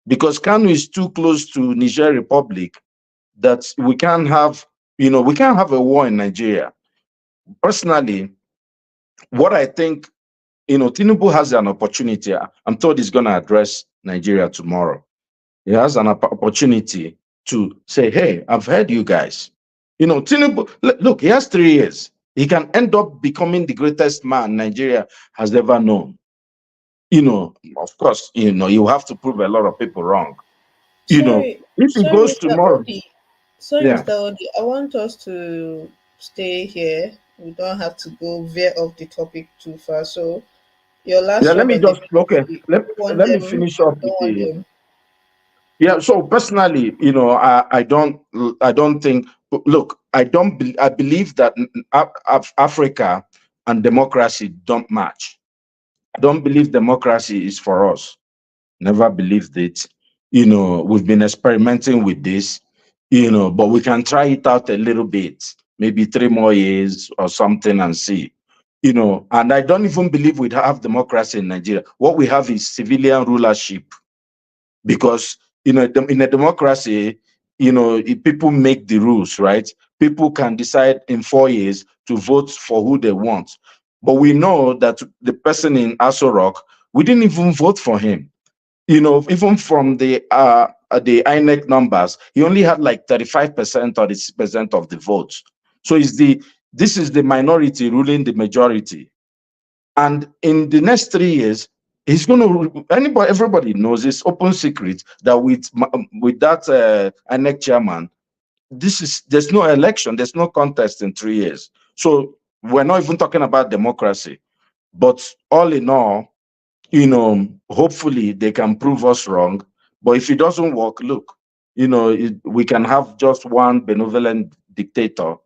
because Kanu is too close to Niger Republic that we can't have a war in Nigeria. Personally, what I think, Tinubu has an opportunity. I'm told he's going to address Nigeria tomorrow. He has an opportunity to say, hey, I've heard you guys. Tinubu, look, he has 3 years. He can end up becoming the greatest man Nigeria has ever known. of course, you have to prove a lot of people wrong. Sorry, If it sorry, goes Mr. tomorrow, Odi. Sorry, yeah. Mr. Odi. I want us to stay here. We don't have to go veer off the topic too far. So, your Yeah, last let word me on the just, okay, military. let, You want let me them? finish up Don't with want the, them. yeah. So personally, I don't think, look, I believe that Africa and democracy don't match. I don't believe democracy is for us. Never believed it. We've been experimenting with this, but we can try it out a little bit, maybe 3 more years or something and see. And I don't even believe we have democracy in Nigeria. What we have is civilian rulership because, in a democracy, people make the rules, right? People can decide in 4 years to vote for who they want. But we know that the person in Aso Rock, we didn't even vote for him. Even from the INEC numbers, he only had like 35% or 6% of the votes. So this is the minority ruling the majority. And in the next 3 years, everybody knows it's open secret that with that INEC chairman, there's no election, there's no contest in 3 years. So we're not even talking about democracy. But all in all, hopefully they can prove us wrong. But if it doesn't work, look, we can have just one benevolent dictator,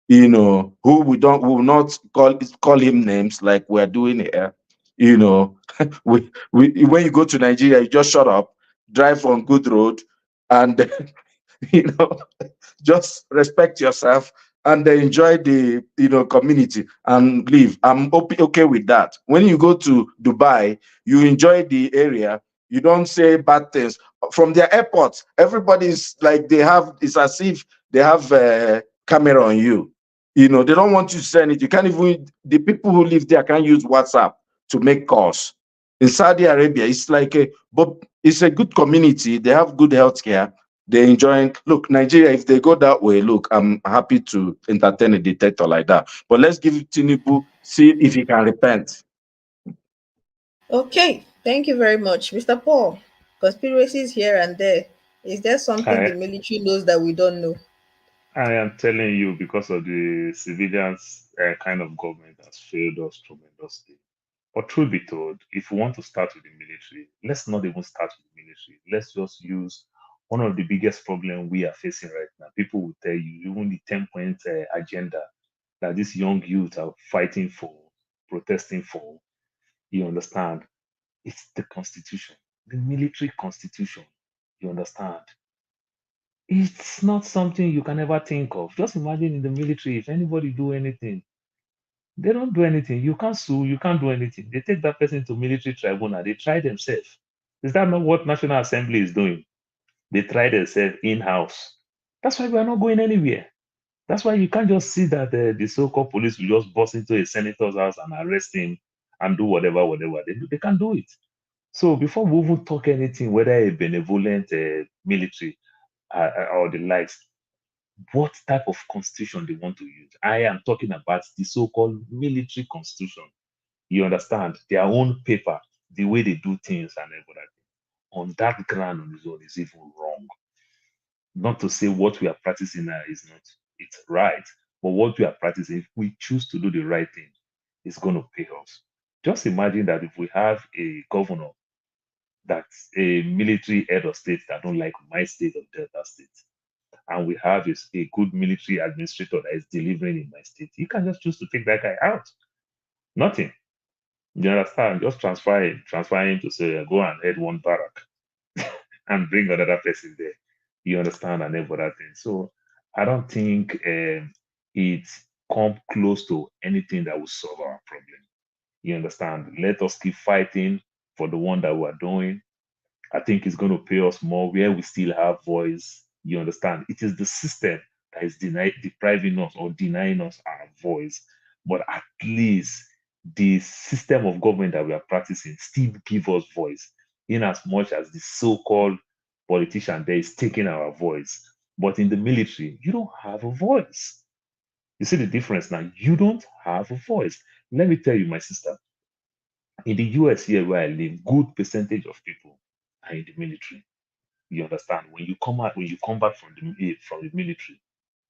who we will not call him names like we're doing here. You know, when you go to Nigeria, you just shut up, drive on good road, and you know, just respect yourself and enjoy the community and live. I'm okay with that. When you go to Dubai, you enjoy the area. You don't say bad things from their airports. Everybody's like it's as if they have a camera on you. They don't want you to send it. You can't even, the people who live there can't use WhatsApp to make calls. In Saudi Arabia, it's like but it's a good community. They have good healthcare. They're enjoying. Look, Nigeria, if they go that way, look, I'm happy to entertain a dictator like that. But let's give Tinubu, see if he can repent. Okay, thank you very much, Mr. Paul. Conspiracies here and there. Is there something the I military knows that we don't know? I am telling you, because of the civilians kind of government has failed us tremendously. But truth be told, if we want to start with the military, let's not even start with the military. Let's just use one of the biggest problems we are facing right now. People will tell you, even the 10-point agenda that these young youth are fighting for, protesting for, you understand? It's the constitution, the military constitution. You understand? It's not something you can ever think of. Just imagine in the military, if anybody do anything, they don't do anything. You can't sue, you can't do anything. They take that person to military tribunal. They try themselves. Is that not what National Assembly is doing? They try themselves in-house. That's why we are not going anywhere. That's why you can't just see that the so-called police will just bust into a senator's house and arrest him and do whatever they do. They can't do it. So before we even talk anything, whether a benevolent military or the likes, what type of constitution they want to use? I am talking about the so-called military constitution. You understand? Their own paper, the way they do things and everything. On that ground on its own is even wrong. Not to say what we are practicing now is not, it's right. But what we are practicing, if we choose to do the right thing, it's going to pay us. Just imagine that if we have a governor that's a military head of state that don't like my state of Delta State, and we have a good military administrator that is delivering in my state, you can just choose to take that guy out. Nothing. You understand? Just transfer him to say, go and head one barrack and bring another person there. You understand? And every other thing. So I don't think it come close to anything that will solve our problem. You understand? Let us keep fighting for the one that we're doing. I think it's going to pay us more where we still have voice. You understand? It is the system that is depriving us or denying us our voice. But at least the system of government that we are practicing still give us voice, in as much as the so-called politician there is taking our voice. But in the military, you don't have a voice. You see the difference now? You don't have a voice. Let me tell you, my sister, In the US here where I live, good percentage of people are in the military. You understand? When you come back from the military,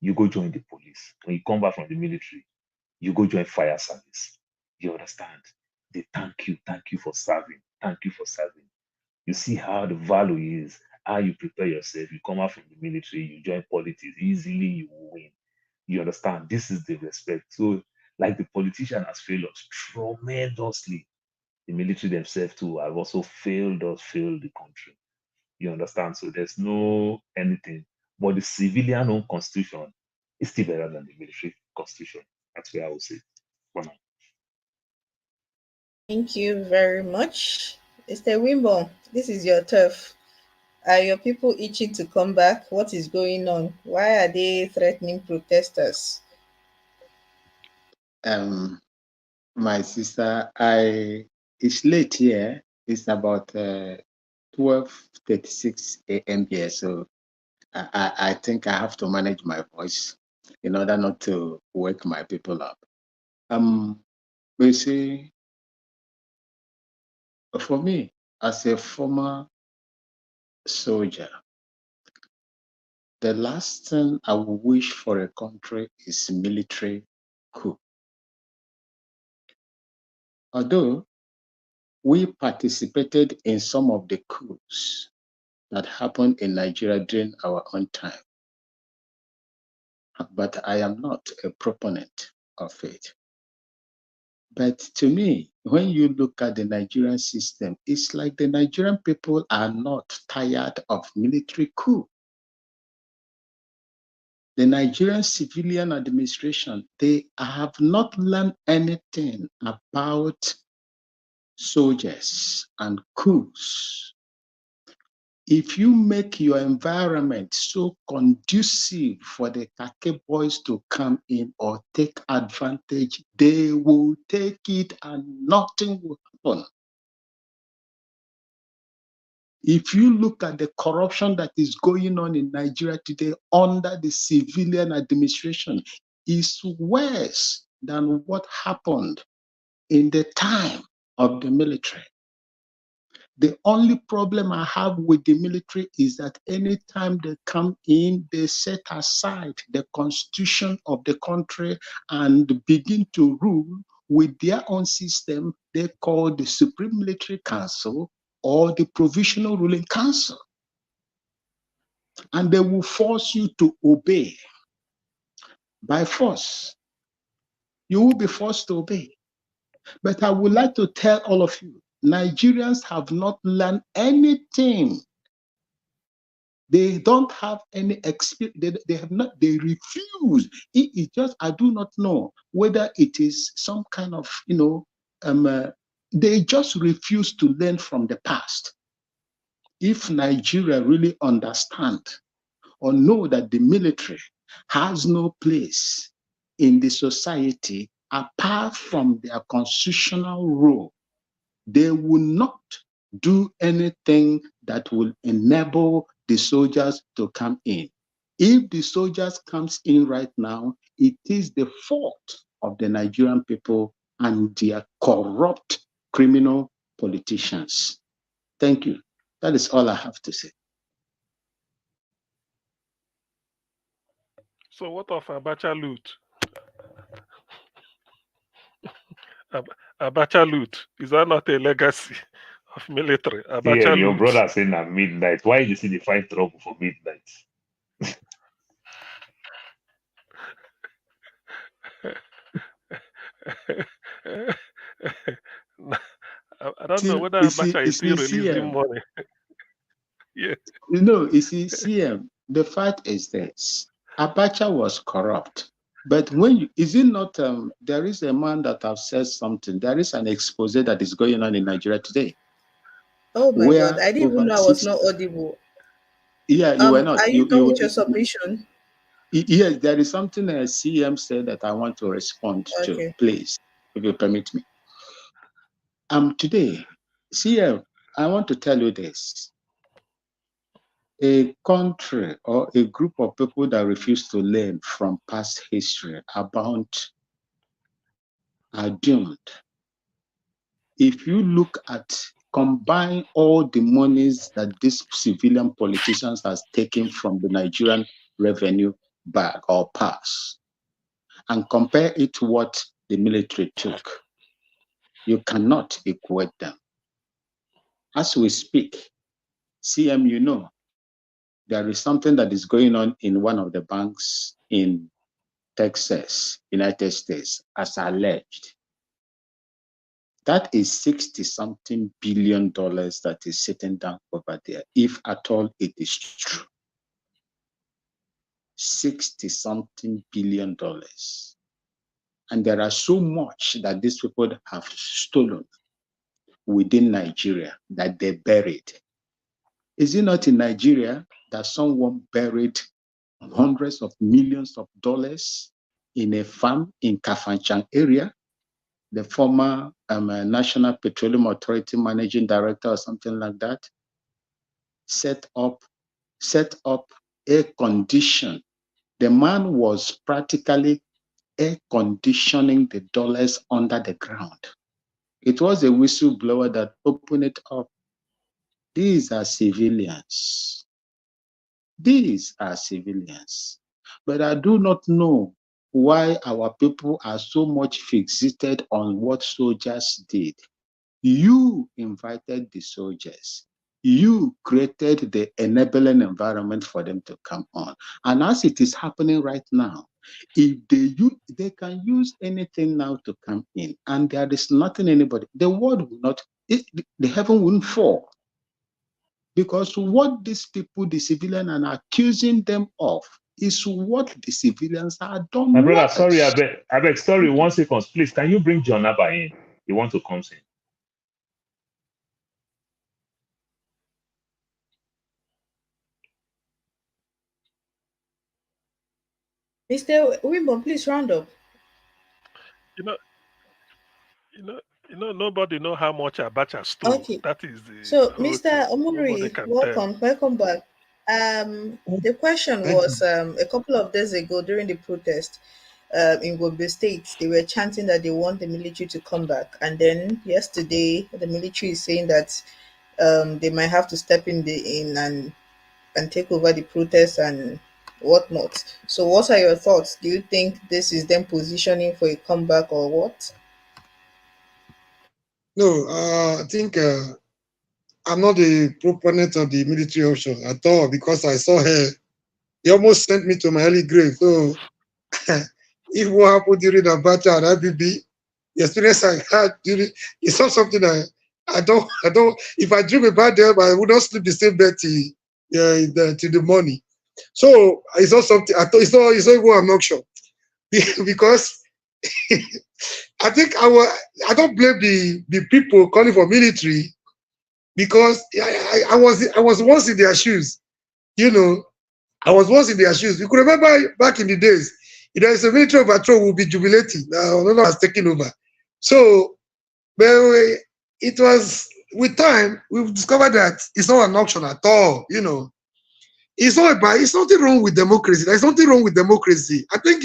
you go join the police. When you come back from the military, you go join fire service. You understand? They thank you for serving, thank you for serving. You see how the value is, how you prepare yourself. You come out from the military, you join politics, easily you will win. You understand? This is the respect. So, like the politician has failed us tremendously. The military themselves too have also failed us, failed the country. You understand? So there's no anything. But the civilian owned constitution is still better than the military constitution. That's where I would say for now. Thank you very much. Mr. Wimbo, this is your turf. Are your people itching to come back? What is going on? Why are they threatening protesters? My sister, it's late here. It's about 12:36 a.m. here, so I think I have to manage my voice in order not to wake my people up. You see, for me, as a former soldier, the last thing I would wish for a country is military coup. Although we participated in some of the coups that happened in Nigeria during our own time, but I am not a proponent of it. But to me, when you look at the Nigerian system, it's like the Nigerian people are not tired of military coup. The Nigerian civilian administration, they have not learned anything about soldiers and coups. If you make your environment so conducive for the Kake boys to come in or take advantage, they will take it and nothing will happen. If you look at the corruption that is going on in Nigeria today under the civilian administration, is worse than what happened in the time of the military. The only problem I have with the military is that anytime they come in, they set aside the constitution of the country and begin to rule with their own system they call the Supreme Military Council or the Provisional Ruling Council. And they will force you to obey by force. You will be forced to obey. But I would like to tell all of you, Nigerians have not learned anything. They don't have any experience. They have not. They refuse. It just. I do not know whether it is some kind of they just refuse to learn from the past. If Nigeria really understand or know that the military has no place in the society apart from their constitutional role, they will not do anything that will enable the soldiers to come in. If the soldiers comes in right now, it is the fault of the Nigerian people and their corrupt criminal politicians. Thank you. That is all I have to say. So what of Abacha loot? Abacha loot, is that not a legacy of military? Abacha Yeah, your loot. brother saying at midnight. Why you see they find trouble for midnight? I don't know whether Abacha is still releasing money. Yeah. You see, CM, the fact is this. Abacha was corrupt. But is it not, there is a man that have said something. There is an expose that is going on in Nigeria today. Oh my God, I didn't even know I was not audible. Yeah, you were not. Are you done with your submission? Yes, there is something CM said that I want to respond to, please, if you permit me. Today, CM, I want to tell you this. A country or a group of people that refuse to learn from past history are doomed. if you look at combine all the monies that these civilian politicians has taken from the Nigerian revenue bag or pass and compare it to what the military took, you cannot equate them. As we speak, CM, you know, there is something that is going on in one of the banks in Texas, United States, as alleged. That is $60-something billion that is sitting down over there, if at all it is true. $60-something billion. And there are so much that these people have stolen within Nigeria that they buried. Is it not in Nigeria that someone buried hundreds of millions of dollars in a farm in Kafanchan area? The former National Petroleum Authority managing director or something like that set up air condition. The man was practically air conditioning the dollars under the ground. It was a whistleblower that opened it up. These are civilians. These are civilians. But I do not know why our people are so much fixated on what soldiers did. You invited the soldiers. You created the enabling environment for them to come on. And as it is happening right now, if they can use anything now to come in, and there is nothing anybody, the world will not, the heaven won't fall. Because what these people, the civilians, are accusing them of is what the civilians are done. My brother, sorry, I beg, sorry, 1 second, please. Can you bring John Abba in? He wants to come in. Mr. Wimbo, please round up. Nobody know how much Abacha stole. Okay. That is the So, whole Mr. thing. Omuri, welcome back. The question was a couple of days ago during the protest in Gombe State, they were chanting that they want the military to come back, and then yesterday the military is saying that they might have to step in and take over the protest and whatnot. So, what are your thoughts? Do you think this is them positioning for a comeback or what? No, I think I'm not a proponent of the military option at all, because I saw her. He almost sent me to my early grave. So if what happened during Abacha and IBB, the experience I had during, it's not something I don't, if I dream about them, I would not sleep the same bed till the morning. So it's not something, it's not even an option. Because I think I don't blame the people calling for military, because I was once in their shoes, you know. I was once in their shoes. You could remember back in the days, if there is a military overthrow, we'll be jubilating. Now, no one has taken over. So, but it was, with time, we've discovered that it's not an option at all, you know. It's nothing wrong with democracy. There's nothing wrong with democracy. I think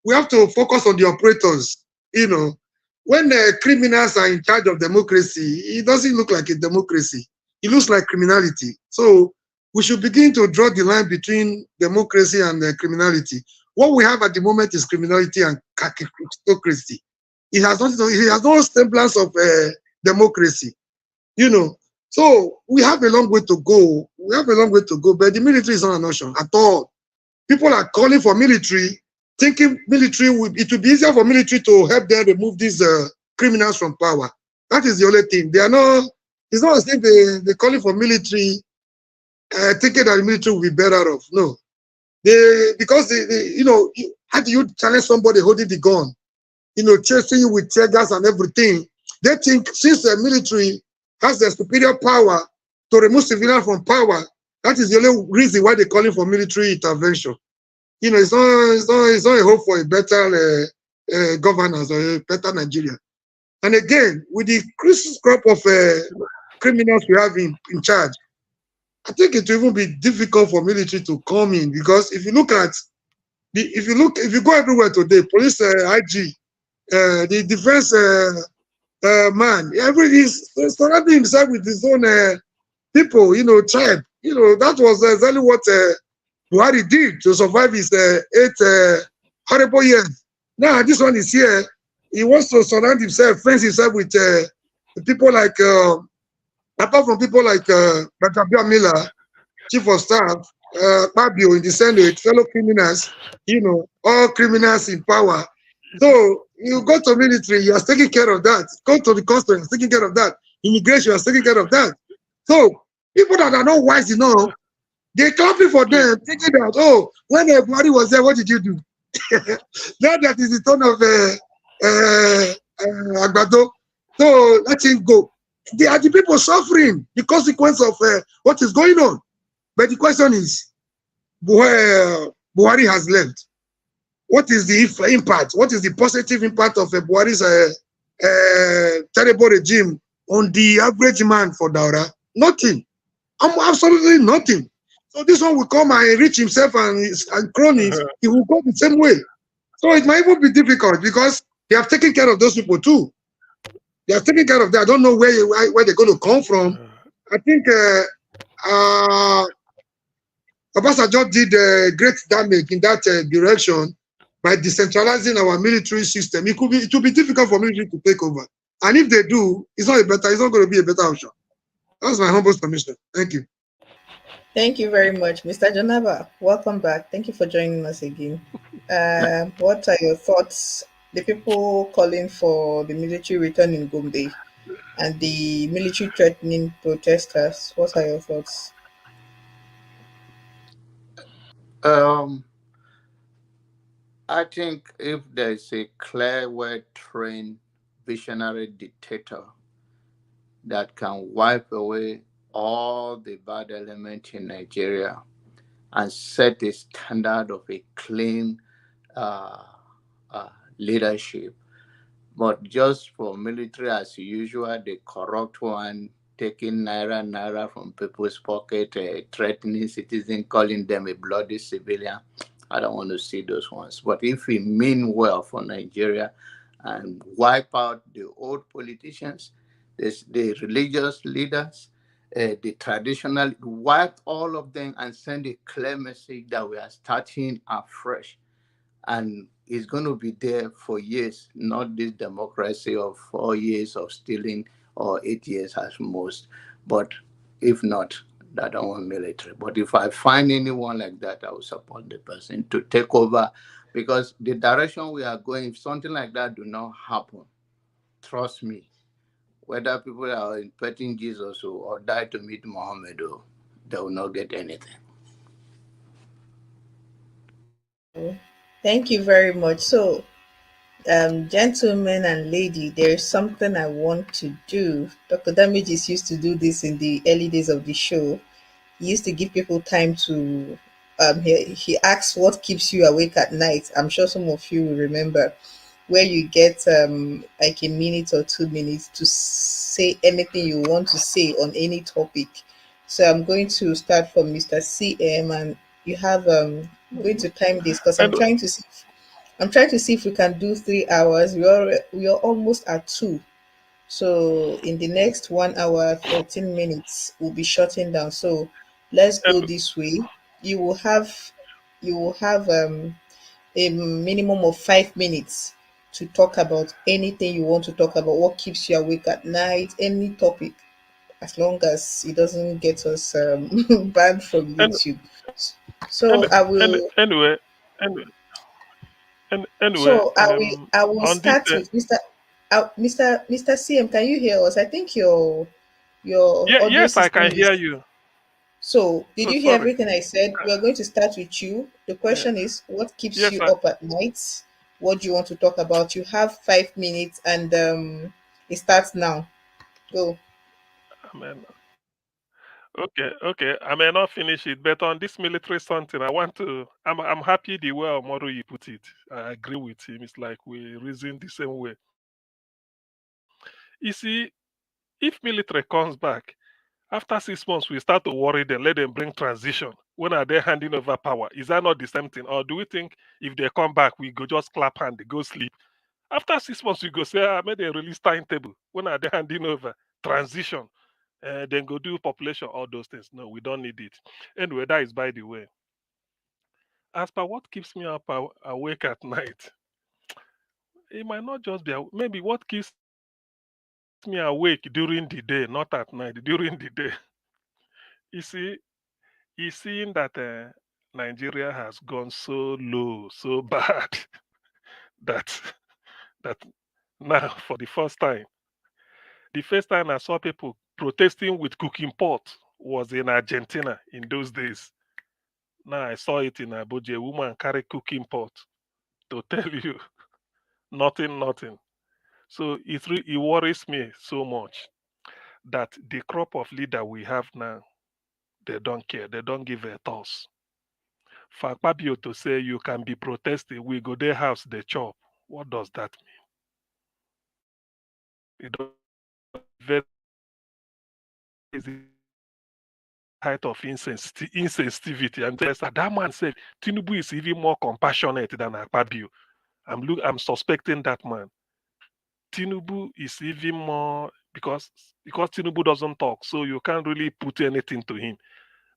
we have to focus on the operators, you know. When the criminals are in charge of democracy, it doesn't look like a democracy. It looks like criminality. So, we should begin to draw the line between democracy and criminality. What we have at the moment is criminality and kleptocracy. It has no semblance of democracy, you know. So we have a long way to go. But the military is not an option at all. People are calling for military, thinking it would be easier for military to help them remove these criminals from power. That is the only thing. It's not as if they're calling for military thinking that the military will be better off. No. Because you know, how do you challenge somebody holding the gun? You know, chasing you with tear gas and everything. They think since the military has the superior power to remove civilians from power, that is the only reason why they're calling for military intervention. You know, it's not a hope for a better governance or a better Nigeria. And again, with the crop of criminals we have in charge, I think it will even be difficult for military to come in, because if you go everywhere today, police IG, the defense man. He's surrounding himself with his own people, tribe. That was exactly what Buhari did to survive his 8 horrible years. Now this one is here. He wants to surround himself, fence himself with people like, apart from people like Dr. Abiola, Chief of Staff, Fabio in the Senate, fellow criminals, all criminals in power. So you go to military, you are taking care of that. Go to the customs, you are taking care of that. Immigration, you are taking care of that. So people that are not wise enough, they clapping for them, thinking that, oh, when everybody was there, what did you do? Now that is the turn of Agbado. So let him go. They are the people suffering the consequence of what is going on. But the question is, Buhari has left. What is the impact? What is the positive impact of Buhari's terrible regime on the average man for Daura? Nothing. Absolutely nothing. So this one will come and enrich himself and cronies. He will go the same way. So it might even be difficult because they have taken care of those people too. They are taking care of that. I don't know where they're going to come from. I think Obasanjo did great damage in that direction by decentralizing our military system. It will be difficult for military to take over. And if they do, it's not going to be a better option. That's my humble submission. Thank you. Thank you very much, Mr. Janaba. Welcome back. Thank you for joining us again. What are your thoughts? The people calling for the military return in Gombe and the military threatening protesters. What are your thoughts? I think if there's a clear, well-trained, visionary dictator that can wipe away all the bad elements in Nigeria and set a standard of a clean leadership, but just for military as usual, the corrupt one taking naira from people's pocket, threatening citizens, calling them a bloody civilian. I don't want to see those ones. But if we mean well for Nigeria and wipe out the old politicians, the religious leaders, the traditional, wipe all of them and send a clear message that we are starting afresh. And it's going to be there for years, not this democracy of 4 years of stealing or 8 years at most. But if not, I don't want military. But if I find anyone like that, I will support the person to take over, because the direction we are going, if something like that do not happen, trust me, whether people are petting Jesus or die to meet Muhammad, they will not get anything. Thank you very much. So, gentlemen and lady, there's something I want to do. Dr. Damages used to do this in the early days of the show. He used to give people time to he asks what keeps you awake at night. I'm sure some of you will remember, where you get like a minute or 2 minutes to say anything you want to say on any topic. So I'm going to start from Mr. CM, and you have I'm going to time this because I'm trying to see if we can do 3 hours. We are almost at 2. So in the next 1 hour, 14 minutes, we'll be shutting down. So let's go this way. You will have a minimum of 5 minutes to talk about anything you want to talk about, what keeps you awake at night, any topic, as long as it doesn't get us banned from YouTube. So I will. Anyway, So I will on this, start with Mr. CM. Can you hear us? I think your audio yes, I system can hear is. you. So did So you hear sorry. everything I said? We are going to start with you. The question is, what keeps Yes, you sir. up at night? What do you want to talk about? You have 5 minutes, and it starts now. Go. Amen. Okay. I may not finish it, but on this military something, I'm happy the way Omoro you put it. I agree with him. It's like we reason the same way. You see, if military comes back, after 6 months, we start to worry them, let them bring transition. When are they handing over power? Is that not the same thing? Or do we think if they come back, we go just clap hand, they go sleep, After 6 months, you go say, I made a release timetable. When are they handing over? Transition. Then go do population, all those things. No, we don't need it. Anyway, that is by the way. As per what keeps me up awake at night, it might not just be maybe what keeps me awake during the day, not at night, during the day. You see, you seeing that Nigeria has gone so low, so bad that that now for the first time I saw people protesting with cooking pot was in Argentina in those days. Now I saw it in Abuja. A woman carry cooking pot to tell you nothing. So it worries me so much that the crop of leader we have now, they don't care. They don't give a toss. For Akpabio to say you can be protesting, we go their house, they chop. What does that mean? It don't very easy height of insensitivity. And that man said Tinubu is even more compassionate than Akpabio. I'm suspecting that man. Tinubu is even more because Tinubu doesn't talk, so you can't really put anything to him.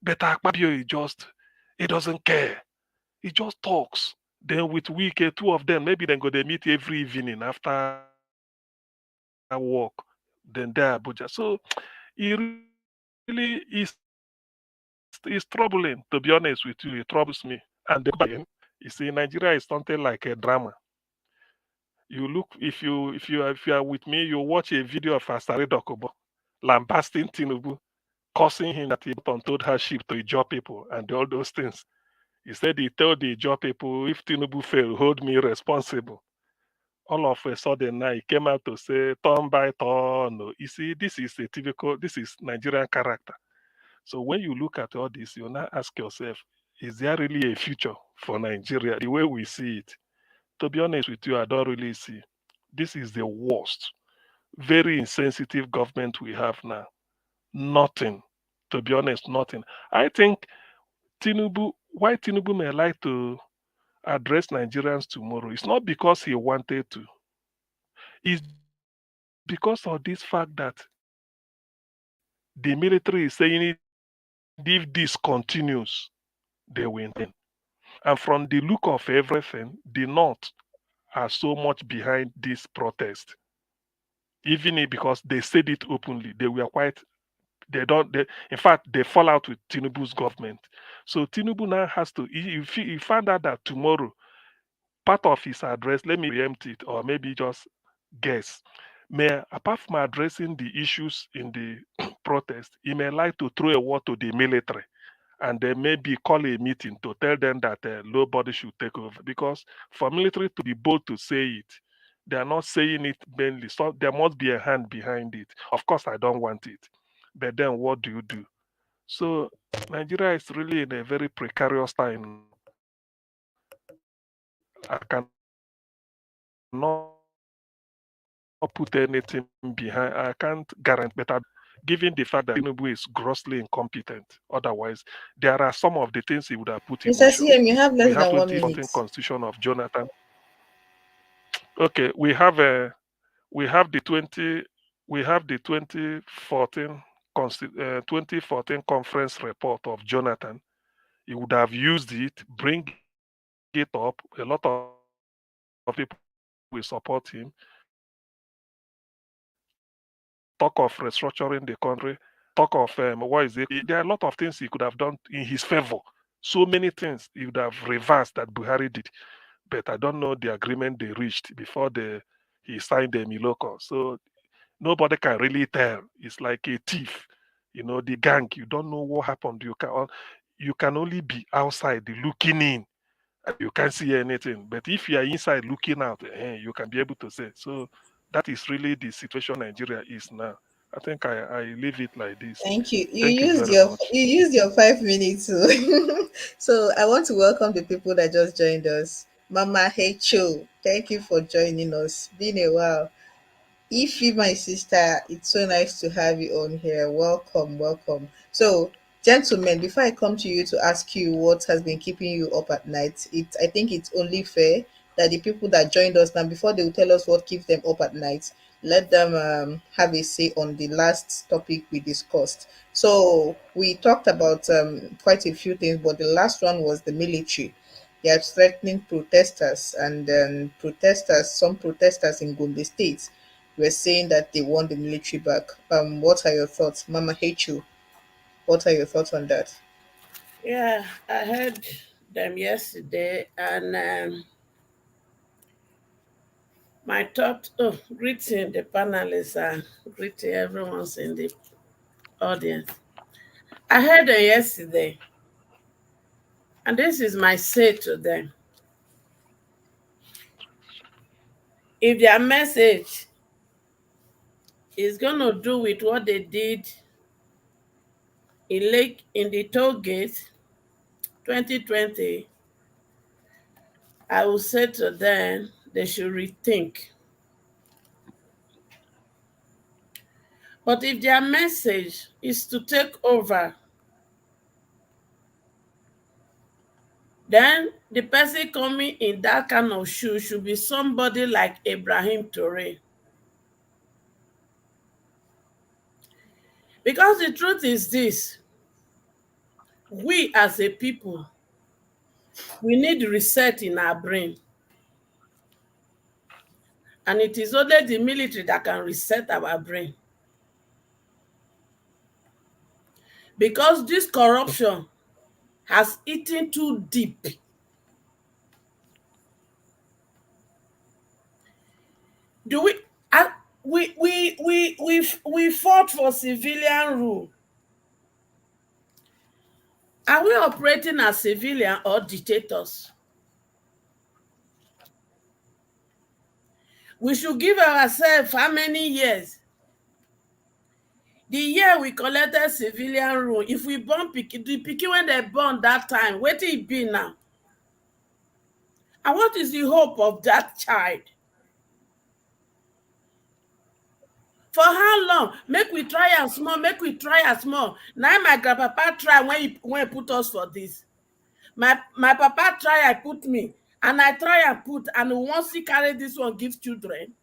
But Akpabio he doesn't care. He just talks. Then with Wike, two of them, maybe then go they meet every evening after work. Then they Abuja. So he really is troubling, to be honest with you. It troubles me. And then, you see, Nigeria is something like a drama. You look if you are with me, you watch a video of Asare Dokubo lambasting Tinubu, cursing him that he untold hardship to Ijaw people and all those things. He said he told the Ijaw people, if Tinubu fail, hold me responsible. All of a sudden now he came out to say turn by turn. No. You see, this is Nigerian character. So when you look at all this, you now ask yourself, is there really a future for Nigeria the way we see it? To be honest with you, I don't really see. This is the worst, very insensitive government we have now. Nothing. To be honest, nothing. I think why Tinubu may like to address Nigerians tomorrow, it's not because he wanted to. It's because of this fact that the military is saying if this continues, they will win. And from the look of everything, the North are so much behind this protest. Even because they said it openly, they were quite in fact they fall out with Tinubu's government. So Tinubu now has to he found out that tomorrow part of his address, let me preempt it or maybe just guess, may apart from addressing the issues in the protest, he may like to throw a word to the military and then maybe call a meeting to tell them that nobody should take over. Because for military to be bold to say it, they are not saying it mainly. So there must be a hand behind it. Of course, I don't want it. But then what do you do? So Nigeria is really in a very precarious time. I cannot put anything behind. I can't guarantee better, given the fact that Tinubu is grossly incompetent. Otherwise, there are some of the things he would have put in Mr. motion. CM, you have We less have than 1 20 something minute. constitution of Jonathan. Okay, we have the 2014 2014 conference report of Jonathan. He would have used it, bring it up. A lot of people will support him. Talk of restructuring the country. Talk of what is it? There are a lot of things he could have done in his favor. So many things he would have reversed that Buhari did. But I don't know the agreement they reached before he signed the Miloko. So nobody can really tell. It's like a thief. The gang. You don't know what happened. You can only be outside looking in. You can't see anything. But if you are inside looking out, you can be able to say. So that is really the situation Nigeria is now. I think I leave it like this. Thank you. Thank you very much. You used your 5 minutes. So I want to welcome the people that just joined us. Mama Hecho, thank you for joining us. Been a while. Ify, my sister, it's so nice to have you on here. Welcome. So, gentlemen, before I come to you to ask you what has been keeping you up at night, I think it's only fair that the people that joined us now, before they will tell us what keeps them up at night, let them have a say on the last topic we discussed. So we talked about quite a few things, but the last one was the military. They are threatening protesters, and some protesters in Gombe State were saying that they want the military back. What are your thoughts, Mama Hechu? What are your thoughts on that? Yeah, I heard them yesterday, and my thought. Oh, greeting the panelists and greeting everyone's in the audience. I heard them yesterday, and this is my say to them. If their message is going to do with what they did in the toll gate 2020, I will say to them they should rethink. But if their message is to take over, then the person coming in that kind of shoe should be somebody like Ibrahim Toure. Because the truth is this, we as a people, we need reset in our brain. And it is only the military that can reset our brain. Because this corruption has eaten too deep. Do we fought for civilian rule? Are we operating as civilian or dictators? We should give ourselves how many years? The year we collected civilian rule, if we born pikin, the pikin when they born that time, what it be now? And what is the hope of that child? For how long? Make we try as small, make we try as small. Now my grandpapa try when he put us for this. My papa try, I put me, and I try and put, and once he carry this one, give children.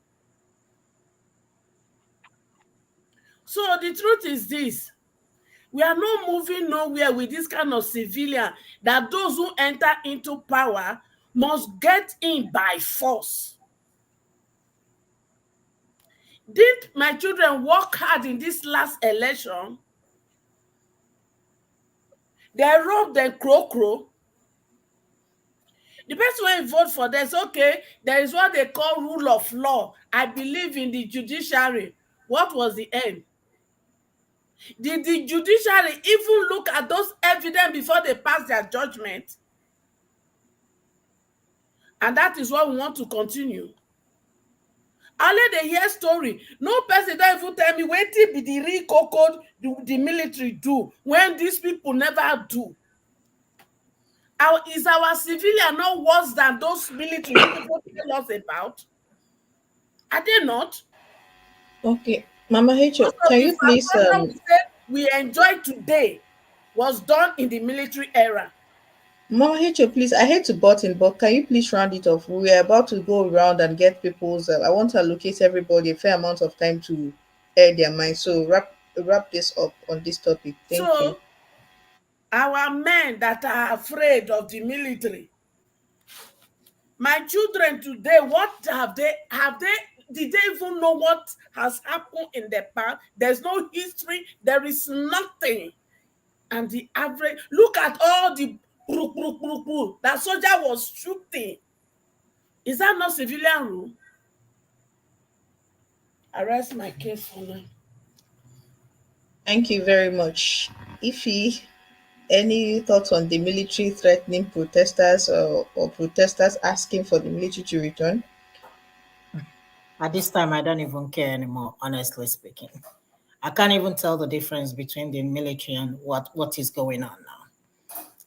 So the truth is this, we are not moving nowhere with this kind of civilian, that those who enter into power must get in by force. Did my children work hard in this last election? They robbed them crow. The best way to vote for this, okay, there is what they call rule of law. I believe in the judiciary. What was the end? Did the judiciary even look at those evidence before they pass their judgment? And that is what we want to continue. Only they hear story. No person don't even tell me wait till be the real code the military do when these people never do. Is our civilian not worse than those military people tell us about? Are they not? Okay, Mama Hecho, can you please we enjoy today was done in the military era. Mama Hecho, please, I hate to butt in, but can you please round it off? We are about to go around and get people's I want to allocate everybody a fair amount of time to air their mind. So wrap this up on this topic. Thank you. Our men that are afraid of the military, my children today, what did they even know what has happened in the past? There's no history, there is nothing. And the average, look at all the that soldier was shooting. Is that not civilian rule? I rest my case for now. Thank you very much. Ify, any thoughts on the military threatening protesters or protesters asking for the military to return? At this time, I don't even care anymore, honestly speaking. I can't even tell the difference between the military and what is going on now.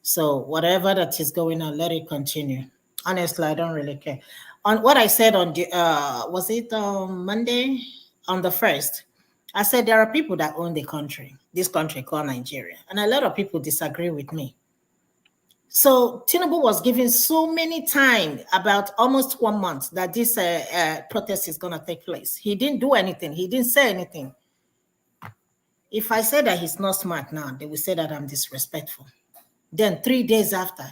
So whatever that is going on, let it continue. Honestly, I don't really care. On what I said on the, was it Monday? On the 1st, I said there are people that own the country, this country called Nigeria. And a lot of people disagree with me. So Tinubu was given so many time, about almost 1 month, that this protest is going to take place. He didn't do anything. He didn't say anything. If I say that he's not smart now, they will say that I'm disrespectful. Then 3 days after,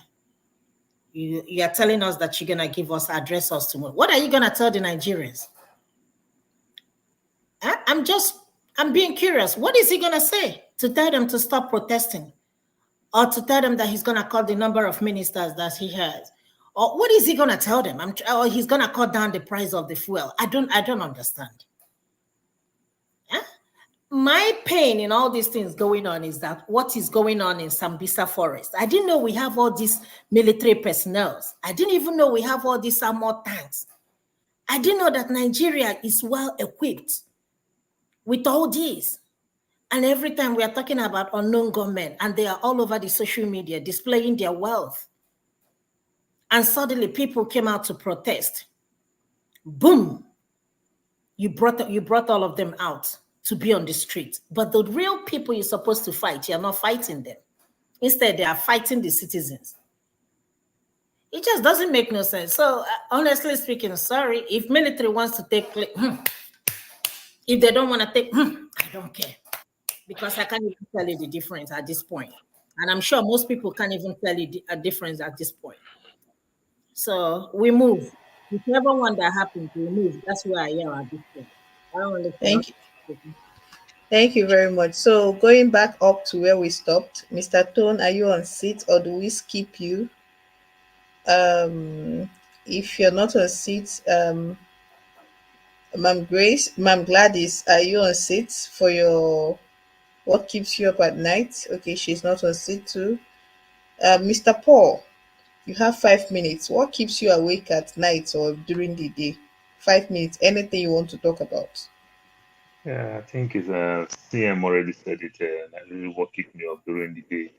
you are telling us that you're going to give us, address us tomorrow. What are you going to tell the Nigerians? I'm being curious. What is he going to say to tell them to stop protesting? Or to tell them that he's going to cut the number of ministers that he has? Or what is he going to tell them? Or he's going to cut down the price of the fuel? I don't understand. Yeah? My pain in all these things going on is that what is going on in Sambisa Forest. I didn't know we have all these military personnel. I didn't even know we have all these armored tanks. I didn't know that Nigeria is well equipped with all these. And every time we are talking about unknown gunmen, and they are all over the social media displaying their wealth. And suddenly people came out to protest. Boom! You brought all of them out to be on the street. But the real people you're supposed to fight, you're not fighting them. Instead, they are fighting the citizens. It just doesn't make no sense. So, honestly speaking, sorry, if military wants to take, if they don't want to take, I don't care. Because I can't even tell you the difference at this point. And I'm sure most people can't even tell you a difference at this point. So we move. Whichever one that happens, we move. That's where I am at this point. I don't understand. Thank you. Thank you very much. So going back up to where we stopped, Mr. Tone, are you on seat or do we skip you? If you're not on seat, Ma'am Gladys, are you on seat for your what keeps you up at night? Okay, she's not on seat too. Mr. Paul, you have 5 minutes. What keeps you awake at night or during the day? 5 minutes. Anything you want to talk about? Yeah, I think it's CM already said it. That really what keeps me up during the day.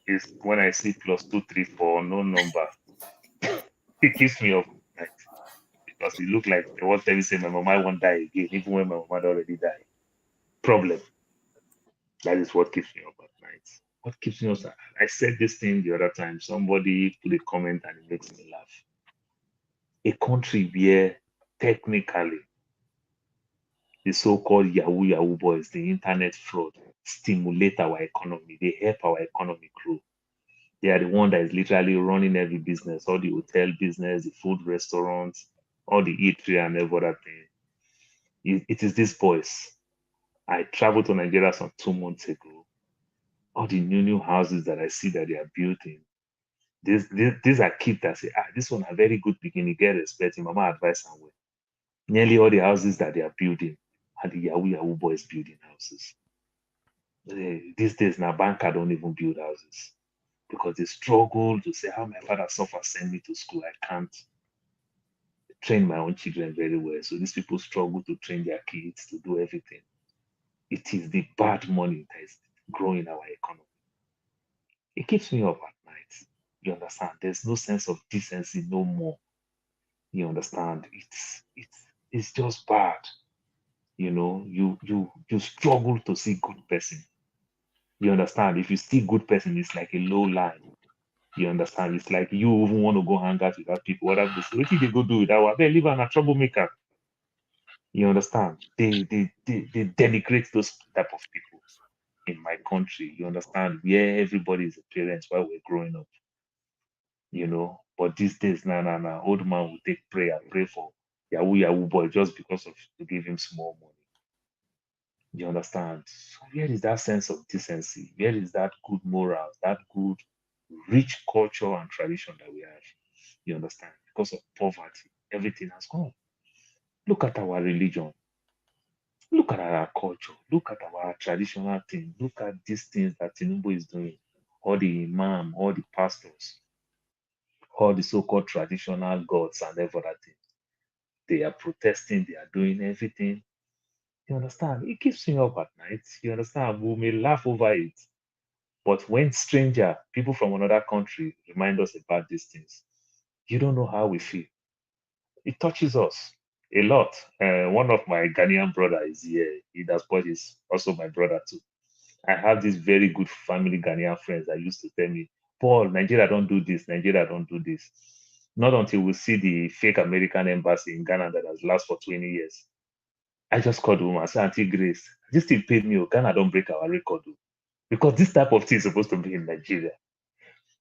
Is when I see +234, no number. It keeps me up at night because it look like they want to say my mama won't die again, even when my mama already died. Problem. That is what keeps me up at night. What keeps me up? I said this thing the other time. Somebody put a comment and it makes me laugh. A country where technically the so-called Yahoo boys, the internet fraud, stimulate our economy. They help our economy grow. They are the one that is literally running every business, all the hotel business, the food restaurants, all the eatery and every other thing. It is these boys. I traveled to Nigeria some 2 months ago. All the new houses that I see that they are building. These are kids that say, this one a very good beginning, get respect. Mama advice and way. Nearly all the houses that they are building are the Yahoo boys building houses. These days now, banker don't even build houses because they struggle to say how my father suffered send me to school. I can't train my own children very well. So these people struggle to train their kids to do everything. It is the bad money that is growing our economy. It keeps me up at night. You understand? There's no sense of decency no more. You understand? It's just bad. You know, you struggle to see good person. You understand? If you see good person, it's like a low line. You understand? It's like you even want to go hang out with that people. What did they go do with that one? They live on a troublemaker. You understand? They denigrate those type of people in my country. You understand? Where everybody is a parent while we're growing up. You know, but these days, nah. Old man will take prayer, pray for Yahoo boy just because of to give him small money. You understand? So where is that sense of decency? Where is that good morals, that good rich culture and tradition that we have? You understand? Because of poverty, everything has gone. Look at our religion. Look at our culture. Look at our traditional thing. Look at these things that Tinubu is doing. All the imam, all the pastors, all the so-called traditional gods and everything. They are protesting. They are doing everything. You understand? It keeps me up at night. You understand? We may laugh over it. But when stranger, people from another country remind us about these things, you don't know how we feel. It touches us a lot. One of my Ghanaian brother is here. He does, but he's also my brother too. I have these very good family Ghanaian friends that used to tell me, Paul, Nigeria don't do this, Nigeria don't do this. Not until we see the fake American embassy in Ghana that has lasted for 20 years. I just called the woman, I said, Auntie Grace, this thing paid me. Ghana don't break our record. Because this type of thing is supposed to be in Nigeria.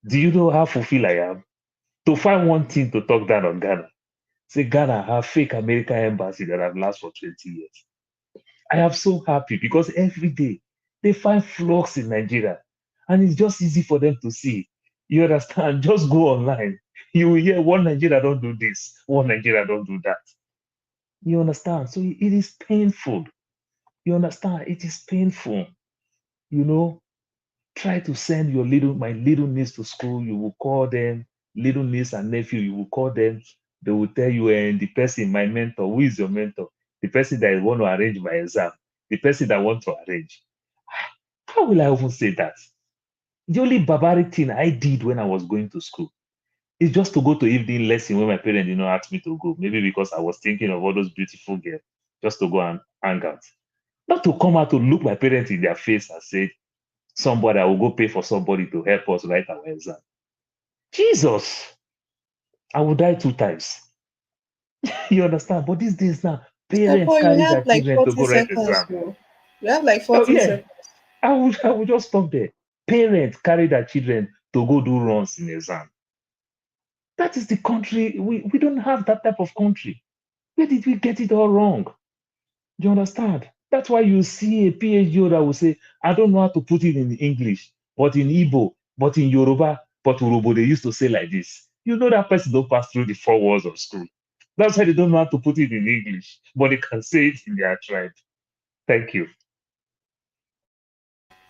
Do you know how fulfilled I am? To find one thing to talk down on Ghana. Say Ghana have fake American embassy that have lasted for 20 years. I am so happy because every day they find flaws in Nigeria and it's just easy for them to see. You understand? Just go online. You will hear one Nigeria don't do this, one Nigeria don't do that. You understand? So it is painful. You understand? It is painful. You know, try to send my little niece to school. You will call them, little niece and nephew, you will call them. They will tell you, and the person, my mentor, who is your mentor? The person that want to arrange my exam, the person that want to arrange. How will I even say that? The only barbaric thing I did when I was going to school is just to go to evening lesson when my parents did not ask me to go. Maybe because I was thinking of all those beautiful girls, just to go and hang out. Not to come out to look my parents in their face and say, somebody, I will go pay for somebody to help us write our exam. Jesus, I will die 2 times. You understand? But these days now, parents Paul, you carry have their like children to 40 go write seconds, exam. bro. You have like Oh 40 yeah, seconds. I would just stop there. Parents carry their children to go do runs in exam. That is the country. We don't have that type of country. Where did we get it all wrong? Do you understand? That's why you see a PhD that will say, I don't know how to put it in English, but in Igbo, but in Yoruba, but Urobo, they used to say like this. You know that person don't pass through the 4 walls of school. That's why they don't know how to put it in English, but they can say it in their tribe. Thank you.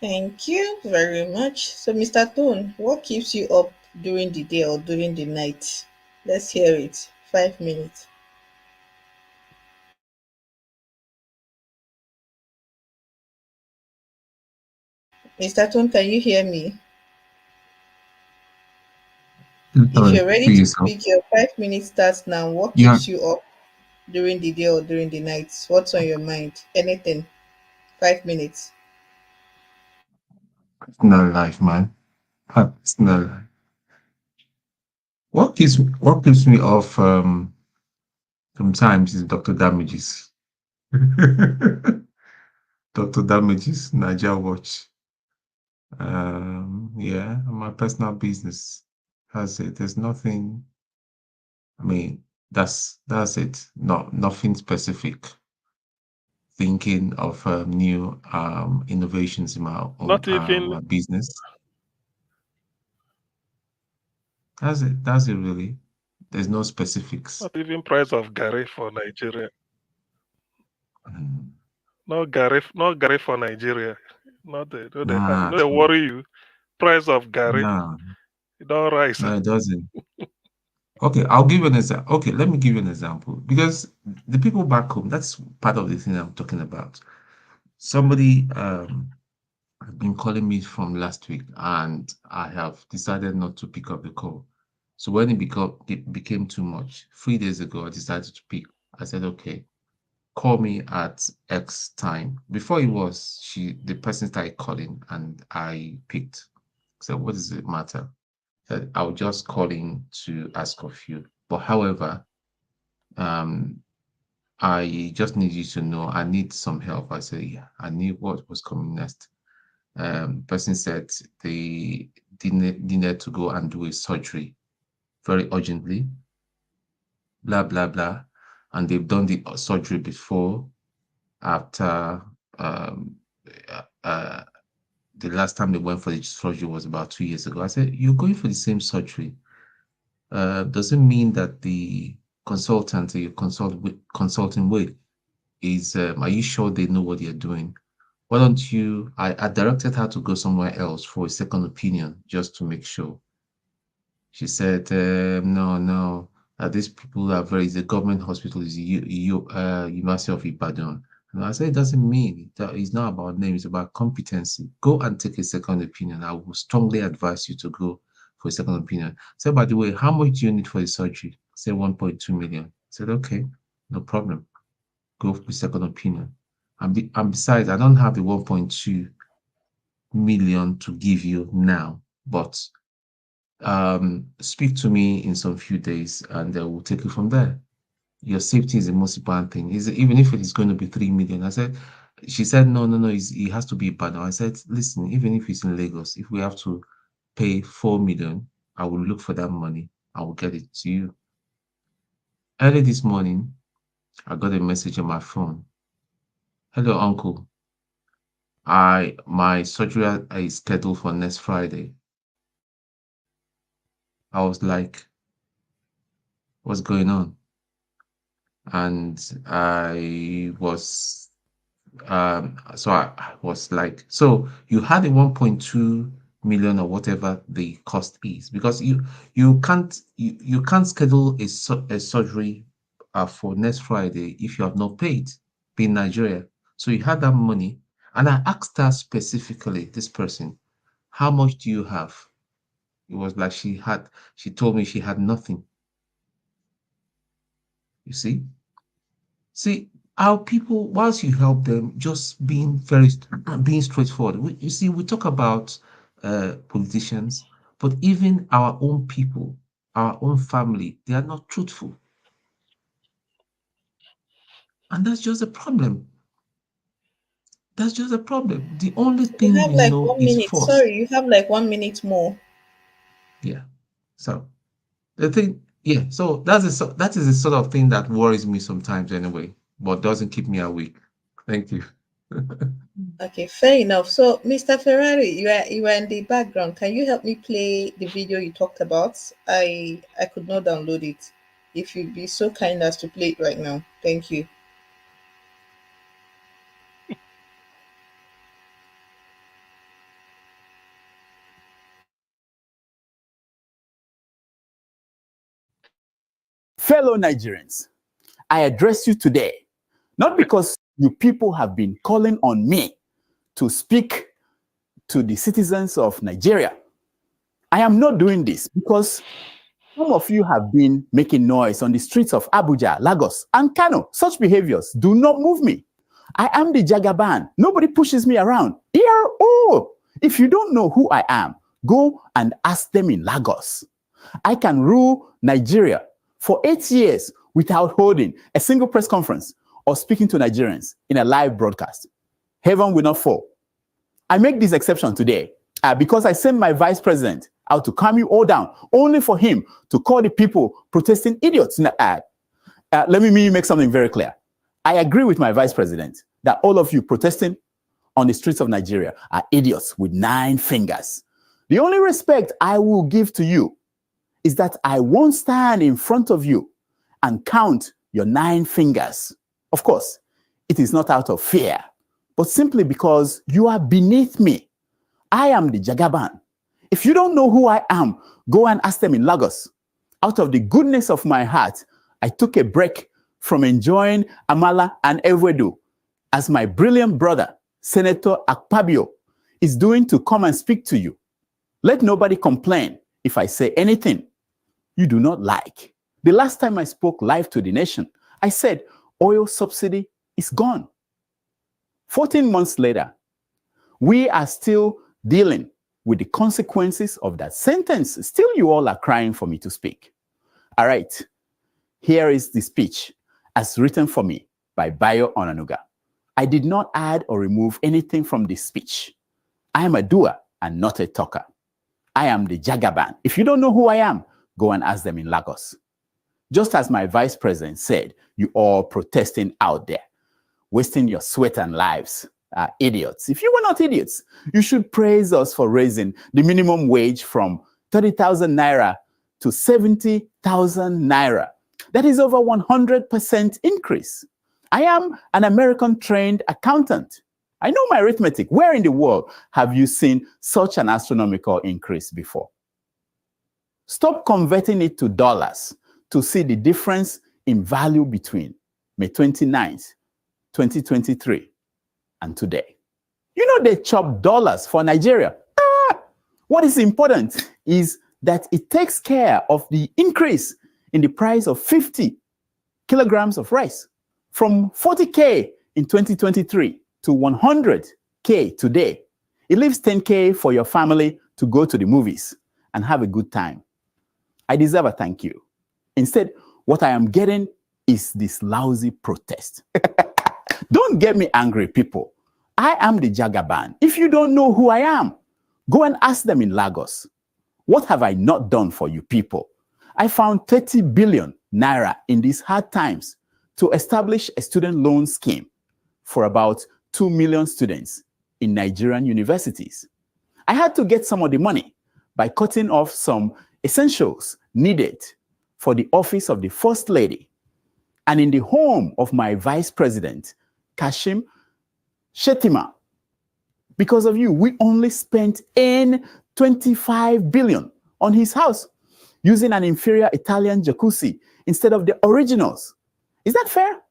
Thank you very much. So, Mr. Tone, what keeps you up during the day or during the night? Let's hear it. 5 minutes. Mr. Tone, can you hear me? If you're ready to Yourself. speak, your 5 minutes starts now. What Yeah, keeps you up during the day or during the night? What's on your mind? Anything. 5 minutes. it's not life, man. It's not life. What keeps me off sometimes is Dr. Damages. Dr. Damages, Niger Watch. Yeah, my personal business has it. There's nothing. I mean, that's it. Nothing specific. Thinking of new innovations in my own Not even my business. That's it really. There's no specifics. not even price of Gary for Nigeria. Mm. Not Gary for Nigeria. Not the no they Nah, no at they all. worry you. Price of Gary. No, It don't rise. no, it doesn't. Okay, I'll give you an example. Okay, let me give you an example because the people back home, that's part of the thing I'm talking about. Somebody have been calling me from last week, and I have decided not to pick up the call. So when it became too much, 3 days ago, I decided to pick. I said, okay, call me at X time. Before it was, the person started calling, and I picked. So what does it matter? I was just calling to ask of you. But however, um, I just need you to know I need some help. I said, yeah, I knew what was coming next. Person said they needed to go and do a surgery very urgently, blah, blah, blah. And they've done the surgery before, after uh, uh, the last time they went for the surgery was about 2 years ago. I said, you're going for the same surgery. Doesn't mean that the consultant that you're consulting with is, are you sure they know what they're doing? Why don't you? I directed her to go somewhere else for a second opinion just to make sure. She said, no, no, these people are it's a government hospital, it's University of Ibadan. And I said, it doesn't mean that it's not about name, it's about competency. Go and take a second opinion. I will strongly advise you to go for a second opinion. So, by the way, how much do you need for the surgery? Say 1.2 million. I said, okay, no problem. Go for a second opinion. And besides, I don't have the 1.2 million to give you now, but speak to me in some few days and we'll take it from there. Your safety is the most important thing. Even if it is going to be 3 million. She said, no, it has to be Ibadan. I said, listen, even if it's in Lagos, if we have to pay 4 million, I will look for that money. I will get it to you. Early this morning, I got a message on my phone. Hello, uncle. My surgery is scheduled for next Friday. I was like, what's going on? And I was so I was like, so you had a 1.2 million or whatever the cost is, because you can't schedule a surgery for next Friday if you have not paid, in Nigeria. So you had that money, and I asked her specifically, this person, how much do you have? It was like she told me she had nothing. You see our people, whilst you help them, just being straightforward. You see, we talk about politicians, but even our own people, our own family, they are not truthful, and that's just a problem. That's just a problem. The only You thing have we like know 1 is minute. force. Sorry, you have like 1 minute more. Yeah. So the thing, yeah. So that is the sort of thing that worries me sometimes, anyway, but doesn't keep me awake. Thank you. Okay, fair enough. So, Mr. Ferrari, you are in the background. Can you help me play the video you talked about? I could not download it. If you'd be so kind as to play it right now. Thank you. Fellow Nigerians, I address you today, not because you people have been calling on me to speak to the citizens of Nigeria. I am not doing this because some of you have been making noise on the streets of Abuja, Lagos, and Kano. Such behaviors do not move me. I am the Jagaban. Nobody pushes me around. If you don't know who I am, go and ask them in Lagos. I can rule Nigeria for 8 years without holding a single press conference or speaking to Nigerians in a live broadcast. Heaven will not fall. I make this exception today because I sent my vice president out to calm you all down, only for him to call the people protesting idiots. Let me make something very clear. I agree with my vice president that all of you protesting on the streets of Nigeria are idiots with 9 fingers. The only respect I will give to you is that I won't stand in front of you and count your 9 fingers. Of course, it is not out of fear, but simply because you are beneath me. I am the Jagaban. If you don't know who I am, go and ask them in Lagos. Out of the goodness of my heart, I took a break from enjoying Amala and Ewedu, as my brilliant brother, Senator Akpabio, is doing, to come and speak to you. Let nobody complain if I say anything you do not like. The last time I spoke live to the nation, I said oil subsidy is gone. 14 months later, we are still dealing with the consequences of that sentence. Still, you all are crying for me to speak. All right, here is the speech as written for me by Bayo Onanuga. I did not add or remove anything from this speech. I am a doer and not a talker. I am the Jagaban. If you don't know who I am, go and ask them in Lagos. Just as my vice president said, you all protesting out there, wasting your sweat and lives, are idiots. If you were not idiots, you should praise us for raising the minimum wage from 30,000 naira to 70,000 naira. That is over 100% increase. I am an American-trained accountant. I know my arithmetic. Where in the world have you seen such an astronomical increase before? Stop converting it to dollars to see the difference in value between May 29th, 2023 and today. You know they chop dollars for Nigeria. What is important is that it takes care of the increase in the price of 50 kilograms of rice from 40K in 2023 to 100K today. It leaves 10K for your family to go to the movies and have a good time. I deserve a thank you. Instead, what I am getting is this lousy protest. Don't get me angry, people. I am the Jagaban. If you don't know who I am, go and ask them in Lagos. What have I not done for you people? I found 30 billion naira in these hard times to establish a student loan scheme for about 2 million students in Nigerian universities. I had to get some of the money by cutting off some essentials needed for the office of the First Lady and in the home of my Vice President, Kashim Shettima. Because of you, we only spent 25 billion on his house using an inferior Italian jacuzzi instead of the originals. Is that fair?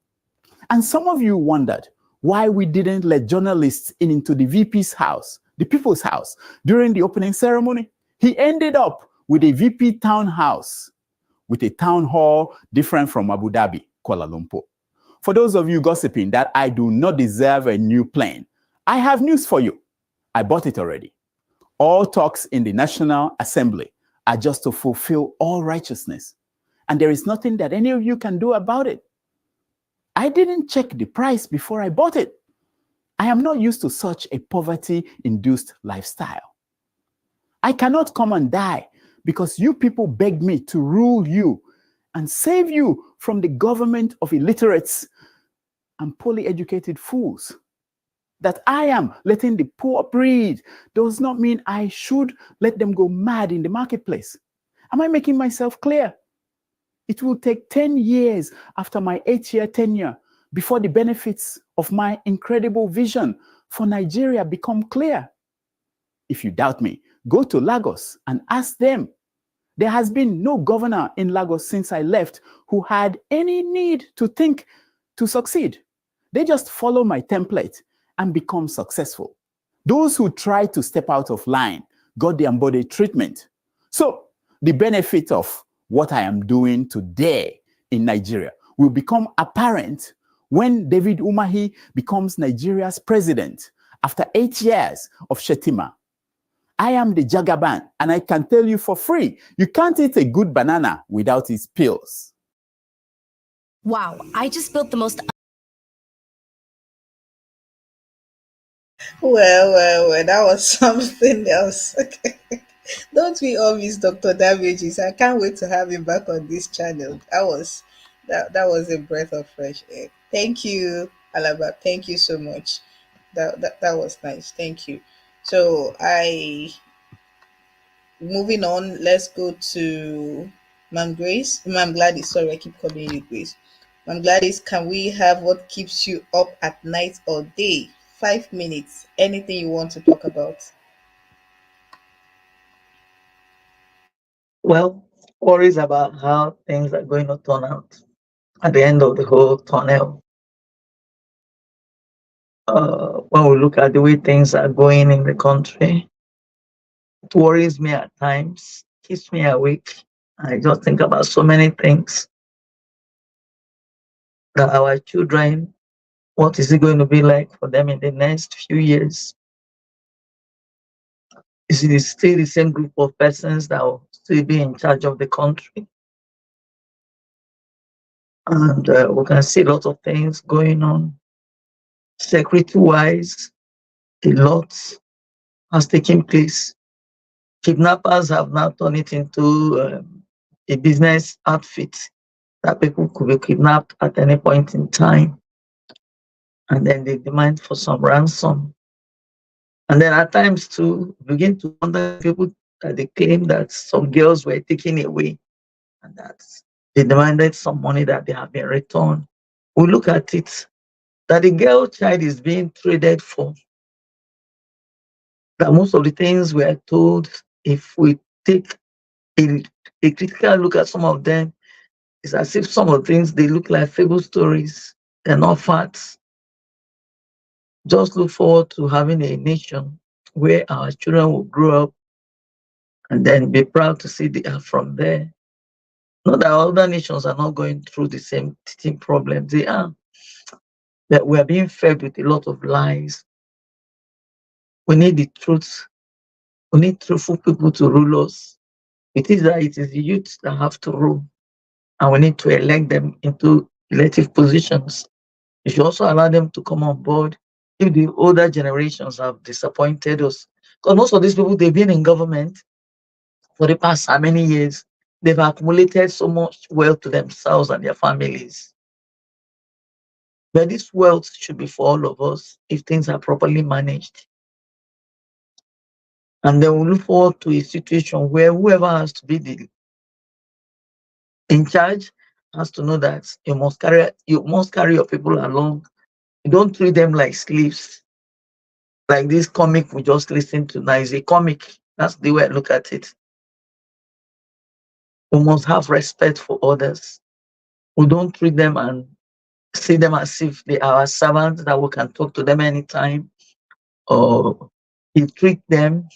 And some of you wondered why we didn't let journalists into the VP's house, the people's house, during the opening ceremony. He ended up with a VP townhouse, with a town hall different from Abu Dhabi, Kuala Lumpur. For those of you gossiping that I do not deserve a new plane, I have news for you. I bought it already. All talks in the National Assembly are just to fulfill all righteousness. And there is nothing that any of you can do about it. I didn't check the price before I bought it. I am not used to such a poverty-induced lifestyle. I cannot come and die because you people begged me to rule you and save you from the government of illiterates and poorly educated fools. That I am letting the poor breed does not mean I should let them go mad in the marketplace. Am I making myself clear? It will take 10 years after my 8-year tenure before the benefits of my incredible vision for Nigeria become clear. If you doubt me, go to Lagos and ask them. There has been no governor in Lagos since I left who had any need to think to succeed. They just follow my template and become successful. Those who try to step out of line got the embodied treatment. So the benefit of what I am doing today in Nigeria will become apparent when David Umahi becomes Nigeria's president after 8 years of Shettima. I am the Jagaban, and I can tell you for free, you can't eat a good banana without its peels. Wow, I just built the most... Well, that was something else. Don't we all miss Dr. Damages? I can't wait to have him back on this channel. That was a breath of fresh air. Thank you, Alaba. Thank you so much. That was nice. Thank you. So moving on, let's go to Ma'am Grace. Ma'am Gladys, sorry, I keep calling you Grace. Ma'am Gladys, can we have what keeps you up at night or day? 5 minutes. Anything you want to talk about? Well, worries about how things are going to turn out at the end of the whole tunnel. When we look at the way things are going in the country, it worries me at times, keeps me awake. I just think about so many things. That our children, what is it going to be like for them in the next few years? Is it still the same group of persons that will still be in charge of the country? And we can see a lot of things going on. Security-wise, a lot has taken place. Kidnappers have now turned it into a business outfit that people could be kidnapped at any point in time. And then they demand for some ransom. And then at times too, begin to wonder people that they claim that some girls were taken away and that they demanded some money that they have been returned. We look at it, that the girl child is being traded for. That most of the things we are told, if we take a critical look at some of them, it's as if some of the things, they look like fable stories. They're not facts. Just look forward to having a nation where our children will grow up and then be proud to see they are from there. Not that other nations are not going through the same teething problems. They are. That we are being fed with a lot of lies. We need the truth. We need truthful people to rule us. It is that it is the youth that have to rule, and we need to elect them into elective positions. You should also allow them to come on board if the older generations have disappointed us. Because most of these people, they've been in government for the past how many years? They've accumulated so much wealth to themselves and their families. But this wealth should be for all of us if things are properly managed. And then we look forward to a situation where whoever has to be in charge has to know that you must carry your people along. You don't treat them like slaves. Like this comic we just listened to now is a comic. That's the way I look at it. We must have respect for others. We don't treat them and see them as if they are our servants that we can talk to them anytime. Or you treat them.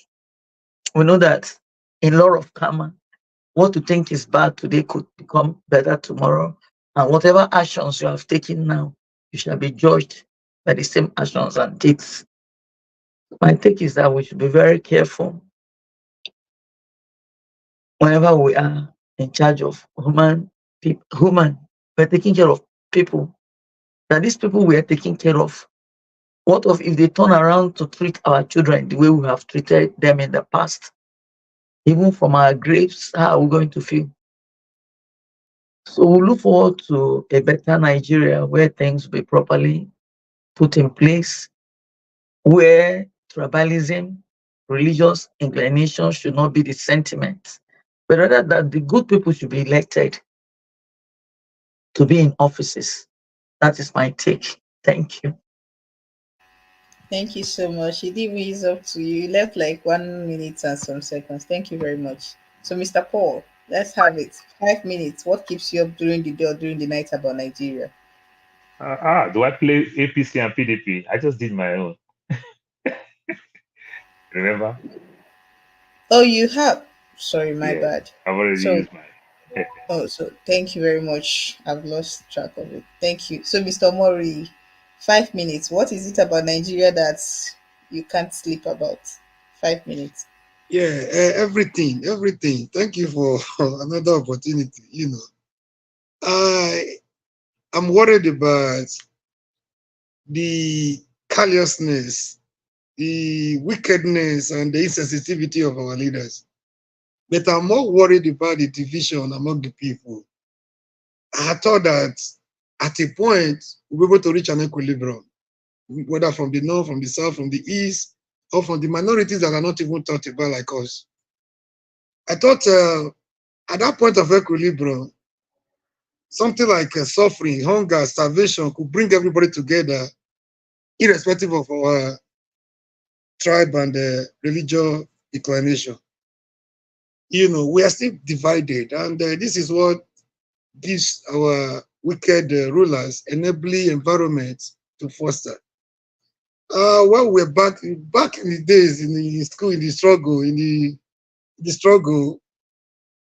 We know that in law of karma, what you think is bad today could become better tomorrow. And whatever actions you have taken now, you shall be judged by the same actions and deeds. My take is that we should be very careful whenever we are in charge of we're taking care of people. That these people we are taking care of, what if they turn around to treat our children the way we have treated them in the past? Even from our graves, how are we going to feel? So we look forward to a better Nigeria where things will be properly put in place, where tribalism, religious inclination should not be the sentiment, but rather that the good people should be elected to be in offices. That is my take. Thank you. Thank you so much. Idimi is up to you. You left like 1 minute and some seconds. Thank you very much. So, Mr. Paul, let's have it. 5 minutes. What keeps you up during the day or during the night about Nigeria? Do I play APC and PDP? I just did my own. Remember? Oh, you have. Sorry, my bad. I've already So, used mine. so thank you very much. I've lost track of it. Thank you. So, Mr. Mori, 5 minutes. What is it about Nigeria that you can't sleep about? 5 minutes. Yeah, everything. Thank you for another opportunity. I'm worried about the carelessness, the wickedness, and the insensitivity of our leaders. But I'm more worried about the division among the people. I thought that at a point we'll be able to reach an equilibrium, whether from the north, from the south, from the east, or from the minorities that are not even thought about like us. I thought at that point of equilibrium, something like suffering, hunger, starvation could bring everybody together, irrespective of our tribe and religious inclination. We are still divided, and this is what gives our wicked rulers enabling environment to foster. When we're back in the days in the school, in the struggle,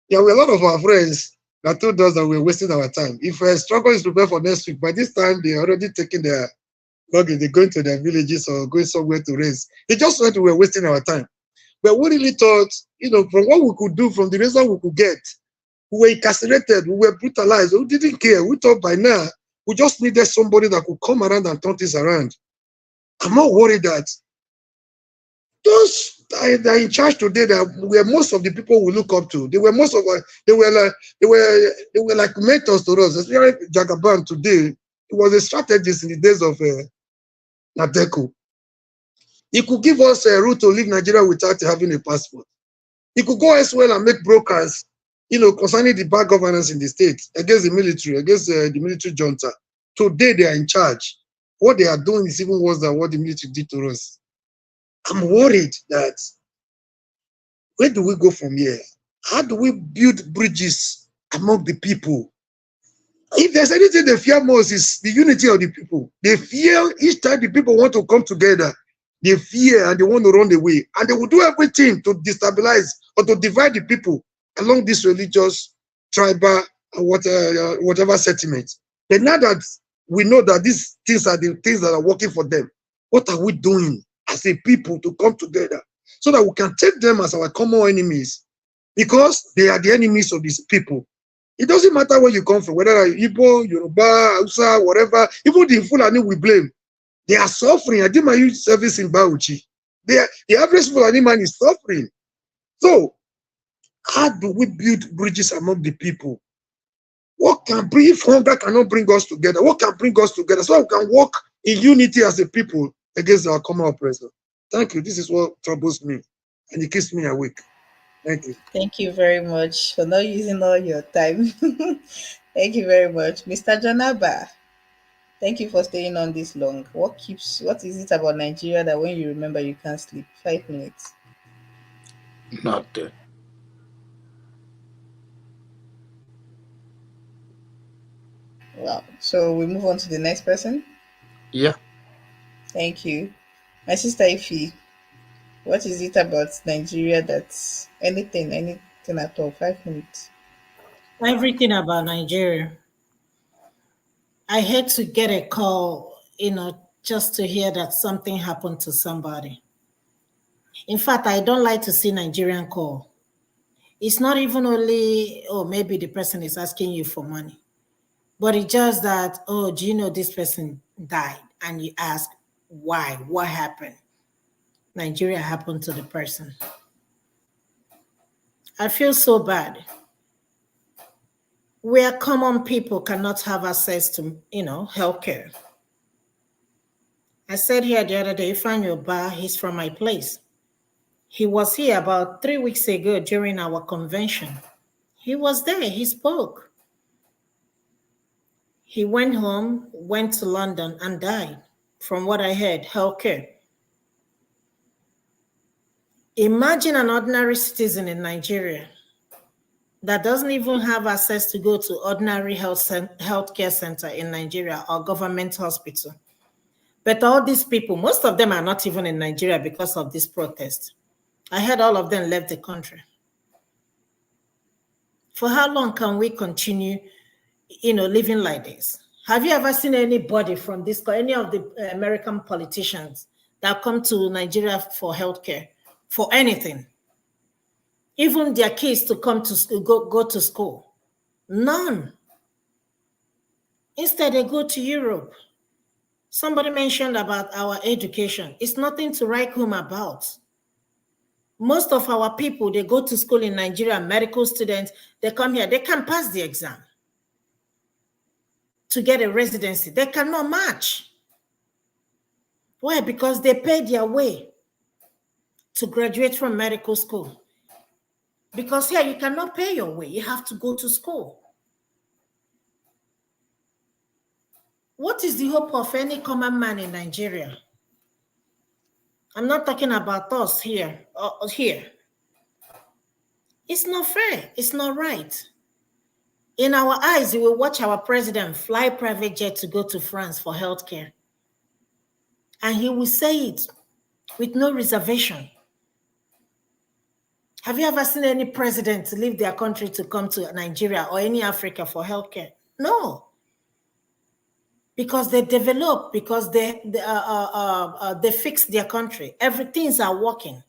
there were a lot of our friends that told us that we're wasting our time. If a struggle is prepared for next week, by this time they're already taking their luggage, they're going to their villages or going somewhere to race. They just thought we were wasting our time. But we really thought, from what we could do, from the result we could get, we were incarcerated, we were brutalized, we didn't care. We thought by now, we just needed somebody that could come around and turn things around. I'm not worried that those that are in charge today, that were most of the people we look up to. They were like mentors to us. Especially Jagaban today, he was a strategist in the days of Nadeko. He could give us a route to leave Nigeria without having a passport. He could go elsewhere and make brokers, concerning the bad governance in the state, against the military, against the military junta. Today they are in charge. What they are doing is even worse than what the military did to us. I'm worried that where do we go from here? How do we build bridges among the people? If there's anything they fear most, is the unity of the people. They fear each time the people want to come together, they fear and they want to run away. And they will do everything to destabilize or to divide the people along this religious, tribal, whatever sentiment. But now that we know that these things are the things that are working for them, what are we doing as a people to come together so that we can take them as our common enemies, because they are the enemies of these people. It doesn't matter where you come from, whether you're Igbo, Yoruba, Hausa, whatever, even the Fulani we blame. They are suffering. I did my youth service in Bauchi. The average Fulani man is suffering. So, how do we build bridges among the people? What can bring, if hunger cannot bring us together, what can bring us together so we can work in unity as a people against our common oppressor? Thank you. This is what troubles me, and it keeps me awake. Thank you. Thank you very much for not using all your time. Thank you very much. Mr. Janaba, thank you for staying on this long. What is it about Nigeria that when you remember you can't sleep? 5 minutes. Nothing. Wow. So we move on to the next person. Yeah. Thank you. My sister Ify, what is it about Nigeria that's anything at all? 5 minutes. Everything about Nigeria. I hate to get a call, just to hear that something happened to somebody. In fact, I don't like to see Nigerian call. It's not even only, maybe the person is asking you for money, but it's just that, do you know this person died? And you ask, why? What happened? Nigeria happened to the person. I feel so bad. Where common people cannot have access to, healthcare. I said here the other day, Ifeanyi Ubah, he's from my place. He was here about 3 weeks ago during our convention. He was there, he spoke. He went home, went to London and died, from what I heard, healthcare. Imagine an ordinary citizen in Nigeria that doesn't even have access to go to ordinary healthcare center in Nigeria or government hospital. But all these people, most of them are not even in Nigeria because of this protest. I heard all of them left the country. For how long can we continue, living like this? Have you ever seen anybody from any of the American politicians that come to Nigeria for healthcare, for anything? Even their kids to come to school, go to school? None. Instead, they go to Europe. Somebody mentioned about our education. It's nothing to write home about. Most of our people, they go to school in Nigeria, medical students, they come here, they can pass the exam to get a residency. They cannot match. Why? Because they pay their way to graduate from medical school. Because here you cannot pay your way, you have to go to school. What is the hope of any common man in Nigeria? I'm not talking about us here. It's not fair. It's not right. In our eyes, we will watch our president fly private jet to go to France for healthcare. And he will say it with no reservation. Have you ever seen any president leave their country to come to Nigeria or any Africa for healthcare? No. Because they develop, because they fix their country. Everything's are working.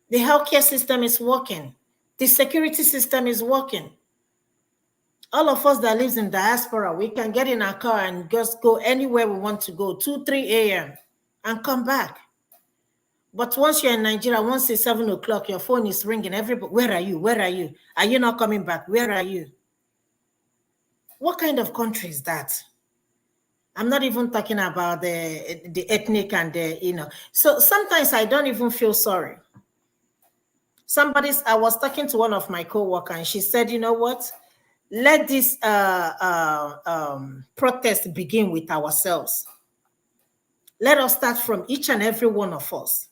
The healthcare system is working. The security system is working. All of us that lives in diaspora, we can get in our car and just go anywhere we want to go, 2, 3 a.m. and come back. But once you're in Nigeria, once it's 7 o'clock, your phone is ringing. Everybody, where are you? Where are you? Are you not coming back? Where are you? What kind of country is that? I'm not even talking about the ethnic and the, So sometimes I don't even feel sorry. I was talking to one of my co-workers and she said, you know what? Let this protest begin with ourselves. Let us start from each and every one of us.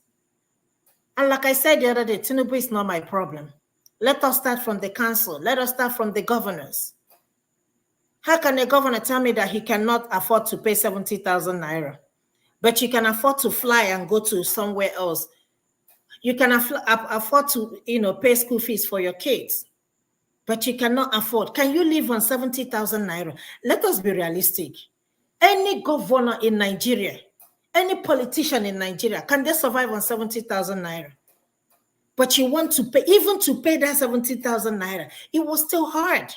And like I said the other day, Tinubu is not my problem. Let us start from the council. Let us start from the governors. How can a governor tell me that he cannot afford to pay 70,000 naira, but you can afford to fly and go to somewhere else? You can afford to, pay school fees for your kids, but you cannot afford. Can you live on 70,000 naira? Let us be realistic. Any governor in Nigeria, Any politician in Nigeria, can they survive on 70,000 naira? But you want to pay, even to pay that 70,000 naira, it was still hard.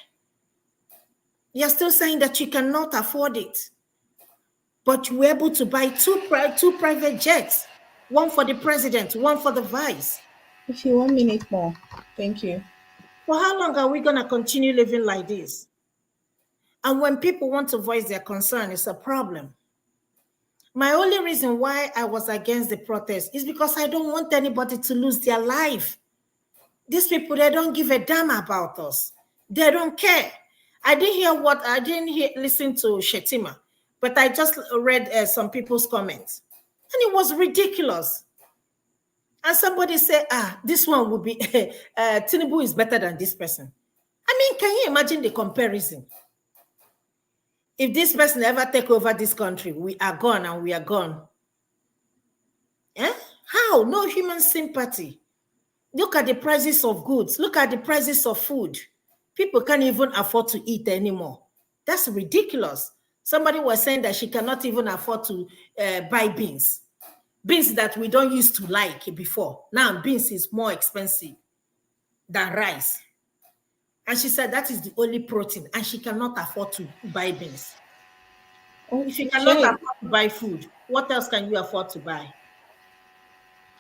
You're still saying that you cannot afford it. But you were able to buy two private jets, one for the president, one for the vice. If you 1 minute more, thank you. For how long are we going to continue living like this? And when people want to voice their concern, it's a problem. My only reason why I was against the protest is because I don't want anybody to lose their life. These people, they don't give a damn about us. They don't care. I didn't listen to Shetima, but I just read some people's comments. And it was ridiculous. And somebody said, this one would be, Tinubu is better than this person. I mean, can you imagine the comparison? If this person ever take over this country, we are gone and we are gone. Eh? How? No human sympathy. Look at the prices of goods. Look at the prices of food. People can't even afford to eat anymore. That's ridiculous. Somebody was saying that she cannot even afford to buy beans. Beans that we don't used to like before. Now beans is more expensive than rice. And she said that is the only protein and she cannot afford to buy beans. If you cannot afford to buy food, what else can you afford to buy?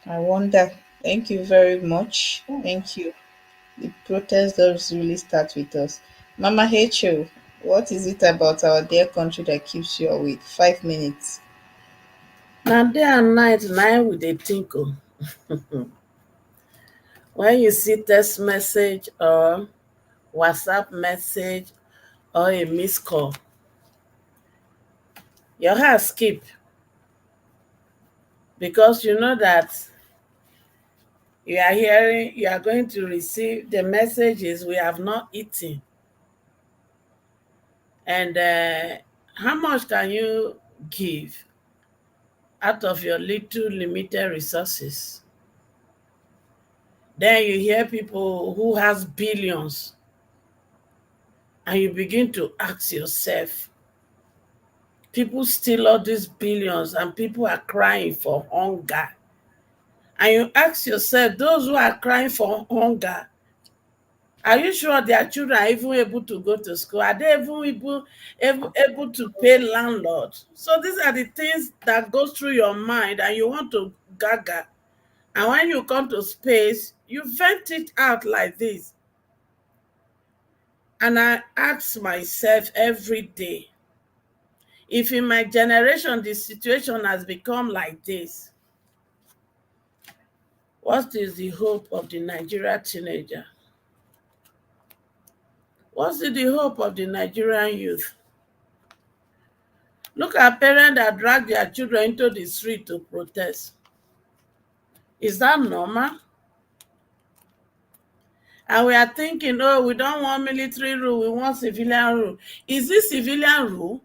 I wonder. Thank you very much. Thank you. The protest does really start with us. Mama Hecho, what is it about our dear country that keeps you awake? 5 minutes. Now day and night, now we dey think. When you see text message or WhatsApp message or a missed call, your heart skip because you know that you are going to receive the messages we have not eaten. And how much can you give out of your little limited resources? Then you hear people who has billions and you begin to ask yourself, people steal all these billions and people are crying for hunger. And you ask yourself, those who are crying for hunger, are you sure their children are even able to go to school? Are they even able to pay landlord? So these are the things that goes through your mind and you want to gaga. And when you come to space, you vent it out like this. And I ask myself every day, if in my generation the situation has become like this, what is the hope of the Nigerian teenager? What's the hope of the Nigerian youth? Look at parents that drag their children into the street to protest. Is that normal? And we are thinking, oh, we don't want military rule, we want civilian rule. Is this civilian rule?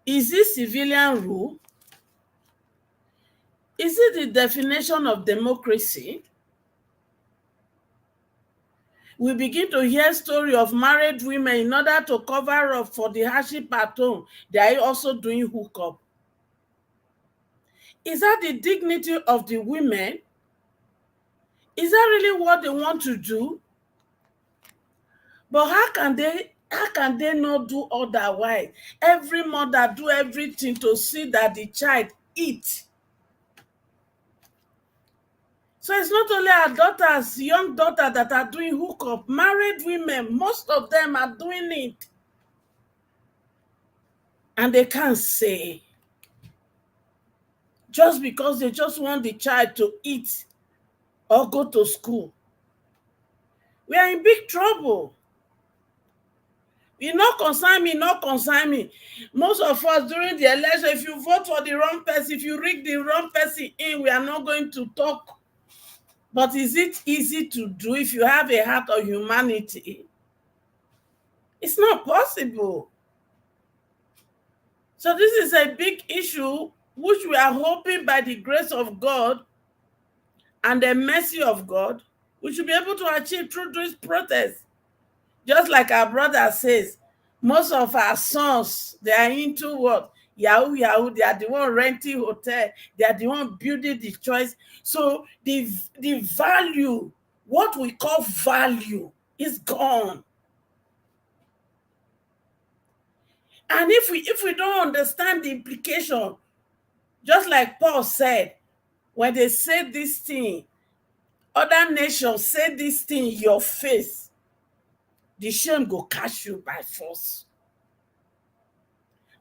Is this civilian rule? Is it the definition of democracy? We begin to hear story of married women in order to cover up for the hardship at home. They are also doing hookup. Is that the dignity of the women? Is that really what they want to do? But how can they not do otherwise? Every mother do everything to see that the child eat. So it's not only our daughters, young daughters that are doing hookup. Married women, most of them are doing it. And they can't say. Just because they just want the child to eat or go to school. We are in big trouble. You not concern me, not concern me. Most of us during the election, if you vote for the wrong person, if you rig the wrong person in, we are not going to talk. But is it easy to do if you have a heart of humanity? It's not possible. So this is a big issue which we are hoping by the grace of God and the mercy of God, we should be able to achieve through this protest. Just like our brother says, most of our sons, they are into what? Yahoo, Yahoo, they are the one renting hotel, they are the one building the choice. So the value, what we call value, is gone. And if we don't understand the implication, just like Paul said, when they say this thing, other nations say this thing in your face, the shame go catch you by force.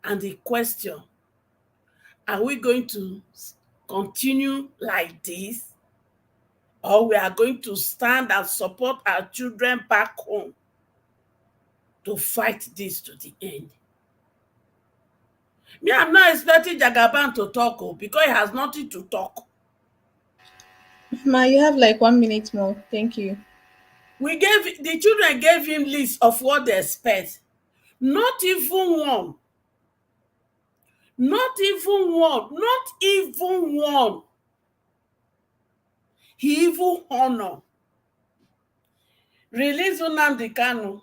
And the question, are we going to continue like this? Or we are going to stand and support our children back home to fight this to the end? Me, I'm not expecting Jagaban to talk, because he has nothing to talk. Ma, you have like 1 minute more. Thank you. The children gave him list of what they expect. Not even one. Not even one. Not even one. He even honor. Release Nnamdi Kanu.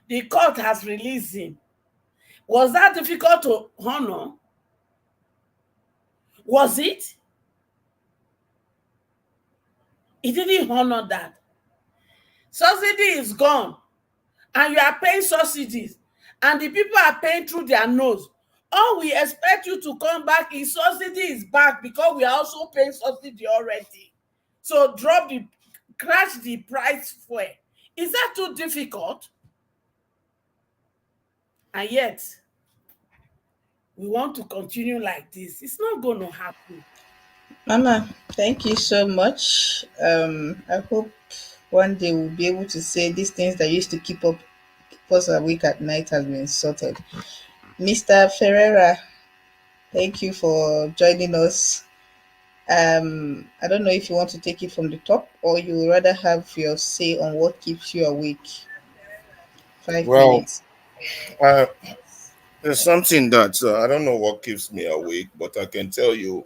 The court has released him. Was that difficult to honor? Was it? He didn't honor that. Subsidy is gone, and you are paying subsidies, and the people are paying through their nose. All we expect you to come back is subsidy is back, because we are also paying subsidy already. So crash the price fuel. Is that too difficult? And yet, we want to continue like this. It's not going to happen. Mama, thank you so much. I hope one day we'll be able to say these things that used to keep us awake at night has been sorted. Mr. Ferreira, thank you for joining us. I don't know if you want to take it from the top, or you would rather have your say on what keeps you awake. 5 Well, minutes. there's something that I don't know what keeps me awake, but I can tell you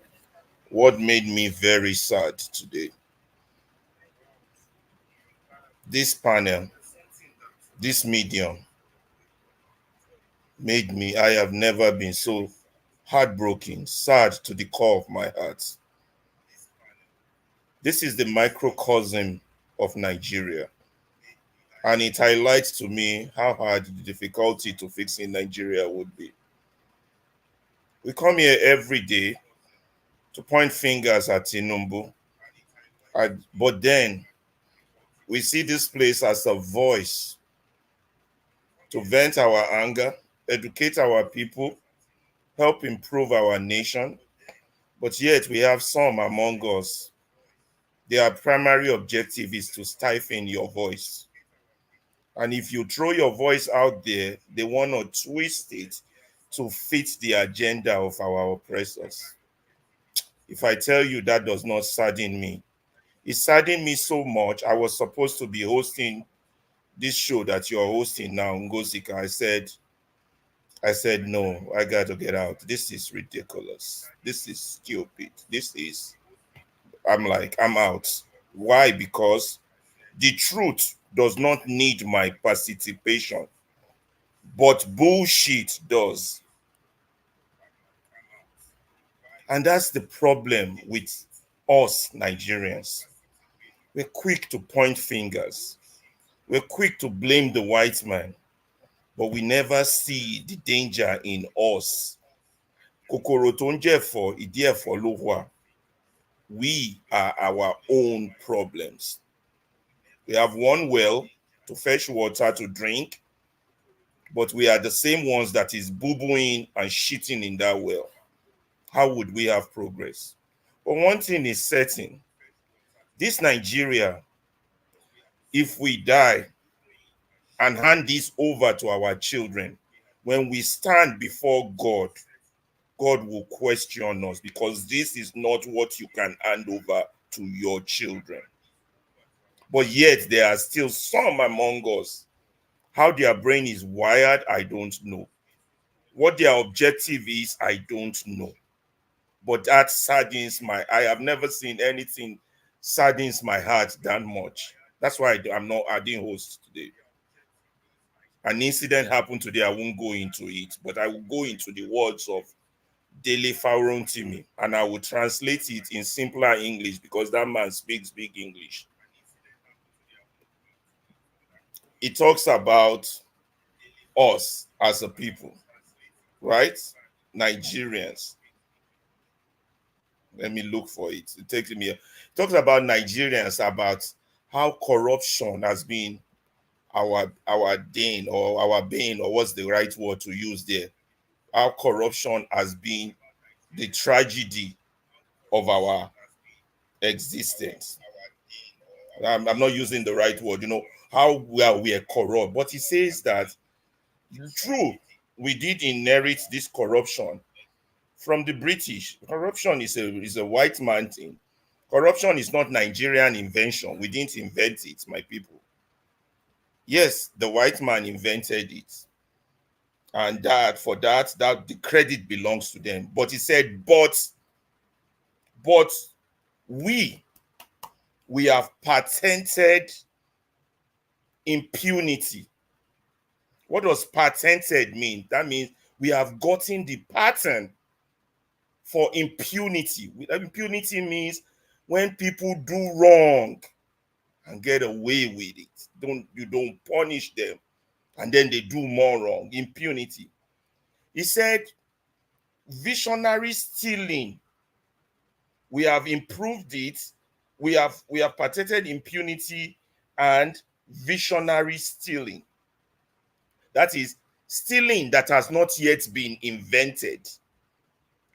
what made me very sad today. This panel, this medium made me, I have never been so heartbroken, sad to the core of my heart. This is the microcosm of Nigeria. And it highlights to me how hard the difficulty to fixing Nigeria would be. We come here every day to point fingers at Tinubu, but then we see this place as a voice to vent our anger, educate our people, help improve our nation. But yet we have some among us, their primary objective is to stifle your voice. And if you throw your voice out there, they want to twist it to fit the agenda of our oppressors. If I tell you that does not sadden me, it saddened me so much. I was supposed to be hosting this show that you're hosting now, Ngosika. I said, no, I got to get out. This is ridiculous. This is stupid. I'm out. Why? Because the truth does not need my participation, but bullshit does. And that's the problem with us Nigerians. We're quick to point fingers. We're quick to blame the white man, but we never see the danger in us. We are our own problems. We have one well to fetch water to drink, but we are the same ones that is boo-booing and shitting in that well. How would we have progress? But one thing is certain, this Nigeria, if we die and hand this over to our children, when we stand before God, God will question us, because this is not what you can hand over to your children. But yet there are still some among us. How their brain is wired, I don't know. What their objective is, I don't know. But that saddens I have never seen anything saddens my heart that much. That's why I didn't host today. An incident happened today, I won't go into it, but I will go into the words of Dele Faurontimi, and I will translate it in simpler English because that man speaks big English. It talks about us as a people, right? Nigerians. Let me look for it. It takes me. It talks about Nigerians, about how corruption has been our bane, or our bane, or what's the right word to use there? How corruption has been the tragedy of our existence. I'm not using the right word, how we are corrupt. But he says that, true, we did inherit this corruption from the British. Corruption is a white man thing. Corruption is not Nigerian invention. We didn't invent it, my people. Yes, the white man invented it. And that the credit belongs to them. But he said, but we have patented impunity. What does patented mean? That means we have gotten the pattern for impunity. Impunity means when people do wrong and get away with it. You don't punish them and then they do more wrong. Impunity. He said, visionary stealing, we have improved it. We have patented impunity and visionary stealing. That is stealing that has not yet been invented.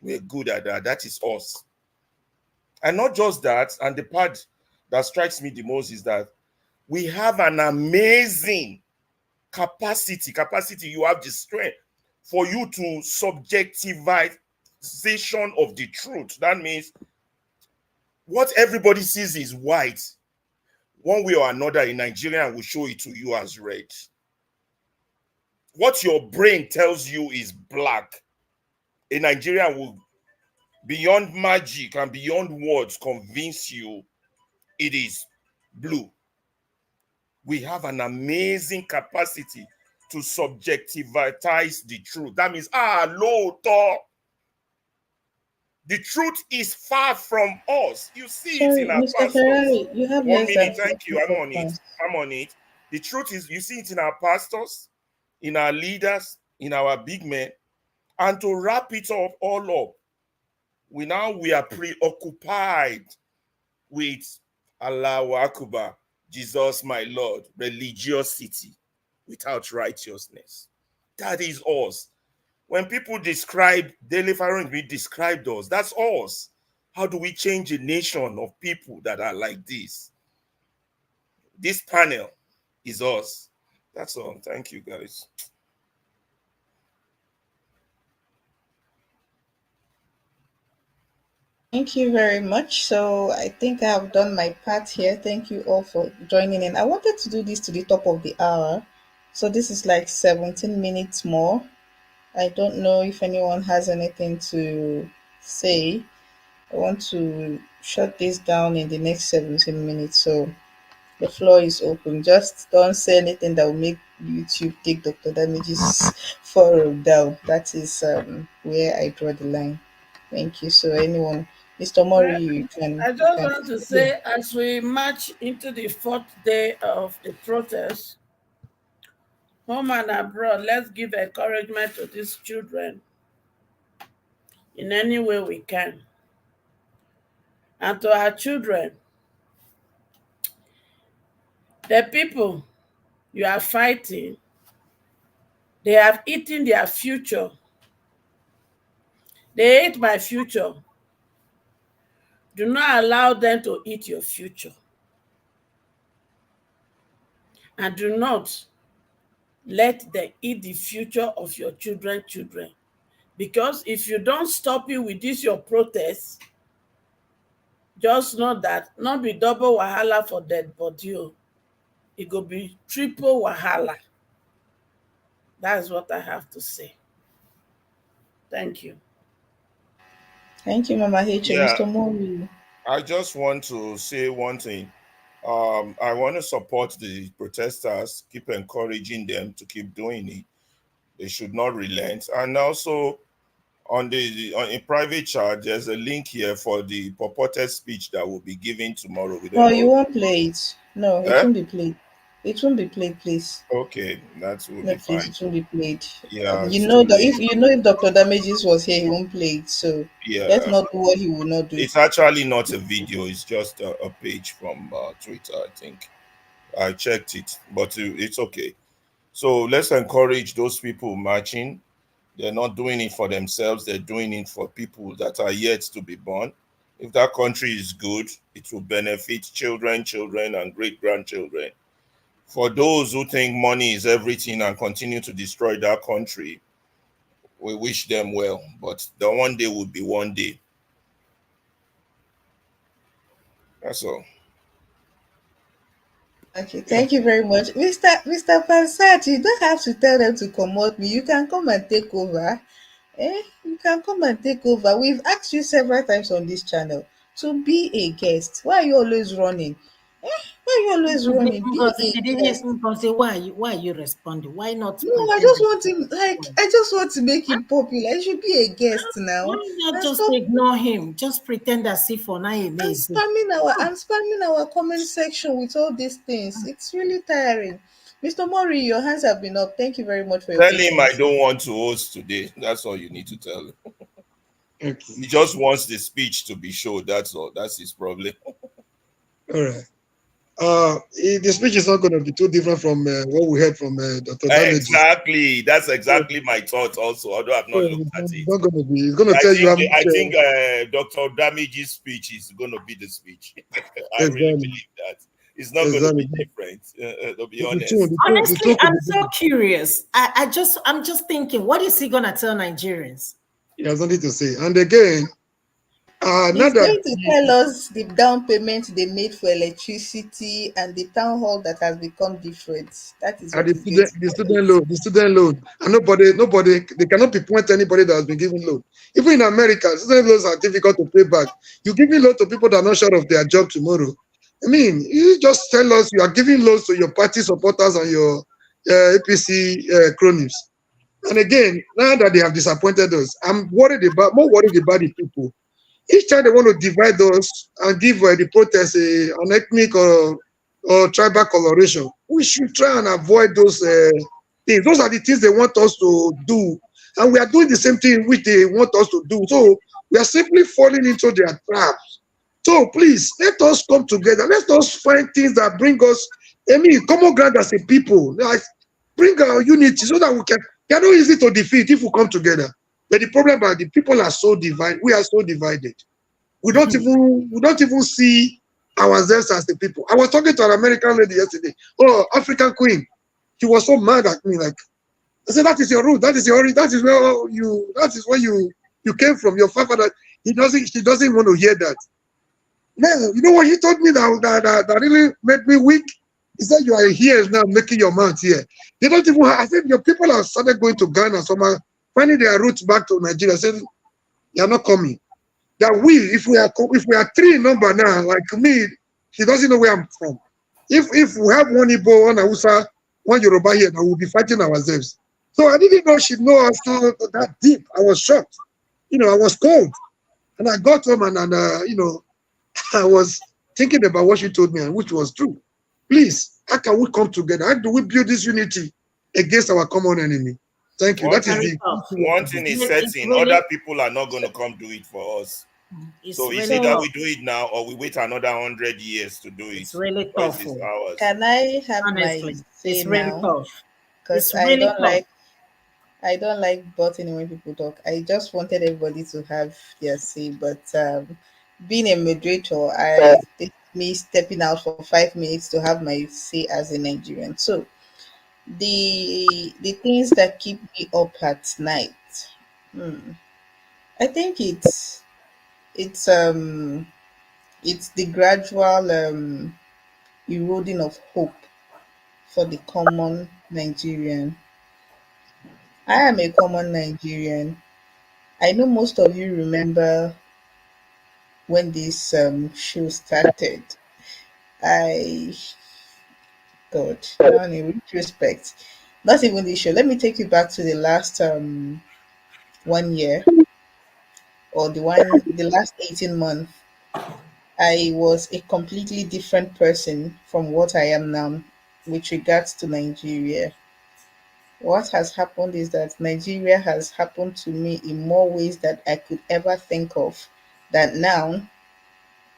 We're good at that. That is us. And not just that, and the part that strikes me the most is that we have an amazing capacity. You have the strength for you to subjectivization of the truth. That means what everybody sees is white. One way or another, a Nigerian will show it to you as red. What your brain tells you is black, a Nigerian will, beyond magic and beyond words, convince you it is blue. We have an amazing capacity to subjectivize the truth. That means, the truth is far from us. You see it Sorry, in our Mr. pastors. Ferrari, you have 1 less than minute, thank you. 40 I'm on it. seconds. I'm on it. The truth is, you see it in our pastors, in our leaders, in our big men. And to wrap it up all up, we are preoccupied with Allahu Akbar, Jesus my Lord, religiosity without righteousness. That is us. When people describe Dele Faron, we described us. That's us. How do we change a nation of people that are like this? This panel is us. That's all. Thank you, guys. Thank you very much. So I think I have done my part here. Thank you all for joining in. I wanted to do this to the top of the hour. So this is like 17 minutes more. I don't know if anyone has anything to say. I want to shut this down in the next 17 minutes. So the floor is open. Just don't say anything that will make YouTube take Dr. Damage's forum down. That is where I draw the line. Thank you. So anyone, Mr. Well, Mori, you I you just can. want to say, as we march into the fourth day of the protest, home and abroad, let's give encouragement to these children in any way we can. And to our children, the people you are fighting, they have eaten their future. They ate my future. Do not allow them to eat your future. And do not let them eat the future of your children. Because if you don't stop it with this your protest, just know that not be double wahala for dead body. It go be triple wahala. That's what I have to say. Thank you. Thank you, Mama H. Yeah, Mr. Mori. I just want to say one thing. I want to support the protesters, keep encouraging them to keep doing it. They should not relent. And also, on in private chat, there's a link here for the purported speech that will be given tomorrow. We don't No, know. you won't play it. No, it Eh? won't be played. It won't be played, please. Okay, that will No, be please, fine. it won't be played. Yeah, You it's know too that late. if Dr. Damages was here, he won't play it. So let's Yeah, not do what he will not do. it's actually not a video. It's just a page from Twitter, I think. I checked it, but it's okay. So let's encourage those people marching. They're not doing it for themselves. They're doing it for people that are yet to be born. If that country is good, it will benefit children, and great-grandchildren. For those who think money is everything and continue to destroy that country, we wish them well. But the one day will be one day. That's all. Okay, thank you very much. Mr. Pansat, you don't have to tell them to promote me. You can come and take over. You can come and take over. We've asked you several times on this channel to be a guest. Why are you always running? Why are you always running? Be a guest. Why are you responding? Why not No, I pretend just that want him I just want to make him popular. He should be a guest now. why not And just stop ignore him? Just pretend as if for now is and spamming our comment section with all these things. It's really tiring. Mr. Mori, your hands have been up. Thank you very much for your Tell him I patience. don't want to host today. That's all you need to tell him. Okay. He just wants the speech to be showed. That's all. That's his problem. All right. The speech is not going to be too different from what we heard from Dr. Damages. Exactly. That's exactly my thought also, although I've not looked at it. It's not going to be. It's going to tell you how much. I think Dr. Damage's speech is going to be the speech. I really believe that. It's not going to be different, to be honest. Honestly, I'm so curious. I'm just thinking, what is he gonna tell Nigerians? He has nothing to say. And again, He's going to tell us the down payment they made for electricity and the town hall that has become different. That is what the student loan, and nobody, they cannot pinpoint anybody that has been given loan. Even in America, student loans are difficult to pay back. You giving loan to people that are not sure of their job tomorrow. I mean, you just tell us you are giving loans to your party supporters and your APC cronies. And again, now that they have disappointed us, I'm more worried about the people. Each time they want to divide us and give the protest an ethnic or tribal coloration, we should try and avoid those things. Those are the things they want us to do. And we are doing the same thing which they want us to do. So we are simply falling into their traps. So please, let us come together. Let us find things that bring us, common ground as a people. Like, bring our unity so that we can. They are not easy to defeat if we come together. But the problem is the people are so divided. We are so divided. We don't even see ourselves as the people. I was talking to an American lady yesterday. Oh, African queen. She was so mad at me. Like, I said, that is your root. That is where you came from. Your father. She doesn't want to hear that. Man, you know what he told me that really made me weak? He said, you are here now making your mouth here. They don't even I said, your people have started going to Ghana, so finding their roots back to Nigeria. I said, they are not coming. That if we are three in number now, like me, he doesn't know where I'm from. If we have one Igbo, one Hausa, one Yoruba here, then we'll be fighting ourselves. So I didn't know she'd know us that deep. I was shocked. I was cold. And I got home and I was thinking about what she told me, and which was true. Please, how can we come together? How do we build this unity against our common enemy? Thank you. One thing is certain. Other people are not going to come do it for us. So it's either we do it now or we wait another 100 years to do it. It's really tough. Can I have my say now? Because I don't like butting when people talk. I just wanted everybody to have their say, but being a moderator, it's me stepping out for 5 minutes to have my say as a Nigerian. So the things that keep me up at night, I think it's the gradual eroding of hope for the common Nigerian. I am a common Nigerian. I know most of you remember when this show started. God, now in retrospect, not even this show. Let me take you back to the last 1 year. or the last 18 months, I was a completely different person from what I am now with regards to Nigeria. What has happened is that Nigeria has happened to me in more ways that I could ever think of. That now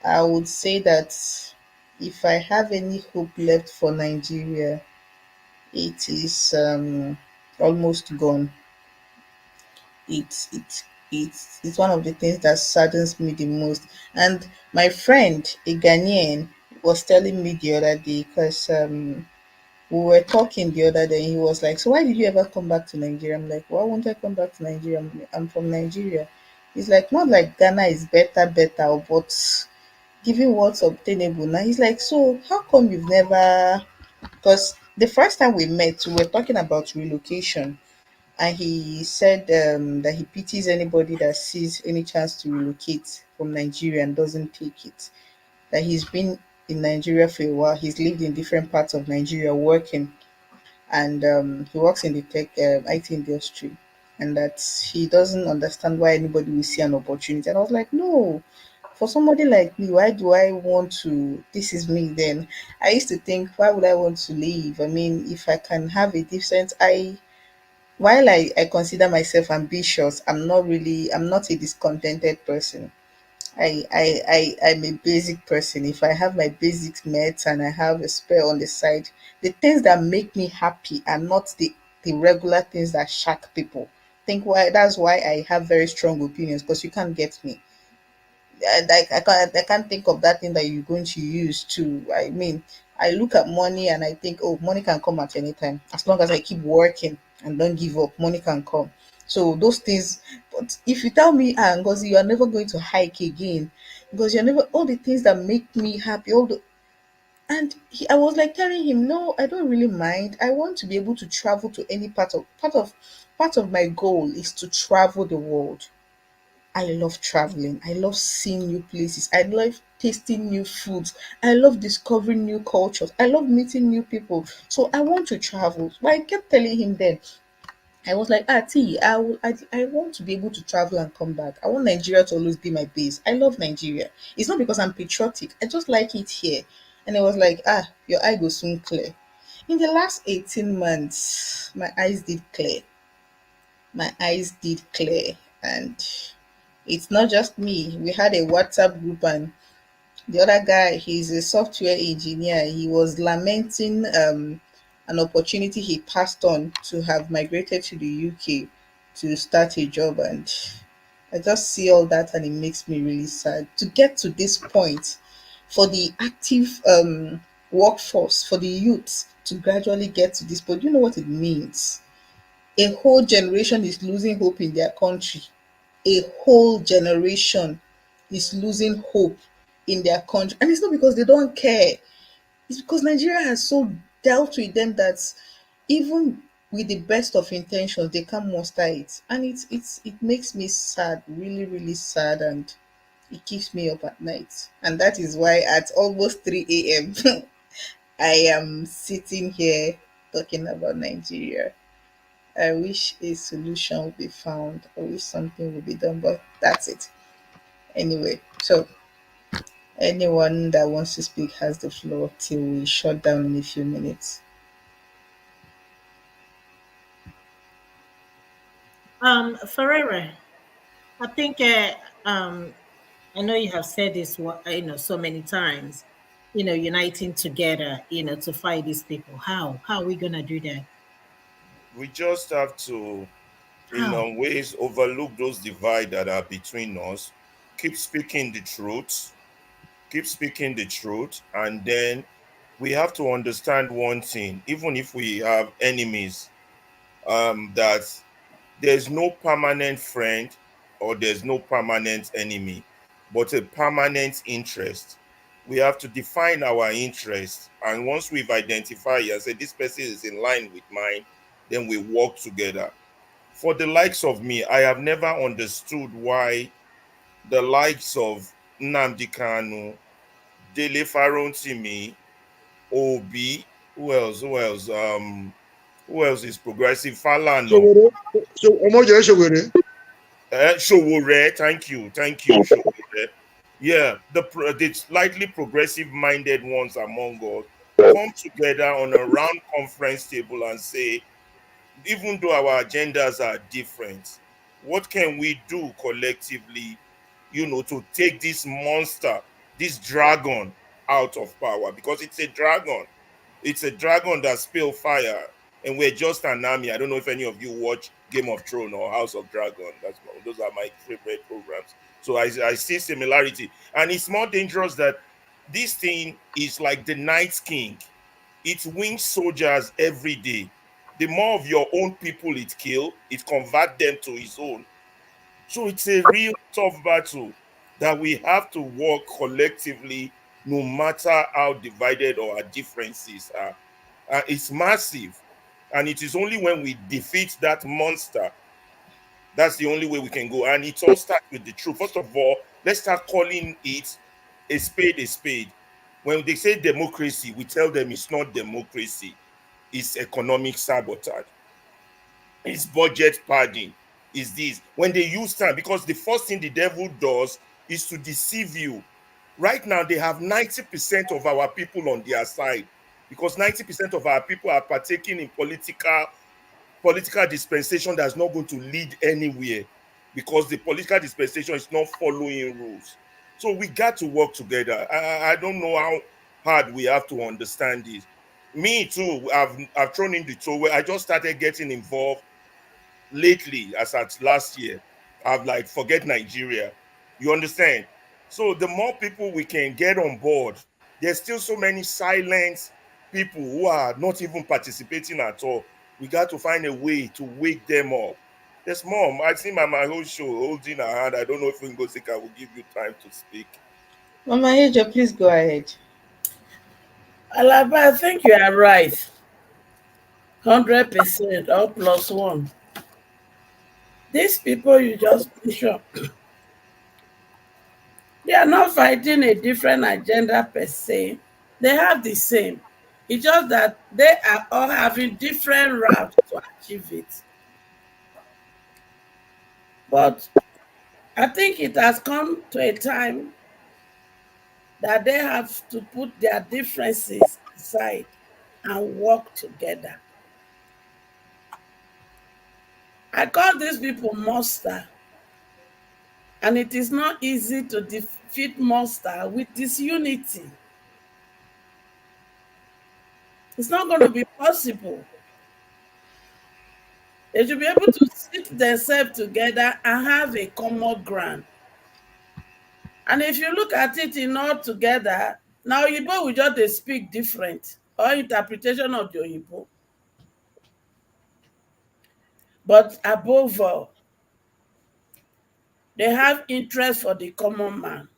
I would say that if I have any hope left for Nigeria, it is almost gone. It's one of the things that saddens me the most. And my friend, a Ghanaian, was telling me the other day because we were talking the other day. He was like, "So why did you ever come back to Nigeria?" I'm like, "Why won't I come back to Nigeria? I'm from Nigeria." He's like, "Not like Ghana is better, but given what's obtainable now." He's like, "So how come you've never?" Because the first time we met, we were talking about relocation, and he said that he pities anybody that sees any chance to relocate from Nigeria and doesn't take it. That he's been in Nigeria for a while. He's lived in different parts of Nigeria working, and he works in the tech IT industry, and that he doesn't understand why anybody will see an opportunity. And I was like, no, for somebody like me, why do I want to? This is me. Then I used to think, why would I want to leave? I mean, if I can have a decent, while I consider myself ambitious, I'm not a discontented person. I'm a basic person. If I have my basics met and I have a spare on the side, the things that make me happy are not the regular things that shock people. Think why That's why I have very strong opinions, because you can't get me. I can't think of that thing that you're going to use to. I mean, I look at money and I think, oh, money can come at any time. As long as I keep working and don't give up, money can come. So those things. But if you tell me, Ngozi, you are never going to hike again, because you're never, all the things that make me happy, I was like telling him, no, I don't really mind. I want to be able to travel to any part of my goal is to travel the world. I love traveling. I love seeing new places. I love tasting new foods. I love discovering new cultures. I love meeting new people. So I want to travel. But I kept telling him then, I was like, T, I want to be able to travel and come back. I want Nigeria to always be my base. I love Nigeria. It's not because I'm patriotic. I just like it here. And I was like, your eye goes soon clear. In the last 18 months, my eyes did clear. My eyes did clear. And it's not just me. We had a WhatsApp group, and the other guy, he's a software engineer. He was lamenting an opportunity he passed on to have migrated to the UK to start a job. And I just see all that and it makes me really sad. To get to this point, for the active workforce, for the youth to gradually get to this point, you know what it means? A whole generation is losing hope in their country. A whole generation is losing hope in their country. And it's not because they don't care, it's because Nigeria has so dealt with them that even with the best of intentions, they can't muster it. And it makes me sad, really, really sad, and it keeps me up at night. And that is why at almost 3 a.m. I am sitting here talking about Nigeria. I wish a solution would be found. I wish something would be done, but that's it. Anyway, so anyone that wants to speak has the floor till we shut down in a few minutes. Ferreira, I think I know you have said this, so many times. Uniting together, to fight these people. How are we gonna do that? We just have to, in How? ways, overlook those divides that are between us. Keep speaking the truth. Keep speaking the truth, and then we have to understand one thing: even if we have enemies, that there's no permanent friend or there's no permanent enemy, but a permanent interest. We have to define our interest, and once we've identified and said this person is in line with mine, then we work together. For the likes of me, I have never understood why the likes of Nnamdi Kanu, Dele Farontimi, Obi, who else? Who else is progressive? Falan. So, Omoje Shogere. Showore, thank you, Showore. Yeah, the slightly progressive-minded ones among us come together on a round conference table and say, even though our agendas are different, what can we do collectively, to take this monster, this dragon out of power? Because it's a dragon. It's a dragon that spill fire, and we're just an army. I don't know if any of you watch Game of Thrones or House of Dragon. Those are my favorite programs. So I see similarity, and it's more dangerous that this thing is like the Night King. It wins soldiers every day. The more of your own people it kill, it convert them to its own. So it's a real tough battle that we have to work collectively, no matter how divided our differences are. It's massive. And it is only when we defeat that monster, that's the only way we can go. And it all starts with the truth. First of all, let's start calling it a spade a spade. When they say democracy, we tell them it's not democracy, it's economic sabotage. It's budget padding, is this. When they use time, because the first thing the devil does is to deceive you. Right now, they have 90% of our people on their side, because 90% of our people are partaking in political dispensation that's not going to lead anywhere, because the political dispensation is not following rules. So we got to work together. I don't know how hard we have to understand this. Me too, I've thrown in the towel. I just started getting involved lately, as at last year. I've like forget Nigeria. You understand? So the more people we can get on board, there's still so many silent people who are not even participating at all. We got to find a way to wake them up. There's more. I see my whole show holding her hand. I don't know if Ngosika will give you time to speak. Mama Ejo, please go ahead. Alaba, I think you are right. 100% or plus one. These people you just mentioned, they are not fighting a different agenda per se. They have the same. It's just that they are all having different routes to achieve it. But I think it has come to a time that they have to put their differences aside and work together. I call these people monster, and it is not easy to defeat monster with disunity. It's not going to be possible. They should be able to sit themselves together and have a common ground. And if you look at it in all together, now Igbo will just speak different or interpretation of the Igbo. But above all, they have interest for the common man.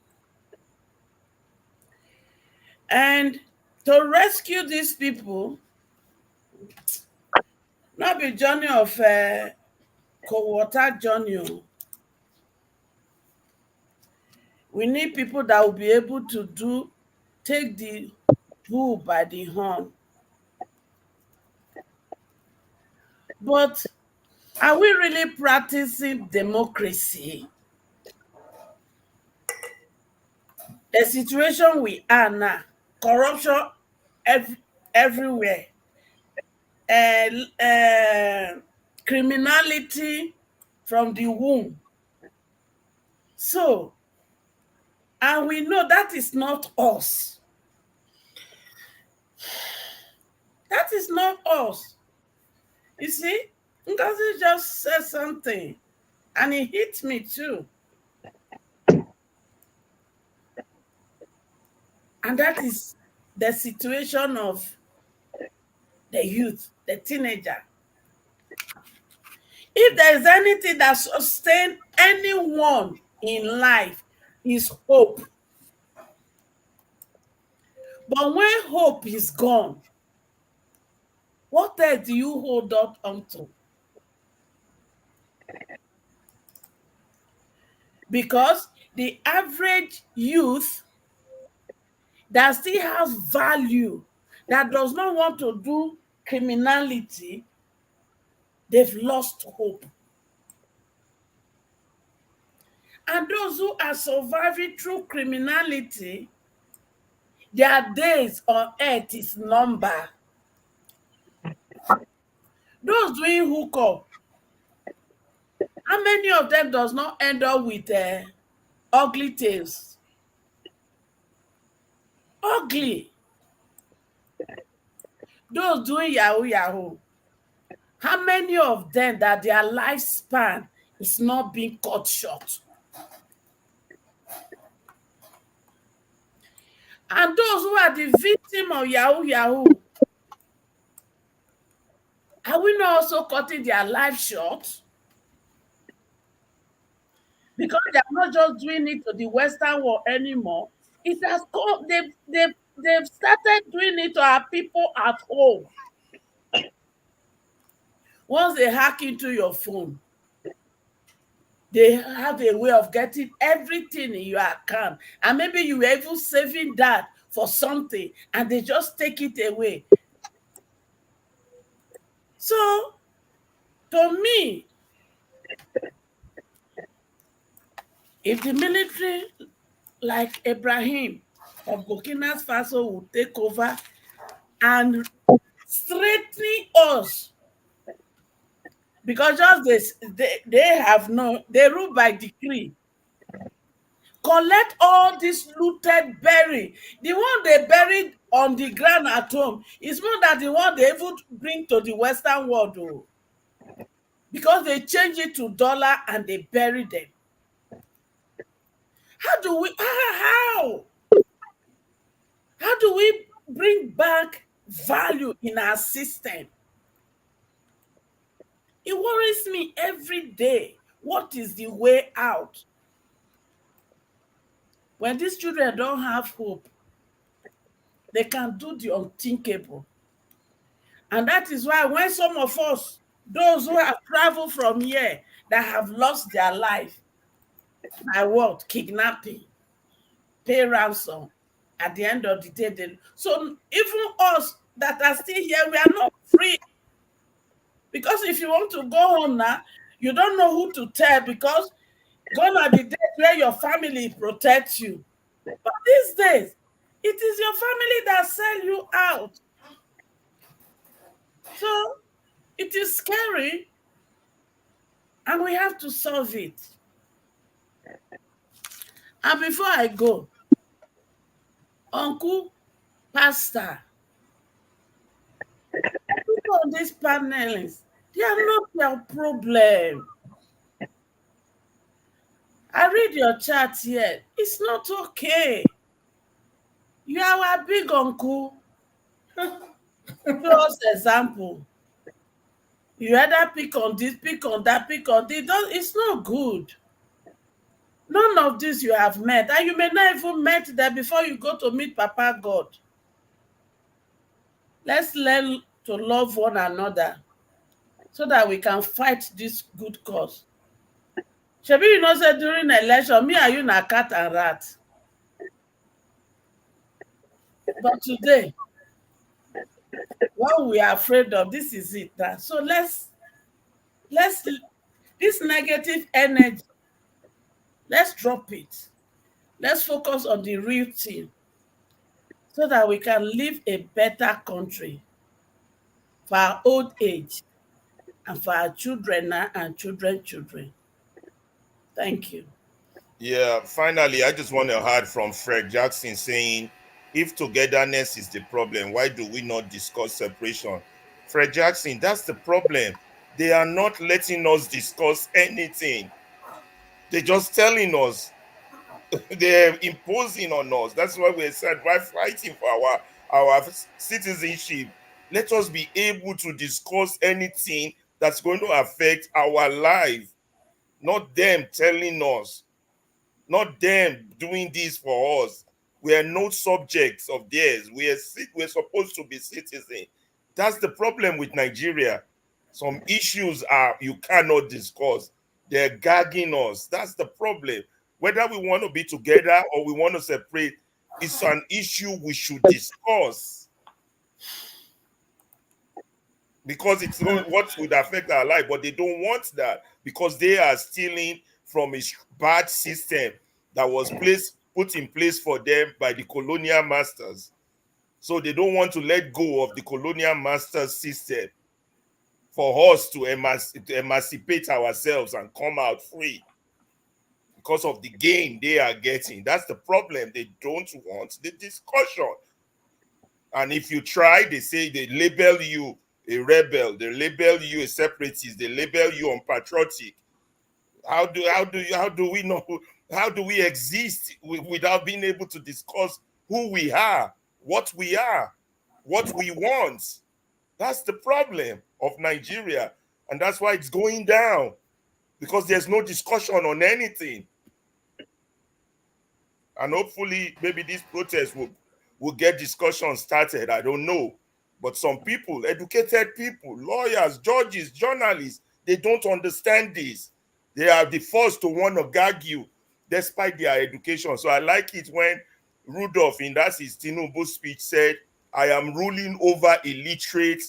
And to rescue these people, not be journey of co-water journey. We need people that will be able to take the bull by the horn. But are we really practicing democracy? The situation we are now, corruption everywhere, criminality from the womb. So, and we know that is not us. That is not us. You see, Ngozi just said something, and it hit me too. And that is the situation of the youth, the teenager. If there is anything that sustains anyone in life, is hope. But when hope is gone, what else do you hold up onto? Because the average youth that still has value, that does not want to do criminality, they've lost hope. And those who are surviving through criminality, their days on earth is numbered. Those doing hookup, how many of them does not end up with ugly tales? Ugly. Those doing yahoo yahoo, how many of them that their lifespan is not being cut short? And those who are the victim of yahoo yahoo, are we not also cutting their life short? Because they are not just doing it to the Western world anymore. It has come, they've started doing it to our people at home. Once they hack into your phone, they have a way of getting everything in your account. And maybe you were even saving that for something, and they just take it away. So, to me, if the military, like Ibrahim of Burkina Faso, will take over and strengthening us, because just they rule by decree. Collect all this looted berry. The one they buried on the ground at home is more than the one they even bring to the Western world, though, because they change it to dollar and they bury them. How do we bring back value in our system? It worries me every day. What is the way out? When these children don't have hope, they can do the unthinkable. And that is why when some of us, those who have traveled from here, that have lost their life by what? Kidnapping, pay ransom. At the end of the day, so even us that are still here, we are not free. Because if you want to go home now, you don't know who to tell, because gone are the days where your family protects you. But these days, it is your family that sell you out. So it is scary, and we have to solve it. And before I go, Uncle, Pastor, people on these panels, they are not your problem. I read your chat here. It's not okay. You are our big uncle. Show us example. You either pick on this, pick on that, pick on this. It's not good. None of this you have met. And you may not even met them before you go to meet Papa God. Let's learn to love one another so that we can fight this good cause. Shebi, you know, say during election, me and you na cat and rat. But today, what we are afraid of, this is it. So let's this negative energy, let's drop it. Let's focus on the real thing so that we can live a better country for our old age and for our children and children's children. Thank you. Yeah, finally, I just want to add from Fred Jackson saying, if togetherness is the problem, why do we not discuss separation? Fred Jackson, that's the problem. They are not letting us discuss anything. They're just telling us. They're imposing on us. That's why we said, why fighting for our citizenship? Let us be able to discuss anything that's going to affect our life, not them telling us, not them doing this for us. We are no subjects of theirs. We're supposed to be citizens. That's the problem with Nigeria. Some issues you cannot discuss. They're gagging us. That's the problem. Whether we want to be together or we want to separate, it's an issue we should discuss, because it's what would affect our life. But they don't want that because they are stealing from a bad system that was put in place for them by the colonial masters. So they don't want to let go of the colonial masters system for us to emancipate ourselves and come out free because of the gain they are getting. That's the problem. They don't want the discussion. And if you try, they say they label you a rebel, they label you a separatist, they label you unpatriotic. How do we know? How do we exist without being able to discuss who we are, what we want? That's the problem of Nigeria, and that's why it's going down, because there's no discussion on anything. And hopefully, maybe this protest will get discussion started. I don't know. But some people, educated people, lawyers, judges, journalists, they don't understand this. They are the first to want to gag you despite their education. So I like it when Rudolph, in that his Tinubu speech, said, "I am ruling over illiterate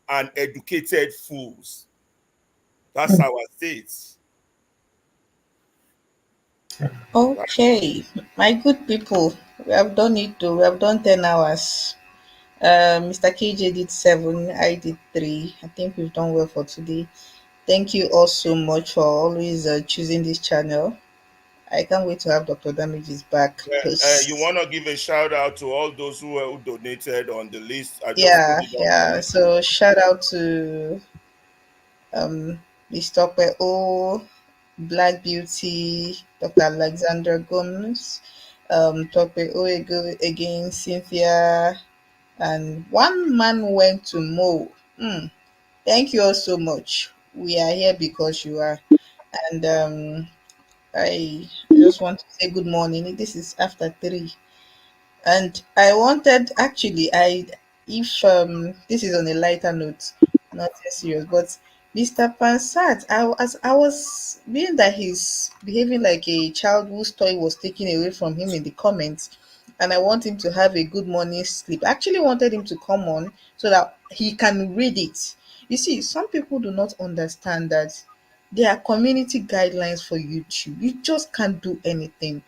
and educated fools." That's our state. Okay, my good people, we have done it too. We have done 10 hours. Mr. KJ did 7, I did 3. I think we've done well for today. Thank you all so much for always choosing this channel. I can't wait to have Dr. Damages back. You want to give a shout out to all those who donated on the list? I just put Yeah, it on the yeah. list. So shout out to Miss Tokwe O, Black Beauty, Dr. Alexander Gomes, Tokwe O again, Cynthia, and one man went to Mo. Thank you all so much. We are here because you are. And I just want to say good morning. This is after 3. And I wanted actually I if this is on a lighter note, not as serious, but Mr. Pansat, I was being that he's behaving like a child whose toy was taken away from him in the comments, and I want him to have a good morning sleep. I actually wanted him to come on so that he can read it. You see, some people do not understand that there are community guidelines for YouTube. You just can't do anything.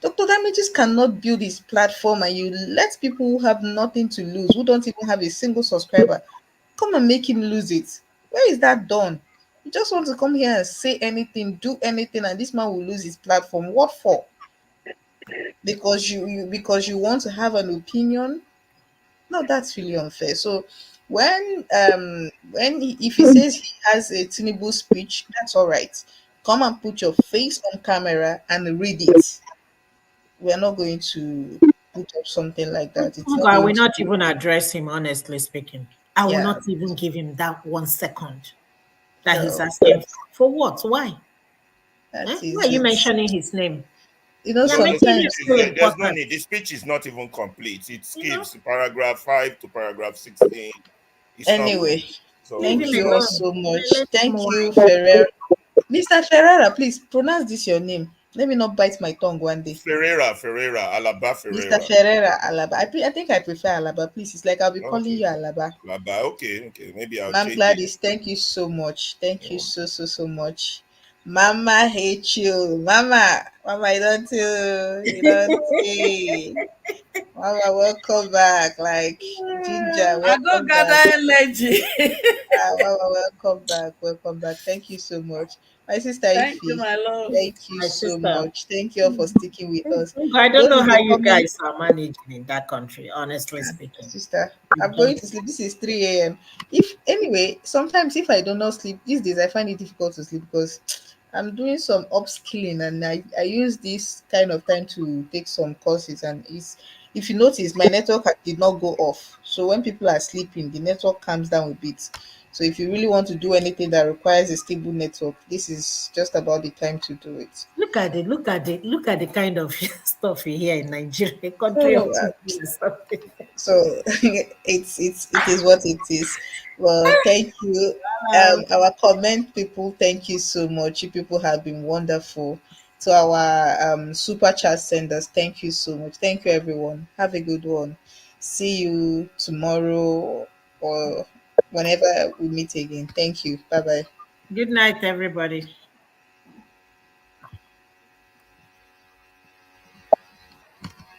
Dr. Damages cannot build his platform and you let people who have nothing to lose, who don't even have a single subscriber, come and make him lose it. Where is that done? You just want to come here and say anything, do anything, and this man will lose his platform. What for? Because you want to have an opinion? No, that's really unfair. So if he says he has a Tinubu speech, that's all right. Come and put your face on camera and read it. We're not going to put up something like that. It's not I going will to not even address him, honestly speaking. I will yeah. not even give him that 1 second that he's No, asking for. What? Why? that Why is are you it. mentioning his name? You know, You're making him sometimes feel There's no important. need. The speech is not even complete. It You know, skips paragraph 5 to paragraph 16. It's not anyway, complete. So leave thank him you all alone. so much. Let him Thank you, whine. Ferrer. Mr. Ferreira, please pronounce this your name. Let me not bite my tongue one day. Ferreira, Alaba Mr. Ferreira. Ferreira Alaba. I think I prefer Alaba. Please, it's like I'll be calling Okay. you Alaba. Alaba, okay. Maybe I'll Ma'am change it. Gladys, thank you so much. Thank you Oh. so much. Mama hate you. Mama, you don't you don't see. Mama, welcome back. Like Ginger, I go welcome back. gather energy. Mama, welcome back. Welcome back. Thank you so much. My sister Thank you, Ify, my love. thank you My so sister. much. Thank you all for sticking with us. I don't Those know in how the you comment, guys are managing in that country, honestly speaking. sister, You I'm going don't. to sleep. This is 3 a.m. If anyway, sometimes if I do not sleep, these days I find it difficult to sleep because I'm doing some upskilling and I use this kind of time to take some courses and it's if you notice my network did not go off. So when people are sleeping, the network calms down a bit. So if you really want to do anything that requires a stable network, this is just about the time to do it. Look at the kind of stuff we hear in Nigeria, a country of So two million something. so it is what it is. Well, thank you, our comment people. Thank you so much. You people have been wonderful. To our super chat senders, thank you so much. Thank you, everyone. Have a good one. See you tomorrow or whenever we meet again. Thank you. Bye bye. Good night, everybody.